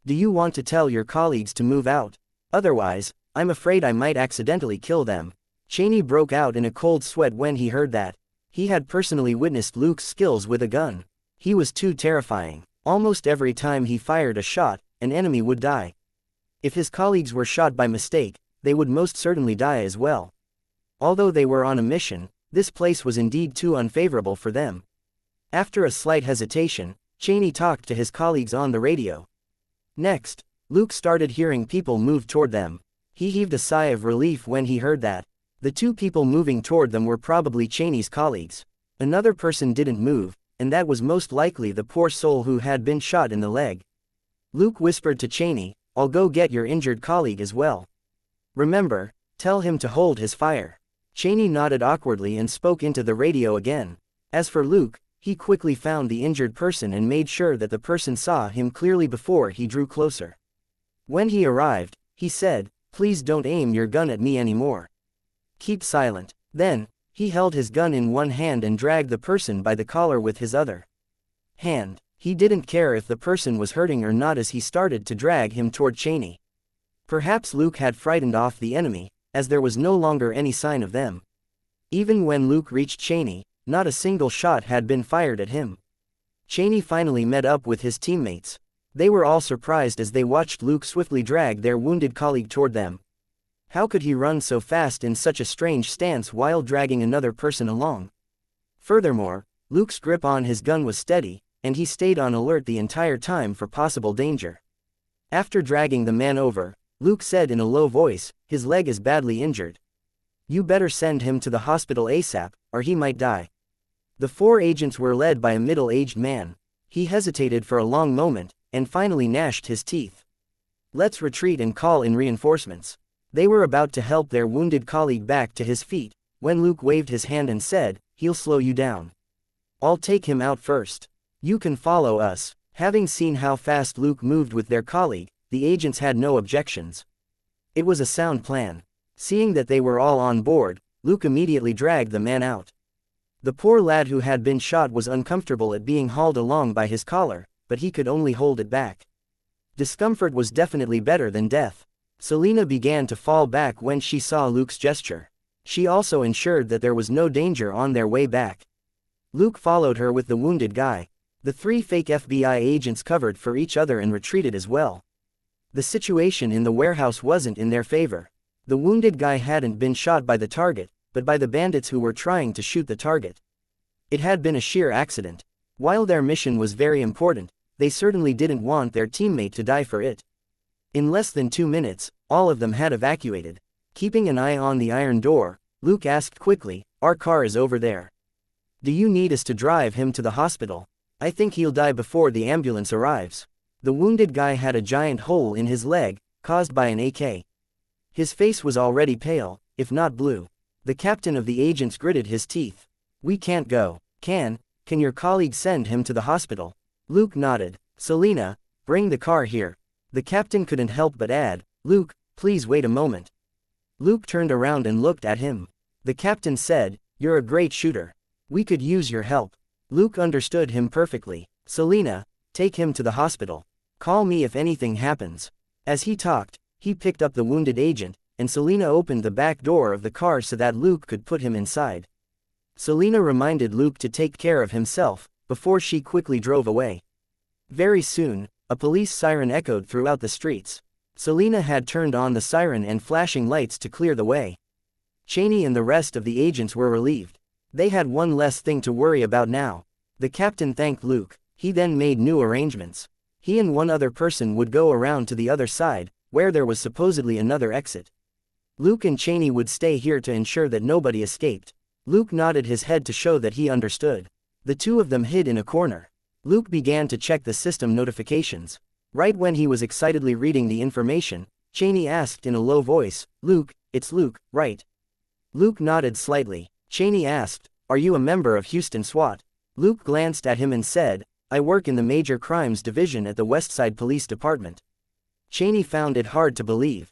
Do you want to tell your colleagues to move out? Otherwise, I'm afraid I might accidentally kill them." Cheney broke out in a cold sweat when he heard that. He had personally witnessed Luke's skills with a gun. He was too terrifying. Almost every time he fired a shot, an enemy would die. If his colleagues were shot by mistake, they would most certainly die as well. Although they were on a mission, this place was indeed too unfavorable for them. After a slight hesitation, Cheney talked to his colleagues on the radio. Next, Luke started hearing people move toward them. He heaved a sigh of relief when he heard that. The 2 people moving toward them were probably Cheney's colleagues. Another person didn't move, and that was most likely the poor soul who had been shot in the leg. Luke whispered to Cheney, "I'll go get your injured colleague as well. Remember, tell him to hold his fire." Cheney nodded awkwardly and spoke into the radio again. As for Luke, he quickly found the injured person and made sure that the person saw him clearly before he drew closer. When he arrived, he said, "Please don't aim your gun at me anymore. Keep silent." Then, he held his gun in one hand and dragged the person by the collar with his other hand. He didn't care if the person was hurting or not as he started to drag him toward Cheney. Perhaps Luke had frightened off the enemy, as there was no longer any sign of them. Even when Luke reached Cheney, not a single shot had been fired at him. Cheney finally met up with his teammates. They were all surprised as they watched Luke swiftly drag their wounded colleague toward them. How could he run so fast in such a strange stance while dragging another person along? Furthermore, Luke's grip on his gun was steady, and he stayed on alert the entire time for possible danger. After dragging the man over, Luke said in a low voice, his leg is badly injured. You better send him to the hospital ASAP, or he might die. The 4 agents were led by a middle-aged man. He hesitated for a long moment, and finally gnashed his teeth. Let's retreat and call in reinforcements. They were about to help their wounded colleague back to his feet, when Luke waved his hand and said, he'll slow you down. I'll take him out first. You can follow us. Having seen how fast Luke moved with their colleague, the agents had no objections. It was a sound plan. Seeing that they were all on board, Luke immediately dragged the man out. The poor lad who had been shot was uncomfortable at being hauled along by his collar, but he could only hold it back. Discomfort was definitely better than death. Selina began to fall back when she saw Luke's gesture. She also ensured that there was no danger on their way back. Luke followed her with the wounded guy. The 3 fake FBI agents covered for each other and retreated as well. The situation in the warehouse wasn't in their favor. The wounded guy hadn't been shot by the target, but by the bandits who were trying to shoot the target. It had been a sheer accident. While their mission was very important, they certainly didn't want their teammate to die for it. In less than 2 minutes, all of them had evacuated. Keeping an eye on the iron door, Luke asked quickly, our car is over there. Do you need us to drive him to the hospital? I think he'll die before the ambulance arrives. The wounded guy had a giant hole in his leg, caused by an AK. His face was already pale, if not blue. The captain of the agents gritted his teeth. We can't go. Can your colleague send him to the hospital? Luke nodded. Selina, bring the car here. The captain couldn't help but add, Luke, please wait a moment. Luke turned around and looked at him. The captain said, you're a great shooter. We could use your help. Luke understood him perfectly. Selina, take him to the hospital. Call me if anything happens. As he talked, he picked up the wounded agent, and Selina opened the back door of the car so that Luke could put him inside. Selina reminded Luke to take care of himself, before she quickly drove away. Very soon, a police siren echoed throughout the streets. Selina had turned on the siren and flashing lights to clear the way. Cheney and the rest of the agents were relieved. They had one less thing to worry about now. The captain thanked Luke. He then made new arrangements. He and one other person would go around to the other side, where there was supposedly another exit. Luke and Cheney would stay here to ensure that nobody escaped. Luke nodded his head to show that he understood. The 2 of them hid in a corner. Luke began to check the system notifications. Right when he was excitedly reading the information, Cheney asked in a low voice, Luke, it's Luke, right? Luke nodded slightly. Cheney asked, are you a member of Houston SWAT? Luke glanced at him and said, I work in the Major Crimes Division at the Westside Police Department. Cheney found it hard to believe.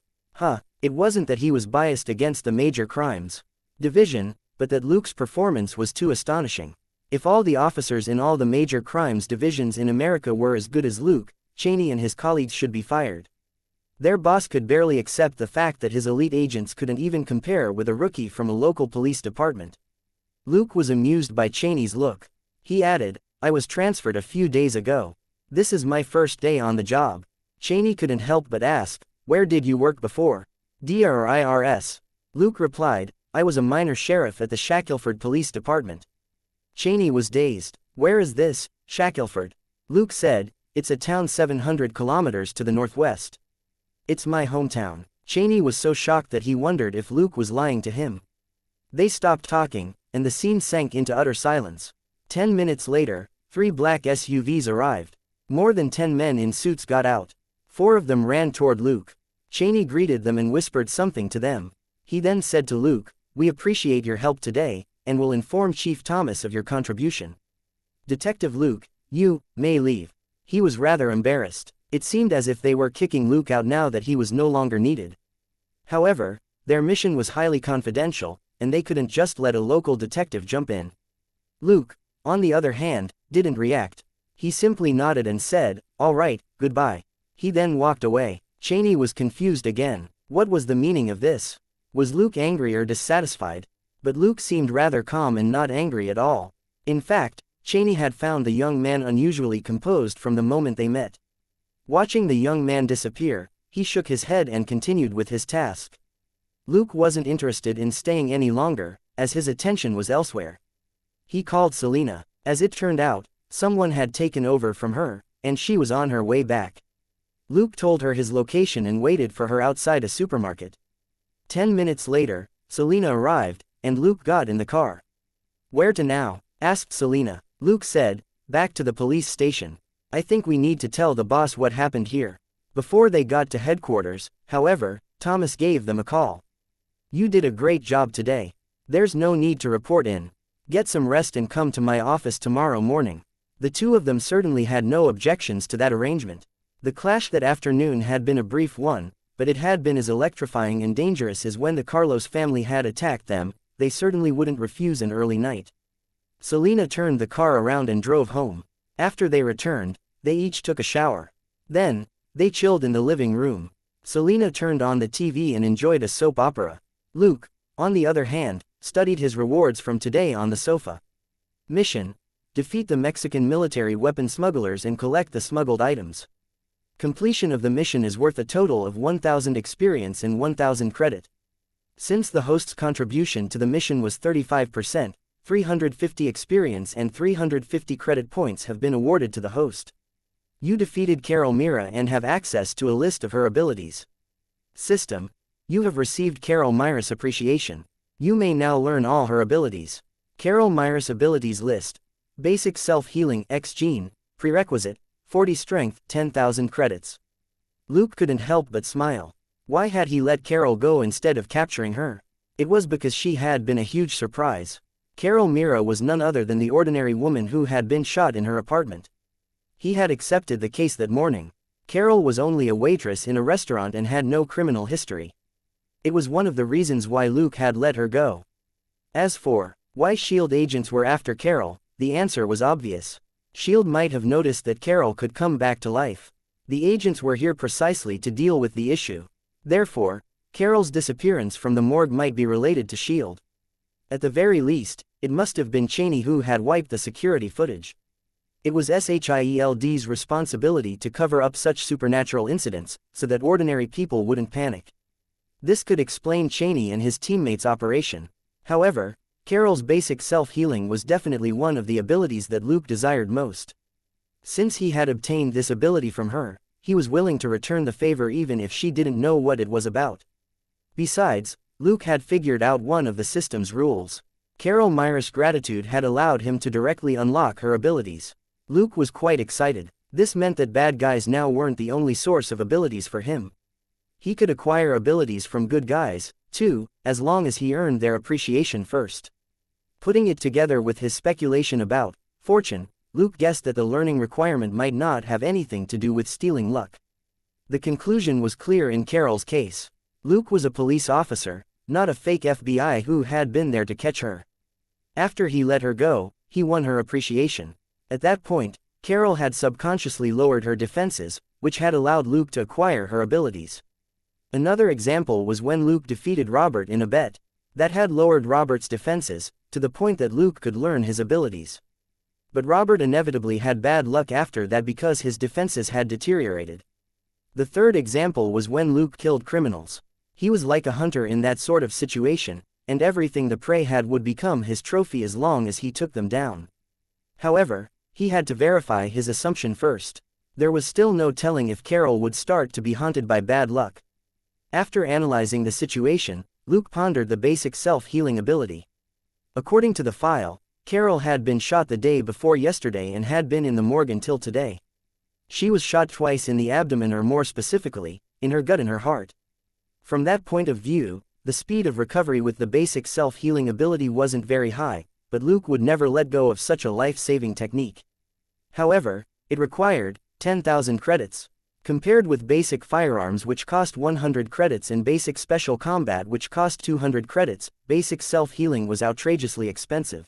It wasn't that he was biased against the Major Crimes Division, but that Luke's performance was too astonishing. If all the officers in all the major crimes divisions in America were as good as Luke, Cheney and his colleagues should be fired. Their boss could barely accept the fact that his elite agents couldn't even compare with a rookie from a local police department. Luke was amused by Cheney's look. He added, I was transferred a few days ago. This is my first day on the job. Cheney couldn't help but ask, where did you work before? DR or IRS? Luke replied, I was a minor sheriff at the Shackelford Police Department. Cheney was dazed. Where is this, Shackelford? Luke said, it's a town 700 kilometers to the northwest. It's my hometown. Cheney was so shocked that he wondered if Luke was lying to him. They stopped talking, and the scene sank into utter silence. 10 minutes later, 3 black SUVs arrived. More than 10 men in suits got out. 4 of them ran toward Luke. Cheney greeted them and whispered something to them. He then said to Luke, we appreciate your help today, and will inform Chief Thomas of your contribution. Detective Luke, you may leave. He was rather embarrassed. It seemed as if they were kicking Luke out now that he was no longer needed. However, their mission was highly confidential, and they couldn't just let a local detective jump in. Luke, on the other hand, didn't react. He simply nodded and said, all right, goodbye. He then walked away. Cheney was confused again. What was the meaning of this? Was Luke angry or dissatisfied? But Luke seemed rather calm and not angry at all. In fact, Cheney had found the young man unusually composed from the moment they met. Watching the young man disappear, he shook his head and continued with his task. Luke wasn't interested in staying any longer, as his attention was elsewhere. He called Selina. As it turned out, someone had taken over from her, and she was on her way back. Luke told her his location and waited for her outside a supermarket. 10 minutes later, Selena arrived, and Luke got in the car. "Where to now?" asked Selena. Luke said, "Back to the police station. I think we need to tell the boss what happened here." Before they got to headquarters, however, Thomas gave them a call. "You did a great job today. There's no need to report in. Get some rest and come to my office tomorrow morning." The two of them certainly had no objections to that arrangement. The clash that afternoon had been a brief one, but it had been as electrifying and dangerous as when the Carlos family had attacked them. They certainly wouldn't refuse an early night. Selena turned the car around and drove home. After they returned, they each took a shower. Then, they chilled in the living room. Selena turned on the TV and enjoyed a soap opera. Luke, on the other hand, studied his rewards from today on the sofa. Mission: defeat the Mexican military weapon smugglers and collect the smuggled items. Completion of the mission is worth a total of 1,000 experience and 1,000 credit. Since the host's contribution to the mission was 35%, 350 experience and 350 credit points have been awarded to the host. You defeated Carol Mira and have access to a list of her abilities. System: you have received Carol Mira's appreciation. You may now learn all her abilities. Carol Mira's abilities list: Basic Self-Healing X Gene, Prerequisite, 40 Strength, 10,000 credits. Luke couldn't help but smile. Why had he let Carol go instead of capturing her? It was because she had been a huge surprise. Carol Mira was none other than the ordinary woman who had been shot in her apartment. He had accepted the case that morning. Carol was only a waitress in a restaurant and had no criminal history. It was one of the reasons why Luke had let her go. As for why S.H.I.E.L.D. agents were after Carol, the answer was obvious. S.H.I.E.L.D. might have noticed that Carol could come back to life. The agents were here precisely to deal with the issue. Therefore, Carol's disappearance from the morgue might be related to S.H.I.E.L.D. At the very least, it must have been Cheney who had wiped the security footage. It was S.H.I.E.L.D.'s responsibility to cover up such supernatural incidents, so that ordinary people wouldn't panic. This could explain Cheney and his teammates' operation. However, Carol's basic self-healing was definitely one of the abilities that Luke desired most. Since he had obtained this ability from her, he was willing to return the favor even if she didn't know what it was about. Besides, Luke had figured out one of the system's rules. Carol Mira's gratitude had allowed him to directly unlock her abilities. Luke was quite excited. This meant that bad guys now weren't the only source of abilities for him. He could acquire abilities from good guys, too, as long as he earned their appreciation first. Putting it together with his speculation about fortune, Luke guessed that the learning requirement might not have anything to do with stealing luck. The conclusion was clear in Carol's case. Luke was a police officer, not a fake FBI who had been there to catch her. After he let her go, he won her appreciation. At that point, Carol had subconsciously lowered her defenses, which had allowed Luke to acquire her abilities. Another example was when Luke defeated Robert in a bet. That had lowered Robert's defenses, to the point that Luke could learn his abilities. But Robert inevitably had bad luck after that because his defenses had deteriorated. The third example was when Luke killed criminals. He was like a hunter in that sort of situation, and everything the prey had would become his trophy as long as he took them down. However, he had to verify his assumption first. There was still no telling if Carol would start to be haunted by bad luck. After analyzing the situation, Luke pondered the basic self-healing ability. According to the file, Carol had been shot the day before yesterday and had been in the morgue until today. She was shot twice in the abdomen, or more specifically, in her gut and her heart. From that point of view, the speed of recovery with the basic self-healing ability wasn't very high, but Luke would never let go of such a life-saving technique. However, it required 10,000 credits. Compared with basic firearms which cost 100 credits and basic special combat which cost 200 credits, basic self-healing was outrageously expensive.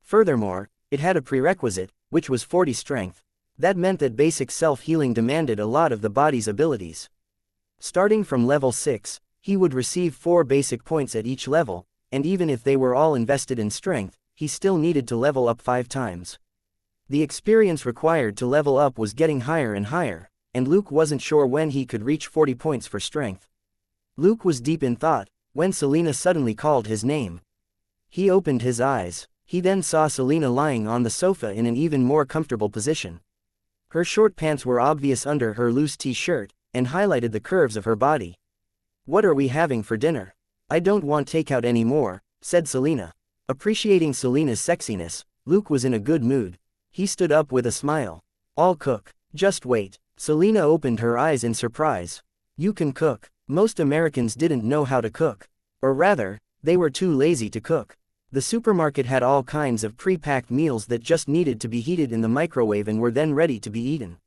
Furthermore, it had a prerequisite, which was 40 strength. That meant that basic self-healing demanded a lot of the body's abilities. Starting from level 6, he would receive 4 basic points at each level, and even if they were all invested in strength, he still needed to level up 5 times. The experience required to level up was getting higher and higher, and Luke wasn't sure when he could reach 40 points for strength. Luke was deep in thought, when Selena suddenly called his name. He opened his eyes. He then saw Selena lying on the sofa in an even more comfortable position. Her short pants were obvious under her loose t-shirt, and highlighted the curves of her body. "What are we having for dinner?" "I don't want takeout anymore," said Selena. Appreciating Selena's sexiness, Luke was in a good mood. He stood up with a smile. "I'll cook. Just wait." Selena opened her eyes in surprise. "You can cook." Most Americans didn't know how to cook. Or rather, they were too lazy to cook. The supermarket had all kinds of pre-packed meals that just needed to be heated in the microwave and were then ready to be eaten.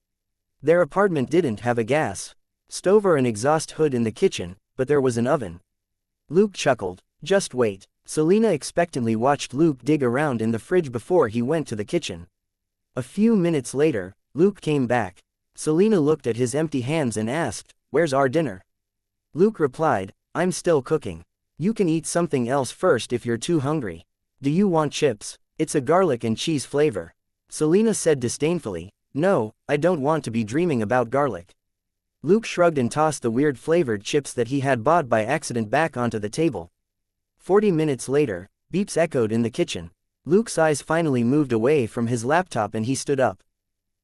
Their apartment didn't have a gas stove or an exhaust hood in the kitchen, but there was an oven. Luke chuckled. "Just wait." Selena expectantly watched Luke dig around in the fridge before he went to the kitchen. A few minutes later, Luke came back. Selena looked at his empty hands and asked, "Where's our dinner?" Luke replied, "I'm still cooking. You can eat something else first if you're too hungry." "Do you want chips? It's a garlic and cheese flavor." Selena said disdainfully, "No, I don't want to be dreaming about garlic." Luke shrugged and tossed the weird flavored chips that he had bought by accident back onto the table. 40 minutes later, beeps echoed in the kitchen. Luke's eyes finally moved away from his laptop and he stood up.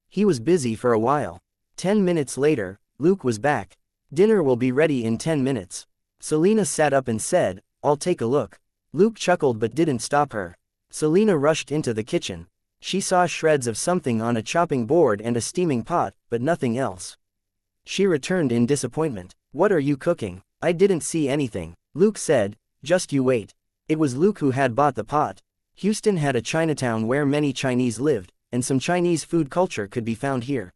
He was busy for a while. 10 minutes later, Luke was back. "Dinner will be ready in 10 minutes. Selena sat up and said, "I'll take a look." Luke chuckled but didn't stop her. Selena rushed into the kitchen. She saw shreds of something on a chopping board and a steaming pot, but nothing else. She returned in disappointment. "What are you cooking?" "I didn't see anything," Luke said. "Just you wait." It was Luke who had bought the pot. Houston had a Chinatown where many Chinese lived, and some Chinese food culture could be found here.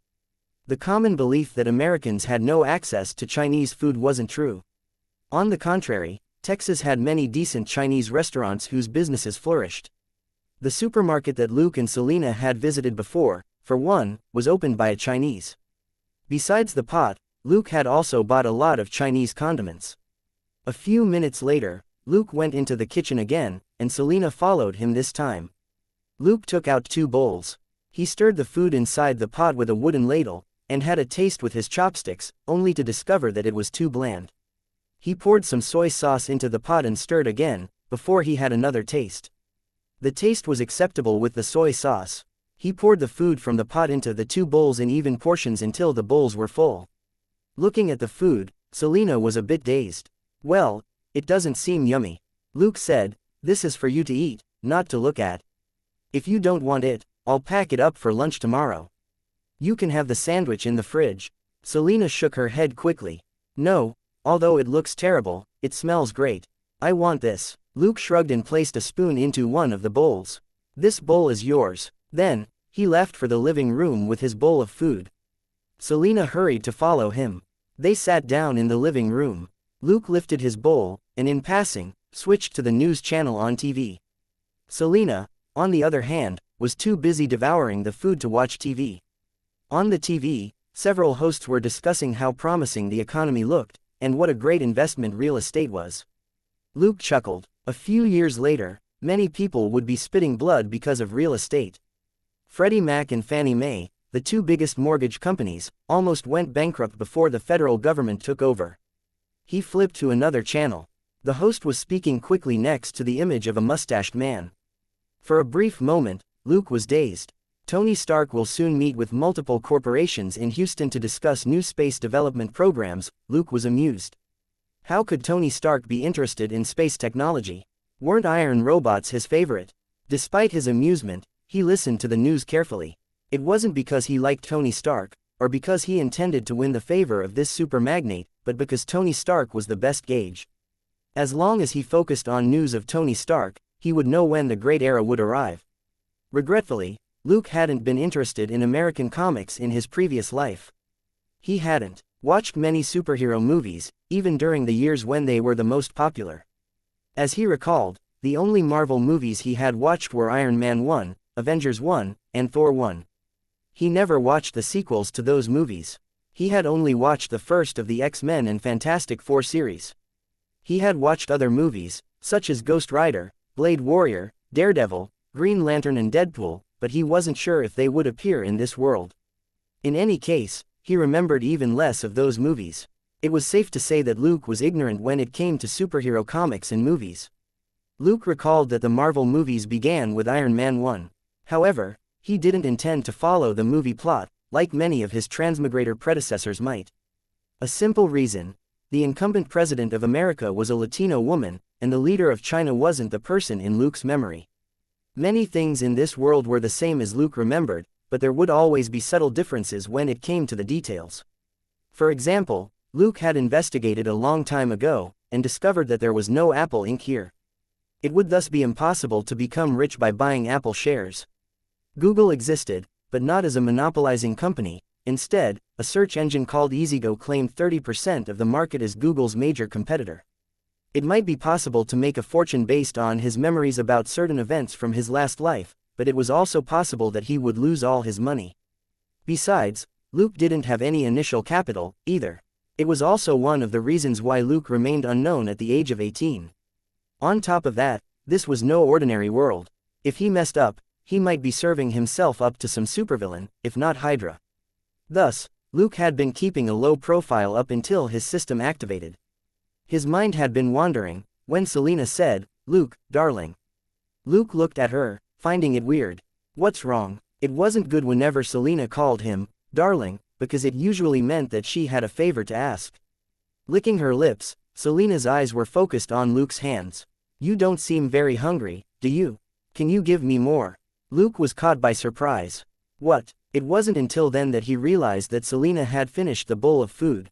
The common belief that Americans had no access to Chinese food wasn't true. On the contrary, Texas had many decent Chinese restaurants whose businesses flourished. The supermarket that Luke and Selena had visited before, for one, was opened by a Chinese. Besides the pot, Luke had also bought a lot of Chinese condiments. A few minutes later, Luke went into the kitchen again, and Selena followed him this time. Luke took out 2 bowls. He stirred the food inside the pot with a wooden ladle, and had a taste with his chopsticks, only to discover that it was too bland. He poured some soy sauce into the pot and stirred again, before he had another taste. The taste was acceptable with the soy sauce. He poured the food from the pot into the 2 bowls in even portions until the bowls were full. Looking at the food, Selena was a bit dazed. "Well, it doesn't seem yummy," Luke said. "This is for you to eat, not to look at. If you don't want it, I'll pack it up for lunch tomorrow. You can have the sandwich in the fridge." Selena shook her head quickly. "No, although it looks terrible, it smells great. I want this." Luke shrugged and placed a spoon into one of the bowls. "This bowl is yours." Then, he left for the living room with his bowl of food. Selena hurried to follow him. They sat down in the living room. Luke lifted his bowl, and in passing, switched to the news channel on TV. Selena, on the other hand, was too busy devouring the food to watch TV. On the TV, several hosts were discussing how promising the economy looked, and what a great investment real estate was. Luke chuckled. A few years later, many people would be spitting blood because of real estate. Freddie Mac and Fannie Mae, the 2 biggest mortgage companies, almost went bankrupt before the federal government took over. He flipped to another channel. The host was speaking quickly next to the image of a mustached man. For a brief moment, Luke was dazed. Tony Stark will soon meet with multiple corporations in Houston to discuss new space development programs. Luke was amused. How could Tony Stark be interested in space technology? Weren't iron robots his favorite? Despite his amusement, he listened to the news carefully. It wasn't because he liked Tony Stark, or because he intended to win the favor of this super magnate, but because Tony Stark was the best gauge. As long as he focused on news of Tony Stark, he would know when the great era would arrive. Regretfully, Luke hadn't been interested in American comics in his previous life. He hadn't watched many superhero movies, even during the years when they were the most popular. As he recalled, the only Marvel movies he had watched were Iron Man 1, Avengers 1, and Thor 1. He never watched the sequels to those movies. He had only watched the first of the X-Men and Fantastic Four series. He had watched other movies, such as Ghost Rider, Blade Warrior, Daredevil, Green Lantern and Deadpool, but he wasn't sure if they would appear in this world. In any case, he remembered even less of those movies. It was safe to say that Luke was ignorant when it came to superhero comics and movies. Luke recalled that the Marvel movies began with Iron Man 1. However, he didn't intend to follow the movie plot, like many of his transmigrator predecessors might. A simple reason: the incumbent president of America was a Latino woman, and the leader of China wasn't the person in Luke's memory. Many things in this world were the same as Luke remembered, but there would always be subtle differences when it came to the details. For example, Luke had investigated a long time ago, and discovered that there was no Apple Inc. here. It would thus be impossible to become rich by buying Apple shares. Google existed, but not as a monopolizing company. Instead, a search engine called EasyGo claimed 30% of the market as Google's major competitor. It might be possible to make a fortune based on his memories about certain events from his last life, but it was also possible that he would lose all his money. Besides, Luke didn't have any initial capital, either. It was also one of the reasons why Luke remained unknown at the age of 18. On top of that, this was no ordinary world. If he messed up, he might be serving himself up to some supervillain, if not Hydra. Thus, Luke had been keeping a low profile up until his system activated. His mind had been wandering, when Selena said, "Luke, darling." Luke looked at her, finding it weird. What's wrong? It wasn't good whenever Selena called him, darling, because it usually meant that she had a favor to ask. Licking her lips, Selena's eyes were focused on Luke's hands. "You don't seem very hungry, do you? Can you give me more?" Luke was caught by surprise. What? It wasn't until then that he realized that Selena had finished the bowl of food.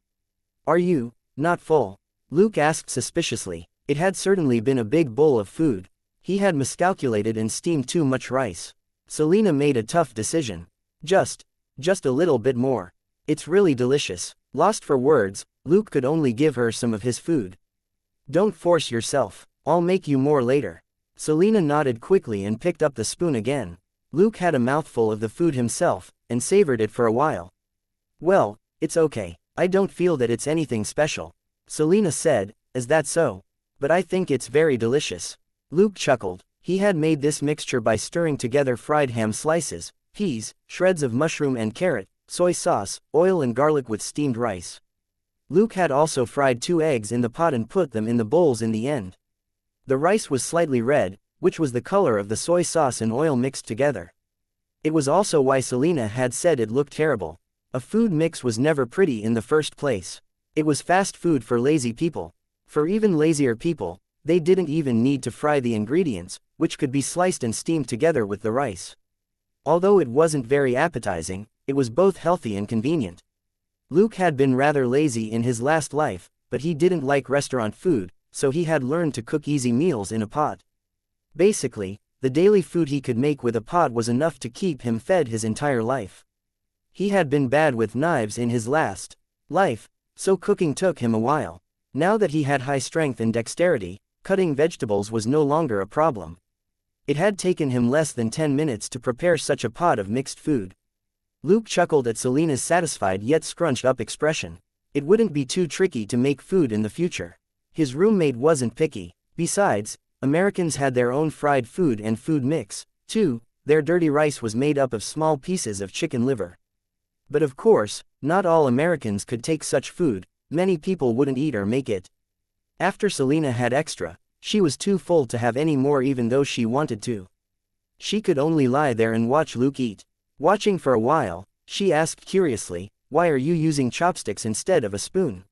"Are you not full?" Luke asked suspiciously. It had certainly been a big bowl of food. He had miscalculated and steamed too much rice. Selena made a tough decision. Just a little bit more. It's really delicious." Lost for words, Luke could only give her some of his food. "Don't force yourself. I'll make you more later." Selena nodded quickly and picked up the spoon again. Luke had a mouthful of the food himself, and savored it for a while. "Well, it's okay. I don't feel that it's anything special," Selena said. "Is that so? But I think it's very delicious." Luke chuckled. He had made this mixture by stirring together fried ham slices, peas, shreds of mushroom and carrot, soy sauce, oil and garlic with steamed rice. Luke had also fried 2 eggs in the pot and put them in the bowls in the end. The rice was slightly red, which was the color of the soy sauce and oil mixed together. It was also why Selena had said it looked terrible. A food mix was never pretty in the first place. It was fast food for lazy people. For even lazier people, they didn't even need to fry the ingredients, which could be sliced and steamed together with the rice. Although it wasn't very appetizing, it was both healthy and convenient. Luke had been rather lazy in his last life, but he didn't like restaurant food, so he had learned to cook easy meals in a pot. Basically, the daily food he could make with a pot was enough to keep him fed his entire life. He had been bad with knives in his last life, so cooking took him a while. Now that he had high strength and dexterity, cutting vegetables was no longer a problem. It had taken him less than 10 minutes to prepare such a pot of mixed food. Luke chuckled at Selena's satisfied yet scrunched up expression. It wouldn't be too tricky to make food in the future. His roommate wasn't picky. Besides, Americans had their own fried food and food mix, too. Their dirty rice was made up of small pieces of chicken liver. But of course, not all Americans could take such food. Many people wouldn't eat or make it. After Selena had extra, she was too full to have any more even though she wanted to. She could only lie there and watch Luke eat. Watching for a while, she asked curiously, "Why are you using chopsticks instead of a spoon?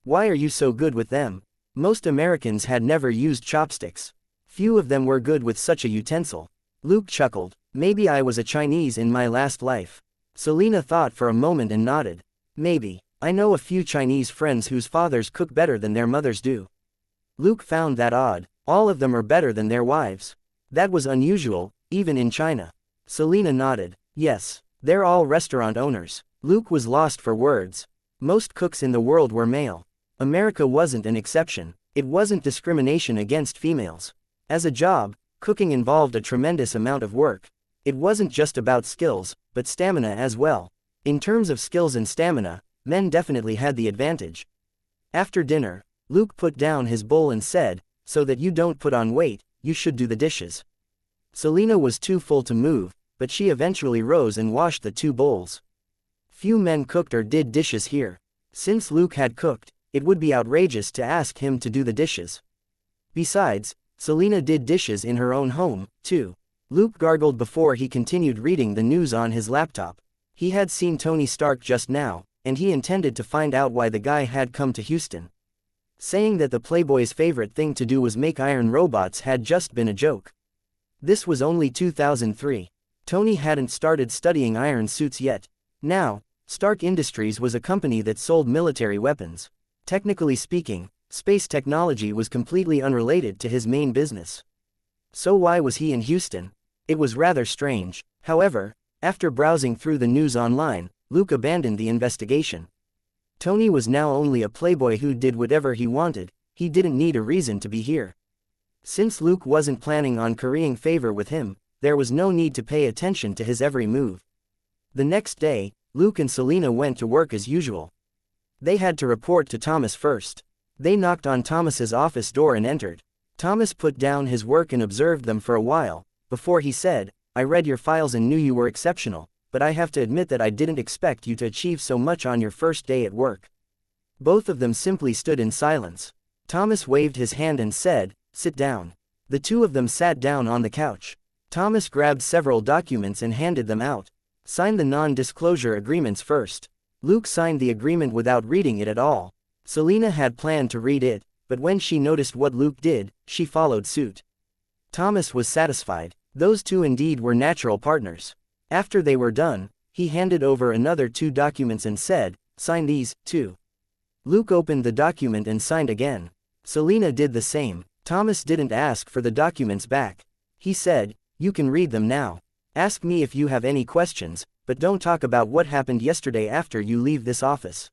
Why are you so good with them?" Most Americans had never used chopsticks. Few of them were good with such a utensil. Luke chuckled. "Maybe I was a Chinese in my last life." Selena thought for a moment and nodded. "Maybe. I know a few Chinese friends whose fathers cook better than their mothers do." Luke found that odd. All of them are better than their wives. That was unusual, even in China. Selena nodded. "Yes, they're all restaurant owners." Luke was lost for words. Most cooks in the world were male. America wasn't an exception. It wasn't discrimination against females. As a job, cooking involved a tremendous amount of work. It wasn't just about skills, but stamina as well. In terms of skills and stamina, men definitely had the advantage. After dinner, Luke put down his bowl and said, "So that you don't put on weight, you should do the dishes." Selena was too full to move, but she eventually rose and washed the 2 bowls. Few men cooked or did dishes here. Since Luke had cooked, it would be outrageous to ask him to do the dishes. Besides, Selena did dishes in her own home, too. Luke gargled before he continued reading the news on his laptop. He had seen Tony Stark just now, and he intended to find out why the guy had come to Houston. Saying that the Playboy's favorite thing to do was make iron robots had just been a joke. This was only 2003. Tony hadn't started studying iron suits yet. Now, Stark Industries was a company that sold military weapons. Technically speaking, space technology was completely unrelated to his main business. So why was he in Houston? It was rather strange. However, after browsing through the news online, Luke abandoned the investigation. Tony was now only a playboy who did whatever he wanted. He didn't need a reason to be here. Since Luke wasn't planning on currying favor with him, there was no need to pay attention to his every move. The next day, Luke and Selena went to work as usual. They had to report to Thomas first. They knocked on Thomas's office door and entered. Thomas put down his work and observed them for a while, before he said, "I read your files and knew you were exceptional, but I have to admit that I didn't expect you to achieve so much on your first day at work." Both of them simply stood in silence. Thomas waved his hand and said, "Sit down." The two of them sat down on the couch. Thomas grabbed several documents and handed them out. "Sign the non-disclosure agreements first." Luke signed the agreement without reading it at all. Selena had planned to read it, but when she noticed what Luke did, she followed suit. Thomas was satisfied. Those two indeed were natural partners. After they were done, he handed over another 2 documents and said, "Sign these, too." Luke opened the document and signed again. Selena did the same. Thomas didn't ask for the documents back. He said, "You can read them now. Ask me if you have any questions, but don't talk about what happened yesterday after you leave this office."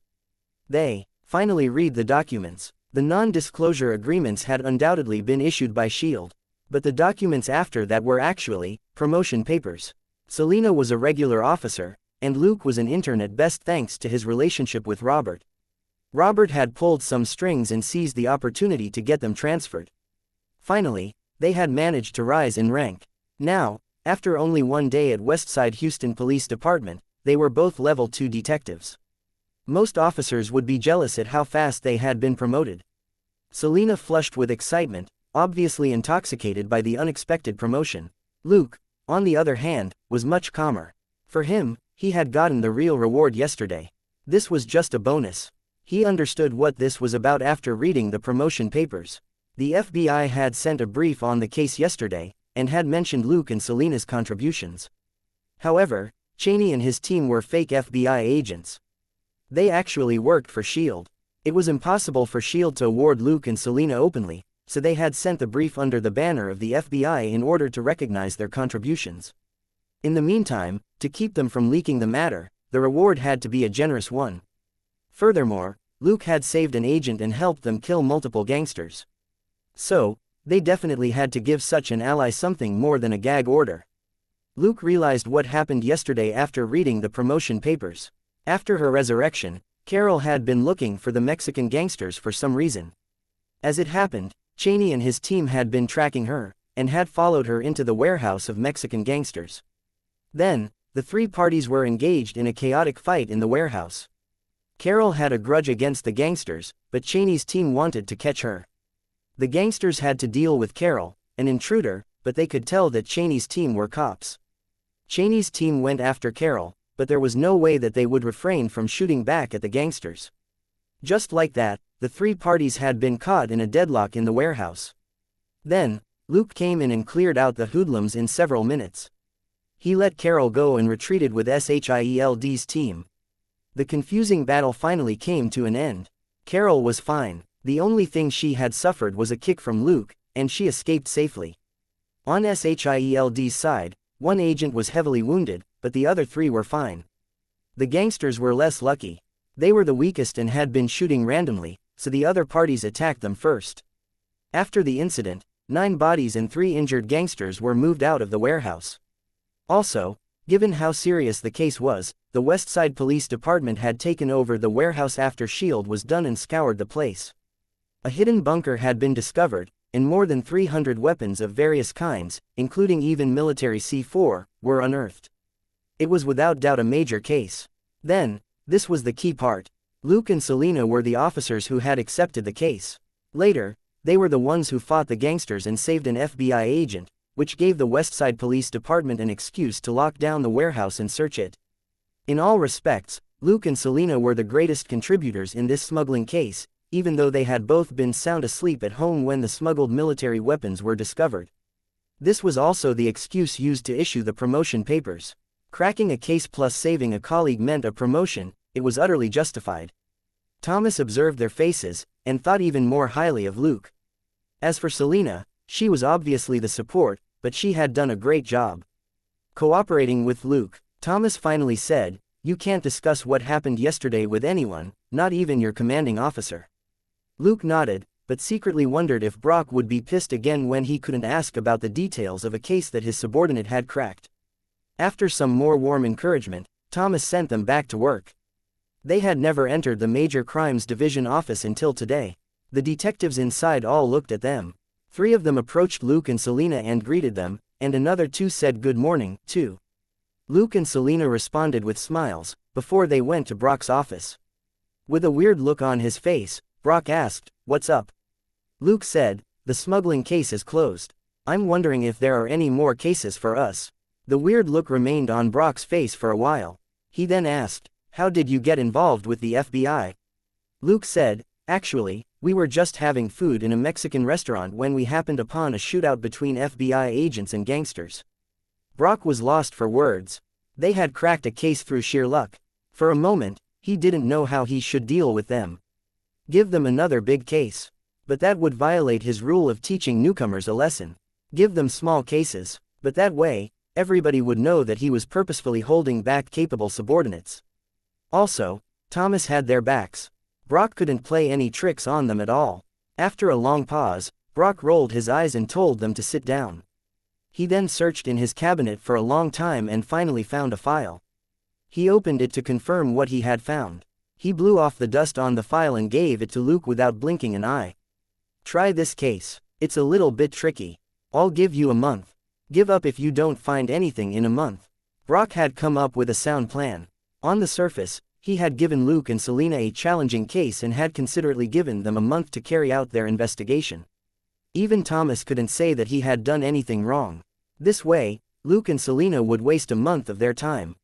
They finally read the documents. The non-disclosure agreements had undoubtedly been issued by S.H.I.E.L.D., but the documents after that were actually promotion papers. Selena was a regular officer, and Luke was an intern at best thanks to his relationship with Robert. Robert had pulled some strings and seized the opportunity to get them transferred. Finally, they had managed to rise in rank. Now, after only 1 day at Westside Houston Police Department, they were both level 2 detectives. Most officers would be jealous at how fast they had been promoted. Selena flushed with excitement, obviously intoxicated by the unexpected promotion. Luke, on the other hand, was much calmer. For him, he had gotten the real reward yesterday. This was just a bonus. He understood what this was about after reading the promotion papers. The FBI had sent a brief on the case yesterday, and had mentioned Luke and Selena's contributions. However, Cheney and his team were fake FBI agents. They actually worked for S.H.I.E.L.D. It was impossible for S.H.I.E.L.D. to award Luke and Selena openly, so they had sent the brief under the banner of the FBI in order to recognize their contributions. In the meantime, to keep them from leaking the matter, the reward had to be a generous one. Furthermore, Luke had saved an agent and helped them kill multiple gangsters. So, they definitely had to give such an ally something more than a gag order. Luke realized what happened yesterday after reading the promotion papers. After her resurrection, Carol had been looking for the Mexican gangsters for some reason. As it happened, Cheney and his team had been tracking her, and had followed her into the warehouse of Mexican gangsters. Then, the 3 parties were engaged in a chaotic fight in the warehouse. Carol had a grudge against the gangsters, but Cheney's team wanted to catch her. The gangsters had to deal with Carol, an intruder, but they could tell that Cheney's team were cops. Cheney's team went after Carol, but there was no way that they would refrain from shooting back at the gangsters. Just like that, the 3 parties had been caught in a deadlock in the warehouse. Then, Luke came in and cleared out the hoodlums in several minutes. He let Carol go and retreated with S.H.I.E.L.D.'s team. The confusing battle finally came to an end. Carol was fine. The only thing she had suffered was a kick from Luke, and she escaped safely. On S.H.I.E.L.D.'s side, 1 agent was heavily wounded, but the other 3 were fine. The gangsters were less lucky. They were the weakest and had been shooting randomly, so the other parties attacked them first. After the incident, 9 bodies and 3 injured gangsters were moved out of the warehouse. Also, given how serious the case was, the Westside Police Department had taken over the warehouse after S.H.I.E.L.D. was done and scoured the place. A hidden bunker had been discovered, and more than 300 weapons of various kinds, including even military C4, were unearthed. It was without doubt a major case. Then, this was the key part. Luke and Selena were the officers who had accepted the case. Later, they were the ones who fought the gangsters and saved an FBI agent, which gave the Westside Police Department an excuse to lock down the warehouse and search it. In all respects, Luke and Selena were the greatest contributors in this smuggling case, even though they had both been sound asleep at home when the smuggled military weapons were discovered. This was also the excuse used to issue the promotion papers. Cracking a case plus saving a colleague meant a promotion. It was utterly justified. Thomas observed their faces, and thought even more highly of Luke. As for Selena, she was obviously the support, but she had done a great job. Cooperating with Luke, Thomas finally said, "You can't discuss what happened yesterday with anyone, not even your commanding officer." Luke nodded, but secretly wondered if Brock would be pissed again when he couldn't ask about the details of a case that his subordinate had cracked. After some more warm encouragement, Thomas sent them back to work. They had never entered the Major Crimes Division office until today. The detectives inside all looked at them. 3 of them approached Luke and Selena and greeted them, and another 2 said good morning, too. Luke and Selena responded with smiles, before they went to Brock's office. With a weird look on his face, Brock asked, "What's up?" Luke said, "The smuggling case is closed. I'm wondering if there are any more cases for us." The weird look remained on Brock's face for a while. He then asked, "How did you get involved with the FBI?" Luke said, "Actually, we were just having food in a Mexican restaurant when we happened upon a shootout between FBI agents and gangsters." Brock was lost for words. They had cracked a case through sheer luck. For a moment, he didn't know how he should deal with them. Give them another big case. But that would violate his rule of teaching newcomers a lesson. Give them small cases. But that way, everybody would know that he was purposefully holding back capable subordinates. Also, Thomas had their backs. Brock couldn't play any tricks on them at all. After a long pause, Brock rolled his eyes and told them to sit down. He then searched in his cabinet for a long time and finally found a file. He opened it to confirm what he had found. He blew off the dust on the file and gave it to Luke without blinking an eye. "Try this case. It's a little bit tricky. I'll give you a month. Give up if you don't find anything in a month." Brock had come up with a sound plan. On the surface, he had given Luke and Selena a challenging case and had considerately given them a month to carry out their investigation. Even Thomas couldn't say that he had done anything wrong. This way, Luke and Selena would waste a month of their time.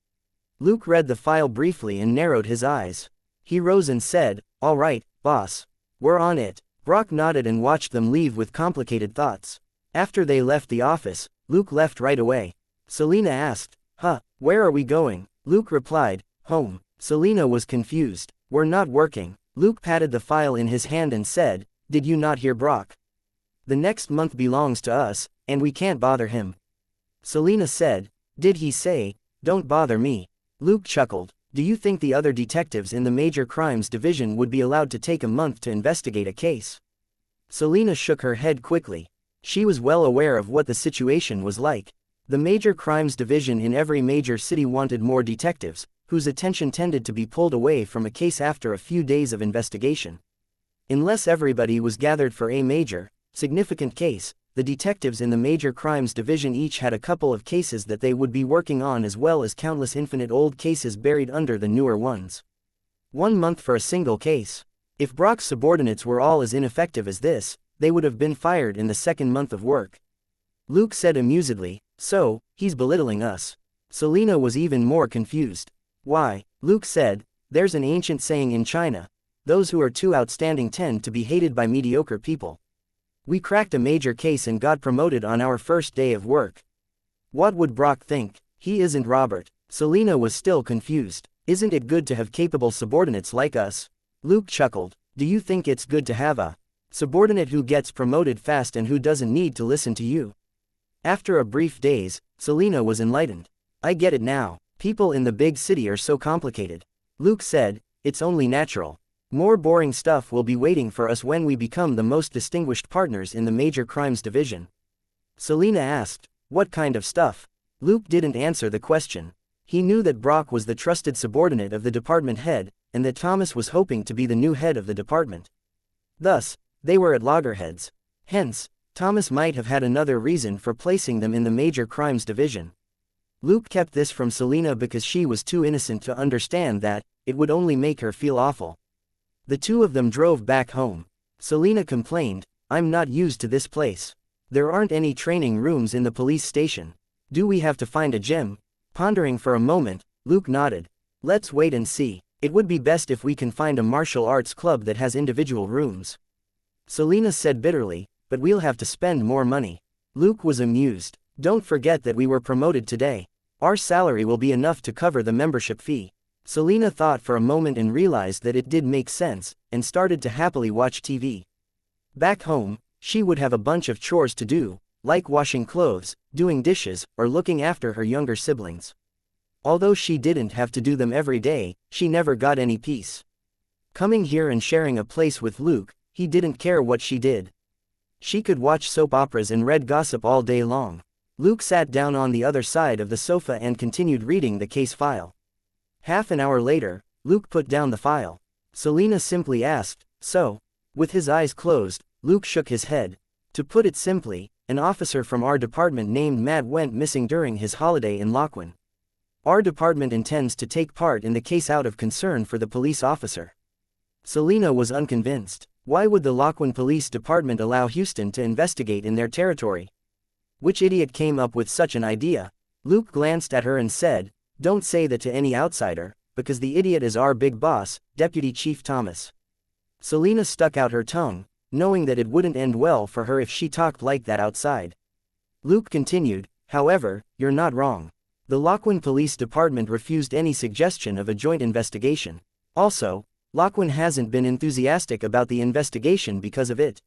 Luke read the file briefly and narrowed his eyes. He rose and said, "All right, boss. We're on it." Brock nodded and watched them leave with complicated thoughts. After they left the office, Luke left right away. Selena asked, "Where are we going?" Luke replied, "Home." Selena was confused. "We're not working." Luke patted the file in his hand and said, "Did you not hear Brock? The next month belongs to us, and we can't bother him." Selena said, "Did he say, 'Don't bother me'?" Luke chuckled. "Do you think the other detectives in the Major Crimes Division would be allowed to take a month to investigate a case?" Selena shook her head quickly. She was well aware of what the situation was like. The Major Crimes Division in every major city wanted more detectives, whose attention tended to be pulled away from a case after a few days of investigation. Unless everybody was gathered for a major, significant case, the detectives in the Major Crimes Division each had a couple of cases that they would be working on, as well as countless infinite old cases buried under the newer ones. 1 month for a single case. If Brock's subordinates were all as ineffective as this, they would have been fired in the 2nd month of work. Luke said amusedly, "So, he's belittling us." Selena was even more confused. "Why?" Luke said, "There's an ancient saying in China, 'Those who are too outstanding tend to be hated by mediocre people.' We cracked a major case and got promoted on our first day of work. What would Brock think? He isn't Robert." Selena was still confused. "Isn't it good to have capable subordinates like us?" Luke chuckled. "Do you think it's good to have a subordinate who gets promoted fast and who doesn't need to listen to you?" After a brief daze, Selena was enlightened. "I get it now. People in the big city are so complicated." Luke said, "It's only natural. More boring stuff will be waiting for us when we become the most distinguished partners in the Major Crimes Division." Selena asked, "What kind of stuff?" Luke didn't answer the question. He knew that Brock was the trusted subordinate of the department head, and that Thomas was hoping to be the new head of the department. Thus, they were at loggerheads. Hence, Thomas might have had another reason for placing them in the Major Crimes Division. Luke kept this from Selena because she was too innocent to understand that it would only make her feel awful. The 2 of them drove back home. Selena complained, "I'm not used to this place. There aren't any training rooms in the police station. Do we have to find a gym?" Pondering for a moment, Luke nodded. Let's wait and see. It would be best if we can find a martial arts club that has individual rooms. Selena said bitterly, but we'll have to spend more money. Luke was amused. Don't forget that we were promoted today. Our salary will be enough to cover the membership fee. Selena thought for a moment and realized that it did make sense, and started to happily watch TV. Back home, she would have a bunch of chores to do, like washing clothes, doing dishes, or looking after her younger siblings. Although she didn't have to do them every day, she never got any peace. Coming here and sharing a place with Luke, he didn't care what she did. She could watch soap operas and read gossip all day long. Luke sat down on the other side of the sofa and continued reading the case file. Half an hour later, Luke put down the file. Selena simply asked, "So?" With his eyes closed, Luke shook his head. To put it simply, an officer from our department named Matt went missing during his holiday in Loquin. Our department intends to take part in the case out of concern for the police officer. Selena was unconvinced. Why would the Loquin Police Department allow Houston to investigate in their territory? Which idiot came up with such an idea? Luke glanced at her and said, "Don't say that to any outsider, because the idiot is our big boss, Deputy Chief Thomas." Selena stuck out her tongue, knowing that it wouldn't end well for her if she talked like that outside. Luke continued, "However, you're not wrong. The Loquin Police Department refused any suggestion of a joint investigation. Also, Loquin hasn't been enthusiastic about the investigation because of it.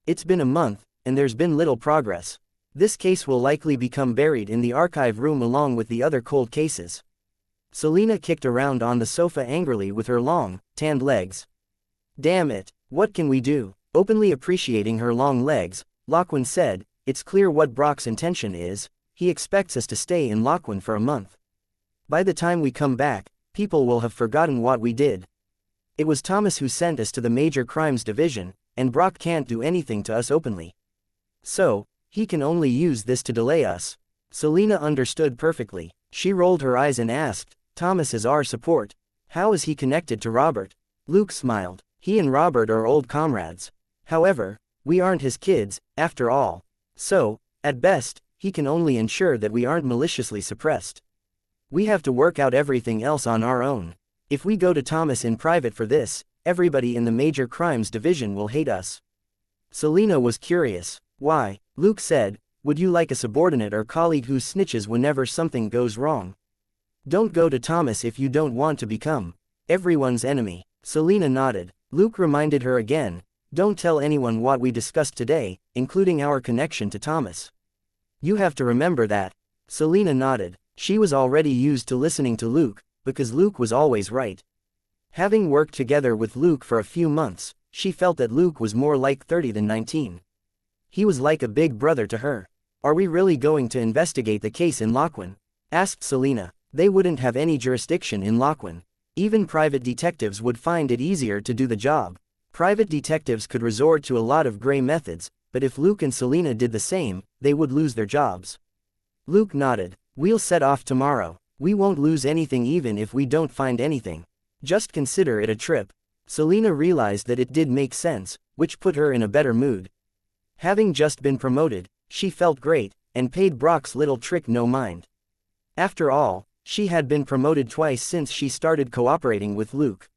It's been a month, and there's been little progress. This case will likely become buried in the archive room along with the other cold cases." Selena kicked around on the sofa angrily with her long, tanned legs. "Damn it, what can we do?" Openly appreciating her long legs, Loquin said, "It's clear what Brock's intention is. He expects us to stay in Loquin for a month. By the time we come back, people will have forgotten what we did. It was Thomas who sent us to the Major Crimes Division, and Brock can't do anything to us openly. So, he can only use this to delay us." Selena understood perfectly. She rolled her eyes and asked, "Thomas is our support. How is he connected to Robert?" Luke smiled. "He and Robert are old comrades. However, we aren't his kids, after all. So, at best, he can only ensure that we aren't maliciously suppressed. We have to work out everything else on our own. If we go to Thomas in private for this, everybody in the Major Crimes Division will hate us." Selena was curious. "Why?" Luke said, "Would you like a subordinate or colleague who snitches whenever something goes wrong? Don't go to Thomas if you don't want to become everyone's enemy." Selena nodded. Luke reminded her again, "Don't tell anyone what we discussed today, including our connection to Thomas. You have to remember that." Selena nodded. She was already used to listening to Luke, because Luke was always right. Having worked together with Luke for a few months, she felt that Luke was more like 30 than 19. He was like a big brother to her. "Are we really going to investigate the case in Loquin?" asked Selena. "They wouldn't have any jurisdiction in Loquin. Even private detectives would find it easier to do the job. Private detectives could resort to a lot of gray methods, but if Luke and Selena did the same, they would lose their jobs." Luke nodded. "We'll set off tomorrow. We won't lose anything even if we don't find anything. Just consider it a trip." Selena realized that it did make sense, which put her in a better mood. Having just been promoted, she felt great, and paid Brock's little trick no mind. After all, she had been promoted twice since she started cooperating with Luke.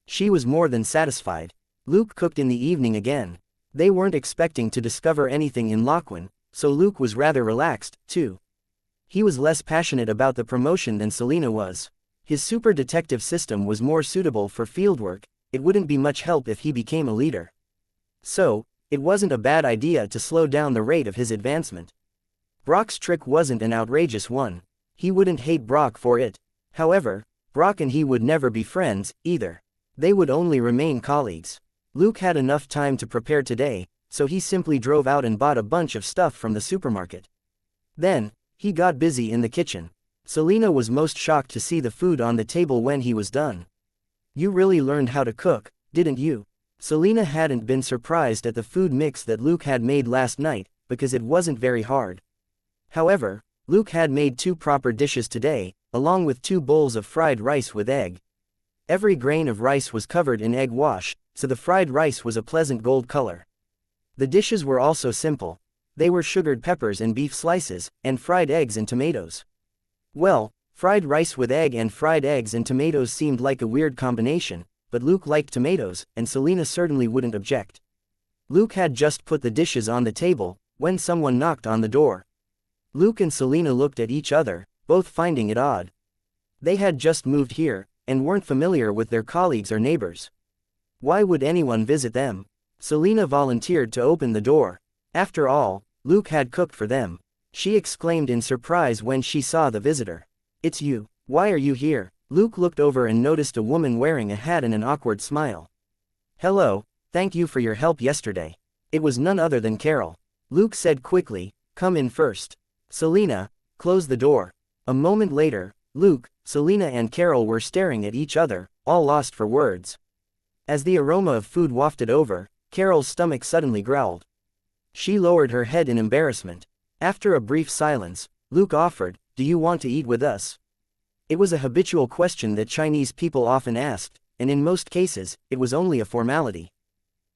She was more than satisfied. Luke cooked in the evening again. They weren't expecting to discover anything in Loquin, so Luke was rather relaxed, too. He was less passionate about the promotion than Selena was. His super detective system was more suitable for fieldwork. It wouldn't be much help if he became a leader. So, it wasn't a bad idea to slow down the rate of his advancement. Brock's trick wasn't an outrageous one. He wouldn't hate Brock for it. However, Brock and he would never be friends, either. They would only remain colleagues. Luke had enough time to prepare today, so he simply drove out and bought a bunch of stuff from the supermarket. Then, he got busy in the kitchen. Selena was most shocked to see the food on the table when he was done. "You really learned how to cook, didn't you?" Selena hadn't been surprised at the food mix that Luke had made last night, because it wasn't very hard. However, Luke had made 2 proper dishes today, along with 2 bowls of fried rice with egg. Every grain of rice was covered in egg wash, so the fried rice was a pleasant gold color. The dishes were also simple. They were sugared peppers and beef slices, and fried eggs and tomatoes. Well, Fried rice with egg and fried eggs and tomatoes seemed like a weird combination, but Luke liked tomatoes, and Selena certainly wouldn't object. Luke had just put the dishes on the table, when someone knocked on the door. Luke and Selena looked at each other, both finding it odd. They had just moved here, and weren't familiar with their colleagues or neighbors. Why would anyone visit them? Selena volunteered to open the door. After all, Luke had cooked for them. She exclaimed in surprise when she saw the visitor. "It's you. Why are you here?" Luke looked over and noticed a woman wearing a hat and an awkward smile. "Hello, thank you for your help yesterday." It was none other than Carol. Luke said quickly, "Come in first." Selena, close the door. A moment later, Luke, Selena and Carol were staring at each other, all lost for words. As the aroma of food wafted over, Carol's stomach suddenly growled. She lowered her head in embarrassment. After a brief silence, Luke offered, "Do you want to eat with us?" It was a habitual question that Chinese people often asked, and in most cases, it was only a formality.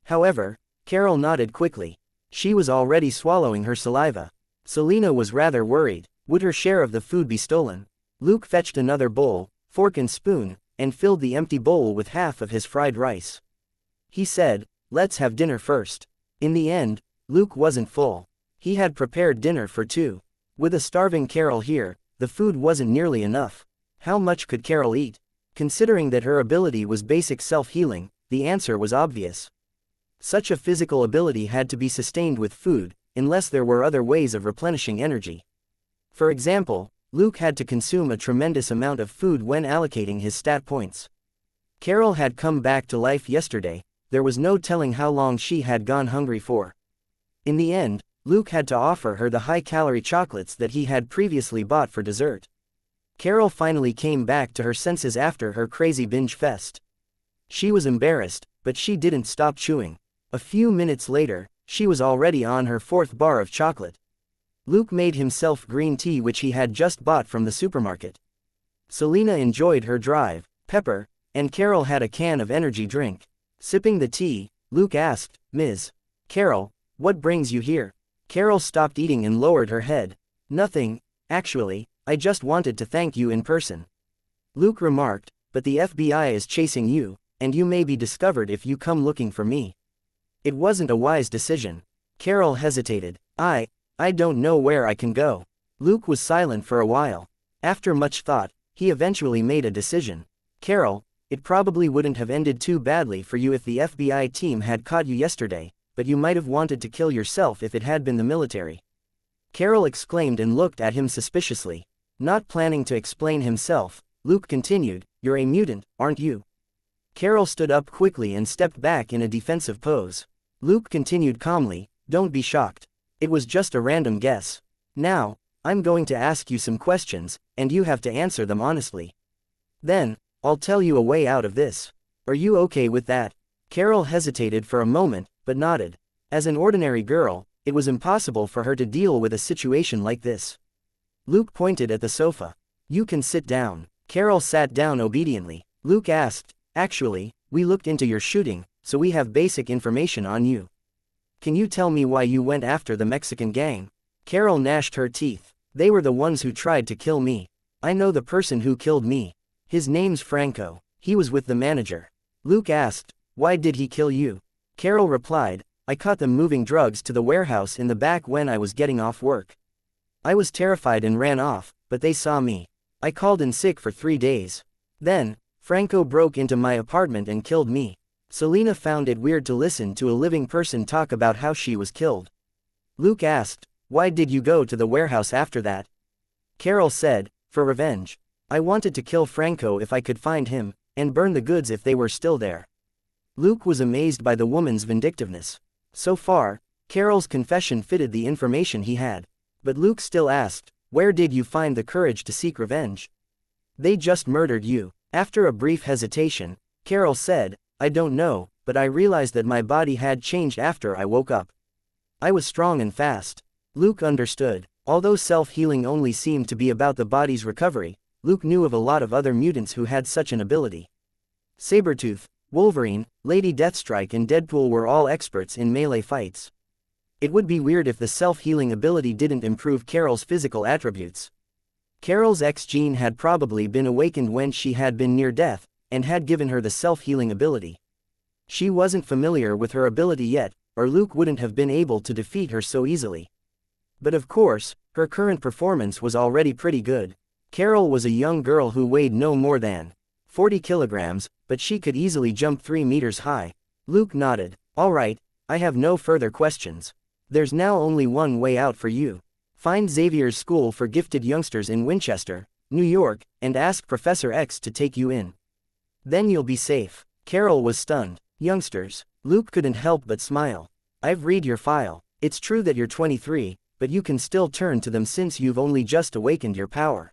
However, Carol nodded quickly. She was already swallowing her saliva. Selena was rather worried. Would her share of the food be stolen? Luke fetched another bowl, fork and spoon, and filled the empty bowl with half of his fried rice. He said, "Let's have dinner first." In the end, Luke wasn't full. He had prepared dinner for two. With a starving Carol here, the food wasn't nearly enough. How much could Carol eat? Considering that her ability was basic self-healing, the answer was obvious. Such a physical ability had to be sustained with food, unless there were other ways of replenishing energy. For example, Luke had to consume a tremendous amount of food when allocating his stat points. Carol had come back to life yesterday. There was no telling how long she had gone hungry for. In the end, Luke had to offer her the high-calorie chocolates that he had previously bought for dessert. Carol finally came back to her senses after her crazy binge fest. She was embarrassed, but she didn't stop chewing. A few minutes later, she was already on her fourth bar of chocolate. Luke made himself green tea which he had just bought from the supermarket. Selena enjoyed her drive, pepper, and Carol had a can of energy drink. Sipping the tea, Luke asked, "Ms. Carol, what brings you here?" Carol stopped eating and lowered her head. "Nothing, actually, I just wanted to thank you in person." Luke remarked, "But the FBI is chasing you, and you may be discovered if you come looking for me." It wasn't a wise decision. Carol hesitated. I don't know where I can go." Luke was silent for a while. After much thought, he eventually made a decision. "Carol, it probably wouldn't have ended too badly for you if the FBI team had caught you yesterday, but you might have wanted to kill yourself if it had been the military." Carol exclaimed and looked at him suspiciously. Not planning to explain himself, Luke continued, "You're a mutant, aren't you?" Carol stood up quickly and stepped back in a defensive pose. Luke continued calmly, "Don't be shocked. It was just a random guess. Now, I'm going to ask you some questions, and you have to answer them honestly. Then, I'll tell you a way out of this. Are you okay with that?" Carol hesitated for a moment, but nodded. As an ordinary girl, it was impossible for her to deal with a situation like this. Luke pointed at the sofa. "You can sit down." Carol sat down obediently. Luke asked, "Actually, we looked into your shooting, so we have basic information on you. Can you tell me why you went after the Mexican gang?" Carol gnashed her teeth. "They were the ones who tried to kill me. I know the person who killed me. His name's Franco. He was with the manager." Luke asked, "Why did he kill you?" Carol replied, "I caught them moving drugs to the warehouse in the back when I was getting off work. I was terrified and ran off, but they saw me. I called in sick for 3 days. Then, Franco broke into my apartment and killed me." Selena found it weird to listen to a living person talk about how she was killed. Luke asked, "Why did you go to the warehouse after that?" Carol said, "For revenge. I wanted to kill Franco if I could find him, and burn the goods if they were still there." Luke was amazed by the woman's vindictiveness. So far, Carol's confession fitted the information he had. But Luke still asked, "Where did you find the courage to seek revenge?" "They just murdered you." After a brief hesitation, Carol said, "I don't know, but I realized that my body had changed after I woke up. I was strong and fast." Luke understood. Although self-healing only seemed to be about the body's recovery, Luke knew of a lot of other mutants who had such an ability. Sabretooth, Wolverine, Lady Deathstrike and Deadpool were all experts in melee fights. It would be weird if the self-healing ability didn't improve Carol's physical attributes. Carol's X gene had probably been awakened when she had been near death, and had given her the self-healing ability. She wasn't familiar with her ability yet, or Luke wouldn't have been able to defeat her so easily. But of course, her current performance was already pretty good. Carol was a young girl who weighed no more than 40 kilograms, but she could easily jump 3 meters high. Luke nodded. All right, I have no further questions. There's now only one way out for you. Find Xavier's School for Gifted Youngsters in Winchester, New York, and ask Professor X to take you in. Then you'll be safe. Carol was stunned. Youngsters. Luke couldn't help but smile. I've read your file. It's true that you're 23, but you can still turn to them since you've only just awakened your power.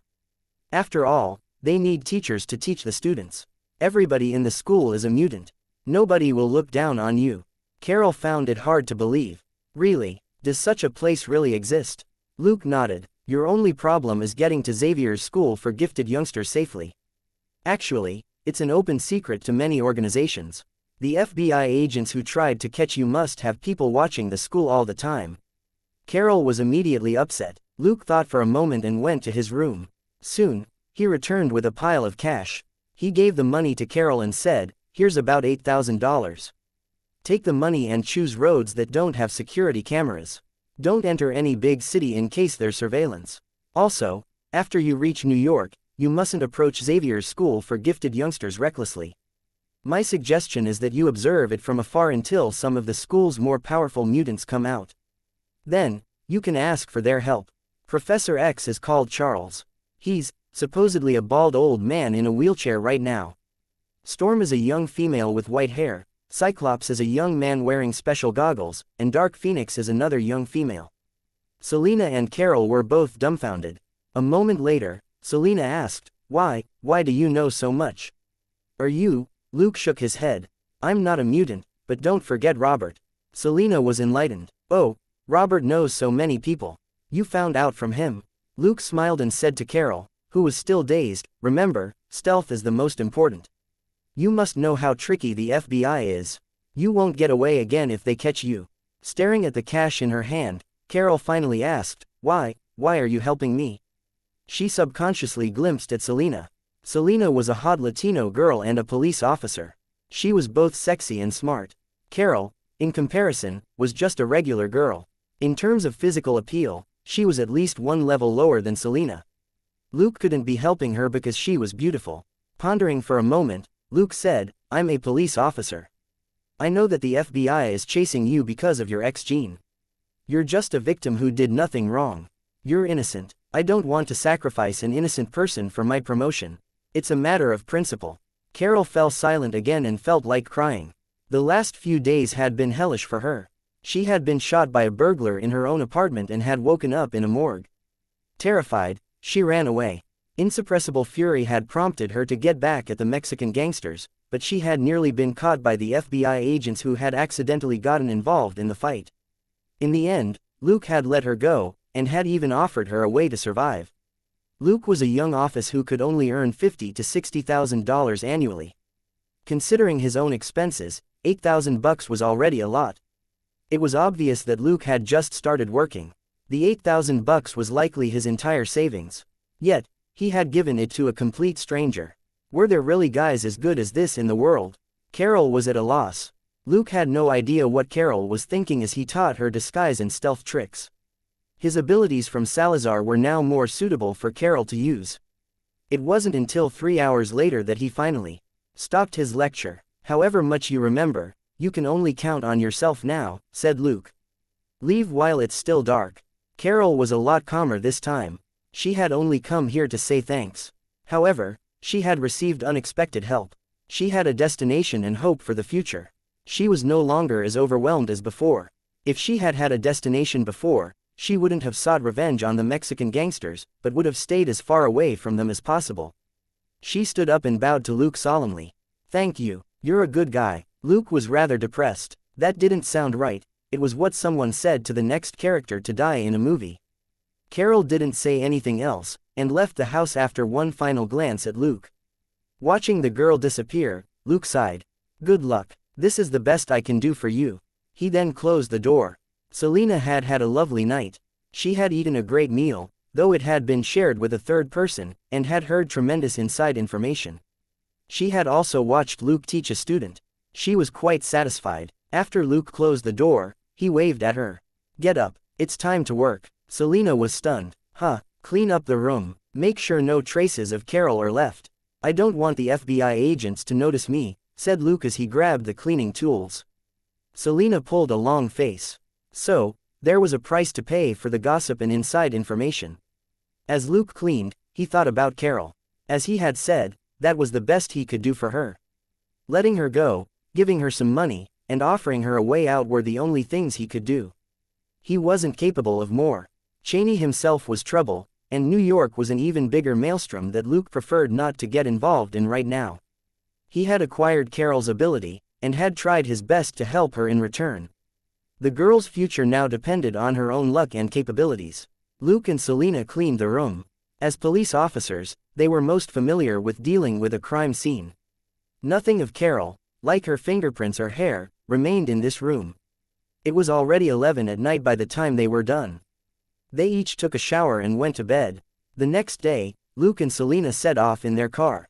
After all, they need teachers to teach the students. Everybody in the school is a mutant. Nobody will look down on you. Carol found it hard to believe. Really? Does such a place really exist? Luke nodded. Your only problem is getting to Xavier's School for Gifted Youngsters safely. Actually, it's an open secret to many organizations. The FBI agents who tried to catch you must have people watching the school all the time. Carol was immediately upset. Luke thought for a moment and went to his room. Soon, he returned with a pile of cash. He gave the money to Carol and said, "Here's about $8,000. Take the money and choose roads that don't have security cameras. Don't enter any big city in case there's surveillance. Also, after you reach New York, you mustn't approach Xavier's School for Gifted Youngsters recklessly. My suggestion is that you observe it from afar until some of the school's more powerful mutants come out. Then, you can ask for their help. Professor X is called Charles. He's, supposedly a bald old man in a wheelchair right now. Storm is a young female with white hair, Cyclops is a young man wearing special goggles, and Dark Phoenix is another young female." Selena and Carol were both dumbfounded. A moment later, Selena asked, Why do you know so much? Are you? Luke shook his head. I'm not a mutant, but don't forget Robert. Selena was enlightened. Oh, Robert knows so many people. You found out from him. Luke smiled and said to Carol, who was still dazed, remember, stealth is the most important. You must know how tricky the FBI is. You won't get away again if they catch you. Staring at the cash in her hand, Carol finally asked, Why are you helping me? She subconsciously glimpsed at Selena. Selena was a hot Latino girl and a police officer. She was both sexy and smart. Carol, in comparison, was just a regular girl. In terms of physical appeal, she was at least one level lower than Selena. Luke couldn't be helping her because she was beautiful. Pondering for a moment, Luke said, I'm a police officer. I know that the FBI is chasing you because of your X gene. You're just a victim who did nothing wrong. You're innocent. I don't want to sacrifice an innocent person for my promotion. It's a matter of principle. Carol fell silent again and felt like crying. The last few days had been hellish for her. She had been shot by a burglar in her own apartment and had woken up in a morgue. Terrified, she ran away. Insuppressible fury had prompted her to get back at the Mexican gangsters, but she had nearly been caught by the FBI agents who had accidentally gotten involved in the fight. In the end, Luke had let her go, and had even offered her a way to survive. Luke was a young office who could only earn $50,000 to $60,000 annually. Considering his own expenses, $8,000 was already a lot. It was obvious that Luke had just started working. The $8,000 was likely his entire savings. Yet, he had given it to a complete stranger. Were there really guys as good as this in the world? Carol was at a loss. Luke had no idea what Carol was thinking as he taught her disguise and stealth tricks. His abilities from Salazar were now more suitable for Carol to use. It wasn't until 3 hours later that he finally stopped his lecture. However much you remember, you can only count on yourself now, said Luke. Leave while it's still dark. Carol was a lot calmer this time. She had only come here to say thanks. However, she had received unexpected help. She had a destination and hope for the future. She was no longer as overwhelmed as before. If she had had a destination before, she wouldn't have sought revenge on the Mexican gangsters, but would have stayed as far away from them as possible. She stood up and bowed to Luke solemnly. Thank you. You're a good guy. Luke was rather depressed. That didn't sound right. It was what someone said to the next character to die in a movie. Carol didn't say anything else, and left the house after one final glance at Luke. Watching the girl disappear, Luke sighed. Good luck. This is the best I can do for you. He then closed the door. Selena had had a lovely night. She had eaten a great meal, though it had been shared with a third person, and had heard tremendous inside information. She had also watched Luke teach a student. She was quite satisfied. After Luke closed the door, he waved at her. "Get up, it's time to work." Selena was stunned. "Huh, clean up the room, make sure no traces of Carol are left. I don't want the FBI agents to notice me," said Luke as he grabbed the cleaning tools. Selena pulled a long face. So, there was a price to pay for the gossip and inside information. As Luke cleaned, he thought about Carol. As he had said, that was the best he could do for her. Letting her go, giving her some money, and offering her a way out were the only things he could do. He wasn't capable of more. Cheney himself was trouble, and New York was an even bigger maelstrom that Luke preferred not to get involved in right now. He had acquired Carol's ability, and had tried his best to help her in return. The girl's future now depended on her own luck and capabilities. Luke and Selena cleaned the room. As police officers, they were most familiar with dealing with a crime scene. Nothing of Carol, like her fingerprints or hair, remained in this room. It was already 11 at night by the time they were done. They each took a shower and went to bed. The next day, Luke and Selena set off in their car.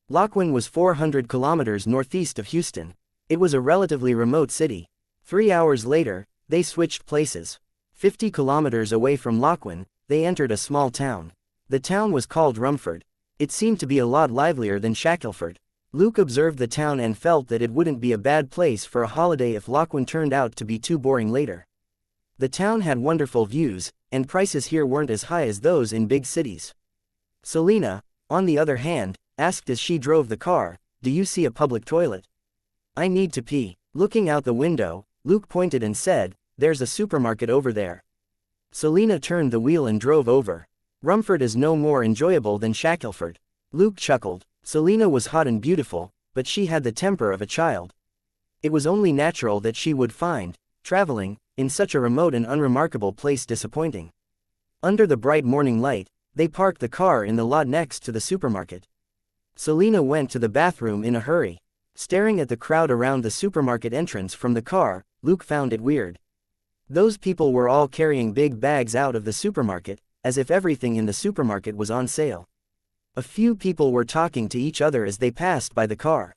Lockwin was 400 kilometers northeast of Houston. It was a relatively remote city. 3 hours later, they switched places. 50 kilometers away from Lockwin, they entered a small town. The town was called Rumford. It seemed to be a lot livelier than Shackelford. Luke observed the town and felt that it wouldn't be a bad place for a holiday if Lockwin turned out to be too boring later. The town had wonderful views, and prices here weren't as high as those in big cities. Selena, on the other hand, asked as she drove the car, "Do you see a public toilet? I need to pee." Looking out the window, Luke pointed and said, "There's a supermarket over there." Selena turned the wheel and drove over. Rumford is no more enjoyable than Shackelford. Luke chuckled. Selena was hot and beautiful, but she had the temper of a child. It was only natural that she would find traveling in such a remote and unremarkable place disappointing. Under the bright morning light, they parked the car in the lot next to the supermarket. Selena went to the bathroom in a hurry. Staring at the crowd around the supermarket entrance from the car, Luke found it weird. Those people were all carrying big bags out of the supermarket, as if everything in the supermarket was on sale. A few people were talking to each other as they passed by the car.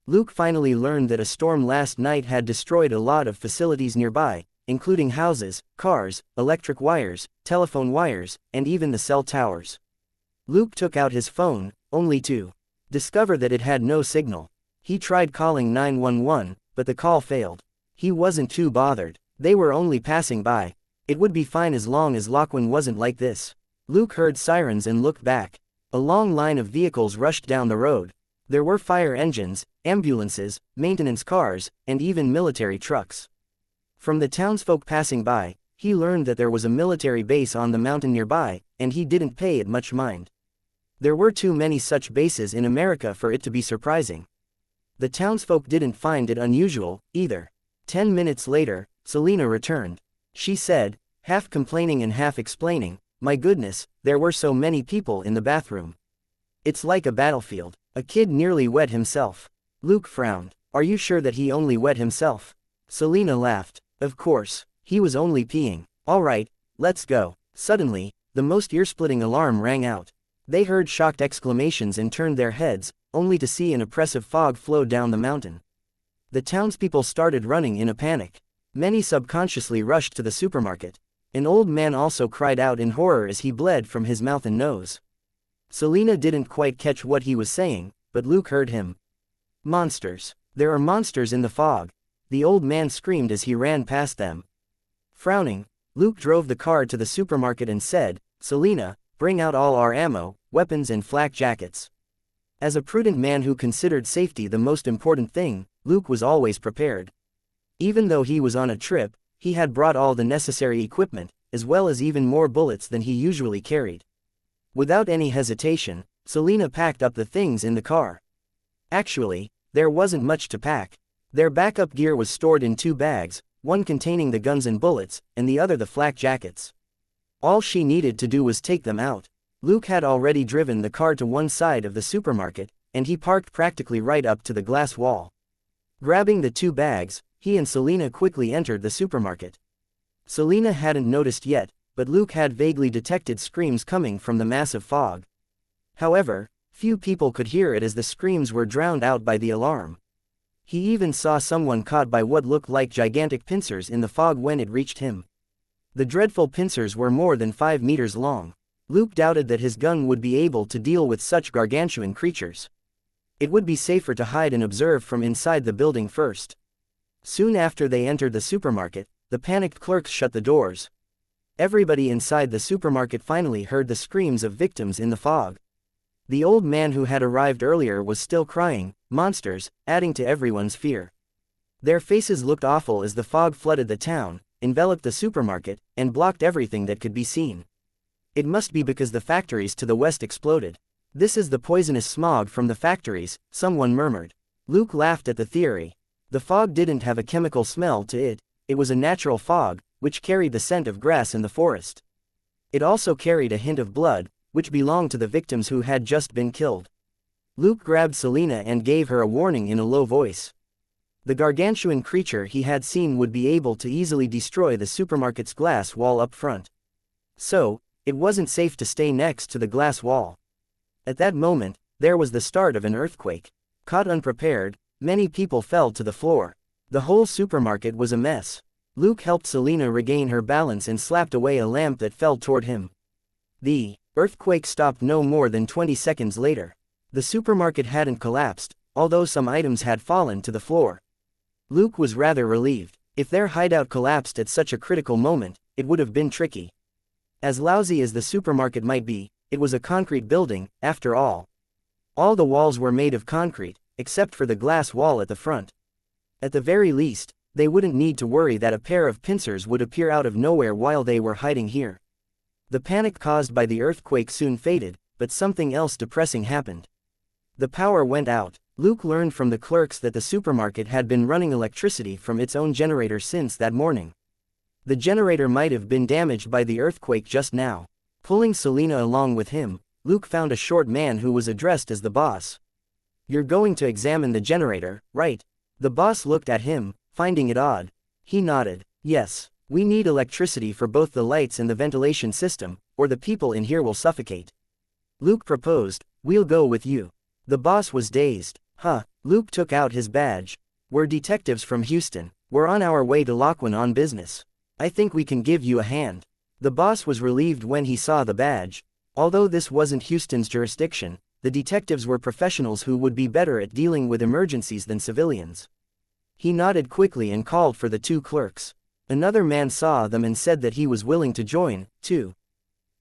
Luke finally learned that a storm last night had destroyed a lot of facilities nearby, including houses, cars, electric wires, telephone wires, and even the cell towers. Luke took out his phone, only to discover that it had no signal. He tried calling 911, but the call failed. He wasn't too bothered. They were only passing by. It would be fine as long as Lockwin wasn't like this. Luke heard sirens and looked back. A long line of vehicles rushed down the road. There were fire engines, ambulances, maintenance cars, and even military trucks. From the townsfolk passing by, he learned that there was a military base on the mountain nearby, and he didn't pay it much mind. There were too many such bases in America for it to be surprising. The townsfolk didn't find it unusual, either. 10 minutes later, Selena returned. She said, half complaining and half explaining, "My goodness, there were so many people in the bathroom. It's like a battlefield. A kid nearly wet himself." Luke frowned. "Are you sure that he only wet himself?" Selena laughed. "Of course, he was only peeing. All right, let's go." Suddenly, the most ear-splitting alarm rang out. They heard shocked exclamations and turned their heads, only to see an oppressive fog flow down the mountain. The townspeople started running in a panic. Many subconsciously rushed to the supermarket. An old man also cried out in horror as he bled from his mouth and nose. Selena didn't quite catch what he was saying, but Luke heard him. "Monsters. There are monsters in the fog," the old man screamed as he ran past them. Frowning, Luke drove the car to the supermarket and said, "Selena, bring out all our ammo, weapons and flak jackets." As a prudent man who considered safety the most important thing, Luke was always prepared. Even though he was on a trip, he had brought all the necessary equipment, as well as even more bullets than he usually carried. Without any hesitation, Selena packed up the things in the car. Actually, there wasn't much to pack. Their backup gear was stored in 2 bags, one containing the guns and bullets, and the other the flak jackets. All she needed to do was take them out. Luke had already driven the car to one side of the supermarket, and he parked practically right up to the glass wall. Grabbing the 2 bags, he and Selena quickly entered the supermarket. Selena hadn't noticed yet, but Luke had vaguely detected screams coming from the massive fog. However, few people could hear it as the screams were drowned out by the alarm. He even saw someone caught by what looked like gigantic pincers in the fog when it reached him. The dreadful pincers were more than 5 meters long. Luke doubted that his gun would be able to deal with such gargantuan creatures. It would be safer to hide and observe from inside the building first. Soon after they entered the supermarket, the panicked clerks shut the doors. Everybody inside the supermarket finally heard the screams of victims in the fog. The old man who had arrived earlier was still crying, "Monsters," adding to everyone's fear. Their faces looked awful as the fog flooded the town, enveloped the supermarket, and blocked everything that could be seen. It must be because the factories to the west exploded. "This is the poisonous smog from the factories," someone murmured. Luke laughed at the theory. The fog didn't have a chemical smell to it, it was a natural fog, which carried the scent of grass in the forest. It also carried a hint of blood, which belonged to the victims who had just been killed. Luke grabbed Selena and gave her a warning in a low voice. The gargantuan creature he had seen would be able to easily destroy the supermarket's glass wall up front. So, it wasn't safe to stay next to the glass wall. At that moment, there was the start of an earthquake. Caught unprepared, many people fell to the floor. The whole supermarket was a mess. Luke helped Selena regain her balance and slapped away a lamp that fell toward him. The earthquake stopped no more than 20 seconds later. The supermarket hadn't collapsed, although some items had fallen to the floor. Luke was rather relieved. If their hideout collapsed at such a critical moment, it would have been tricky. As lousy as the supermarket might be, it was a concrete building, after all. All the walls were made of concrete, except for the glass wall at the front. At the very least, they wouldn't need to worry that a pair of pincers would appear out of nowhere while they were hiding here. The panic caused by the earthquake soon faded, but something else depressing happened. The power went out. Luke learned from the clerks that the supermarket had been running electricity from its own generator since that morning. The generator might have been damaged by the earthquake just now. Pulling Selena along with him, Luke found a short man who was addressed as the boss. "You're going to examine the generator, right?" The boss looked at him, finding it odd. He nodded. "Yes, we need electricity for both the lights and the ventilation system, or the people in here will suffocate." Luke proposed, "We'll go with you." The boss was dazed. "Huh." Luke took out his badge. "We're detectives from Houston. We're on our way to Loquin on business. I think we can give you a hand." The boss was relieved when he saw the badge. Although this wasn't Houston's jurisdiction, the detectives were professionals who would be better at dealing with emergencies than civilians. He nodded quickly and called for the 2 clerks. Another man saw them and said that he was willing to join, too.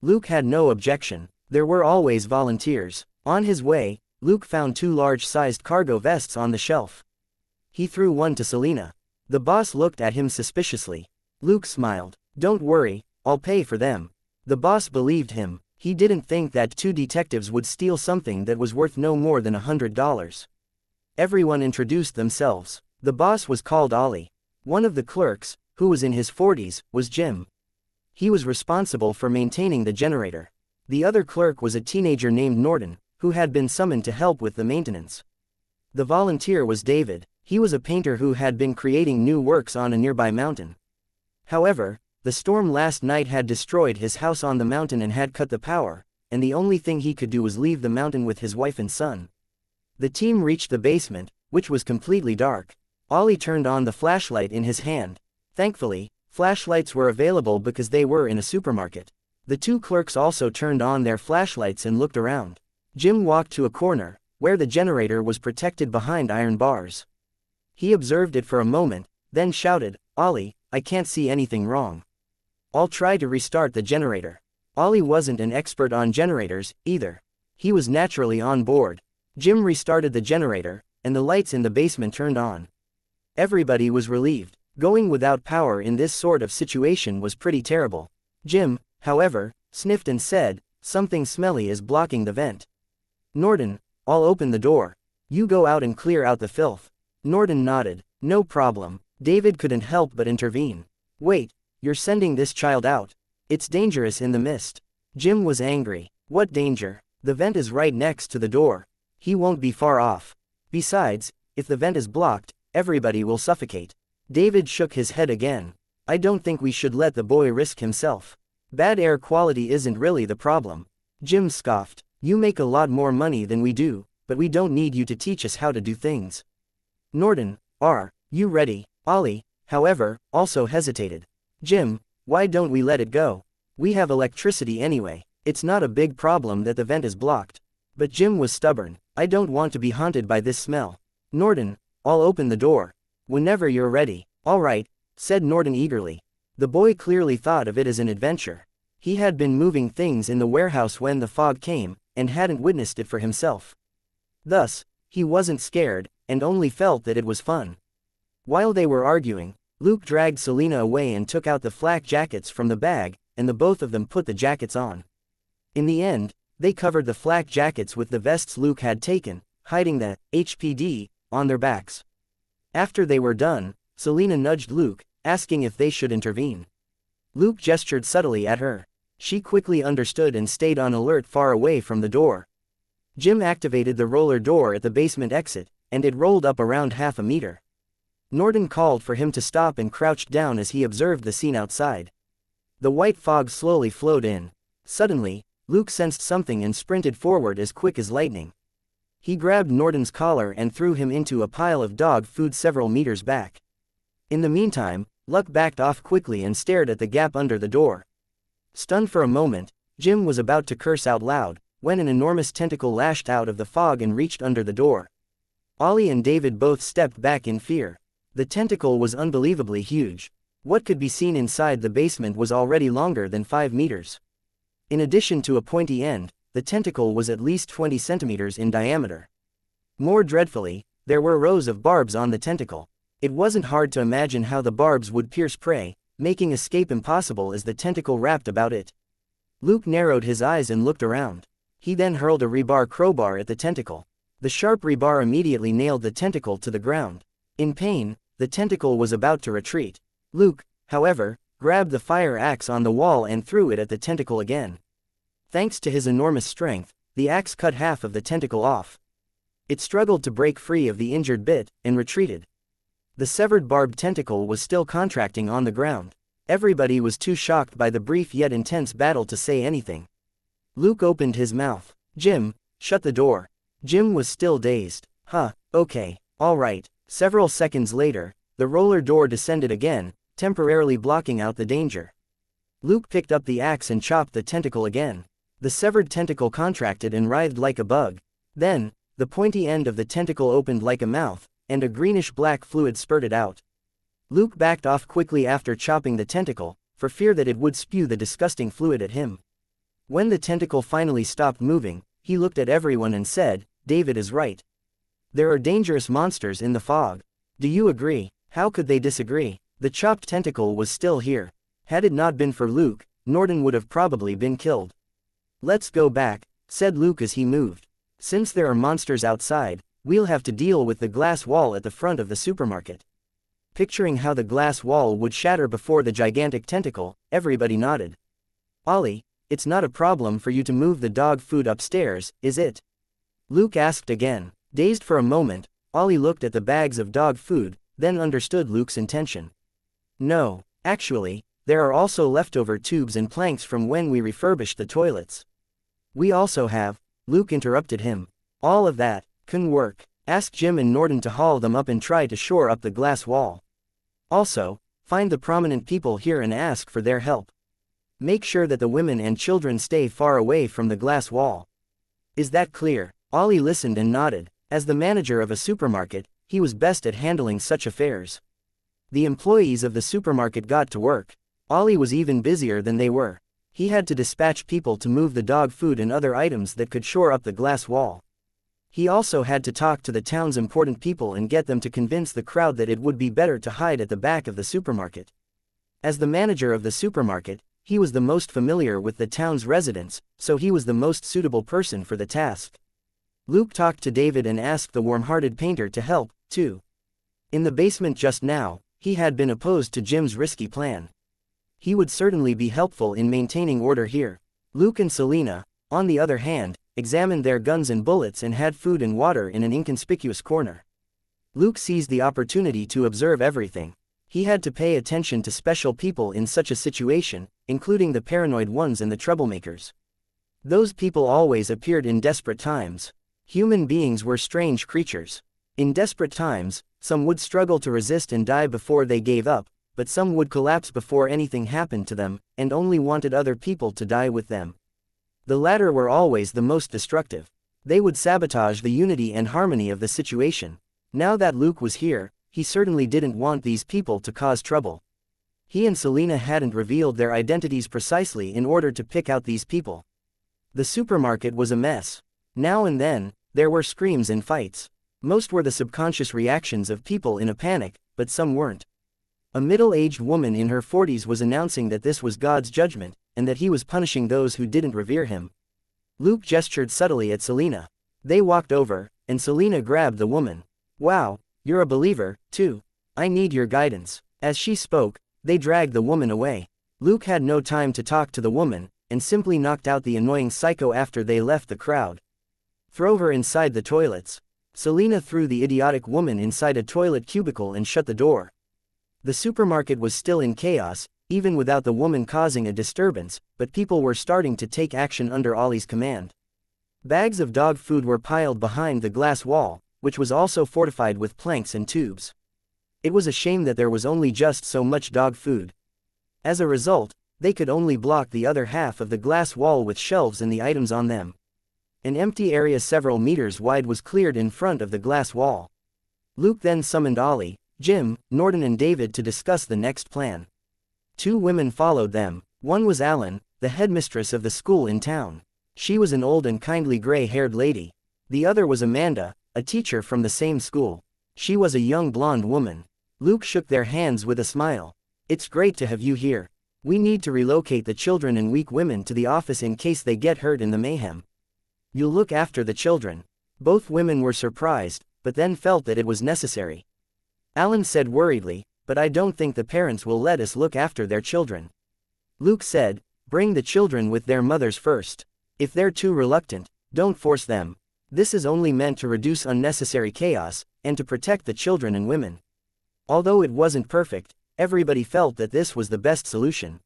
Luke had no objection. There were always volunteers. On his way, Luke found 2 large-sized cargo vests on the shelf. He threw one to Selena. The boss looked at him suspiciously. Luke smiled. "Don't worry, I'll pay for them." The boss believed him. He didn't think that 2 detectives would steal something that was worth no more than $100. Everyone introduced themselves. The boss was called Ollie. One of the clerks, who was in his 40s, was Jim. He was responsible for maintaining the generator. The other clerk was a teenager named Norton, who had been summoned to help with the maintenance. The volunteer was David. He was a painter who had been creating new works on a nearby mountain. However, the storm last night had destroyed his house on the mountain and had cut the power, and the only thing he could do was leave the mountain with his wife and son. The team reached the basement, which was completely dark. Ollie turned on the flashlight in his hand. Thankfully, flashlights were available because they were in a supermarket. The 2 clerks also turned on their flashlights and looked around. Jim walked to a corner, where the generator was protected behind iron bars. He observed it for a moment, then shouted, "Ollie, I can't see anything wrong. I'll try to restart the generator." Ollie wasn't an expert on generators, either. He was naturally on board. Jim restarted the generator, and the lights in the basement turned on. Everybody was relieved. Going without power in this sort of situation was pretty terrible. Jim, however, sniffed and said, "Something smelly is blocking the vent." "Norton, I'll open the door. You go out and clear out the filth." Norton nodded. "No problem." David couldn't help but intervene. "Wait, you're sending this child out? It's dangerous in the mist." Jim was angry. "What danger? The vent is right next to the door. He won't be far off. Besides, if the vent is blocked, everybody will suffocate." David shook his head again. "I don't think we should let the boy risk himself. Bad air quality isn't really the problem. Jim scoffed. You make a lot more money than we do, but we don't need you to teach us how to do things. Norden, are you ready? Ollie, however, also hesitated. Jim, why don't we let it go? We have electricity anyway. It's not a big problem that the vent is blocked. But Jim was stubborn. I don't want to be haunted by this smell. Norden, I'll open the door. Whenever you're ready. All right, said Norden eagerly. The boy clearly thought of it as an adventure. He had been moving things in the warehouse when the fog came, and hadn't witnessed it for himself. Thus, he wasn't scared, and only felt that it was fun. While they were arguing, Luke dragged Selena away and took out the flak jackets from the bag, and the both of them put the jackets on. In the end, they covered the flak jackets with the vests Luke had taken, hiding the HPD on their backs. After they were done, Selena nudged Luke, asking if they should intervene. Luke gestured subtly at her. She quickly understood and stayed on alert far away from the door. Jim activated the roller door at the basement exit, and it rolled up around half a meter. Norden called for him to stop and crouched down as he observed the scene outside. The white fog slowly flowed in. Suddenly, Luke sensed something and sprinted forward as quick as lightning. He grabbed Norden's collar and threw him into a pile of dog food several meters back. In the meantime, Luke backed off quickly and stared at the gap under the door. Stunned for a moment, Jim was about to curse out loud, when an enormous tentacle lashed out of the fog and reached under the door. Ollie and David both stepped back in fear. The tentacle was unbelievably huge. What could be seen inside the basement was already longer than 5 meters. In addition to a pointy end, the tentacle was at least 20 centimeters in diameter. More dreadfully, there were rows of barbs on the tentacle. It wasn't hard to imagine how the barbs would pierce prey, making escape impossible as the tentacle wrapped about it. Luke narrowed his eyes and looked around. He then hurled a rebar crowbar at the tentacle. The sharp rebar immediately nailed the tentacle to the ground. In pain, the tentacle was about to retreat. Luke, however, grabbed the fire axe on the wall and threw it at the tentacle again. Thanks to his enormous strength, the axe cut half of the tentacle off. It struggled to break free of the injured bit, and retreated. The severed barbed tentacle was still contracting on the ground. Everybody was too shocked by the brief yet intense battle to say anything. Luke opened his mouth. Jim, shut the door. Jim was still dazed. Okay, all right. Several seconds later, the roller door descended again, temporarily blocking out the danger. Luke picked up the axe and chopped the tentacle again. The severed tentacle contracted and writhed like a bug. Then, the pointy end of the tentacle opened like a mouth, and a greenish-black fluid spurted out. Luke backed off quickly after chopping the tentacle, for fear that it would spew the disgusting fluid at him. When the tentacle finally stopped moving, he looked at everyone and said, "David is right. There are dangerous monsters in the fog. Do you agree?" How could they disagree? The chopped tentacle was still here. Had it not been for Luke, Norden would have probably been killed. "Let's go back," said Luke as he moved. "Since there are monsters outside, we'll have to deal with the glass wall at the front of the supermarket." Picturing how the glass wall would shatter before the gigantic tentacle, everybody nodded. "Ollie, it's not a problem for you to move the dog food upstairs, is it?" Luke asked again. Dazed for a moment, Ollie looked at the bags of dog food, then understood Luke's intention. "No, actually, there are also leftover tubes and planks from when we refurbished the toilets." "We also have," Luke interrupted him. "All of that can work. Ask Jim and Norden to haul them up and try to shore up the glass wall. Also, find the prominent people here and ask for their help. Make sure that the women and children stay far away from the glass wall. Is that clear?" Ollie listened and nodded. As the manager of a supermarket, he was best at handling such affairs. The employees of the supermarket got to work. Ollie was even busier than they were. He had to dispatch people to move the dog food and other items that could shore up the glass wall. He also had to talk to the town's important people and get them to convince the crowd that it would be better to hide at the back of the supermarket. As the manager of the supermarket, he was the most familiar with the town's residents, so he was the most suitable person for the task. Luke talked to David and asked the warm-hearted painter to help, too. In the basement just now, he had been opposed to Jim's risky plan. He would certainly be helpful in maintaining order here. Luke and Selena, on the other hand, examined their guns and bullets and had food and water in an inconspicuous corner. Luke seized the opportunity to observe everything. He had to pay attention to special people in such a situation, including the paranoid ones and the troublemakers. Those people always appeared in desperate times. Human beings were strange creatures. In desperate times, some would struggle to resist and die before they gave up, but some would collapse before anything happened to them, and only wanted other people to die with them. The latter were always the most destructive. They would sabotage the unity and harmony of the situation. Now that Luke was here, he certainly didn't want these people to cause trouble. He and Selena hadn't revealed their identities precisely in order to pick out these people. The supermarket was a mess. Now and then, there were screams and fights. Most were the subconscious reactions of people in a panic, but some weren't. A middle-aged woman in her 40s was announcing that this was God's judgment, and that he was punishing those who didn't revere him. Luke gestured subtly at Selena. They walked over, and Selena grabbed the woman. "Wow, you're a believer, too. I need your guidance." As she spoke, they dragged the woman away. Luke had no time to talk to the woman, and simply knocked out the annoying psycho after they left the crowd. "Throw her inside the toilets." Selena threw the idiotic woman inside a toilet cubicle and shut the door. The supermarket was still in chaos, even without the woman causing a disturbance, but people were starting to take action under Ollie's command. Bags of dog food were piled behind the glass wall, which was also fortified with planks and tubes. It was a shame that there was only just so much dog food. As a result, they could only block the other half of the glass wall with shelves and the items on them. An empty area several meters wide was cleared in front of the glass wall. Luke then summoned Ollie, Jim, Norton and David to discuss the next plan. 2 women followed them. One was Ellen, the headmistress of the school in town. She was an old and kindly gray-haired lady. The other was Amanda, a teacher from the same school. She was a young blonde woman. Luke shook their hands with a smile. "It's great to have you here. We need to relocate the children and weak women to the office in case they get hurt in the mayhem. You'll look after the children." Both women were surprised, but then felt that it was necessary. Alan said worriedly, "But I don't think the parents will let us look after their children." Luke said, "Bring the children with their mothers first. If they're too reluctant, don't force them. This is only meant to reduce unnecessary chaos, and to protect the children and women." Although it wasn't perfect, everybody felt that this was the best solution.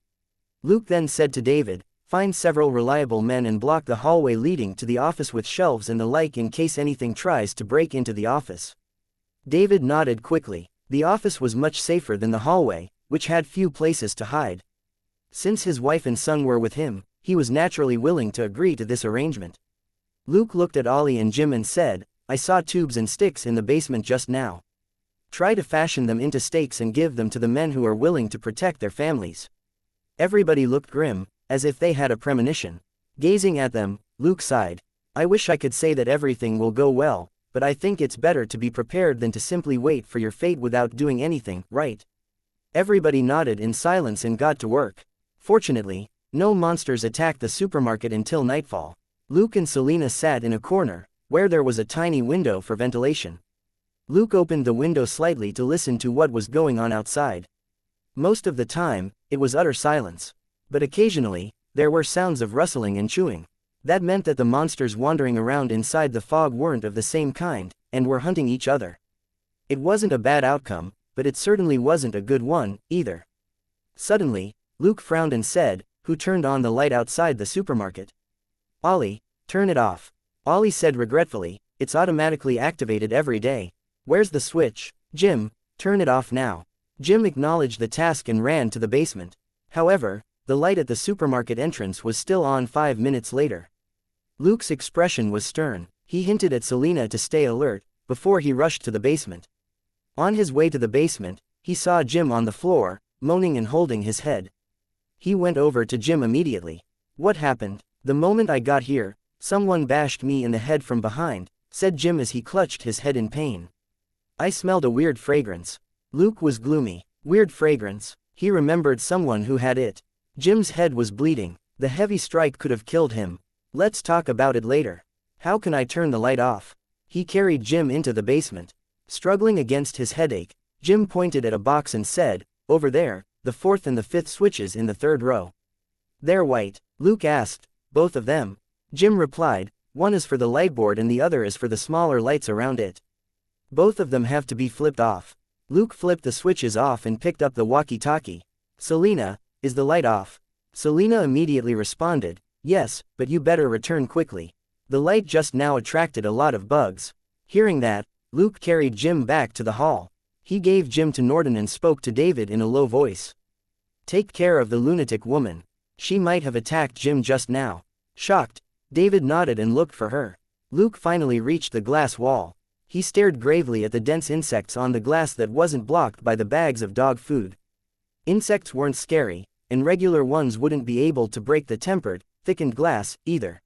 Luke then said to David, "Find several reliable men and block the hallway leading to the office with shelves and the like in case anything tries to break into the office." David nodded quickly. The office was much safer than the hallway, which had few places to hide. Since his wife and son were with him, he was naturally willing to agree to this arrangement. Luke looked at Ollie and Jim and said, "I saw tubes and sticks in the basement just now. Try to fashion them into stakes and give them to the men who are willing to protect their families." Everybody looked grim, as if they had a premonition. Gazing at them, Luke sighed. "I wish I could say that everything will go well, but I think it's better to be prepared than to simply wait for your fate without doing anything, right?" Everybody nodded in silence and got to work. Fortunately, no monsters attacked the supermarket until nightfall. Luke and Selena sat in a corner, where there was a tiny window for ventilation. Luke opened the window slightly to listen to what was going on outside. Most of the time, it was utter silence. But occasionally, there were sounds of rustling and chewing. That meant that the monsters wandering around inside the fog weren't of the same kind, and were hunting each other. It wasn't a bad outcome, but it certainly wasn't a good one, either. Suddenly, Luke frowned and said, "Who turned on the light outside the supermarket?" "Ollie, turn it off." Ollie said regretfully, "It's automatically activated every day. Where's the switch?" "Jim, turn it off now." Jim acknowledged the task and ran to the basement. However, the light at the supermarket entrance was still on 5 minutes later. Luke's expression was stern. He hinted at Selena to stay alert, before he rushed to the basement. On his way to the basement, he saw Jim on the floor, moaning and holding his head. He went over to Jim immediately. "What happened?" "The moment I got here, someone bashed me in the head from behind," said Jim as he clutched his head in pain. "I smelled a weird fragrance." Luke was gloomy. Weird fragrance. He remembered someone who had it. Jim's head was bleeding. The heavy strike could have killed him. "Let's talk about it later. How can I turn the light off?" He carried Jim into the basement. Struggling against his headache, Jim pointed at a box and said, "Over there, the 4th and the 5th switches in the 3rd row." "They're white?" Luke asked. "Both of them." Jim replied, "One is for the light board and the other is for the smaller lights around it. Both of them have to be flipped off." Luke flipped the switches off and picked up the walkie-talkie. Selena, is the light off? Selena immediately responded, yes, but you better return quickly. The light just now attracted a lot of bugs. Hearing that, Luke carried Jim back to the hall. He gave Jim to Norden and spoke to David in a low voice. Take care of the lunatic woman. She might have attacked Jim just now. Shocked, David nodded and looked for her. Luke finally reached the glass wall. He stared gravely at the dense insects on the glass that wasn't blocked by the bags of dog food. Insects weren't scary, and regular ones wouldn't be able to break the tempered, thickened glass, either.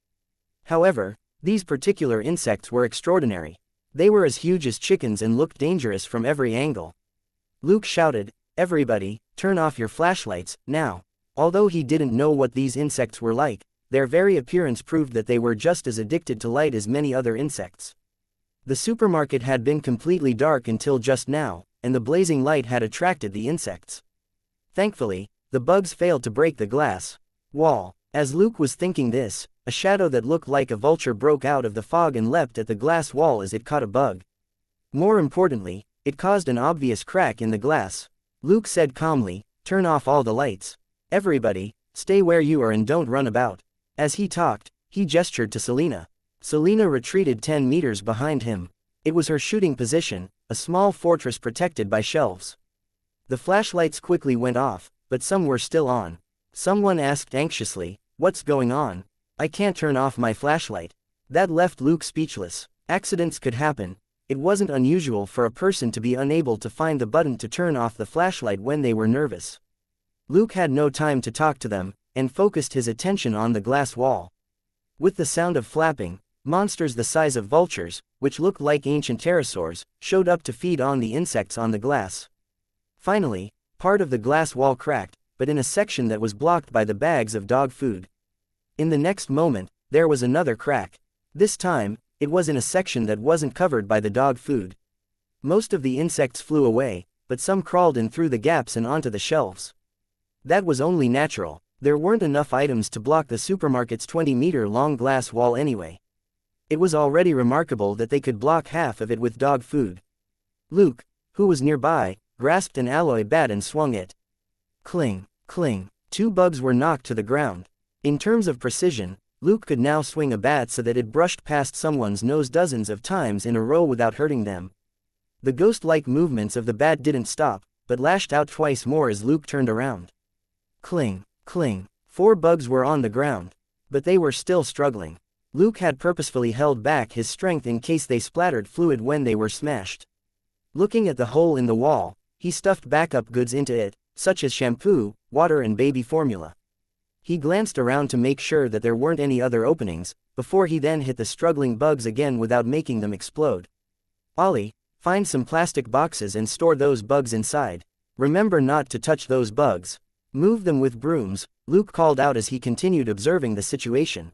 However, these particular insects were extraordinary. They were as huge as chickens and looked dangerous from every angle. Luke shouted, everybody, turn off your flashlights, now. Although he didn't know what these insects were like, their very appearance proved that they were just as addicted to light as many other insects. The supermarket had been completely dark until just now, and the blazing light had attracted the insects. Thankfully, the bugs failed to break the glass wall. As Luke was thinking this, a shadow that looked like a vulture broke out of the fog and leapt at the glass wall as it caught a bug. More importantly, it caused an obvious crack in the glass. Luke said calmly, turn off all the lights. Everybody, stay where you are and don't run about. As he talked, he gestured to Selena. Selena retreated 10 meters behind him. It was her shooting position, a small fortress protected by shelves. The flashlights quickly went off, but some were still on. Someone asked anxiously, what's going on? I can't turn off my flashlight. That left Luke speechless. Accidents could happen. It wasn't unusual for a person to be unable to find the button to turn off the flashlight when they were nervous. Luke had no time to talk to them, and focused his attention on the glass wall. With the sound of flapping, monsters the size of vultures, which looked like ancient pterosaurs, showed up to feed on the insects on the glass. Finally, part of the glass wall cracked, but in a section that was blocked by the bags of dog food. In the next moment, there was another crack. This time, it was in a section that wasn't covered by the dog food. Most of the insects flew away, but some crawled in through the gaps and onto the shelves. That was only natural. There weren't enough items to block the supermarket's 20-meter-long glass wall anyway. It was already remarkable that they could block half of it with dog food. Luke, who was nearby, grasped an alloy bat and swung it. Cling, cling. 2 bugs were knocked to the ground. In terms of precision, Luke could now swing a bat so that it brushed past someone's nose dozens of times in a row without hurting them. The ghost-like movements of the bat didn't stop, but lashed out twice more as Luke turned around. Cling, cling. 4 bugs were on the ground. But they were still struggling. Luke had purposefully held back his strength in case they splattered fluid when they were smashed. Looking at the hole in the wall, he stuffed backup goods into it, such as shampoo, water and baby formula. He glanced around to make sure that there weren't any other openings, before he then hit the struggling bugs again without making them explode. Ollie, find some plastic boxes and store those bugs inside. Remember not to touch those bugs. Move them with brooms, Luke called out as he continued observing the situation.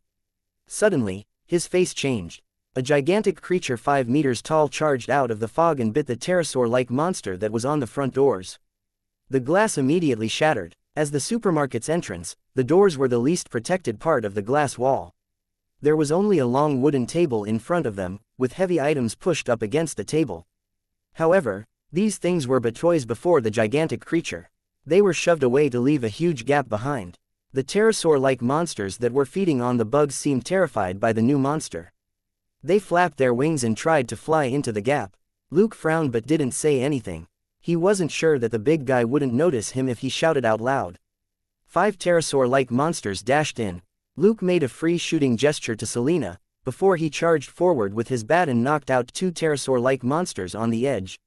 Suddenly, his face changed. A gigantic creature 5 meters tall charged out of the fog and bit the pterosaur-like monster that was on the front doors. The glass immediately shattered. As the supermarket's entrance, the doors were the least protected part of the glass wall. There was only a long wooden table in front of them, with heavy items pushed up against the table. However, these things were but toys before the gigantic creature. They were shoved away to leave a huge gap behind. The pterosaur-like monsters that were feeding on the bugs seemed terrified by the new monster. They flapped their wings and tried to fly into the gap. Luke frowned but didn't say anything. He wasn't sure that the big guy wouldn't notice him if he shouted out loud. 5 pterosaur-like monsters dashed in. Luke made a free shooting gesture to Selena, before he charged forward with his bat and knocked out 2 pterosaur-like monsters on the edge.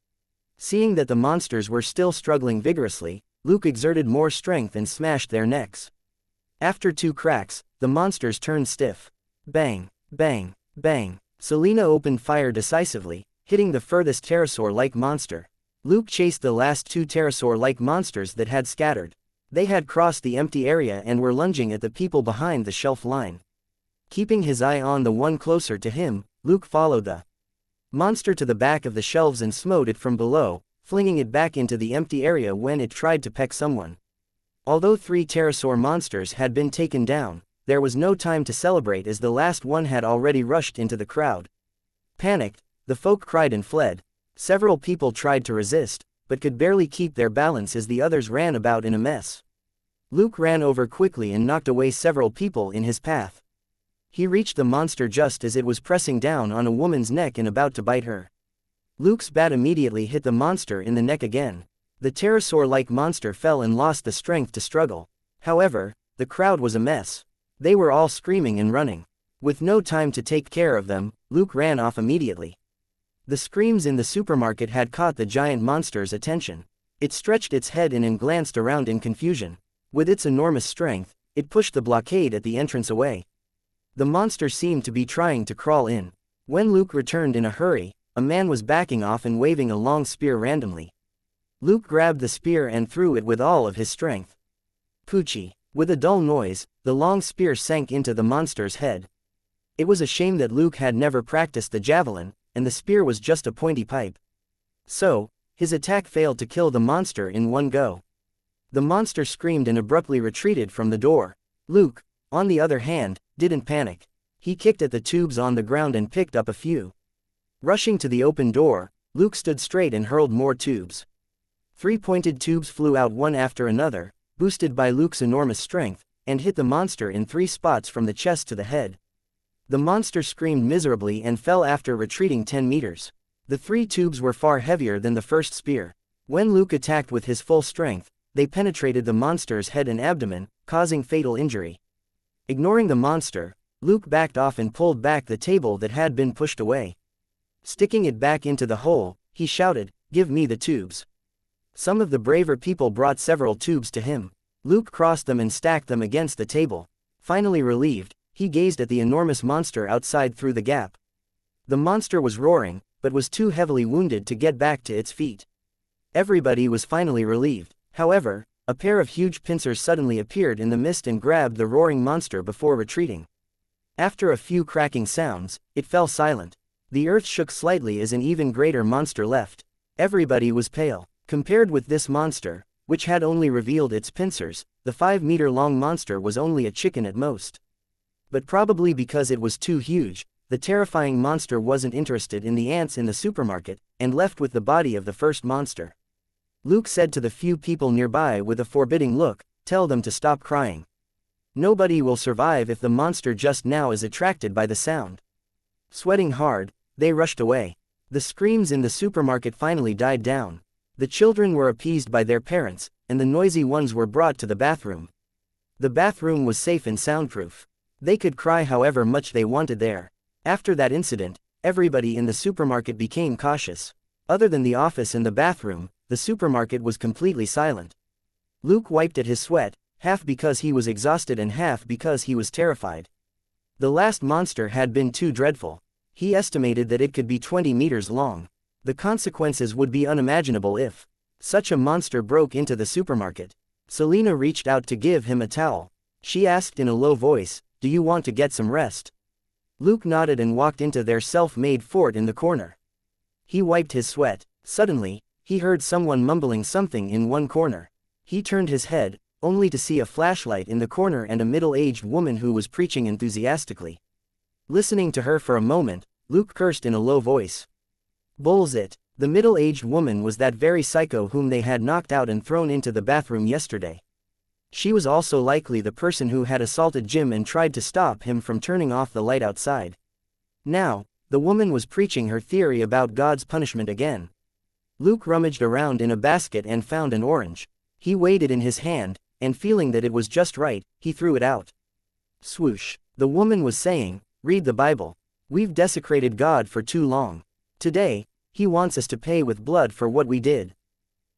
Seeing that the monsters were still struggling vigorously, Luke exerted more strength and smashed their necks. After 2 cracks, the monsters turned stiff. Bang, bang, bang. Selena opened fire decisively, hitting the furthest pterosaur-like monster. Luke chased the last 2 pterosaur-like monsters that had scattered. They had crossed the empty area and were lunging at the people behind the shelf line. Keeping his eye on the one closer to him, Luke followed the monster to the back of the shelves and smote it from below, flinging it back into the empty area when it tried to peck someone. Although 3 pterosaur monsters had been taken down, there was no time to celebrate as the last one had already rushed into the crowd. Panicked, the folk cried and fled. Several people tried to resist, but could barely keep their balance as the others ran about in a mess. Luke ran over quickly and knocked away several people in his path. He reached the monster just as it was pressing down on a woman's neck and about to bite her. Luke's bat immediately hit the monster in the neck again. The pterosaur-like monster fell and lost the strength to struggle. However, the crowd was a mess. They were all screaming and running. With no time to take care of them, Luke ran off immediately. The screams in the supermarket had caught the giant monster's attention. It stretched its head in and glanced around in confusion. With its enormous strength, it pushed the blockade at the entrance away. The monster seemed to be trying to crawl in. When Luke returned in a hurry, a man was backing off and waving a long spear randomly. Luke grabbed the spear and threw it with all of his strength. Poochie. With a dull noise, the long spear sank into the monster's head. It was a shame that Luke had never practiced the javelin, and the spear was just a pointy pipe. So, his attack failed to kill the monster in one go. The monster screamed and abruptly retreated from the door. Luke, on the other hand, didn't panic. He kicked at the tubes on the ground and picked up a few. Rushing to the open door, Luke stood straight and hurled more tubes. 3 pointed tubes flew out one after another, boosted by Luke's enormous strength, and hit the monster in 3 spots from the chest to the head. The monster screamed miserably and fell after retreating 10 meters. The 3 tubes were far heavier than the first spear. When Luke attacked with his full strength, they penetrated the monster's head and abdomen, causing fatal injury. Ignoring the monster, Luke backed off and pulled back the table that had been pushed away. Sticking it back into the hole, he shouted, "Give me the tubes." Some of the braver people brought several tubes to him. Luke crossed them and stacked them against the table. Finally relieved, he gazed at the enormous monster outside through the gap. The monster was roaring, but was too heavily wounded to get back to its feet. Everybody was finally relieved. However, a pair of huge pincers suddenly appeared in the mist and grabbed the roaring monster before retreating. After a few cracking sounds, it fell silent. The earth shook slightly as an even greater monster left. Everybody was pale. Compared with this monster, which had only revealed its pincers, the 5-meter-long monster was only a chicken at most. But probably because it was too huge, the terrifying monster wasn't interested in the ants in the supermarket, and left with the body of the first monster. Luke said to the few people nearby with a forbidding look, "Tell them to stop crying. Nobody will survive if the monster just now is attracted by the sound." Sweating hard, they rushed away. The screams in the supermarket finally died down. The children were appeased by their parents, and the noisy ones were brought to the bathroom. The bathroom was safe and soundproof. They could cry however much they wanted there. After that incident, everybody in the supermarket became cautious. Other than the office and the bathroom, the supermarket was completely silent. Luke wiped at his sweat, half because he was exhausted and half because he was terrified. The last monster had been too dreadful. He estimated that it could be 20 meters long. The consequences would be unimaginable if such a monster broke into the supermarket. Selena reached out to give him a towel. She asked in a low voice, "Do you want to get some rest?" Luke nodded and walked into their self-made fort in the corner. He wiped his sweat. Suddenly, he heard someone mumbling something in one corner. He turned his head, only to see a flashlight in the corner and a middle-aged woman who was preaching enthusiastically. Listening to her for a moment, Luke cursed in a low voice. Bullshit. The middle-aged woman was that very psycho whom they had knocked out and thrown into the bathroom yesterday. She was also likely the person who had assaulted Jim and tried to stop him from turning off the light outside. Now, the woman was preaching her theory about God's punishment again. Luke rummaged around in a basket and found an orange. He weighed it in his hand, and feeling that it was just right, he threw it out. Swoosh. The woman was saying, "Read the Bible. We've desecrated God for too long. Today, He wants us to pay with blood for what we did.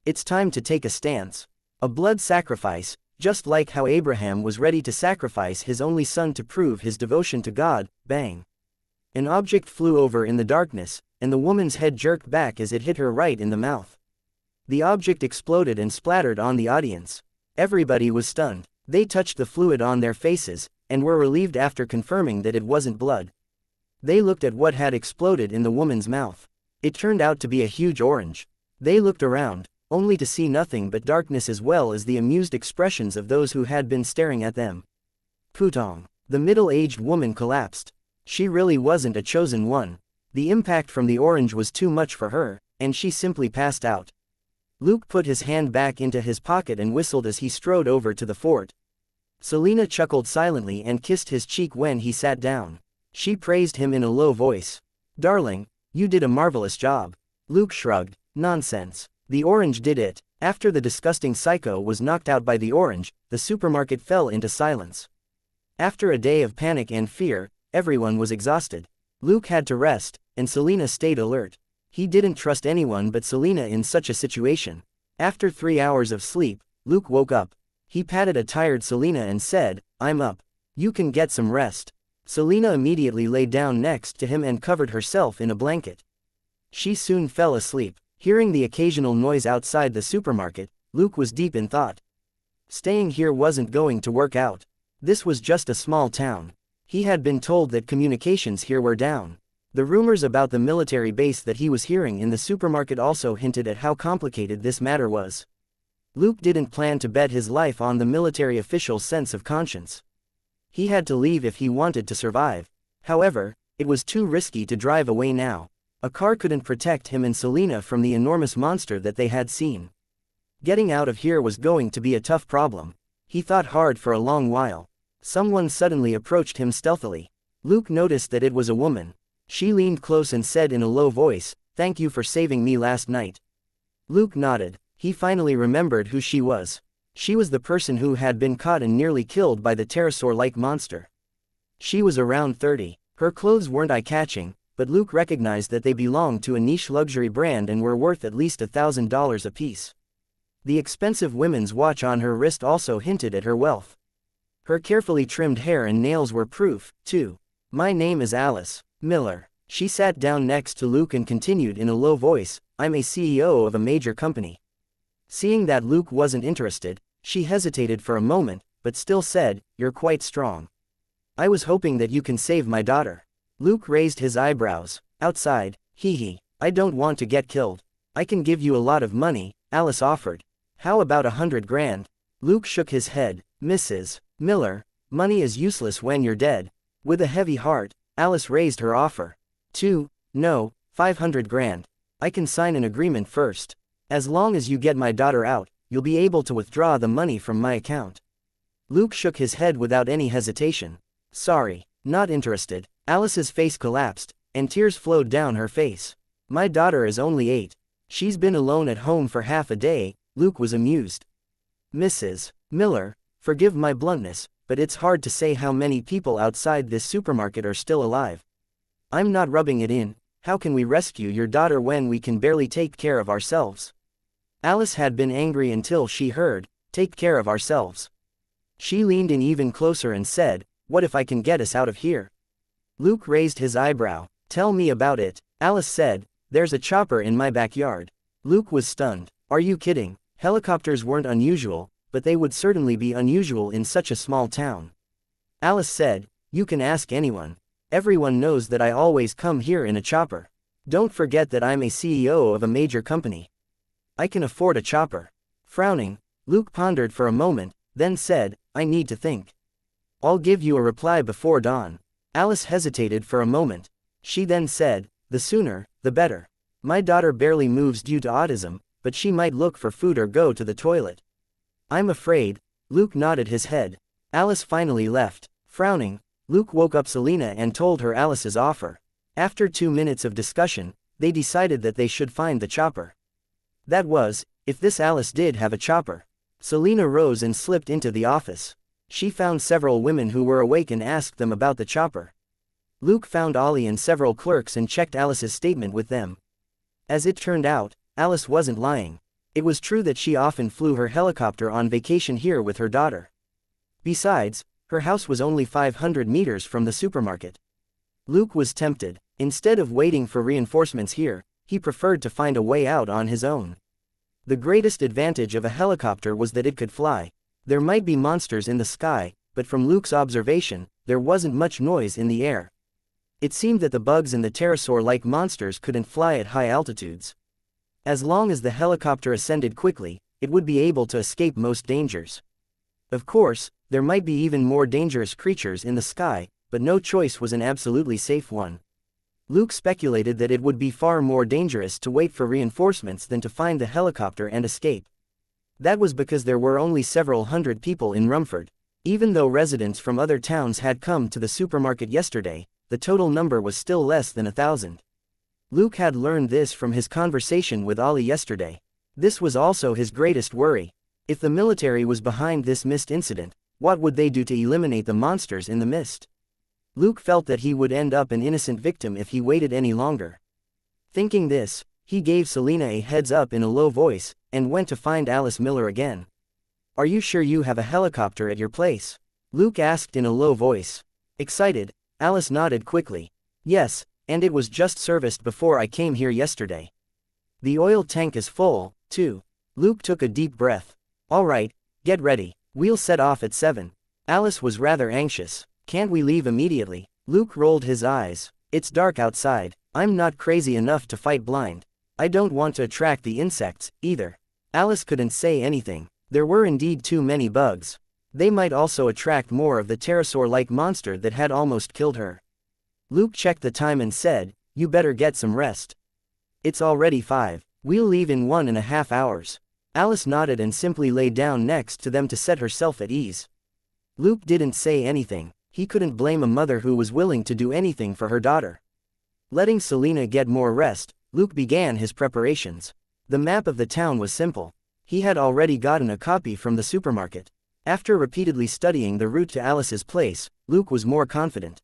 It's time to take a stance. A blood sacrifice, just like how Abraham was ready to sacrifice his only son to prove his devotion to God." Bang. An object flew over in the darkness, and the woman's head jerked back as it hit her right in the mouth. The object exploded and splattered on the audience. Everybody was stunned. They touched the fluid on their faces, and were relieved after confirming that it wasn't blood. They looked at what had exploded in the woman's mouth. It turned out to be a huge orange. They looked around, only to see nothing but darkness as well as the amused expressions of those who had been staring at them. Putong. The middle-aged woman collapsed. She really wasn't a chosen one. The impact from the orange was too much for her, and she simply passed out. Luke put his hand back into his pocket and whistled as he strode over to the fort. Selena chuckled silently and kissed his cheek when he sat down. She praised him in a low voice. "Darling, you did a marvelous job." Luke shrugged. "Nonsense. The orange did it." After the disgusting psycho was knocked out by the orange, the supermarket fell into silence. After a day of panic and fear, everyone was exhausted. Luke had to rest, and Selena stayed alert. He didn't trust anyone but Selena in such a situation. After 3 hours of sleep, Luke woke up. He patted a tired Selena and said, "I'm up. You can get some rest." Selena immediately lay down next to him and covered herself in a blanket. She soon fell asleep. Hearing the occasional noise outside the supermarket, Luke was deep in thought. Staying here wasn't going to work out. This was just a small town. He had been told that communications here were down. The rumors about the military base that he was hearing in the supermarket also hinted at how complicated this matter was. Luke didn't plan to bet his life on the military official's sense of conscience. He had to leave if he wanted to survive. However, it was too risky to drive away now. A car couldn't protect him and Selena from the enormous monster that they had seen. Getting out of here was going to be a tough problem. He thought hard for a long while. Someone suddenly approached him stealthily. Luke noticed that it was a woman. She leaned close and said in a low voice, "Thank you for saving me last night." Luke nodded. He finally remembered who she was. She was the person who had been caught and nearly killed by the pterosaur-like monster. She was around 30. Her clothes weren't eye-catching, but Luke recognized that they belonged to a niche luxury brand and were worth at least $1,000 apiece. The expensive women's watch on her wrist also hinted at her wealth. Her carefully trimmed hair and nails were proof, too. "My name is Alice Miller." She sat down next to Luke and continued in a low voice, "I'm a CEO of a major company." Seeing that Luke wasn't interested, she hesitated for a moment, but still said, "You're quite strong. I was hoping that you can save my daughter." Luke raised his eyebrows. "Outside, hee. I don't want to get killed." "I can give you a lot of money," Alice offered. "How about 100 grand? Luke shook his head. "Mrs. Miller, money is useless when you're dead." With a heavy heart, Alice raised her offer. No, 500 grand. I can sign an agreement first. As long as you get my daughter out, you'll be able to withdraw the money from my account." Luke shook his head without any hesitation. "Sorry, not interested." Alice's face collapsed, and tears flowed down her face. "My daughter is only 8. She's been alone at home for half a day." Luke was amused. "Mrs. Miller, forgive my bluntness, but it's hard to say how many people outside this supermarket are still alive. I'm not rubbing it in. How can we rescue your daughter when we can barely take care of ourselves?" Alice had been angry until she heard, "Take care of ourselves." She leaned in even closer and said, "What if I can get us out of here?" Luke raised his eyebrow. "Tell me about it." Alice said, "There's a chopper in my backyard." Luke was stunned. "Are you kidding?" Helicopters weren't unusual, but they would certainly be unusual in such a small town. Alice said, "You can ask anyone. Everyone knows that I always come here in a chopper. Don't forget that I'm a CEO of a major company. I can afford a chopper." Frowning, Luke pondered for a moment, then said, "I need to think. I'll give you a reply before dawn." Alice hesitated for a moment. She then said, "The sooner, the better. My daughter barely moves due to autism, but she might look for food or go to the toilet." "I'm afraid." Luke nodded his head. Alice finally left. Frowning, Luke woke up Selena and told her Alice's offer. After 2 minutes of discussion, they decided that they should find the chopper. That was, if this Alice did have a chopper. Selena rose and slipped into the office. She found several women who were awake and asked them about the chopper. Luke found Ollie and several clerks and checked Alice's statement with them. As it turned out, Alice wasn't lying. It was true that she often flew her helicopter on vacation here with her daughter. Besides, her house was only 500 meters from the supermarket. Luke was tempted. Instead of waiting for reinforcements here, he preferred to find a way out on his own. The greatest advantage of a helicopter was that it could fly. There might be monsters in the sky, but from Luke's observation, there wasn't much noise in the air. It seemed that the bugs and the pterosaur-like monsters couldn't fly at high altitudes. As long as the helicopter ascended quickly, it would be able to escape most dangers. Of course, there might be even more dangerous creatures in the sky, but no choice was an absolutely safe one. Luke speculated that it would be far more dangerous to wait for reinforcements than to find the helicopter and escape. That was because there were only several hundred people in Rumford. Even though residents from other towns had come to the supermarket yesterday, the total number was still less than 1,000. Luke had learned this from his conversation with Ollie yesterday. This was also his greatest worry. If the military was behind this mist incident, what would they do to eliminate the monsters in the mist? Luke felt that he would end up an innocent victim if he waited any longer. Thinking this, he gave Selena a heads up in a low voice, and went to find Alice Miller again. "Are you sure you have a helicopter at your place?" Luke asked in a low voice. Excited, Alice nodded quickly. "Yes, and it was just serviced before I came here yesterday. The oil tank is full, too." Luke took a deep breath. "All right, get ready. We'll set off at 7. Alice was rather anxious. "Can't we leave immediately?" Luke rolled his eyes. "It's dark outside. I'm not crazy enough to fight blind. I don't want to attract the insects, either." Alice couldn't say anything. There were indeed too many bugs. They might also attract more of the pterosaur-like monster that had almost killed her. Luke checked the time and said, "You better get some rest. It's already 5. We'll leave in 1.5 hours. Alice nodded and simply lay down next to them to set herself at ease. Luke didn't say anything. He couldn't blame a mother who was willing to do anything for her daughter. Letting Selena get more rest, Luke began his preparations. The map of the town was simple. He had already gotten a copy from the supermarket. After repeatedly studying the route to Alice's place, Luke was more confident.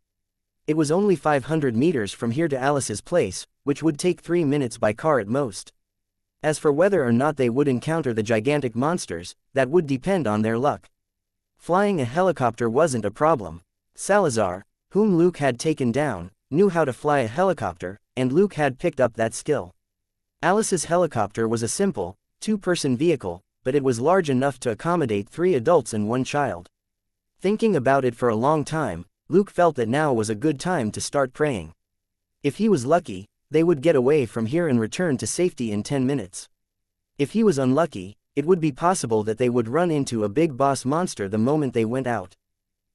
It was only 500 meters from here to Alice's place, which would take 3 minutes by car at most. As for whether or not they would encounter the gigantic monsters, that would depend on their luck. Flying a helicopter wasn't a problem. Salazar, whom Luke had taken down, knew how to fly a helicopter, and Luke had picked up that skill. Alice's helicopter was a simple, 2-person vehicle, but it was large enough to accommodate 3 adults and 1 child. Thinking about it for a long time, Luke felt that now was a good time to start praying. If he was lucky, they would get away from here and return to safety in 10 minutes. If he was unlucky, it would be possible that they would run into a big boss monster the moment they went out.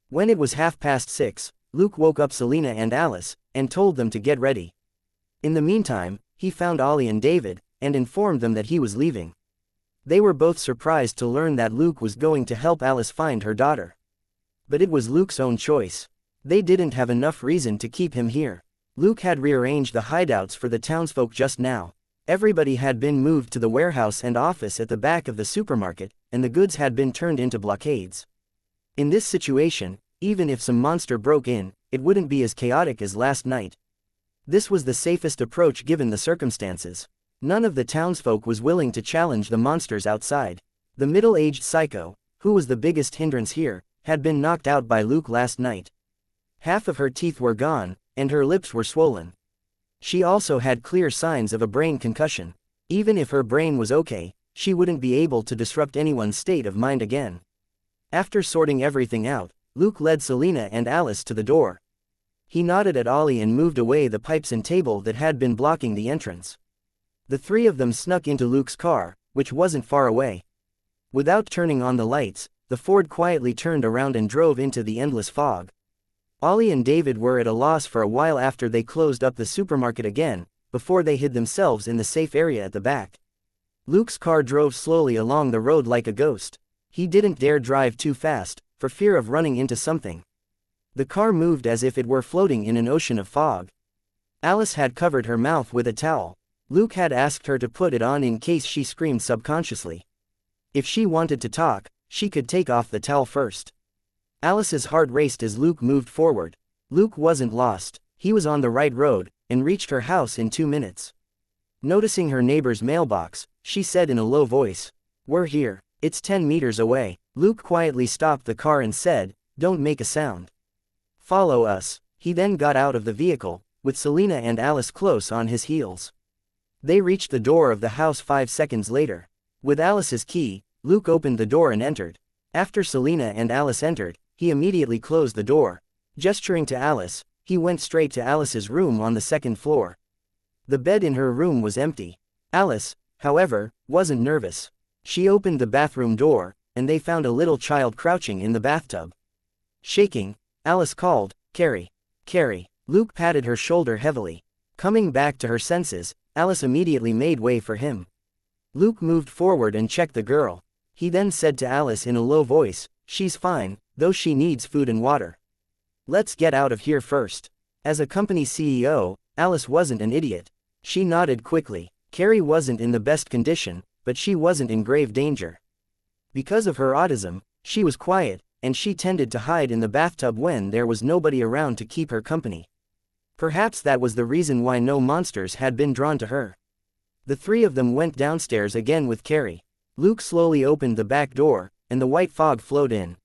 When it was 6:30, Luke woke up Selena and Alice, and told them to get ready. In the meantime, he found Ollie and David, and informed them that he was leaving. They were both surprised to learn that Luke was going to help Alice find her daughter. But it was Luke's own choice. They didn't have enough reason to keep him here. Luke had rearranged the hideouts for the townsfolk just now. Everybody had been moved to the warehouse and office at the back of the supermarket, and the goods had been turned into blockades. In this situation, even if some monster broke in, it wouldn't be as chaotic as last night. This was the safest approach given the circumstances. None of the townsfolk was willing to challenge the monsters outside. The middle-aged psycho, who was the biggest hindrance here, had been knocked out by Luke last night. Half of her teeth were gone, and her lips were swollen. She also had clear signs of a brain concussion. Even if her brain was okay, she wouldn't be able to disrupt anyone's state of mind again. After sorting everything out, Luke led Selena and Alice to the door. He nodded at Ollie and moved away the pipes and table that had been blocking the entrance. The 3 of them snuck into Luke's car, which wasn't far away. Without turning on the lights, the Ford quietly turned around and drove into the endless fog. Ollie and David were at a loss for a while after they closed up the supermarket again, before they hid themselves in the safe area at the back. Luke's car drove slowly along the road like a ghost. He didn't dare drive too fast, for fear of running into something. The car moved as if it were floating in an ocean of fog. Alice had covered her mouth with a towel. Luke had asked her to put it on in case she screamed subconsciously. If she wanted to talk, she could take off the towel first. Alice's heart raced as Luke moved forward. Luke wasn't lost, he was on the right road, and reached her house in 2 minutes. Noticing her neighbor's mailbox, she said in a low voice, "We're here, it's 10 meters away." Luke quietly stopped the car and said, "Don't make a sound. Follow us." He then got out of the vehicle, with Selena and Alice close on his heels. They reached the door of the house 5 seconds later. With Alice's key, Luke opened the door and entered. After Selena and Alice entered, he immediately closed the door. Gesturing to Alice, he went straight to Alice's room on the 2nd floor. The bed in her room was empty. Alice, however, wasn't nervous. She opened the bathroom door, and they found a little child crouching in the bathtub. Shaking, Alice called, "Carrie. Carrie." Luke patted her shoulder heavily. Coming back to her senses, Alice immediately made way for him. Luke moved forward and checked the girl. He then said to Alice in a low voice, "She's fine, though she needs food and water. Let's get out of here first." As a company CEO, Alice wasn't an idiot. She nodded quickly. Carrie wasn't in the best condition, but she wasn't in grave danger. Because of her autism, she was quiet, and she tended to hide in the bathtub when there was nobody around to keep her company. Perhaps that was the reason why no monsters had been drawn to her. The three of them went downstairs again with Carrie. Luke slowly opened the back door, and the white fog flowed in.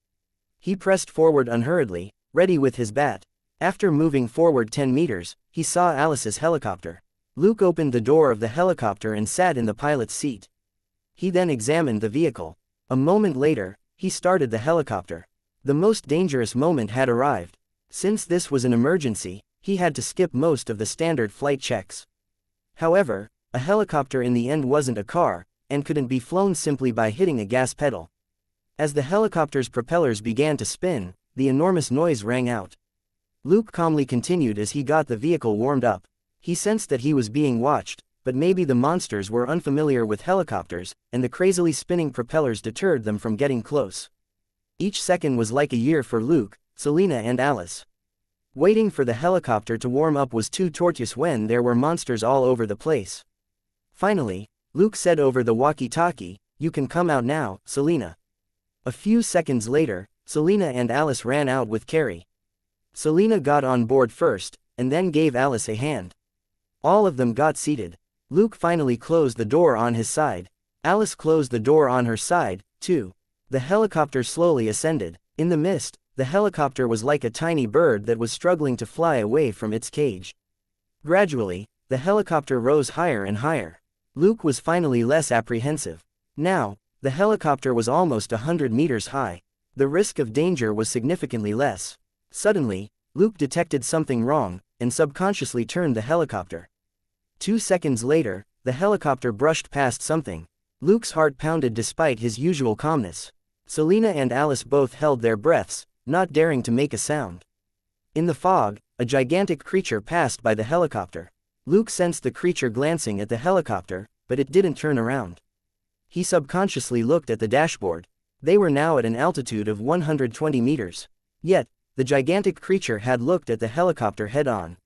He pressed forward unhurriedly, ready with his bat. After moving forward 10 meters, he saw Alice's helicopter. Luke opened the door of the helicopter and sat in the pilot's seat. He then examined the vehicle. A moment later, he started the helicopter. The most dangerous moment had arrived. Since this was an emergency, he had to skip most of the standard flight checks. However, a helicopter in the end wasn't a car, and couldn't be flown simply by hitting a gas pedal. As the helicopter's propellers began to spin, the enormous noise rang out. Luke calmly continued as he got the vehicle warmed up. He sensed that he was being watched, but maybe the monsters were unfamiliar with helicopters, and the crazily spinning propellers deterred them from getting close. Each second was like a year for Luke, Selena and Alice. Waiting for the helicopter to warm up was too tortuous when there were monsters all over the place. Finally, Luke said over the walkie-talkie, "You can come out now, Selena." A few seconds later, Selena and Alice ran out with Carrie. Selena got on board first, and then gave Alice a hand. All of them got seated. Luke finally closed the door on his side. Alice closed the door on her side, too. The helicopter slowly ascended. In the mist, the helicopter was like a tiny bird that was struggling to fly away from its cage. Gradually, the helicopter rose higher and higher. Luke was finally less apprehensive. Now, the helicopter was almost 100 meters high. The risk of danger was significantly less. Suddenly, Luke detected something wrong, and subconsciously turned the helicopter. 2 seconds later, the helicopter brushed past something. Luke's heart pounded despite his usual calmness. Selena and Alice both held their breaths, not daring to make a sound. In the fog, a gigantic creature passed by the helicopter. Luke sensed the creature glancing at the helicopter, but it didn't turn around. He subconsciously looked at the dashboard. They were now at an altitude of 120 meters. Yet, the gigantic creature had looked at the helicopter head-on.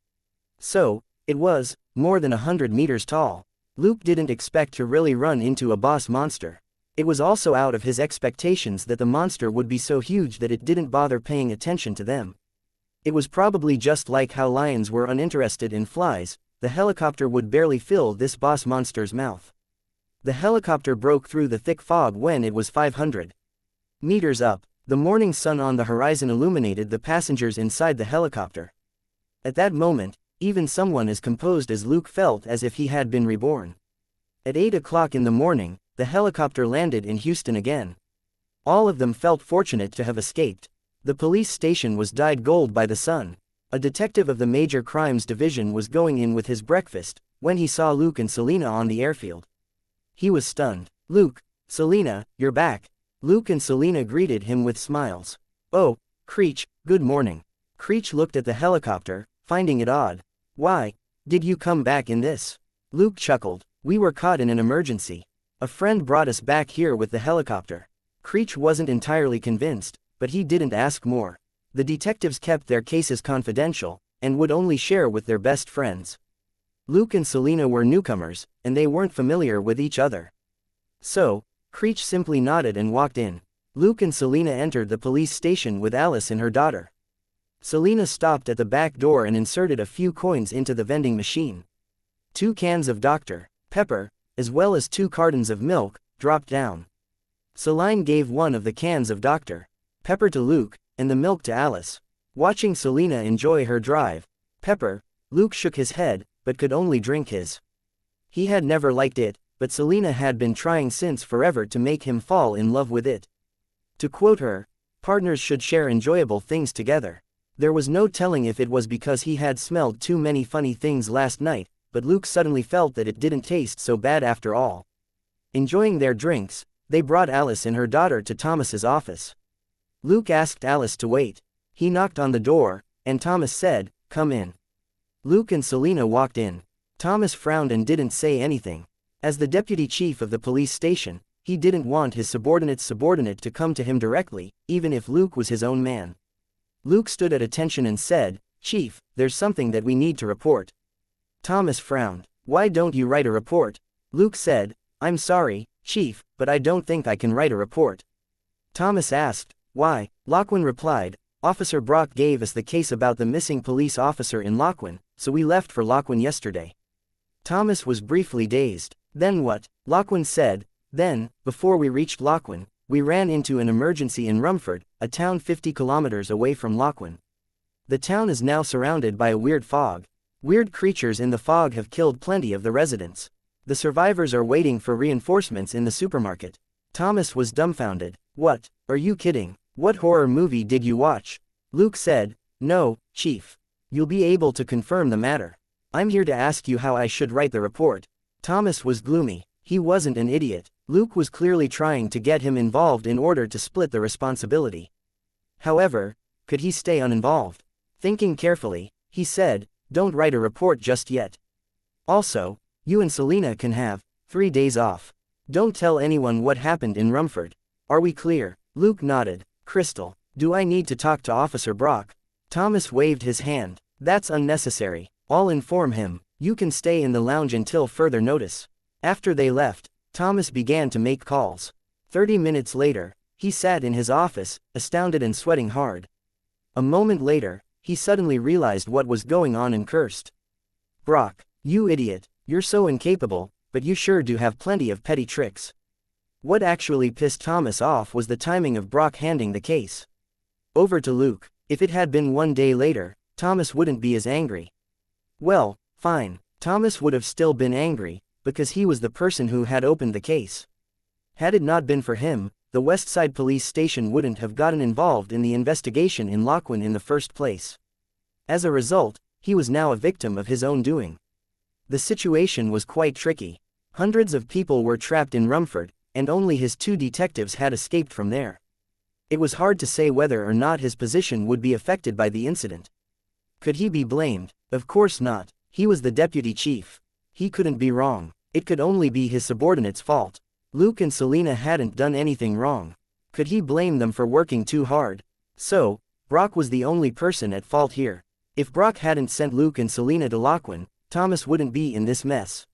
So, it was more than 100 meters tall. Luke didn't expect to really run into a boss monster. It was also out of his expectations that the monster would be so huge that it didn't bother paying attention to them. It was probably just like how lions were uninterested in flies. The helicopter would barely fill this boss monster's mouth. The helicopter broke through the thick fog when it was 500 meters up. The morning sun on the horizon illuminated the passengers inside the helicopter. At that moment, even someone as composed as Luke felt as if he had been reborn. At 8 o'clock in the morning, the helicopter landed in Houston again. All of them felt fortunate to have escaped. The police station was dyed gold by the sun. A detective of the Major Crimes Division was going in with his breakfast, when he saw Luke and Selena on the airfield. He was stunned. "Luke, Selena, you're back." Luke and Selena greeted him with smiles. "Oh, Creech, good morning." Creech looked at the helicopter, finding it odd. "Why did you come back in this?" Luke chuckled. "We were caught in an emergency. A friend brought us back here with the helicopter." Creech wasn't entirely convinced, but he didn't ask more. The detectives kept their cases confidential, and would only share with their best friends. Luke and Selena were newcomers, and they weren't familiar with each other. So, Creech simply nodded and walked in. Luke and Selena entered the police station with Alice and her daughter. Selena stopped at the back door and inserted a few coins into the vending machine. 2 cans of Dr. Pepper, as well as 2 cartons of milk, dropped down. Selena gave one of the cans of Dr. Pepper to Luke, and the milk to Alice. Watching Selena enjoy her drive, Pepper, Luke shook his head, but could only drink his. He had never liked it, but Selena had been trying since forever to make him fall in love with it. To quote her, "Partners should share enjoyable things together." There was no telling if it was because he had smelled too many funny things last night, but Luke suddenly felt that it didn't taste so bad after all. Enjoying their drinks, they brought Alice and her daughter to Thomas's office. Luke asked Alice to wait. He knocked on the door, and Thomas said, "Come in." Luke and Selena walked in. Thomas frowned and didn't say anything. As the deputy chief of the police station, he didn't want his subordinate's subordinate to come to him directly, even if Luke was his own man. Luke stood at attention and said, "Chief, there's something that we need to report." Thomas frowned. "Why don't you write a report?" Luke said, "I'm sorry, Chief, but I don't think I can write a report." Thomas asked, "Why?" Loquin replied, "Officer Brock gave us the case about the missing police officer in Loquin, so we left for Loquin yesterday." Thomas was briefly dazed. "Then what?" Loquin said, "Then, before we reached Loquin, we ran into an emergency in Rumford, a town 50 kilometers away from Loquin. The town is now surrounded by a weird fog. Weird creatures in the fog have killed plenty of the residents. The survivors are waiting for reinforcements in the supermarket." Thomas was dumbfounded. "What? Are you kidding? What horror movie did you watch?" Luke said, "No, Chief. You'll be able to confirm the matter. I'm here to ask you how I should write the report." Thomas was gloomy. He wasn't an idiot. Luke was clearly trying to get him involved in order to split the responsibility. However, could he stay uninvolved? Thinking carefully, he said, "Don't write a report just yet. Also, you and Selena can have 3 days off. Don't tell anyone what happened in Rumford. Are we clear?" Luke nodded. "Crystal, do I need to talk to Officer Brock?" Thomas waved his hand. "That's unnecessary. I'll inform him. You can stay in the lounge until further notice." After they left, Thomas began to make calls. 30 minutes later, he sat in his office, astounded and sweating hard. A moment later, he suddenly realized what was going on and cursed. "Brock, you idiot, you're so incapable, but you sure do have plenty of petty tricks." What actually pissed Thomas off was the timing of Brock handing the case over to Luke. If it had been 1 day later, Thomas wouldn't be as angry. Well, fine, Thomas would have still been angry, because he was the person who had opened the case. Had it not been for him, the Westside Police Station wouldn't have gotten involved in the investigation in Loquin in the first place. As a result, he was now a victim of his own doing. The situation was quite tricky. Hundreds of people were trapped in Rumford, and only his 2 detectives had escaped from there. It was hard to say whether or not his position would be affected by the incident. Could he be blamed? Of course not. He was the deputy chief. He couldn't be wrong. It could only be his subordinate's fault. Luke and Selena hadn't done anything wrong. Could he blame them for working too hard? So, Brock was the only person at fault here. If Brock hadn't sent Luke and Selena to Loquin, Thomas wouldn't be in this mess.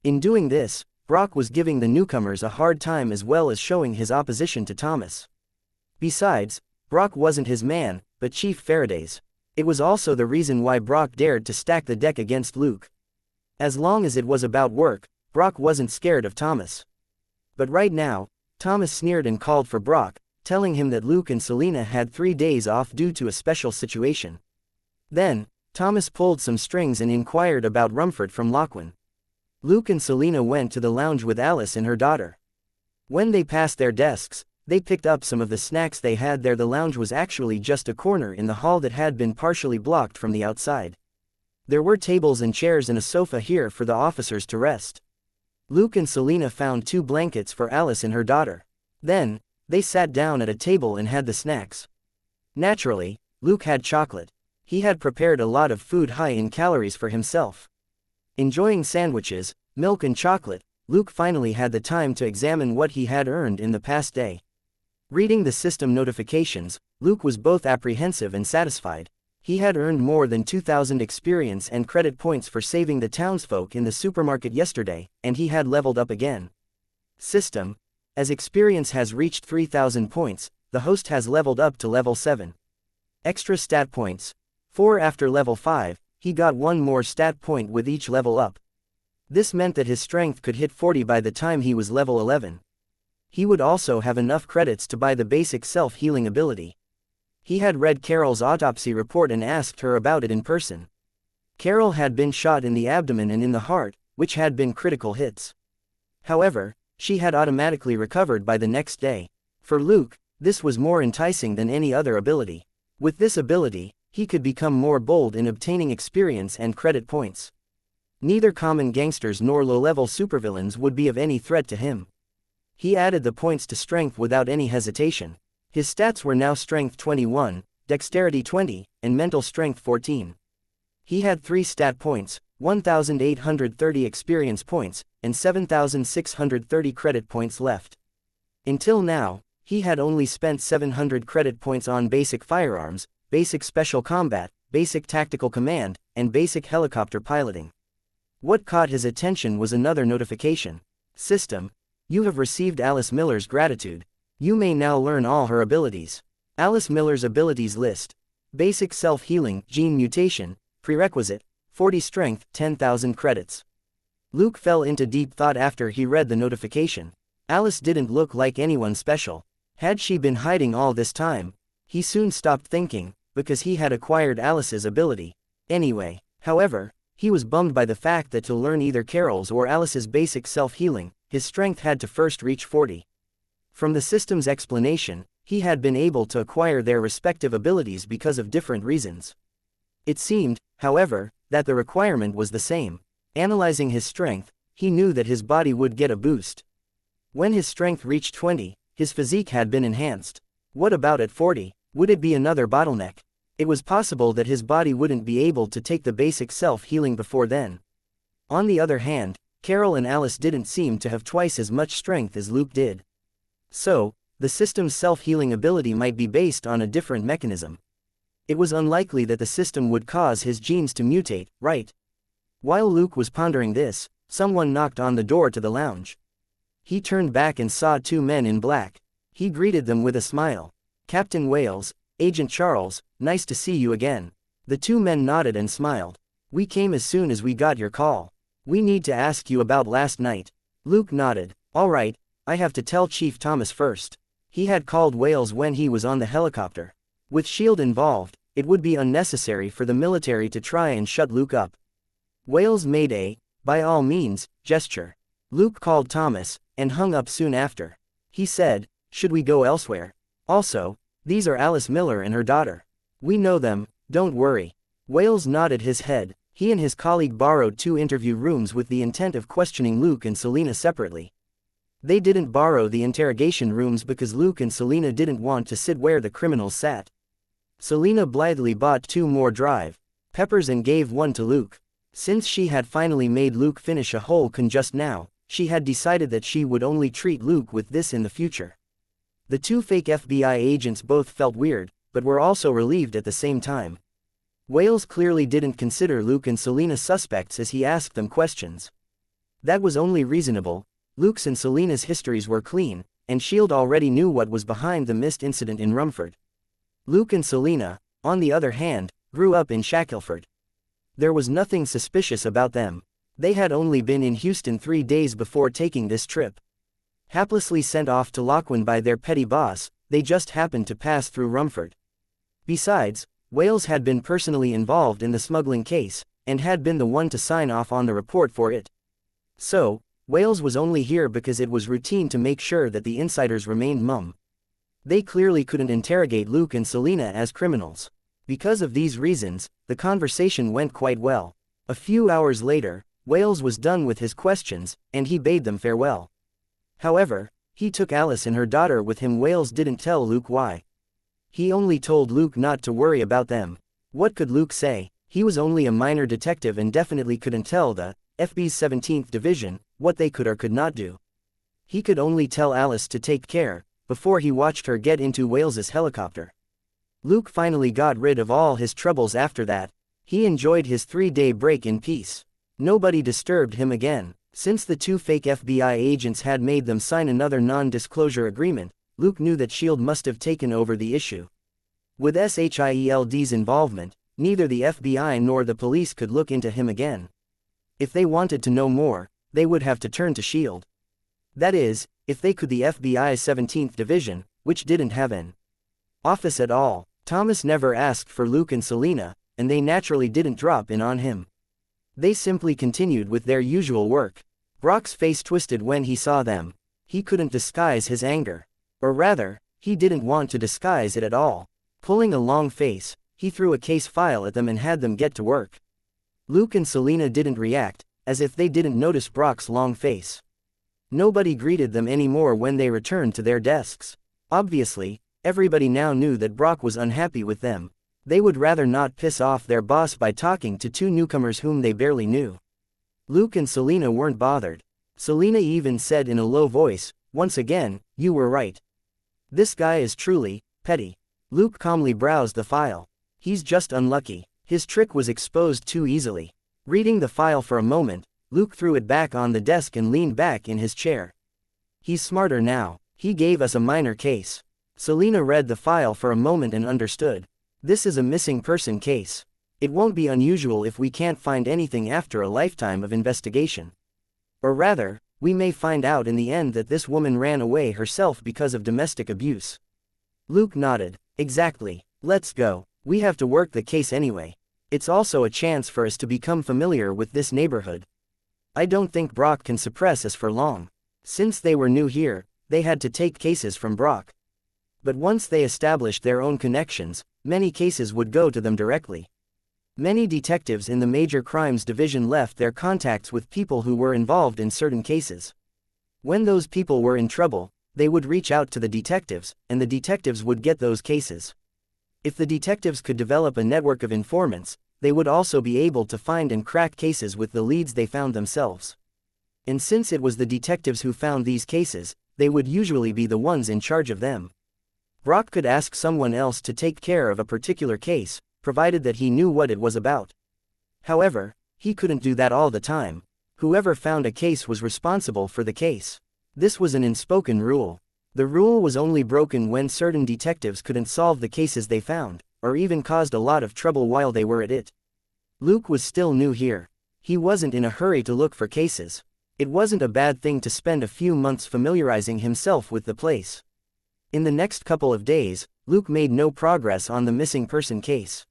In doing this, Brock was giving the newcomers a hard time as well as showing his opposition to Thomas. Besides, Brock wasn't his man, but Chief Faraday's. It was also the reason why Brock dared to stack the deck against Luke. As long as it was about work, Brock wasn't scared of Thomas. But right now, Thomas sneered and called for Brock, telling him that Luke and Selena had 3 days off due to a special situation. Then, Thomas pulled some strings and inquired about Rumford from Loquin. Luke and Selena went to the lounge with Alice and her daughter. When they passed their desks, they picked up some of the snacks they had there. The lounge was actually just a corner in the hall that had been partially blocked from the outside. There were tables and chairs and a sofa here for the officers to rest. Luke and Selena found 2 blankets for Alice and her daughter. Then, they sat down at a table and had the snacks. Naturally, Luke had chocolate. He had prepared a lot of food high in calories for himself. Enjoying sandwiches, milk and chocolate, Luke finally had the time to examine what he had earned in the past day. Reading the system notifications, Luke was both apprehensive and satisfied. He had earned more than 2,000 experience and credit points for saving the townsfolk in the supermarket yesterday, and he had leveled up again. System: as experience has reached 3,000 points, the host has leveled up to level 7. Extra stat points: 4 after level 5, he got 1 more stat point with each level up. This meant that his strength could hit 40 by the time he was level 11. He would also have enough credits to buy the basic self-healing ability. He had read Carol's autopsy report and asked her about it in person. Carol had been shot in the abdomen and in the heart, which had been critical hits. However, she had automatically recovered by the next day. For Luke, this was more enticing than any other ability. With this ability, he could become more bold in obtaining experience and credit points. Neither common gangsters nor low-level supervillains would be of any threat to him. He added the points to strength without any hesitation. His stats were now strength 21, dexterity 20, and mental strength 14. He had 3 stat points, 1,830 experience points, and 7,630 credit points left. Until now, he had only spent 700 credit points on basic firearms, basic special combat, basic tactical command, and basic helicopter piloting. What caught his attention was another notification. System: you have received Alice Miller's gratitude. You may now learn all her abilities. Alice Miller's abilities list. Basic self-healing, gene mutation, prerequisite, 40 strength, 10,000 credits. Luke fell into deep thought after he read the notification. Alice didn't look like anyone special. Had she been hiding all this time? He soon stopped thinking, because he had acquired Alice's ability. Anyway, however, he was bummed by the fact that to learn either Carol's or Alice's basic self-healing, his strength had to first reach 40. From the system's explanation, he had been able to acquire their respective abilities because of different reasons. It seemed, however, that the requirement was the same. Analyzing his strength, he knew that his body would get a boost. When his strength reached 20, his physique had been enhanced. What about at 40? Would it be another bottleneck? It was possible that his body wouldn't be able to take the basic self-healing before then. On the other hand, Carol and Alice didn't seem to have twice as much strength as Luke did. So, the system's self-healing ability might be based on a different mechanism. It was unlikely that the system would cause his genes to mutate, right? While Luke was pondering this, someone knocked on the door to the lounge. He turned back and saw 2 men in black. He greeted them with a smile. "Captain Wales, Agent Charles, nice to see you again." The 2 men nodded and smiled. "We came as soon as we got your call. We need to ask you about last night." Luke nodded. "All right, I have to tell Chief Thomas first. He had called Wales when he was on the helicopter. With S.H.I.E.L.D. involved, it would be unnecessary for the military to try and shut Luke up." Wales made a, by all means, gesture. Luke called Thomas, and hung up soon after. He said, "Should we go elsewhere? Also, these are Alice Miller and her daughter. We know them, don't worry." Wales nodded his head. He and his colleague borrowed 2 interview rooms with the intent of questioning Luke and Selena separately. They didn't borrow the interrogation rooms because Luke and Selena didn't want to sit where the criminals sat. Selena blithely bought 2 more drive peppers and gave one to Luke. Since she had finally made Luke finish a whole can just now, she had decided that she would only treat Luke with this in the future. The 2 fake FBI agents both felt weird, but were also relieved at the same time. Wales clearly didn't consider Luke and Selena suspects as he asked them questions. That was only reasonable. Luke's and Selena's histories were clean, and S.H.I.E.L.D. already knew what was behind the missed incident in Rumford. Luke and Selena, on the other hand, grew up in Shackelford. There was nothing suspicious about them. They had only been in Houston 3 days before taking this trip. Haplessly sent off to Loquin by their petty boss, they just happened to pass through Rumford. Besides, Wales had been personally involved in the smuggling case, and had been the one to sign off on the report for it. So, Wales was only here because it was routine to make sure that the insiders remained mum. They clearly couldn't interrogate Luke and Selena as criminals. Because of these reasons, the conversation went quite well. A few hours later, Wales was done with his questions, and he bade them farewell. However, he took Alice and her daughter with him. Wales didn't tell Luke why. He only told Luke not to worry about them. What could Luke say? He was only a minor detective and definitely couldn't tell the FBI's 17th Division what they could or could not do. He could only tell Alice to take care, before he watched her get into Wales's helicopter. Luke finally got rid of all his troubles after that. He enjoyed his 3-day break in peace. Nobody disturbed him again. Since the 2 fake FBI agents had made them sign another non-disclosure agreement, Luke knew that S.H.I.E.L.D. must have taken over the issue. With S.H.I.E.L.D.'s involvement, neither the FBI nor the police could look into him again. If they wanted to know more, they would have to turn to S.H.I.E.L.D. That is, if they could. The FBI's 17th Division, which didn't have an office at all. Thomas never asked for Luke and Selena, and they naturally didn't drop in on him. They simply continued with their usual work. Brock's face twisted when he saw them. He couldn't disguise his anger. Or rather, he didn't want to disguise it at all. Pulling a long face, he threw a case file at them and had them get to work. Luke and Selena didn't react, as if they didn't notice Brock's long face. Nobody greeted them anymore when they returned to their desks. Obviously, everybody now knew that Brock was unhappy with them. They would rather not piss off their boss by talking to two newcomers whom they barely knew. Luke and Selena weren't bothered. Selena even said in a low voice, "Once again, you were right. This guy is truly petty." Luke calmly browsed the file. He's just unlucky. His trick was exposed too easily. Reading the file for a moment, Luke threw it back on the desk and leaned back in his chair. He's smarter now. He gave us a minor case. Selena read the file for a moment and understood. This is a missing person case. It won't be unusual if we can't find anything after a lifetime of investigation. Or rather, we may find out in the end that this woman ran away herself because of domestic abuse. Luke nodded. Exactly. Let's go. We have to work the case anyway. It's also a chance for us to become familiar with this neighborhood. I don't think Brock can suppress us for long. Since they were new here, they had to take cases from Brock. But once they established their own connections, many cases would go to them directly. Many detectives in the Major Crimes Division left their contacts with people who were involved in certain cases. When those people were in trouble, they would reach out to the detectives, and the detectives would get those cases. If the detectives could develop a network of informants, they would also be able to find and crack cases with the leads they found themselves. And since it was the detectives who found these cases, they would usually be the ones in charge of them. Brock could ask someone else to take care of a particular case, provided that he knew what it was about. However, he couldn't do that all the time. Whoever found a case was responsible for the case. This was an unspoken rule. The rule was only broken when certain detectives couldn't solve the cases they found, or even caused a lot of trouble while they were at it. Luke was still new here. He wasn't in a hurry to look for cases. It wasn't a bad thing to spend a few months familiarizing himself with the place. In the next couple of days, Luke made no progress on the missing person case.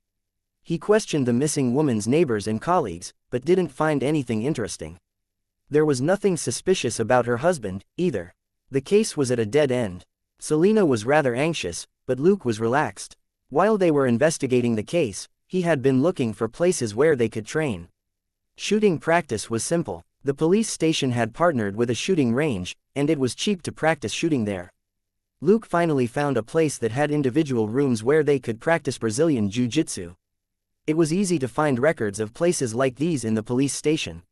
He questioned the missing woman's neighbors and colleagues, but didn't find anything interesting. There was nothing suspicious about her husband, either. The case was at a dead end. Selena was rather anxious, but Luke was relaxed. While they were investigating the case, he had been looking for places where they could train. Shooting practice was simple. The police station had partnered with a shooting range, and it was cheap to practice shooting there. Luke finally found a place that had individual rooms where they could practice Brazilian Jiu-Jitsu. It was easy to find records of places like these in the police station.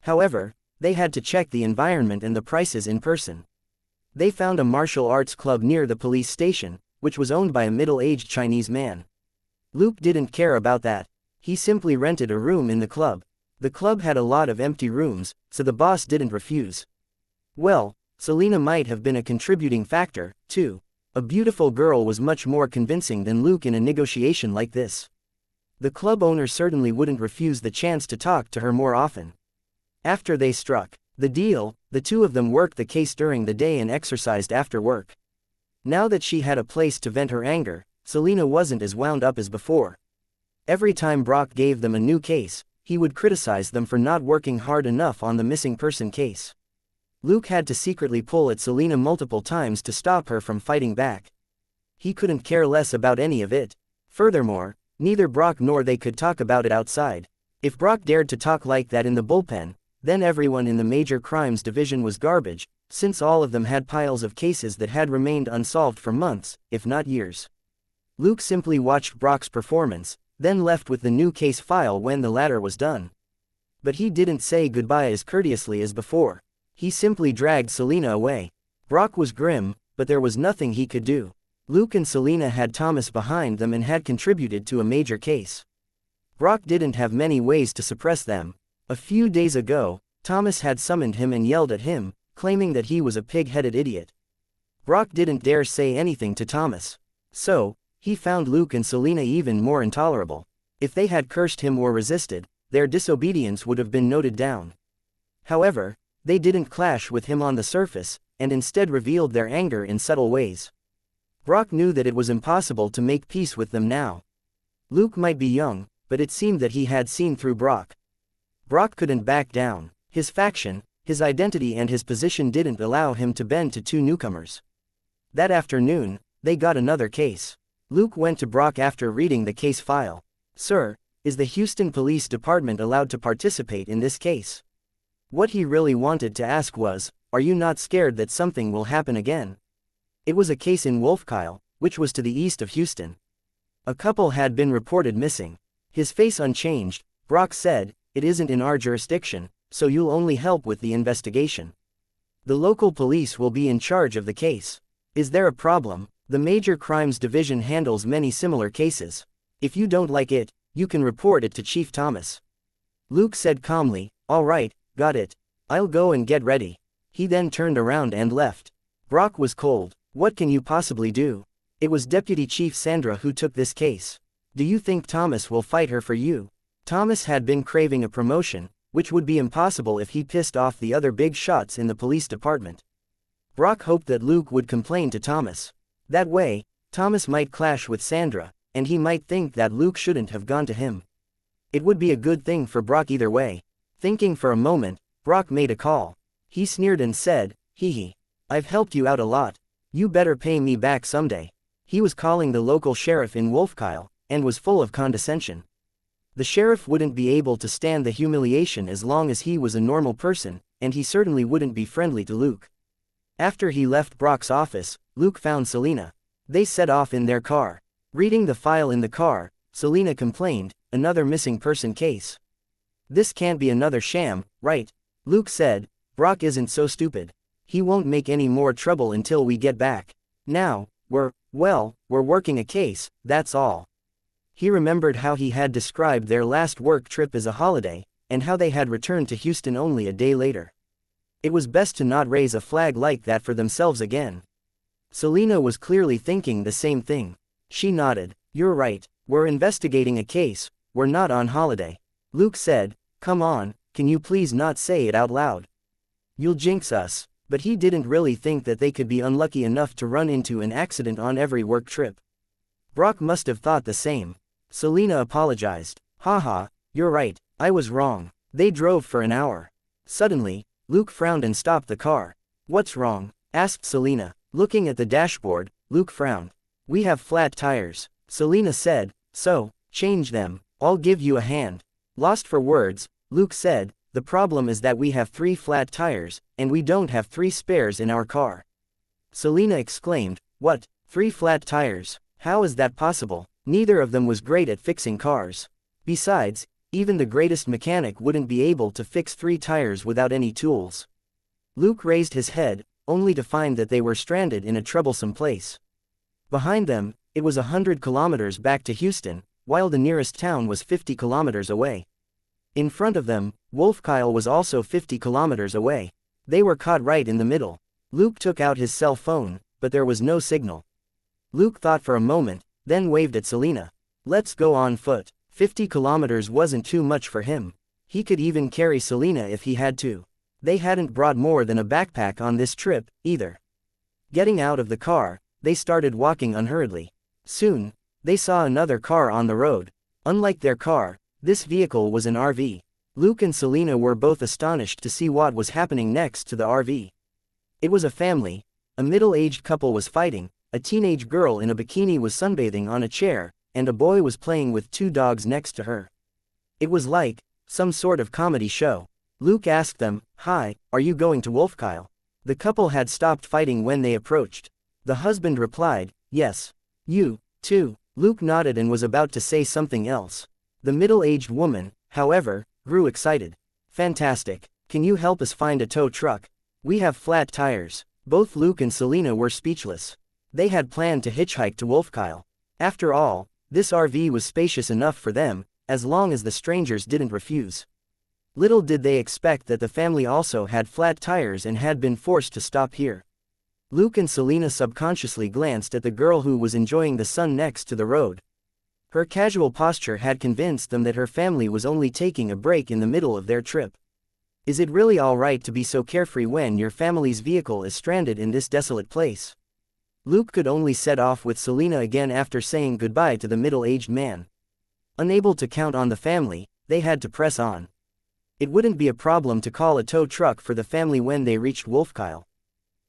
However, they had to check the environment and the prices in person. They found a martial arts club near the police station, which was owned by a middle-aged Chinese man. Luke didn't care about that. He simply rented a room in the club. The club had a lot of empty rooms, so the boss didn't refuse. Well, Selena might have been a contributing factor, too. A beautiful girl was much more convincing than Luke in a negotiation like this. The club owner certainly wouldn't refuse the chance to talk to her more often. After they struck the deal, the two of them worked the case during the day and exercised after work. Now that she had a place to vent her anger, Selena wasn't as wound up as before. Every time Brock gave them a new case, he would criticize them for not working hard enough on the missing person case. Luke had to secretly pull at Selena multiple times to stop her from fighting back. He couldn't care less about any of it. Furthermore, neither Brock nor they could talk about it outside. If Brock dared to talk like that in the bullpen, then everyone in the Major Crimes Division was garbage, since all of them had piles of cases that had remained unsolved for months, if not years. Luke simply watched Brock's performance, then left with the new case file when the latter was done. But he didn't say goodbye as courteously as before. He simply dragged Selena away. Brock was grim, but there was nothing he could do. Luke and Selena had Thomas behind them and had contributed to a major case. Brock didn't have many ways to suppress them. A few days ago, Thomas had summoned him and yelled at him, claiming that he was a pig-headed idiot. Brock didn't dare say anything to Thomas. So, he found Luke and Selena even more intolerable. If they had cursed him or resisted, their disobedience would have been noted down. However, they didn't clash with him on the surface, and instead revealed their anger in subtle ways. Brock knew that it was impossible to make peace with them now. Luke might be young, but it seemed that he had seen through Brock. Brock couldn't back down. His faction, his identity and his position didn't allow him to bend to two newcomers. That afternoon, they got another case. Luke went to Brock after reading the case file. "Sir, is the Houston Police Department allowed to participate in this case?" What he really wanted to ask was, "Are you not scared that something will happen again?" It was a case in Wolfkyle, which was to the east of Houston. A couple had been reported missing. His face unchanged, Brock said, "It isn't in our jurisdiction, so you'll only help with the investigation. The local police will be in charge of the case. Is there a problem? The Major Crimes Division handles many similar cases. If you don't like it, you can report it to Chief Thomas." Luke said calmly, "All right, got it. I'll go and get ready." He then turned around and left. Brock was cold. What can you possibly do? It was Deputy Chief Sandra who took this case. Do you think Thomas will fight her for you? Thomas had been craving a promotion, which would be impossible if he pissed off the other big shots in the police department. Brock hoped that Luke would complain to Thomas. That way, Thomas might clash with Sandra, and he might think that Luke shouldn't have gone to him. It would be a good thing for Brock either way. Thinking for a moment, Brock made a call. He sneered and said, "Hee hee. I've helped you out a lot. You better pay me back someday." He was calling the local sheriff in Wolfkyle, and was full of condescension. The sheriff wouldn't be able to stand the humiliation as long as he was a normal person, and he certainly wouldn't be friendly to Luke. After he left Brock's office, Luke found Selena. They set off in their car. Reading the file in the car, Selena complained, "Another missing person case. This can't be another sham, right?" Luke said, "Brock isn't so stupid. He won't make any more trouble until we get back. Now, we're working a case, that's all." He remembered how he had described their last work trip as a holiday, and how they had returned to Houston only a day later. It was best to not raise a flag like that for themselves again. Selena was clearly thinking the same thing. She nodded. "You're right, we're investigating a case, we're not on holiday." Luke said, "Come on, can you please not say it out loud? You'll jinx us." But he didn't really think that they could be unlucky enough to run into an accident on every work trip. Brock must have thought the same. Selena apologized. "Haha, you're right, I was wrong." They drove for an hour. Suddenly, Luke frowned and stopped the car. "What's wrong?" asked Selena. Looking at the dashboard, Luke frowned. "We have flat tires," Selena said, "so, change them, I'll give you a hand." Lost for words, Luke said, "The problem is that we have 3 flat tires, and we don't have 3 spares in our car." Selena exclaimed, "What, 3 flat tires? How is that possible? Neither of them was great at fixing cars. Besides, even the greatest mechanic wouldn't be able to fix 3 tires without any tools." Luke raised his head, only to find that they were stranded in a troublesome place. Behind them, it was 100 kilometers back to Houston, while the nearest town was 50 kilometers away. In front of them, Wolfkyle was also 50 kilometers away. They were caught right in the middle. Luke took out his cell phone, but there was no signal. Luke thought for a moment, then waved at Selena. "Let's go on foot." 50 kilometers wasn't too much for him. He could even carry Selena if he had to. They hadn't brought more than a backpack on this trip, either. Getting out of the car, they started walking unhurriedly. Soon, they saw another car on the road. Unlike their car, this vehicle was an RV. Luke and Selena were both astonished to see what was happening next to the RV. It was a family. A middle-aged couple was fighting, a teenage girl in a bikini was sunbathing on a chair, and a boy was playing with 2 dogs next to her. It was like some sort of comedy show. Luke asked them, "Hi, are you going to Wolfkyle?" The couple had stopped fighting when they approached. The husband replied, "Yes. You, too." Luke nodded and was about to say something else. The middle-aged woman, however, grew excited. "Fantastic. Can you help us find a tow truck? We have flat tires." Both Luke and Selena were speechless. They had planned to hitchhike to Wolfkyle. After all, this RV was spacious enough for them, as long as the strangers didn't refuse. Little did they expect that the family also had flat tires and had been forced to stop here. Luke and Selena subconsciously glanced at the girl who was enjoying the sun next to the road. Her casual posture had convinced them that her family was only taking a break in the middle of their trip. Is it really all right to be so carefree when your family's vehicle is stranded in this desolate place? Luke could only set off with Selena again after saying goodbye to the middle-aged man. Unable to count on the family, they had to press on. It wouldn't be a problem to call a tow truck for the family when they reached Wolfkyle.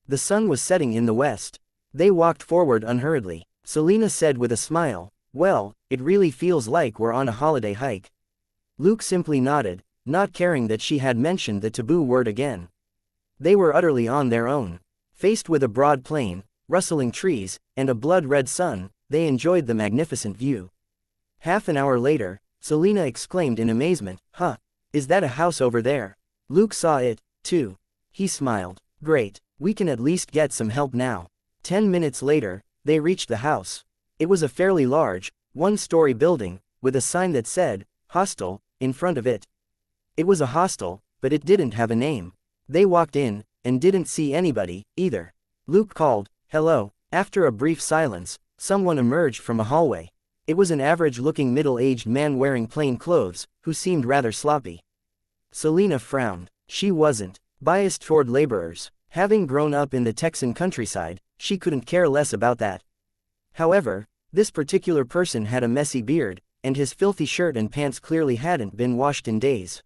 The sun was setting in the west. They walked forward unhurriedly. Selena said with a smile, "Well, it really feels like we're on a holiday hike." Luke simply nodded, not caring that she had mentioned the taboo word again. They were utterly on their own. Faced with a broad plain, rustling trees, and a blood-red sun, they enjoyed the magnificent view. Half an hour later, Selena exclaimed in amazement, "Huh, is that a house over there?" Luke saw it, too. He smiled. "Great, we can at least get some help now." 10 minutes later, they reached the house. It was a fairly large, one-story building, with a sign that said, "Hostel," in front of it. It was a hostel, but it didn't have a name. They walked in, and didn't see anybody, either. Luke called, "Hello." After a brief silence, someone emerged from a hallway. It was an average-looking middle-aged man wearing plain clothes, who seemed rather sloppy. Selena frowned. She wasn't biased toward laborers. Having grown up in the Texan countryside, she couldn't care less about that. However, this particular person had a messy beard, and his filthy shirt and pants clearly hadn't been washed in days.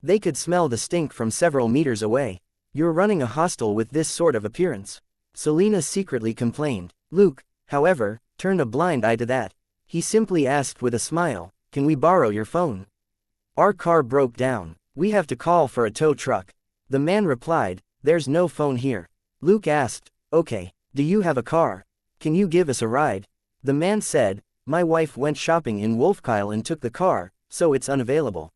They could smell the stink from several meters away. "You're running a hostel with this sort of appearance," Selena secretly complained. Luke, however, turned a blind eye to that. He simply asked with a smile, "Can we borrow your phone? Our car broke down. We have to call for a tow truck." The man replied, "There's no phone here." Luke asked, "Okay, do you have a car? Can you give us a ride?" The man said, "My wife went shopping in Wolfkyle and took the car, so it's unavailable."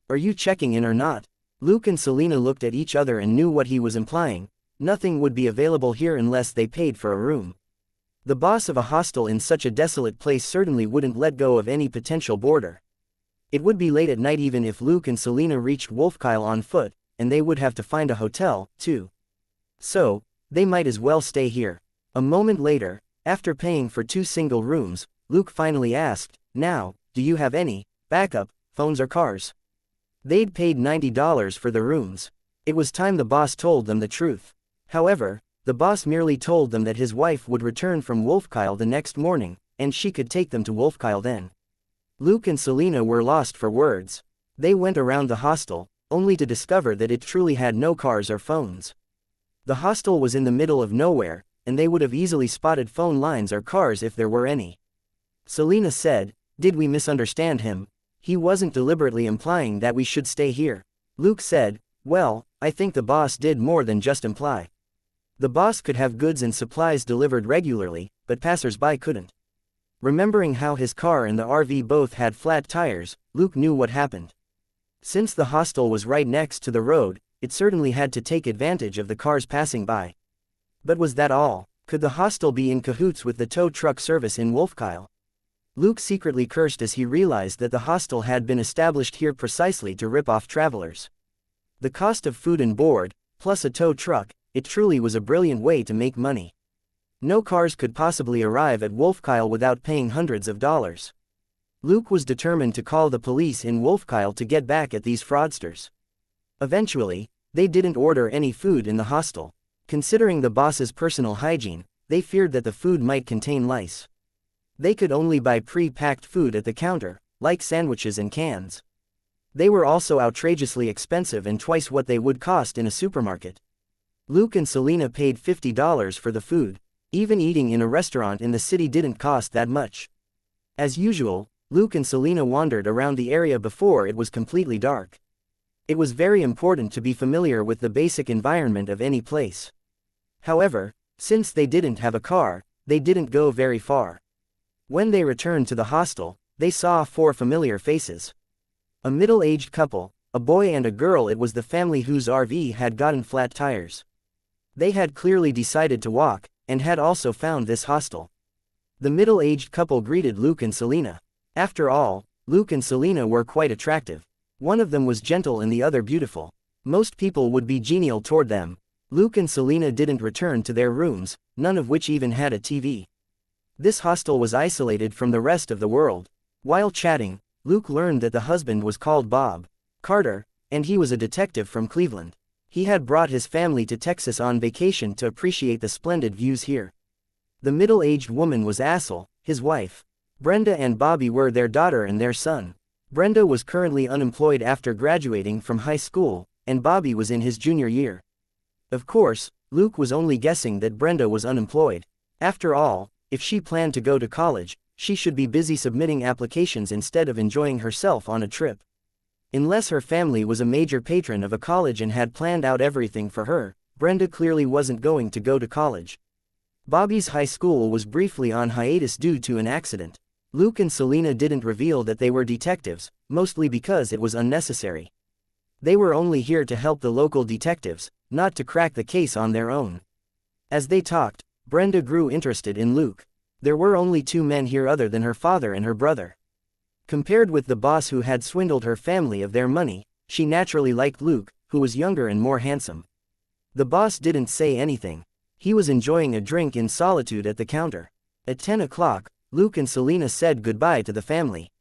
"Are you checking in or not?" Luke and Selena looked at each other and knew what he was implying. Nothing would be available here unless they paid for a room. The boss of a hostel in such a desolate place certainly wouldn't let go of any potential boarder. It would be late at night even if Luke and Selena reached Wolfkyle on foot, and they would have to find a hotel, too. So, they might as well stay here. A moment later, after paying for 2 single rooms, Luke finally asked, "Now, do you have any backup phones or cars?" They'd paid $90 for the rooms. It was time the boss told them the truth. However, the boss merely told them that his wife would return from Wolfkyle the next morning, and she could take them to Wolfkyle then. Luke and Selena were lost for words. They went around the hostel, only to discover that it truly had no cars or phones. The hostel was in the middle of nowhere, and they would have easily spotted phone lines or cars if there were any. Selena said, "Did we misunderstand him? He wasn't deliberately implying that we should stay here." Luke said, "Well, I think the boss did more than just imply. The boss could have goods and supplies delivered regularly, but passers-by couldn't." Remembering how his car and the RV both had flat tires, Luke knew what happened. Since the hostel was right next to the road, it certainly had to take advantage of the cars passing by. But was that all? Could the hostel be in cahoots with the tow truck service in Wolfkyle? Luke secretly cursed as he realized that the hostel had been established here precisely to rip off travelers. The cost of food and board, plus a tow truck, it truly was a brilliant way to make money. No cars could possibly arrive at Wolfkyle without paying hundreds of dollars. Luke was determined to call the police in Wolfkyle to get back at these fraudsters. Eventually, they didn't order any food in the hostel. Considering the boss's personal hygiene, they feared that the food might contain lice. They could only buy pre-packed food at the counter, like sandwiches and cans. They were also outrageously expensive and twice what they would cost in a supermarket. Luke and Selena paid $50 for the food. Even eating in a restaurant in the city didn't cost that much. As usual, Luke and Selena wandered around the area before it was completely dark. It was very important to be familiar with the basic environment of any place. However, since they didn't have a car, they didn't go very far. When they returned to the hostel, they saw 4 familiar faces. A middle-aged couple, a boy and a girl. It was the family whose RV had gotten flat tires. They had clearly decided to walk, and had also found this hostel. The middle-aged couple greeted Luke and Selena. After all, Luke and Selena were quite attractive. One of them was gentle and the other beautiful. Most people would be genial toward them. Luke and Selena didn't return to their rooms, none of which even had a TV. This hostel was isolated from the rest of the world. While chatting, Luke learned that the husband was called Bob Carter, and he was a detective from Cleveland. He had brought his family to Texas on vacation to appreciate the splendid views here. The middle-aged woman was Assel, his wife. Brenda and Bobby were their daughter and their son. Brenda was currently unemployed after graduating from high school, and Bobby was in his junior year. Of course, Luke was only guessing that Brenda was unemployed. After all, if she planned to go to college, she should be busy submitting applications instead of enjoying herself on a trip. Unless her family was a major patron of a college and had planned out everything for her, Brenda clearly wasn't going to go to college. Bobby's high school was briefly on hiatus due to an accident. Luke and Selena didn't reveal that they were detectives, mostly because it was unnecessary. They were only here to help the local detectives, not to crack the case on their own. As they talked, Brenda grew interested in Luke. There were only 2 men here other than her father and her brother. Compared with the boss who had swindled her family of their money, she naturally liked Luke, who was younger and more handsome. The boss didn't say anything. He was enjoying a drink in solitude at the counter. At 10 o'clock, Luke and Selena said goodbye to the family.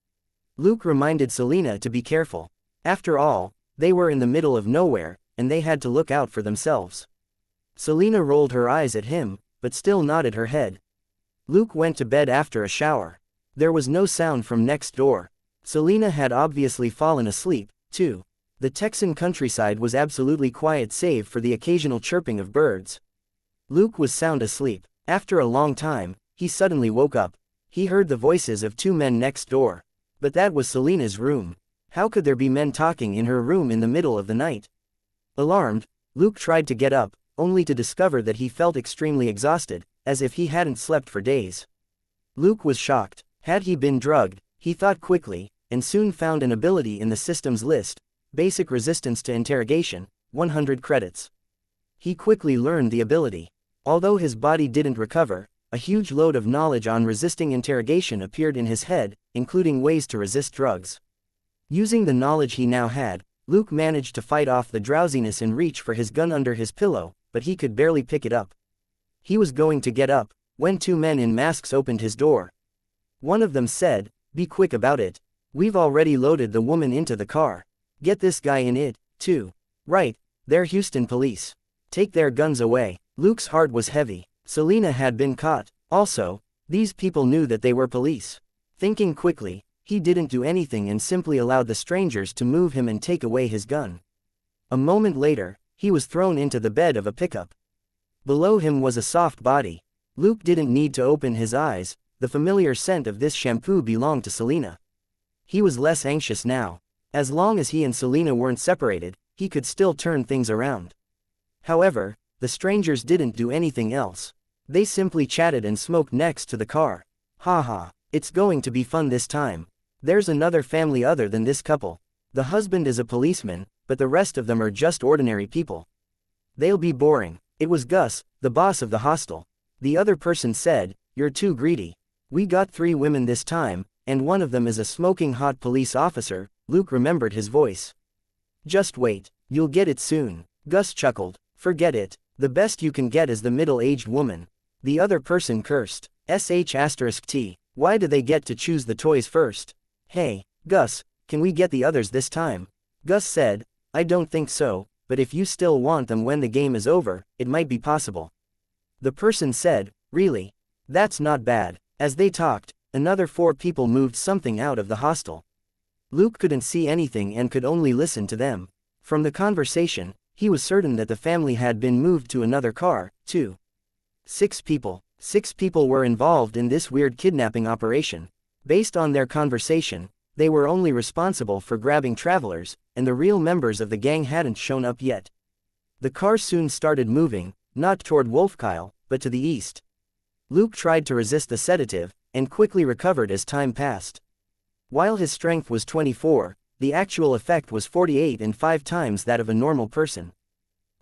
Luke reminded Selena to be careful. After all, they were in the middle of nowhere, and they had to look out for themselves. Selena rolled her eyes at him, but still nodded her head. Luke went to bed after a shower. There was no sound from next door. Selena had obviously fallen asleep, too. The Texan countryside was absolutely quiet save for the occasional chirping of birds. Luke was sound asleep. After a long time, he suddenly woke up. He heard the voices of 2 men next door. But that was Selena's room. How could there be men talking in her room in the middle of the night? Alarmed, Luke tried to get up, only to discover that he felt extremely exhausted, as if he hadn't slept for days. Luke was shocked. Had he been drugged? He thought quickly, and soon found an ability in the system's list: basic resistance to interrogation, 100 credits. He quickly learned the ability. Although his body didn't recover, a huge load of knowledge on resisting interrogation appeared in his head, including ways to resist drugs. Using the knowledge he now had, Luke managed to fight off the drowsiness and reach for his gun under his pillow, but he could barely pick it up. He was going to get up, when 2 men in masks opened his door. One of them said, "Be quick about it. We've already loaded the woman into the car. Get this guy in it, too." "Right, they're Houston police. Take their guns away." Luke's heart was heavy. Selena had been caught. Also, these people knew that they were police. Thinking quickly, he didn't do anything and simply allowed the strangers to move him and take away his gun. A moment later, he was thrown into the bed of a pickup. Below him was a soft body. Luke didn't need to open his eyes. The familiar scent of this shampoo belonged to Selena. He was less anxious now. As long as he and Selena weren't separated, he could still turn things around. However, the strangers didn't do anything else. They simply chatted and smoked next to the car. "Haha, it's going to be fun this time. There's another family other than this couple. The husband is a policeman, but the rest of them are just ordinary people. They'll be boring." It was Gus, the boss of the hostel. The other person said, "You're too greedy. We got 3 women this time, and one of them is a smoking hot police officer." Luke remembered his voice. "Just wait, you'll get it soon." Gus chuckled. "Forget it. The best you can get is the middle-aged woman." The other person cursed. **T. Why do they get to choose the toys first? Hey, Gus, can we get the others this time?" Gus said, "I don't think so, but if you still want them when the game is over, it might be possible." The person said, "Really? That's not bad." As they talked, another 4 people moved something out of the hostel. Luke couldn't see anything and could only listen to them. From the conversation, he was certain that the family had been moved to another car, too. 6 people. 6 people were involved in this weird kidnapping operation. Based on their conversation, they were only responsible for grabbing travelers, and the real members of the gang hadn't shown up yet. The car soon started moving, not toward Wolfkyle, but to the east. Luke tried to resist the sedative, and quickly recovered as time passed. While his strength was 24, the actual effect was 48 and 5 times that of a normal person.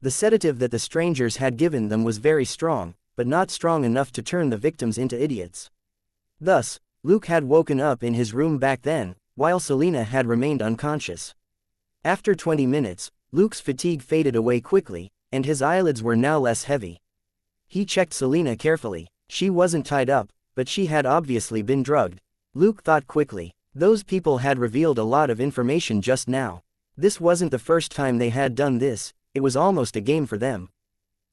The sedative that the strangers had given them was very strong, but not strong enough to turn the victims into idiots. Thus, Luke had woken up in his room back then, while Selena had remained unconscious. After 20 minutes, Luke's fatigue faded away quickly, and his eyelids were now less heavy. He checked Selena carefully. She wasn't tied up, but she had obviously been drugged. Luke thought quickly. Those people had revealed a lot of information just now. This wasn't the first time they had done this, it was almost a game for them.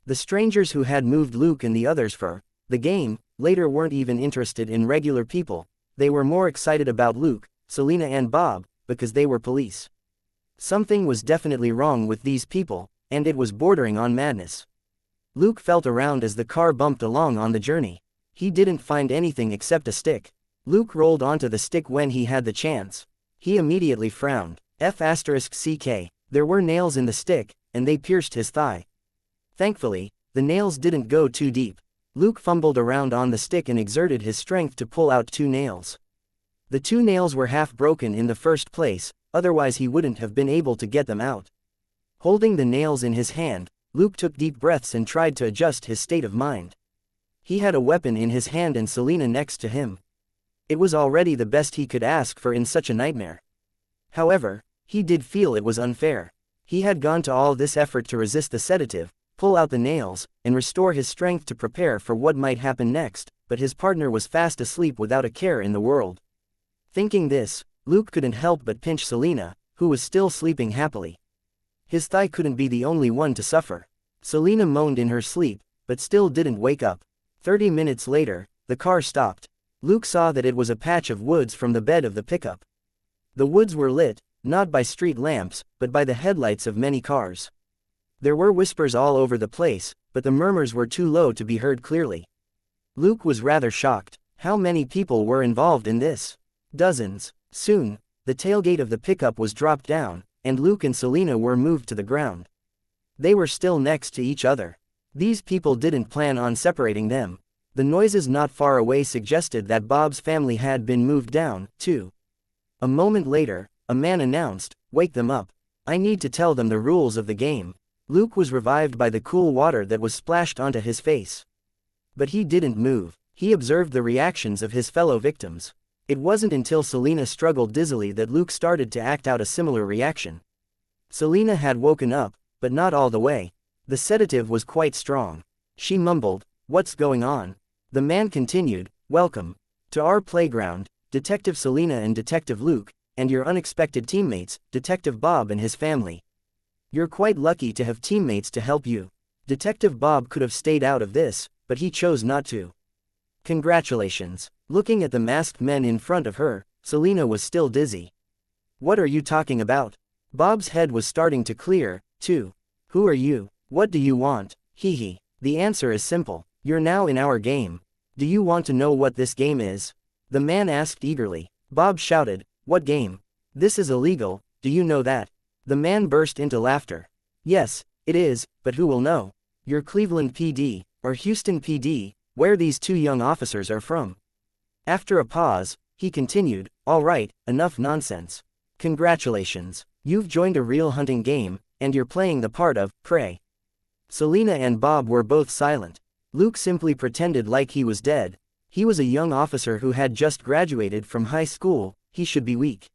The strangers who had moved Luke and the others for the game, later weren't even interested in regular people. They were more excited about Luke, Selena and Bob, because they were police. Something was definitely wrong with these people, and it was bordering on madness. Luke felt around as the car bumped along on the journey. He didn't find anything except a stick. Luke rolled onto the stick when he had the chance. He immediately frowned. **CK. There were nails in the stick, and they pierced his thigh. Thankfully, the nails didn't go too deep. Luke fumbled around on the stick and exerted his strength to pull out 2 nails. The 2 nails were half broken in the first place, otherwise he wouldn't have been able to get them out. Holding the nails in his hand, Luke took deep breaths and tried to adjust his state of mind. He had a weapon in his hand and Selina next to him. It was already the best he could ask for in such a nightmare. However, he did feel it was unfair. He had gone to all this effort to resist the sedative, pull out the nails, and restore his strength to prepare for what might happen next, but his partner was fast asleep without a care in the world. Thinking this, Luke couldn't help but pinch Selina, who was still sleeping happily. His thigh couldn't be the only one to suffer. Selina moaned in her sleep, but still didn't wake up. 30 minutes later, the car stopped. Luke saw that it was a patch of woods from the bed of the pickup. The woods were lit, not by street lamps, but by the headlights of many cars. There were whispers all over the place, but the murmurs were too low to be heard clearly. Luke was rather shocked. How many people were involved in this? Dozens. Soon, the tailgate of the pickup was dropped down, and Luke and Selina were moved to the ground. They were still next to each other. These people didn't plan on separating them. The noises not far away suggested that Bob's family had been moved down, too. A moment later, a man announced, "Wake them up. I need to tell them the rules of the game." Luke was revived by the cool water that was splashed onto his face. But he didn't move. He observed the reactions of his fellow victims. It wasn't until Selina struggled dizzily that Luke started to act out a similar reaction. Selina had woken up, but not all the way. The sedative was quite strong. She mumbled, "What's going on?" The man continued, "Welcome to our playground, Detective Selina and Detective Luke, and your unexpected teammates, Detective Bob and his family. You're quite lucky to have teammates to help you." Detective Bob could have stayed out of this, but he chose not to. "Congratulations." Looking at the masked men in front of her, Selina was still dizzy. "What are you talking about?" Bob's head was starting to clear, too. "Who are you? What do you want?" "Hee. The answer is simple. You're now in our game. Do you want to know what this game is?" The man asked eagerly. Bob shouted, "What game? This is illegal, do you know that?" The man burst into laughter. "Yes, it is, but who will know? You're Cleveland PD, or Houston PD, where these 2 young officers are from." After a pause, he continued, "All right, enough nonsense. Congratulations. You've joined a real hunting game, and you're playing the part of prey." Selina and Bob were both silent. Luke simply pretended like he was dead. He was a young officer who had just graduated from high school. He should be weak.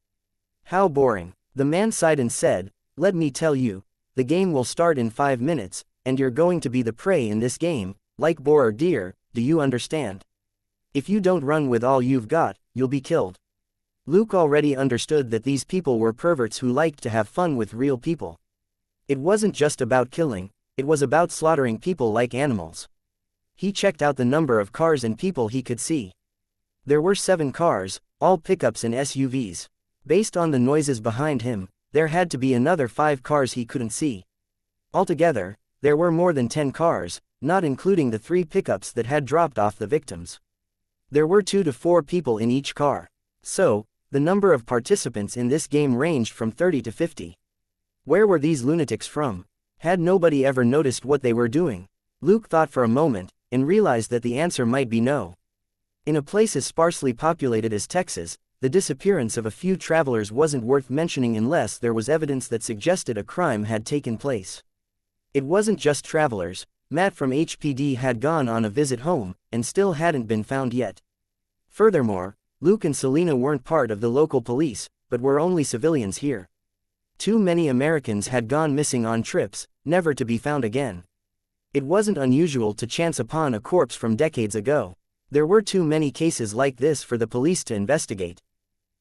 "How boring." The man sighed and said, "Let me tell you, the game will start in 5 minutes, and you're going to be the prey in this game, like boar or deer, do you understand? If you don't run with all you've got, you'll be killed." Luke already understood that these people were perverts who liked to have fun with real people. It wasn't just about killing, it was about slaughtering people like animals. He checked out the number of cars and people he could see. There were 7 cars, all pickups and SUVs. Based on the noises behind him, there had to be another 5 cars he couldn't see. Altogether, there were more than 10 cars, not including the 3 pickups that had dropped off the victims. There were 2 to 4 people in each car. So, the number of participants in this game ranged from 30 to 50. Where were these lunatics from? Had nobody ever noticed what they were doing? Luke thought for a moment, and realized that the answer might be no. In a place as sparsely populated as Texas, the disappearance of a few travelers wasn't worth mentioning unless there was evidence that suggested a crime had taken place. It wasn't just travelers. Matt from HPD had gone on a visit home, and still hadn't been found yet. Furthermore, Luke and Selina weren't part of the local police, but were only civilians here. Too many Americans had gone missing on trips, never to be found again. It wasn't unusual to chance upon a corpse from decades ago. There were too many cases like this for the police to investigate.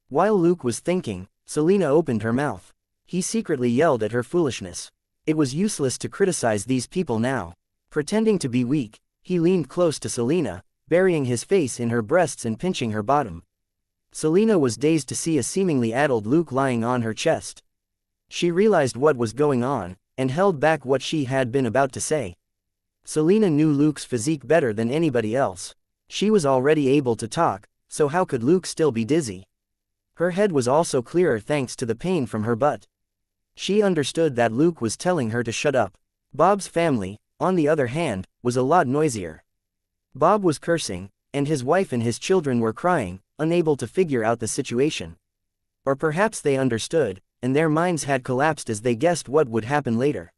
While Luke was thinking, Selina opened her mouth. He secretly yelled at her foolishness. It was useless to criticize these people now. Pretending to be weak, he leaned close to Selina, burying his face in her breasts and pinching her bottom. Selina was dazed to see a seemingly addled Luke lying on her chest. She realized what was going on, and held back what she had been about to say. Selina knew Luke's physique better than anybody else. She was already able to talk, so how could Luke still be dizzy? Her head was also clearer thanks to the pain from her butt. She understood that Luke was telling her to shut up. Bob's family, on the other hand, was a lot noisier. Bob was cursing, and his wife and his children were crying, unable to figure out the situation. Or perhaps they understood, and their minds had collapsed as they guessed what would happen later.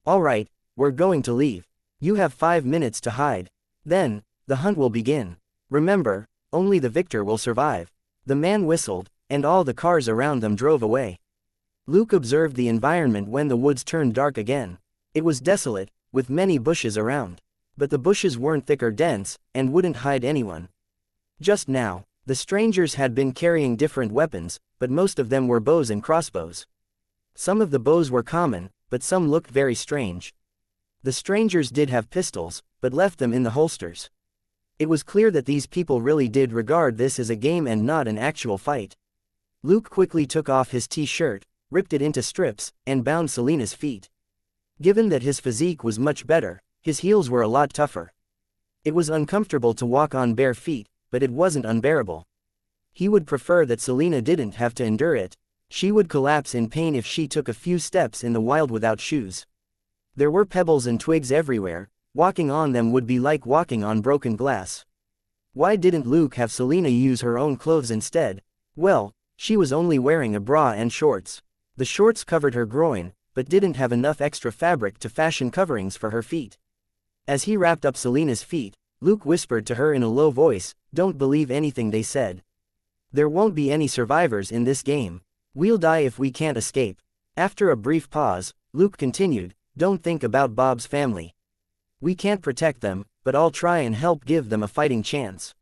"All right, we're going to leave. You have 5 minutes to hide. Then, the hunt will begin. Remember, only the victor will survive." The man whistled, and all the cars around them drove away. Luke observed the environment when the woods turned dark again. It was desolate, with many bushes around. But the bushes weren't thick or dense, and wouldn't hide anyone. Just now, the strangers had been carrying different weapons, but most of them were bows and crossbows. Some of the bows were common, but some looked very strange. The strangers did have pistols, but left them in the holsters. It was clear that these people really did regard this as a game and not an actual fight. Luke quickly took off his t-shirt, ripped it into strips, and bound Selena's feet. Given that his physique was much better, his heels were a lot tougher. It was uncomfortable to walk on bare feet, but it wasn't unbearable. He would prefer that Selena didn't have to endure it. She would collapse in pain if she took a few steps in the wild without shoes. There were pebbles and twigs everywhere. Walking on them would be like walking on broken glass. Why didn't Luke have Selena use her own clothes instead? Well, she was only wearing a bra and shorts. The shorts covered her groin, but didn't have enough extra fabric to fashion coverings for her feet. As he wrapped up Selena's feet, Luke whispered to her in a low voice, "Don't believe anything they said. There won't be any survivors in this game. We'll die if we can't escape." After a brief pause, Luke continued, "Don't think about Bob's family. We can't protect them, but I'll try and help give them a fighting chance.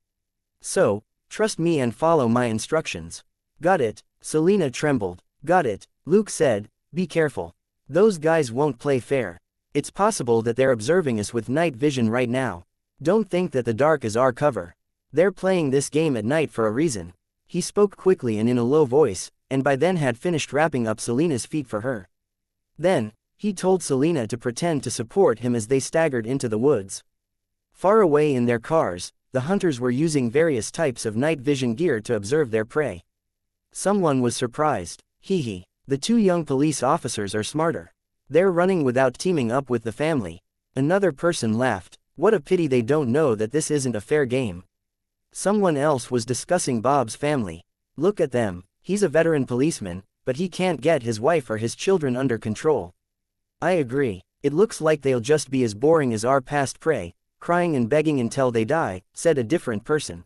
So, trust me and follow my instructions." "Got it." Selena trembled. "Got it," Luke said, "be careful. Those guys won't play fair. It's possible that they're observing us with night vision right now. Don't think that the dark is our cover. They're playing this game at night for a reason." He spoke quickly and in a low voice, and by then had finished wrapping up Selena's feet for her. Then, he told Selena to pretend to support him as they staggered into the woods. Far away in their cars, the hunters were using various types of night vision gear to observe their prey. Someone was surprised. "Hee. The 2 young police officers are smarter. They're running without teaming up with the family." Another person laughed. "What a pity they don't know that this isn't a fair game." Someone else was discussing Bob's family. "Look at them. He's a veteran policeman, but he can't get his wife or his children under control." "I agree. It looks like they'll just be as boring as our past prey, crying and begging until they die," said a different person.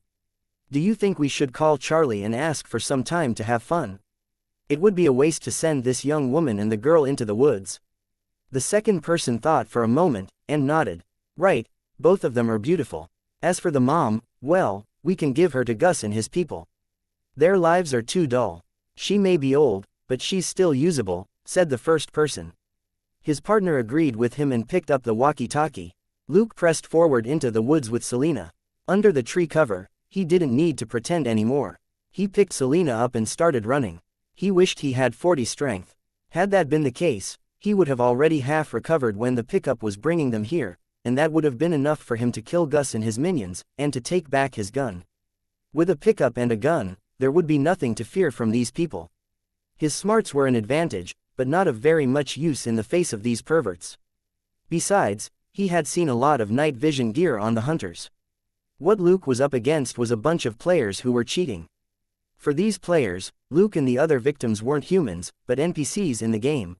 "Do you think we should call Charlie and ask for some time to have fun? It would be a waste to send this young woman and the girl into the woods." The second person thought for a moment, and nodded. "Right, both of them are beautiful. As for the mom, well, we can give her to Gus and his people. Their lives are too dull. She may be old, but she's still usable," said the first person. His partner agreed with him and picked up the walkie-talkie. Luke pressed forward into the woods with Selena. Under the tree cover, he didn't need to pretend anymore. He picked Selena up and started running. He wished he had 40 strength. Had that been the case, he would have already half recovered when the pickup was bringing them here, and that would have been enough for him to kill Gus and his minions, and to take back his gun. With a pickup and a gun, there would be nothing to fear from these people. His smarts were an advantage, but not of very much use in the face of these perverts. Besides, he had seen a lot of night vision gear on the hunters. What Luke was up against was a bunch of players who were cheating. For these players, Luke and the other victims weren't humans, but NPCs in the game.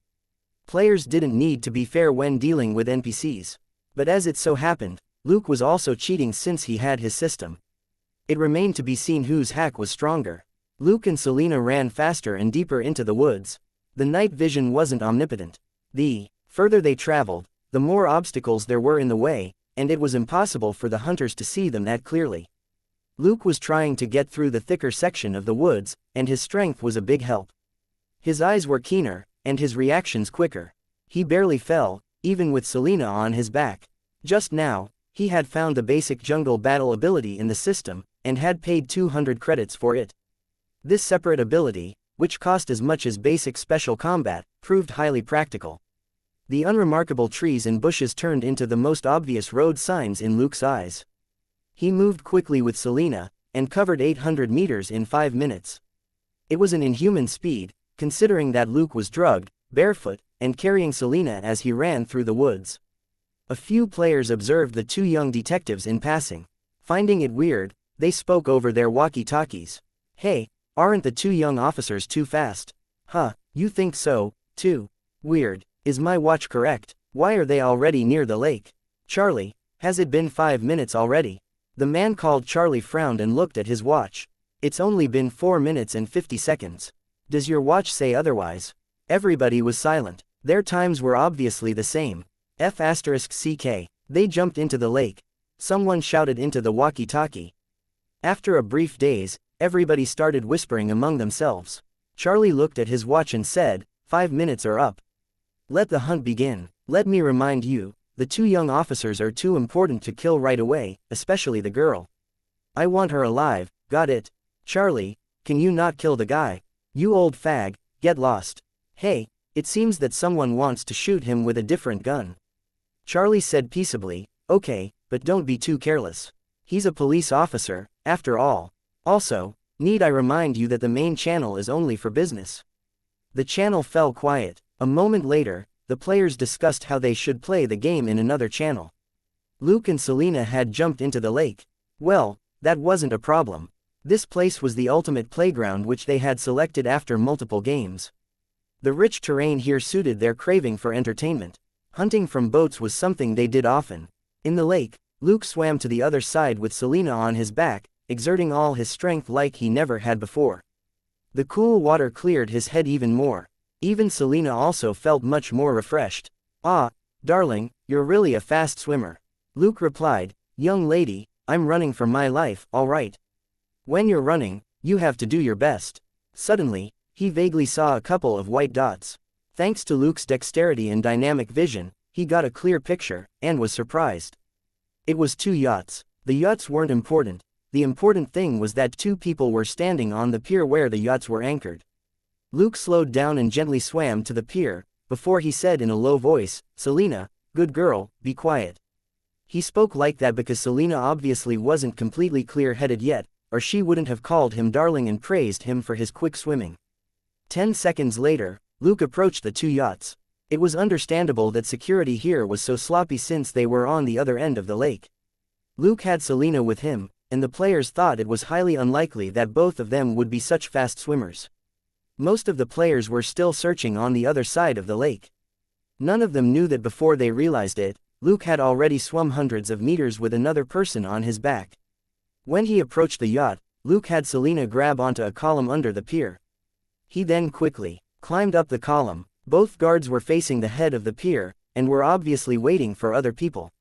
Players didn't need to be fair when dealing with NPCs. But as it so happened, Luke was also cheating since he had his system. It remained to be seen whose hack was stronger. Luke and Selena ran faster and deeper into the woods. The night vision wasn't omnipotent. The further they traveled, the more obstacles there were in the way, and it was impossible for the hunters to see them that clearly. Luke was trying to get through the thicker section of the woods, and his strength was a big help. His eyes were keener, and his reactions quicker. He barely fell, even with Selena on his back. Just now, he had found the basic jungle battle ability in the system, and had paid 200 credits for it. This separate ability, which cost as much as basic special combat, proved highly practical. The unremarkable trees and bushes turned into the most obvious road signs in Luke's eyes. He moved quickly with Selena, and covered 800 meters in 5 minutes. It was an inhuman speed, considering that Luke was drugged, barefoot, and carrying Selena as he ran through the woods. A few players observed the two young detectives in passing. Finding it weird, they spoke over their walkie-talkies. "Hey, aren't the two young officers too fast?" "Huh, you think so, too? Weird. Is my watch correct? Why are they already near the lake? Charlie, has it been 5 minutes already?" The man called Charlie frowned and looked at his watch. "It's only been 4 minutes and 50 seconds. Does your watch say otherwise?" Everybody was silent. Their times were obviously the same. F***ck. They jumped into the lake. Someone shouted into the walkie-talkie. After a brief daze, everybody started whispering among themselves. Charlie looked at his watch and said, 5 minutes are up. Let the hunt begin. Let me remind you, the two young officers are too important to kill right away, especially the girl. I want her alive, got it? Charlie, can you not kill the guy? You old fag, get lost. Hey, it seems that someone wants to shoot him with a different gun. Charlie said peaceably, okay, but don't be too careless. He's a police officer, after all. Also, need I remind you that the main channel is only for business? The channel fell quiet. A moment later, the players discussed how they should play the game in another channel. Luke and Selena had jumped into the lake. Well, that wasn't a problem. This place was the ultimate playground which they had selected after multiple games. The rich terrain here suited their craving for entertainment. Hunting from boats was something they did often. In the lake, Luke swam to the other side with Selena on his back, exerting all his strength like he never had before. The cool water cleared his head even more. Even Selena also felt much more refreshed. "Ah, darling, you're really a fast swimmer." Luke replied, "Young lady, I'm running for my life, all right." When you're running, you have to do your best. Suddenly, he vaguely saw a couple of white dots. Thanks to Luke's dexterity and dynamic vision, he got a clear picture, and was surprised. It was two yachts. The yachts weren't important. The important thing was that two people were standing on the pier where the yachts were anchored. Luke slowed down and gently swam to the pier, before he said in a low voice, "Selena, good girl, be quiet." He spoke like that because Selena obviously wasn't completely clear-headed yet, or she wouldn't have called him darling and praised him for his quick swimming. 10 seconds later, Luke approached the two yachts. It was understandable that security here was so sloppy since they were on the other end of the lake. Luke had Selena with him, and the players thought it was highly unlikely that both of them would be such fast swimmers. Most of the players were still searching on the other side of the lake. None of them knew that before they realized it, Luke had already swum hundreds of meters with another person on his back. When he approached the yacht, Luke had Selena grab onto a column under the pier. He then quickly climbed up the column. Both guards were facing the head of the pier, and were obviously waiting for other people.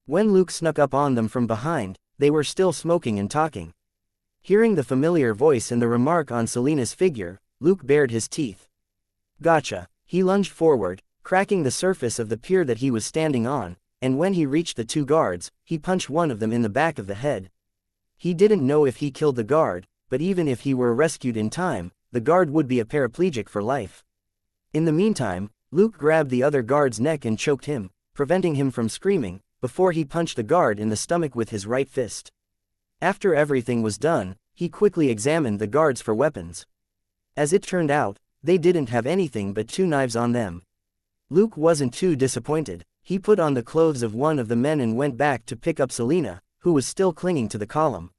When Luke snuck up on them from behind, they were still smoking and talking. Hearing the familiar voice and the remark on Selena's figure, Luke bared his teeth. Gotcha. He lunged forward, cracking the surface of the pier that he was standing on, and when he reached the two guards, he punched one of them in the back of the head. He didn't know if he killed the guard, but even if he were rescued in time, the guard would be a paraplegic for life. In the meantime, Luke grabbed the other guard's neck and choked him, preventing him from screaming, before he punched the guard in the stomach with his right fist. After everything was done, he quickly examined the guards for weapons. As it turned out, they didn't have anything but 2 knives on them. Luke wasn't too disappointed. He put on the clothes of one of the men and went back to pick up Selena, who was still clinging to the column.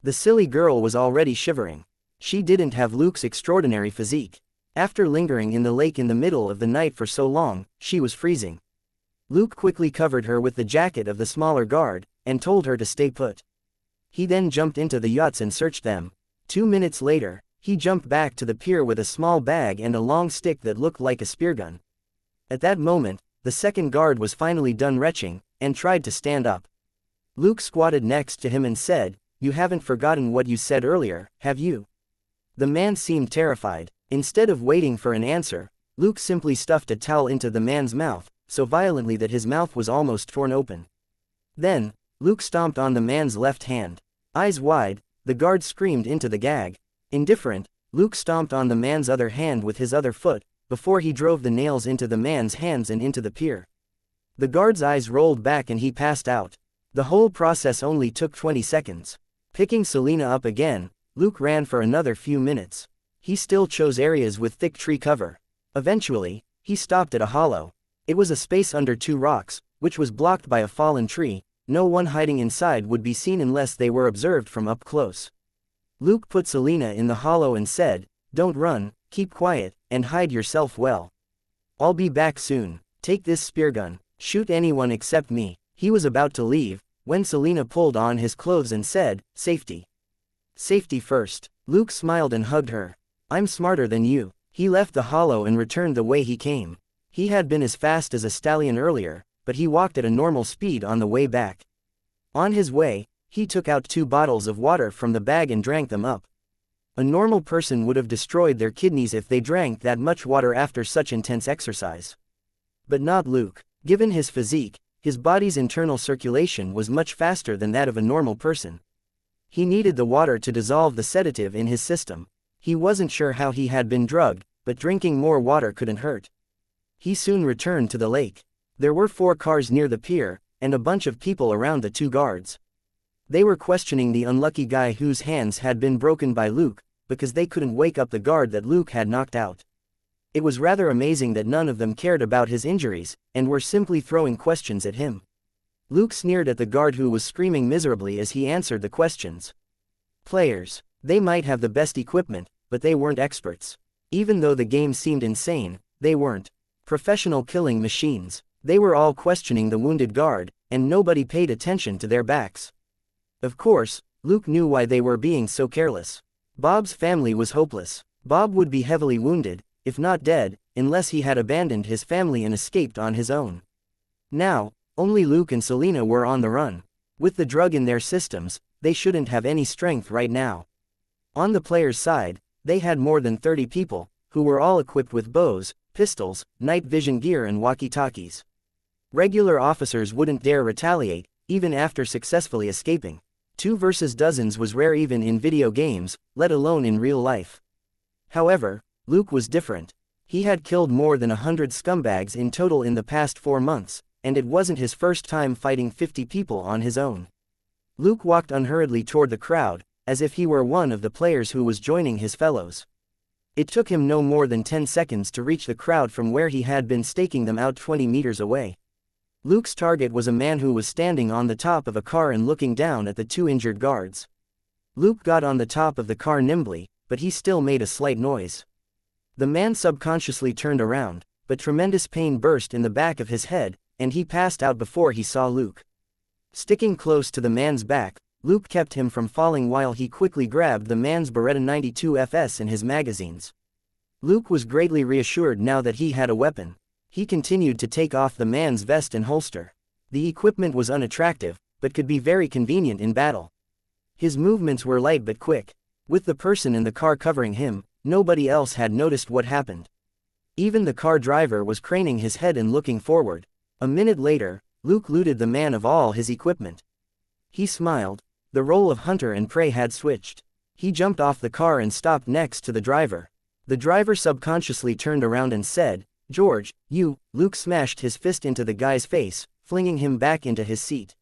The silly girl was already shivering. She didn't have Luke's extraordinary physique. After lingering in the lake in the middle of the night for so long, she was freezing. Luke quickly covered her with the jacket of the smaller guard, and told her to stay put. He then jumped into the yachts and searched them. 2 minutes later, he jumped back to the pier with a small bag and a long stick that looked like a spear gun. At that moment, the second guard was finally done retching, and tried to stand up. Luke squatted next to him and said, "You haven't forgotten what you said earlier, have you?" The man seemed terrified. Instead of waiting for an answer, Luke simply stuffed a towel into the man's mouth, so violently that his mouth was almost torn open. Then, Luke stomped on the man's left hand. Eyes wide, the guard screamed into the gag. Indifferent, Luke stomped on the man's other hand with his other foot, before he drove the nails into the man's hands and into the pier. The guard's eyes rolled back and he passed out. The whole process only took 20 seconds. Picking Selena up again, Luke ran for another few minutes. He still chose areas with thick tree cover. Eventually, he stopped at a hollow. It was a space under 2 rocks, which was blocked by a fallen tree. No one hiding inside would be seen unless they were observed from up close. Luke put Selena in the hollow and said, "Don't run, keep quiet, and hide yourself well. I'll be back soon. Take this spear gun. Shoot anyone except me." He was about to leave, when Selena pulled on his clothes and said, "Safety. Safety first." Luke smiled and hugged her. "I'm smarter than you." He left the hollow and returned the way he came. He had been as fast as a stallion earlier, but he walked at a normal speed on the way back. On his way, he took out 2 bottles of water from the bag and drank them up. A normal person would have destroyed their kidneys if they drank that much water after such intense exercise. But not Luke. Given his physique, his body's internal circulation was much faster than that of a normal person. He needed the water to dissolve the sedative in his system. He wasn't sure how he had been drugged, but drinking more water couldn't hurt. He soon returned to the lake. There were 4 cars near the pier, and a bunch of people around the 2 guards. They were questioning the unlucky guy whose hands had been broken by Luke, because they couldn't wake up the guard that Luke had knocked out. It was rather amazing that none of them cared about his injuries, and were simply throwing questions at him. Luke sneered at the guard who was screaming miserably as he answered the questions. Players. They might have the best equipment, but they weren't experts. Even though the game seemed insane, they weren't professional killing machines. They were all questioning the wounded guard, and nobody paid attention to their backs. Of course, Luke knew why they were being so careless. Bob's family was hopeless. Bob would be heavily wounded, if not dead, unless he had abandoned his family and escaped on his own. Now, only Luke and Selena were on the run. With the drug in their systems, they shouldn't have any strength right now. On the players' side, they had more than 30 people, who were all equipped with bows, pistols, night vision gear and walkie-talkies. Regular officers wouldn't dare retaliate, even after successfully escaping. 2 versus dozens was rare even in video games, let alone in real life. However, Luke was different. He had killed more than 100 scumbags in total in the past 4 months, and it wasn't his first time fighting 50 people on his own. Luke walked unhurriedly toward the crowd, as if he were one of the players who was joining his fellows. It took him no more than 10 seconds to reach the crowd from where he had been staking them out 20 meters away. Luke's target was a man who was standing on the top of a car and looking down at the 2 injured guards. Luke got on the top of the car nimbly, but he still made a slight noise. The man subconsciously turned around, but tremendous pain burst in the back of his head, and he passed out before he saw Luke. Sticking close to the man's back, Luke kept him from falling while he quickly grabbed the man's Beretta 92 FS in his magazines. Luke was greatly reassured now that he had a weapon. He continued to take off the man's vest and holster. The equipment was unattractive, but could be very convenient in battle. His movements were light but quick. With the person in the car covering him, nobody else had noticed what happened. Even the car driver was craning his head and looking forward. A minute later, Luke looted the man of all his equipment. He smiled. The role of hunter and prey had switched. He jumped off the car and stopped next to the driver. The driver subconsciously turned around and said, "George, you." Luke smashed his fist into the guy's face, flinging him back into his seat.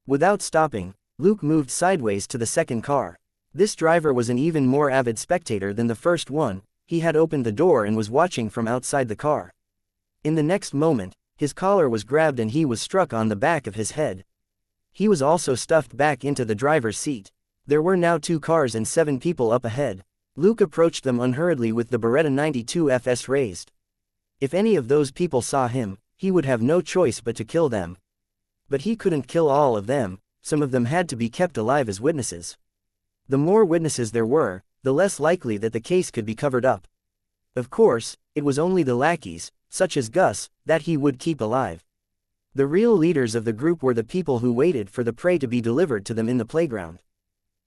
Without stopping, Luke moved sideways to the second car. This driver was an even more avid spectator than the first one. He had opened the door and was watching from outside the car. In the next moment, his collar was grabbed and he was struck on the back of his head. He was also stuffed back into the driver's seat. There were now 2 cars and 7 people up ahead. Luke approached them unhurriedly with the Beretta 92 FS raised. If any of those people saw him, he would have no choice but to kill them. But he couldn't kill all of them. Some of them had to be kept alive as witnesses. The more witnesses there were, the less likely that the case could be covered up. Of course, it was only the lackeys, such as Gus, that he would keep alive. The real leaders of the group were the people who waited for the prey to be delivered to them in the playground.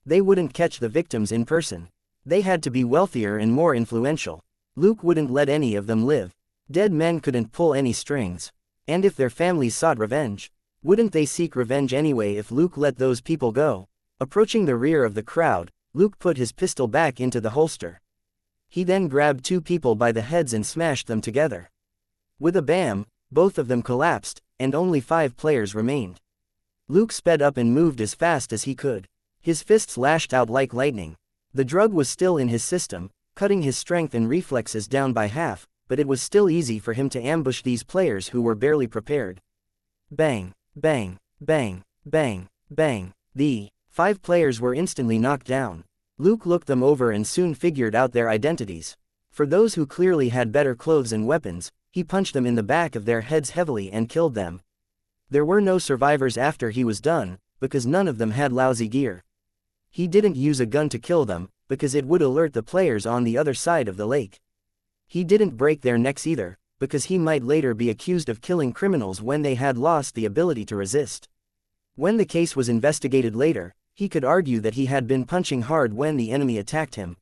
They wouldn't catch the victims in person. They had to be wealthier and more influential. Luke wouldn't let any of them live. Dead men couldn't pull any strings. And if their families sought revenge, wouldn't they seek revenge anyway if Luke let those people go? Approaching the rear of the crowd, Luke put his pistol back into the holster. He then grabbed 2 people by the heads and smashed them together. With a bam, both of them collapsed, and only 5 players remained. Luke sped up and moved as fast as he could. His fists lashed out like lightning. The drug was still in his system, cutting his strength and reflexes down by half, but it was still easy for him to ambush these players who were barely prepared. Bang, bang, bang, bang, bang. The 5 players were instantly knocked down. Luke looked them over and soon figured out their identities. For those who clearly had better clothes and weapons, he punched them in the back of their heads heavily and killed them. There were no survivors after he was done, because none of them had lousy gear. He didn't use a gun to kill them, because it would alert the players on the other side of the lake. He didn't break their necks either, because he might later be accused of killing criminals when they had lost the ability to resist. When the case was investigated later, he could argue that he had been punching hard when the enemy attacked him.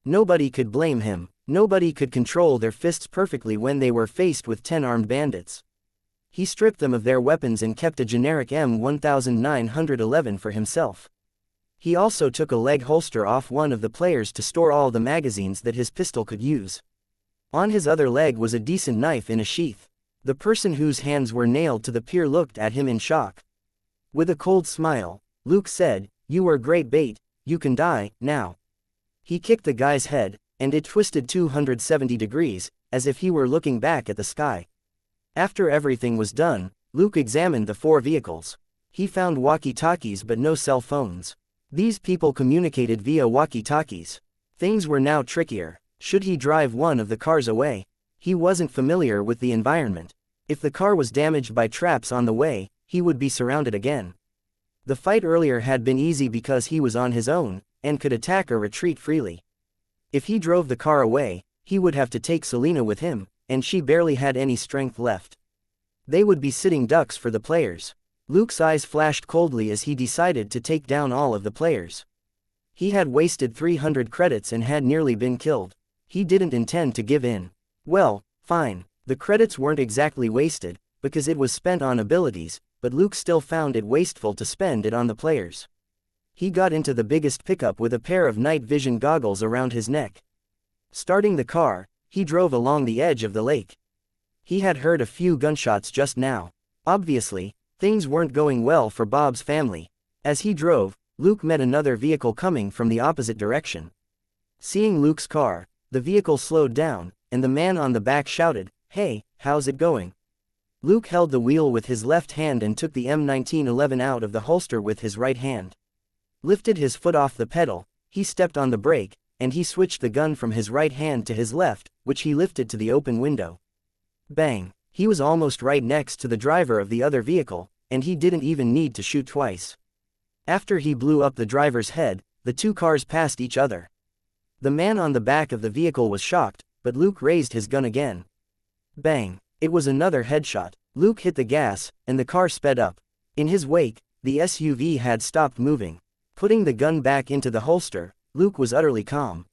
Nobody could blame him. Nobody could control their fists perfectly when they were faced with 10 armed bandits. He stripped them of their weapons and kept a generic M1911 for himself. He also took a leg holster off one of the players to store all the magazines that his pistol could use. On his other leg was a decent knife in a sheath. The person whose hands were nailed to the pier looked at him in shock. With a cold smile, Luke said, "You were great bait, you can die, now." He kicked the guy's head, and it twisted 270 degrees, as if he were looking back at the sky. After everything was done, Luke examined the 4 vehicles. He found walkie-talkies but no cell phones. These people communicated via walkie-talkies. Things were now trickier. Should he drive one of the cars away? He wasn't familiar with the environment. If the car was damaged by traps on the way, he would be surrounded again. The fight earlier had been easy because he was on his own, and could attack or retreat freely. If he drove the car away, he would have to take Selena with him, and she barely had any strength left. They would be sitting ducks for the players. Luke's eyes flashed coldly as he decided to take down all of the players. He had wasted 300 credits and had nearly been killed. He didn't intend to give in. Well, fine. The credits weren't exactly wasted, because it was spent on abilities, but Luke still found it wasteful to spend it on the players. He got into the biggest pickup with a pair of night vision goggles around his neck. Starting the car, he drove along the edge of the lake. He had heard a few gunshots just now. Obviously, things weren't going well for Bob's family. As he drove, Luke met another vehicle coming from the opposite direction. Seeing Luke's car, the vehicle slowed down, and the man on the back shouted, "Hey, how's it going?" Luke held the wheel with his left hand and took the M1911 out of the holster with his right hand. Lifted his foot off the pedal, he stepped on the brake, and he switched the gun from his right hand to his left, which he lifted to the open window. Bang! He was almost right next to the driver of the other vehicle, and he didn't even need to shoot twice. After he blew up the driver's head, the 2 cars passed each other. The man on the back of the vehicle was shocked, but Luke raised his gun again. Bang! It was another headshot. Luke hit the gas, and the car sped up. In his wake, the SUV had stopped moving. Putting the gun back into the holster, Luke was utterly calm.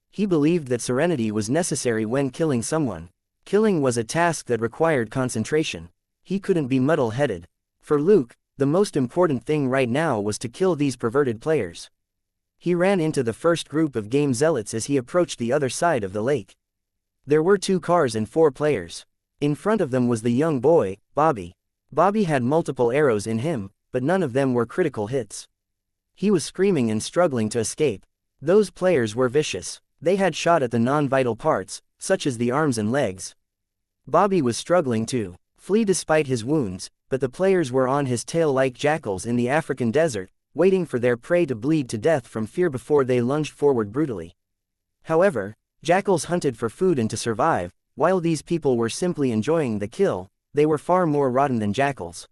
He believed that serenity was necessary when killing someone. Killing was a task that required concentration. He couldn't be muddle-headed. For Luke, the most important thing right now was to kill these perverted players. He ran into the first group of game zealots as he approached the other side of the lake. There were 2 cars and 4 players. In front of them was the young boy, Bobby. Bobby had multiple arrows in him, but none of them were critical hits. He was screaming and struggling to escape. Those players were vicious. They had shot at the non-vital parts, such as the arms and legs. Bobby was struggling to flee despite his wounds, but the players were on his tail like jackals in the African desert, waiting for their prey to bleed to death from fear before they lunged forward brutally. However, jackals hunted for food and to survive, while these people were simply enjoying the kill. They were far more rotten than jackals.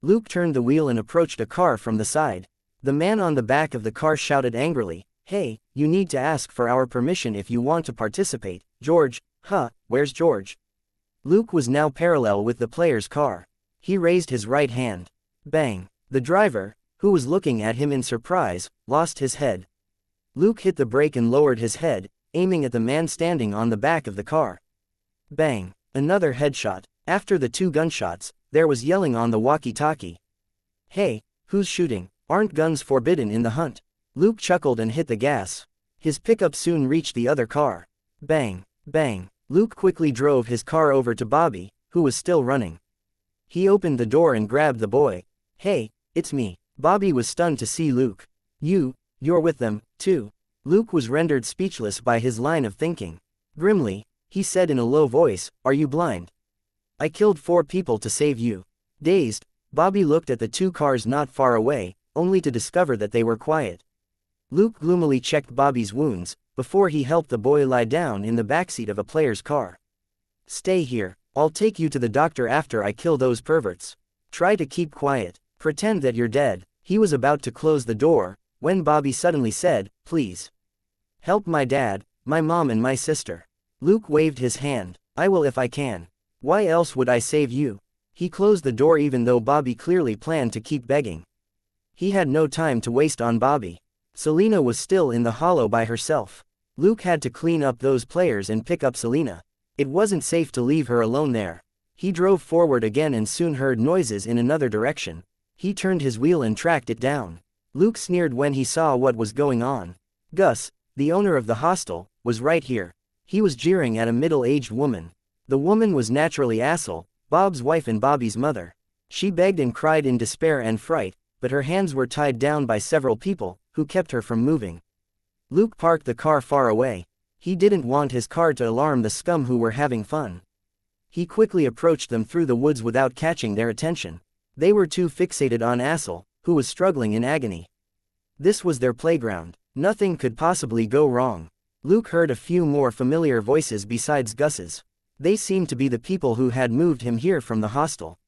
Luke turned the wheel and approached a car from the side. The man on the back of the car shouted angrily, "Hey, you need to ask for our permission if you want to participate, George." Where's George? Luke was now parallel with the player's car. He raised his right hand. Bang! The driver, who was looking at him in surprise, lost his head. Luke hit the brake and lowered his head, aiming at the man standing on the back of the car. Bang! Another headshot. After the 2 gunshots, there was yelling on the walkie-talkie. "Hey, who's shooting? Aren't guns forbidden in the hunt?" Luke chuckled and hit the gas. His pickup soon reached the other car. Bang! Bang! Luke quickly drove his car over to Bobby, who was still running. He opened the door and grabbed the boy. "Hey, it's me." Bobby was stunned to see Luke. You're with them, too." Luke was rendered speechless by his line of thinking. Grimly, he said in a low voice, "Are you blind? I killed 4 people to save you. Dazed, Bobby looked at the two cars not far away, only to discover that they were quiet. Luke gloomily checked Bobby's wounds, before he helped the boy lie down in the backseat of a player's car. "Stay here, I'll take you to the doctor after I kill those perverts. Try to keep quiet, pretend that you're dead." He was about to close the door, when Bobby suddenly said, "Please. Help my dad, my mom and my sister." Luke waved his hand. "I will if I can. Why else would I save you?" He closed the door even though Bobby clearly planned to keep begging. He had no time to waste on Bobby. Selena was still in the hollow by herself. Luke had to clean up those players and pick up Selena. It wasn't safe to leave her alone there. He drove forward again and soon heard noises in another direction. He turned his wheel and tracked it down. Luke sneered when he saw what was going on. Gus, the owner of the hostel, was right here. He was jeering at a middle-aged woman. The woman was naturally Assel, Bob's wife and Bobby's mother. She begged and cried in despair and fright, but her hands were tied down by several people, who kept her from moving. Luke parked the car far away. He didn't want his car to alarm the scum who were having fun. He quickly approached them through the woods without catching their attention. They were too fixated on Assel, who was struggling in agony. This was their playground. Nothing could possibly go wrong. Luke heard a few more familiar voices besides Gus's. They seemed to be the people who had moved him here from the hostel.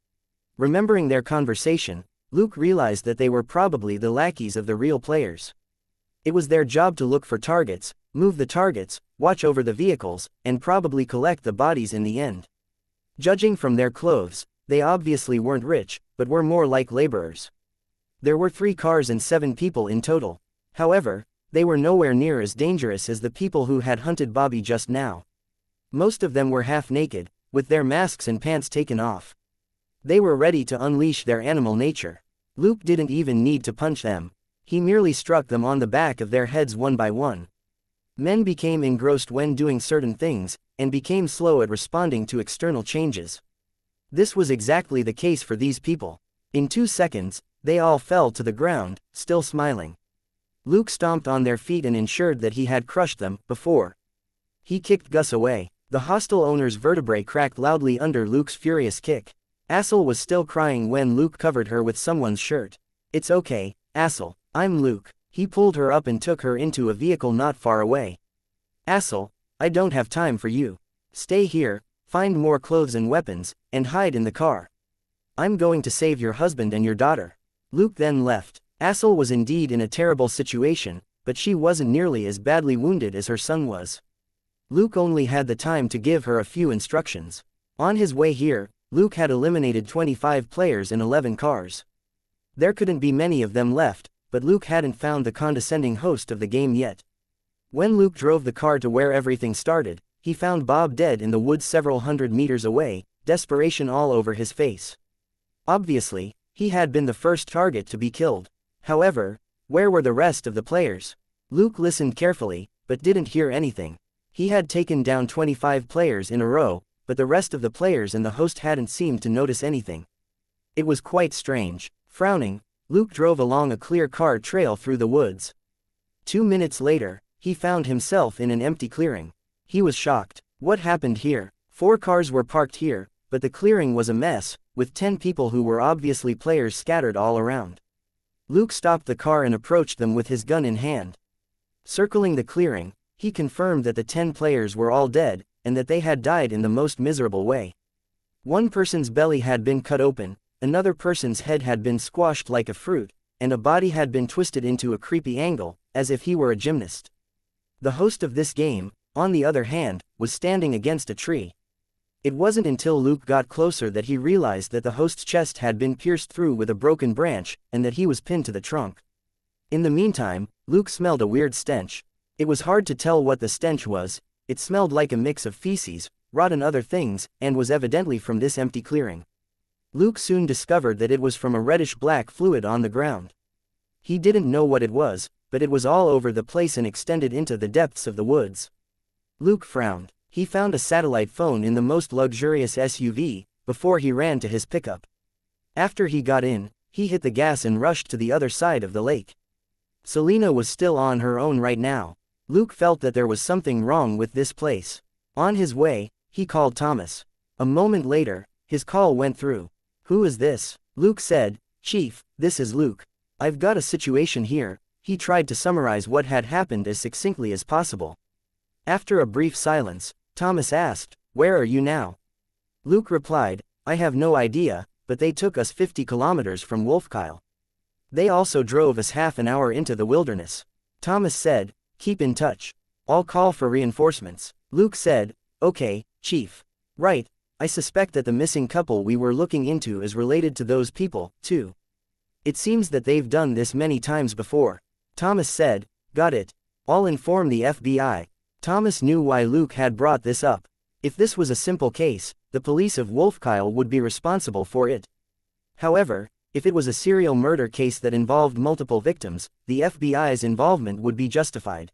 Remembering their conversation, Luke realized that they were probably the lackeys of the real players. It was their job to look for targets, move the targets, watch over the vehicles, and probably collect the bodies in the end. Judging from their clothes, they obviously weren't rich, but were more like laborers. There were 3 cars and 7 people in total. However, they were nowhere near as dangerous as the people who had hunted Bobby just now. Most of them were half naked, with their masks and pants taken off. They were ready to unleash their animal nature. Luke didn't even need to punch them. He merely struck them on the back of their heads one by one. Men became engrossed when doing certain things, and became slow at responding to external changes. This was exactly the case for these people. In 2 seconds, they all fell to the ground, still smiling. Luke stomped on their feet and ensured that he had crushed them before. He kicked Gus away. The hostel owner's vertebrae cracked loudly under Luke's furious kick. Assel was still crying when Luke covered her with someone's shirt. "It's okay, Assel, I'm Luke." He pulled her up and took her into a vehicle not far away. "Assel, I don't have time for you. Stay here, find more clothes and weapons, and hide in the car. I'm going to save your husband and your daughter." Luke then left. Assel was indeed in a terrible situation, but she wasn't nearly as badly wounded as her son was. Luke only had the time to give her a few instructions. On his way here, Luke had eliminated 25 players in 11 cars. There couldn't be many of them left, but Luke hadn't found the condescending host of the game yet. When Luke drove the car to where everything started, he found Bob dead in the woods several hundred meters away, desperation all over his face. Obviously, he had been the first target to be killed. However, where were the rest of the players? Luke listened carefully, but didn't hear anything. He had taken down 25 players in a row, but the rest of the players and the host hadn't seemed to notice anything. It was quite strange. Frowning, Luke drove along a clear-car trail through the woods. 2 minutes later, he found himself in an empty clearing. He was shocked. What happened here? 4 cars were parked here, but the clearing was a mess, with 10 people who were obviously players scattered all around. Luke stopped the car and approached them with his gun in hand. Circling the clearing, he confirmed that the 10 players were all dead, and that they had died in the most miserable way. One person's belly had been cut open, another person's head had been squashed like a fruit, and a body had been twisted into a creepy angle, as if he were a gymnast. The host of this game, on the other hand, was standing against a tree. It wasn't until Luke got closer that he realized that the host's chest had been pierced through with a broken branch, and that he was pinned to the trunk. In the meantime, Luke smelled a weird stench. It was hard to tell what the stench was. It smelled like a mix of feces, rot and other things, and was evidently from this empty clearing. Luke soon discovered that it was from a reddish-black fluid on the ground. He didn't know what it was, but it was all over the place and extended into the depths of the woods. Luke frowned. He found a satellite phone in the most luxurious SUV, before he ran to his pickup. After he got in, he hit the gas and rushed to the other side of the lake. Selena was still on her own right now. Luke felt that there was something wrong with this place. On his way, he called Thomas. A moment later, his call went through. Who is this? Luke said, Chief, this is Luke. I've got a situation here. He tried to summarize what had happened as succinctly as possible. After a brief silence, Thomas asked, Where are you now? Luke replied, I have no idea, but they took us 50 kilometers from Wolfkyle. They also drove us half an hour into the wilderness. Thomas said, Keep in touch. I'll call for reinforcements. Luke said, Okay, Chief. Right, I suspect that the missing couple we were looking into is related to those people, too. It seems that they've done this many times before. Thomas said, Got it. I'll inform the FBI. Thomas knew why Luke had brought this up. If this was a simple case, the police of Wolfkyle would be responsible for it. However, if it was a serial murder case that involved multiple victims, the FBI's involvement would be justified.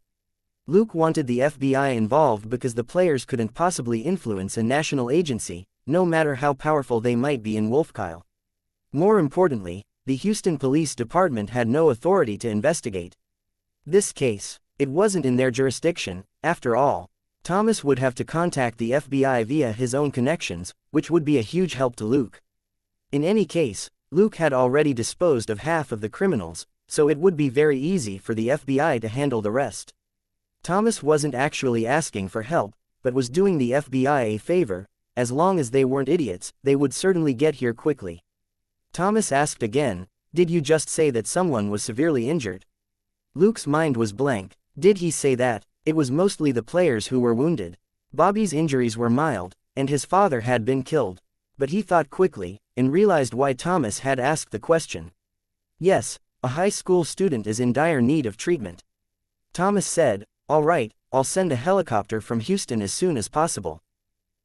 Luke wanted the FBI involved because the players couldn't possibly influence a national agency, no matter how powerful they might be in Wolfkyle. More importantly, the Houston Police Department had no authority to investigate this case. It wasn't in their jurisdiction, after all. Thomas would have to contact the FBI via his own connections, which would be a huge help to Luke. In any case, Luke had already disposed of half of the criminals, so it would be very easy for the FBI to handle the rest. Thomas wasn't actually asking for help, but was doing the FBI a favor. As long as they weren't idiots, they would certainly get here quickly. Thomas asked again, Did you just say that someone was severely injured? Luke's mind was blank. Did he say that? It was mostly the players who were wounded. Bobby's injuries were mild, and his father had been killed. But he thought quickly, and realized why Thomas had asked the question. Yes, a high school student is in dire need of treatment. Thomas said, All right, I'll send a helicopter from Houston as soon as possible.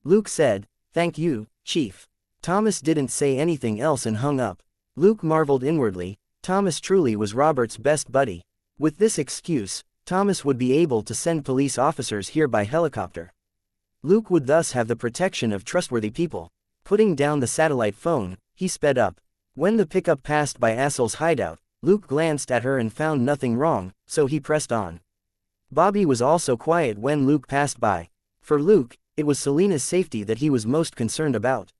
Luke said, Thank you, Chief. Thomas didn't say anything else and hung up. Luke marveled inwardly. Thomas truly was Robert's best buddy. With this excuse, Thomas would be able to send police officers here by helicopter. Luke would thus have the protection of trustworthy people. Putting down the satellite phone, he sped up. When the pickup passed by Assel's hideout, Luke glanced at her and found nothing wrong, so he pressed on. Bobby was also quiet when Luke passed by. For Luke, it was Selena's safety that he was most concerned about.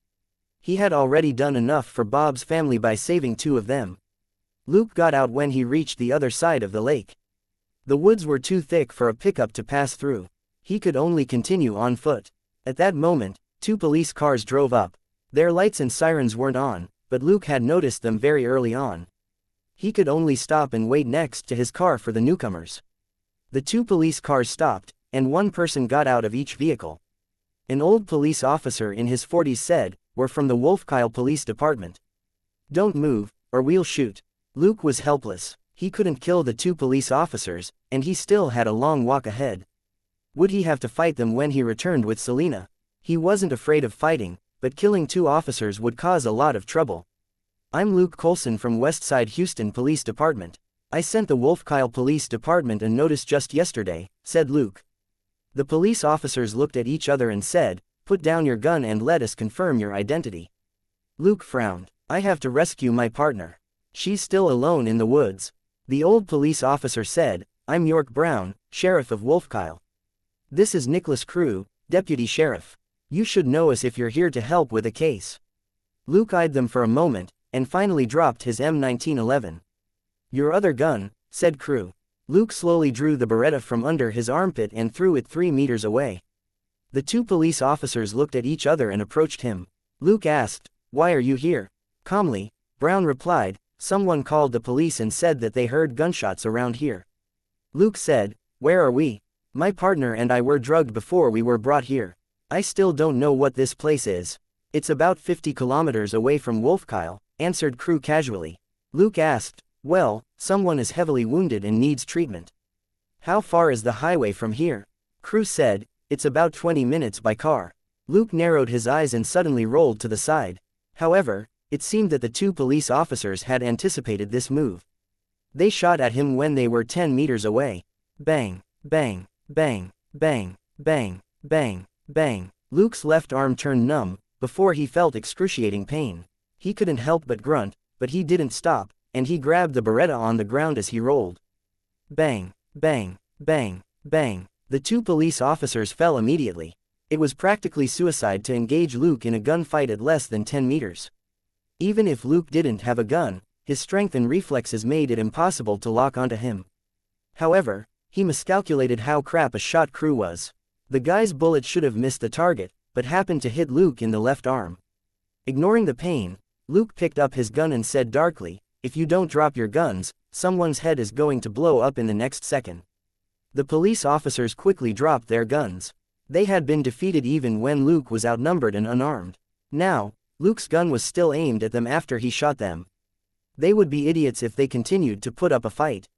He had already done enough for Bob's family by saving 2 of them. Luke got out when he reached the other side of the lake. The woods were too thick for a pickup to pass through. He could only continue on foot. At that moment, 2 police cars drove up. Their lights and sirens weren't on, but Luke had noticed them very early on. He could only stop and wait next to his car for the newcomers. The 2 police cars stopped, and 1 person got out of each vehicle. An old police officer in his 40s said, We're from the Wolfkyle Police Department. Don't move, or we'll shoot. Luke was helpless. He couldn't kill the 2 police officers, and he still had a long walk ahead. Would he have to fight them when he returned with Selena? He wasn't afraid of fighting, but killing 2 officers would cause a lot of trouble. I'm Luke Colson from Westside Houston Police Department. I sent the Wolfkyle Police Department a notice just yesterday, said Luke. The police officers looked at each other and said, Put down your gun and let us confirm your identity. Luke frowned. I have to rescue my partner. She's still alone in the woods. The old police officer said, I'm York Brown, Sheriff of Wolfkyle. This is Nicholas Crew, Deputy Sheriff. You should know us if you're here to help with a case. Luke eyed them for a moment, and finally dropped his M1911. Your other gun, said Crew. Luke slowly drew the Beretta from under his armpit and threw it 3 meters away. The 2 police officers looked at each other and approached him. Luke asked, Why are you here? Calmly, Brown replied, Someone called the police and said that they heard gunshots around here. Luke said, Where are we? My partner and I were drugged before we were brought here. I still don't know what this place is. It's about 50 kilometers away from Wolfkyle, answered Crew casually. Luke asked, Well, someone is heavily wounded and needs treatment. How far is the highway from here? Crew said, It's about 20 minutes by car. Luke narrowed his eyes and suddenly rolled to the side. However, it seemed that the 2 police officers had anticipated this move. They shot at him when they were 10 meters away. Bang, bang, bang, bang, bang, bang, bang. Luke's left arm turned numb, before he felt excruciating pain. He couldn't help but grunt, but he didn't stop, and he grabbed the Beretta on the ground as he rolled. Bang, bang, bang, bang. The 2 police officers fell immediately. It was practically suicide to engage Luke in a gunfight at less than 10 meters. Even if Luke didn't have a gun, his strength and reflexes made it impossible to lock onto him. However, he miscalculated how crap a shot Crew was. The guy's bullet should have missed the target, but happened to hit Luke in the left arm. Ignoring the pain, Luke picked up his gun and said darkly, "If you don't drop your guns, someone's head is going to blow up in the next second." The police officers quickly dropped their guns. They had been defeated even when Luke was outnumbered and unarmed. Now, Luke's gun was still aimed at them after he shot them. They would be idiots if they continued to put up a fight.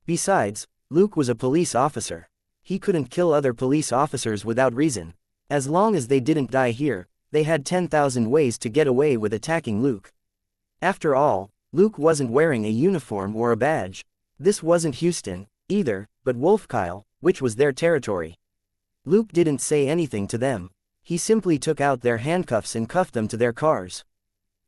Besides, Luke was a police officer. He couldn't kill other police officers without reason. As long as they didn't die here, they had 10,000 ways to get away with attacking Luke. After all, Luke wasn't wearing a uniform or a badge. This wasn't Houston, either, but Wolfkyle, which was their territory. Luke didn't say anything to them. He simply took out their handcuffs and cuffed them to their cars.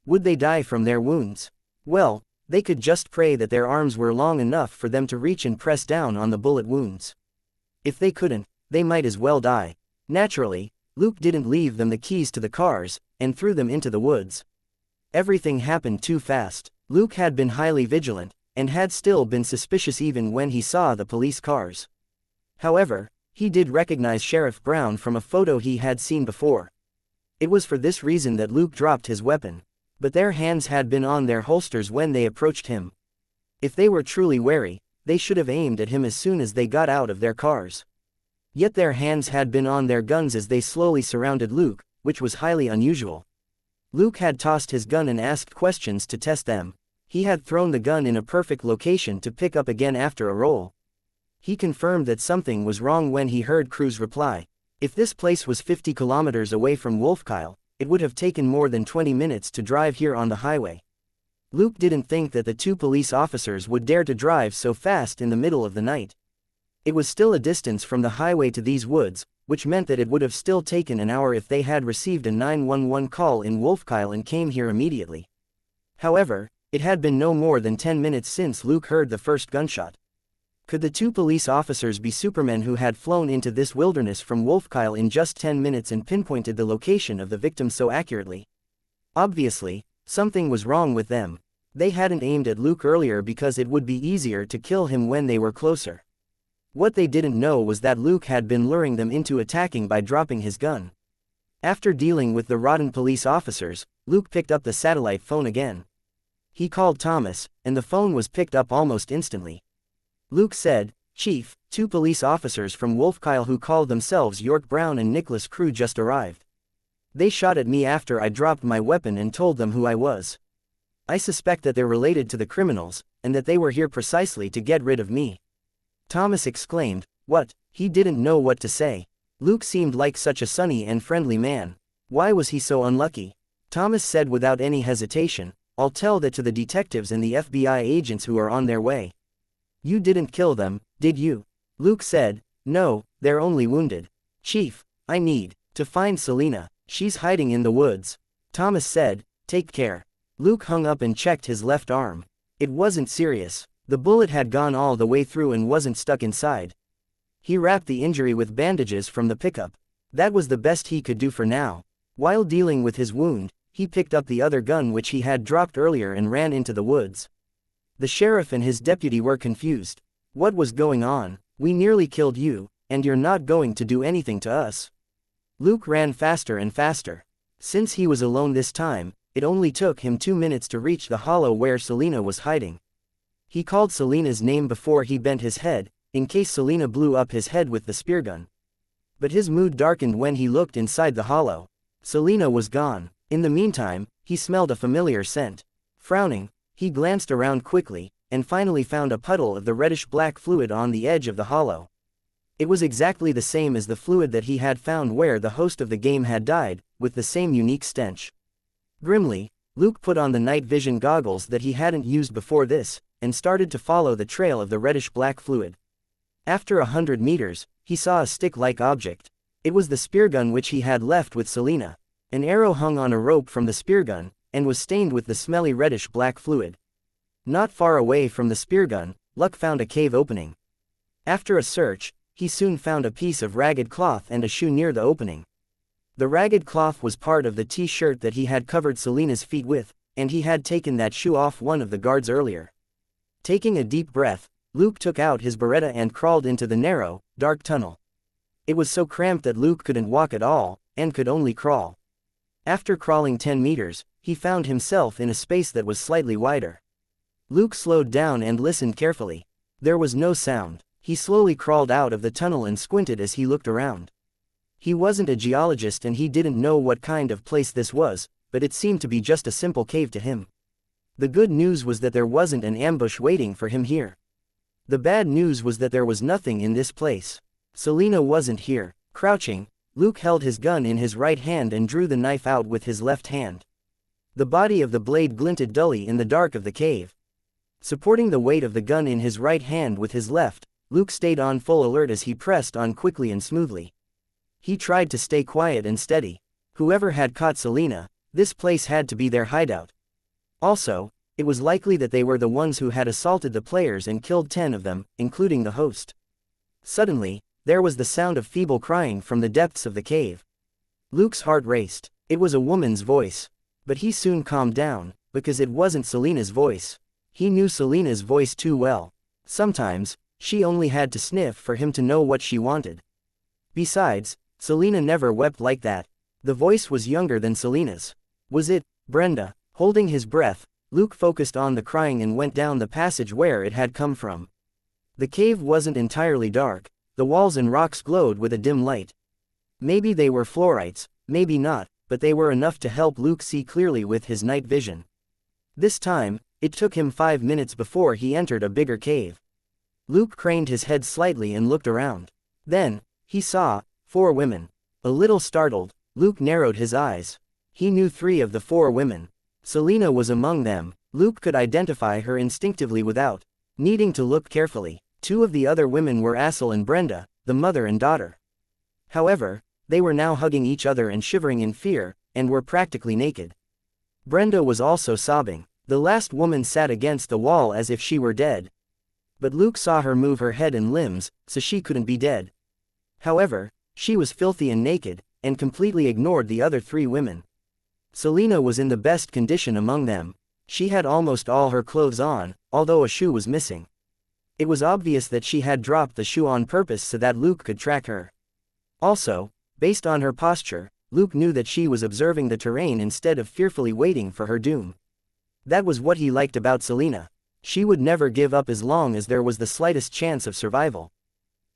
Would they die from their wounds? Well, they could just pray that their arms were long enough for them to reach and press down on the bullet wounds. If they couldn't, they might as well die. Naturally, Luke didn't leave them the keys to the cars, and threw them into the woods. Everything happened too fast. Luke had been highly vigilant, and had still been suspicious even when he saw the police cars. However, he did recognize Sheriff Brown from a photo he had seen before. It was for this reason that Luke dropped his weapon. But their hands had been on their holsters when they approached him. If they were truly wary, they should have aimed at him as soon as they got out of their cars. Yet their hands had been on their guns as they slowly surrounded Luke, which was highly unusual. Luke had tossed his gun and asked questions to test them. He had thrown the gun in a perfect location to pick up again after a roll. He confirmed that something was wrong when he heard Crew's reply. If this place was 50 kilometers away from Wolfkyle, it would have taken more than 20 minutes to drive here on the highway. Luke didn't think that the two police officers would dare to drive so fast in the middle of the night. It was still a distance from the highway to these woods, which meant that it would have still taken an hour if they had received a 911 call in Wolfkyle and came here immediately. However, it had been no more than 10 minutes since Luke heard the first gunshot. Could the two police officers be supermen who had flown into this wilderness from Wolfkyle in just 10 minutes and pinpointed the location of the victim so accurately? Obviously, something was wrong with them. They hadn't aimed at Luke earlier because it would be easier to kill him when they were closer. What they didn't know was that Luke had been luring them into attacking by dropping his gun. After dealing with the rotten police officers, Luke picked up the satellite phone again. He called Thomas, and the phone was picked up almost instantly. Luke said, "Chief, two police officers from Wolfkyle who called themselves York Brown and Nicholas Crew just arrived. They shot at me after I dropped my weapon and told them who I was. I suspect that they're related to the criminals, and that they were here precisely to get rid of me." Thomas exclaimed, "What?" He didn't know what to say. Luke seemed like such a sunny and friendly man. Why was he so unlucky? Thomas said without any hesitation, "I'll tell that to the detectives and the FBI agents who are on their way." "You didn't kill them, did you?" Luke said, "No, they're only wounded. Chief, I need to find Selena. She's hiding in the woods." Thomas said, "Take care." Luke hung up and checked his left arm. It wasn't serious. The bullet had gone all the way through and wasn't stuck inside. He wrapped the injury with bandages from the pickup. That was the best he could do for now. While dealing with his wound, he picked up the other gun which he had dropped earlier and ran into the woods. The sheriff and his deputy were confused. "What was going on? We nearly killed you, and you're not going to do anything to us." Luke ran faster and faster. Since he was alone this time, it only took him 2 minutes to reach the hollow where Selena was hiding. He called Selena's name before he bent his head, in case Selena blew up his head with the spear gun. But his mood darkened when he looked inside the hollow. Selena was gone. In the meantime, he smelled a familiar scent. Frowning, he glanced around quickly, and finally found a puddle of the reddish-black fluid on the edge of the hollow. It was exactly the same as the fluid that he had found where the host of the game had died, with the same unique stench. Grimly, Luke put on the night vision goggles that he hadn't used before this, and started to follow the trail of the reddish-black fluid. After 100 meters, he saw a stick-like object. It was the spear gun which he had left with Selena. An arrow hung on a rope from the spear gun, and was stained with the smelly reddish-black fluid. Not far away from the spear gun, Luke found a cave opening. After a search, he soon found a piece of ragged cloth and a shoe near the opening. The ragged cloth was part of the t-shirt that he had covered Selena's feet with, and he had taken that shoe off one of the guards earlier. Taking a deep breath, Luke took out his Beretta and crawled into the narrow, dark tunnel. It was so cramped that Luke couldn't walk at all, and could only crawl. After crawling 10 meters, he found himself in a space that was slightly wider. Luke slowed down and listened carefully. There was no sound. He slowly crawled out of the tunnel and squinted as he looked around. He wasn't a geologist and he didn't know what kind of place this was, but it seemed to be just a simple cave to him. The good news was that there wasn't an ambush waiting for him here. The bad news was that there was nothing in this place. Selena wasn't here. Crouching, Luke held his gun in his right hand and drew the knife out with his left hand. The body of the blade glinted dully in the dark of the cave. Supporting the weight of the gun in his right hand with his left, Luke stayed on full alert as he pressed on quickly and smoothly. He tried to stay quiet and steady. Whoever had caught Selena, this place had to be their hideout. Also, it was likely that they were the ones who had assaulted the players and killed 10 of them, including the host. Suddenly, there was the sound of feeble crying from the depths of the cave. Luke's heart raced. It was a woman's voice. But he soon calmed down, because it wasn't Selena's voice. He knew Selena's voice too well. Sometimes, she only had to sniff for him to know what she wanted. Besides, Selena never wept like that. The voice was younger than Selena's. Was it Brenda? Holding his breath, Luke focused on the crying and went down the passage where it had come from. The cave wasn't entirely dark. The walls and rocks glowed with a dim light. Maybe they were fluorites, maybe not, but they were enough to help Luke see clearly with his night vision. This time, it took him 5 minutes before he entered a bigger cave. Luke craned his head slightly and looked around. Then, he saw 4 women. A little startled, Luke narrowed his eyes. He knew 3 of the 4 women. Selena was among them. Luke could identify her instinctively without needing to look carefully. 2 of the other women were Assel and Brenda, the mother and daughter. However, they were now hugging each other and shivering in fear, and were practically naked. Brenda was also sobbing. The last woman sat against the wall as if she were dead. But Luke saw her move her head and limbs, so she couldn't be dead. However, she was filthy and naked, and completely ignored the other 3 women. Selena was in the best condition among them. She had almost all her clothes on, although a shoe was missing. It was obvious that she had dropped the shoe on purpose so that Luke could track her. Also, based on her posture, Luke knew that she was observing the terrain instead of fearfully waiting for her doom. That was what he liked about Selena. She would never give up as long as there was the slightest chance of survival.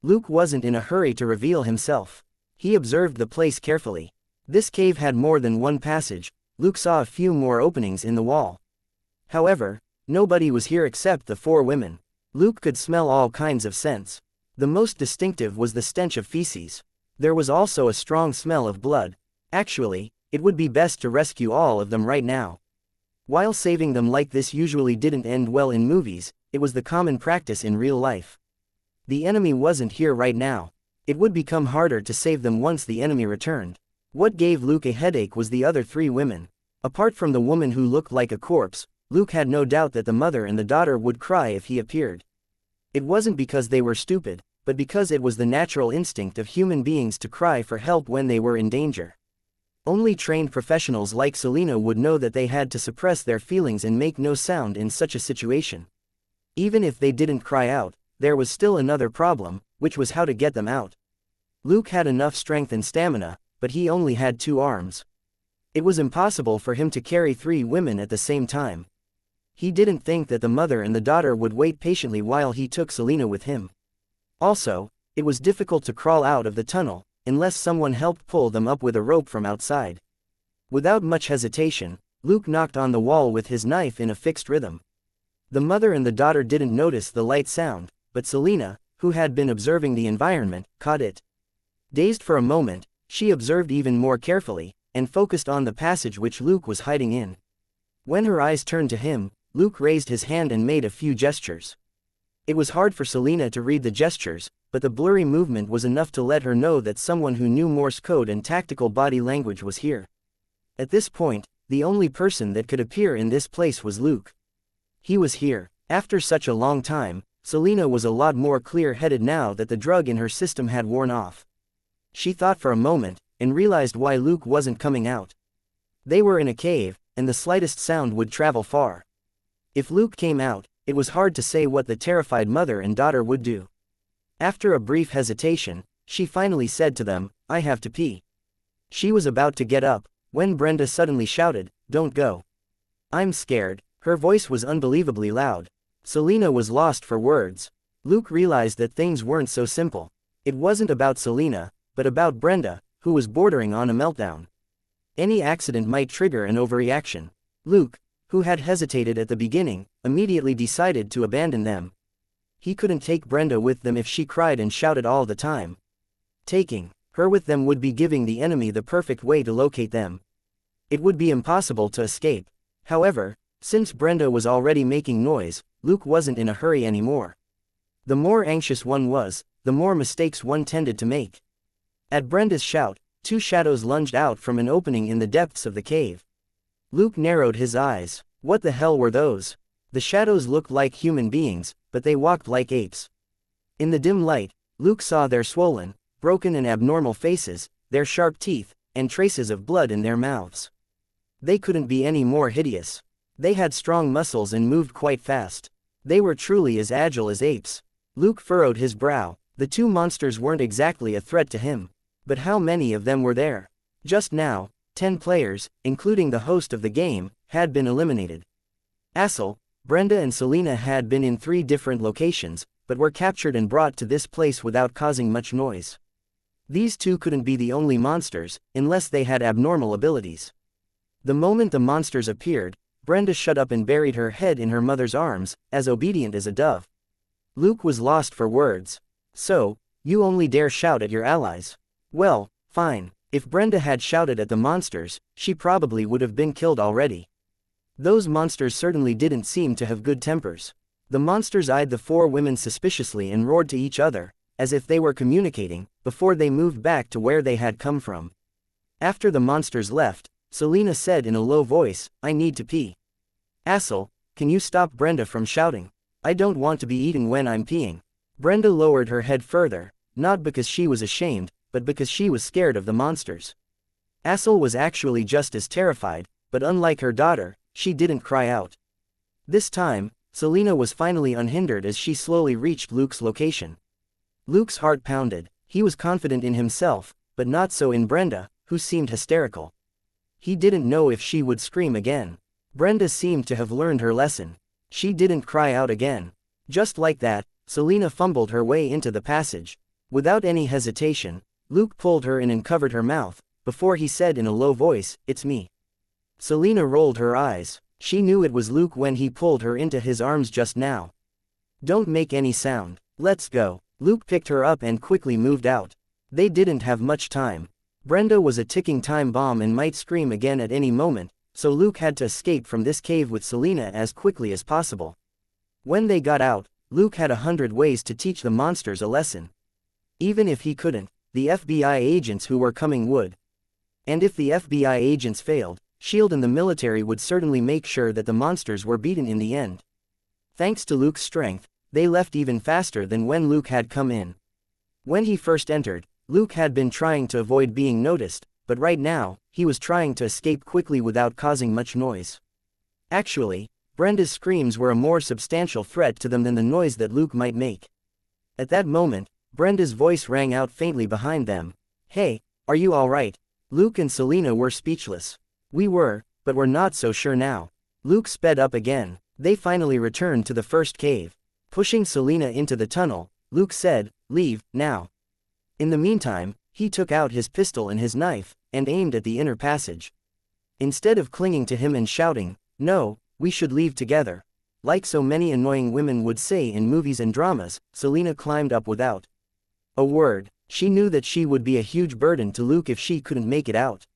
Luke wasn't in a hurry to reveal himself. He observed the place carefully. This cave had more than one passage. Luke saw a few more openings in the wall. However, nobody was here except the 4 women. Luke could smell all kinds of scents. The most distinctive was the stench of feces. There was also a strong smell of blood. Actually, it would be best to rescue all of them right now. While saving them like this usually didn't end well in movies, it was the common practice in real life. The enemy wasn't here right now. It would become harder to save them once the enemy returned. What gave Luke a headache was the other 3 women. Apart from the woman who looked like a corpse, Luke had no doubt that the mother and the daughter would cry if he appeared. It wasn't because they were stupid, but because it was the natural instinct of human beings to cry for help when they were in danger. Only trained professionals like Selena would know that they had to suppress their feelings and make no sound in such a situation. Even if they didn't cry out, there was still another problem, which was how to get them out. Luke had enough strength and stamina, but he only had 2 arms. It was impossible for him to carry 3 women at the same time. He didn't think that the mother and the daughter would wait patiently while he took Selena with him. Also, it was difficult to crawl out of the tunnel, unless someone helped pull them up with a rope from outside. Without much hesitation, Luke knocked on the wall with his knife in a fixed rhythm. The mother and the daughter didn't notice the light sound, but Selena, who had been observing the environment, caught it. Dazed for a moment, she observed even more carefully, and focused on the passage which Luke was hiding in. When her eyes turned to him, Luke raised his hand and made a few gestures. It was hard for Selena to read the gestures, but the blurry movement was enough to let her know that someone who knew Morse code and tactical body language was here. At this point, the only person that could appear in this place was Luke. He was here. After such a long time, Selena was a lot more clear-headed now that the drug in her system had worn off. She thought for a moment, and realized why Luke wasn't coming out. They were in a cave, and the slightest sound would travel far. If Luke came out, it was hard to say what the terrified mother and daughter would do. After a brief hesitation, she finally said to them, "I have to pee." She was about to get up, when Brenda suddenly shouted, "Don't go. I'm scared." Her voice was unbelievably loud. Selena was lost for words. Luke realized that things weren't so simple. It wasn't about Selena, but about Brenda, who was bordering on a meltdown. Any accident might trigger an overreaction. Luke, who had hesitated at the beginning, immediately decided to abandon them. He couldn't take Brenda with them if she cried and shouted all the time. Taking her with them would be giving the enemy the perfect way to locate them. It would be impossible to escape. However, since Brenda was already making noise, Luke wasn't in a hurry anymore. The more anxious one was, the more mistakes one tended to make. At Brenda's shout, two shadows lunged out from an opening in the depths of the cave. Luke narrowed his eyes. What the hell were those? The shadows looked like human beings, but they walked like apes. In the dim light, Luke saw their swollen, broken and abnormal faces, their sharp teeth, and traces of blood in their mouths. They couldn't be any more hideous. They had strong muscles and moved quite fast. They were truly as agile as apes. Luke furrowed his brow. The two monsters weren't exactly a threat to him. But how many of them were there? Just now, 10 players, including the host of the game, had been eliminated. Assel, Brenda and Selena had been in 3 different locations, but were captured and brought to this place without causing much noise. These two couldn't be the only monsters, unless they had abnormal abilities. The moment the monsters appeared, Brenda shut up and buried her head in her mother's arms, as obedient as a dove. Luke was lost for words. "So, you only dare shout at your allies? Well, fine." If Brenda had shouted at the monsters, she probably would have been killed already. Those monsters certainly didn't seem to have good tempers. The monsters eyed the 4 women suspiciously and roared to each other, as if they were communicating, before they moved back to where they had come from. After the monsters left, Selena said in a low voice, "I need to pee." "Assel, can you stop Brenda from shouting? I don't want to be eaten when I'm peeing." Brenda lowered her head further, not because she was ashamed, but because she was scared of the monsters. Assel was actually just as terrified, but unlike her daughter, she didn't cry out. This time, Selena was finally unhindered as she slowly reached Luke's location. Luke's heart pounded. He was confident in himself, but not so in Brenda, who seemed hysterical. He didn't know if she would scream again. Brenda seemed to have learned her lesson. She didn't cry out again. Just like that, Selena fumbled her way into the passage. Without any hesitation, Luke pulled her in and covered her mouth, before he said in a low voice, "It's me." Selena rolled her eyes. She knew it was Luke when he pulled her into his arms just now. "Don't make any sound. Let's go." Luke picked her up and quickly moved out. They didn't have much time. Brenda was a ticking time bomb and might scream again at any moment, so Luke had to escape from this cave with Selena as quickly as possible. When they got out, Luke had 100 ways to teach the monsters a lesson. Even if he couldn't, the FBI agents who were coming would. And if the FBI agents failed, S.H.I.E.L.D. and the military would certainly make sure that the monsters were beaten in the end. Thanks to Luke's strength, they left even faster than when Luke had come in. When he first entered, Luke had been trying to avoid being noticed, but right now, he was trying to escape quickly without causing much noise. Actually, Brenda's screams were a more substantial threat to them than the noise that Luke might make. At that moment, Brenda's voice rang out faintly behind them. "Hey, are you alright?" Luke and Selena were speechless. "We were, but we're not so sure now." Luke sped up again. They finally returned to the first cave. Pushing Selena into the tunnel, Luke said, "Leave, now." In the meantime, he took out his pistol and his knife, and aimed at the inner passage. Instead of clinging to him and shouting, "No, we should leave together," like so many annoying women would say in movies and dramas, Selena climbed up without a word. She knew that she would be a huge burden to Luke if she couldn't make it out.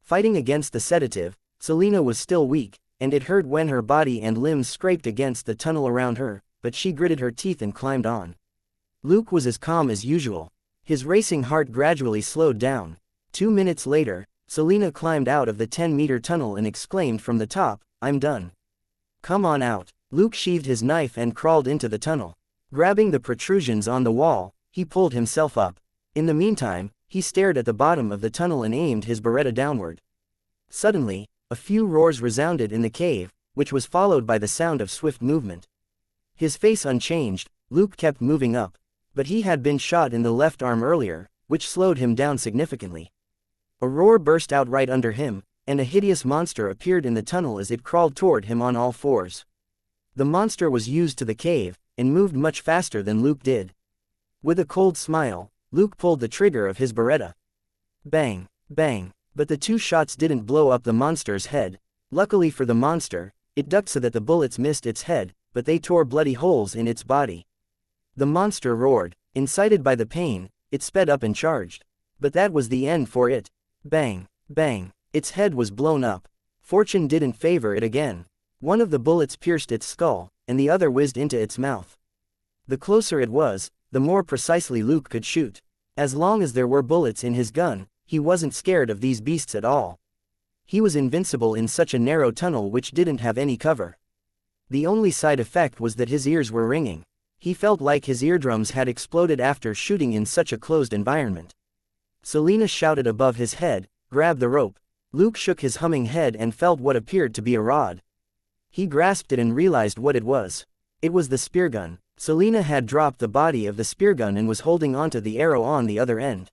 Fighting against the sedative, Selena was still weak, and it hurt when her body and limbs scraped against the tunnel around her, but she gritted her teeth and climbed on. Luke was as calm as usual. His racing heart gradually slowed down. 2 minutes later, Selena climbed out of the 10-meter tunnel and exclaimed from the top, "I'm done. Come on out." Luke sheathed his knife and crawled into the tunnel. Grabbing the protrusions on the wall, he pulled himself up. In the meantime, he stared at the bottom of the tunnel and aimed his Beretta downward. Suddenly, A few roars resounded in the cave, which was followed by the sound of swift movement. His face unchanged, Luke kept moving up, but he had been shot in the left arm earlier, which slowed him down significantly. A roar burst out right under him, and a hideous monster appeared in the tunnel as it crawled toward him on all fours. The monster was used to the cave, and moved much faster than Luke did. With a cold smile, Luke pulled the trigger of his Beretta. Bang, bang, but the two shots didn't blow up the monster's head. Luckily for the monster, it ducked so that the bullets missed its head, but they tore bloody holes in its body. The monster roared. Incited by the pain, it sped up and charged. But that was the end for it. Bang, bang, its head was blown up. Fortune didn't favor it again. One of the bullets pierced its skull, and the other whizzed into its mouth. The closer it was, the more precisely Luke could shoot. As long as there were bullets in his gun, he wasn't scared of these beasts at all. He was invincible in such a narrow tunnel which didn't have any cover. The only side effect was that his ears were ringing. He felt like his eardrums had exploded after shooting in such a closed environment. Selena shouted above his head, "Grab the rope." Luke shook his humming head and felt what appeared to be a rod. He grasped it and realized what it was. It was the spear gun. Selena had dropped the body of the spear gun and was holding onto the arrow on the other end.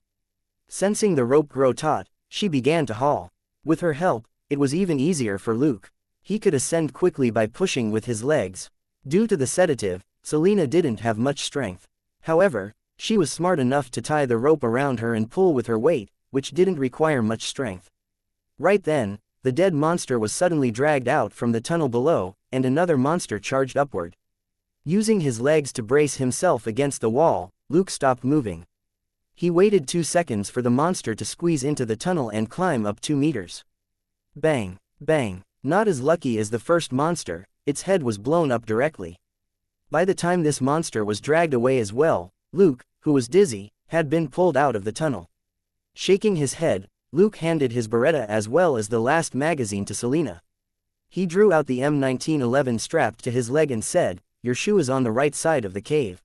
Sensing the rope grow taut, she began to haul. With her help, it was even easier for Luke. He could ascend quickly by pushing with his legs. Due to the sedative, Selena didn't have much strength. However, she was smart enough to tie the rope around her and pull with her weight, which didn't require much strength. Right then, the dead monster was suddenly dragged out from the tunnel below, and another monster charged upward. Using his legs to brace himself against the wall, Luke stopped moving. He waited 2 seconds for the monster to squeeze into the tunnel and climb up 2 meters. Bang, bang, not as lucky as the first monster, its head was blown up directly. By the time this monster was dragged away as well, Luke, who was dizzy, had been pulled out of the tunnel. Shaking his head, Luke handed his Beretta as well as the last magazine to Selena. He drew out the M1911 strapped to his leg and said, "Your shoe is on the right side of the cave.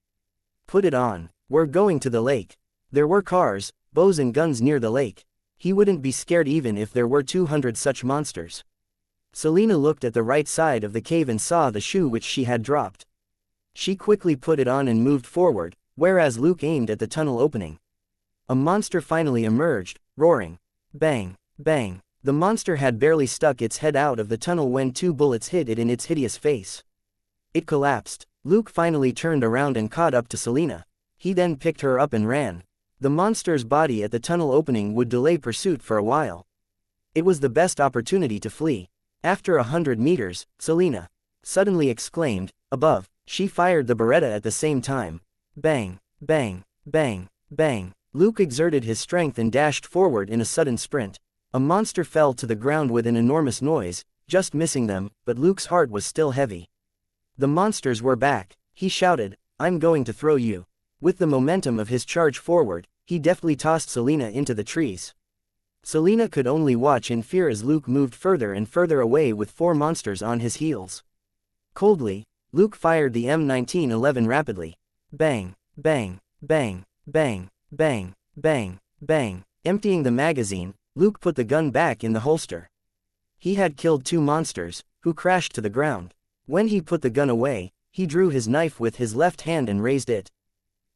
Put it on. We're going to the lake." There were cars, bows and guns near the lake. He wouldn't be scared even if there were 200 such monsters. Selena looked at the right side of the cave and saw the shoe which she had dropped. She quickly put it on and moved forward, whereas Luke aimed at the tunnel opening. A monster finally emerged, roaring. Bang, bang. The monster had barely stuck its head out of the tunnel when 2 bullets hit it in its hideous face. It collapsed. Luke finally turned around and caught up to Selena. He then picked her up and ran. The monster's body at the tunnel opening would delay pursuit for a while. It was the best opportunity to flee. After 100 meters, Selena suddenly exclaimed, "Above!" She fired the Beretta at the same time. Bang, bang, bang, bang. Luke exerted his strength and dashed forward in a sudden sprint. A monster fell to the ground with an enormous noise, just missing them, but Luke's heart was still heavy. The monsters were back. He shouted, "I'm going to throw you." With the momentum of his charge forward, he deftly tossed Selena into the trees. Selena could only watch in fear as Luke moved further and further away with 4 monsters on his heels. Coldly, Luke fired the M1911 rapidly. Bang, bang, bang, bang, bang, bang, bang. Emptying the magazine, Luke put the gun back in the holster. He had killed 2 monsters, who crashed to the ground. When he put the gun away, he drew his knife with his left hand and raised it.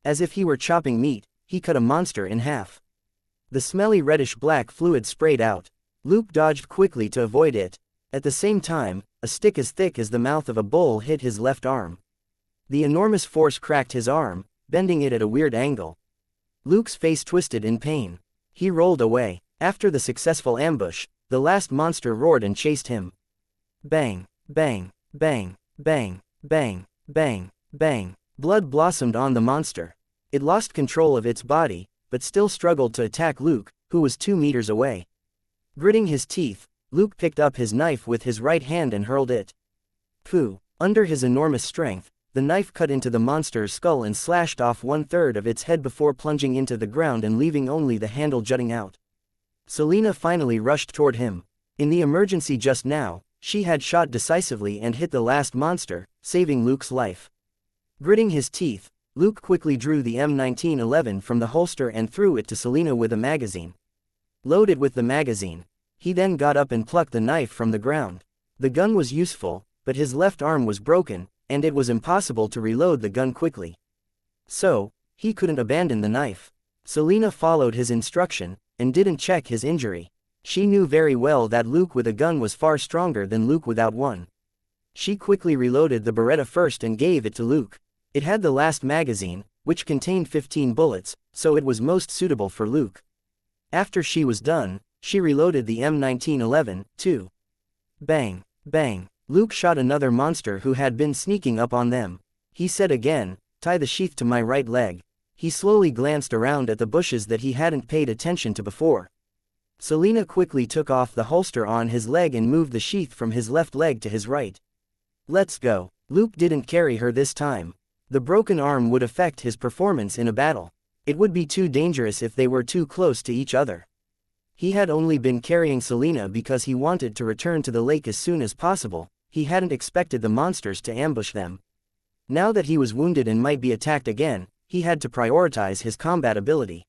As if he were chopping meat, he cut a monster in half. The smelly reddish-black fluid sprayed out. Luke dodged quickly to avoid it. At the same time, a stick as thick as the mouth of a bull hit his left arm. The enormous force cracked his arm, bending it at a weird angle. Luke's face twisted in pain. He rolled away. After the successful ambush, the last monster roared and chased him. Bang, bang, bang, bang, bang, bang, bang. Blood blossomed on the monster. It lost control of its body, but still struggled to attack Luke, who was 2 meters away. Gritting his teeth, Luke picked up his knife with his right hand and hurled it. Pooh! Under his enormous strength, the knife cut into the monster's skull and slashed off 1/3 of its head before plunging into the ground and leaving only the handle jutting out. Selena finally rushed toward him. In the emergency just now, she had shot decisively and hit the last monster, saving Luke's life. Gritting his teeth, Luke quickly drew the M1911 from the holster and threw it to Selena with a magazine. Load it with the magazine. He then got up and plucked the knife from the ground. The gun was useful, but his left arm was broken, and it was impossible to reload the gun quickly. So, he couldn't abandon the knife. Selena followed his instruction, and didn't check his injury. She knew very well that Luke with a gun was far stronger than Luke without one. She quickly reloaded the Beretta first and gave it to Luke. It had the last magazine, which contained 15 bullets, so it was most suitable for Luke. After she was done, she reloaded the M1911, too. Bang, bang. Luke shot another monster who had been sneaking up on them. He said again, "Tie the sheath to my right leg." He slowly glanced around at the bushes that he hadn't paid attention to before. Selena quickly took off the holster on his leg and moved the sheath from his left leg to his right. "Let's go." Luke didn't carry her this time. The broken arm would affect his performance in a battle. It would be too dangerous if they were too close to each other. He had only been carrying Selena because he wanted to return to the lake as soon as possible. He hadn't expected the monsters to ambush them. Now that he was wounded and might be attacked again, he had to prioritize his combat ability.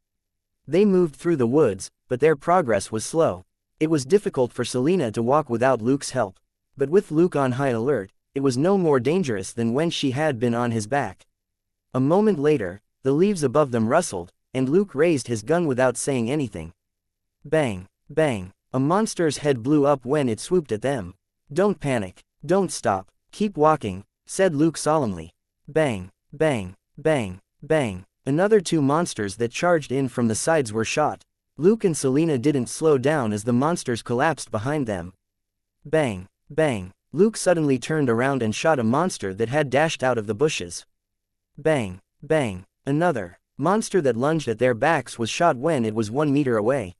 They moved through the woods, but their progress was slow. It was difficult for Selena to walk without Luke's help. But with Luke on high alert, it was no more dangerous than when she had been on his back. A moment later, the leaves above them rustled, and Luke raised his gun without saying anything. Bang, bang. A monster's head blew up when it swooped at them. "Don't panic. Don't stop. Keep walking," said Luke solemnly. Bang, bang, bang, bang. Another two monsters that charged in from the sides were shot. Luke and Selena didn't slow down as the monsters collapsed behind them. Bang, bang. Luke suddenly turned around and shot a monster that had dashed out of the bushes. Bang, bang. Another monster that lunged at their backs was shot when it was 1 meter away.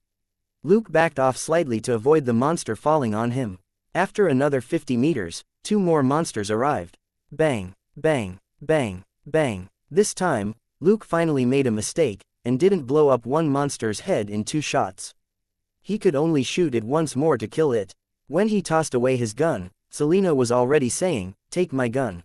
Luke backed off slightly to avoid the monster falling on him. After another 50 meters, two more monsters arrived. Bang, bang, bang, bang. This time, Luke finally made a mistake, and didn't blow up one monster's head in 2 shots. He could only shoot it once more to kill it. When he tossed away his gun, Selena was already saying, "Take my gun."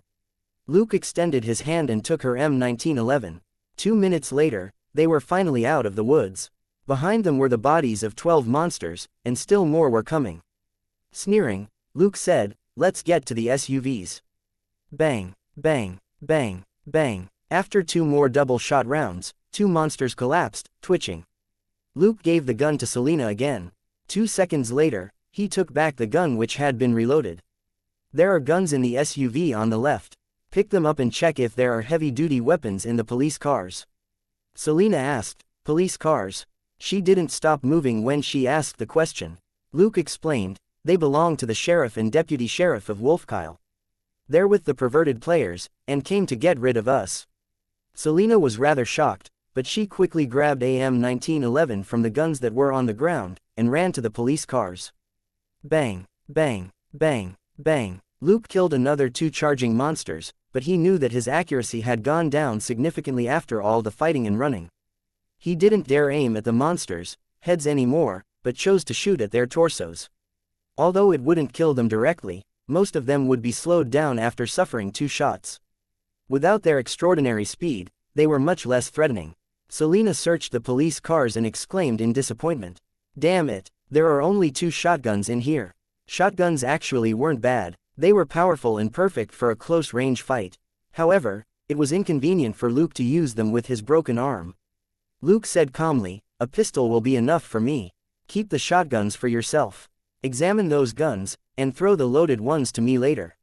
Luke extended his hand and took her M1911. 2 minutes later, they were finally out of the woods. Behind them were the bodies of 12 monsters, and still more were coming. Sneering, Luke said, "Let's get to the SUVs." Bang, bang, bang, bang. After 2 more double-shot rounds, 2 monsters collapsed, twitching. Luke gave the gun to Selena again. 2 seconds later, he took back the gun which had been reloaded. "There are guns in the SUV on the left. Pick them up and check if there are heavy-duty weapons in the police cars." Selena asked, "Police cars?" She didn't stop moving when she asked the question. Luke explained, "They belong to the sheriff and deputy sheriff of Wolfkyle. They're with the perverted players, and came to get rid of us." Selena was rather shocked, but she quickly grabbed a M1911 from the guns that were on the ground, and ran to the police cars. Bang, bang, bang, bang. Luke killed another 2 charging monsters, but he knew that his accuracy had gone down significantly after all the fighting and running. He didn't dare aim at the monsters' heads anymore, but chose to shoot at their torsos. Although it wouldn't kill them directly, most of them would be slowed down after suffering 2 shots. Without their extraordinary speed, they were much less threatening. Selena searched the police cars and exclaimed in disappointment, "Damn it, there are only 2 shotguns in here." Shotguns actually weren't bad, they were powerful and perfect for a close-range fight. However, it was inconvenient for Luke to use them with his broken arm. Luke said calmly, "A pistol will be enough for me. Keep the shotguns for yourself. Examine those guns, and throw the loaded ones to me later."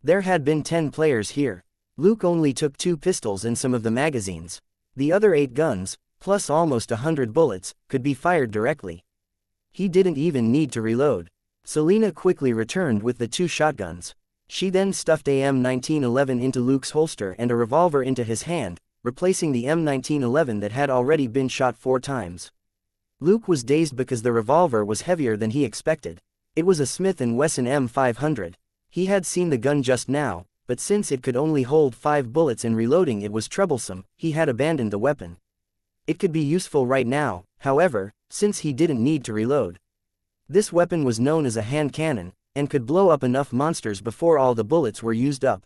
There had been 10 players here. Luke only took 2 pistols and some of the magazines. The other 8 guns, plus almost 100 bullets, could be fired directly. He didn't even need to reload. Selena quickly returned with the 2 shotguns. She then stuffed a M1911 into Luke's holster and a revolver into his hand, replacing the M1911 that had already been shot 4 times. Luke was dazed because the revolver was heavier than he expected. It was a Smith & Wesson M500. He had seen the gun just now, but since it could only hold 5 bullets and reloading it was troublesome, he had abandoned the weapon. It could be useful right now, however, since he didn't need to reload. This weapon was known as a hand cannon, and could blow up enough monsters before all the bullets were used up.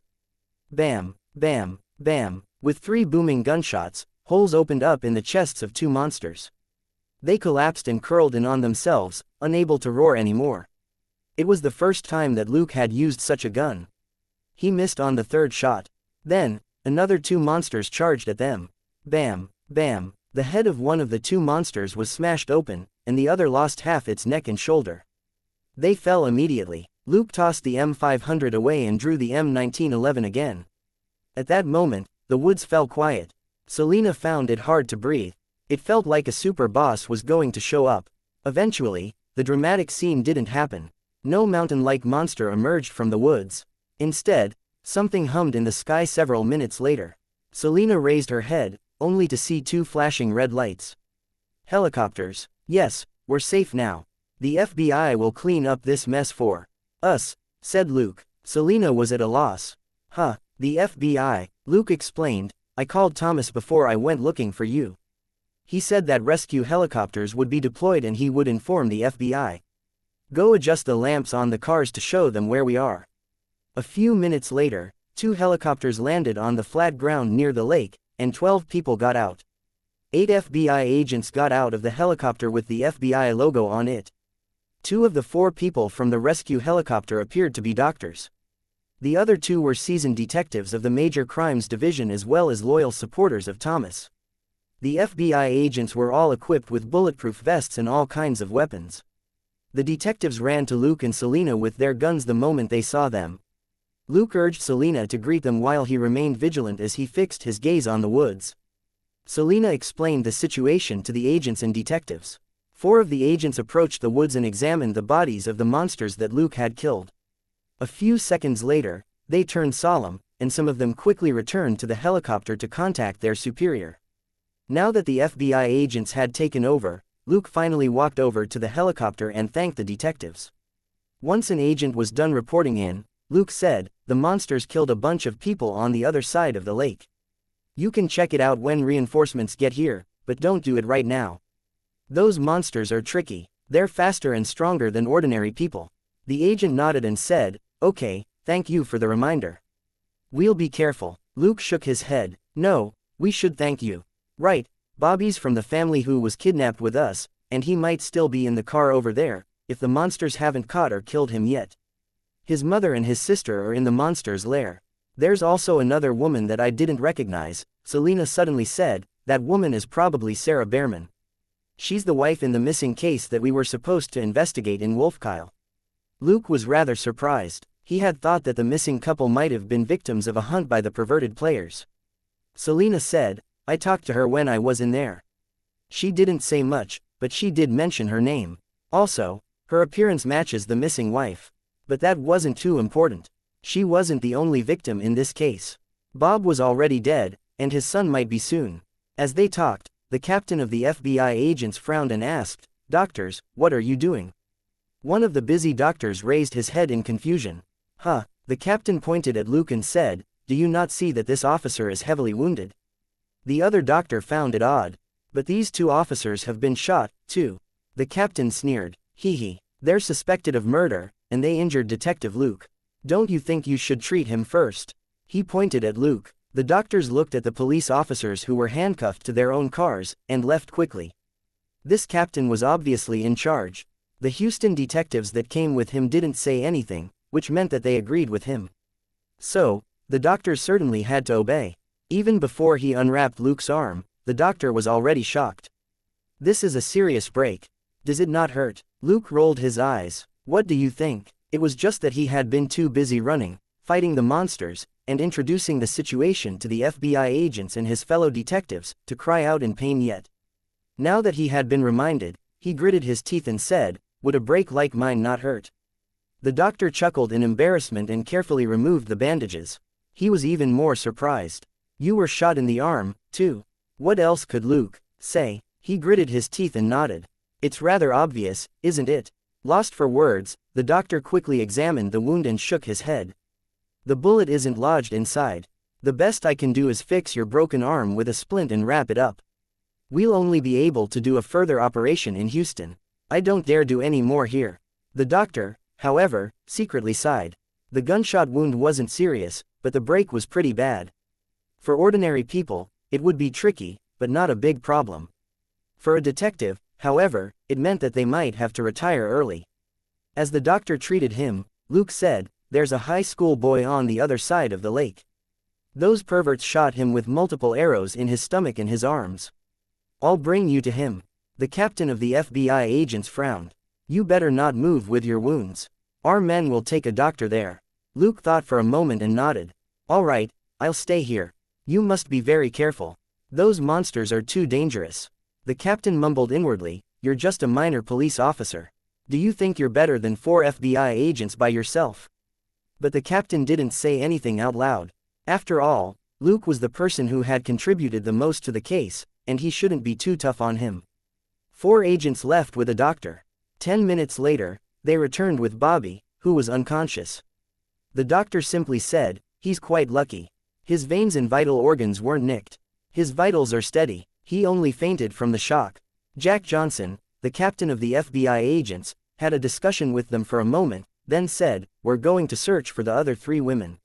Bam, bam, bam. With 3 booming gunshots, holes opened up in the chests of 2 monsters. They collapsed and curled in on themselves, unable to roar anymore. It was the first time that Luke had used such a gun. He missed on the third shot. Then, another two monsters charged at them. Bam, bam, the head of one of the two monsters was smashed open, and the other lost half its neck and shoulder. They fell immediately. Luke tossed the M500 away and drew the M1911 again. At that moment, the woods fell quiet. Selena found it hard to breathe. It felt like a super boss was going to show up. Eventually, the dramatic scene didn't happen. No mountain-like monster emerged from the woods. Instead, something hummed in the sky several minutes later. Selena raised her head, only to see two flashing red lights. Helicopters. Yes, we're safe now. The FBI will clean up this mess for us, said Luke. Selena was at a loss. Huh, the FBI, Luke explained. I called Thomas before I went looking for you. He said that rescue helicopters would be deployed and he would inform the FBI. Go adjust the lamps on the cars to show them where we are. A few minutes later, two helicopters landed on the flat ground near the lake, and 12 people got out. 8 FBI agents got out of the helicopter with the FBI logo on it. 2 of the 4 people from the rescue helicopter appeared to be doctors. The other 2 were seasoned detectives of the Major Crimes Division as well as loyal supporters of Thomas. The FBI agents were all equipped with bulletproof vests and all kinds of weapons. The detectives ran to Luke and Selena with their guns the moment they saw them. Luke urged Selena to greet them while he remained vigilant as he fixed his gaze on the woods. Selena explained the situation to the agents and detectives. 4 of the agents approached the woods and examined the bodies of the monsters that Luke had killed. A few seconds later, they turned solemn, and some of them quickly returned to the helicopter to contact their superior. Now that the FBI agents had taken over, Luke finally walked over to the helicopter and thanked the detectives. Once an agent was done reporting in, Luke said, "The monsters killed a bunch of people on the other side of the lake. You can check it out when reinforcements get here, but don't do it right now. Those monsters are tricky. They're faster and stronger than ordinary people." The agent nodded and said, "Okay, thank you for the reminder. We'll be careful." Luke shook his head. "No, we should thank you. Right, Bobby's from the family who was kidnapped with us, and he might still be in the car over there, if the monsters haven't caught or killed him yet. His mother and his sister are in the monster's lair. There's also another woman that I didn't recognize," Selena suddenly said. "That woman is probably Sarah Behrman. She's the wife in the missing case that we were supposed to investigate in Wolfkyle." Luke was rather surprised. He had thought that the missing couple might have been victims of a hunt by the perverted players. Selena said, "I talked to her when I was in there. She didn't say much, but she did mention her name. Also, her appearance matches the missing wife. But that wasn't too important. She wasn't the only victim in this case. Bob was already dead, and his son might be soon." As they talked, the captain of the FBI agents frowned and asked, "Doctors, what are you doing?" One of the busy doctors raised his head in confusion. "Huh," the captain pointed at Luke and said, "Do you not see that this officer is heavily wounded?" The other doctor found it odd. "But these 2 officers have been shot, too." The captain sneered. "Hee. They're suspected of murder, and they injured Detective Luke. Don't you think you should treat him first?" He pointed at Luke. The doctors looked at the police officers who were handcuffed to their own cars, and left quickly. This captain was obviously in charge. The Houston detectives that came with him didn't say anything, which meant that they agreed with him. So, the doctors certainly had to obey. Even before he unwrapped Luke's arm, the doctor was already shocked. "This is a serious break. Does it not hurt?" Luke rolled his eyes. "What do you think?" It was just that he had been too busy running, fighting the monsters, and introducing the situation to the FBI agents and his fellow detectives, to cry out in pain yet. Now that he had been reminded, he gritted his teeth and said, "Would a break like mine not hurt?" The doctor chuckled in embarrassment and carefully removed the bandages. He was even more surprised. "You were shot in the arm, too." What else could Luke say? He gritted his teeth and nodded. "It's rather obvious, isn't it?" Lost for words, the doctor quickly examined the wound and shook his head. "The bullet isn't lodged inside. The best I can do is fix your broken arm with a splint and wrap it up. We'll only be able to do a further operation in Houston. I don't dare do any more here." The doctor, however, secretly sighed. The gunshot wound wasn't serious, but the break was pretty bad. For ordinary people, it would be tricky, but not a big problem. For a detective, However, it meant that they might have to retire early. As the doctor treated him, Luke said, "There's a high school boy on the other side of the lake. Those perverts shot him with multiple arrows in his stomach and his arms. I'll bring you to him." The captain of the FBI agents frowned. "You better not move with your wounds. Our men will take a doctor there." Luke thought for a moment and nodded. "All right, I'll stay here. You must be very careful. Those monsters are too dangerous." The captain mumbled inwardly, "You're just a minor police officer. Do you think you're better than 4 FBI agents by yourself?" But the captain didn't say anything out loud. After all, Luke was the person who had contributed the most to the case, and he shouldn't be too tough on him. 4 agents left with a doctor. 10 minutes later, they returned with Bobby, who was unconscious. The doctor simply said, "He's quite lucky. His veins and vital organs weren't nicked. His vitals are steady. He only fainted from the shock." Jack Johnson, the captain of the FBI agents, had a discussion with them for a moment, then said, "We're going to search for the other 3 women.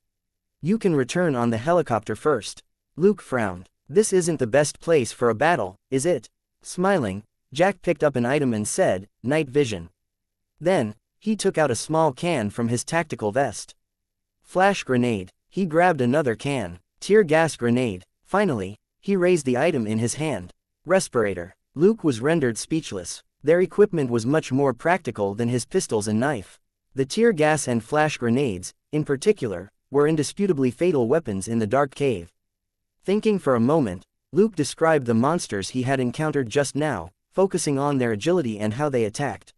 You can return on the helicopter first." Luke frowned. "This isn't the best place for a battle, is it?" Smiling, Jack picked up an item and said, "Night vision." Then, he took out a small can from his tactical vest. Flash grenade. He grabbed another can. Tear gas grenade. Finally, he raised the item in his hand. Respirator. Luke was rendered speechless. Their equipment was much more practical than his pistols and knife. The tear gas and flash grenades, in particular, were indisputably fatal weapons in the dark cave. Thinking for a moment, Luke described the monsters he had encountered just now, focusing on their agility and how they attacked.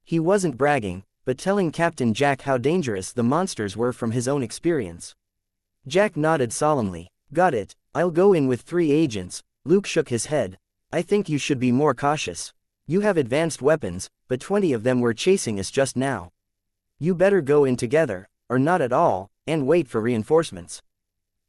He wasn't bragging, but telling Captain Jack how dangerous the monsters were from his own experience. Jack nodded solemnly. "Got it, I'll go in with 3 agents." Luke shook his head. "I think you should be more cautious. You have advanced weapons, but 20 of them were chasing us just now. You better go in together, or not at all, and wait for reinforcements."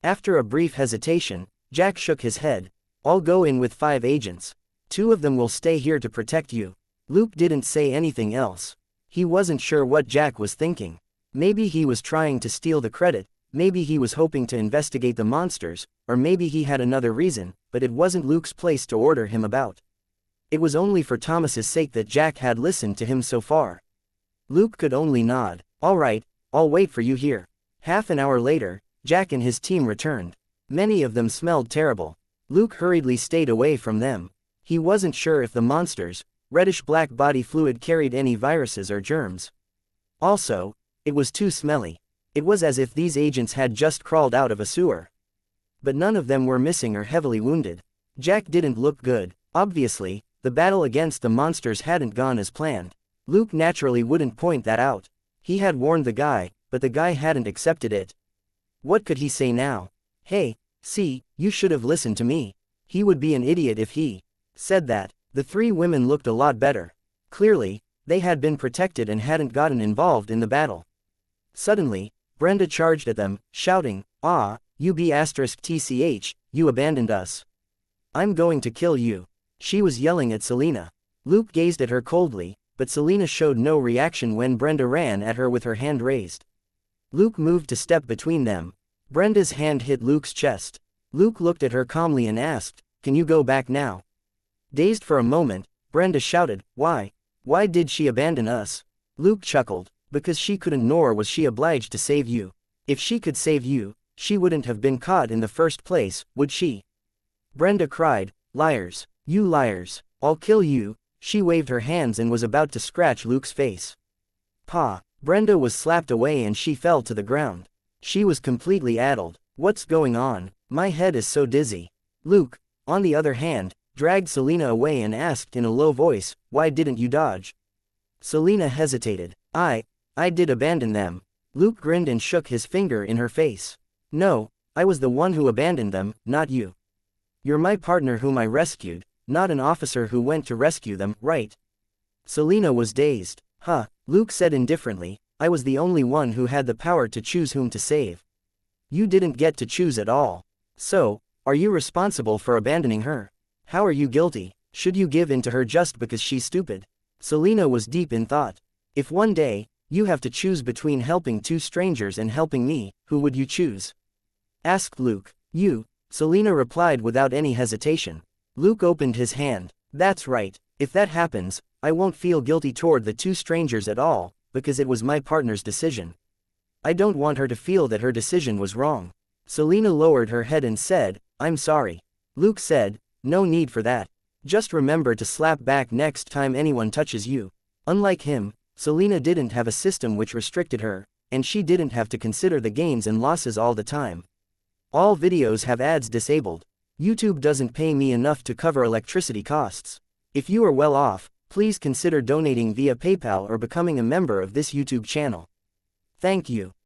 After a brief hesitation, Jack shook his head. "I'll go in with 5 agents. 2 of them will stay here to protect you." Luke didn't say anything else. He wasn't sure what Jack was thinking. Maybe he was trying to steal the credit, maybe he was hoping to investigate the monsters, or maybe he had another reason, but it wasn't Luke's place to order him about. It was only for Thomas's sake that Jack had listened to him so far. Luke could only nod. "All right, I'll wait for you here." Half an hour later, Jack and his team returned. Many of them smelled terrible. Luke hurriedly stayed away from them. He wasn't sure if the monsters' reddish-black body fluid carried any viruses or germs. Also, it was too smelly. It was as if these agents had just crawled out of a sewer. But none of them were missing or heavily wounded. Jack didn't look good. Obviously, the battle against the monsters hadn't gone as planned. Luke naturally wouldn't point that out. He had warned the guy, but the guy hadn't accepted it. What could he say now? "Hey, see, you should have listened to me." He would be an idiot if he said that. The 3 women looked a lot better. Clearly, they had been protected and hadn't gotten involved in the battle. Suddenly, Brenda charged at them, shouting, "Ah, you B*TCH, you abandoned us. I'm going to kill you." She was yelling at Selena. Luke gazed at her coldly, but Selena showed no reaction when Brenda ran at her with her hand raised. Luke moved to step between them. Brenda's hand hit Luke's chest. Luke looked at her calmly and asked, "Can you go back now?" Dazed for a moment, Brenda shouted, "Why? Why did she abandon us?" Luke chuckled, "Because she couldn't, nor was she obliged to save you. If she could save you, she wouldn't have been caught in the first place, would she?" Brenda cried, "Liars. You liars. I'll kill you." She waved her hands and was about to scratch Luke's face. "Pa!" Brenda was slapped away and she fell to the ground. She was completely addled. "What's going on? My head is so dizzy." Luke, on the other hand, dragged Selena away and asked in a low voice, "Why didn't you dodge?" Selena hesitated. I did abandon them." Luke grinned and shook his finger in her face. "No, I was the one who abandoned them, not you. You're my partner whom I rescued, not an officer who went to rescue them, right?" Selena was dazed. "Huh," Luke said indifferently, "I was the only one who had the power to choose whom to save. You didn't get to choose at all. So, are you responsible for abandoning her? How are you guilty? Should you give in to her just because she's stupid?" Selena was deep in thought. "If one day, you have to choose between helping 2 strangers and helping me, who would you choose?" asked Luke. "You," Selena replied without any hesitation. Luke opened his hand. "That's right, If that happens, I won't feel guilty toward the two strangers at all, because it was my partner's decision. I don't want her to feel that her decision was wrong. Selena lowered her head and said, I'm sorry. Luke said, no need for that. Just remember to slap back next time anyone touches you. Unlike him, Selena didn't have a system which restricted her, and she didn't have to consider the gains and losses all the time. All videos have ads disabled. YouTube doesn't pay me enough to cover electricity costs. If you are well off, please consider donating via PayPal or becoming a member of this YouTube channel. Thank you.